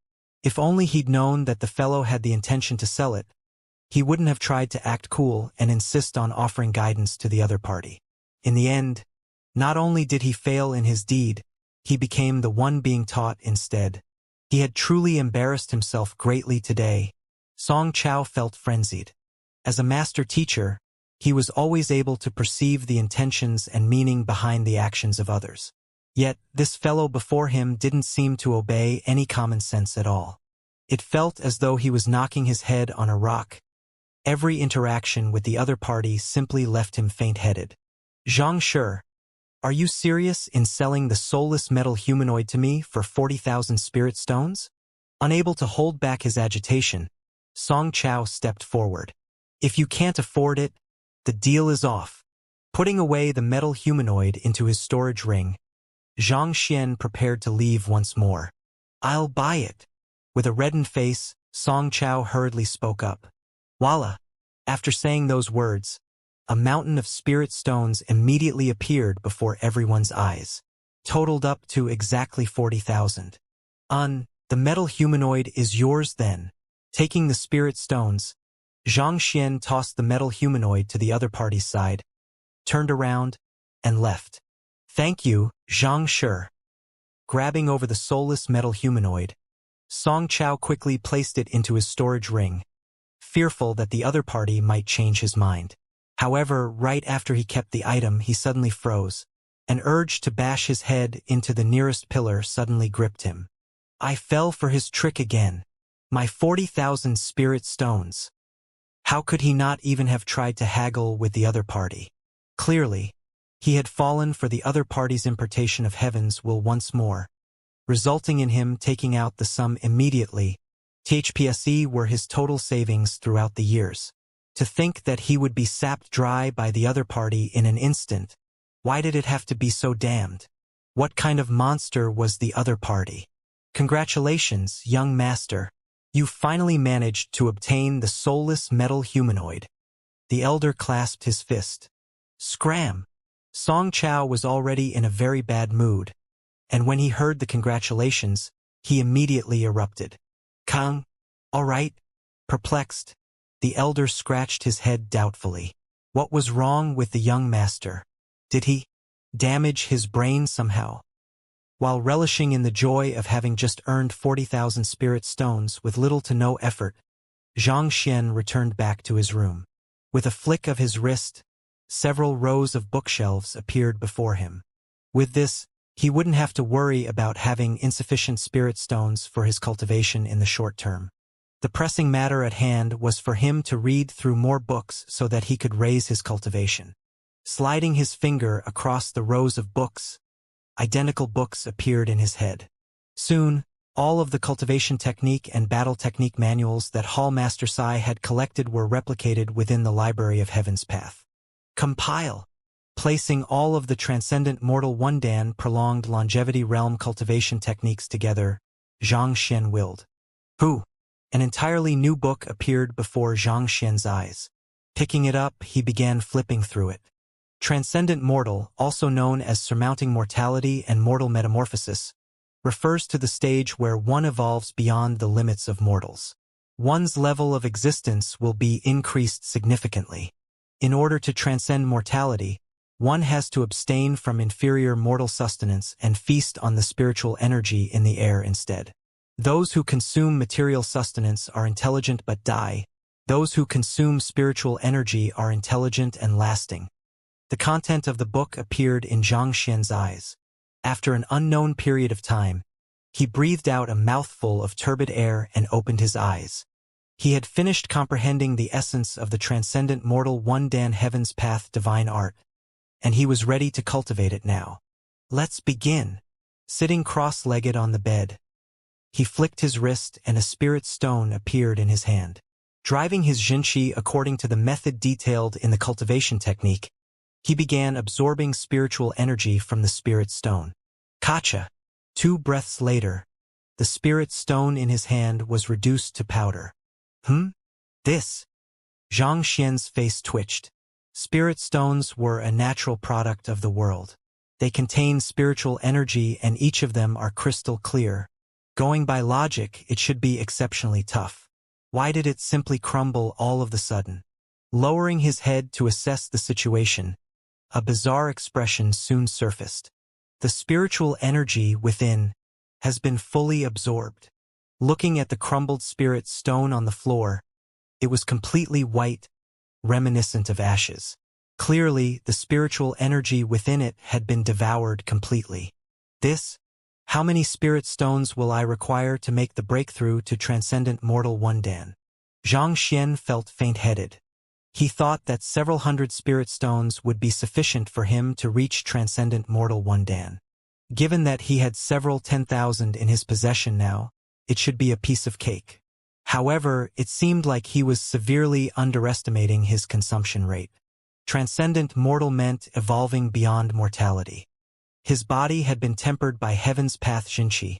If only he'd known that the fellow had the intention to sell it, he wouldn't have tried to act cool and insist on offering guidance to the other party. In the end, not only did he fail in his deed, he became the one being taught instead. He had truly embarrassed himself greatly today. Song Chao felt frenzied. As a master teacher, he was always able to perceive the intentions and meaning behind the actions of others. Yet, this fellow before him didn't seem to obey any common sense at all. It felt as though he was knocking his head on a rock. Every interaction with the other party simply left him faint-headed. "Zhang Shi, are you serious in selling the soulless metal humanoid to me for 40,000 spirit stones?" Unable to hold back his agitation, Song Chao stepped forward. "If you can't afford it, the deal is off." Putting away the metal humanoid into his storage ring, Zhang Xian prepared to leave once more. "I'll buy it." With a reddened face, Song Chao hurriedly spoke up. Voila! After saying those words, a mountain of spirit stones immediately appeared before everyone's eyes, totaled up to exactly 40,000. The metal humanoid is yours then." Taking the spirit stones, Zhang Xian tossed the metal humanoid to the other party's side, turned around, and left. "Thank you, Zhang Shi." Grabbing over the soulless metal humanoid, Song Chao quickly placed it into his storage ring, fearful that the other party might change his mind. However, right after he kept the item, he suddenly froze. An urge to bash his head into the nearest pillar suddenly gripped him. I fell for his trick again. My 40,000 spirit stones. How could he not even have tried to haggle with the other party? Clearly, he had fallen for the other party's impartation of heaven's will once more, resulting in him taking out the sum immediately. THPSE were his total savings throughout the years. To think that he would be sapped dry by the other party in an instant. Why did it have to be so damned? What kind of monster was the other party? Congratulations, young master. You finally managed to obtain the soulless metal humanoid. The elder clasped his fist. Scram! Song Chao was already in a very bad mood, and when he heard the congratulations, he immediately erupted. Kang, all right? Perplexed, the elder scratched his head doubtfully. What was wrong with the young master? Did he damage his brain somehow? While relishing in the joy of having just earned 40,000 spirit stones with little to no effort, Xianxia returned back to his room. With a flick of his wrist, several rows of bookshelves appeared before him. With this, he wouldn't have to worry about having insufficient spirit stones for his cultivation in the short term. The pressing matter at hand was for him to read through more books so that he could raise his cultivation. Sliding his finger across the rows of books, identical books appeared in his head. Soon, all of the cultivation technique and battle technique manuals that Hall Master Sai had collected were replicated within the Library of Heaven's Path. Compile. Placing all of the Transcendent Mortal One Dan Prolonged Longevity Realm cultivation techniques together, Xianxia willed. Who? An entirely new book appeared before Xianxia's eyes. Picking it up, he began flipping through it. Transcendent Mortal, also known as Surmounting Mortality and Mortal Metamorphosis, refers to the stage where one evolves beyond the limits of mortals. One's level of existence will be increased significantly. In order to transcend mortality, one has to abstain from inferior mortal sustenance and feast on the spiritual energy in the air instead. Those who consume material sustenance are intelligent but die. Those who consume spiritual energy are intelligent and lasting. The content of the book appeared in Xianxia's eyes. After an unknown period of time, he breathed out a mouthful of turbid air and opened his eyes. He had finished comprehending the essence of the Transcendent Mortal One Dan Heaven's Path divine art, and he was ready to cultivate it now. Let's begin. Sitting cross-legged on the bed, he flicked his wrist and a spirit stone appeared in his hand. Driving his Jinshi according to the method detailed in the cultivation technique, he began absorbing spiritual energy from the spirit stone. Kacha! 2 breaths later, the spirit stone in his hand was reduced to powder. This? Xianxia's face twitched. Spirit stones were a natural product of the world. They contain spiritual energy and each of them are crystal clear. Going by logic, it should be exceptionally tough. Why did it simply crumble all of the sudden? Lowering his head to assess the situation, a bizarre expression soon surfaced. The spiritual energy within has been fully absorbed. Looking at the crumbled spirit stone on the floor, it was completely white, reminiscent of ashes. Clearly, the spiritual energy within it had been devoured completely. This? How many spirit stones will I require to make the breakthrough to Transcendent Mortal One Dan? Xianxia felt faint-headed. He thought that several hundred spirit stones would be sufficient for him to reach Transcendent Mortal One Dan. Given that he had several 10,000 in his possession now, it should be a piece of cake. However, it seemed like he was severely underestimating his consumption rate. Transcendent Mortal meant evolving beyond mortality. His body had been tempered by Heaven's Path Jinshi,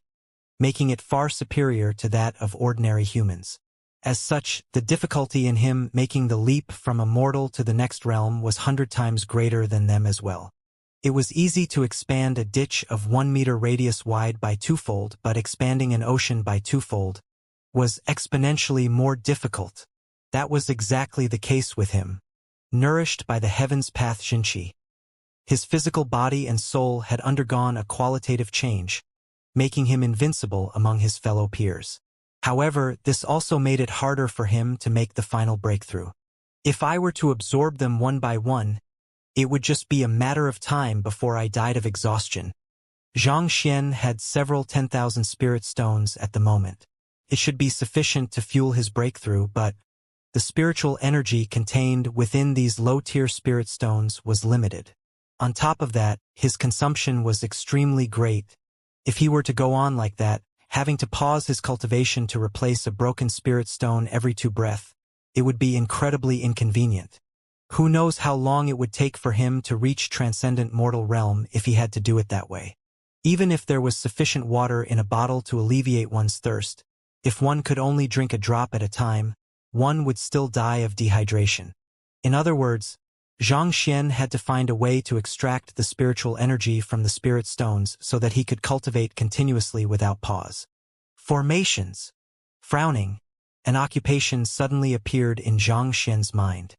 making it far superior to that of ordinary humans. As such, the difficulty in him making the leap from a mortal to the next realm was 100 times greater than them as well. It was easy to expand a ditch of 1 meter radius wide by 2-fold, but expanding an ocean by 2-fold was exponentially more difficult. That was exactly the case with him. Nourished by the Heaven's Path Jinshi, his physical body and soul had undergone a qualitative change, making him invincible among his fellow peers. However, this also made it harder for him to make the final breakthrough. If I were to absorb them one by one, it would just be a matter of time before I died of exhaustion. Xianxia had several 10,000 spirit stones at the moment. It should be sufficient to fuel his breakthrough, but the spiritual energy contained within these low-tier spirit stones was limited. On top of that, his consumption was extremely great. If he were to go on like that, having to pause his cultivation to replace a broken spirit stone every 2 breaths, it would be incredibly inconvenient. Who knows how long it would take for him to reach transcendent mortal realm if he had to do it that way. Even if there was sufficient water in a bottle to alleviate one's thirst, if one could only drink a drop at a time, one would still die of dehydration. In other words, Xianxia had to find a way to extract the spiritual energy from the spirit stones so that he could cultivate continuously without pause. Formations. Frowning. An occupation suddenly appeared in Xianxia's mind.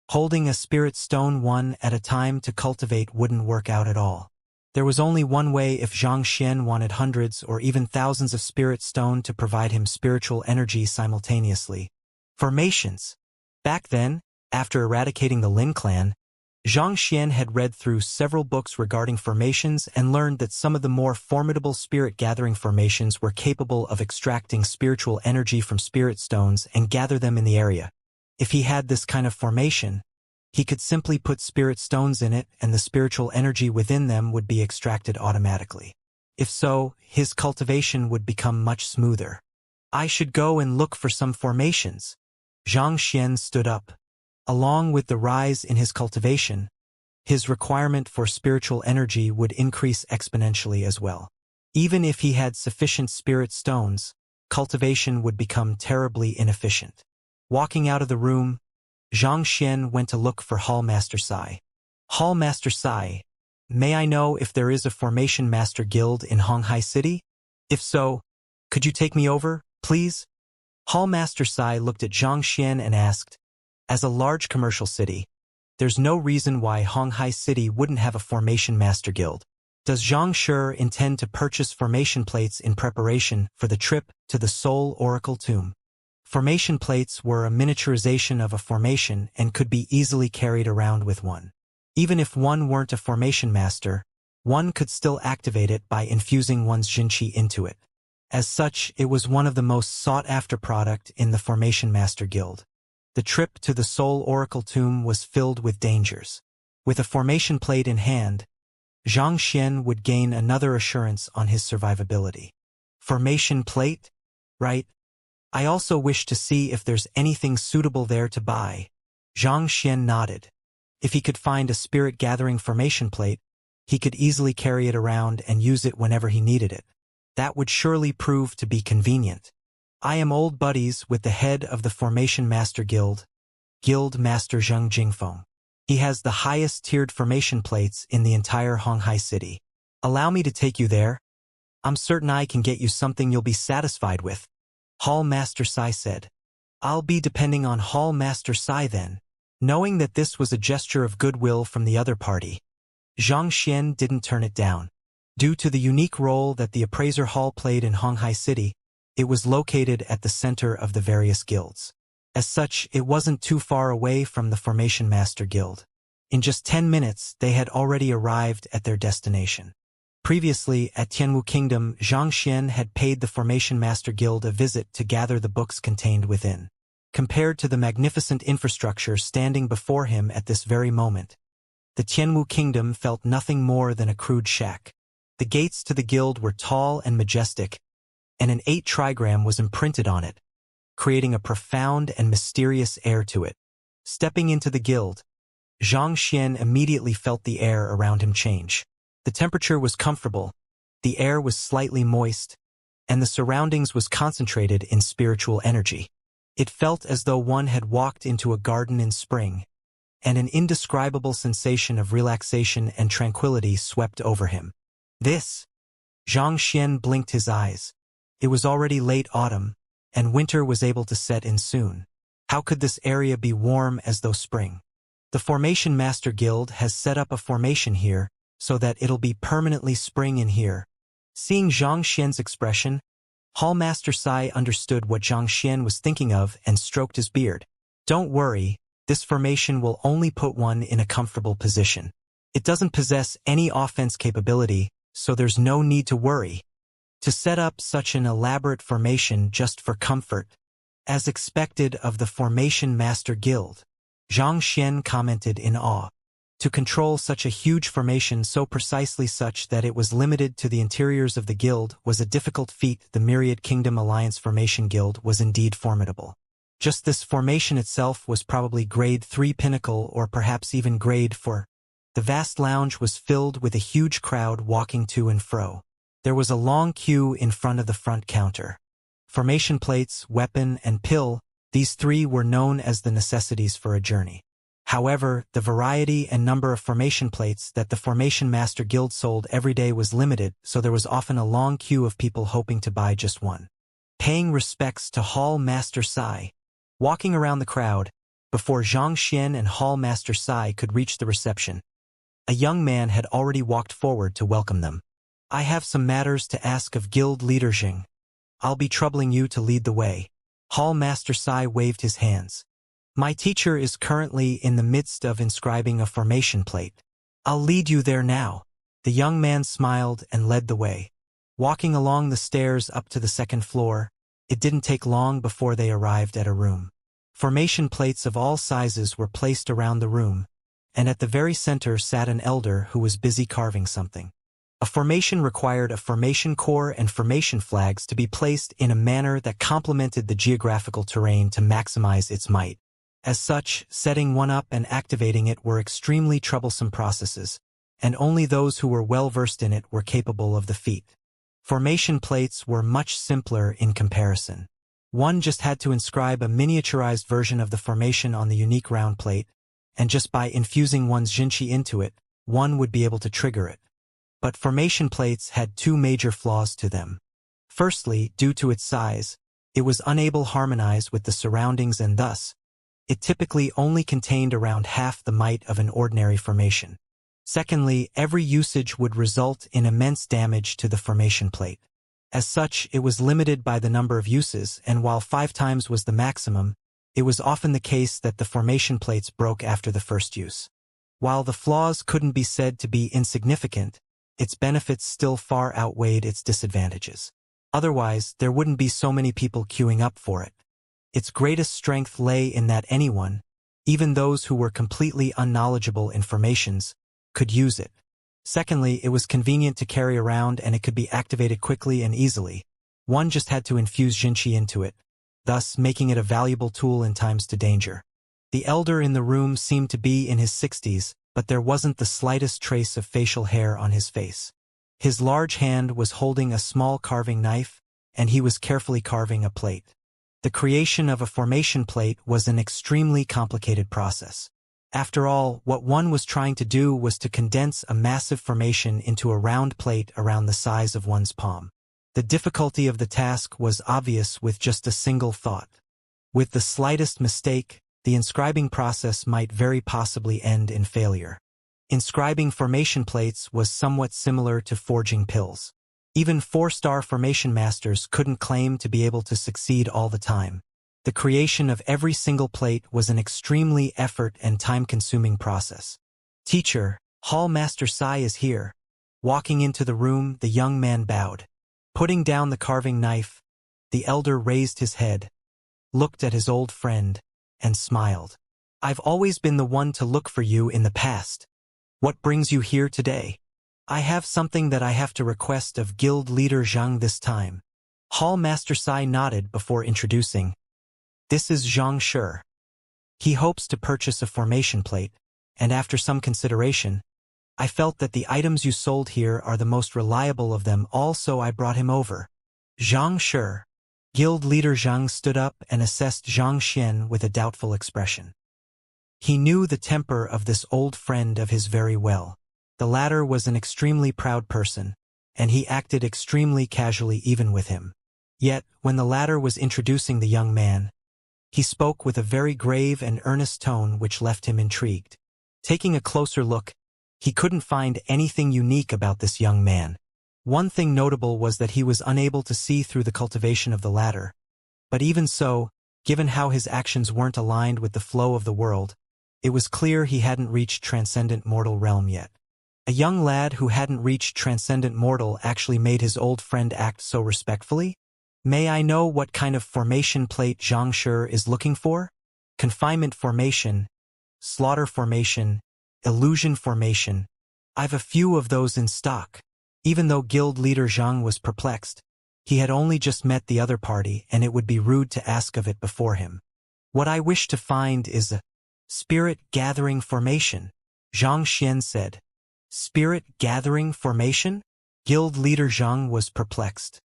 Holding a spirit stone one at a time to cultivate wouldn't work out at all. There was only one way if Xianxia wanted hundreds or even thousands of spirit stone to provide him spiritual energy simultaneously. Formations. Back then, after eradicating the Lin clan, Xianxia had read through several books regarding formations and learned that some of the more formidable spirit-gathering formations were capable of extracting spiritual energy from spirit stones and gather them in the area. If he had this kind of formation, he could simply put spirit stones in it and the spiritual energy within them would be extracted automatically. If so, his cultivation would become much smoother. I should go and look for some formations. Xianxia stood up. Along with the rise in his cultivation, his requirement for spiritual energy would increase exponentially as well. Even if he had sufficient spirit stones, cultivation would become terribly inefficient. Walking out of the room, Xianxia went to look for Hall Master Sai. Hall Master Sai, may I know if there is a Formation Master Guild in Honghai City? If so, could you take me over, please? Hall Master Sai looked at Xianxia and asked, as a large commercial city, there's no reason why Honghai City wouldn't have a Formation Master Guild. Does Xianxia intend to purchase formation plates in preparation for the trip to the Soul Oracle Tomb? Formation plates were a miniaturization of a formation and could be easily carried around with one. Even if one weren't a formation master, one could still activate it by infusing one's jinqi into it. As such, it was one of the most sought-after product in the Formation Master Guild. The trip to the Soul Oracle Tomb was filled with dangers. With a formation plate in hand, Xianxia would gain another assurance on his survivability. Formation plate? Right. I also wish to see if there's anything suitable there to buy. Xianxia nodded. If he could find a spirit-gathering formation plate, he could easily carry it around and use it whenever he needed it. That would surely prove to be convenient. I am old buddies with the head of the Formation Master Guild, Guild Master Zheng Jingfeng. He has the highest-tiered formation plates in the entire Honghai City. Allow me to take you there. I'm certain I can get you something you'll be satisfied with. Hall Master Sai said. I'll be depending on Hall Master Sai then. Knowing that this was a gesture of goodwill from the other party, Xianxia didn't turn it down. Due to the unique role that the Appraiser Hall played in Honghai City, it was located at the center of the various guilds. As such, it wasn't too far away from the Formation Master Guild. In just 10 minutes, they had already arrived at their destination. Previously, at Tianwu Kingdom, Xianxia had paid the Formation Master Guild a visit to gather the books contained within. Compared to the magnificent infrastructure standing before him at this very moment, the Tianwu Kingdom felt nothing more than a crude shack. The gates to the guild were tall and majestic, and an 8 trigram was imprinted on it, creating a profound and mysterious air to it. Stepping into the guild, Xianxia immediately felt the air around him change. The temperature was comfortable, the air was slightly moist, and the surroundings was concentrated in spiritual energy. It felt as though one had walked into a garden in spring, and an indescribable sensation of relaxation and tranquility swept over him. Xianxia blinked his eyes. It was already late autumn, and winter was able to set in soon. How could this area be warm as though spring? The Formation Master Guild has set up a formation here, so that it'll be permanently spring in here. Seeing Xianxia's expression, Hall Master Sai understood what Xianxia was thinking of and stroked his beard. Don't worry, this formation will only put one in a comfortable position. It doesn't possess any offense capability, so there's no need to worry. To set up such an elaborate formation just for comfort, as expected of the Formation Master Guild, Xianxia commented in awe. To control such a huge formation so precisely such that it was limited to the interiors of the guild was a difficult feat. The Myriad Kingdom Alliance Formation Guild was indeed formidable. Just this formation itself was probably grade 3 pinnacle or perhaps even grade 4. The vast lounge was filled with a huge crowd walking to and fro. There was a long queue in front of the front counter. Formation plates, weapon, and pill, these three were known as the necessities for a journey. However, the variety and number of formation plates that the Formation Master Guild sold every day was limited, so there was often a long queue of people hoping to buy just one. Paying respects to Hall Master Sai. Walking around the crowd, before Xianxia and Hall Master Sai could reach the reception, a young man had already walked forward to welcome them. I have some matters to ask of Guild Leader Xing. I'll be troubling you to lead the way. Hall Master Sai waved his hands. My teacher is currently in the midst of inscribing a formation plate. I'll lead you there now. The young man smiled and led the way. Walking along the stairs up to the second floor, it didn't take long before they arrived at a room. Formation plates of all sizes were placed around the room, and at the very center sat an elder who was busy carving something. A formation required a formation core and formation flags to be placed in a manner that complemented the geographical terrain to maximize its might. As such, setting one up and activating it were extremely troublesome processes, and only those who were well-versed in it were capable of the feat. Formation plates were much simpler in comparison. One just had to inscribe a miniaturized version of the formation on the unique round plate, and just by infusing one's Jinchi into it, one would be able to trigger it. But formation plates had two major flaws to them. Firstly, due to its size, it was unable to harmonize with the surroundings and thus, it typically only contained around half the might of an ordinary formation. Secondly, every usage would result in immense damage to the formation plate. As such, it was limited by the number of uses, and while 5 times was the maximum, it was often the case that the formation plates broke after the first use. While the flaws couldn't be said to be insignificant, its benefits still far outweighed its disadvantages. Otherwise, there wouldn't be so many people queuing up for it. Its greatest strength lay in that anyone, even those who were completely unknowledgeable in formations, could use it. Secondly, it was convenient to carry around and it could be activated quickly and easily. One just had to infuse Jinchi into it, thus making it a valuable tool in times to danger. The elder in the room seemed to be in his 60s, but there wasn't the slightest trace of facial hair on his face. His large hand was holding a small carving knife, and he was carefully carving a plate. The creation of a formation plate was an extremely complicated process. After all, what one was trying to do was to condense a massive formation into a round plate around the size of one's palm. The difficulty of the task was obvious with just a single thought. With the slightest mistake, the inscribing process might very possibly end in failure. Inscribing formation plates was somewhat similar to forging pills. Even 4-star formation masters couldn't claim to be able to succeed all the time. The creation of every single plate was an extremely effort and time-consuming process. Teacher, Hall Master Sai is here. Walking into the room, the young man bowed. Putting down the carving knife, the elder raised his head, looked at his old friend, and smiled. I've always been the one to look for you in the past. What brings you here today? I have something that I have to request of Guild Leader Zhang this time. Hall Master Sai nodded before introducing. This is Xianxia. He hopes to purchase a formation plate, and after some consideration, I felt that the items you sold here are the most reliable of them all, so I brought him over. Xianxia. Guild Leader Zhang stood up and assessed Xianxia with a doubtful expression. He knew the temper of this old friend of his very well. The latter was an extremely proud person, and he acted extremely casually even with him. Yet, when the latter was introducing the young man, he spoke with a very grave and earnest tone which left him intrigued. Taking a closer look, he couldn't find anything unique about this young man. One thing notable was that he was unable to see through the cultivation of the latter. But even so, given how his actions weren't aligned with the flow of the world, it was clear he hadn't reached transcendent mortal realm yet. A young lad who hadn't reached transcendent mortal actually made his old friend act so respectfully? May I know what kind of formation plate Xianxia is looking for? Confinement formation, slaughter formation, illusion formation. I've a few of those in stock. Even though Guild Leader Zhang was perplexed, he had only just met the other party and it would be rude to ask of it before him. What I wish to find is a spirit-gathering formation, Xianxia said. Spirit-gathering formation? Guild leader Zhang was perplexed.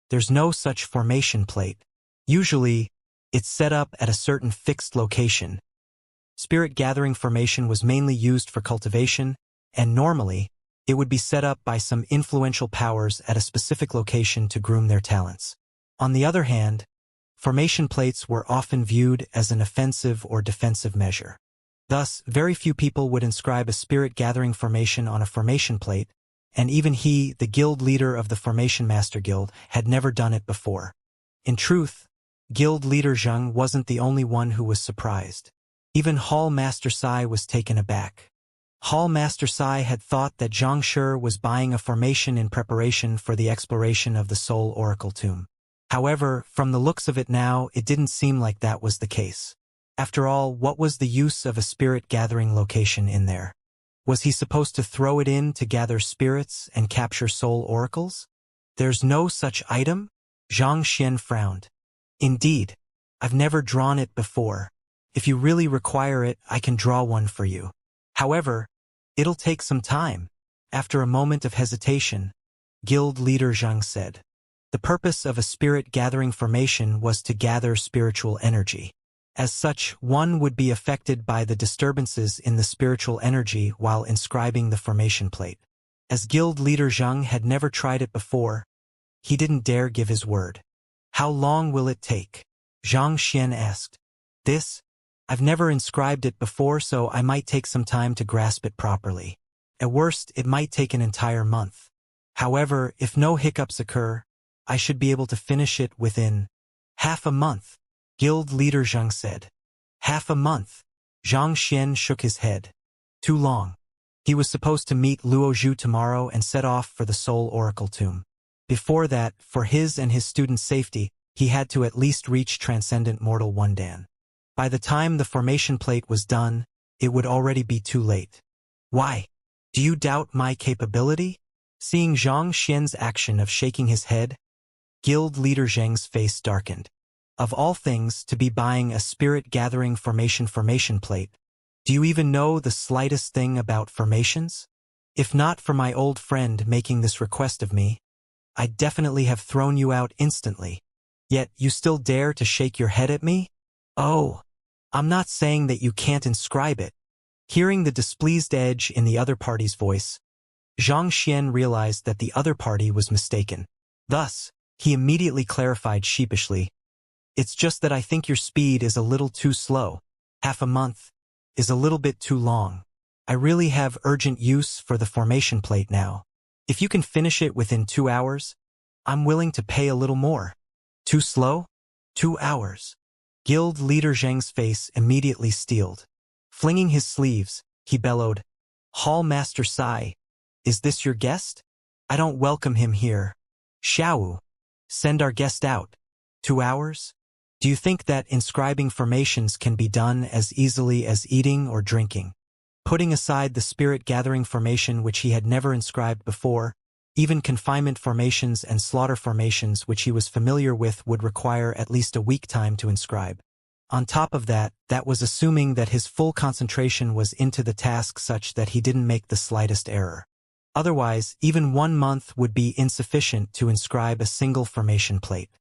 There's no such formation plate. Usually, it's set up at a certain fixed location. Spirit-gathering formation was mainly used for cultivation, and normally, it would be set up by some influential powers at a specific location to groom their talents. On the other hand, formation plates were often viewed as an offensive or defensive measure. Thus, very few people would inscribe a spirit-gathering formation on a formation plate, and even he, the guild leader of the Formation Master Guild, had never done it before. In truth, guild leader Zhang wasn't the only one who was surprised. Even Hall Master Sai was taken aback. Hall Master Sai had thought that Xianxia was buying a formation in preparation for the exploration of the Soul Oracle Tomb. However, from the looks of it now, it didn't seem like that was the case. After all, what was the use of a spirit-gathering location in there? Was he supposed to throw it in to gather spirits and capture soul oracles? There's no such item? Xianxia frowned. Indeed, I've never drawn it before. If you really require it, I can draw one for you. However, it'll take some time. After a moment of hesitation, guild leader Zhang said. The purpose of a spirit-gathering formation was to gather spiritual energy. As such, one would be affected by the disturbances in the spiritual energy while inscribing the formation plate. As guild leader Zhang had never tried it before, he didn't dare give his word. How long will it take? Xianxia asked. I've never inscribed it before, so I might take some time to grasp it properly. At worst, it might take an entire month. However, if no hiccups occur, I should be able to finish it within half a month. Guild leader Zhang said. Half a month. Xianxia shook his head. Too long. He was supposed to meet Luo Zhu tomorrow and set off for the Soul Oracle Tomb. Before that, for his and his students' safety, he had to at least reach Transcendent Mortal Wundan. By the time the formation plate was done, it would already be too late. Why? Do you doubt my capability? Seeing Xianxia's action of shaking his head, guild leader Zhang's face darkened. Of all things, to be buying a spirit-gathering formation plate. Do you even know the slightest thing about formations? If not for my old friend making this request of me, I'd definitely have thrown you out instantly. Yet you still dare to shake your head at me? Oh, I'm not saying that you can't inscribe it. Hearing the displeased edge in the other party's voice, Xianxia realized that the other party was mistaken. Thus, he immediately clarified sheepishly, It's just that I think your speed is a little too slow. Half a month is a little bit too long. I really have urgent use for the formation plate now. If you can finish it within 2 hours, I'm willing to pay a little more. Too slow? 2 hours. Guild leader Zhang's face immediately steeled. Flinging his sleeves, he bellowed, Hall Master Sai, is this your guest? I don't welcome him here. Xiao, send our guest out. 2 hours? Do you think that inscribing formations can be done as easily as eating or drinking? Putting aside the spirit-gathering formation which he had never inscribed before, even confinement formations and slaughter formations which he was familiar with would require at least a week time to inscribe. On top of that, that was assuming that his full concentration was into the task such that he didn't make the slightest error. Otherwise, even 1 month would be insufficient to inscribe a single formation plate.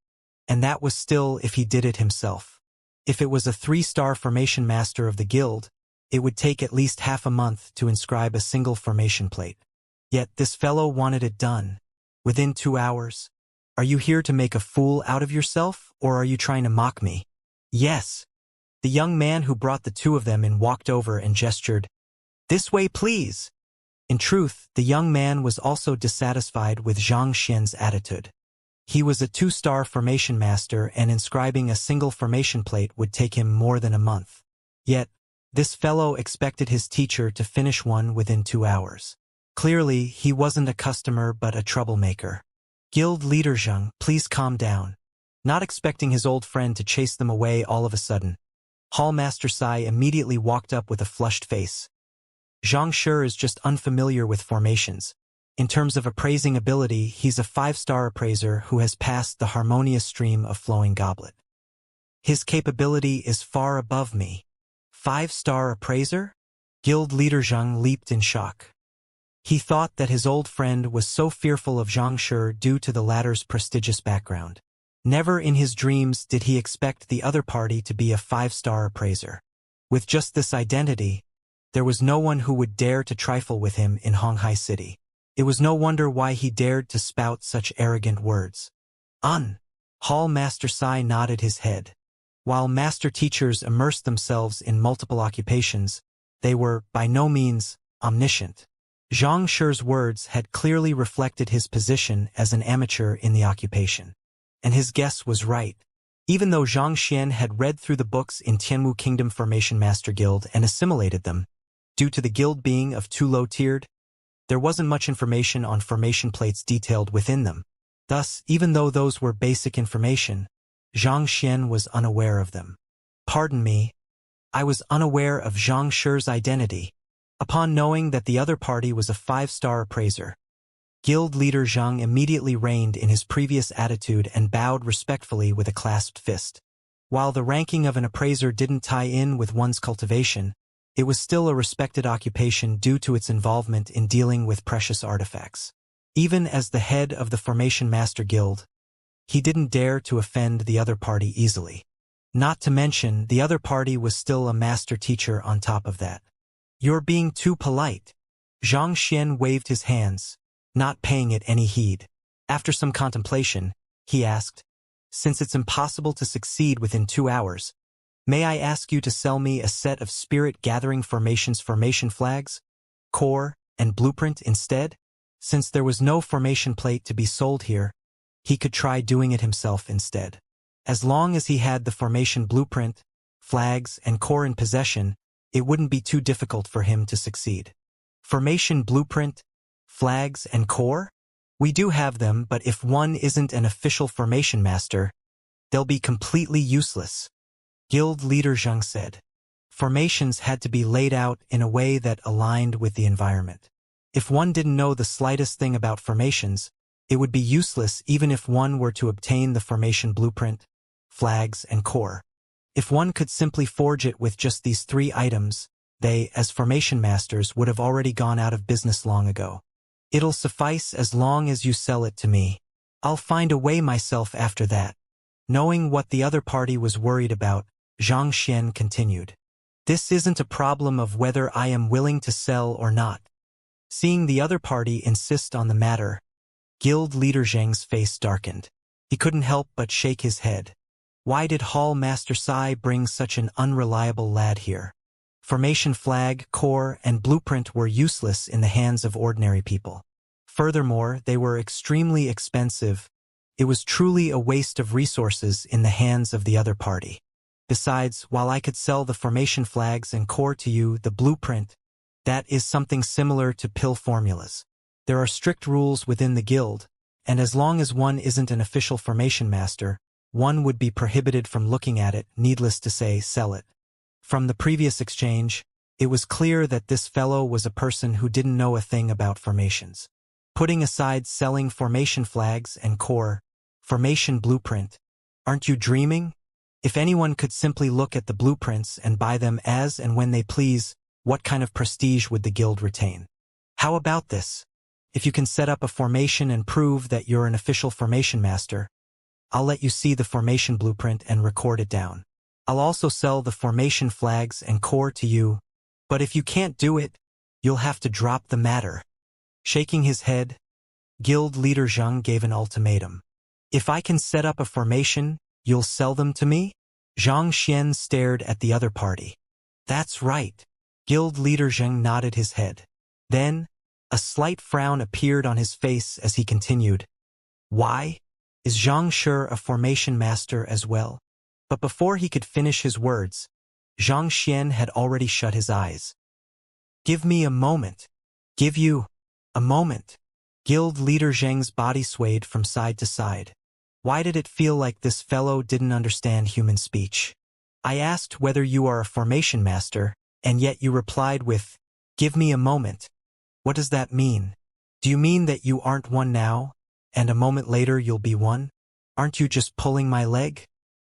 And that was still if he did it himself. If it was a 3-star formation master of the guild, it would take at least half a month to inscribe a single formation plate. Yet this fellow wanted it done. Within 2 hours. Are you here to make a fool out of yourself, or are you trying to mock me? Yes. The young man who brought the two of them in walked over and gestured, This way, please. In truth, the young man was also dissatisfied with Xianxia's attitude. He was a 2-star formation master, and inscribing a single formation plate would take him more than a month. Yet, this fellow expected his teacher to finish one within 2 hours. Clearly, he wasn't a customer but a troublemaker. Guild leader Zhang, please calm down. Not expecting his old friend to chase them away all of a sudden, Hall Master Sai immediately walked up with a flushed face. Xianxia is just unfamiliar with formations. In terms of appraising ability, he's a 5-star appraiser who has passed the harmonious stream of flowing goblet. His capability is far above me. 5-star appraiser? Guild leader Zhang leaped in shock. He thought that his old friend was so fearful of Xianxia due to the latter's prestigious background. Never in his dreams did he expect the other party to be a 5-star appraiser. With just this identity, there was no one who would dare to trifle with him in Honghai City. It was no wonder why he dared to spout such arrogant words. Hall Master Sai nodded his head. While master teachers immersed themselves in multiple occupations, they were, by no means, omniscient. Zhang Shi's words had clearly reflected his position as an amateur in the occupation. And his guess was right. Even though Zhang Xian had read through the books in Tianwu Kingdom Formation Master Guild and assimilated them, due to the guild being of too low-tiered, there wasn't much information on formation plates detailed within them. Thus, even though those were basic information, Zhang Xian was unaware of them. Pardon me, I was unaware of Zhang Shi's identity. Upon knowing that the other party was a 5-star appraiser, Guild leader Zhang immediately reined in his previous attitude and bowed respectfully with a clasped fist. While the ranking of an appraiser didn't tie in with one's cultivation, it was still a respected occupation due to its involvement in dealing with precious artifacts. Even as the head of the Formation Master Guild, he didn't dare to offend the other party easily. Not to mention, the other party was still a master teacher on top of that. You're being too polite. Zhang Xian waved his hands, not paying it any heed. After some contemplation, he asked, since it's impossible to succeed within 2 hours, may I ask you to sell me a set of spirit-gathering formations formation flags, core, and blueprint instead? Since there was no formation plate to be sold here, he could try doing it himself instead. As long as he had the formation blueprint, flags, and core in possession, it wouldn't be too difficult for him to succeed. Formation blueprint, flags, and core? We do have them, but if one isn't an official formation master, they'll be completely useless. Guild leader Zhang said. Formations had to be laid out in a way that aligned with the environment. If one didn't know the slightest thing about formations, it would be useless even if one were to obtain the formation blueprint, flags, and core. If one could simply forge it with just these 3 items, they, as formation masters, would have already gone out of business long ago. It'll suffice as long as you sell it to me. I'll find a way myself after that. Knowing what the other party was worried about, Zhang Xian continued. This isn't a problem of whether I am willing to sell or not. Seeing the other party insist on the matter, Guild leader Zhang's face darkened. He couldn't help but shake his head. Why did Hall Master Sai bring such an unreliable lad here? Formation flag, core, and blueprint were useless in the hands of ordinary people. Furthermore, they were extremely expensive. It was truly a waste of resources in the hands of the other party. Besides, while I could sell the formation flags and core to you, the blueprint, that is something similar to pill formulas. There are strict rules within the guild, and as long as one isn't an official formation master, one would be prohibited from looking at it, needless to say, sell it. From the previous exchange, it was clear that this fellow was a person who didn't know a thing about formations. Putting aside selling formation flags and core, formation blueprint, aren't you dreaming? If anyone could simply look at the blueprints and buy them as and when they please, what kind of prestige would the guild retain? How about this? If you can set up a formation and prove that you're an official formation master, I'll let you see the formation blueprint and record it down. I'll also sell the formation flags and core to you, but if you can't do it, you'll have to drop the matter. Shaking his head, Guild leader Zhang gave an ultimatum. If I can set up a formation, you'll sell them to me? Zhang Xian stared at the other party. That's right. Guild leader Zhang nodded his head. Then, a slight frown appeared on his face as he continued. Why? Is Zhang Shi a formation master as well? But before he could finish his words, Zhang Xian had already shut his eyes. Give me a moment. Give you a moment. Guild leader Zhang's body swayed from side to side. Why did it feel like this fellow didn't understand human speech? I asked whether you are a formation master, and yet you replied with, give me a moment. What does that mean? Do you mean that you aren't one now, and a moment later you'll be one? Aren't you just pulling my leg?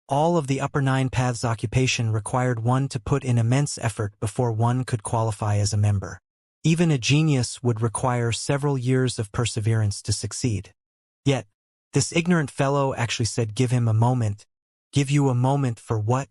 All of the upper 9 paths occupation required one to put in immense effort before one could qualify as a member. Even a genius would require several years of perseverance to succeed. Yet, this ignorant fellow actually said give him a moment. Give you a moment for what?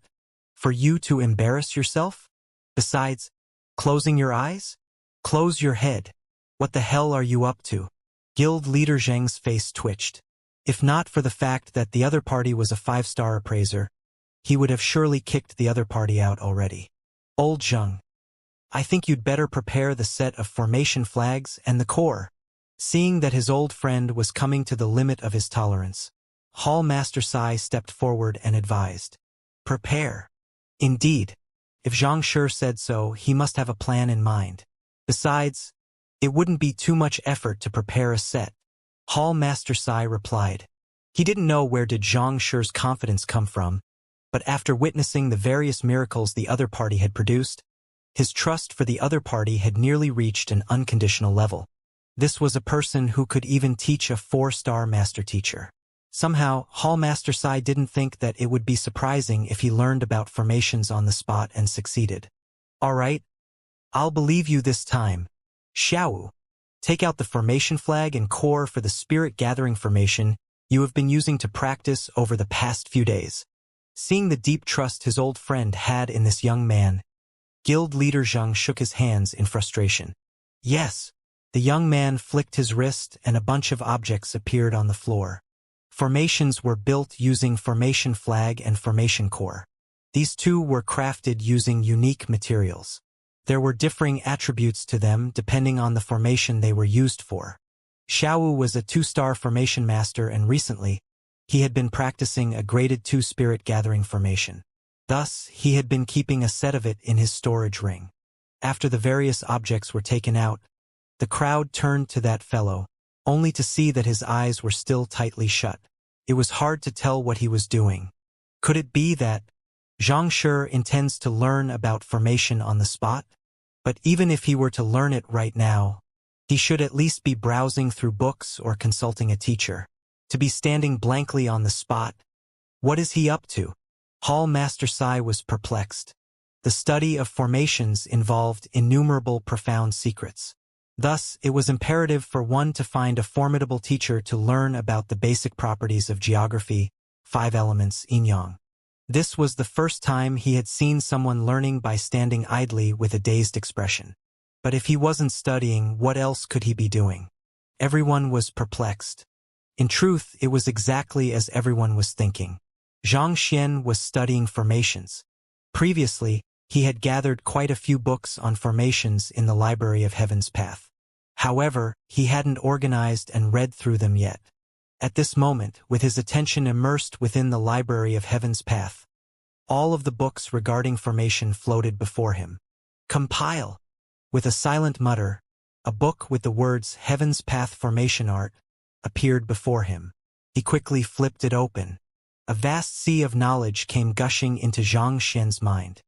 For you to embarrass yourself? Besides, closing your eyes? Close your head. What the hell are you up to? Guild leader Zheng's face twitched. If not for the fact that the other party was a 5-star appraiser, he would have surely kicked the other party out already. Old Zheng, I think you'd better prepare the set of formation flags and the core. Seeing that his old friend was coming to the limit of his tolerance, Hall Master Sai stepped forward and advised. Prepare. Indeed. If Xianxia said so, he must have a plan in mind. Besides, it wouldn't be too much effort to prepare a set. Hall Master Sai replied. He didn't know where did Xianxia's confidence come from, but after witnessing the various miracles the other party had produced, his trust for the other party had nearly reached an unconditional level. This was a person who could even teach a 4-star master teacher. Somehow, Hall Master Sai didn't think that it would be surprising if he learned about formations on the spot and succeeded. All right, I'll believe you this time. Xiao, take out the formation flag and core for the spirit gathering formation you have been using to practice over the past few days. Seeing the deep trust his old friend had in this young man, Guild leader Zheng shook his hands in frustration. Yes. The young man flicked his wrist and a bunch of objects appeared on the floor. Formations were built using formation flag and formation core. These two were crafted using unique materials. There were differing attributes to them depending on the formation they were used for. Xiao was a 2-star formation master and recently, he had been practicing a graded 2 spirit gathering formation. Thus, he had been keeping a set of it in his storage ring. After the various objects were taken out, the crowd turned to that fellow, only to see that his eyes were still tightly shut. It was hard to tell what he was doing. Could it be that Xianxia intends to learn about formation on the spot? But even if he were to learn it right now, he should at least be browsing through books or consulting a teacher. To be standing blankly on the spot, what is he up to? Hall Master Sai was perplexed. The study of formations involved innumerable profound secrets. Thus, it was imperative for one to find a formidable teacher to learn about the basic properties of geography, 5 elements, yin-yang. This was the first time he had seen someone learning by standing idly with a dazed expression. But if he wasn't studying, what else could he be doing? Everyone was perplexed. In truth, it was exactly as everyone was thinking. Zhang Xian was studying formations. Previously, he had gathered quite a few books on formations in the Library of Heaven's Path. However, he hadn't organized and read through them yet. At this moment, with his attention immersed within the Library of Heaven's Path, all of the books regarding formation floated before him. Compile! With a silent mutter, a book with the words Heaven's Path Formation Art appeared before him. He quickly flipped it open. A vast sea of knowledge came gushing into Zhang Xian's mind.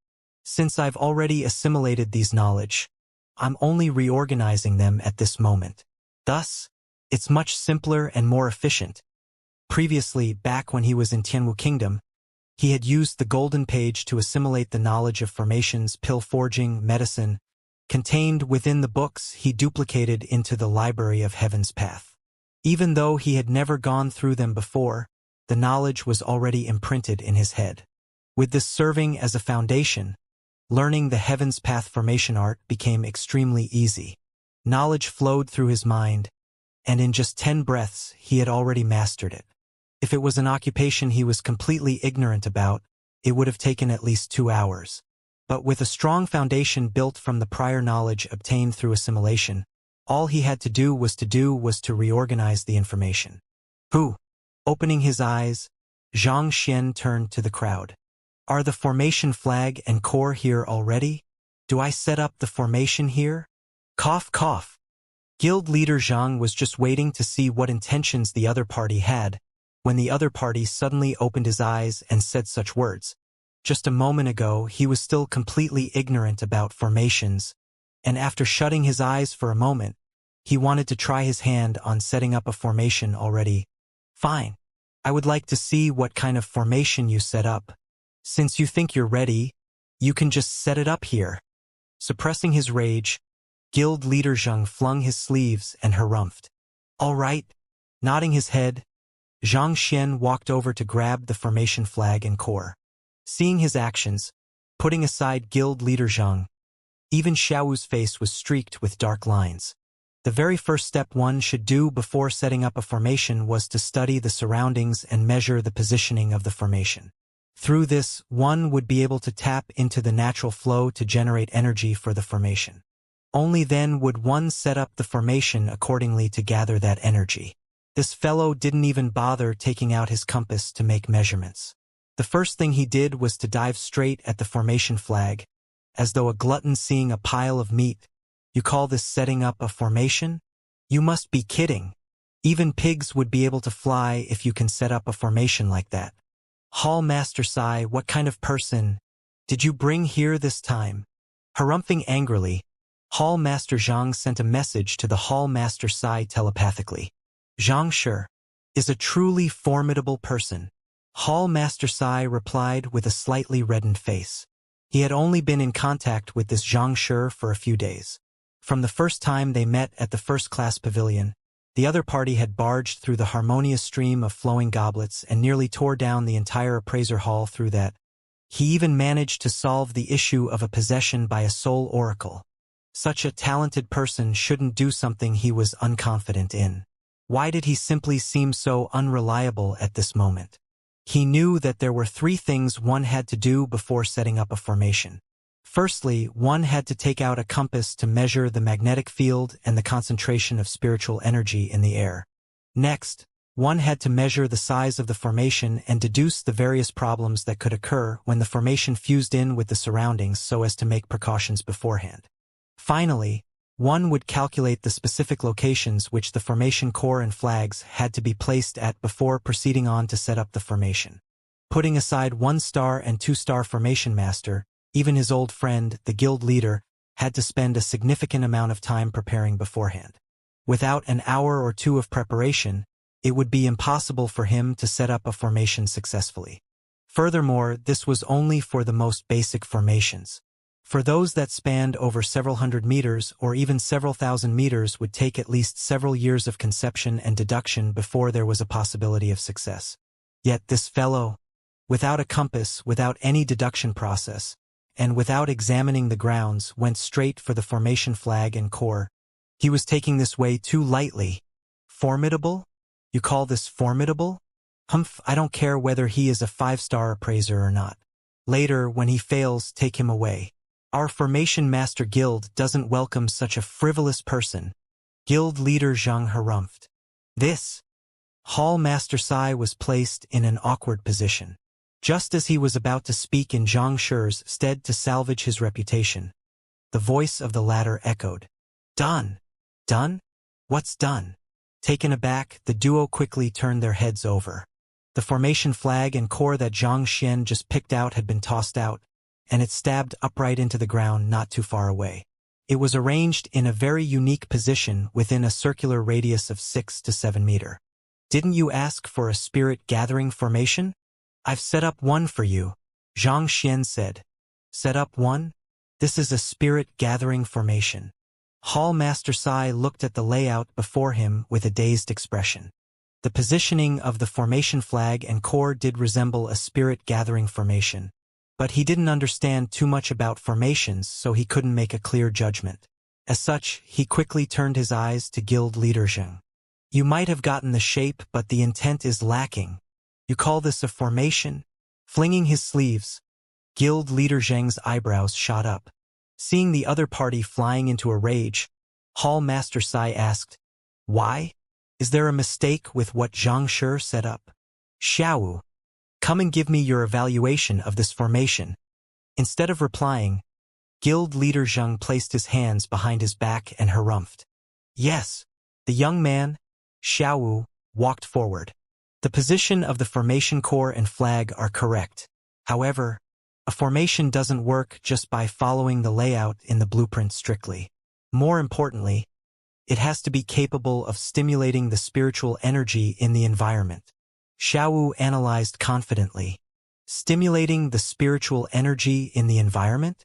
Since I've already assimilated these knowledge, I'm only reorganizing them at this moment. Thus, it's much simpler and more efficient. Previously, back when he was in Tianwu Kingdom, he had used the golden page to assimilate the knowledge of formations, pill forging, medicine, contained within the books he duplicated into the Library of Heaven's Path. Even though he had never gone through them before, the knowledge was already imprinted in his head. With this serving as a foundation, learning the Heaven's Path formation art became extremely easy. Knowledge flowed through his mind, and in just 10 breaths he had already mastered it. If it was an occupation he was completely ignorant about, it would have taken at least 2 hours. But with a strong foundation built from the prior knowledge obtained through assimilation, all he had to do was to reorganize the information. Who? Opening his eyes, Zhang Xian turned to the crowd. Are the formation flag and core here already? Do I set up the formation here? Cough, cough. Guild leader Zhang was just waiting to see what intentions the other party had, when the other party suddenly opened his eyes and said such words. Just a moment ago, he was still completely ignorant about formations, and after shutting his eyes for a moment, he wanted to try his hand on setting up a formation already. Fine. I would like to see what kind of formation you set up. Since you think you're ready, you can just set it up here. Suppressing his rage, guild leader Zheng flung his sleeves and harumphed. All right. Nodding his head, Xianxia walked over to grab the formation flag and core. Seeing his actions, putting aside guild leader Zheng, even Xiaowu's face was streaked with dark lines. The very first step one should do before setting up a formation was to study the surroundings and measure the positioning of the formation. Through this, one would be able to tap into the natural flow to generate energy for the formation. Only then would one set up the formation accordingly to gather that energy. This fellow didn't even bother taking out his compass to make measurements. The first thing he did was to dive straight at the formation flag, as though a glutton seeing a pile of meat. You call this setting up a formation? You must be kidding. Even pigs would be able to fly if you can set up a formation like that. Hall Master Sai, what kind of person did you bring here this time? Harumphing angrily, Hall Master Zhang sent a message to the Hall Master Sai telepathically. Xianxia is a truly formidable person. Hall Master Sai replied with a slightly reddened face. He had only been in contact with this Xianxia for a few days. From the first time they met at the first-class pavilion, the other party had barged through the harmonious stream of flowing goblets and nearly tore down the entire appraiser hall through that. He even managed to solve the issue of a possession by a soul oracle. Such a talented person shouldn't do something he was unconfident in. Why did he simply seem so unreliable at this moment? He knew that there were 3 things one had to do before setting up a formation. Firstly, one had to take out a compass to measure the magnetic field and the concentration of spiritual energy in the air. Next, one had to measure the size of the formation and deduce the various problems that could occur when the formation fused in with the surroundings so as to make precautions beforehand. Finally, one would calculate the specific locations which the formation core and flags had to be placed at before proceeding on to set up the formation. Putting aside 1-star and 2-star formation master, even his old friend, the guild leader, had to spend a significant amount of time preparing beforehand. Without an hour or 2 of preparation, it would be impossible for him to set up a formation successfully. Furthermore, this was only for the most basic formations. For those that spanned over several hundred meters or even several thousand meters would take at least several years of conception and deduction before there was a possibility of success. Yet this fellow, without a compass, without any deduction process, and without examining the grounds, went straight for the formation flag and core. He was taking this way too lightly. Formidable? You call this formidable? Humph, I don't care whether he is a 5-star appraiser or not. Later, when he fails, take him away. Our Formation Master Guild doesn't welcome such a frivolous person. Guild leader Zhang harumphed. This Hall Master Sai was placed in an awkward position. Just as he was about to speak in Zhang Shi's stead to salvage his reputation, the voice of the latter echoed. Done. Done? What's done? Taken aback, the duo quickly turned their heads over. The formation flag and core that Xianxia just picked out had been tossed out, and it stabbed upright into the ground not too far away. It was arranged in a very unique position within a circular radius of 6 to 7 meters. Didn't you ask for a spirit-gathering formation? I've set up one for you, Xianxia said. Set up one? This is a spirit-gathering formation. Hall Master Sai looked at the layout before him with a dazed expression. The positioning of the formation flag and core did resemble a spirit-gathering formation, but he didn't understand too much about formations, so he couldn't make a clear judgment. As such, he quickly turned his eyes to Guild Leader Zheng. You might have gotten the shape, but the intent is lacking. You call this a formation? Flinging his sleeves, Guild Leader Zheng's eyebrows shot up. Seeing the other party flying into a rage, Hall Master Sai asked, Why? Is there a mistake with what Xianxia set up? Xiaowu, come and give me your evaluation of this formation. Instead of replying, Guild Leader Zheng placed his hands behind his back and harumphed. Yes, the young man, Xiaowu, walked forward. The position of the formation core and flag are correct. However, a formation doesn't work just by following the layout in the blueprint strictly. More importantly, it has to be capable of stimulating the spiritual energy in the environment. Xiaowu analyzed confidently. Stimulating the spiritual energy in the environment?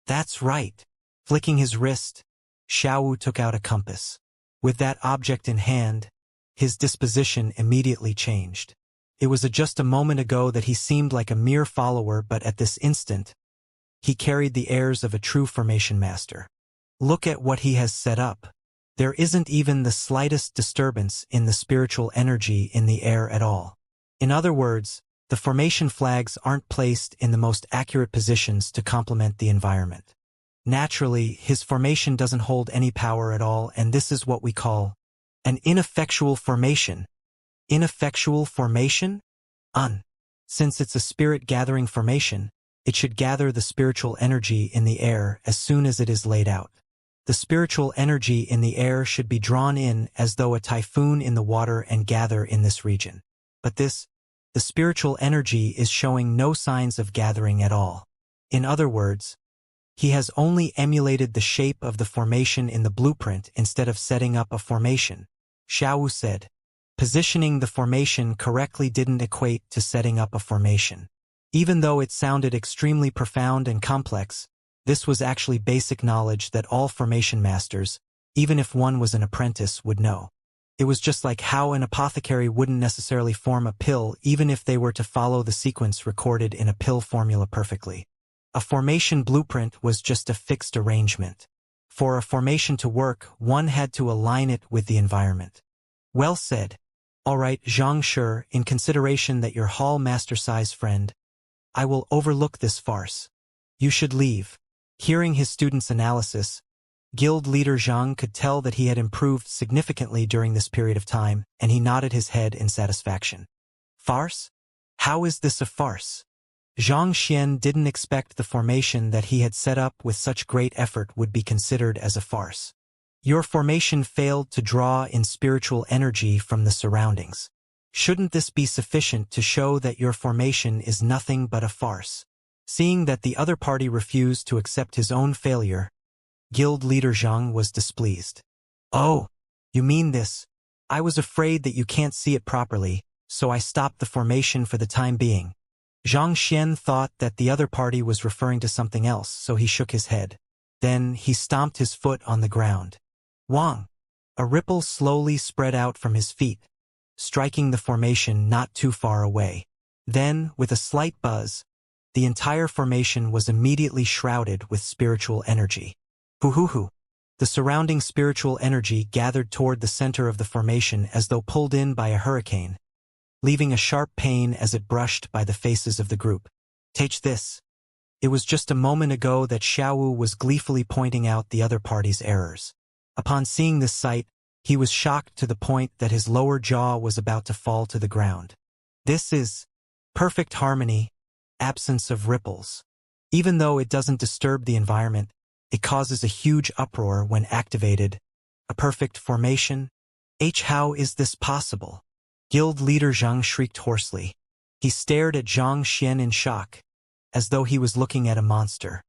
That's right. Flicking his wrist, Xiaowu took out a compass. With that object in hand, his disposition immediately changed. It was just a moment ago that he seemed like a mere follower, but at this instant, he carried the airs of a true formation master. Look at what he has set up. There isn't even the slightest disturbance in the spiritual energy in the air at all. In other words, the formation flags aren't placed in the most accurate positions to complement the environment. Naturally, his formation doesn't hold any power at all, and this is what we call an ineffectual formation. Ineffectual formation? Since it's a spirit-gathering formation, it should gather the spiritual energy in the air as soon as it is laid out. The spiritual energy in the air should be drawn in as though a typhoon in the water and gather in this region. But the spiritual energy is showing no signs of gathering at all. In other words, he has only emulated the shape of the formation in the blueprint instead of setting up a formation. Xiaowu said, positioning the formation correctly didn't equate to setting up a formation. Even though it sounded extremely profound and complex, this was actually basic knowledge that all formation masters, even if one was an apprentice, would know. It was just like how an apothecary wouldn't necessarily form a pill even if they were to follow the sequence recorded in a pill formula perfectly. A formation blueprint was just a fixed arrangement. For a formation to work, one had to align it with the environment. Well said. All right, Xianxia, in consideration that your hall master-size friend, I will overlook this farce. You should leave. Hearing his student's analysis, Guild leader Zhang could tell that he had improved significantly during this period of time, and he nodded his head in satisfaction. Farce? How is this a farce? Zhang Xian didn't expect the formation that he had set up with such great effort would be considered as a farce. Your formation failed to draw in spiritual energy from the surroundings. Shouldn't this be sufficient to show that your formation is nothing but a farce? Seeing that the other party refused to accept his own failure, Guild leader Zhang was displeased. Oh, you mean this? I was afraid that you can't see it properly, so I stopped the formation for the time being. Zhang Xian thought that the other party was referring to something else, so he shook his head. Then he stomped his foot on the ground. Wang! A ripple slowly spread out from his feet, striking the formation not too far away. Then, with a slight buzz, the entire formation was immediately shrouded with spiritual energy. Hoo-hoo-hoo. The surrounding spiritual energy gathered toward the center of the formation as though pulled in by a hurricane, leaving a sharp pain as it brushed by the faces of the group. Take this. It was just a moment ago that Xiaowu was gleefully pointing out the other party's errors. Upon seeing this sight, he was shocked to the point that his lower jaw was about to fall to the ground. This is perfect harmony, absence of ripples. Even though it doesn't disturb the environment, it causes a huge uproar when activated. A perfect formation? How is this possible? Guild leader Zhang shrieked hoarsely. He stared at Zhang Xian in shock, as though he was looking at a monster.